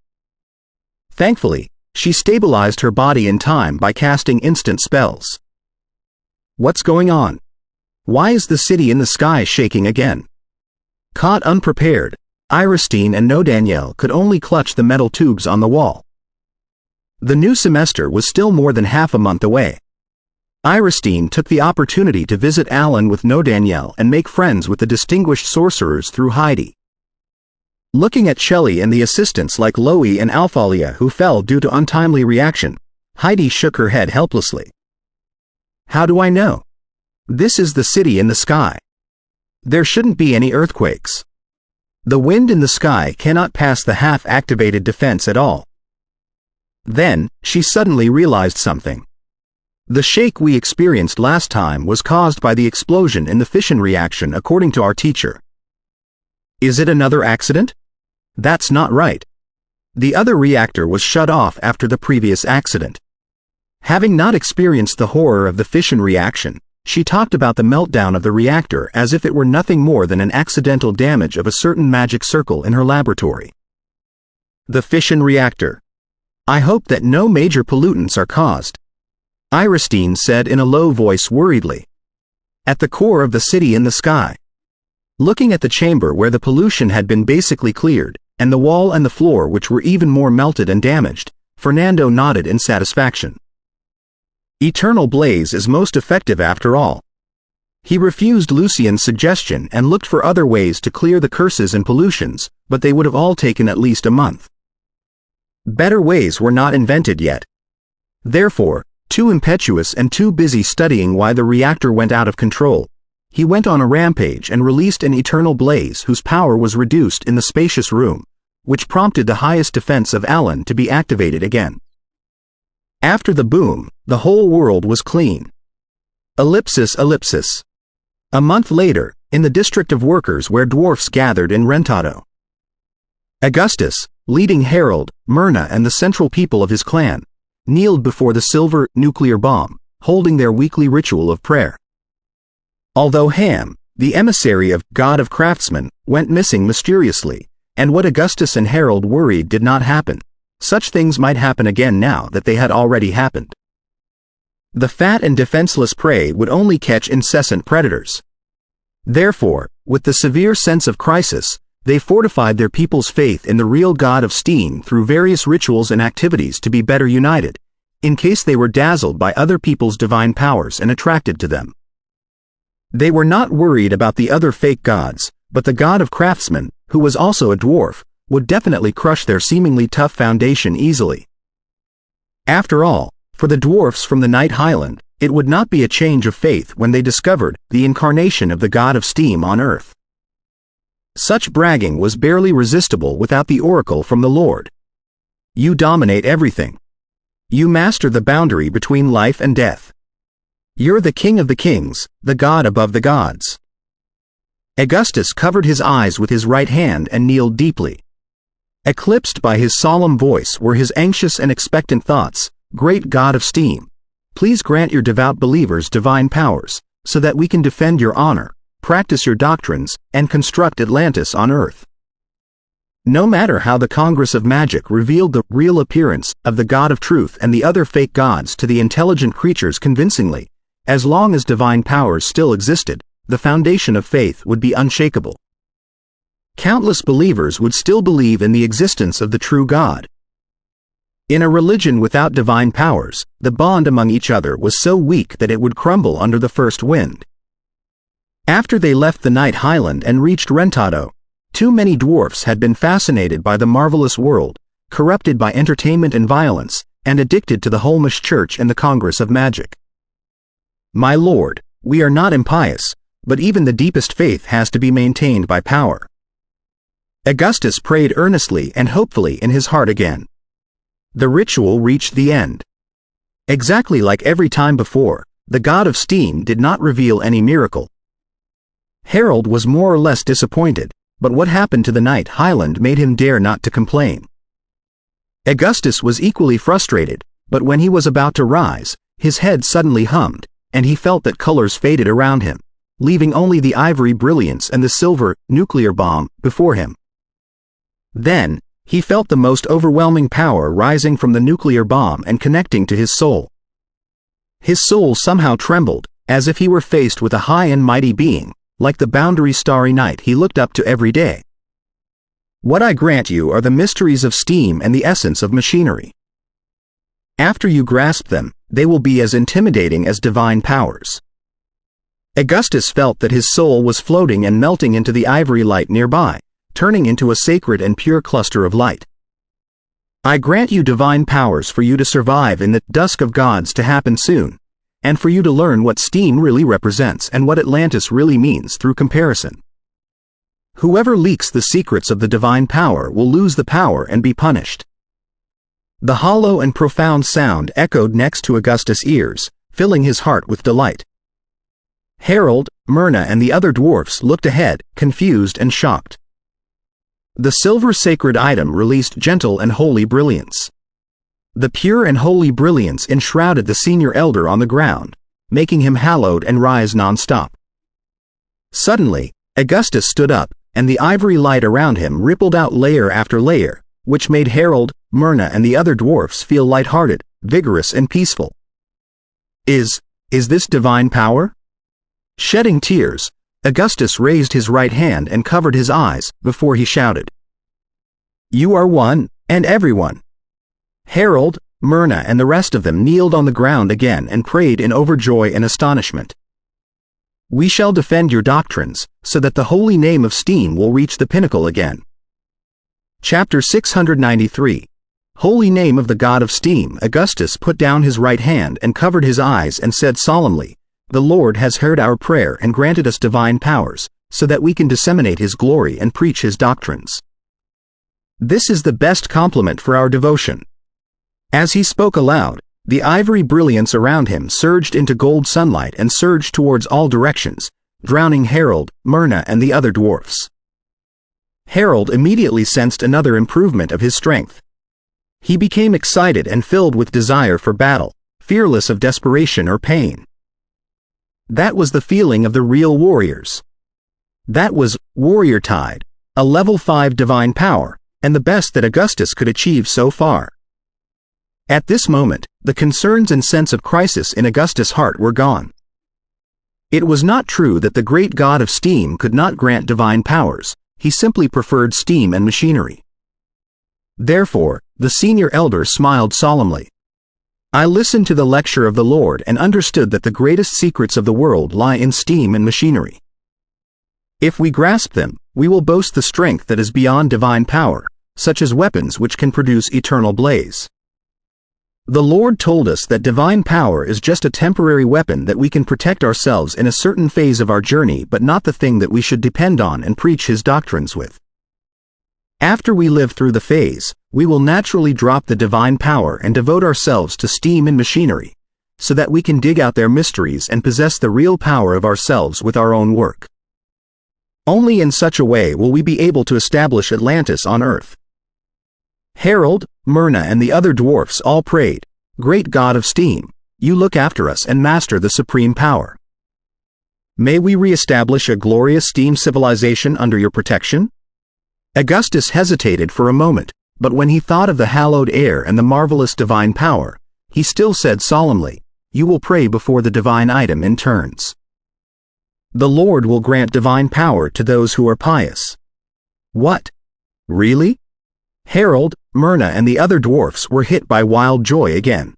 Thankfully, she stabilized her body in time by casting instant spells. "What's going on? Why is the city in the sky shaking again?" Caught unprepared, Iristine and No Danielle could only clutch the metal tubes on the wall. The new semester was still more than half a month away. Iristine took the opportunity to visit Alan with No Danielle and make friends with the distinguished sorcerers through Heidi. Looking at Shelley and the assistants like Loie and Alphalia who fell due to untimely reaction, Heidi shook her head helplessly. "How do I know? This is the city in the sky. There shouldn't be any earthquakes. The wind in the sky cannot pass the half-activated defense at all." Then, she suddenly realized something. The shake we experienced last time was caused by the explosion in the fission reaction according to our teacher. Is it another accident? That's not right. The other reactor was shut off after the previous accident. Having not experienced the horror of the fission reaction, she talked about the meltdown of the reactor as if it were nothing more than an accidental damage of a certain magic circle in her laboratory. The fission reactor. "I hope that no major pollutants are caused," Iristine said in a low voice worriedly. "At the core of the city in the sky." Looking at the chamber where the pollution had been basically cleared, and the wall and the floor which were even more melted and damaged, Fernando nodded in satisfaction. Eternal blaze is most effective after all. He refused Lucian's suggestion and looked for other ways to clear the curses and pollutions, but they would have all taken at least a month. Better ways were not invented yet. Therefore, too impetuous and too busy studying why the reactor went out of control, he went on a rampage and released an eternal blaze whose power was reduced in the spacious room, which prompted the highest defense of Alan to be activated again. After the boom, the whole world was clean. Ellipsis ellipsis. A month later, in the district of workers where dwarfs gathered in Rentado. Augustus, leading Harold, Myrna and the central people of his clan, kneeled before the silver nuclear bomb, holding their weekly ritual of prayer. Although Ham, the emissary of God of Craftsmen, went missing mysteriously, and what Augustus and Harold worried did not happen, such things might happen again now that they had already happened. The fat and defenseless prey would only catch incessant predators. Therefore, with the severe sense of crisis, they fortified their people's faith in the real god of steam through various rituals and activities to be better united, in case they were dazzled by other people's divine powers and attracted to them. They were not worried about the other fake gods, but the god of craftsmen, who was also a dwarf, would definitely crush their seemingly tough foundation easily. After all, for the dwarfs from the Night Highland, it would not be a change of faith when they discovered the incarnation of the god of steam on earth. Such bragging was barely resistible without the oracle from the Lord. You dominate everything. You master the boundary between life and death. You're the king of the kings, the god above the gods. Augustus covered his eyes with his right hand and kneeled deeply. Eclipsed by his solemn voice were his anxious and expectant thoughts. Great God of steam, please grant your devout believers divine powers, so that we can defend your honor, practice your doctrines, and construct Atlantis on Earth. No matter how the Congress of Magic revealed the real appearance of the God of Truth and the other fake gods to the intelligent creatures convincingly, as long as divine powers still existed, the foundation of faith would be unshakable. Countless believers would still believe in the existence of the true God. In a religion without divine powers, the bond among each other was so weak that it would crumble under the first wind. After they left the night highland and reached Rentado, too many dwarfs had been fascinated by the marvelous world, corrupted by entertainment and violence, and addicted to the Holmish Church and the Congress of Magic. My lord, we are not impious, but even the deepest faith has to be maintained by power. Augustus prayed earnestly and hopefully in his heart again. The ritual reached the end. Exactly like every time before, the god of steam did not reveal any miracle. Harold was more or less disappointed, but what happened to the knight highland made him dare not to complain. Augustus was equally frustrated, but when he was about to rise, his head suddenly hummed, and he felt that colors faded around him, leaving only the ivory brilliance and the silver nuclear bomb before him. Then, he felt the most overwhelming power rising from the nuclear bomb and connecting to his soul. His soul somehow trembled, as if he were faced with a high and mighty being, like the boundary starry night he looked up to every day. What I grant you are the mysteries of steam and the essence of machinery. After you grasp them, they will be as intimidating as divine powers. Augustus felt that his soul was floating and melting into the ivory light nearby, turning into a sacred and pure cluster of light. I grant you divine powers for you to survive in the dusk of gods to happen soon, and for you to learn what steam really represents and what Atlantis really means through comparison. Whoever leaks the secrets of the divine power will lose the power and be punished. The hollow and profound sound echoed next to Augustus' ears, filling his heart with delight. Harold, Myrna and the other dwarfs looked ahead, confused and shocked. The silver sacred item released gentle and holy brilliance. The pure and holy brilliance enshrouded the senior elder on the ground, making him hallowed and rise non-stop. Suddenly, Augustus stood up, and the ivory light around him rippled out layer after layer, which made Harold, Myrna and the other dwarfs feel light-hearted, vigorous and peaceful. Is this divine power? Shedding tears, Augustus raised his right hand and covered his eyes before he shouted, "You are one, and everyone." Harold, Myrna and the rest of them kneeled on the ground again and prayed in overjoy and astonishment. We shall defend your doctrines, so that the holy name of steam will reach the pinnacle again. Chapter 693. Holy name of the god of steam. Augustus put down his right hand and covered his eyes and said solemnly, "The Lord has heard our prayer and granted us divine powers, so that we can disseminate his glory and preach his doctrines. This is the best compliment for our devotion." As he spoke aloud, the ivory brilliance around him surged into gold sunlight and surged towards all directions, drowning Harold, Myrna and the other dwarfs. Harold immediately sensed another improvement of his strength. He became excited and filled with desire for battle, fearless of desperation or pain. That was the feeling of the real warriors. That was Warrior Tide, a level 5 divine power, and the best that Augustus could achieve so far. At this moment, the concerns and sense of crisis in Augustus' heart were gone. It was not true that the great god of steam could not grant divine powers, he simply preferred steam and machinery. Therefore, the senior elder smiled solemnly. I listened to the lecture of the Lord and understood that the greatest secrets of the world lie in steam and machinery. If we grasp them, we will boast the strength that is beyond divine power, such as weapons which can produce eternal blaze. The Lord told us that divine power is just a temporary weapon that we can protect ourselves in a certain phase of our journey, but not the thing that we should depend on and preach his doctrines with. After we live through the phase, we will naturally drop the divine power and devote ourselves to steam and machinery, so that we can dig out their mysteries and possess the real power of ourselves with our own work. Only in such a way will we be able to establish Atlantis on Earth. Harold, Myrna and the other dwarfs all prayed, "Great God of steam, you look after us and master the supreme power. May we re-establish a glorious steam civilization under your protection?" Augustus hesitated for a moment, but when he thought of the hallowed air and the marvelous divine power, he still said solemnly, you will pray before the divine item in turns. The Lord will grant divine power to those who are pious. What? Really? Harold, Myrna and the other dwarfs were hit by wild joy again.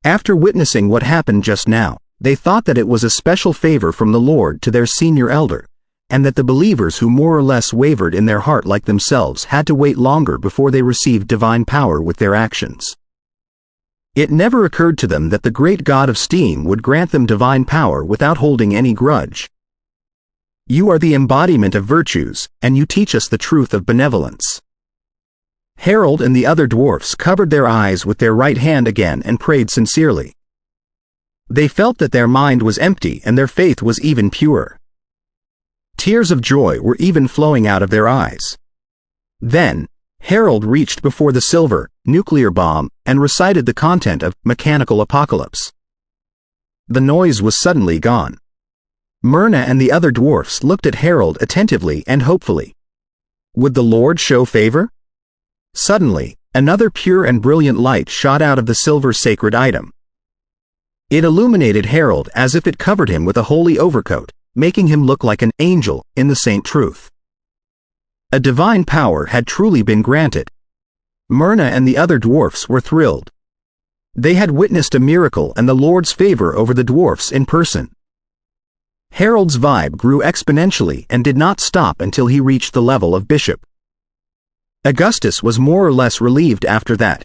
After witnessing what happened just now, they thought that it was a special favor from the Lord to their senior elder, and that the believers who more or less wavered in their heart like themselves had to wait longer before they received divine power with their actions. It never occurred to them that the great God of Steam would grant them divine power without holding any grudge. You are the embodiment of virtues, and you teach us the truth of benevolence. Harold and the other dwarfs covered their eyes with their right hand again and prayed sincerely. They felt that their mind was empty and their faith was even pure. Tears of joy were even flowing out of their eyes. Then, Harold reached before the silver, nuclear bomb and recited the content of Mechanical Apocalypse. The noise was suddenly gone. Myrna and the other dwarfs looked at Harold attentively and hopefully. Would the Lord show favor? Suddenly, another pure and brilliant light shot out of the silver sacred item. It illuminated Harold as if it covered him with a holy overcoat, making him look like an angel in the saint truth. A divine power had truly been granted. Myrna and the other dwarfs were thrilled. They had witnessed a miracle and the Lord's favor over the dwarfs in person. Harold's vibe grew exponentially and did not stop until he reached the level of bishop. Augustus was more or less relieved after that.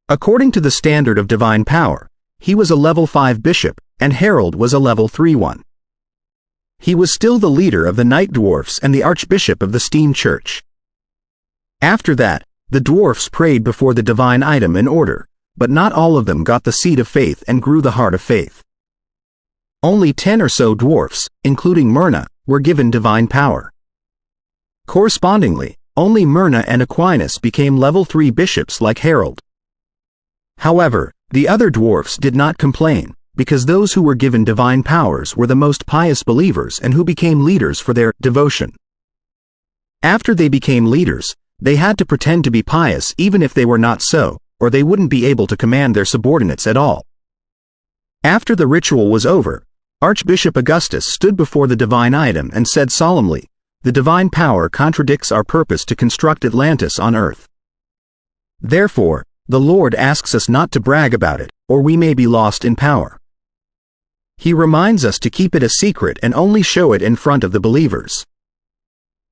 According to the standard of divine power, he was a level 5 bishop, and Harold was a level 3 one. He was still the leader of the night dwarfs and the archbishop of the Steam Church. After that, the dwarfs prayed before the divine item in order, but not all of them got the seed of faith and grew the heart of faith. Only 10 or so dwarfs, including Myrna, were given divine power. Correspondingly, only Myrna and Aquinas became level 3 bishops like Harold. However, the other dwarfs did not complain, because those who were given divine powers were the most pious believers and who became leaders for their devotion. After they became leaders, they had to pretend to be pious even if they were not so, or they wouldn't be able to command their subordinates at all. After the ritual was over, Archbishop Augustus stood before the divine item and said solemnly, "The divine power contradicts our purpose to construct Atlantis on Earth. Therefore, the Lord asks us not to brag about it, or we may be lost in power. He reminds us to keep it a secret and only show it in front of the believers.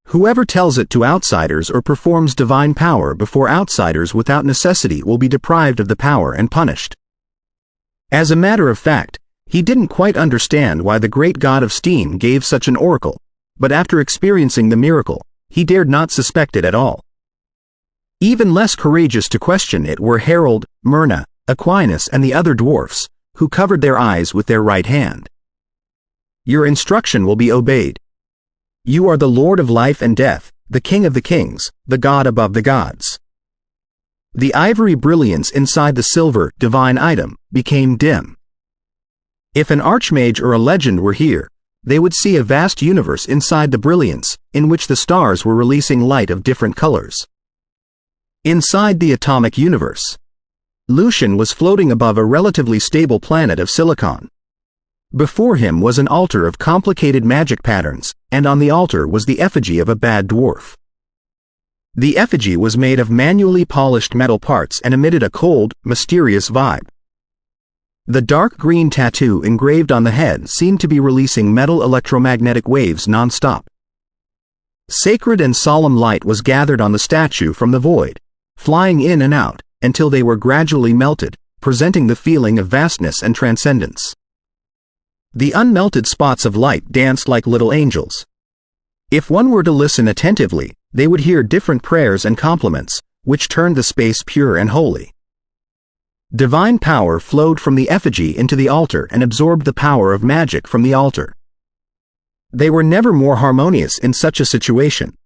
Whoever tells it to outsiders or performs divine power before outsiders without necessity will be deprived of the power and punished." As a matter of fact, he didn't quite understand why the great God of Steam gave such an oracle, but after experiencing the miracle, he dared not suspect it at all. Even less courageous to question it were Harold, Myrna, Aquinas and the other dwarfs, who covered their eyes with their right hand. "Your instruction will be obeyed. You are the Lord of life and death, the King of the kings, the God above the gods." The ivory brilliance inside the silver, divine item, became dim. If an archmage or a legend were here, they would see a vast universe inside the brilliance, in which the stars were releasing light of different colors. Inside the atomic universe, Lucian was floating above a relatively stable planet of silicon. Before him was an altar of complicated magic patterns, and on the altar was the effigy of a bad dwarf. The effigy was made of manually polished metal parts and emitted a cold, mysterious vibe. The dark green tattoo engraved on the head seemed to be releasing metal electromagnetic waves non-stop. Sacred and solemn light was gathered on the statue from the void, flying in and out, until they were gradually melted, presenting the feeling of vastness and transcendence. The unmelted spots of light danced like little angels. If one were to listen attentively, they would hear different prayers and compliments, which turned the space pure and holy. Divine power flowed from the effigy into the altar and absorbed the power of magic from the altar. They were never more harmonious in such a situation.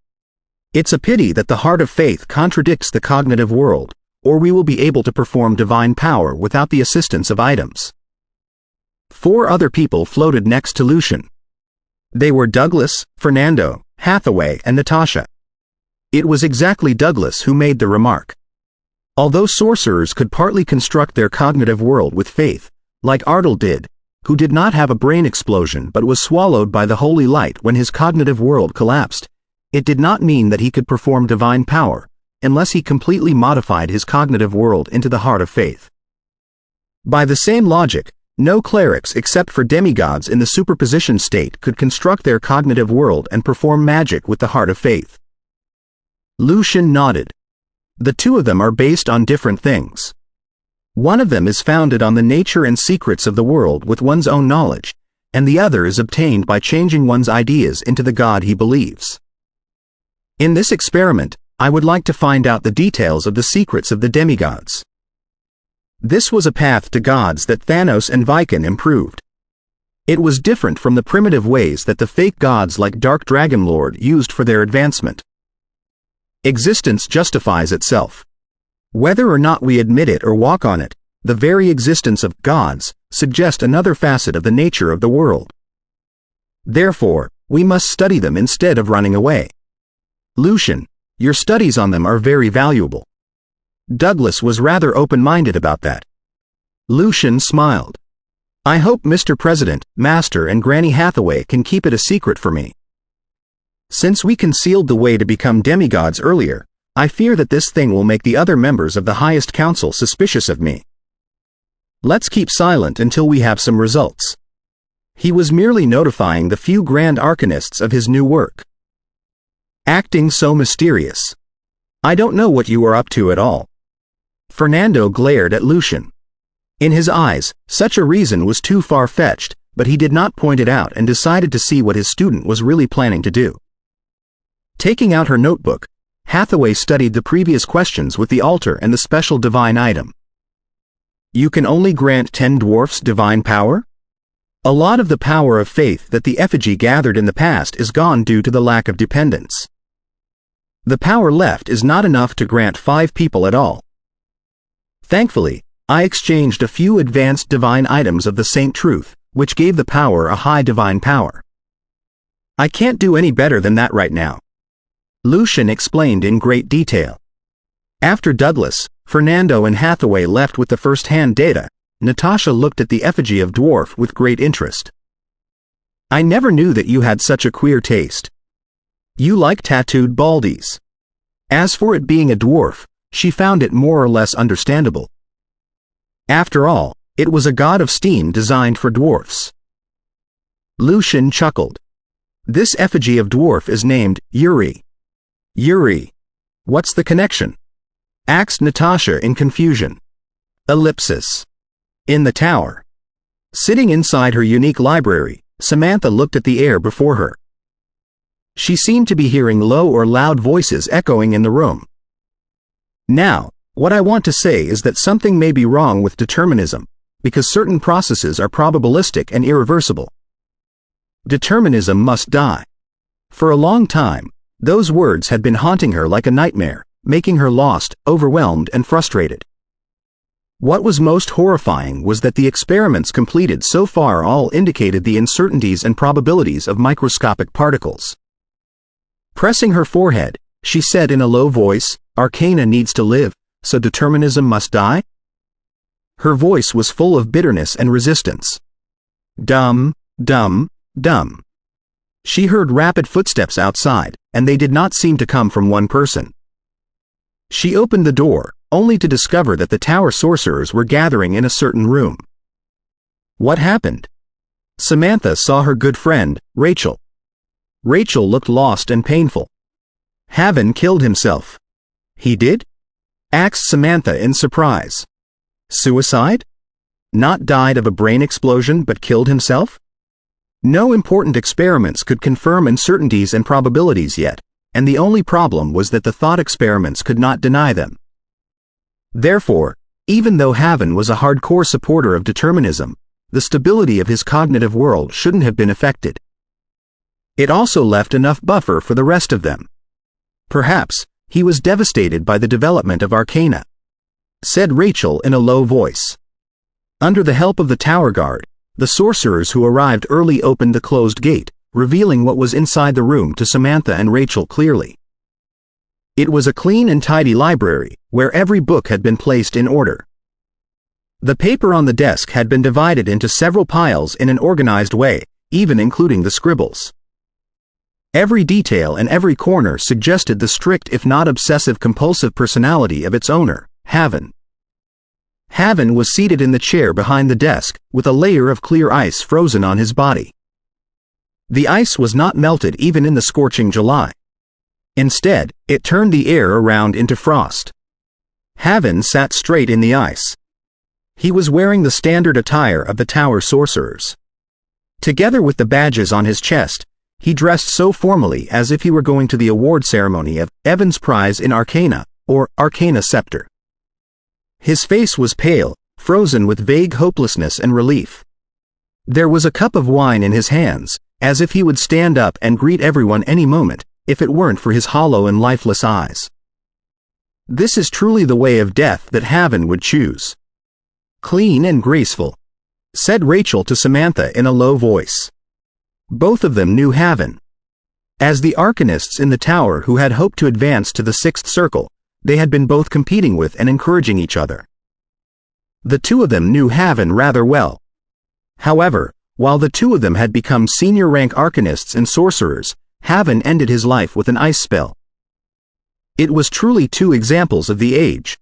It's a pity that the heart of faith contradicts the cognitive world, or we will be able to perform divine power without the assistance of items. 4 other people floated next to Lucian. They were Douglas, Fernando, Hathaway, and Natasha. It was exactly Douglas who made the remark. Although sorcerers could partly construct their cognitive world with faith, like Ardal did, who did not have a brain explosion but was swallowed by the holy light when his cognitive world collapsed, it did not mean that he could perform divine power, unless he completely modified his cognitive world into the heart of faith. By the same logic, no clerics except for demigods in the superposition state could construct their cognitive world and perform magic with the heart of faith. Lucian nodded. The two of them are based on different things. One of them is founded on the nature and secrets of the world with one's own knowledge, and the other is obtained by changing one's ideas into the God he believes. In this experiment, I would like to find out the details of the secrets of the demigods. This was a path to gods that Thanos and Viken improved. It was different from the primitive ways that the fake gods like Dark Dragonlord used for their advancement. Existence justifies itself. Whether or not we admit it or walk on it, the very existence of gods suggests another facet of the nature of the world. Therefore, we must study them instead of running away. Lucian, your studies on them are very valuable. Douglas was rather open-minded about that. Lucian smiled. I hope Mr. President, Master and Granny Hathaway can keep it a secret for me. Since we concealed the way to become demigods earlier, I fear that this thing will make the other members of the highest council suspicious of me. Let's keep silent until we have some results. He was merely notifying the few grand arcanists of his new work. Acting so mysterious. I don't know what you are up to at all. Fernando glared at Lucian. In his eyes, such a reason was too far-fetched, but he did not point it out and decided to see what his student was really planning to do. Taking out her notebook, Hathaway studied the previous questions with the altar and the special divine item. You can only grant 10 dwarfs divine power? A lot of the power of faith that the effigy gathered in the past is gone due to the lack of dependence. The power left is not enough to grant 5 people at all. Thankfully, I exchanged a few advanced divine items of the Saint Truth, which gave the power a high divine power. I can't do any better than that right now. Lucian explained in great detail. After Douglas, Fernando and Hathaway left with the first-hand data, Natasha looked at the effigy of dwarf with great interest. I never knew that you had such a queer taste. You like tattooed baldies. As for it being a dwarf, she found it more or less understandable. After all, it was a god of steam designed for dwarfs. Lucian chuckled. This effigy of dwarf is named Yuri. Yuri. What's the connection? Asked Natasha in confusion. Ellipsis. In the tower. Sitting inside her unique library, Samantha looked at the air before her. She seemed to be hearing low or loud voices echoing in the room. Now, what I want to say is that something may be wrong with determinism, because certain processes are probabilistic and irreversible. Determinism must die. For a long time, those words had been haunting her like a nightmare, making her lost, overwhelmed, and frustrated. What was most horrifying was that the experiments completed so far all indicated the uncertainties and probabilities of microscopic particles. Pressing her forehead, she said in a low voice, Arcana needs to live, so determinism must die? Her voice was full of bitterness and resistance. Dumb, dumb, dumb. She heard rapid footsteps outside, and they did not seem to come from one person. She opened the door, only to discover that the tower sorcerers were gathering in a certain room. What happened? Samantha saw her good friend, Rachel. Rachel looked lost and painful. Haven killed himself. He did? Asked Samantha in surprise. Suicide? Not died of a brain explosion but killed himself? No important experiments could confirm uncertainties and probabilities yet, and the only problem was that the thought experiments could not deny them. Therefore, even though Haven was a hardcore supporter of determinism, the stability of his cognitive world shouldn't have been affected. It also left enough buffer for the rest of them. Perhaps, he was devastated by the development of arcana, said Rachel in a low voice. Under the help of the tower guard, the sorcerers who arrived early opened the closed gate, revealing what was inside the room to Samantha and Rachel clearly. It was a clean and tidy library, where every book had been placed in order. The paper on the desk had been divided into several piles in an organized way, even including the scribbles. Every detail and every corner suggested the strict if not obsessive-compulsive personality of its owner, Haven. Haven was seated in the chair behind the desk, with a layer of clear ice frozen on his body. The ice was not melted even in the scorching July. Instead, it turned the air around into frost. Haven sat straight in the ice. He was wearing the standard attire of the Tower sorcerers. Together with the badges on his chest, he dressed so formally as if he were going to the award ceremony of Evans Prize in Arcana, or Arcana Scepter. His face was pale, frozen with vague hopelessness and relief. There was a cup of wine in his hands, as if he would stand up and greet everyone any moment, if it weren't for his hollow and lifeless eyes. This is truly the way of death that Haven would choose. Clean and graceful, said Rachel to Samantha in a low voice. Both of them knew Haven. As the arcanists in the tower who had hoped to advance to the sixth circle, they had been both competing with and encouraging each other. The two of them knew Haven rather well. However, while the two of them had become senior-rank arcanists and sorcerers, Haven ended his life with an ice spell. It was truly two examples of the age.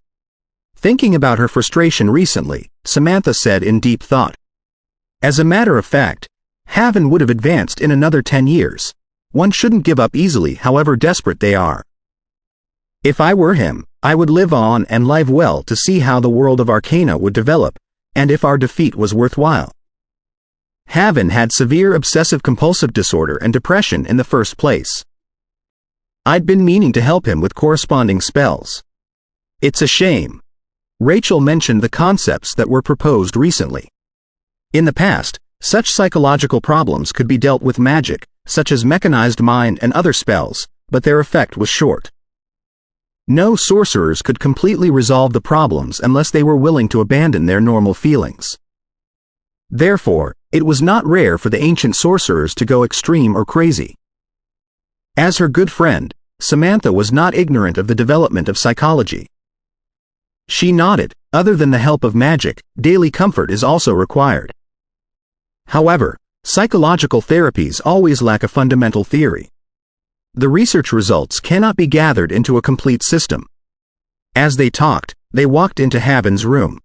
Thinking about her frustration recently, Samantha said in deep thought. As a matter of fact, Haven would have advanced in another 10 years. One shouldn't give up easily however desperate they are. If I were him, I would live on and live well to see how the world of Arcana would develop, and if our defeat was worthwhile. Haven had severe obsessive-compulsive disorder and depression in the first place. I'd been meaning to help him with corresponding spells. It's a shame. Rachel mentioned the concepts that were proposed recently. In the past, such psychological problems could be dealt with magic, such as mechanized mind and other spells, but their effect was short. No sorcerers could completely resolve the problems unless they were willing to abandon their normal feelings. Therefore, it was not rare for the ancient sorcerers to go extreme or crazy. As her good friend, Samantha was not ignorant of the development of psychology. She nodded. Other than the help of magic, daily comfort is also required. However, psychological therapies always lack a fundamental theory. The research results cannot be gathered into a complete system. As they talked, they walked into Haven's room.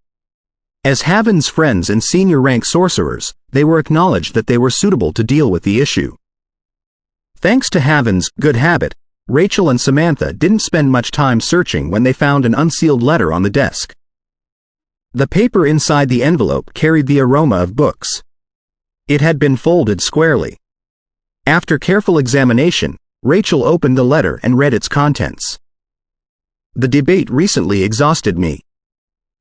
As Haven's friends and senior-rank sorcerers, they were acknowledged that they were suitable to deal with the issue. Thanks to Haven's good habit, Rachel and Samantha didn't spend much time searching when they found an unsealed letter on the desk. The paper inside the envelope carried the aroma of books. It had been folded squarely. After careful examination, Rachel opened the letter and read its contents. The debate recently exhausted me.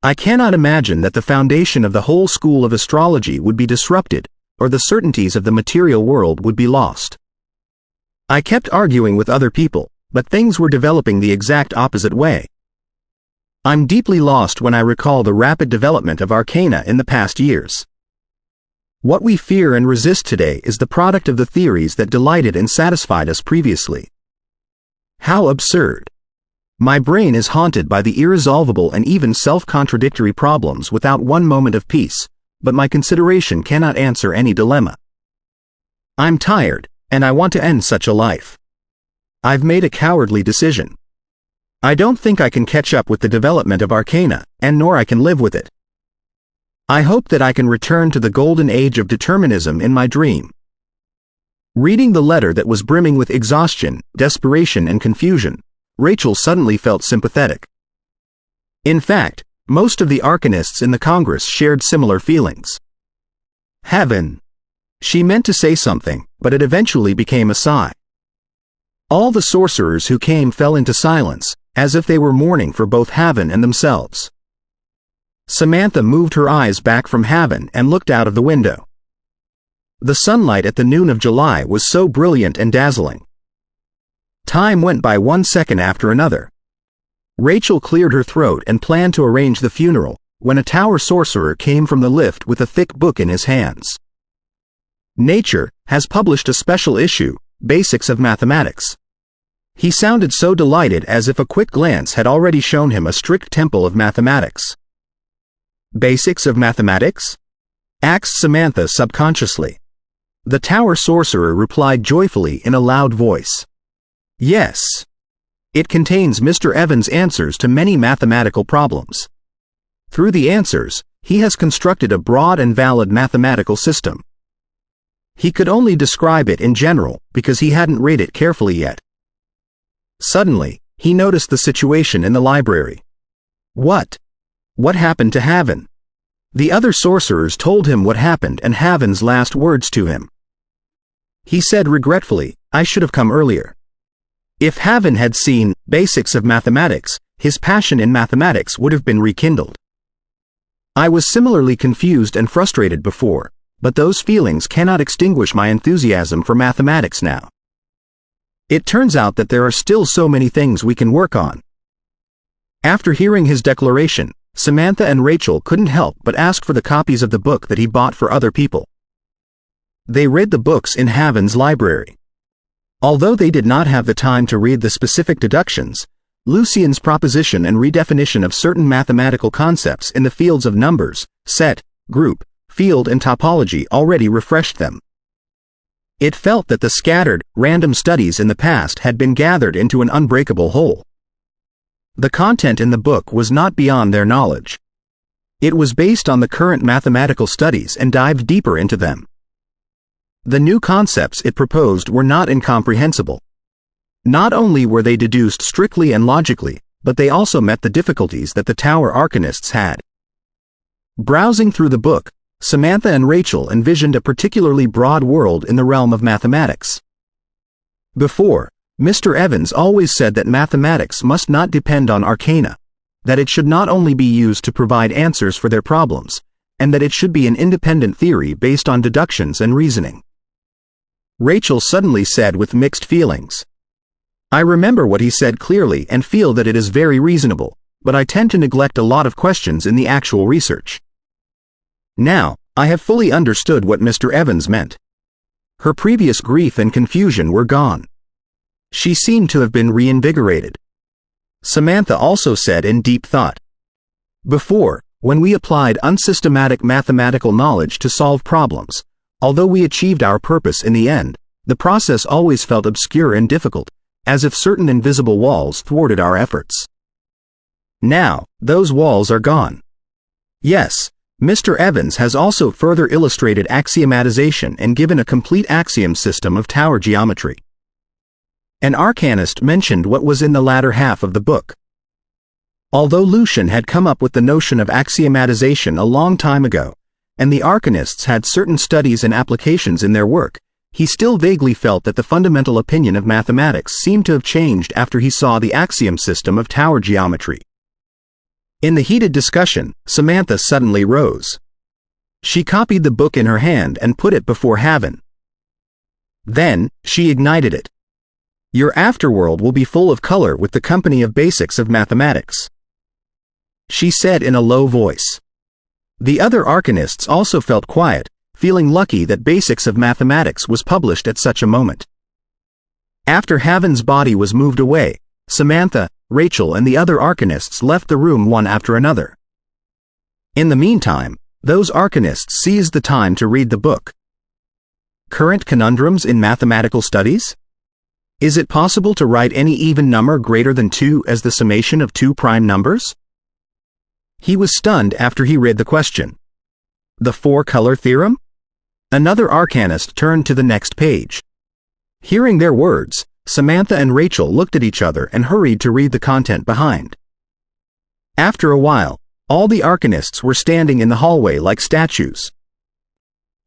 I cannot imagine that the foundation of the whole school of astrology would be disrupted, or the certainties of the material world would be lost. I kept arguing with other people, but things were developing the exact opposite way. I'm deeply lost when I recall the rapid development of Arcana in the past years. What we fear and resist today is the product of the theories that delighted and satisfied us previously. How absurd. My brain is haunted by the irresolvable and even self-contradictory problems without one moment of peace, but my consideration cannot answer any dilemma. I'm tired, and I want to end such a life. I've made a cowardly decision. I don't think I can catch up with the development of Arcana, and nor I can live with it. I hope that I can return to the golden age of determinism in my dream. Reading the letter that was brimming with exhaustion, desperation, and confusion, Rachel suddenly felt sympathetic. In fact, most of the arcanists in the Congress shared similar feelings. Haven. She meant to say something, but it eventually became a sigh. All the sorcerers who came fell into silence, as if they were mourning for both Haven and themselves. Samantha moved her eyes back from Haven and looked out of the window. The sunlight at the noon of July was so brilliant and dazzling. Time went by 1 second after another. Rachel cleared her throat and planned to arrange the funeral, when a tower sorcerer came from the lift with a thick book in his hands. Nature has published a special issue, Basics of Mathematics. He sounded so delighted as if a quick glance had already shown him a strict temple of mathematics. Basics of mathematics? Asked Samantha subconsciously. The tower sorcerer replied joyfully in a loud voice. Yes. It contains Mr. Evans' answers to many mathematical problems. Through the answers, he has constructed a broad and valid mathematical system. He could only describe it in general because he hadn't read it carefully yet. Suddenly, he noticed the situation in the library. What happened to Haven? The other sorcerers told him what happened and Haven's last words to him. He said regretfully, I should have come earlier. If Haven had seen Basics of Mathematics, his passion in mathematics would have been rekindled. I was similarly confused and frustrated before, but those feelings cannot extinguish my enthusiasm for mathematics now. It turns out that there are still so many things we can work on. After hearing his declaration, Samantha and Rachel couldn't help but ask for the copies of the book that he bought for other people. They read the books in Haven's library. Although they did not have the time to read the specific deductions, Lucian's proposition and redefinition of certain mathematical concepts in the fields of numbers, set, group, field and topology already refreshed them. It felt that the scattered, random studies in the past had been gathered into an unbreakable whole. The content in the book was not beyond their knowledge. It was based on the current mathematical studies and dived deeper into them. The new concepts it proposed were not incomprehensible. Not only were they deduced strictly and logically, but they also met the difficulties that the Tower Arcanists had. Browsing through the book, Samantha and Rachel envisioned a particularly broad world in the realm of mathematics. Before, Mr. Evans always said that mathematics must not depend on arcana, that it should not only be used to provide answers for their problems, and that it should be an independent theory based on deductions and reasoning. Rachel suddenly said with mixed feelings, I remember what he said clearly and feel that it is very reasonable, but I tend to neglect a lot of questions in the actual research. Now, I have fully understood what Mr. Evans meant. Her previous grief and confusion were gone. She seemed to have been reinvigorated. Samantha also said in deep thought, Before, when we applied unsystematic mathematical knowledge to solve problems, although we achieved our purpose in the end, the process always felt obscure and difficult, as if certain invisible walls thwarted our efforts. Now, those walls are gone. Yes, Mr. Evans has also further illustrated axiomatization and given a complete axiom system of tower geometry. An arcanist mentioned what was in the latter half of the book. Although Lucian had come up with the notion of axiomatization a long time ago, and the arcanists had certain studies and applications in their work, he still vaguely felt that the fundamental opinion of mathematics seemed to have changed after he saw the axiom system of tower geometry. In the heated discussion, Samantha suddenly rose. She copied the book in her hand and put it before Haven. Then, she ignited it. Your afterworld will be full of color with the company of basics of mathematics, she said in a low voice. The other arcanists also felt quiet, feeling lucky that Basics of Mathematics was published at such a moment. After Haven's body was moved away, Samantha, Rachel and the other arcanists left the room one after another. In the meantime, those arcanists seized the time to read the book. Current conundrums in mathematical studies? Is it possible to write any even number greater than 2 as the summation of 2 prime numbers? He was stunned after he read the question. The 4-color theorem? Another arcanist turned to the next page. Hearing their words, Samantha and Rachel looked at each other and hurried to read the content behind. After a while, all the arcanists were standing in the hallway like statues.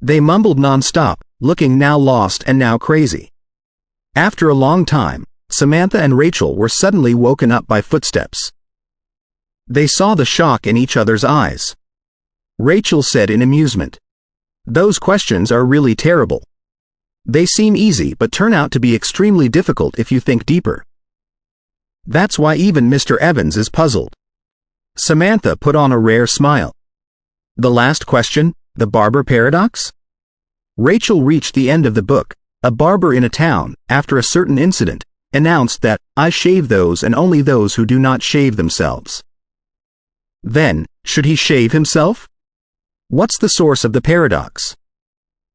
They mumbled non-stop, looking now lost and now crazy. After a long time, Samantha and Rachel were suddenly woken up by footsteps. They saw the shock in each other's eyes. Rachel said in amusement, "Those questions are really terrible. They seem easy but turn out to be extremely difficult if you think deeper. That's why even Mr. Evans is puzzled." Samantha put on a rare smile. The last question, the barber paradox? Rachel reached the end of the book. A barber in a town, after a certain incident, announced that, "I shave those and only those who do not shave themselves." Then, Should he shave himself? What's the source of the paradox?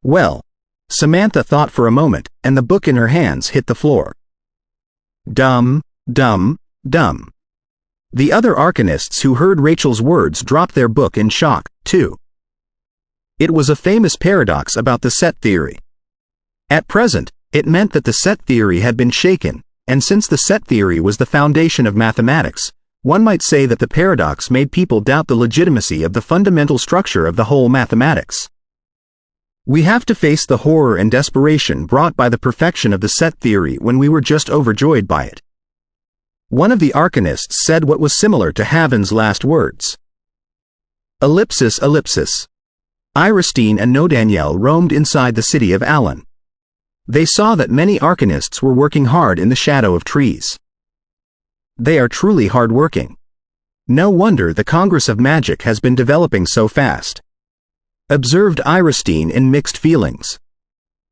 Well, Samantha thought for a moment, and the book in her hands hit the floor. Dumb, dumb, dumb. The other arcanists who heard Rachel's words dropped their book in shock, too. It was a famous paradox about the set theory. At present, it meant that the set theory had been shaken, and since the set theory was the foundation of mathematics, one might say that the paradox made people doubt the legitimacy of the fundamental structure of the whole mathematics. We have to face the horror and desperation brought by the perfection of the set theory when we were just overjoyed by it. One of the arcanists said what was similar to Haven's last words. Ellipsis, ellipsis. Iristine and Nodaniel roamed inside the city of Allen. They saw that many arcanists were working hard in the shadow of trees. They are truly hard-working. No wonder the Congress of Magic has been developing so fast. Observed Iristine in mixed feelings.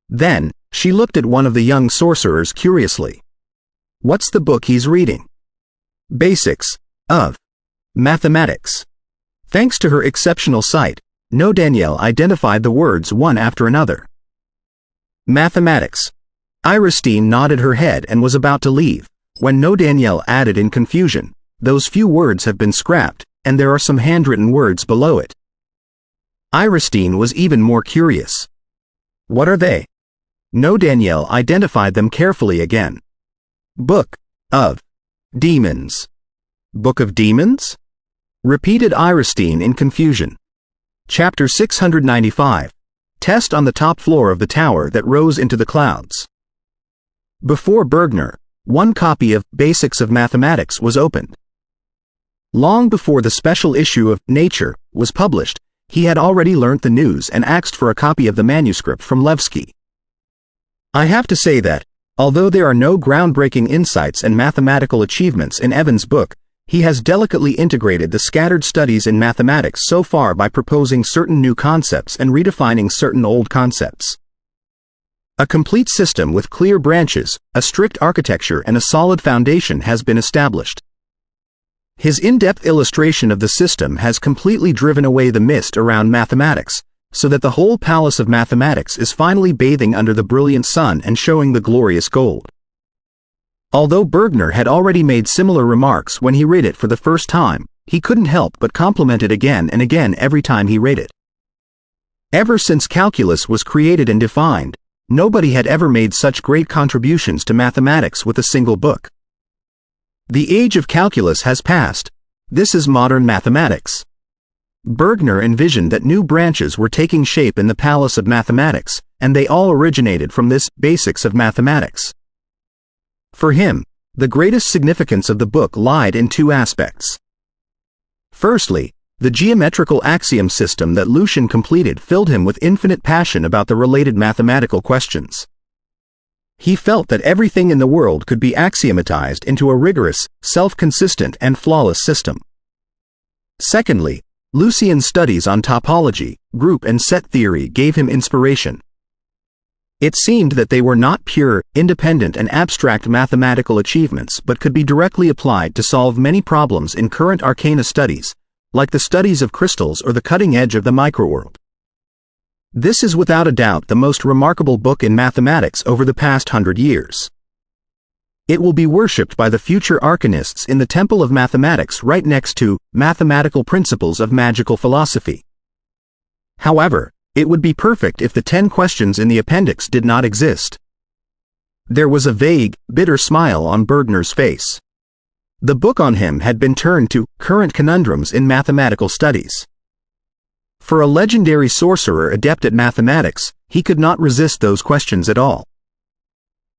Then, she looked at one of the young sorcerers curiously. What's the book he's reading? Basics of Mathematics. Thanks to her exceptional sight, Nodaniel identified the words one after another. Mathematics. Iristine nodded her head and was about to leave, when Nodaniel added in confusion, those few words have been scrapped, and there are some handwritten words below it. Iristine was even more curious. What are they? Nodaniel identified them carefully again. Book of Demons. Book of Demons? Repeated Iristine in confusion. Chapter 695. Test on the top floor of the tower that rose into the clouds. Before Bergner, one copy of Basics of Mathematics was opened. Long before the special issue of Nature was published, he had already learnt the news and asked for a copy of the manuscript from Levski. I have to say that, although there are no groundbreaking insights and mathematical achievements in Evan's book, he has delicately integrated the scattered studies in mathematics so far by proposing certain new concepts and redefining certain old concepts. A complete system with clear branches, a strict architecture and a solid foundation has been established. His in-depth illustration of the system has completely driven away the mist around mathematics, so that the whole palace of mathematics is finally bathing under the brilliant sun and showing the glorious gold. Although Bergner had already made similar remarks when he read it for the first time, he couldn't help but compliment it again and again every time he read it. Ever since calculus was created and defined, nobody had ever made such great contributions to mathematics with a single book. The age of calculus has passed. This is modern mathematics. Bergner envisioned that new branches were taking shape in the palace of mathematics, and they all originated from this Basics of Mathematics. For him, the greatest significance of the book lied in two aspects. Firstly, the geometrical axiom system that Lucian completed filled him with infinite passion about the related mathematical questions. He felt that everything in the world could be axiomatized into a rigorous, self-consistent and flawless system. Secondly, Lucian's studies on topology, group and set theory gave him inspiration. It seemed that they were not pure, independent and abstract mathematical achievements but could be directly applied to solve many problems in current arcana studies, like the studies of crystals or the cutting edge of the microworld. This is without a doubt the most remarkable book in mathematics over the past 100 years. It will be worshipped by the future arcanists in the Temple of Mathematics right next to Mathematical Principles of Magical Philosophy. However, it would be perfect if the 10 questions in the appendix did not exist. There was a vague, bitter smile on Bergner's face. The book on him had been turned to Current Conundrums in Mathematical Studies. For a legendary sorcerer adept at mathematics, he could not resist those questions at all.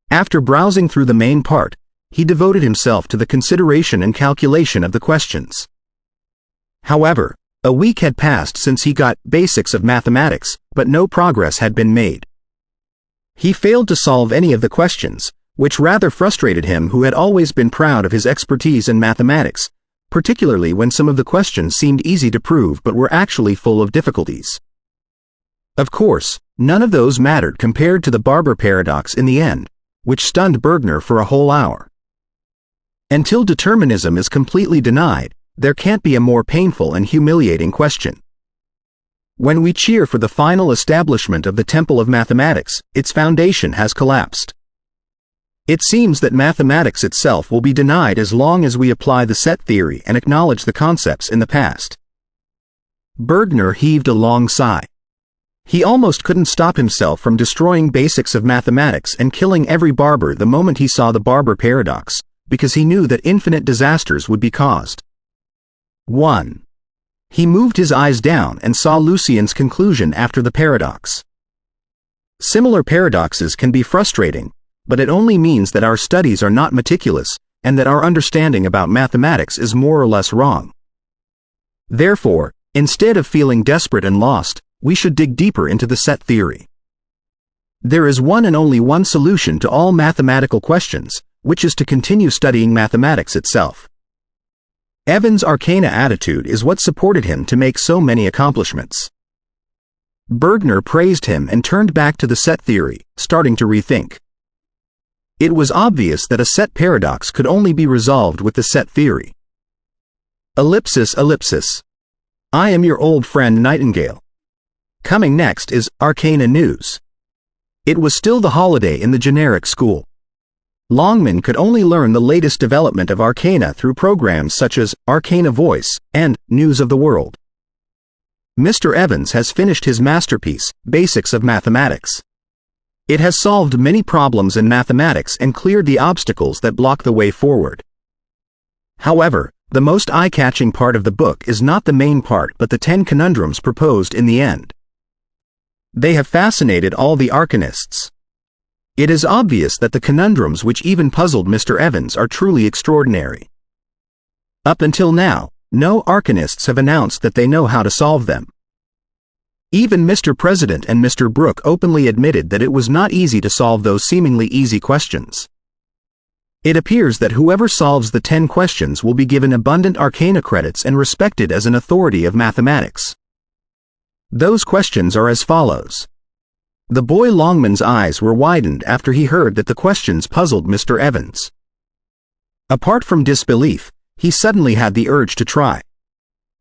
After browsing through the main part, he devoted himself to the consideration and calculation of the questions. However, a week had passed since he got Basics of Mathematics, but no progress had been made. He failed to solve any of the questions, which rather frustrated him who had always been proud of his expertise in mathematics, particularly when some of the questions seemed easy to prove but were actually full of difficulties. Of course, none of those mattered compared to the Barber paradox in the end, which stunned Bergner for a whole hour. Until determinism is completely denied, there can't be a more painful and humiliating question. When we cheer for the final establishment of the Temple of Mathematics, its foundation has collapsed. It seems that mathematics itself will be denied as long as we apply the set theory and acknowledge the concepts in the past. Bergner heaved a long sigh. He almost couldn't stop himself from destroying basics of mathematics and killing every barber the moment he saw the Barber paradox, because he knew that infinite disasters would be caused. 1. He moved his eyes down and saw Lucien's conclusion after the paradox. Similar paradoxes can be frustrating, but it only means that our studies are not meticulous, and that our understanding about mathematics is more or less wrong. Therefore, instead of feeling desperate and lost, we should dig deeper into the set theory. There is one and only one solution to all mathematical questions, which is to continue studying mathematics itself. Evans' arcana attitude is what supported him to make so many accomplishments. Bergner praised him and turned back to the set theory, starting to rethink. It was obvious that a set paradox could only be resolved with the set theory. Ellipsis. I am your old friend Nightingale. Coming next is Arcana News. It was still the holiday in the generic school. Longman could only learn the latest development of Arcana through programs such as Arcana Voice and News of the World. Mr. Evans has finished his masterpiece, Basics of Mathematics. It has solved many problems in mathematics and cleared the obstacles that block the way forward. However, the most eye-catching part of the book is not the main part but the 10 conundrums proposed in the end. They have fascinated all the arcanists. It is obvious that the conundrums which even puzzled Mr. Evans are truly extraordinary. Up until now, no arcanists have announced that they know how to solve them. Even Mr. President and Mr. Brooke openly admitted that it was not easy to solve those seemingly easy questions. It appears that whoever solves the 10 questions will be given abundant arcana credits and respected as an authority of mathematics. Those questions are as follows. The boy Longman's eyes were widened after he heard that the questions puzzled Mr. Evans. Apart from disbelief, he suddenly had the urge to try.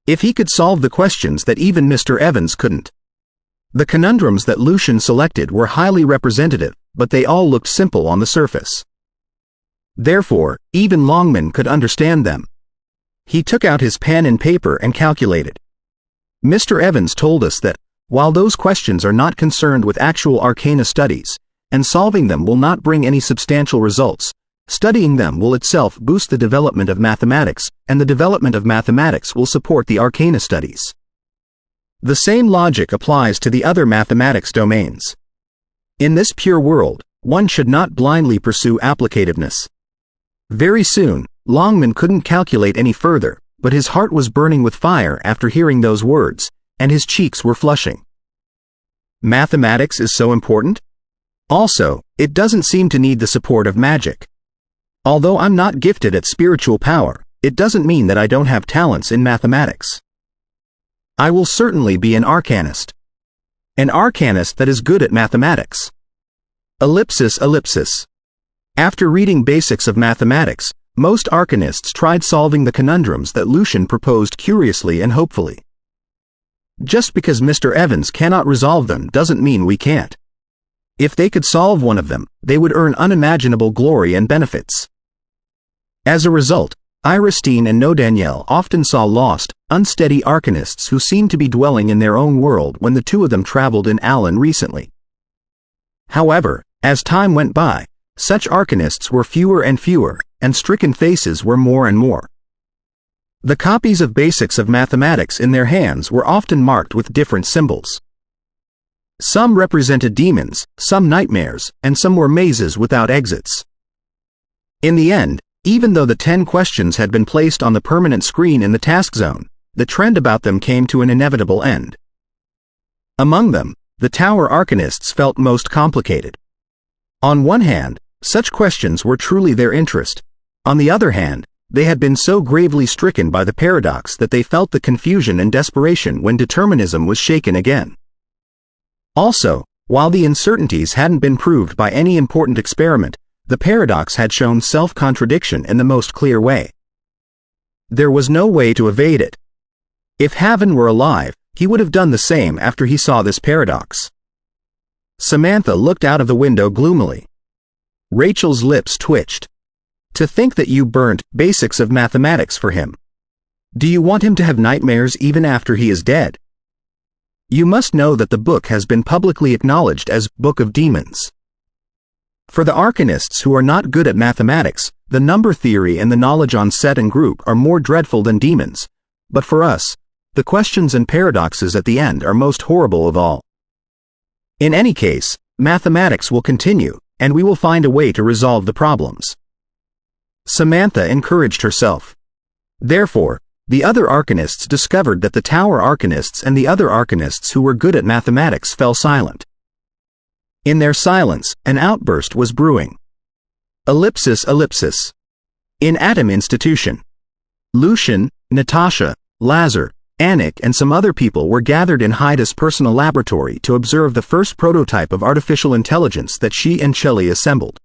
If he could solve the questions that even Mr. Evans couldn't. The conundrums that Lucien selected were highly representative, but they all looked simple on the surface. Therefore, even Longman could understand them. He took out his pen and paper and calculated. Mr. Evans told us that, while those questions are not concerned with actual arcana studies, and solving them will not bring any substantial results, studying them will itself boost the development of mathematics, and the development of mathematics will support the arcana studies. The same logic applies to the other mathematics domains. In this pure world, one should not blindly pursue applicativeness. Very soon, Longman couldn't calculate any further, but his heart was burning with fire after hearing those words, and his cheeks were flushing. Mathematics is so important? Also, it doesn't seem to need the support of magic. Although I'm not gifted at spiritual power, it doesn't mean that I don't have talents in mathematics. I will certainly be an arcanist. An arcanist that is good at mathematics. Ellipsis. After reading Basics of Mathematics, most arcanists tried solving the conundrums that Lucien proposed curiously and hopefully. Just because Mr. Evans cannot resolve them doesn't mean we can't. If they could solve one of them, they would earn unimaginable glory and benefits. As a result, Iristine and Nodaniel often saw lost, unsteady arcanists who seemed to be dwelling in their own world when the two of them traveled in Allen recently. However, as time went by, such arcanists were fewer and fewer, and stricken faces were more and more. The copies of Basics of Mathematics in their hands were often marked with different symbols. Some represented demons, some nightmares, and some were mazes without exits. In the end, even though the 10 questions had been placed on the permanent screen in the task zone, the trend about them came to an inevitable end. Among them, the Tower Arcanists felt most complicated. On one hand, such questions were truly their interest. On the other hand, they had been so gravely stricken by the paradox that they felt the confusion and desperation when determinism was shaken again. Also, while the uncertainties hadn't been proved by any important experiment, the paradox had shown self-contradiction in the most clear way. There was no way to evade it. If Haven were alive, he would have done the same after he saw this paradox. Samantha looked out of the window gloomily. Rachel's lips twitched. To think that you burnt basics of mathematics for him. Do you want him to have nightmares even after he is dead? You must know that the book has been publicly acknowledged as Book of Demons. For the arcanists who are not good at mathematics, the number theory and the knowledge on set and group are more dreadful than demons, but for us, the questions and paradoxes at the end are most horrible of all. In any case, mathematics will continue, and we will find a way to resolve the problems. Samantha encouraged herself. Therefore, the other arcanists discovered that the tower arcanists and the other arcanists who were good at mathematics fell silent. In their silence, an outburst was brewing. Ellipsis. In Atom Institution. Lucian, Natasha, Lazar, Anik and some other people were gathered in Haida's personal laboratory to observe the first prototype of artificial intelligence that she and Shelley assembled.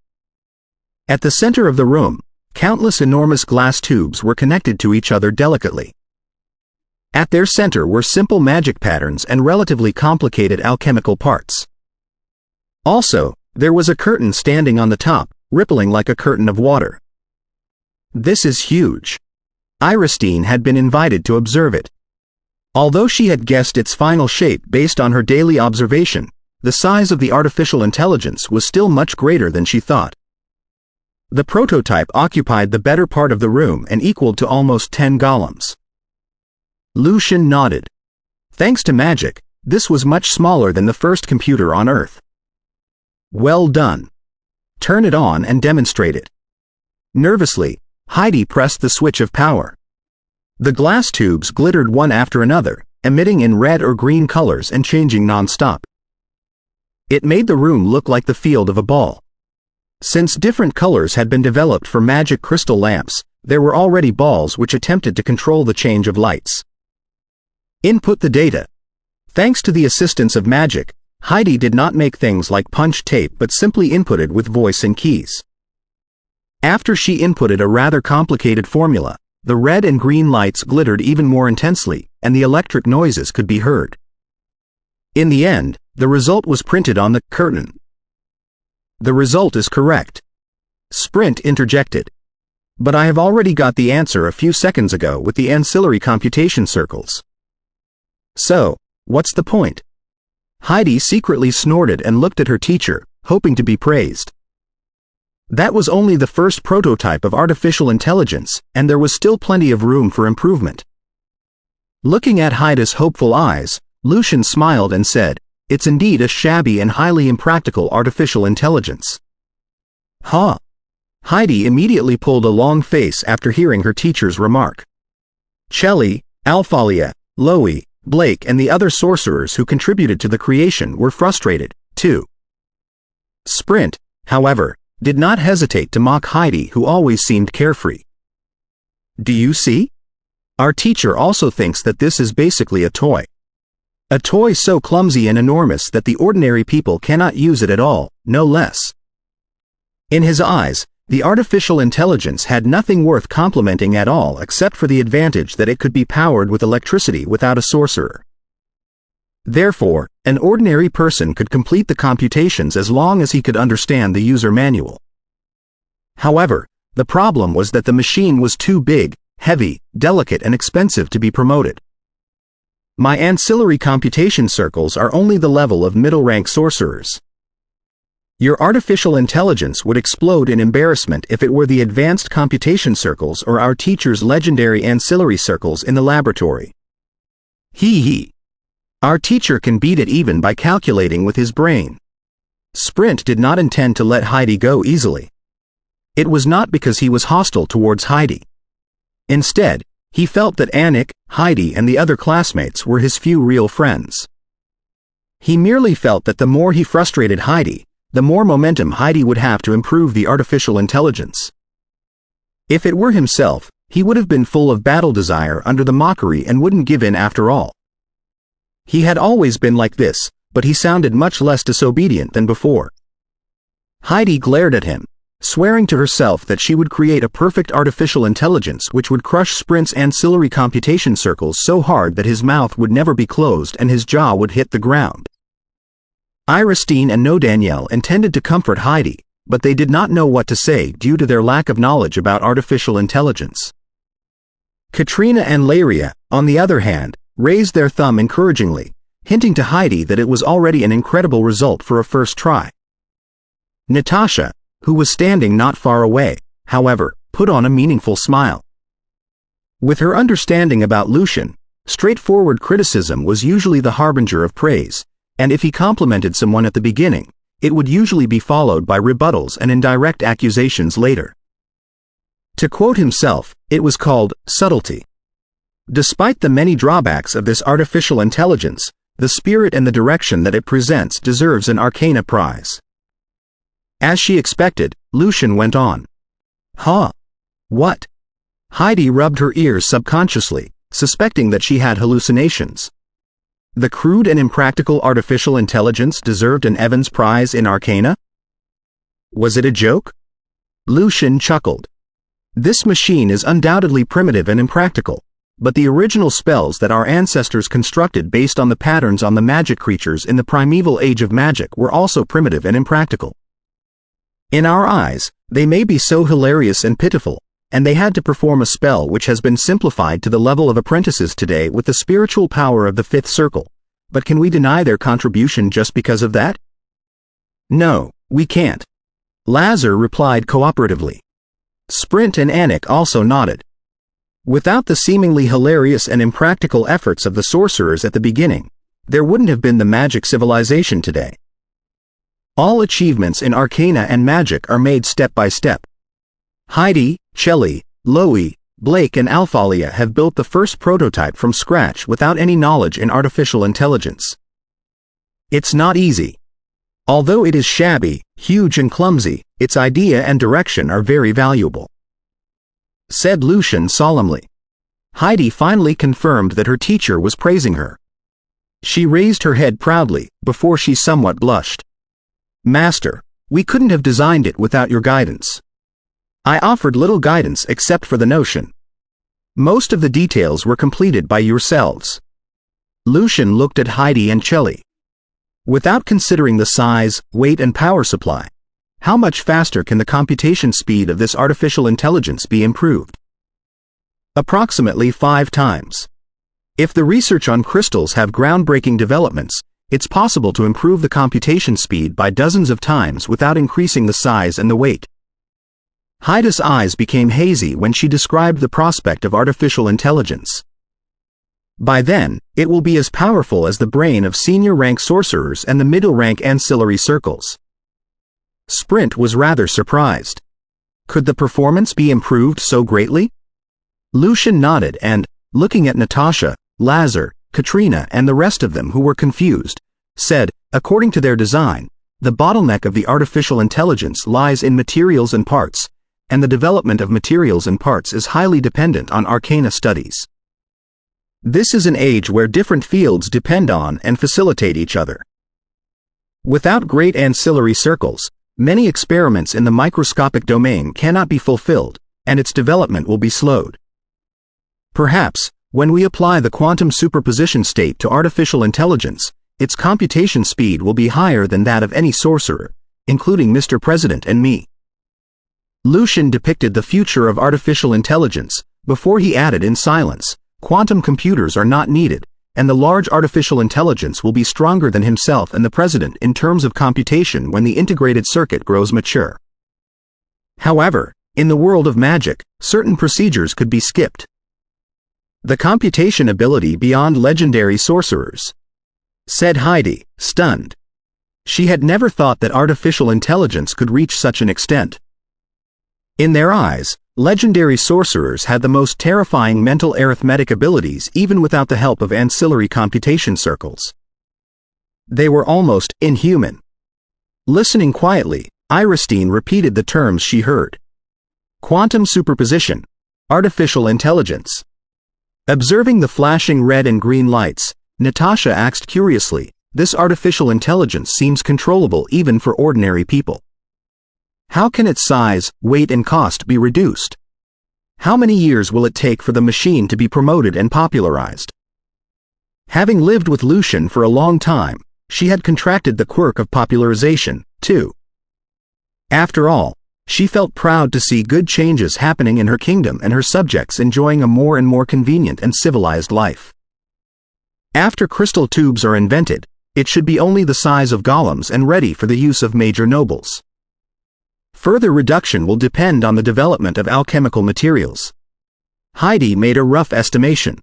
At the center of the room, countless enormous glass tubes were connected to each other delicately. At their center were simple magic patterns and relatively complicated alchemical parts. Also, there was a curtain standing on the top, rippling like a curtain of water. This is huge. Iristine had been invited to observe it. Although she had guessed its final shape based on her daily observation, the size of the artificial intelligence was still much greater than she thought. The prototype occupied the better part of the room and equaled to almost 10 golems. Lucian nodded. Thanks to magic, this was much smaller than the first computer on Earth. Well done. Turn it on and demonstrate it. Nervously, Heidi pressed the switch of power. The glass tubes glittered one after another, emitting in red or green colors and changing non-stop. It made the room look like the field of a ball. Since different colors had been developed for magic crystal lamps, there were already balls which attempted to control the change of lights. Input the data. Thanks to the assistance of magic, Heidi did not make things like punch tape but simply inputted with voice and keys. After she inputted a rather complicated formula, the red and green lights glittered even more intensely, and the electric noises could be heard. In the end, the result was printed on the curtain. The result is correct. Sprint interjected. But I have already got the answer a few seconds ago with the ancillary computation circles. So, what's the point? Heidi secretly snorted and looked at her teacher, hoping to be praised. That was only the first prototype of artificial intelligence, and there was still plenty of room for improvement. Looking at Haida's hopeful eyes, Lucian smiled and said, "It's indeed a shabby and highly impractical artificial intelligence." Huh? Heidi immediately pulled a long face after hearing her teacher's remark. Shelley, Alphalia, Loie, Blake and the other sorcerers who contributed to the creation were frustrated, too. Sprint, however, did not hesitate to mock Heidi, who always seemed carefree. Do you see? Our teacher also thinks that this is basically a toy. A toy so clumsy and enormous that the ordinary people cannot use it at all, no less. In his eyes, the artificial intelligence had nothing worth complimenting at all except for the advantage that it could be powered with electricity without a sorcerer. Therefore, an ordinary person could complete the computations as long as he could understand the user manual. However, the problem was that the machine was too big, heavy, delicate and expensive to be promoted. My ancillary computation circles are only the level of middle-rank sorcerers. Your artificial intelligence would explode in embarrassment if it were the advanced computation circles or our teacher's legendary ancillary circles in the laboratory. Hee. Our teacher can beat it even by calculating with his brain. Sprint did not intend to let Heidi go easily. It was not because he was hostile towards Heidi. Instead, he felt that Anik, Heidi and the other classmates were his few real friends. He merely felt that the more he frustrated Heidi, the more momentum Heidi would have to improve the artificial intelligence. If it were himself, he would have been full of battle desire under the mockery and wouldn't give in after all. He had always been like this, but he sounded much less disobedient than before. Heidi glared at him, swearing to herself that she would create a perfect artificial intelligence which would crush Sprint's ancillary computation circles so hard that his mouth would never be closed and his jaw would hit the ground. Iristine and Danielle intended to comfort Heidi, but they did not know what to say due to their lack of knowledge about artificial intelligence. Katrina and Laria, on the other hand, raised their thumb encouragingly, hinting to Heidi that it was already an incredible result for a first try. Natasha, who was standing not far away, however, put on a meaningful smile. With her understanding about Lucian, straightforward criticism was usually the harbinger of praise, and if he complimented someone at the beginning, it would usually be followed by rebuttals and indirect accusations later. To quote himself, it was called subtlety. Despite the many drawbacks of this artificial intelligence, the spirit and the direction that it presents deserves an Arcana prize. As she expected, Lucian went on. Huh? What? Heidi rubbed her ears subconsciously, suspecting that she had hallucinations. The crude and impractical artificial intelligence deserved an Evans Prize in Arcana? Was it a joke? Lucian chuckled. This machine is undoubtedly primitive and impractical, but the original spells that our ancestors constructed based on the patterns on the magic creatures in the primeval age of magic were also primitive and impractical. In our eyes, they may be so hilarious and pitiful, and they had to perform a spell which has been simplified to the level of apprentices today with the spiritual power of the fifth circle, but can we deny their contribution just because of that? No, we can't. Lazar replied cooperatively. Sprint and Anik also nodded. Without the seemingly hilarious and impractical efforts of the sorcerers at the beginning, there wouldn't have been the magic civilization today. All achievements in Arcana and magic are made step by step. Heidi, Chelly, Loie, Blake and Alphalia have built the first prototype from scratch without any knowledge in artificial intelligence. It's not easy. Although it is shabby, huge and clumsy, its idea and direction are very valuable, said Lucian solemnly. Heidi finally confirmed that her teacher was praising her. She raised her head proudly, before she somewhat blushed. Master, we couldn't have designed it without your guidance. I offered little guidance except for the notion. Most of the details were completed by yourselves. Lucian looked at Heidi and Chelly. Without considering the size, weight and power supply, how much faster can the computation speed of this artificial intelligence be improved? Approximately 5 times. If the research on crystals have groundbreaking developments, it's possible to improve the computation speed by dozens of times without increasing the size and the weight. Heidi's eyes became hazy when she described the prospect of artificial intelligence. By then, it will be as powerful as the brain of senior-rank sorcerers and the middle-rank ancillary circles. Sprint was rather surprised. Could the performance be improved so greatly? Lucian nodded and, looking at Natasha, Lazar, Katrina and the rest of them who were confused, said, according to their design, the bottleneck of the artificial intelligence lies in materials and parts, and the development of materials and parts is highly dependent on arcana studies. This is an age where different fields depend on and facilitate each other. Without great ancillary circles, many experiments in the microscopic domain cannot be fulfilled, and its development will be slowed. Perhaps, when we apply the quantum superposition state to artificial intelligence, its computation speed will be higher than that of any sorcerer, including Mr. President and me. Lucian depicted the future of artificial intelligence, before he added in silence, quantum computers are not needed, and the large artificial intelligence will be stronger than himself and the President in terms of computation when the integrated circuit grows mature. However, in the world of magic, certain procedures could be skipped. The computation ability beyond legendary sorcerers, said Heidi, stunned. She had never thought that artificial intelligence could reach such an extent. In their eyes, legendary sorcerers had the most terrifying mental arithmetic abilities even without the help of ancillary computation circles. They were almost inhuman. Listening quietly, Iristine repeated the terms she heard. Quantum superposition, artificial intelligence. Observing the flashing red and green lights, Natasha asked curiously, this artificial intelligence seems controllable even for ordinary people. How can its size, weight and cost be reduced? How many years will it take for the machine to be promoted and popularized? Having lived with Lucian for a long time, she had contracted the quirk of popularization, too. After all, she felt proud to see good changes happening in her kingdom and her subjects enjoying a more and more convenient and civilized life. After crystal tubes are invented, it should be only the size of golems and ready for the use of major nobles. Further reduction will depend on the development of alchemical materials. Heidi made a rough estimation.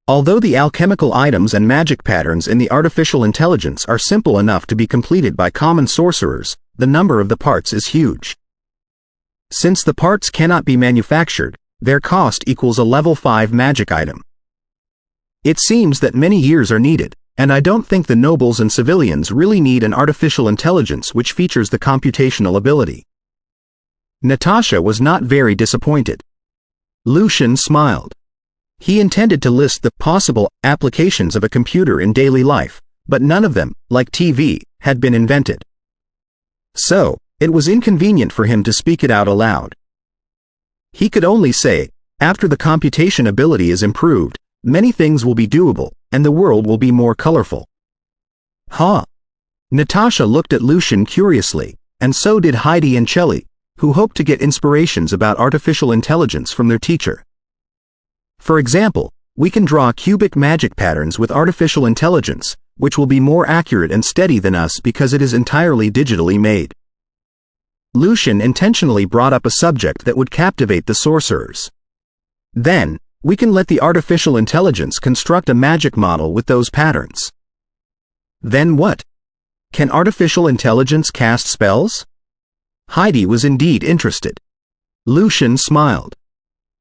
Although the alchemical items and magic patterns in the artificial intelligence are simple enough to be completed by common sorcerers, the number of the parts is huge. Since the parts cannot be manufactured, their cost equals a level 5 magic item. It seems that many years are needed, and I don't think the nobles and civilians really need an artificial intelligence which features the computational ability. Natasha was not very disappointed. Lucian smiled. He intended to list the possible applications of a computer in daily life, but none of them, like TV, had been invented. So, it was inconvenient for him to speak it out aloud. He could only say, after the computation ability is improved, many things will be doable, and the world will be more colorful. Huh? Natasha looked at Lucian curiously, and so did Heidi and Chelly, who hoped to get inspirations about artificial intelligence from their teacher. For example, we can draw cubic magic patterns with artificial intelligence, which will be more accurate and steady than us because it is entirely digitally made. Lucian intentionally brought up a subject that would captivate the sorcerers. Then, we can let the artificial intelligence construct a magic model with those patterns. Then what? Can artificial intelligence cast spells? Heidi was indeed interested. Lucian smiled.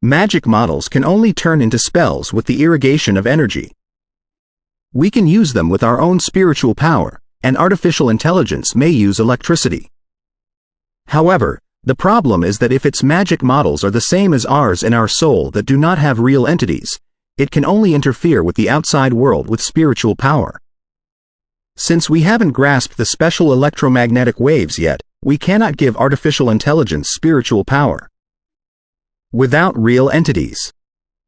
Magic models can only turn into spells with the irrigation of energy. We can use them with our own spiritual power, and artificial intelligence may use electricity. However, the problem is that if its magic models are the same as ours in our soul that do not have real entities, it can only interfere with the outside world with spiritual power. Since we haven't grasped the special electromagnetic waves yet, we cannot give artificial intelligence spiritual power. Without real entities.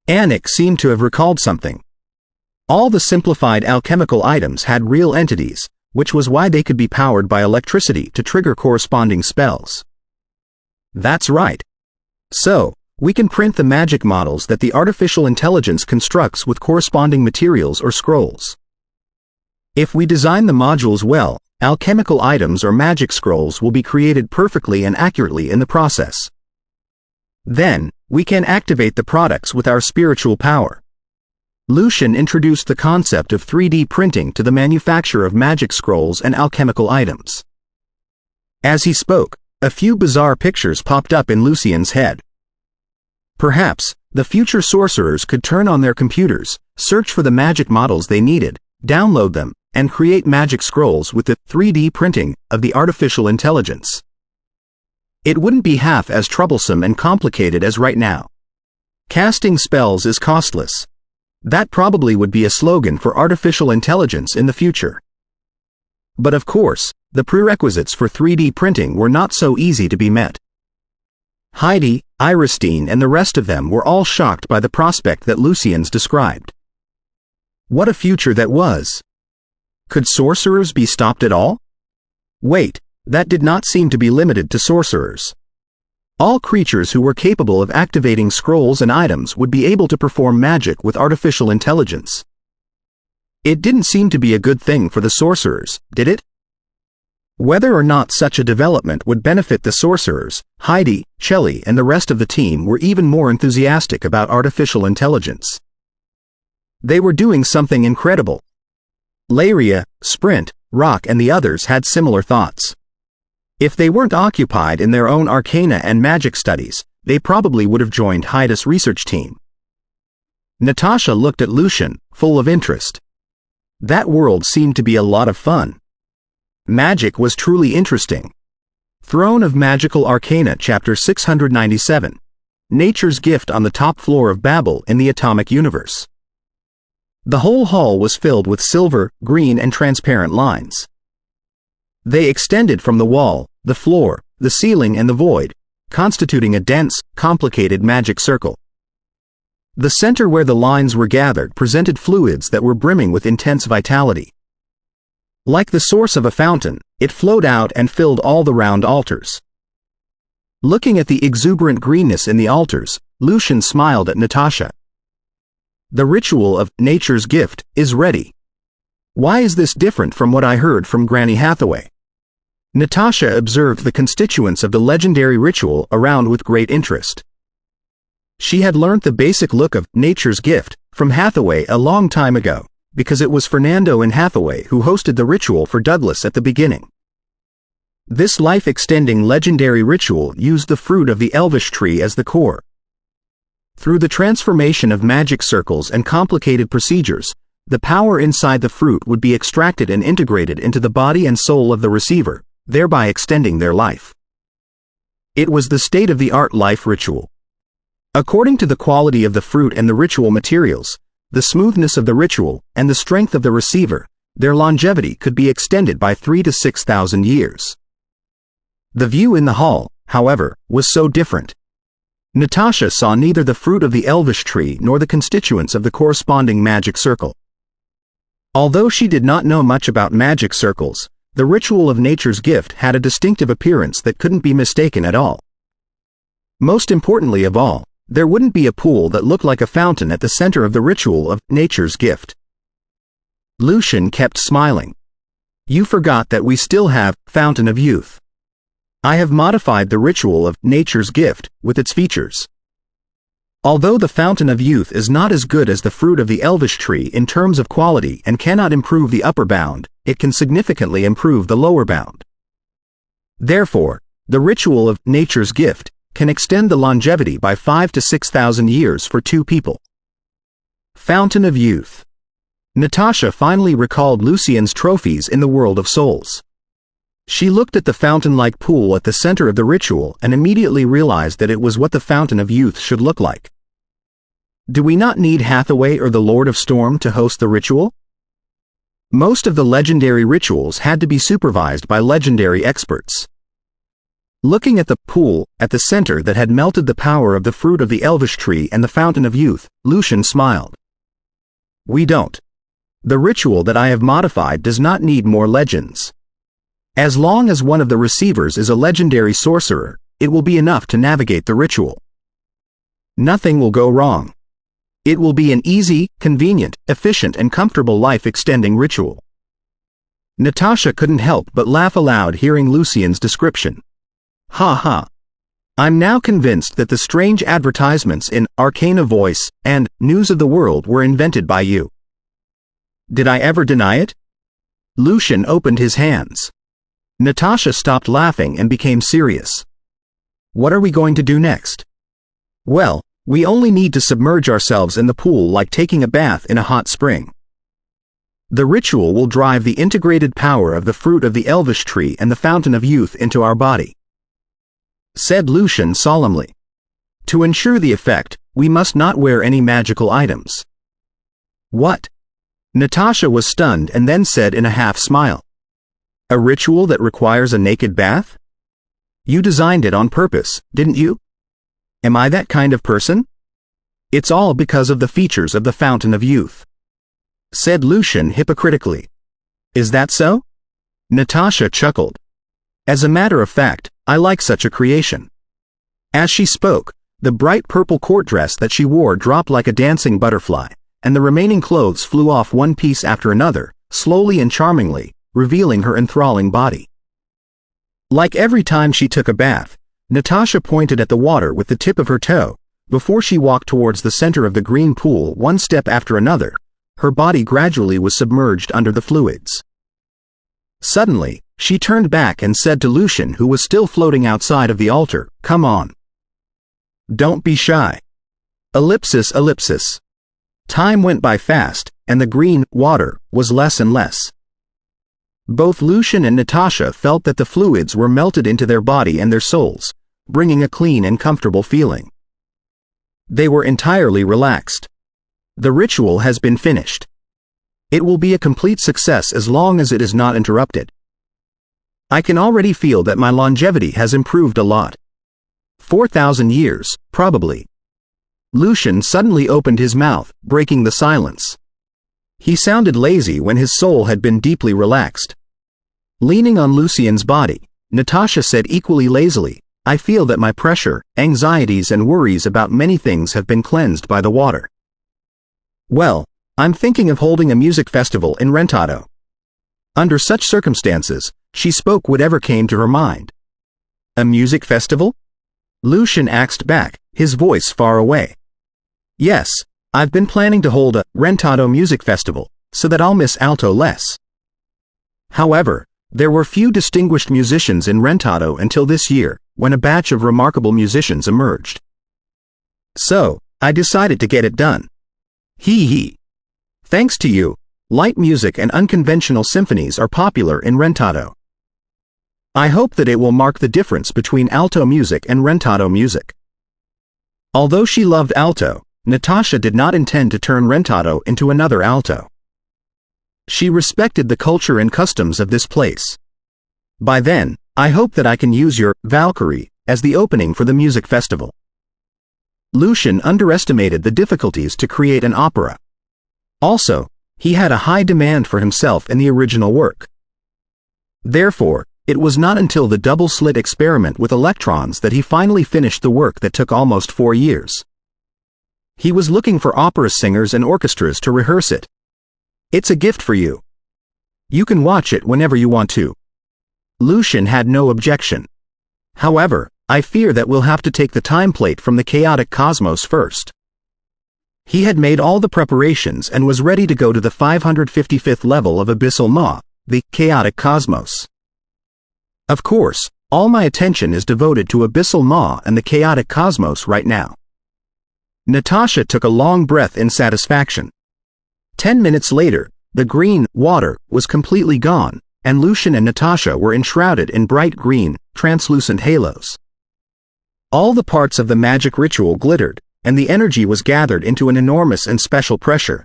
Anik seemed to have recalled something. All the simplified alchemical items had real entities, which was why they could be powered by electricity to trigger corresponding spells. That's right. So, we can print the magic models that the artificial intelligence constructs with corresponding materials or scrolls. If we design the modules well, alchemical items or magic scrolls will be created perfectly and accurately in the process. Then, we can activate the products with our spiritual power. Lucian introduced the concept of 3D printing to the manufacture of magic scrolls and alchemical items. As he spoke, a few bizarre pictures popped up in Lucian's head. Perhaps, the future sorcerers could turn on their computers, search for the magic models they needed, download them, and create magic scrolls with the 3D printing of the artificial intelligence. It wouldn't be half as troublesome and complicated as right now. Casting spells is costless. That probably would be a slogan for artificial intelligence in the future. But of course, the prerequisites for 3D printing were not so easy to be met. Heidi, Iristine and the rest of them were all shocked by the prospect that Lucian's described. What a future that was! Could sorcerers be stopped at all? Wait, that did not seem to be limited to sorcerers. All creatures who were capable of activating scrolls and items would be able to perform magic with artificial intelligence. It didn't seem to be a good thing for the sorcerers, did it? Whether or not such a development would benefit the sorcerers, Heidi, Chelly and the rest of the team were even more enthusiastic about artificial intelligence. They were doing something incredible. Laria, Sprint, Rock and the others had similar thoughts. If they weren't occupied in their own arcana and magic studies, they probably would have joined Heidi's research team. Natasha looked at Lucian, full of interest. That world seemed to be a lot of fun. Magic was truly interesting. Throne of Magical Arcana Chapter 697. Nature's Gift on the top floor of Babel in the Atomic Universe. The whole hall was filled with silver, green and transparent lines. They extended from the wall, the floor, the ceiling and the void, constituting a dense, complicated magic circle. The center where the lines were gathered presented fluids that were brimming with intense vitality. Like the source of a fountain, it flowed out and filled all the round altars. Looking at the exuberant greenness in the altars, Lucian smiled at Natasha. The ritual of nature's gift is ready. Why is this different from what I heard from Granny Hathaway? Natasha observed the constituents of the legendary ritual around with great interest. She had learnt the basic look of nature's gift from Hathaway a long time ago, because it was Fernando and Hathaway who hosted the ritual for Douglas at the beginning. This life-extending legendary ritual used the fruit of the elvish tree as the core. Through the transformation of magic circles and complicated procedures, the power inside the fruit would be extracted and integrated into the body and soul of the receiver, thereby extending their life. It was the state-of-the-art life ritual. According to the quality of the fruit and the ritual materials, the smoothness of the ritual, and the strength of the receiver, their longevity could be extended by 3,000 to 6,000 years. The view in the hall, however, was so different. Natasha saw neither the fruit of the elvish tree nor the constituents of the corresponding magic circle. Although she did not know much about magic circles, the ritual of nature's gift had a distinctive appearance that couldn't be mistaken at all. Most importantly of all, there wouldn't be a pool that looked like a fountain at the center of the ritual of nature's gift. Lucian kept smiling. You forgot that we still have Fountain of Youth. I have modified the ritual of nature's gift with its features. Although the Fountain of Youth is not as good as the fruit of the elvish tree in terms of quality and cannot improve the upper bound, it can significantly improve the lower bound. Therefore, the ritual of nature's gift can extend the longevity by 5,000 to 6,000 years for two people. Fountain of Youth. Natasha finally recalled Lucian's trophies in the world of souls. She looked at the fountain-like pool at the center of the ritual and immediately realized that it was what the Fountain of Youth should look like. Do we not need Hathaway or the Lord of Storm to host the ritual? Most of the legendary rituals had to be supervised by legendary experts. Looking at the pool at the center that had melted the power of the fruit of the elvish tree and the Fountain of Youth, Lucian smiled. We don't. The ritual that I have modified does not need more legends. As long as one of the receivers is a legendary sorcerer, it will be enough to navigate the ritual. Nothing will go wrong. It will be an easy, convenient, efficient and comfortable life-extending ritual. Natasha couldn't help but laugh aloud hearing Lucian's description. Ha ha. I'm now convinced that the strange advertisements in Arcana Voice and News of the World were invented by you. Did I ever deny it? Lucian opened his hands. Natasha stopped laughing and became serious. What are we going to do next? Well, we only need to submerge ourselves in the pool like taking a bath in a hot spring. The ritual will drive the integrated power of the fruit of the elvish tree and the Fountain of Youth into our body, said Lucian solemnly. To ensure the effect, we must not wear any magical items. What? Natasha was stunned and then said in a half-smile. A ritual that requires a naked bath? You designed it on purpose, didn't you? Am I that kind of person? It's all because of the features of the Fountain of Youth, said Lucian hypocritically. Is that so? Natasha chuckled. As a matter of fact, I like such a creation. As she spoke, the bright purple court dress that she wore dropped like a dancing butterfly, and the remaining clothes flew off one piece after another, slowly and charmingly, revealing her enthralling body. Like every time she took a bath, Natasha pointed at the water with the tip of her toe, before she walked towards the center of the green pool one step after another. Her body gradually was submerged under the fluids. Suddenly, she turned back and said to Lucian, who was still floating outside of the altar, "Come on. Don't be shy." Ellipsis, ellipsis. Time went by fast, and the green water was less and less. Both Lucian and Natasha felt that the fluids were melted into their body and their souls, bringing a clean and comfortable feeling. They were entirely relaxed. The ritual has been finished. It will be a complete success as long as it is not interrupted. I can already feel that my longevity has improved a lot. 4,000 years, probably. Lucian suddenly opened his mouth, breaking the silence. He sounded lazy when his soul had been deeply relaxed. Leaning on Lucian's body, Natasha said equally lazily, I feel that my pressure, anxieties and worries about many things have been cleansed by the water. Well, I'm thinking of holding a music festival in Rentado. Under such circumstances, she spoke whatever came to her mind. A music festival? Lucian axed back, his voice far away. Yes, I've been planning to hold a Rentado music festival, so that I'll miss alto less. However, there were few distinguished musicians in Rentado until this year, when a batch of remarkable musicians emerged. So, I decided to get it done. Hee hee. Thanks to you, light music and unconventional symphonies are popular in Rentado. I hope that it will mark the difference between alto music and Rentado music. Although she loved alto, Natasha did not intend to turn Rentado into another alto. She respected the culture and customs of this place. By then, I hope that I can use your Valkyrie as the opening for the music festival. Lucian underestimated the difficulties to create an opera. Also, he had a high demand for himself in the original work. Therefore, it was not until the double-slit experiment with electrons that he finally finished the work that took almost 4 years. He was looking for opera singers and orchestras to rehearse it. It's a gift for you. You can watch it whenever you want to. Lucian had no objection. However, I fear that we'll have to take the time plate from the chaotic cosmos first. He had made all the preparations and was ready to go to the 555th level of Abyssal Ma, the chaotic cosmos. Of course, all my attention is devoted to Abyssal Ma and the chaotic cosmos right now. Natasha took a long breath in satisfaction. 10 minutes later, the green water was completely gone, and Lucian and Natasha were enshrouded in bright green, translucent halos. All the parts of the magic ritual glittered, and the energy was gathered into an enormous and special pressure.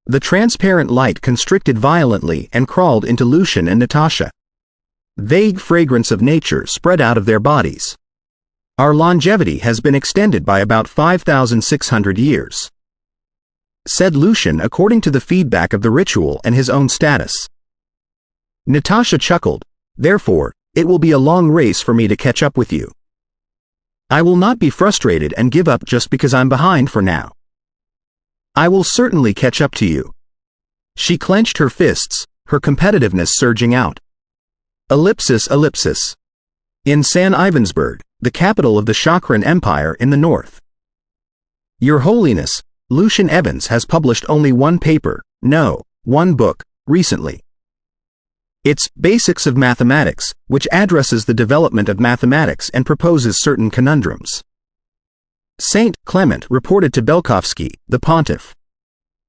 The transparent light constricted violently and crawled into Lucian and Natasha. Vague fragrance of nature spread out of their bodies. Our longevity has been extended by about 5,600 years, said Lucian according to the feedback of the ritual and his own status. Natasha chuckled, therefore, it will be a long race for me to catch up with you. I will not be frustrated and give up just because I'm behind for now. I will certainly catch up to you. She clenched her fists, her competitiveness surging out. Ellipsis. In San Ivensburg, the capital of the Chakran Empire in the north. Your Holiness, Lucian Evans has published only one book, recently. It's Basics of Mathematics, which addresses the development of mathematics and proposes certain conundrums. Saint Clement reported to Belkovsky, the pontiff.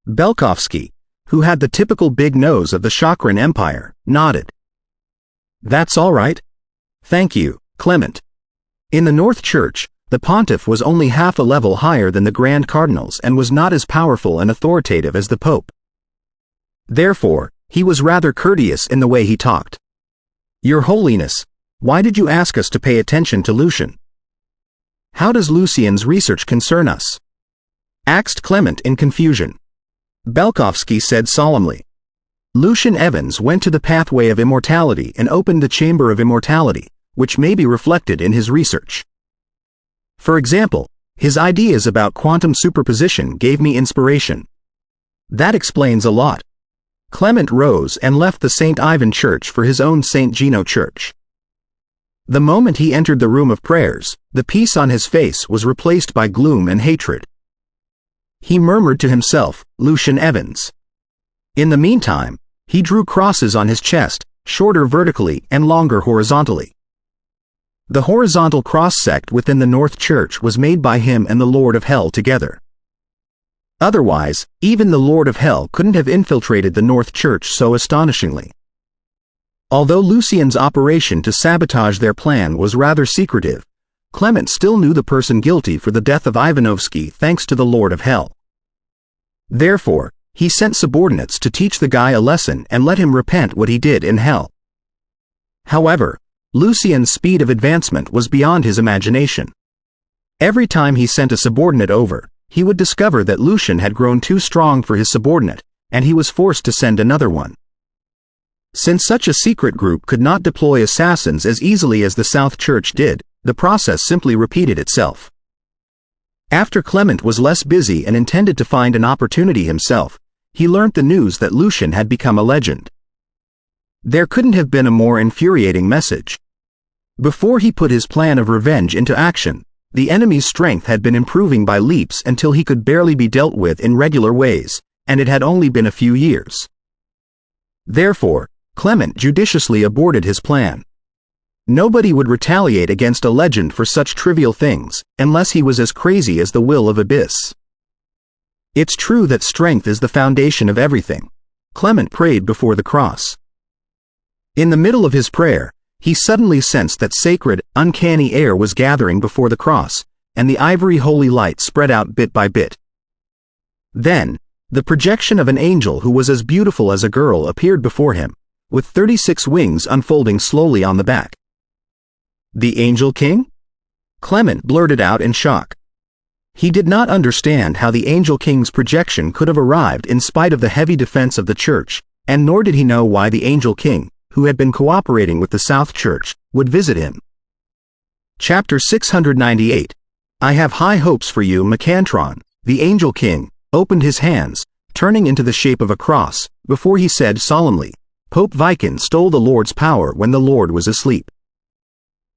Belkovsky, who had the typical big nose of the Chakran Empire, nodded. That's all right. Thank you, Clement. In the North Church, the pontiff was only half a level higher than the Grand Cardinals and was not as powerful and authoritative as the Pope. Therefore, he was rather courteous in the way he talked. Your Holiness, why did you ask us to pay attention to Lucian? How does Lucian's research concern us? Asked Clement in confusion. Belkovsky said solemnly. Lucian Evans went to the pathway of immortality and opened the chamber of immortality, which may be reflected in his research. For example, his ideas about quantum superposition gave me inspiration. That explains a lot. Clement rose and left the St. Ivan Church for his own St. Gino Church. The moment he entered the room of prayers, the peace on his face was replaced by gloom and hatred. He murmured to himself, Lucian Evans. In the meantime, he drew crosses on his chest, shorter vertically and longer horizontally. The horizontal cross-sect within the North Church was made by him and the Lord of Hell together. Otherwise, even the Lord of Hell couldn't have infiltrated the North Church so astonishingly. Although Lucian's operation to sabotage their plan was rather secretive, Clement still knew the person guilty for the death of Ivanovsky thanks to the Lord of Hell. Therefore, he sent subordinates to teach the guy a lesson and let him repent what he did in hell. However, Lucien's speed of advancement was beyond his imagination. Every time he sent a subordinate over, he would discover that Lucien had grown too strong for his subordinate, and he was forced to send another one. Since such a secret group could not deploy assassins as easily as the South Church did, the process simply repeated itself. After Clement was less busy and intended to find an opportunity himself, he learnt the news that Lucien had become a legend. There couldn't have been a more infuriating message. Before he put his plan of revenge into action, the enemy's strength had been improving by leaps until he could barely be dealt with in regular ways, and it had only been a few years. Therefore, Clement judiciously aborted his plan. Nobody would retaliate against a legend for such trivial things, unless he was as crazy as the will of Abyss. It's true that strength is the foundation of everything. Clement prayed before the cross. In the middle of his prayer, he suddenly sensed that sacred, uncanny air was gathering before the cross, and the ivory holy light spread out bit by bit. Then, the projection of an angel who was as beautiful as a girl appeared before him, with 36 wings unfolding slowly on the back. The Angel King? Clement blurted out in shock. He did not understand how the Angel King's projection could have arrived in spite of the heavy defense of the church, and nor did he know why the Angel King, who had been cooperating with the South Church, would visit him. Chapter 698. I have high hopes for you, Macantron. The Angel King opened his hands, turning into the shape of a cross, before he said solemnly, Pope Viken stole the Lord's power when the Lord was asleep.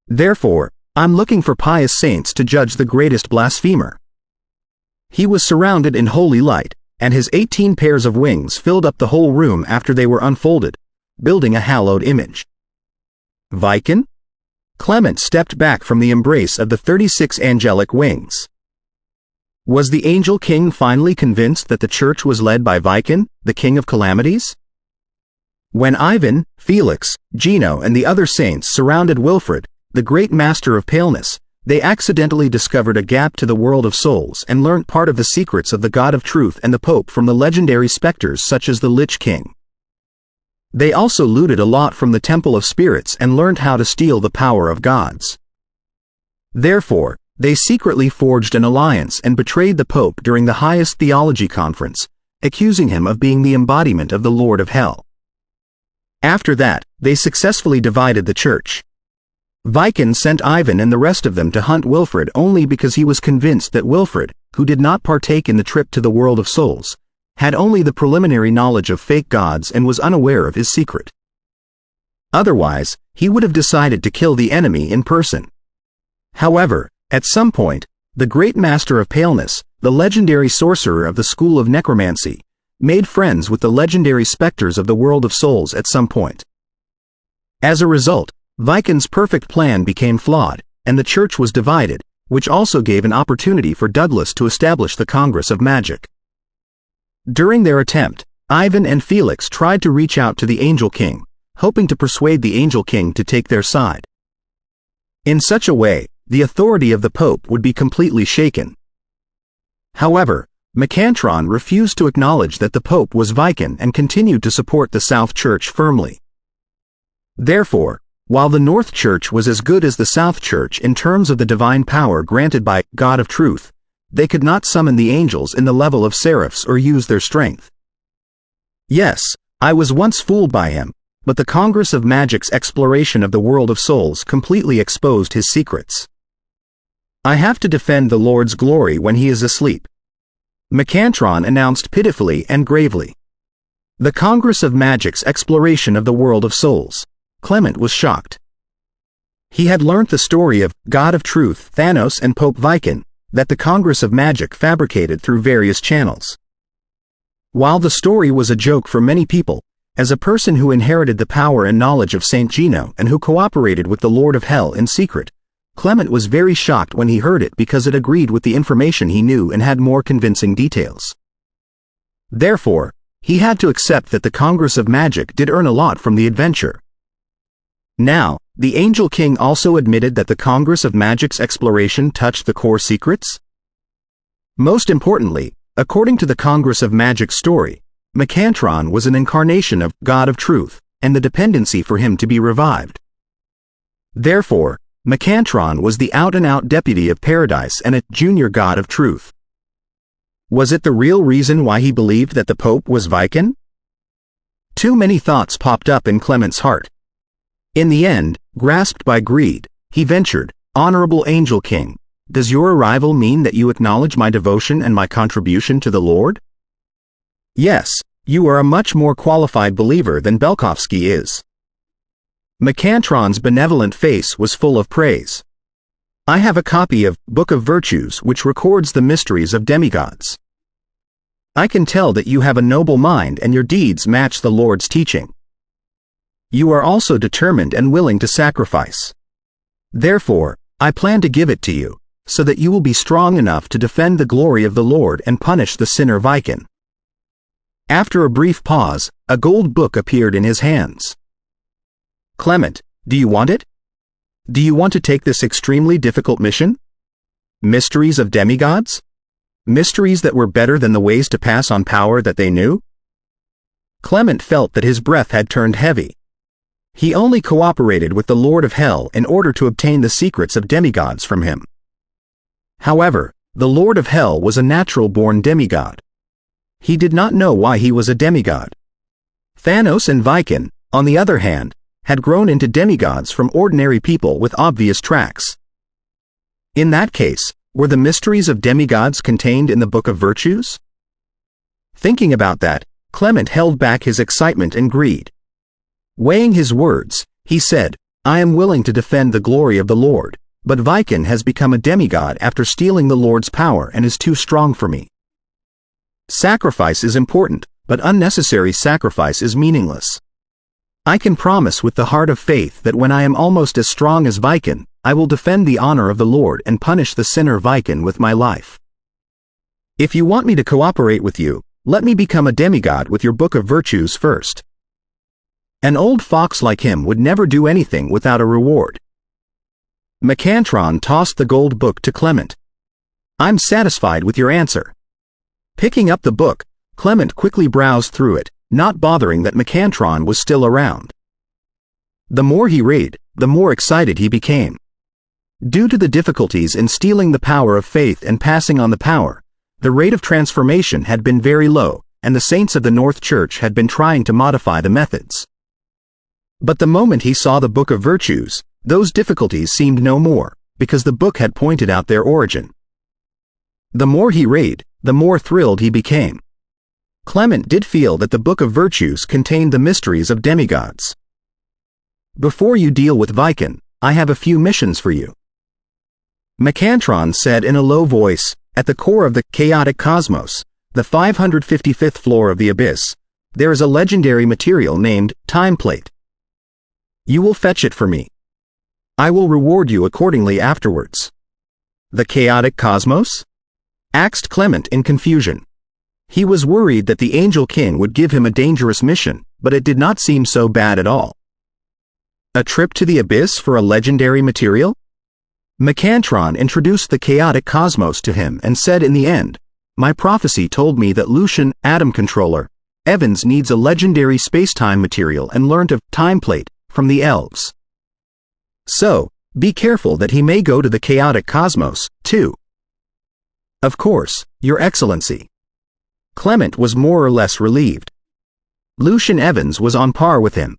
Therefore, I'm looking for pious saints to judge the greatest blasphemer. He was surrounded in holy light, and his 18 pairs of wings filled up the whole room after they were unfolded, building a hallowed image. Viken? Clement stepped back from the embrace of the 36 angelic wings. Was the Angel King finally convinced that the church was led by Viken, the King of Calamities? When Ivan, Felix, Gino and the other saints surrounded Wilfred, the great master of paleness, they accidentally discovered a gap to the world of souls and learnt part of the secrets of the God of Truth and the Pope from the legendary specters such as the Lich King. They also looted a lot from the Temple of Spirits and learned how to steal the power of gods. Therefore, they secretly forged an alliance and betrayed the Pope during the highest theology conference, accusing him of being the embodiment of the Lord of Hell. After that, they successfully divided the church. Viken sent Ivan and the rest of them to hunt Wilfred only because he was convinced that Wilfred, who did not partake in the trip to the world of souls, had only the preliminary knowledge of fake gods and was unaware of his secret. Otherwise, he would have decided to kill the enemy in person. However, at some point, the great master of paleness, the legendary sorcerer of the school of necromancy, made friends with the legendary specters of the world of souls at some point. As a result, Viken's perfect plan became flawed, and the church was divided, which also gave an opportunity for Douglas to establish the Congress of Magic. During their attempt, Ivan and Felix tried to reach out to the Angel King, hoping to persuade the Angel King to take their side. In such a way, the authority of the Pope would be completely shaken. However, Macantron refused to acknowledge that the Pope was Viken and continued to support the South Church firmly. Therefore, while the North Church was as good as the South Church in terms of the divine power granted by God of Truth, they could not summon the angels in the level of seraphs or use their strength. Yes, I was once fooled by him, but the Congress of Magic's exploration of the world of souls completely exposed his secrets. I have to defend the Lord's glory when he is asleep. Macantron announced pitifully and gravely. The Congress of Magic's exploration of the world of souls. Clement was shocked. He had learnt the story of God of Truth, Thanos and Pope Viken, that the Congress of Magic fabricated through various channels. While the story was a joke for many people, as a person who inherited the power and knowledge of Saint Gino and who cooperated with the Lord of Hell in secret, Clement was very shocked when he heard it because it agreed with the information he knew and had more convincing details. Therefore, he had to accept that the Congress of Magic did earn a lot from the adventure. Now, the Angel King also admitted that the Congress of Magic's exploration touched the core secrets? Most importantly, according to the Congress of Magic story, Macantron was an incarnation of God of Truth, and the dependency for him to be revived, Therefore, Macantron was the out-and-out deputy of paradise and a junior god of truth. Was it the real reason why he believed that the Pope was Viken? Too many thoughts popped up in Clement's heart. In the end, grasped by greed, he ventured, "Honorable Angel King, does your arrival mean that you acknowledge my devotion and my contribution to the Lord?" "Yes, you are a much more qualified believer than Belkovsky is." Macantron's benevolent face was full of praise. "I have a copy of Book of Virtues which records the mysteries of demigods. I can tell that you have a noble mind and your deeds match the Lord's teaching. You are also determined and willing to sacrifice. Therefore, I plan to give it to you, so that you will be strong enough to defend the glory of the Lord and punish the sinner Viken." After a brief pause, a gold book appeared in his hands. "Clement, do you want it? Do you want to take this extremely difficult mission? Mysteries of demigods? Mysteries that were better than the ways to pass on power that they knew?" Clement felt that his breath had turned heavy. He only cooperated with the Lord of Hell in order to obtain the secrets of demigods from him. However, the Lord of Hell was a natural-born demigod. He did not know why he was a demigod. Thanos and Viken, on the other hand, had grown into demigods from ordinary people with obvious tracks. In that case, were the mysteries of demigods contained in the Book of Virtues? Thinking about that, Clement held back his excitement and greed. Weighing his words, he said, "I am willing to defend the glory of the Lord, but Viken has become a demigod after stealing the Lord's power and is too strong for me. Sacrifice is important, but unnecessary sacrifice is meaningless. I can promise with the heart of faith that when I am almost as strong as Viken, I will defend the honor of the Lord and punish the sinner Viken with my life. If you want me to cooperate with you, let me become a demigod with your Book of Virtues first." An old fox like him would never do anything without a reward. Macantron tossed the gold book to Clement. "I'm satisfied with your answer." Picking up the book, Clement quickly browsed through it, not bothering that Macantron was still around. The more he read, the more excited he became. Due to the difficulties in stealing the power of faith and passing on the power, the rate of transformation had been very low, and the saints of the North Church had been trying to modify the methods. But the moment he saw the Book of Virtues, those difficulties seemed no more, because the book had pointed out their origin. The more he read, the more thrilled he became. Clement did feel that the Book of Virtues contained the mysteries of demigods. "Before you deal with Viken, I have a few missions for you," Macantron said in a low voice. "At the core of the chaotic cosmos, the 555th floor of the abyss, there is a legendary material named Time Plate. You will fetch it for me. I will reward you accordingly afterwards." "The chaotic cosmos?" asked Clement in confusion. He was worried that the Angel King would give him a dangerous mission, but it did not seem so bad at all. A trip to the abyss for a legendary material? Macantron introduced the chaotic cosmos to him and said in the end, "My prophecy told me that Lucian, Atom Controller, Evans needs a legendary space-time material and learnt of Time Plate from the elves. So, be careful that he may go to the chaotic cosmos, too." "Of course, Your Excellency." Clement was more or less relieved. Lucian Evans was on par with him.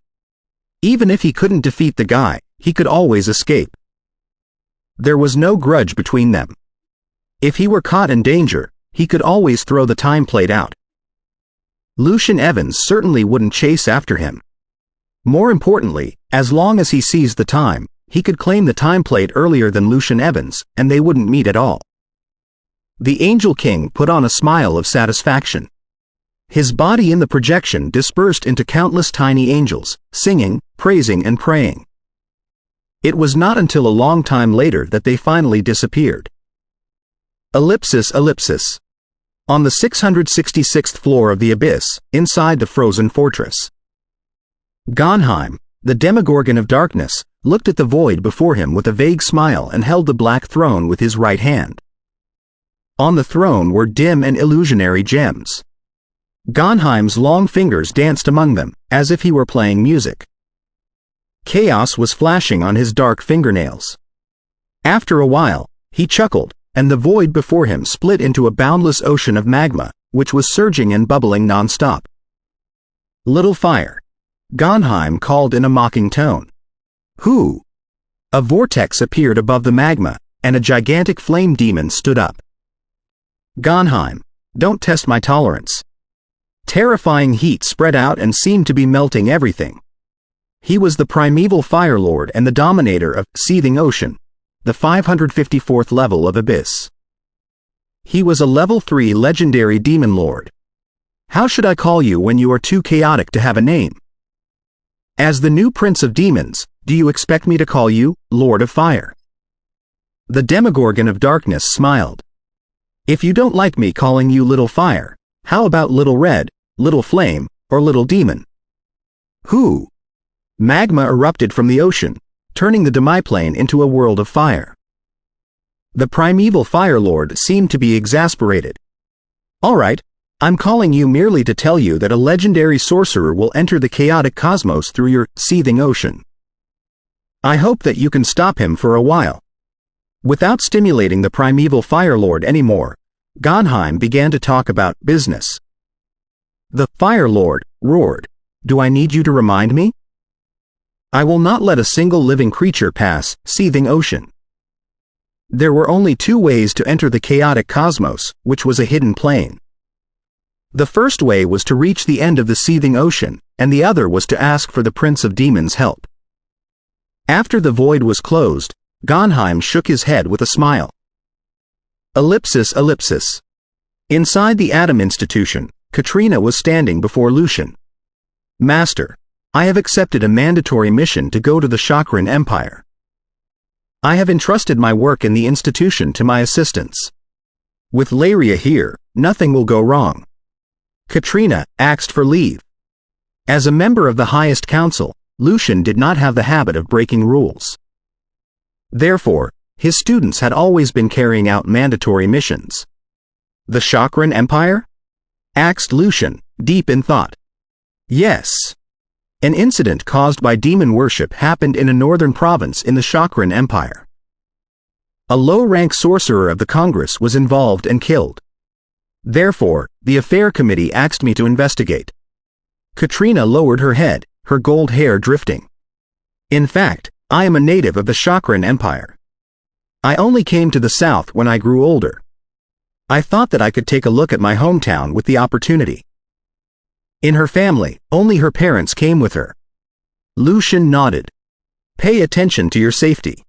Even if he couldn't defeat the guy, he could always escape. There was no grudge between them. If he were caught in danger, he could always throw the time plate out. Lucian Evans certainly wouldn't chase after him. More importantly, as long as he seized the time, he could claim the time plate earlier than Lucian Evans, and they wouldn't meet at all. The Angel King put on a smile of satisfaction. His body in the projection dispersed into countless tiny angels, singing, praising and praying. It was not until a long time later that they finally disappeared. Ellipsis. On the 666th floor of the abyss, inside the frozen fortress. Gonheim, the Demogorgon of Darkness, looked at the void before him with a vague smile and held the black throne with his right hand. On the throne were dim and illusionary gems. Gonheim's long fingers danced among them, as if he were playing music. Chaos was flashing on his dark fingernails. After a while, he chuckled, and the void before him split into a boundless ocean of magma, which was surging and bubbling non-stop. "Little fire," Gonheim called in a mocking tone. "Who?" A vortex appeared above the magma, and a gigantic flame demon stood up. "Gonheim, don't test my tolerance." Terrifying heat spread out and seemed to be melting everything. He was the primeval Fire Lord and the dominator of Seething Ocean, the 554th level of Abyss. He was a level 3 legendary demon lord. How should I call you when you are too chaotic to have a name? As the new Prince of Demons, do you expect me to call you Lord of Fire? The Demogorgon of Darkness smiled. If you don't like me calling you Little Fire, how about Little Red, Little Flame, or Little Demon? Who? Magma erupted from the ocean, turning the demiplane into a world of fire. The primeval Fire Lord seemed to be exasperated. All right, I'm calling you merely to tell you that a legendary sorcerer will enter the chaotic cosmos through your seething ocean. I hope that you can stop him for a while. Without stimulating the primeval Fire Lord anymore, Gonheim began to talk about business. The Fire Lord roared, "Do I need you to remind me? I will not let a single living creature pass Seething Ocean." There were only two ways to enter the chaotic cosmos, which was a hidden plane. The first way was to reach the end of the Seething Ocean, and the other was to ask for the Prince of Demons' help. After the void was closed, Gonheim shook his head with a smile. Ellipsis, ellipsis. Inside the Atom Institution, Katrina was standing before Lucian. "Master, I have accepted a mandatory mission to go to the Chakran Empire. I have entrusted my work in the institution to my assistants. With Laria here, nothing will go wrong." Katrina asked for leave. As a member of the highest council, Lucian did not have the habit of breaking rules. Therefore, his students had always been carrying out mandatory missions. "The Chakran Empire?" asked Lucian, deep in thought. "Yes. An incident caused by demon worship happened in a northern province in the Chakran Empire. A low-rank sorcerer of the Congress was involved and killed. Therefore, the affair committee asked me to investigate." Katrina lowered her head, her gold hair drifting. "In fact, I am a native of the Chakran Empire. I only came to the south when I grew older. I thought that I could take a look at my hometown with the opportunity." In her family, only her parents came with her. Lucian nodded. "Pay attention to your safety.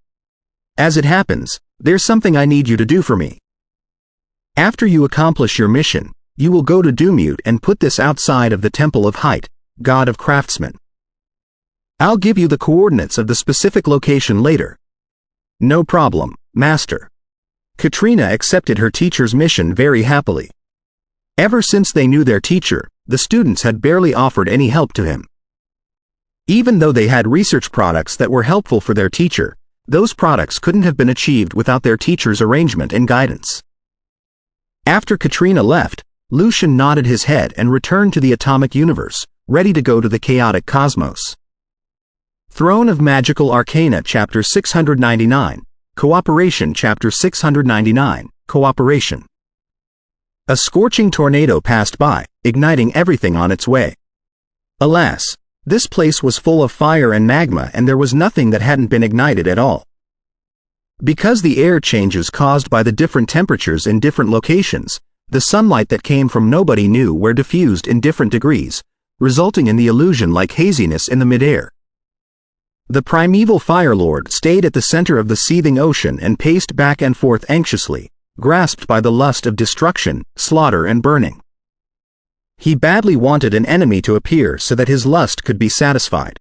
As it happens, there's something I need you to do for me. After you accomplish your mission, you will go to Dumute and put this outside of the Temple of Height, God of Craftsmen. I'll give you the coordinates of the specific location later." "No problem, Master." Katrina accepted her teacher's mission very happily. Ever since they knew their teacher, the students had barely offered any help to him. Even though they had research products that were helpful for their teacher, those products couldn't have been achieved without their teacher's arrangement and guidance. After Katrina left, Lucian nodded his head and returned to the atomic universe, ready to go to the chaotic cosmos. Throne of Magical Arcana Chapter 699, Cooperation Chapter 699, Cooperation. A scorching tornado passed by, igniting everything on its way. Alas, this place was full of fire and magma, and there was nothing that hadn't been ignited at all. Because the air changes caused by the different temperatures in different locations, the sunlight that came from nobody knew where diffused in different degrees, resulting in the illusion like haziness in the midair. The primeval Fire Lord stayed at the center of the seething ocean and paced back and forth anxiously, grasped by the lust of destruction, slaughter and burning. He badly wanted an enemy to appear so that his lust could be satisfied.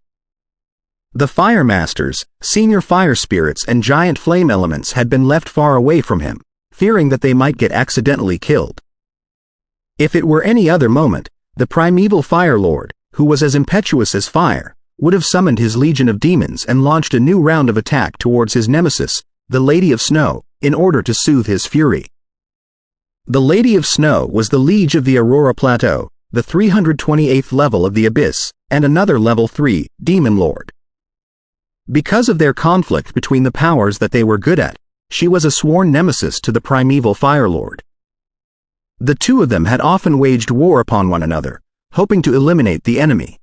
The Fire Masters, senior fire spirits and giant flame elements had been left far away from him, fearing that they might get accidentally killed. If it were any other moment, the primeval Fire Lord, who was as impetuous as fire, would have summoned his legion of demons and launched a new round of attack towards his nemesis, the Lady of Snow, in order to soothe his fury. The Lady of Snow was the Liege of the Aurora Plateau, the 328th level of the Abyss, and another level 3 Demon Lord. Because of their conflict between the powers that they were good at, she was a sworn nemesis to the primeval Fire Lord. The two of them had often waged war upon one another, hoping to eliminate the enemy.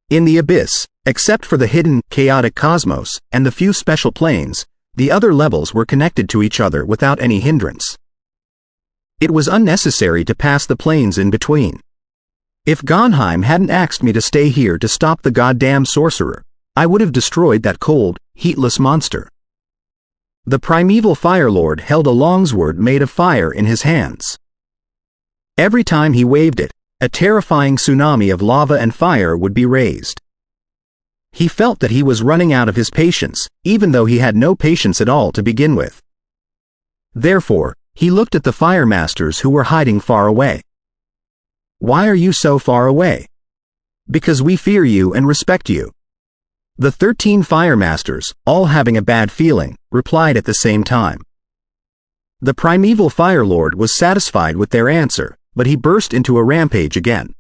In the abyss, except for the hidden, chaotic cosmos and the few special planes, the other levels were connected to each other without any hindrance. It was unnecessary to pass the planes in between. If Gonheim hadn't asked me to stay here to stop the goddamn sorcerer, I would have destroyed that cold, heatless monster. The primeval Fire Lord held a longsword made of fire in his hands. Every time he waved it, a terrifying tsunami of lava and fire would be raised. He felt that he was running out of his patience, even though he had no patience at all to begin with. Therefore, he looked at the fire masters who were hiding far away. "Why are you so far away?" "Because we fear you and respect you." The 13 fire masters, all having a bad feeling, replied at the same time. The primeval Fire Lord was satisfied with their answer, but he burst into a rampage again.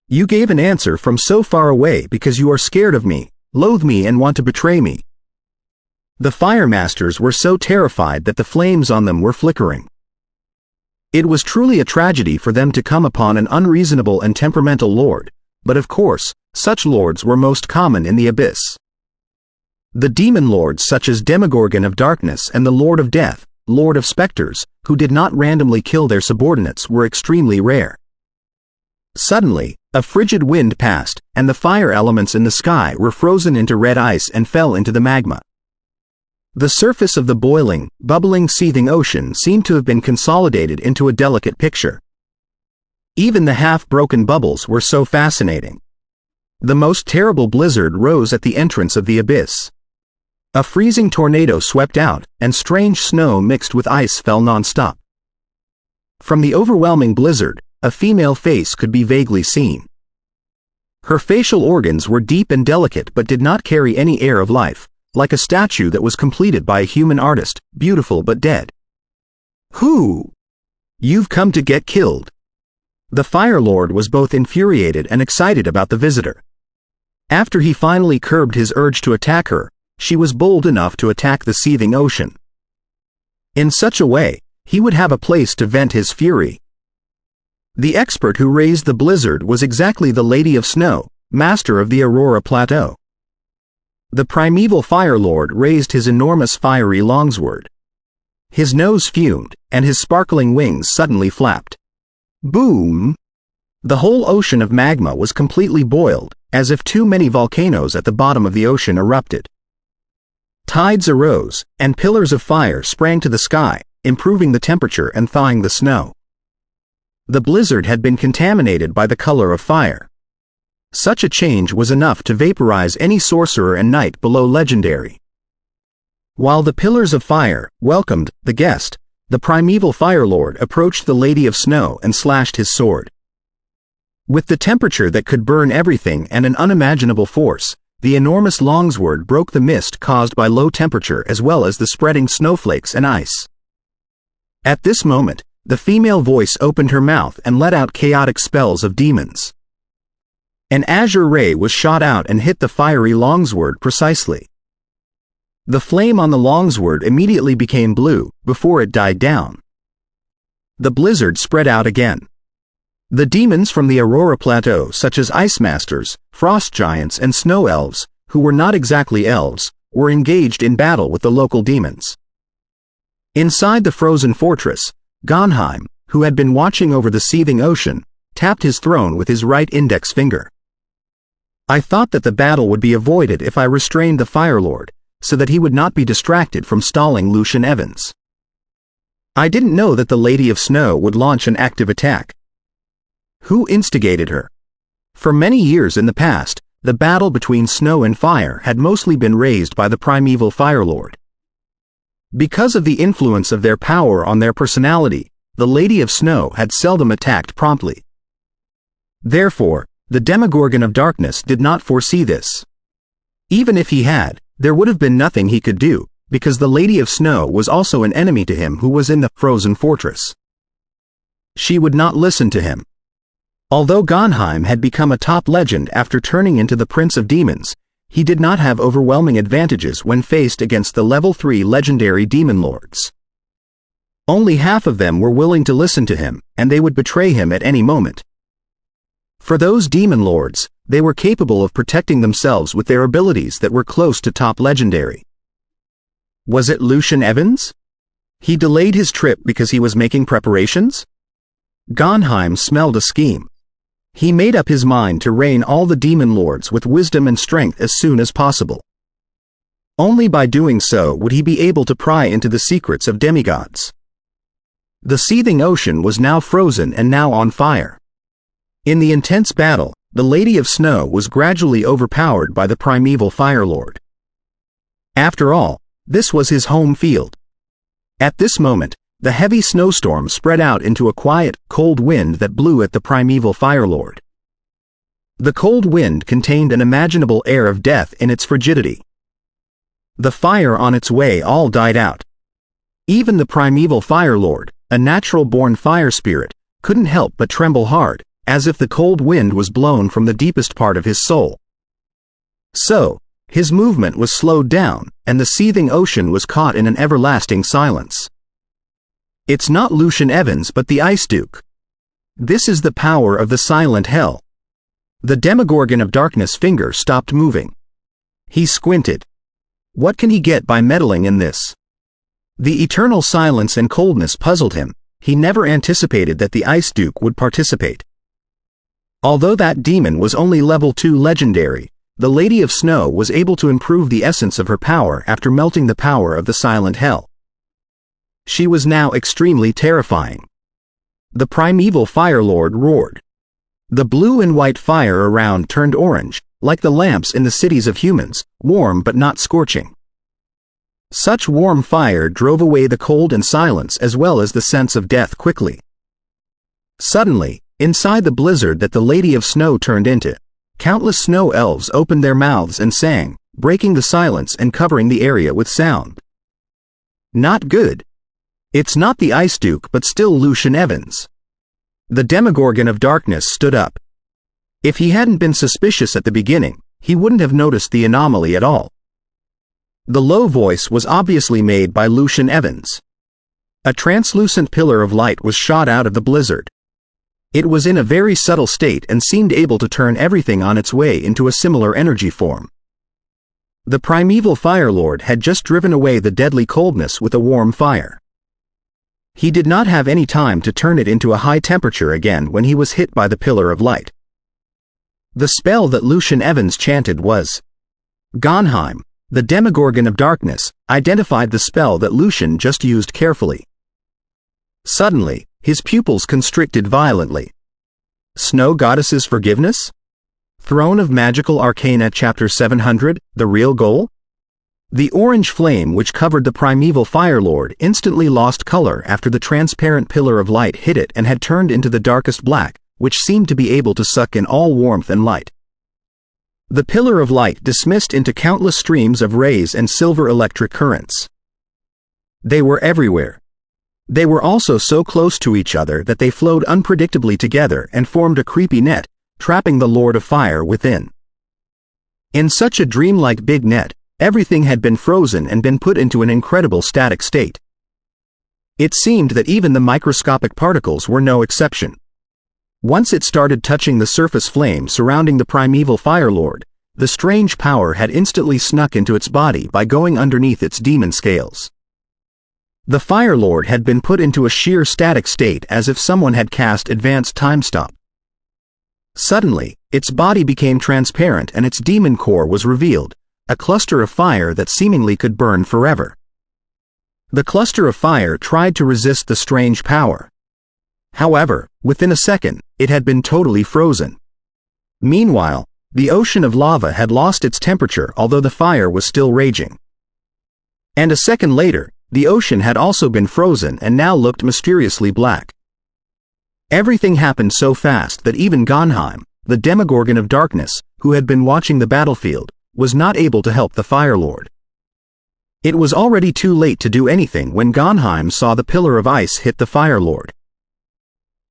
"You gave an answer from so far away because you are scared of me, loathe me and want to betray me." The fire masters were so terrified that the flames on them were flickering. It was truly a tragedy for them to come upon an unreasonable and temperamental lord, but of course, such lords were most common in the abyss. The demon lords such as Demogorgon of Darkness and the Lord of Death, Lord of Spectres, who did not randomly kill their subordinates, were extremely rare. Suddenly, a frigid wind passed, and the fire elements in the sky were frozen into red ice and fell into the magma. The surface of the boiling, bubbling, seething ocean seemed to have been consolidated into a delicate picture. Even the half-broken bubbles were so fascinating. The most terrible blizzard rose at the entrance of the abyss. A freezing tornado swept out, and strange snow mixed with ice fell non-stop. From the overwhelming blizzard, a female face could be vaguely seen. Her facial organs were deep and delicate but did not carry any air of life, like a statue that was completed by a human artist, beautiful but dead. "Who? You've come to get killed." The Fire Lord was both infuriated and excited about the visitor. After he finally curbed his urge to attack her, she was bold enough to attack the seething ocean. In such a way, he would have a place to vent his fury. The expert who raised the blizzard was exactly the Lady of Snow, master of the Aurora Plateau. The primeval Fire Lord raised his enormous fiery longsword. His nose fumed, and his sparkling wings suddenly flapped. Boom! The whole ocean of magma was completely boiled, as if too many volcanoes at the bottom of the ocean erupted. Tides arose, and pillars of fire sprang to the sky, improving the temperature and thawing the snow. The blizzard had been contaminated by the color of fire. Such a change was enough to vaporize any sorcerer and knight below legendary. While the pillars of fire welcomed the guest, the primeval Fire Lord approached the Lady of Snow and slashed his sword. With the temperature that could burn everything and an unimaginable force, the enormous longsword broke the mist caused by low temperature as well as the spreading snowflakes and ice. At this moment, the female voice opened her mouth and let out chaotic spells of demons. An azure ray was shot out and hit the fiery longsword precisely. The flame on the longsword immediately became blue, before it died down. The blizzard spread out again. The demons from the Aurora Plateau, such as Ice Masters, Frost Giants and Snow Elves, who were not exactly elves, were engaged in battle with the local demons. Inside the frozen fortress, Gonheim, who had been watching over the seething ocean, tapped his throne with his right index finger. I thought that the battle would be avoided if I restrained the Fire Lord, so that he would not be distracted from stalling Lucian Evans. I didn't know that the Lady of Snow would launch an active attack. Who instigated her? For many years in the past, the battle between snow and fire had mostly been raised by the primeval Fire Lord. Because of the influence of their power on their personality, the Lady of Snow had seldom attacked promptly. Therefore, the Demogorgon of Darkness did not foresee this. Even if he had, there would have been nothing he could do, because the Lady of Snow was also an enemy to him who was in the frozen fortress. She would not listen to him. Although Gonheim had become a top legend after turning into the Prince of Demons, he did not have overwhelming advantages when faced against the level 3 legendary demon lords. Only half of them were willing to listen to him, and they would betray him at any moment. For those demon lords, they were capable of protecting themselves with their abilities that were close to top legendary. Was it Lucian Evans? He delayed his trip because he was making preparations? Gonheim smelled a scheme. He made up his mind to reign all the demon lords with wisdom and strength as soon as possible. Only by doing so would he be able to pry into the secrets of demigods. The seething ocean was now frozen and now on fire. In the intense battle, the Lady of Snow was gradually overpowered by the primeval Fire Lord. After all, this was his home field. At this moment, the heavy snowstorm spread out into a quiet, cold wind that blew at the primeval Fire Lord. The cold wind contained an imaginable air of death in its frigidity. The fire on its way all died out. Even the primeval Fire Lord, a natural-born fire spirit, couldn't help but tremble hard, as if the cold wind was blown from the deepest part of his soul. So, his movement was slowed down, and the seething ocean was caught in an everlasting silence. It's not Lucian Evans but the Ice Duke. This is the power of the silent hell. The Demogorgon of Darkness' finger stopped moving. He squinted. What can he get by meddling in this? The eternal silence and coldness puzzled him. He never anticipated that the Ice Duke would participate. Although that demon was only level 2 legendary, the Lady of Snow was able to improve the essence of her power after melting the power of the silent hell. She was now extremely terrifying. The primeval Fire Lord roared. The blue and white fire around turned orange, like the lamps in the cities of humans, warm but not scorching. Such warm fire drove away the cold and silence as well as the sense of death quickly. Suddenly, inside the blizzard that the Lady of Snow turned into, countless snow elves opened their mouths and sang, breaking the silence and covering the area with sound. Not good. It's not the Ice Duke but still Lucian Evans. The Demogorgon of Darkness stood up. If he hadn't been suspicious at the beginning, he wouldn't have noticed the anomaly at all. The low voice was obviously made by Lucian Evans. A translucent pillar of light was shot out of the blizzard. It was in a very subtle state and seemed able to turn everything on its way into a similar energy form. The primeval Fire Lord had just driven away the deadly coldness with a warm fire. He did not have any time to turn it into a high temperature again when he was hit by the pillar of light. The spell that Lucian Evans chanted was Gonheim, the Demogorgon of Darkness, identified the spell that Lucian just used carefully. Suddenly, his pupils constricted violently. Snow Goddess's Forgiveness? Throne of Magical Arcana Chapter 700, The Real Goal? The orange flame which covered the primeval Fire Lord instantly lost color after the transparent pillar of light hit it and had turned into the darkest black, which seemed to be able to suck in all warmth and light. The pillar of light dismissed into countless streams of rays and silver electric currents. They were everywhere. They were also so close to each other that they flowed unpredictably together and formed a creepy net, trapping the Lord of Fire within. In such a dreamlike big net, everything had been frozen and been put into an incredible static state. It seemed that even the microscopic particles were no exception. Once it started touching the surface flame surrounding the primeval Fire Lord, the strange power had instantly snuck into its body by going underneath its demon scales. The Fire Lord had been put into a sheer static state as if someone had cast advanced time stop. Suddenly, its body became transparent and its demon core was revealed, a cluster of fire that seemingly could burn forever. The cluster of fire tried to resist the strange power. However, within a second, it had been totally frozen. Meanwhile, the ocean of lava had lost its temperature although the fire was still raging. And a second later, the ocean had also been frozen and now looked mysteriously black. Everything happened so fast that even Gonheim, the Demogorgon of Darkness, who had been watching the battlefield, was not able to help the Fire Lord. It was already too late to do anything when Gonheim saw the pillar of ice hit the Fire Lord.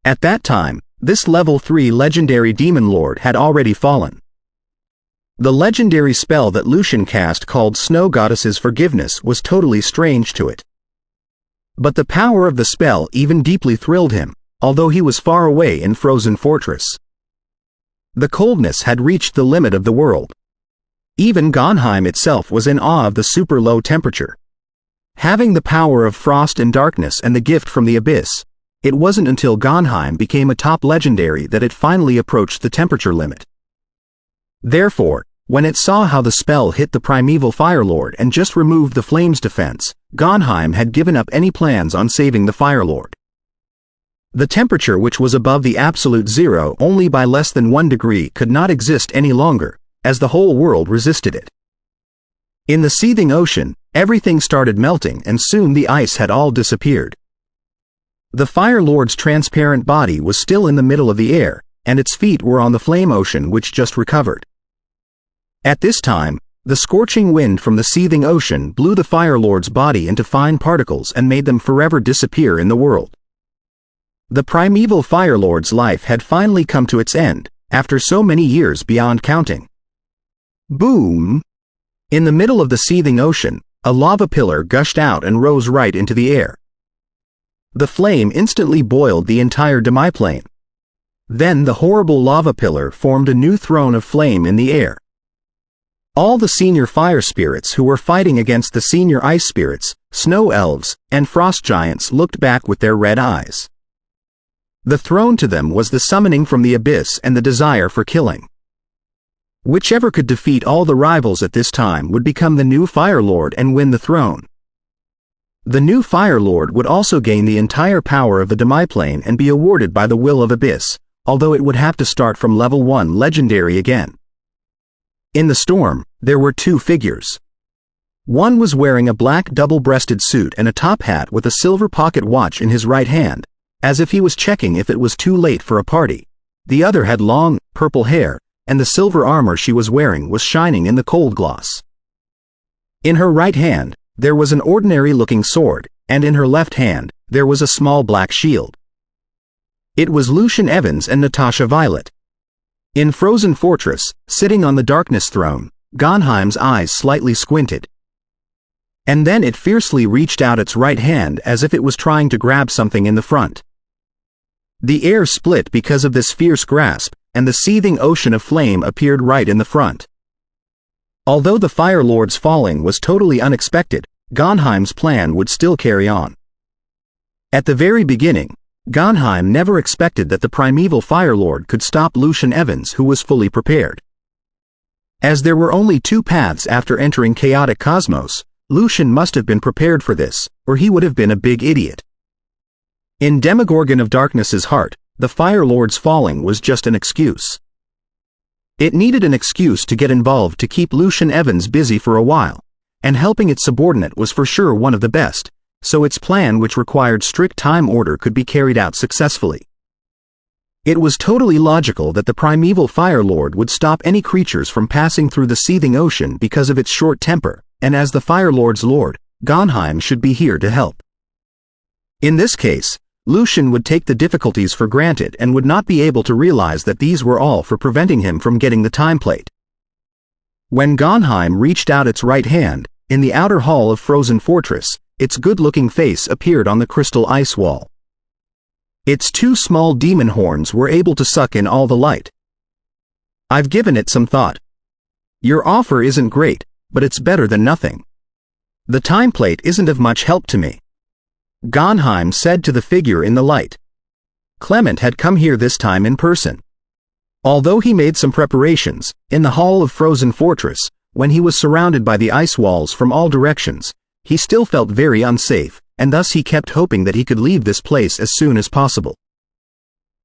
At that time, this level 3 legendary demon lord had already fallen. The legendary spell that Lucian cast called Snow Goddess's Forgiveness was totally strange to it. But the power of the spell even deeply thrilled him, although he was far away in Frozen Fortress. The coldness had reached the limit of the world. Even Gonheim itself was in awe of the super low temperature. Having the power of frost and darkness and the gift from the abyss, it wasn't until Gonheim became a top legendary that it finally approached the temperature limit. Therefore, when it saw how the spell hit the primeval Fire Lord and just removed the flames defense, Gonheim had given up any plans on saving the Fire Lord. The temperature, which was above the absolute zero only by less than 1 degree, could not exist any longer, as the whole world resisted it. In the seething ocean, everything started melting and soon the ice had all disappeared. The Fire Lord's transparent body was still in the middle of the air, and its feet were on the flame ocean which just recovered. At this time, the scorching wind from the seething ocean blew the Fire Lord's body into fine particles and made them forever disappear in the world. The primeval Fire Lord's life had finally come to its end, after so many years beyond counting. Boom! In the middle of the seething ocean, a lava pillar gushed out and rose right into the air. The flame instantly boiled the entire demiplane. Then the horrible lava pillar formed a new throne of flame in the air. All the senior fire spirits who were fighting against the senior ice spirits, snow elves, and frost giants looked back with their red eyes. The throne to them was the summoning from the abyss and the desire for killing. Whichever could defeat all the rivals at this time would become the new Fire Lord and win the throne. The new Fire Lord would also gain the entire power of the demiplane and be awarded by the will of Abyss, although it would have to start from level 1 legendary again. In the storm, there were 2 figures. One was wearing a black double-breasted suit and a top hat with a silver pocket watch in his right hand, as if he was checking if it was too late for a party. The other had long, purple hair, and the silver armor she was wearing was shining in the cold gloss. In her right hand, there was an ordinary-looking sword, and in her left hand, there was a small black shield. It was Lucian Evans and Natasha Violet. In Frozen Fortress, sitting on the darkness throne, Gonheim's eyes slightly squinted. And then it fiercely reached out its right hand as if it was trying to grab something in the front. The air split because of this fierce grasp, and the seething ocean of flame appeared right in the front. Although the Fire Lord's falling was totally unexpected, Gonheim's plan would still carry on. At the very beginning, Gonheim never expected that the primeval Fire Lord could stop Lucian Evans, who was fully prepared. As there were only 2 paths after entering chaotic cosmos, Lucian must have been prepared for this, or he would have been a big idiot. In Demogorgon of Darkness's heart, the Fire Lord's falling was just an excuse. It needed an excuse to get involved to keep Lucian Evans busy for a while, and helping its subordinate was for sure one of the best, so its plan, which required strict time order, could be carried out successfully. It was totally logical that the primeval Fire Lord would stop any creatures from passing through the seething ocean because of its short temper, and as the Fire Lord's lord, Gonheim should be here to help. In this case, Lucian would take the difficulties for granted and would not be able to realize that these were all for preventing him from getting the time plate. When Gonheim reached out its right hand, in the outer hall of Frozen Fortress, its good-looking face appeared on the crystal ice wall. Its 2 small demon horns were able to suck in all the light. I've given it some thought. Your offer isn't great, but it's better than nothing. The time plate isn't of much help to me, Gonheim said to the figure in the light. Clement had come here this time in person. Although he made some preparations, in the hall of Frozen Fortress, when he was surrounded by the ice walls from all directions, he still felt very unsafe, and thus he kept hoping that he could leave this place as soon as possible.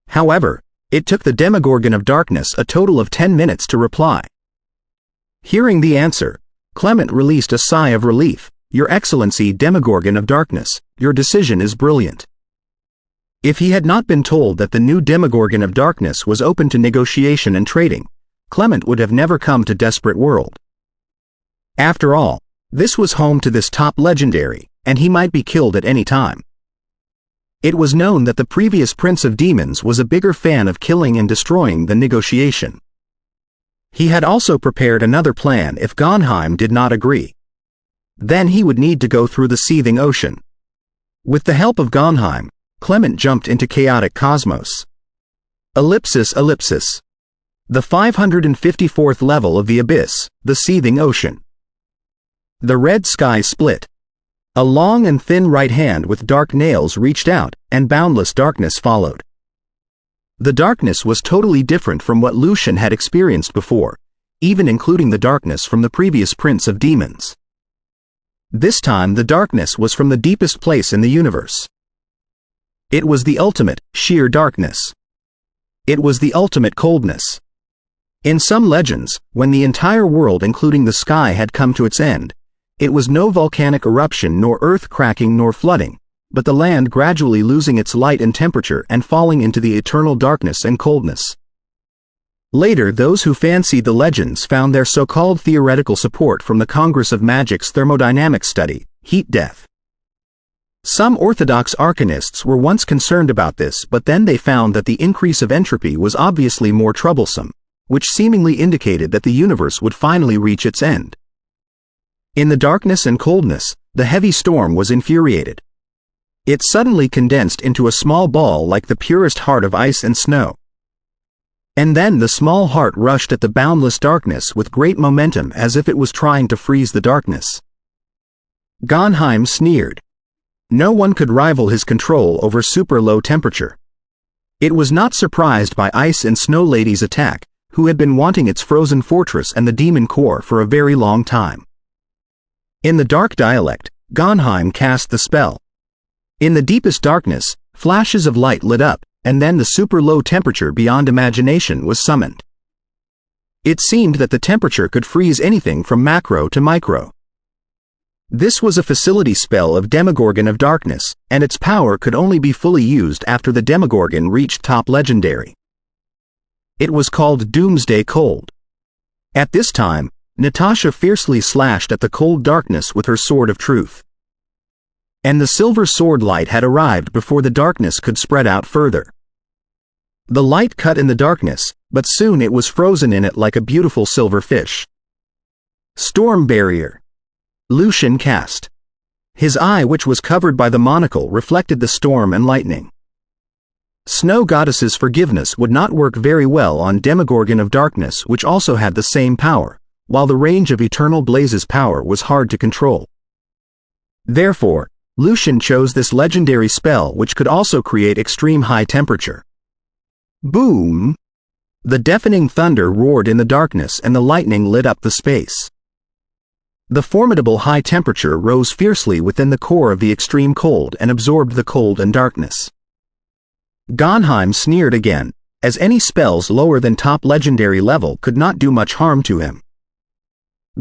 However, it took the Demogorgon of Darkness a total of 10 minutes to reply. Hearing the answer, Clement released a sigh of relief. Your Excellency, Demogorgon of Darkness, your decision is brilliant. If he had not been told that the new Demogorgon of Darkness was open to negotiation and trading, Clement would have never come to Desperate World. After all, this was home to this top legendary, and he might be killed at any time. It was known that the previous Prince of Demons was a bigger fan of killing and destroying than negotiation. He had also prepared another plan if Gonheim did not agree. Then he would need to go through the seething ocean. With the help of Gonheim, Clement jumped into chaotic cosmos. Ellipsis. The 554th level of the abyss, the seething ocean. The red sky split. A long and thin right hand with dark nails reached out, and boundless darkness followed. The darkness was totally different from what Lucian had experienced before, even including the darkness from the previous Prince of Demons. This time the darkness was from the deepest place in the universe. It was the ultimate, sheer darkness. It was the ultimate coldness. In some legends, when the entire world including the sky had come to its end, it was no volcanic eruption nor earth cracking nor flooding, but the land gradually losing its light and temperature and falling into the eternal darkness and coldness. Later, those who fancied the legends found their so-called theoretical support from the Congress of Magic's thermodynamic study, heat death. Some orthodox arcanists were once concerned about this, but then they found that the increase of entropy was obviously more troublesome, which seemingly indicated that the universe would finally reach its end. In the darkness and coldness, the heavy storm was infuriated. It suddenly condensed into a small ball like the purest heart of ice and snow. And then the small heart rushed at the boundless darkness with great momentum as if it was trying to freeze the darkness. Gonheim sneered. No one could rival his control over super low temperature. It was not surprised by Ice and Snow Lady's attack, who had been wanting its frozen fortress and the demon core for a very long time. In the dark dialect, Gonheim cast the spell. In the deepest darkness, flashes of light lit up, and then the super low temperature beyond imagination was summoned. It seemed that the temperature could freeze anything from macro to micro. This was a facility spell of Demogorgon of Darkness, and its power could only be fully used after the Demogorgon reached top legendary. It was called Doomsday Cold. At this time, Natasha fiercely slashed at the cold darkness with her sword of truth. And the silver sword light had arrived before the darkness could spread out further. The light cut in the darkness, but soon it was frozen in it like a beautiful silver fish. Storm Barrier. Lucian cast. His eye, which was covered by the monocle, reflected the storm and lightning. Snow Goddess's forgiveness would not work very well on Demogorgon of Darkness, which also had the same power, while the range of Eternal Blaze's power was hard to control. Therefore, Lucian chose this legendary spell, which could also create extreme high temperature. Boom! The deafening thunder roared in the darkness and the lightning lit up the space. The formidable high temperature rose fiercely within the core of the extreme cold and absorbed the cold and darkness. Gonheim sneered again, as any spells lower than top legendary level could not do much harm to him.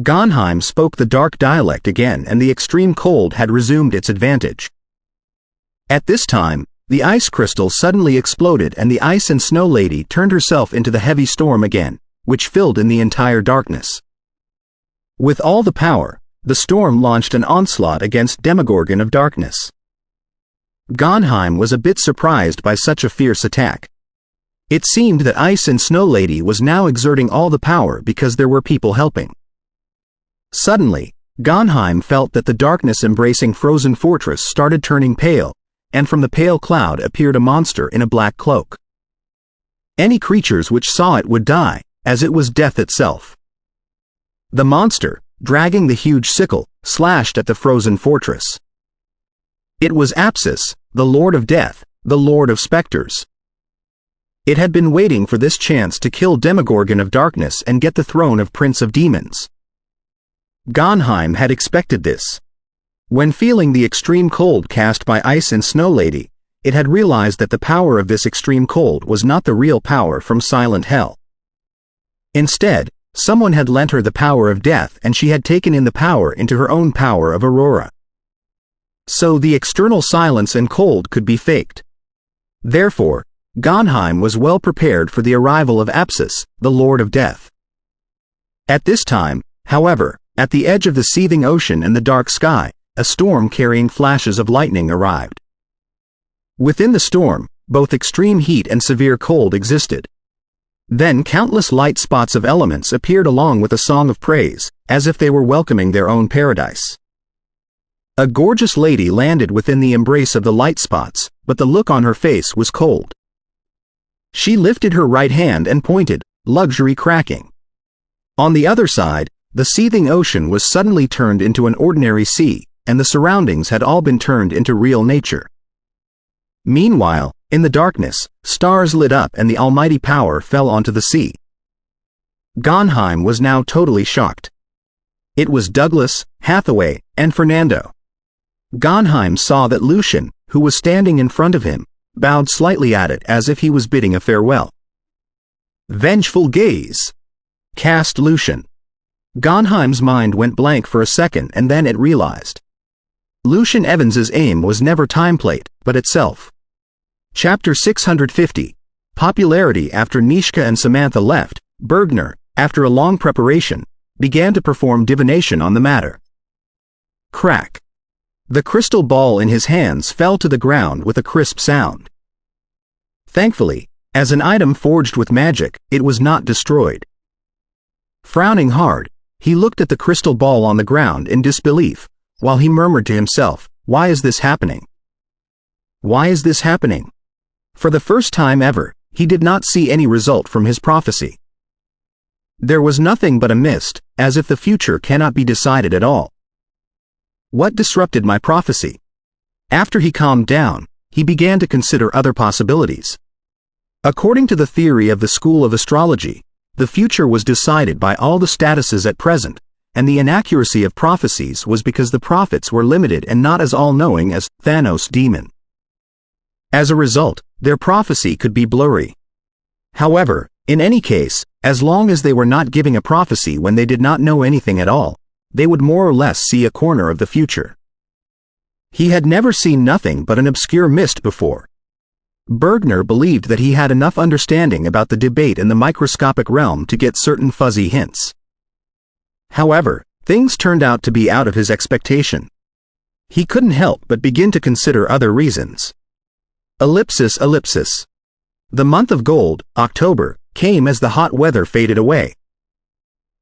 Gonheim spoke the dark dialect again, and the extreme cold had resumed its advantage. At this time, the ice crystal suddenly exploded and the Ice and Snow Lady turned herself into the heavy storm again, which filled in the entire darkness. With all the power, the storm launched an onslaught against Demogorgon of Darkness. Gonheim was a bit surprised by such a fierce attack. It seemed that Ice and Snow Lady was now exerting all the power because there were people helping. Suddenly, Gonheim felt that the darkness-embracing frozen fortress started turning pale, and from the pale cloud appeared a monster in a black cloak. Any creatures which saw it would die, as it was death itself. The monster, dragging the huge sickle, slashed at the frozen fortress. It was Apsis, the Lord of Death, the Lord of Specters. It had been waiting for this chance to kill Demogorgon of Darkness and get the throne of Prince of Demons. Gonheim had expected this. When feeling the extreme cold cast by Ice and Snow Lady, it had realized that the power of this extreme cold was not the real power from Silent Hell. Instead, someone had lent her the power of death, and she had taken in the power into her own power of Aurora. So the external silence and cold could be faked. Therefore, Gonheim was well prepared for the arrival of Apsis, the Lord of Death. At this time, however, at the edge of the seething ocean and the dark sky, a storm carrying flashes of lightning arrived. Within the storm, both extreme heat and severe cold existed. Then countless light spots of elements appeared along with a song of praise, as if they were welcoming their own paradise. A gorgeous lady landed within the embrace of the light spots, but the look on her face was cold. She lifted her right hand and pointed, luxury cracking. On the other side, the seething ocean was suddenly turned into an ordinary sea, and the surroundings had all been turned into real nature. Meanwhile, in the darkness, stars lit up and the almighty power fell onto the sea. Gonheim was now totally shocked. It was Douglas, Hathaway, and Fernando. Gonheim saw that Lucian, who was standing in front of him, bowed slightly at it as if he was bidding a farewell. Vengeful gaze, cast Lucian. Gonheim's mind went blank for a second and then it realized. Lucian Evans's aim was never timeplate, but itself. Chapter 650. Popularity. After Nishka and Samantha left, Bergner, after a long preparation, began to perform divination on the matter. Crack. The crystal ball in his hands fell to the ground with a crisp sound. Thankfully, as an item forged with magic, it was not destroyed. Frowning hard, he looked at the crystal ball on the ground in disbelief, while he murmured to himself, "Why is this happening? Why is this happening?" For the first time ever, he did not see any result from his prophecy. There was nothing but a mist, as if the future cannot be decided at all. What disrupted my prophecy? After he calmed down, he began to consider other possibilities. According to the theory of the school of astrology, the future was decided by all the statuses at present, and the inaccuracy of prophecies was because the prophets were limited and not as all-knowing as Thanos' demon. As a result, their prophecy could be blurry. However, in any case, as long as they were not giving a prophecy when they did not know anything at all, they would more or less see a corner of the future. He had never seen nothing but an obscure mist before. Bergner believed that he had enough understanding about the debate in the microscopic realm to get certain fuzzy hints. However, things turned out to be out of his expectation. He couldn't help but begin to consider other reasons. Ellipsis. The month of gold, October, came as the hot weather faded away.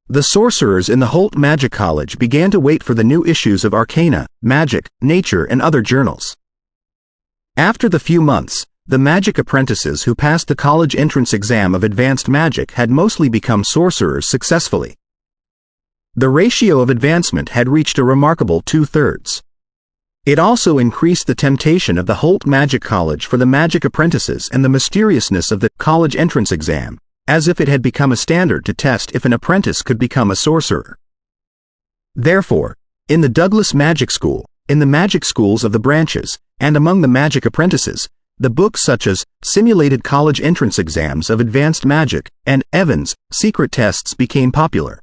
The sorcerers in the Holt Magic College began to wait for the new issues of Arcana, Magic, Nature and other journals. After the few months, the magic apprentices who passed the college entrance exam of advanced magic had mostly become sorcerers successfully. The ratio of advancement had reached a remarkable 2/3. It also increased the temptation of the Holt Magic College for the magic apprentices and the mysteriousness of the college entrance exam, as if it had become a standard to test if an apprentice could become a sorcerer. Therefore, in the Douglas Magic School, in the magic schools of the branches, and among the magic apprentices, the books such as Simulated College Entrance Exams of Advanced Magic and Evans' Secret Tests became popular.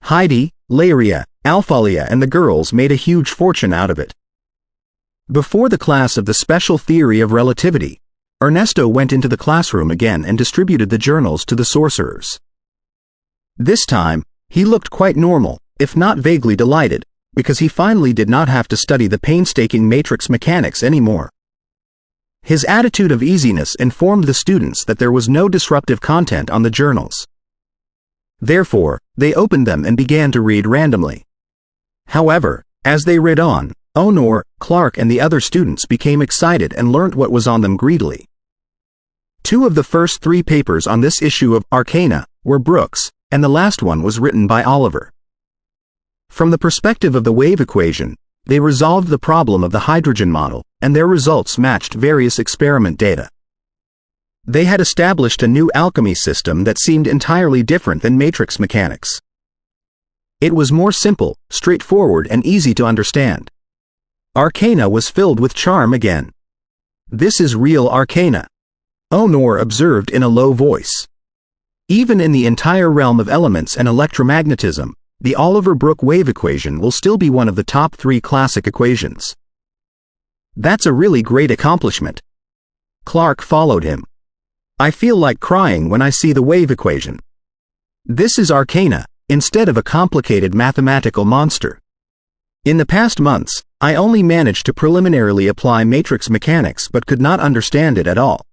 Heidi, Laria, Alphalia and the girls made a huge fortune out of it. Before the class of the special theory of relativity, Ernesto went into the classroom again and distributed the journals to the sorcerers. This time, he looked quite normal, if not vaguely delighted, because he finally did not have to study the painstaking matrix mechanics anymore. His attitude of easiness informed the students that there was no disruptive content on the journals. Therefore, they opened them and began to read randomly. However, as they read on, Honor, Clark and the other students became excited and learnt what was on them greedily. 2 of the first 3 papers on this issue of Arcana were Brooks, and the last one was written by Oliver. From the perspective of the wave equation, they resolved the problem of the hydrogen model, and their results matched various experiment data. They had established a new alchemy system that seemed entirely different than matrix mechanics. It was more simple, straightforward and easy to understand. Arcana was filled with charm again. "This is real Arcana," Honor observed in a low voice. Even in the entire realm of elements and electromagnetism, the Oliver Brooke wave equation will still be one of the top 3 classic equations. "That's a really great accomplishment." Clark followed him. "I feel like crying when I see the wave equation. This is Arcana, instead of a complicated mathematical monster. In the past months, I only managed to preliminarily apply matrix mechanics but could not understand it at all.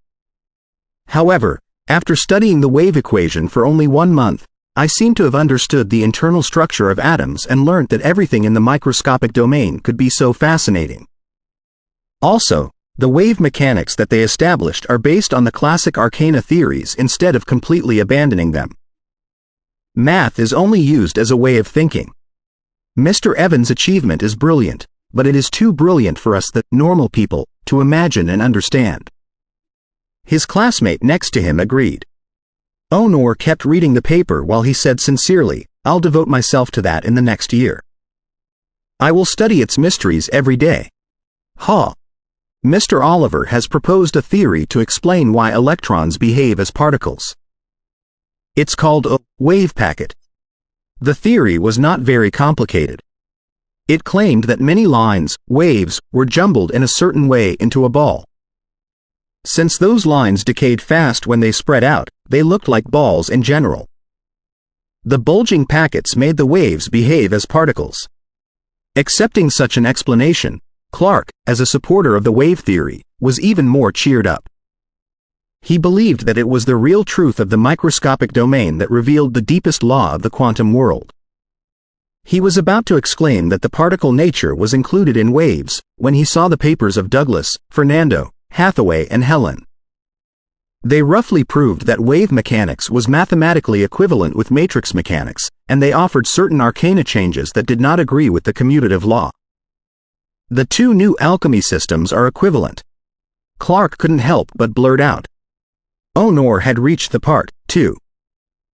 However, After studying the wave equation for only 1 month, I seem to have understood the internal structure of atoms and learnt that everything in the microscopic domain could be so fascinating. Also, the wave mechanics that they established are based on the classic arcana theories instead of completely abandoning them. Math is only used as a way of thinking. Mr. Evans' achievement is brilliant, but it is too brilliant for us, the normal people, to imagine and understand. His classmate next to him agreed. Honor kept reading the paper while he said sincerely, "I'll devote myself to that in the next year. I will study its mysteries every day." Ha! Mr. Oliver has proposed a theory to explain why electrons behave as particles. It's called a wave packet. The theory was not very complicated. It claimed that many lines, waves, were jumbled in a certain way into a ball. Since those lines decayed fast when they spread out, they looked like balls in general. The bulging packets made the waves behave as particles. Accepting such an explanation, Clark, as a supporter of the wave theory, was even more cheered up. He believed that it was the real truth of the microscopic domain that revealed the deepest law of the quantum world. He was about to exclaim that the particle nature was included in waves, when he saw the papers of Douglas, Fernando, Hathaway and Helen. They roughly proved that wave mechanics was mathematically equivalent with matrix mechanics, and they offered certain arcana changes that did not agree with the commutative law. The two new alchemy systems are equivalent. Clark couldn't help but blurt out. Honor had reached the part, too.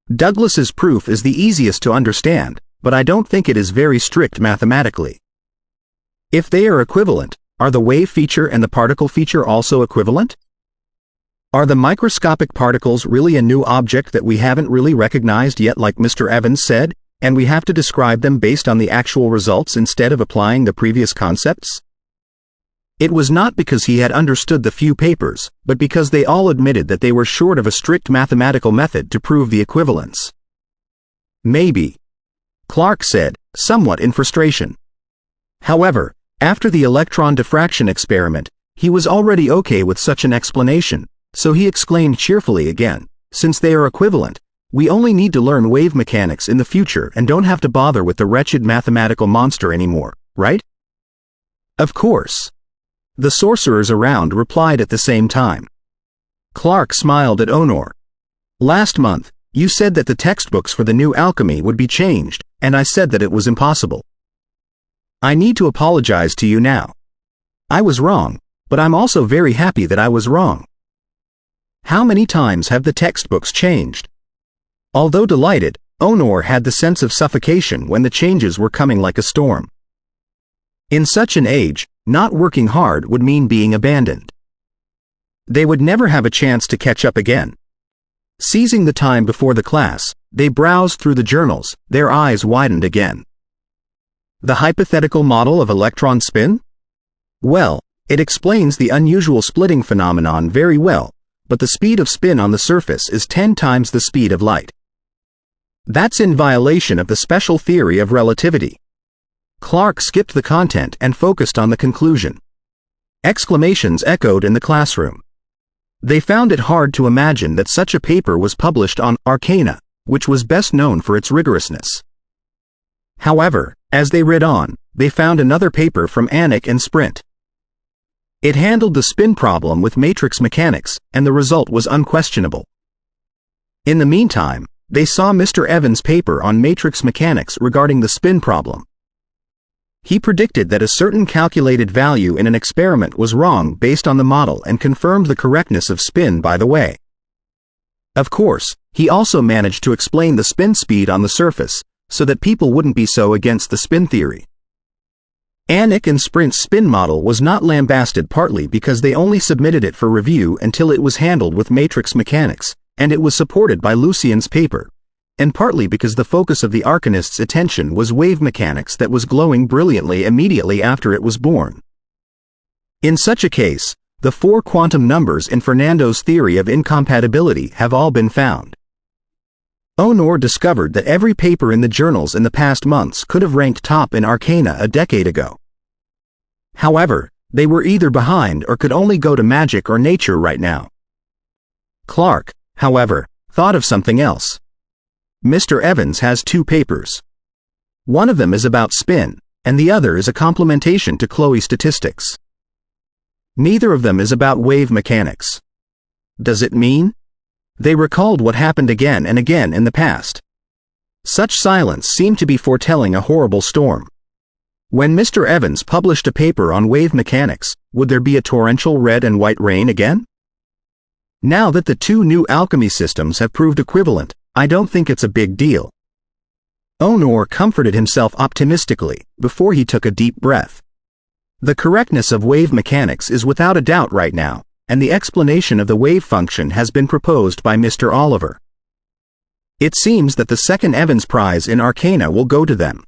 Douglas's proof is the easiest to understand, but I don't think it is very strict mathematically. If they are equivalent, are the wave feature and the particle feature also equivalent? Are the microscopic particles really a new object that we haven't really recognized yet, like Mr. Evans said, and we have to describe them based on the actual results instead of applying the previous concepts? It was not because he had understood the few papers, but because they all admitted that they were short of a strict mathematical method to prove the equivalence. Maybe, Clark said, somewhat in frustration. However, after the electron diffraction experiment, he was already okay with such an explanation, so he exclaimed cheerfully again, "Since they are equivalent, we only need to learn wave mechanics in the future and don't have to bother with the wretched mathematical monster anymore, right?" Of course. The sorcerers around replied at the same time. Clark smiled at Honor. "Last month, you said that the textbooks for the new alchemy would be changed, and I said that it was impossible. I need to apologize to you now. I was wrong, but I'm also very happy that I was wrong. How many times have the textbooks changed?" Although delighted, Honor had the sense of suffocation when the changes were coming like a storm. In such an age, not working hard would mean being abandoned. They would never have a chance to catch up again. Seizing the time before the class, they browsed through the journals, their eyes widened again. The hypothetical model of electron spin? Well, it explains the unusual splitting phenomenon very well, but the speed of spin on the surface is 10 times the speed of light. That's in violation of the special theory of relativity. Clark skipped the content and focused on the conclusion. Exclamations echoed in the classroom. They found it hard to imagine that such a paper was published on Arcana, which was best known for its rigorousness. However, as they read on, they found another paper from Anik and Sprint. It handled the spin problem with matrix mechanics, and the result was unquestionable. In the meantime, they saw Mr. Evans' paper on matrix mechanics regarding the spin problem. He predicted that a certain calculated value in an experiment was wrong based on the model and confirmed the correctness of spin by the way. Of course, he also managed to explain the spin speed on the surface, so that people wouldn't be so against the spin theory. Anik and Sprint's spin model was not lambasted partly because they only submitted it for review until it was handled with matrix mechanics, and it was supported by Lucien's paper, and partly because the focus of the arcanists' attention was wave mechanics that was glowing brilliantly immediately after it was born. In such a case, the 4 quantum numbers in Fernando's theory of incompatibility have all been found. Honor discovered that every paper in the journals in the past months could have ranked top in Arcana a decade ago. However, they were either behind or could only go to magic or nature right now. Clark, however, thought of something else. Mr. Evans has two papers. One of them is about spin, and the other is a complementation to Chloe's statistics. Neither of them is about wave mechanics. Does it mean? They recalled what happened again and again in the past. Such silence seemed to be foretelling a horrible storm. When Mr. Evans published a paper on wave mechanics, would there be a torrential red and white rain again? Now that the two new alchemy systems have proved equivalent, I don't think it's a big deal. Onur comforted himself optimistically before he took a deep breath. The correctness of wave mechanics is without a doubt right now, and the explanation of the wave function has been proposed by Mr. Oliver. It seems that the second Evans Prize in Arcana will go to them.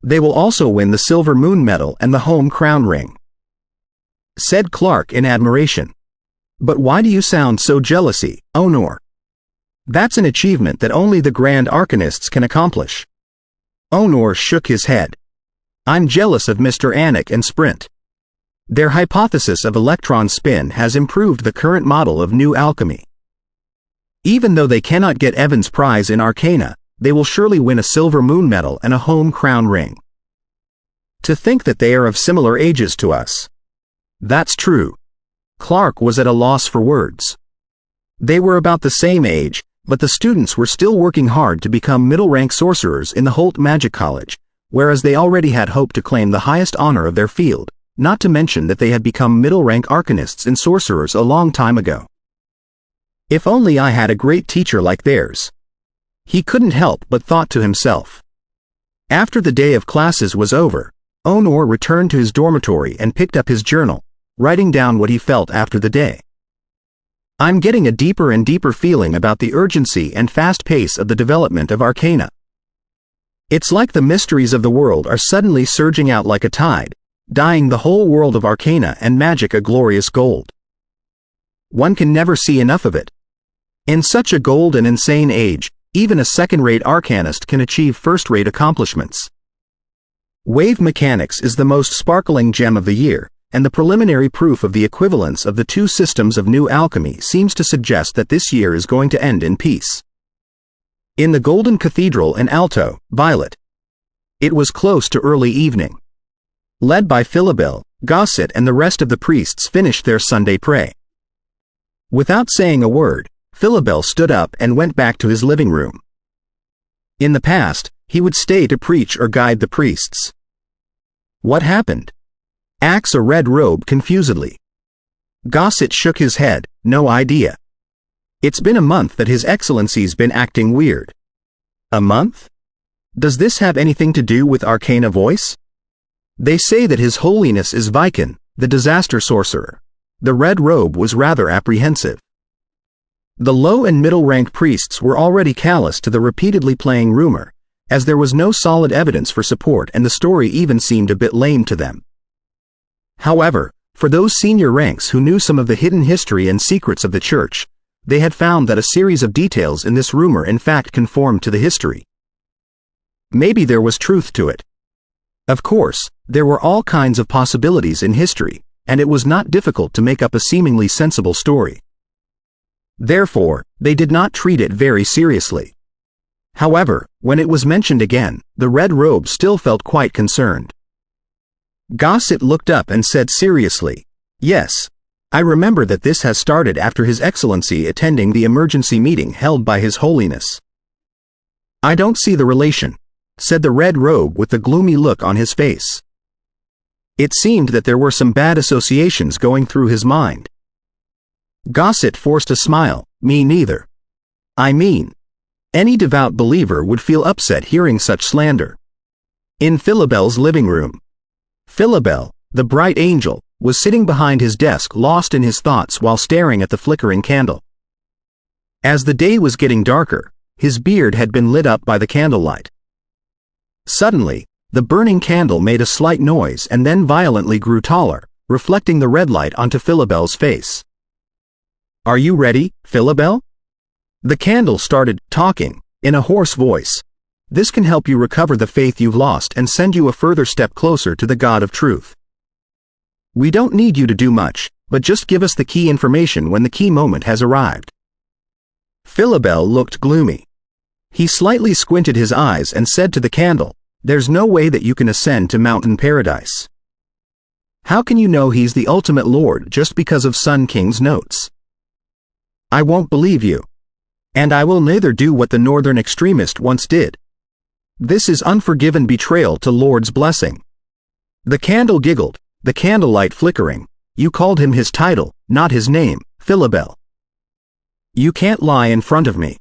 They will also win the Silver Moon Medal and the Home Crown Ring," said Clark in admiration. "But why do you sound so jealousy, Onur? That's an achievement that only the Grand Arcanists can accomplish." Onur shook his head. "I'm jealous of Mr. Anik and Sprint. Their hypothesis of electron spin has improved the current model of new alchemy. Even though they cannot get Evans Prize in Arcana, they will surely win a Silver Moon Medal and a Home Crown Ring. To think that they are of similar ages to us." "That's true." Clark was at a loss for words. They were about the same age, but the students were still working hard to become middle-rank sorcerers in the Holt Magic College, whereas they already had hoped to claim the highest honor of their field, not to mention that they had become middle-rank arcanists and sorcerers a long time ago. "If only I had a great teacher like theirs," he couldn't help but thought to himself. After the day of classes was over, Onur returned to his dormitory and picked up his journal, writing down what he felt after the day. "I'm getting a deeper and deeper feeling about the urgency and fast pace of the development of Arcana. It's like the mysteries of the world are suddenly surging out like a tide, dyeing the whole world of Arcana and magic a glorious gold. One can never see enough of it. In such a gold and insane age, even a second-rate arcanist can achieve first-rate accomplishments. Wave mechanics is the most sparkling gem of the year, and the preliminary proof of the equivalence of the two systems of new alchemy seems to suggest that this year is going to end in peace." In the Golden Cathedral in Alto, Violet. It was close to early evening. Led by Philibel, Gosset and the rest of the priests finished their Sunday pray. Without saying a word, Philibel stood up and went back to his living room. In the past, he would stay to preach or guide the priests. "What happened?" asked a red robe confusedly. Gosset shook his head, "No idea. It's been a month that His Excellency's been acting weird." "A month? Does this have anything to do with Arcana Voice?" "They say that His Holiness is Viken, the disaster sorcerer." The red robe was rather apprehensive. The low and middle-ranked priests were already callous to the repeatedly playing rumor, as there was no solid evidence for support and the story even seemed a bit lame to them. However, for those senior ranks who knew some of the hidden history and secrets of the church, they had found that a series of details in this rumor in fact conformed to the history. Maybe there was truth to it. Of course, there were all kinds of possibilities in history, and it was not difficult to make up a seemingly sensible story. Therefore, they did not treat it very seriously. However, when it was mentioned again, the red robe still felt quite concerned. Gosset looked up and said seriously, "Yes, I remember that this has started after His Excellency attending the emergency meeting held by His Holiness." "I don't see the relation," said the red robe with a gloomy look on his face. It seemed that there were some bad associations going through his mind. Gosset forced a smile. "Me neither. I mean, any devout believer would feel upset hearing such slander." In Philibel's living room. Philibel, the bright angel, was sitting behind his desk lost in his thoughts while staring at the flickering candle. As the day was getting darker, his beard had been lit up by the candlelight. Suddenly, the burning candle made a slight noise and then violently grew taller, reflecting the red light onto Philibel's face. "Are you ready, Philibel?" The candle started talking, in a hoarse voice. "This can help you recover the faith you've lost and send you a further step closer to the God of truth. We don't need you to do much, but just give us the key information when the key moment has arrived." Philibel looked gloomy. He slightly squinted his eyes and said to the candle, "There's no way that you can ascend to Mountain Paradise. How can you know he's the ultimate lord just because of Sun King's notes? I won't believe you. And I will neither do what the northern extremist once did. This is unforgiven betrayal to Lord's blessing." The candle giggled, the candlelight flickering. "You called him his title, not his name, Philibel. You can't lie in front of me.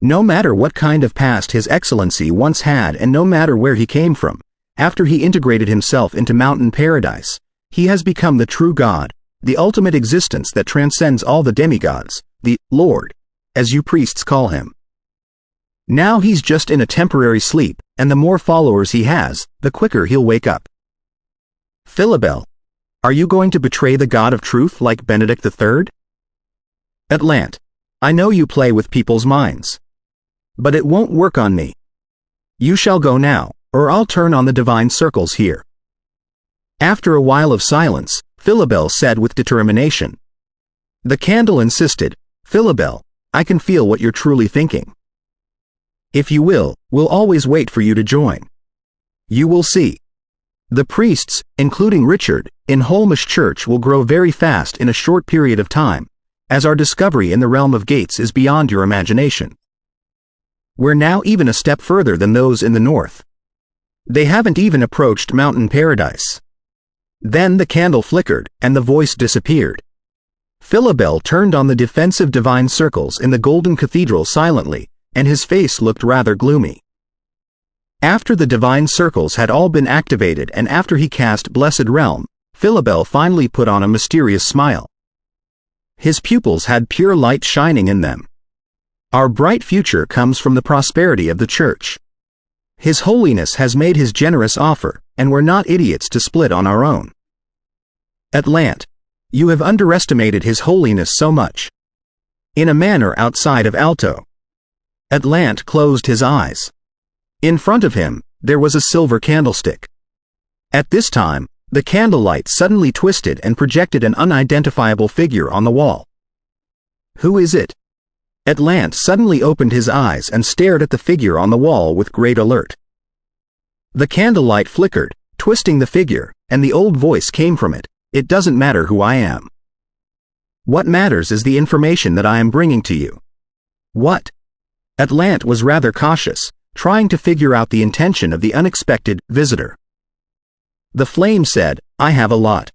No matter what kind of past His Excellency once had and no matter where he came from, after he integrated himself into Mountain Paradise, he has become the true God, the ultimate existence that transcends all the demigods, the Lord, as you priests call him. Now he's just in a temporary sleep, and the more followers he has, the quicker he'll wake up. Philibel, are you going to betray the God of truth like Benedict III? Atlant, I know you play with people's minds. But it won't work on me. You shall go now, or I'll turn on the divine circles here." After a while of silence, Philibel said with determination. The candle insisted, "Philibel, I can feel what you're truly thinking. If you will, we'll always wait for you to join. You will see. The priests, including Richard, in Holmish Church will grow very fast in a short period of time, as our discovery in the realm of gates is beyond your imagination. We're now even a step further than those in the north. They haven't even approached Mountain Paradise." Then the candle flickered, and the voice disappeared. Philibel turned on the defensive divine circles in the golden cathedral silently, and his face looked rather gloomy. After the divine circles had all been activated and after he cast Blessed Realm, Philibel finally put on a mysterious smile. His pupils had pure light shining in them. "Our bright future comes from the prosperity of the Church. His Holiness has made his generous offer, and we're not idiots to split on our own. Atlant, you have underestimated His Holiness so much. In a manner outside of Alto." Atlant closed his eyes. In front of him, there was a silver candlestick. At this time, the candlelight suddenly twisted and projected an unidentifiable figure on the wall. "Who is it?" Atlant suddenly opened his eyes and stared at the figure on the wall with great alert. The candlelight flickered, twisting the figure, and the old voice came from it. "It doesn't matter who I am. What matters is the information that I am bringing to you." "What?" Atlant was rather cautious, trying to figure out the intention of the unexpected visitor. The flame said, "I have a lot.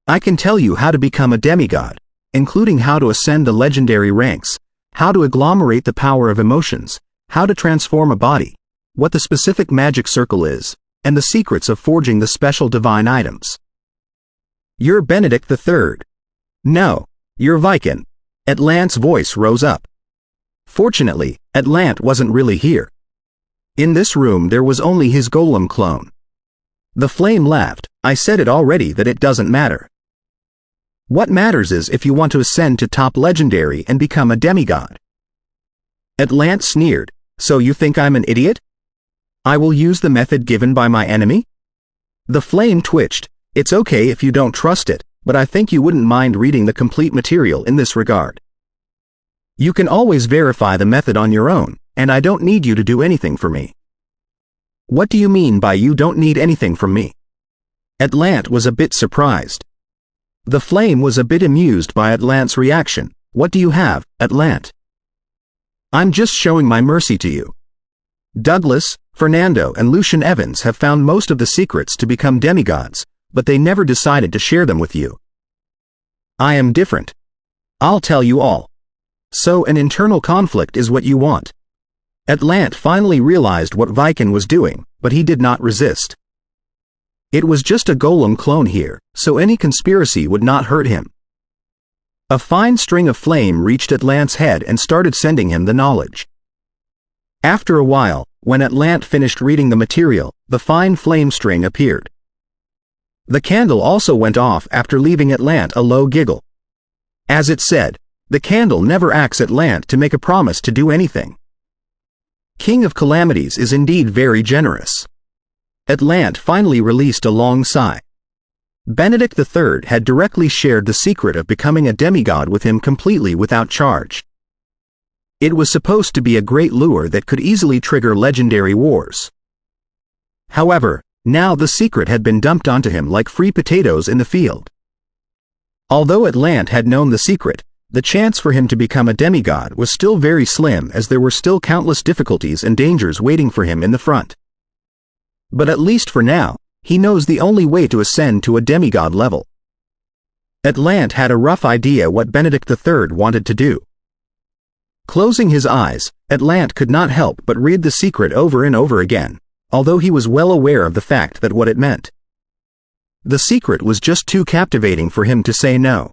I can tell you how to become a demigod, including how to ascend the legendary ranks, how to agglomerate the power of emotions, how to transform a body, what the specific magic circle is, and the secrets of forging the special divine items." "You're Benedict III. No, you're Viken." Atlant's voice rose up. Fortunately, Atlant wasn't really here. In this room there was only his golem clone. The flame laughed. "I said it already that it doesn't matter. What matters is if you want to ascend to top legendary and become a demigod." Atlant sneered, "So you think I'm an idiot? I will use the method given by my enemy?" The flame twitched. "It's okay if you don't trust it, but I think you wouldn't mind reading the complete material in this regard. You can always verify the method on your own, and I don't need you to do anything for me." "What do you mean by you don't need anything from me?" Atlant was a bit surprised. The flame was a bit amused by Atlant's reaction. "What do you have, Atlant?" "I'm just showing my mercy to you. Douglas, Fernando and Lucian Evans have found most of the secrets to become demigods, but they never decided to share them with you. I am different. I'll tell you all. So an internal conflict is what you want." Atlant finally realized what Viken was doing, but he did not resist. It was just a golem clone here, so any conspiracy would not hurt him. A fine string of flame reached Atlant's head and started sending him the knowledge. After a while, when Atlant finished reading the material, the fine flame string appeared. The candle also went off after leaving Atlant a low giggle. As it said, the candle never asks Atlant to make a promise to do anything. King of Calamities is indeed very generous. Atlant finally released a long sigh. Benedict III had directly shared the secret of becoming a demigod with him completely without charge. It was supposed to be a great lure that could easily trigger legendary wars. However, now the secret had been dumped onto him like free potatoes in the field. Although Atlant had known the secret, the chance for him to become a demigod was still very slim, as there were still countless difficulties and dangers waiting for him in the front. But at least for now, he knows the only way to ascend to a demigod level. Atlant had a rough idea what Benedict III wanted to do. Closing his eyes, Atlant could not help but read the secret over and over again, although he was well aware of the fact that what it meant. The secret was just too captivating for him to say no.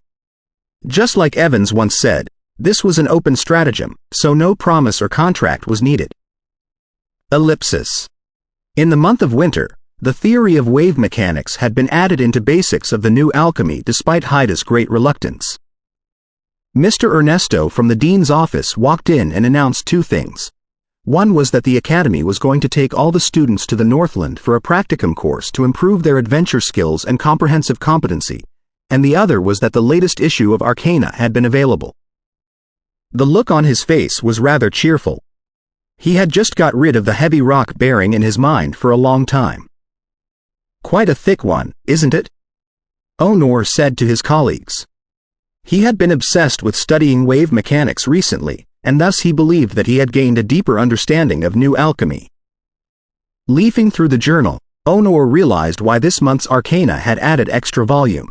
Just like Evans once said, this was an open stratagem, so no promise or contract was needed. Ellipsis. In the month of winter, the theory of wave mechanics had been added into basics of the new alchemy despite Haida's great reluctance. Mr. Ernesto from the dean's office walked in and announced two things. One was that the academy was going to take all the students to the Northland for a practicum course to improve their adventure skills and comprehensive competency, and the other was that the latest issue of Arcana had been available. The look on his face was rather cheerful. He had just got rid of the heavy rock bearing in his mind for a long time. Quite a thick one, isn't it? Onor said to his colleagues. He had been obsessed with studying wave mechanics recently, and thus he believed that he had gained a deeper understanding of new alchemy. Leafing through the journal, Onor realized why this month's Arcana had added extra volume.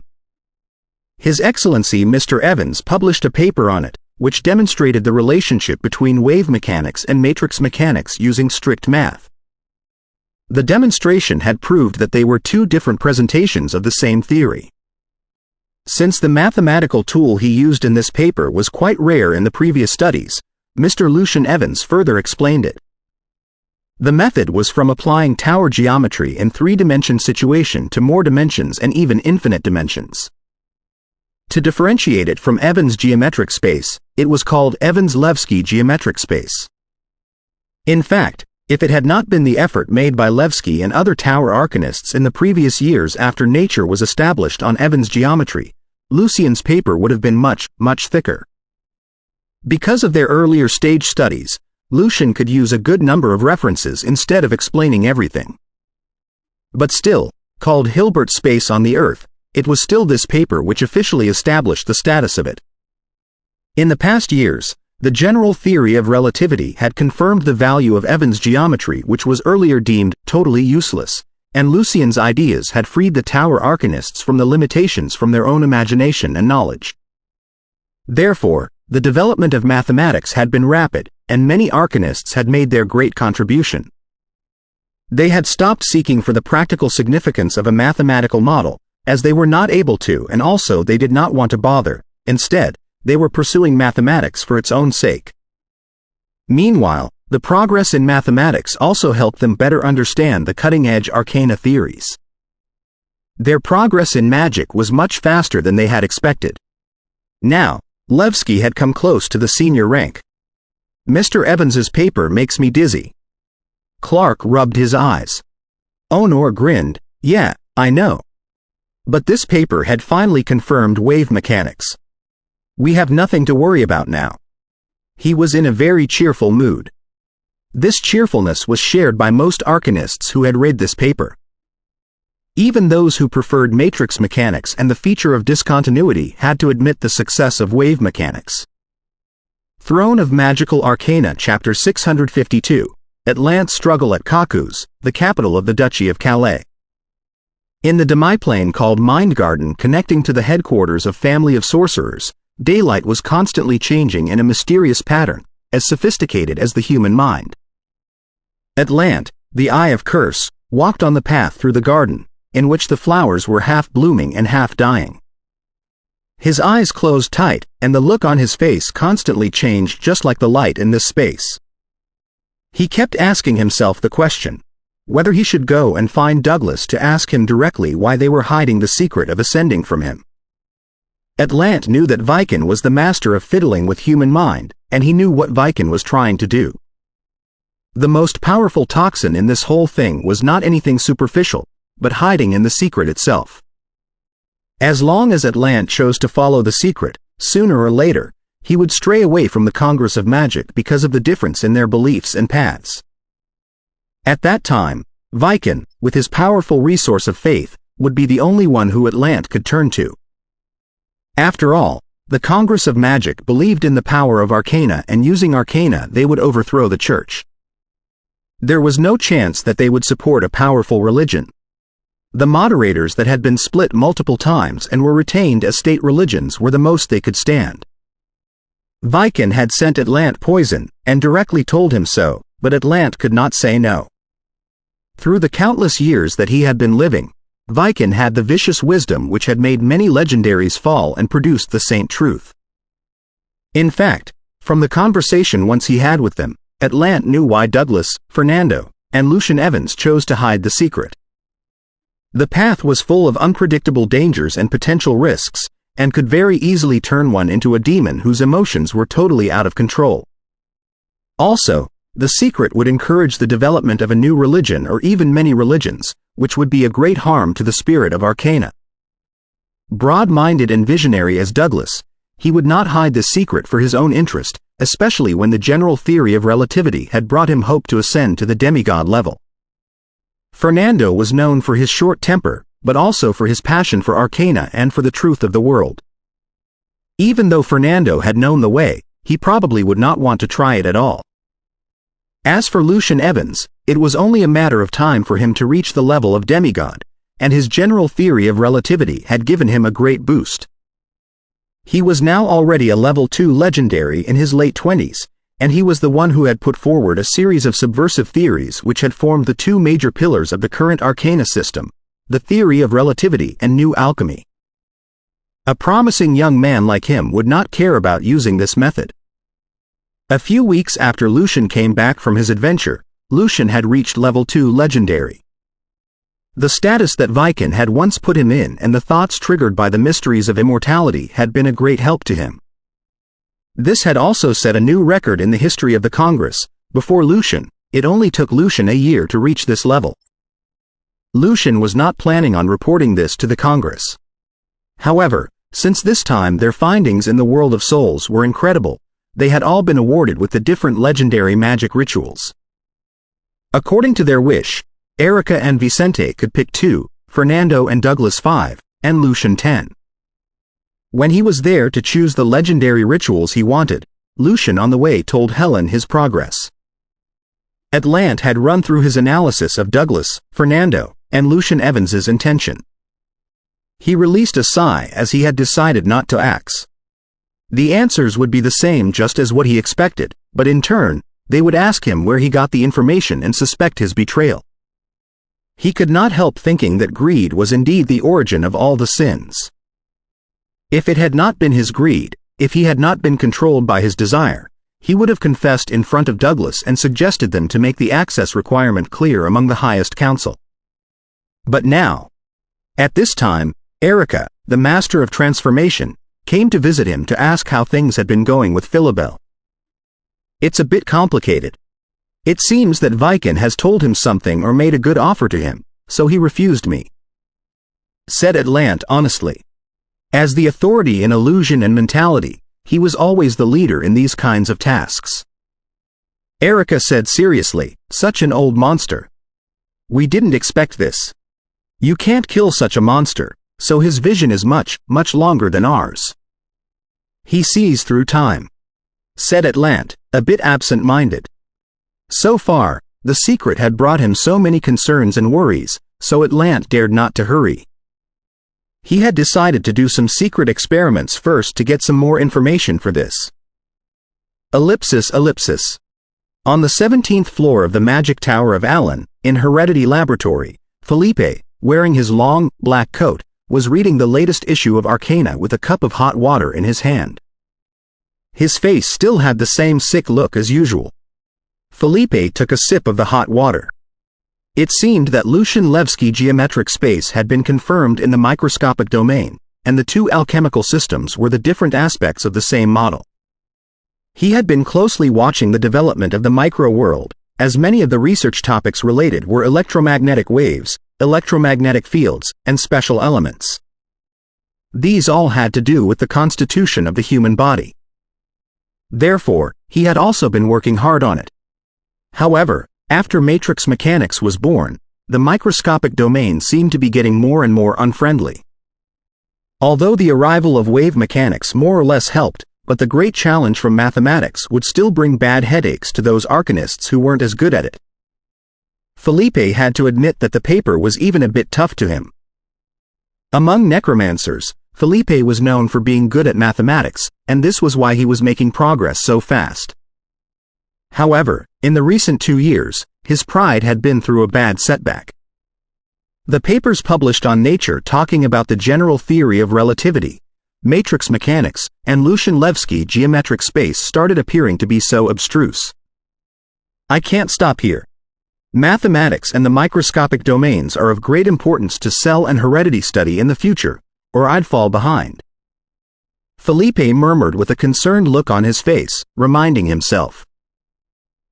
His Excellency Mr. Evans published a paper on it, which demonstrated the relationship between wave mechanics and matrix mechanics using strict math. The demonstration had proved that they were two different presentations of the same theory. Since the mathematical tool he used in this paper was quite rare in the previous studies, Mr. Lucian Evans further explained it. The method was from applying tower geometry in three-dimension situation to more dimensions and even infinite dimensions. To differentiate it from Evans' geometric space, it was called Evans-Levski geometric space. In fact, if it had not been the effort made by Levski and other tower arcanists in the previous years after nature was established on Evans' geometry, Lucian's paper would have been much, much thicker. Because of their earlier stage studies, Lucian could use a good number of references instead of explaining everything. But still, called Hilbert space on the Earth, it was still this paper which officially established the status of it. In the past years, the general theory of relativity had confirmed the value of Evans' geometry, which was earlier deemed totally useless, and Lucian's ideas had freed the tower arcanists from the limitations from their own imagination and knowledge. Therefore, the development of mathematics had been rapid, and many arcanists had made their great contribution. They had stopped seeking for the practical significance of a mathematical model, as they were not able to, and also they did not want to bother. Instead, they were pursuing mathematics for its own sake. Meanwhile, the progress in mathematics also helped them better understand the cutting-edge arcana theories. Their progress in magic was much faster than they had expected. Now, Levski had come close to the senior rank. Mr. Evans's paper makes me dizzy. Clark rubbed his eyes. Onor grinned. Yeah, I know. But this paper had finally confirmed wave mechanics. We have nothing to worry about now. He was in a very cheerful mood. This cheerfulness was shared by most arcanists who had read this paper. Even those who preferred matrix mechanics and the feature of discontinuity had to admit the success of wave mechanics. Throne of Magical Arcana, Chapter 652, Atlant's Struggle at Kakus, the capital of the Duchy of Calais. In the demiplane called Mind Garden connecting to the headquarters of Family of Sorcerers, daylight was constantly changing in a mysterious pattern, as sophisticated as the human mind. Atlant, the Eye of Curse, walked on the path through the garden, in which the flowers were half blooming and half dying. His eyes closed tight, and the look on his face constantly changed just like the light in this space. He kept asking himself the question, whether he should go and find Douglas to ask him directly why they were hiding the secret of ascending from him. Atlant knew that Viken was the master of fiddling with human mind, and he knew what Viken was trying to do. The most powerful toxin in this whole thing was not anything superficial, but hiding in the secret itself. As long as Atlant chose to follow the secret, sooner or later, he would stray away from the Congress of Magic because of the difference in their beliefs and paths. At that time, Viken, with his powerful resource of faith, would be the only one who Atlant could turn to. After all, the Congress of Magic believed in the power of arcana, and using arcana they would overthrow the church. There was no chance that they would support a powerful religion. The moderators that had been split multiple times and were retained as state religions were the most they could stand. Viken had sent Atlant poison, and directly told him so, but Atlant could not say no. Through the countless years that he had been living, Viken had the vicious wisdom which had made many legendaries fall and produced the Saint Truth. In fact, from the conversation once he had with them, Atlant knew why Douglas, Fernando, and Lucian Evans chose to hide the secret. The path was full of unpredictable dangers and potential risks, and could very easily turn one into a demon whose emotions were totally out of control. Also, the secret would encourage the development of a new religion or even many religions, which would be a great harm to the spirit of arcana. Broad-minded and visionary as Douglas, he would not hide this secret for his own interest, especially when the general theory of relativity had brought him hope to ascend to the demigod level. Fernando was known for his short temper, but also for his passion for arcana and for the truth of the world. Even though Fernando had known the way, he probably would not want to try it at all. As for Lucian Evans, it was only a matter of time for him to reach the level of demigod, and his general theory of relativity had given him a great boost. He was now already a level 2 legendary in his late 20s, and he was the one who had put forward a series of subversive theories which had formed the two major pillars of the current arcana system, the theory of relativity and new alchemy. A promising young man like him would not care about using this method. A few weeks after Lucian came back from his adventure, Lucian had reached level 2 legendary. The status that Viken had once put him in and the thoughts triggered by the mysteries of immortality had been a great help to him. This had also set a new record in the history of the Congress. Before Lucian, it only took Lucian a year to reach this level. Lucian was not planning on reporting this to the Congress. However, since this time their findings in the world of souls were incredible, they had all been awarded with the different legendary magic rituals. According to their wish, Erica and Vicente could pick 2, Fernando and Douglas 5, and Lucian 10. When he was there to choose the legendary rituals he wanted, Lucian on the way told Helen his progress. Atlant had run through his analysis of Douglas, Fernando, and Lucian Evans's intention. He released a sigh as he had decided not to axe. The answers would be the same just as what he expected, but in turn, they would ask him where he got the information and suspect his betrayal. He could not help thinking that greed was indeed the origin of all the sins. If it had not been his greed, if he had not been controlled by his desire, he would have confessed in front of Douglas and suggested them to make the access requirement clear among the highest council. But now, at this time, Erica, the master of transformation, came to visit him to ask how things had been going with Philibel. It's a bit complicated. It seems that Viken has told him something or made a good offer to him, so he refused me, said Atlant honestly. As the authority in illusion and mentality, he was always the leader in these kinds of tasks. Erica said seriously, such an old monster. We didn't expect this. You can't kill such a monster, so his vision is much, much longer than ours. He sees through time, said Atlant, a bit absent-minded. So far, the secret had brought him so many concerns and worries, so Atlant dared not to hurry. He had decided to do some secret experiments first to get some more information for this. Ellipsis. On the 17th floor of the Magic Tower of Allen, in Heredity Laboratory, Felipe, wearing his long, black coat, was reading the latest issue of Arcana with a cup of hot water in his hand. His face still had the same sick look as usual. Felipe took a sip of the hot water. It seemed that Lucian Levski geometric space had been confirmed in the microscopic domain, and the two alchemical systems were the different aspects of the same model. He had been closely watching the development of the micro-world, as many of the research topics related were electromagnetic waves, electromagnetic fields, and special elements. These all had to do with the constitution of the human body. Therefore, he had also been working hard on it. However, after matrix mechanics was born, the microscopic domain seemed to be getting more and more unfriendly. Although the arrival of wave mechanics more or less helped, but the great challenge from mathematics would still bring bad headaches to those arcanists who weren't as good at it. Felipe had to admit that the paper was even a bit tough to him. Among necromancers, Felipe was known for being good at mathematics, and this was why he was making progress so fast. However, in the recent 2 years, his pride had been through a bad setback. The papers published on Nature talking about the general theory of relativity, matrix mechanics, and Lucian-Levski geometric space started appearing to be so abstruse. I can't stop here. Mathematics and the microscopic domains are of great importance to cell and heredity study in the future, or I'd fall behind. Felipe murmured with a concerned look on his face, reminding himself.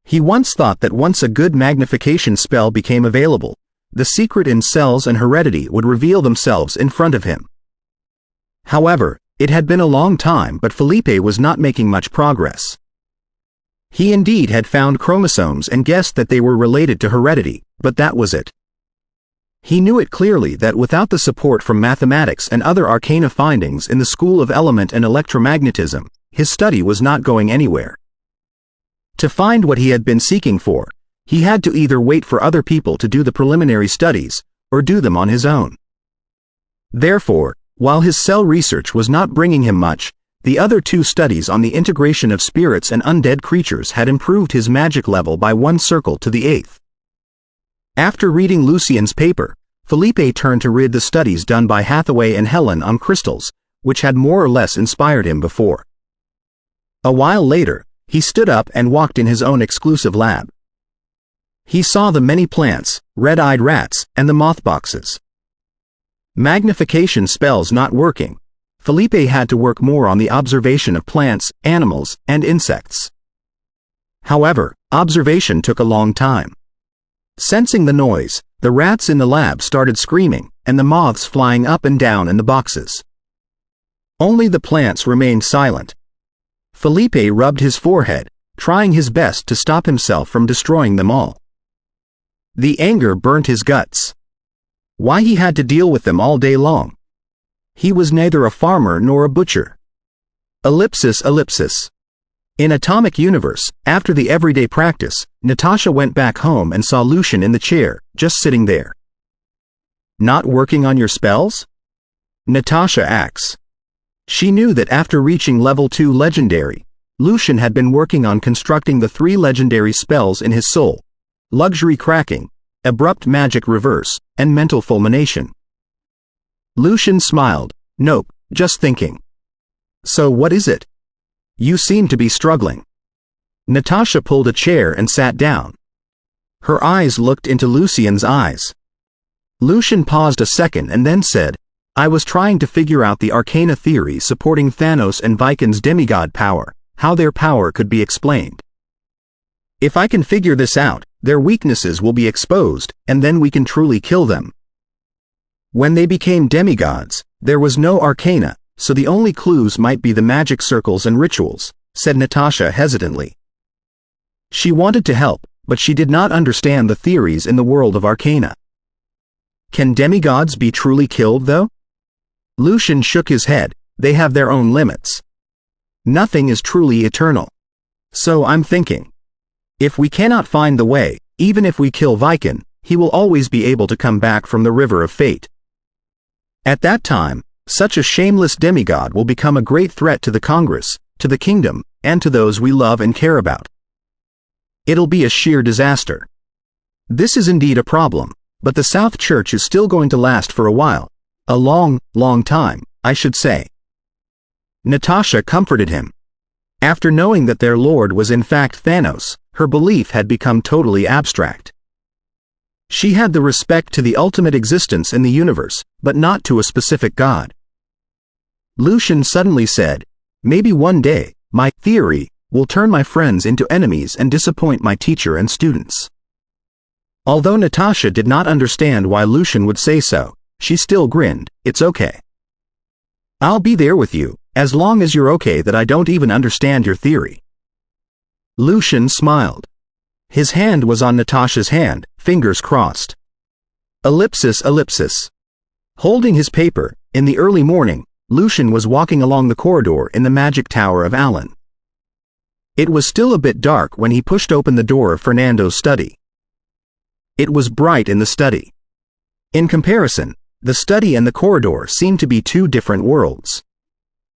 He once thought that once a good magnification spell became available, the secret in cells and heredity would reveal themselves in front of him. However, it had been a long time, but Felipe was not making much progress. He indeed had found chromosomes and guessed that they were related to heredity, but that was it. He knew it clearly that without the support from mathematics and other arcana findings in the school of element and electromagnetism, his study was not going anywhere. To find what he had been seeking for, he had to either wait for other people to do the preliminary studies, or do them on his own. Therefore, while his cell research was not bringing him much, the other 2 studies on the integration of spirits and undead creatures had improved his magic level by 1 circle to the 8th. After reading Lucian's paper, Felipe turned to read the studies done by Hathaway and Helen on crystals, which had more or less inspired him before. A while later, he stood up and walked in his own exclusive lab. He saw the many plants, red-eyed rats, and the moth boxes. Magnification spells not working, Felipe had to work more on the observation of plants, animals, and insects. However, observation took a long time. Sensing the noise, the rats in the lab started screaming, and the moths flying up and down in the boxes. Only the plants remained silent. Felipe rubbed his forehead, trying his best to stop himself from destroying them all. The anger burnt his guts. Why he had to deal with them all day long? He was neither a farmer nor a butcher. Ellipsis. In Atomic Universe, after the everyday practice, Natasha went back home and saw Lucian in the chair, just sitting there. Not working on your spells? Natasha asks. She knew that after reaching level 2 legendary, Lucian had been working on constructing the 3 legendary spells in his soul: luxury cracking, abrupt magic reverse, and mental fulmination. Lucian smiled. Nope, just thinking. So what is it? You seem to be struggling. Natasha pulled a chair and sat down. Her eyes looked into Lucian's eyes. Lucian paused a second and then said, I was trying to figure out the arcana theory supporting Thanos and Viken's demigod power, how their power could be explained. If I can figure this out, their weaknesses will be exposed, and then we can truly kill them. When they became demigods, there was no arcana, so the only clues might be the magic circles and rituals, said Natasha hesitantly. She wanted to help, but she did not understand the theories in the world of arcana. Can demigods be truly killed, though? Lucian shook his head. They have their own limits. Nothing is truly eternal. So I'm thinking, if we cannot find the way, even if we kill Viken, he will always be able to come back from the river of fate. At that time, such a shameless demigod will become a great threat to the Congress, to the kingdom, and to those we love and care about. It'll be a sheer disaster. This is indeed a problem, but the South Church is still going to last for a while. A long, long time, I should say. Natasha comforted him. After knowing that their lord was in fact Thanos, her belief had become totally abstract. She had the respect to the ultimate existence in the universe, but not to a specific god. Lucian suddenly said, maybe one day, my theory will turn my friends into enemies and disappoint my teacher and students. Although Natasha did not understand why Lucian would say so, she still grinned. It's okay. I'll be there with you, as long as you're okay that I don't even understand your theory. Lucian smiled. His hand was on Natasha's hand, fingers crossed. Ellipsis, ellipsis. Holding his paper, in the early morning, Lucian was walking along the corridor in the magic tower of Alan. It was still a bit dark when he pushed open the door of Fernando's study. It was bright in the study. In comparison, the study and the corridor seemed to be two different worlds.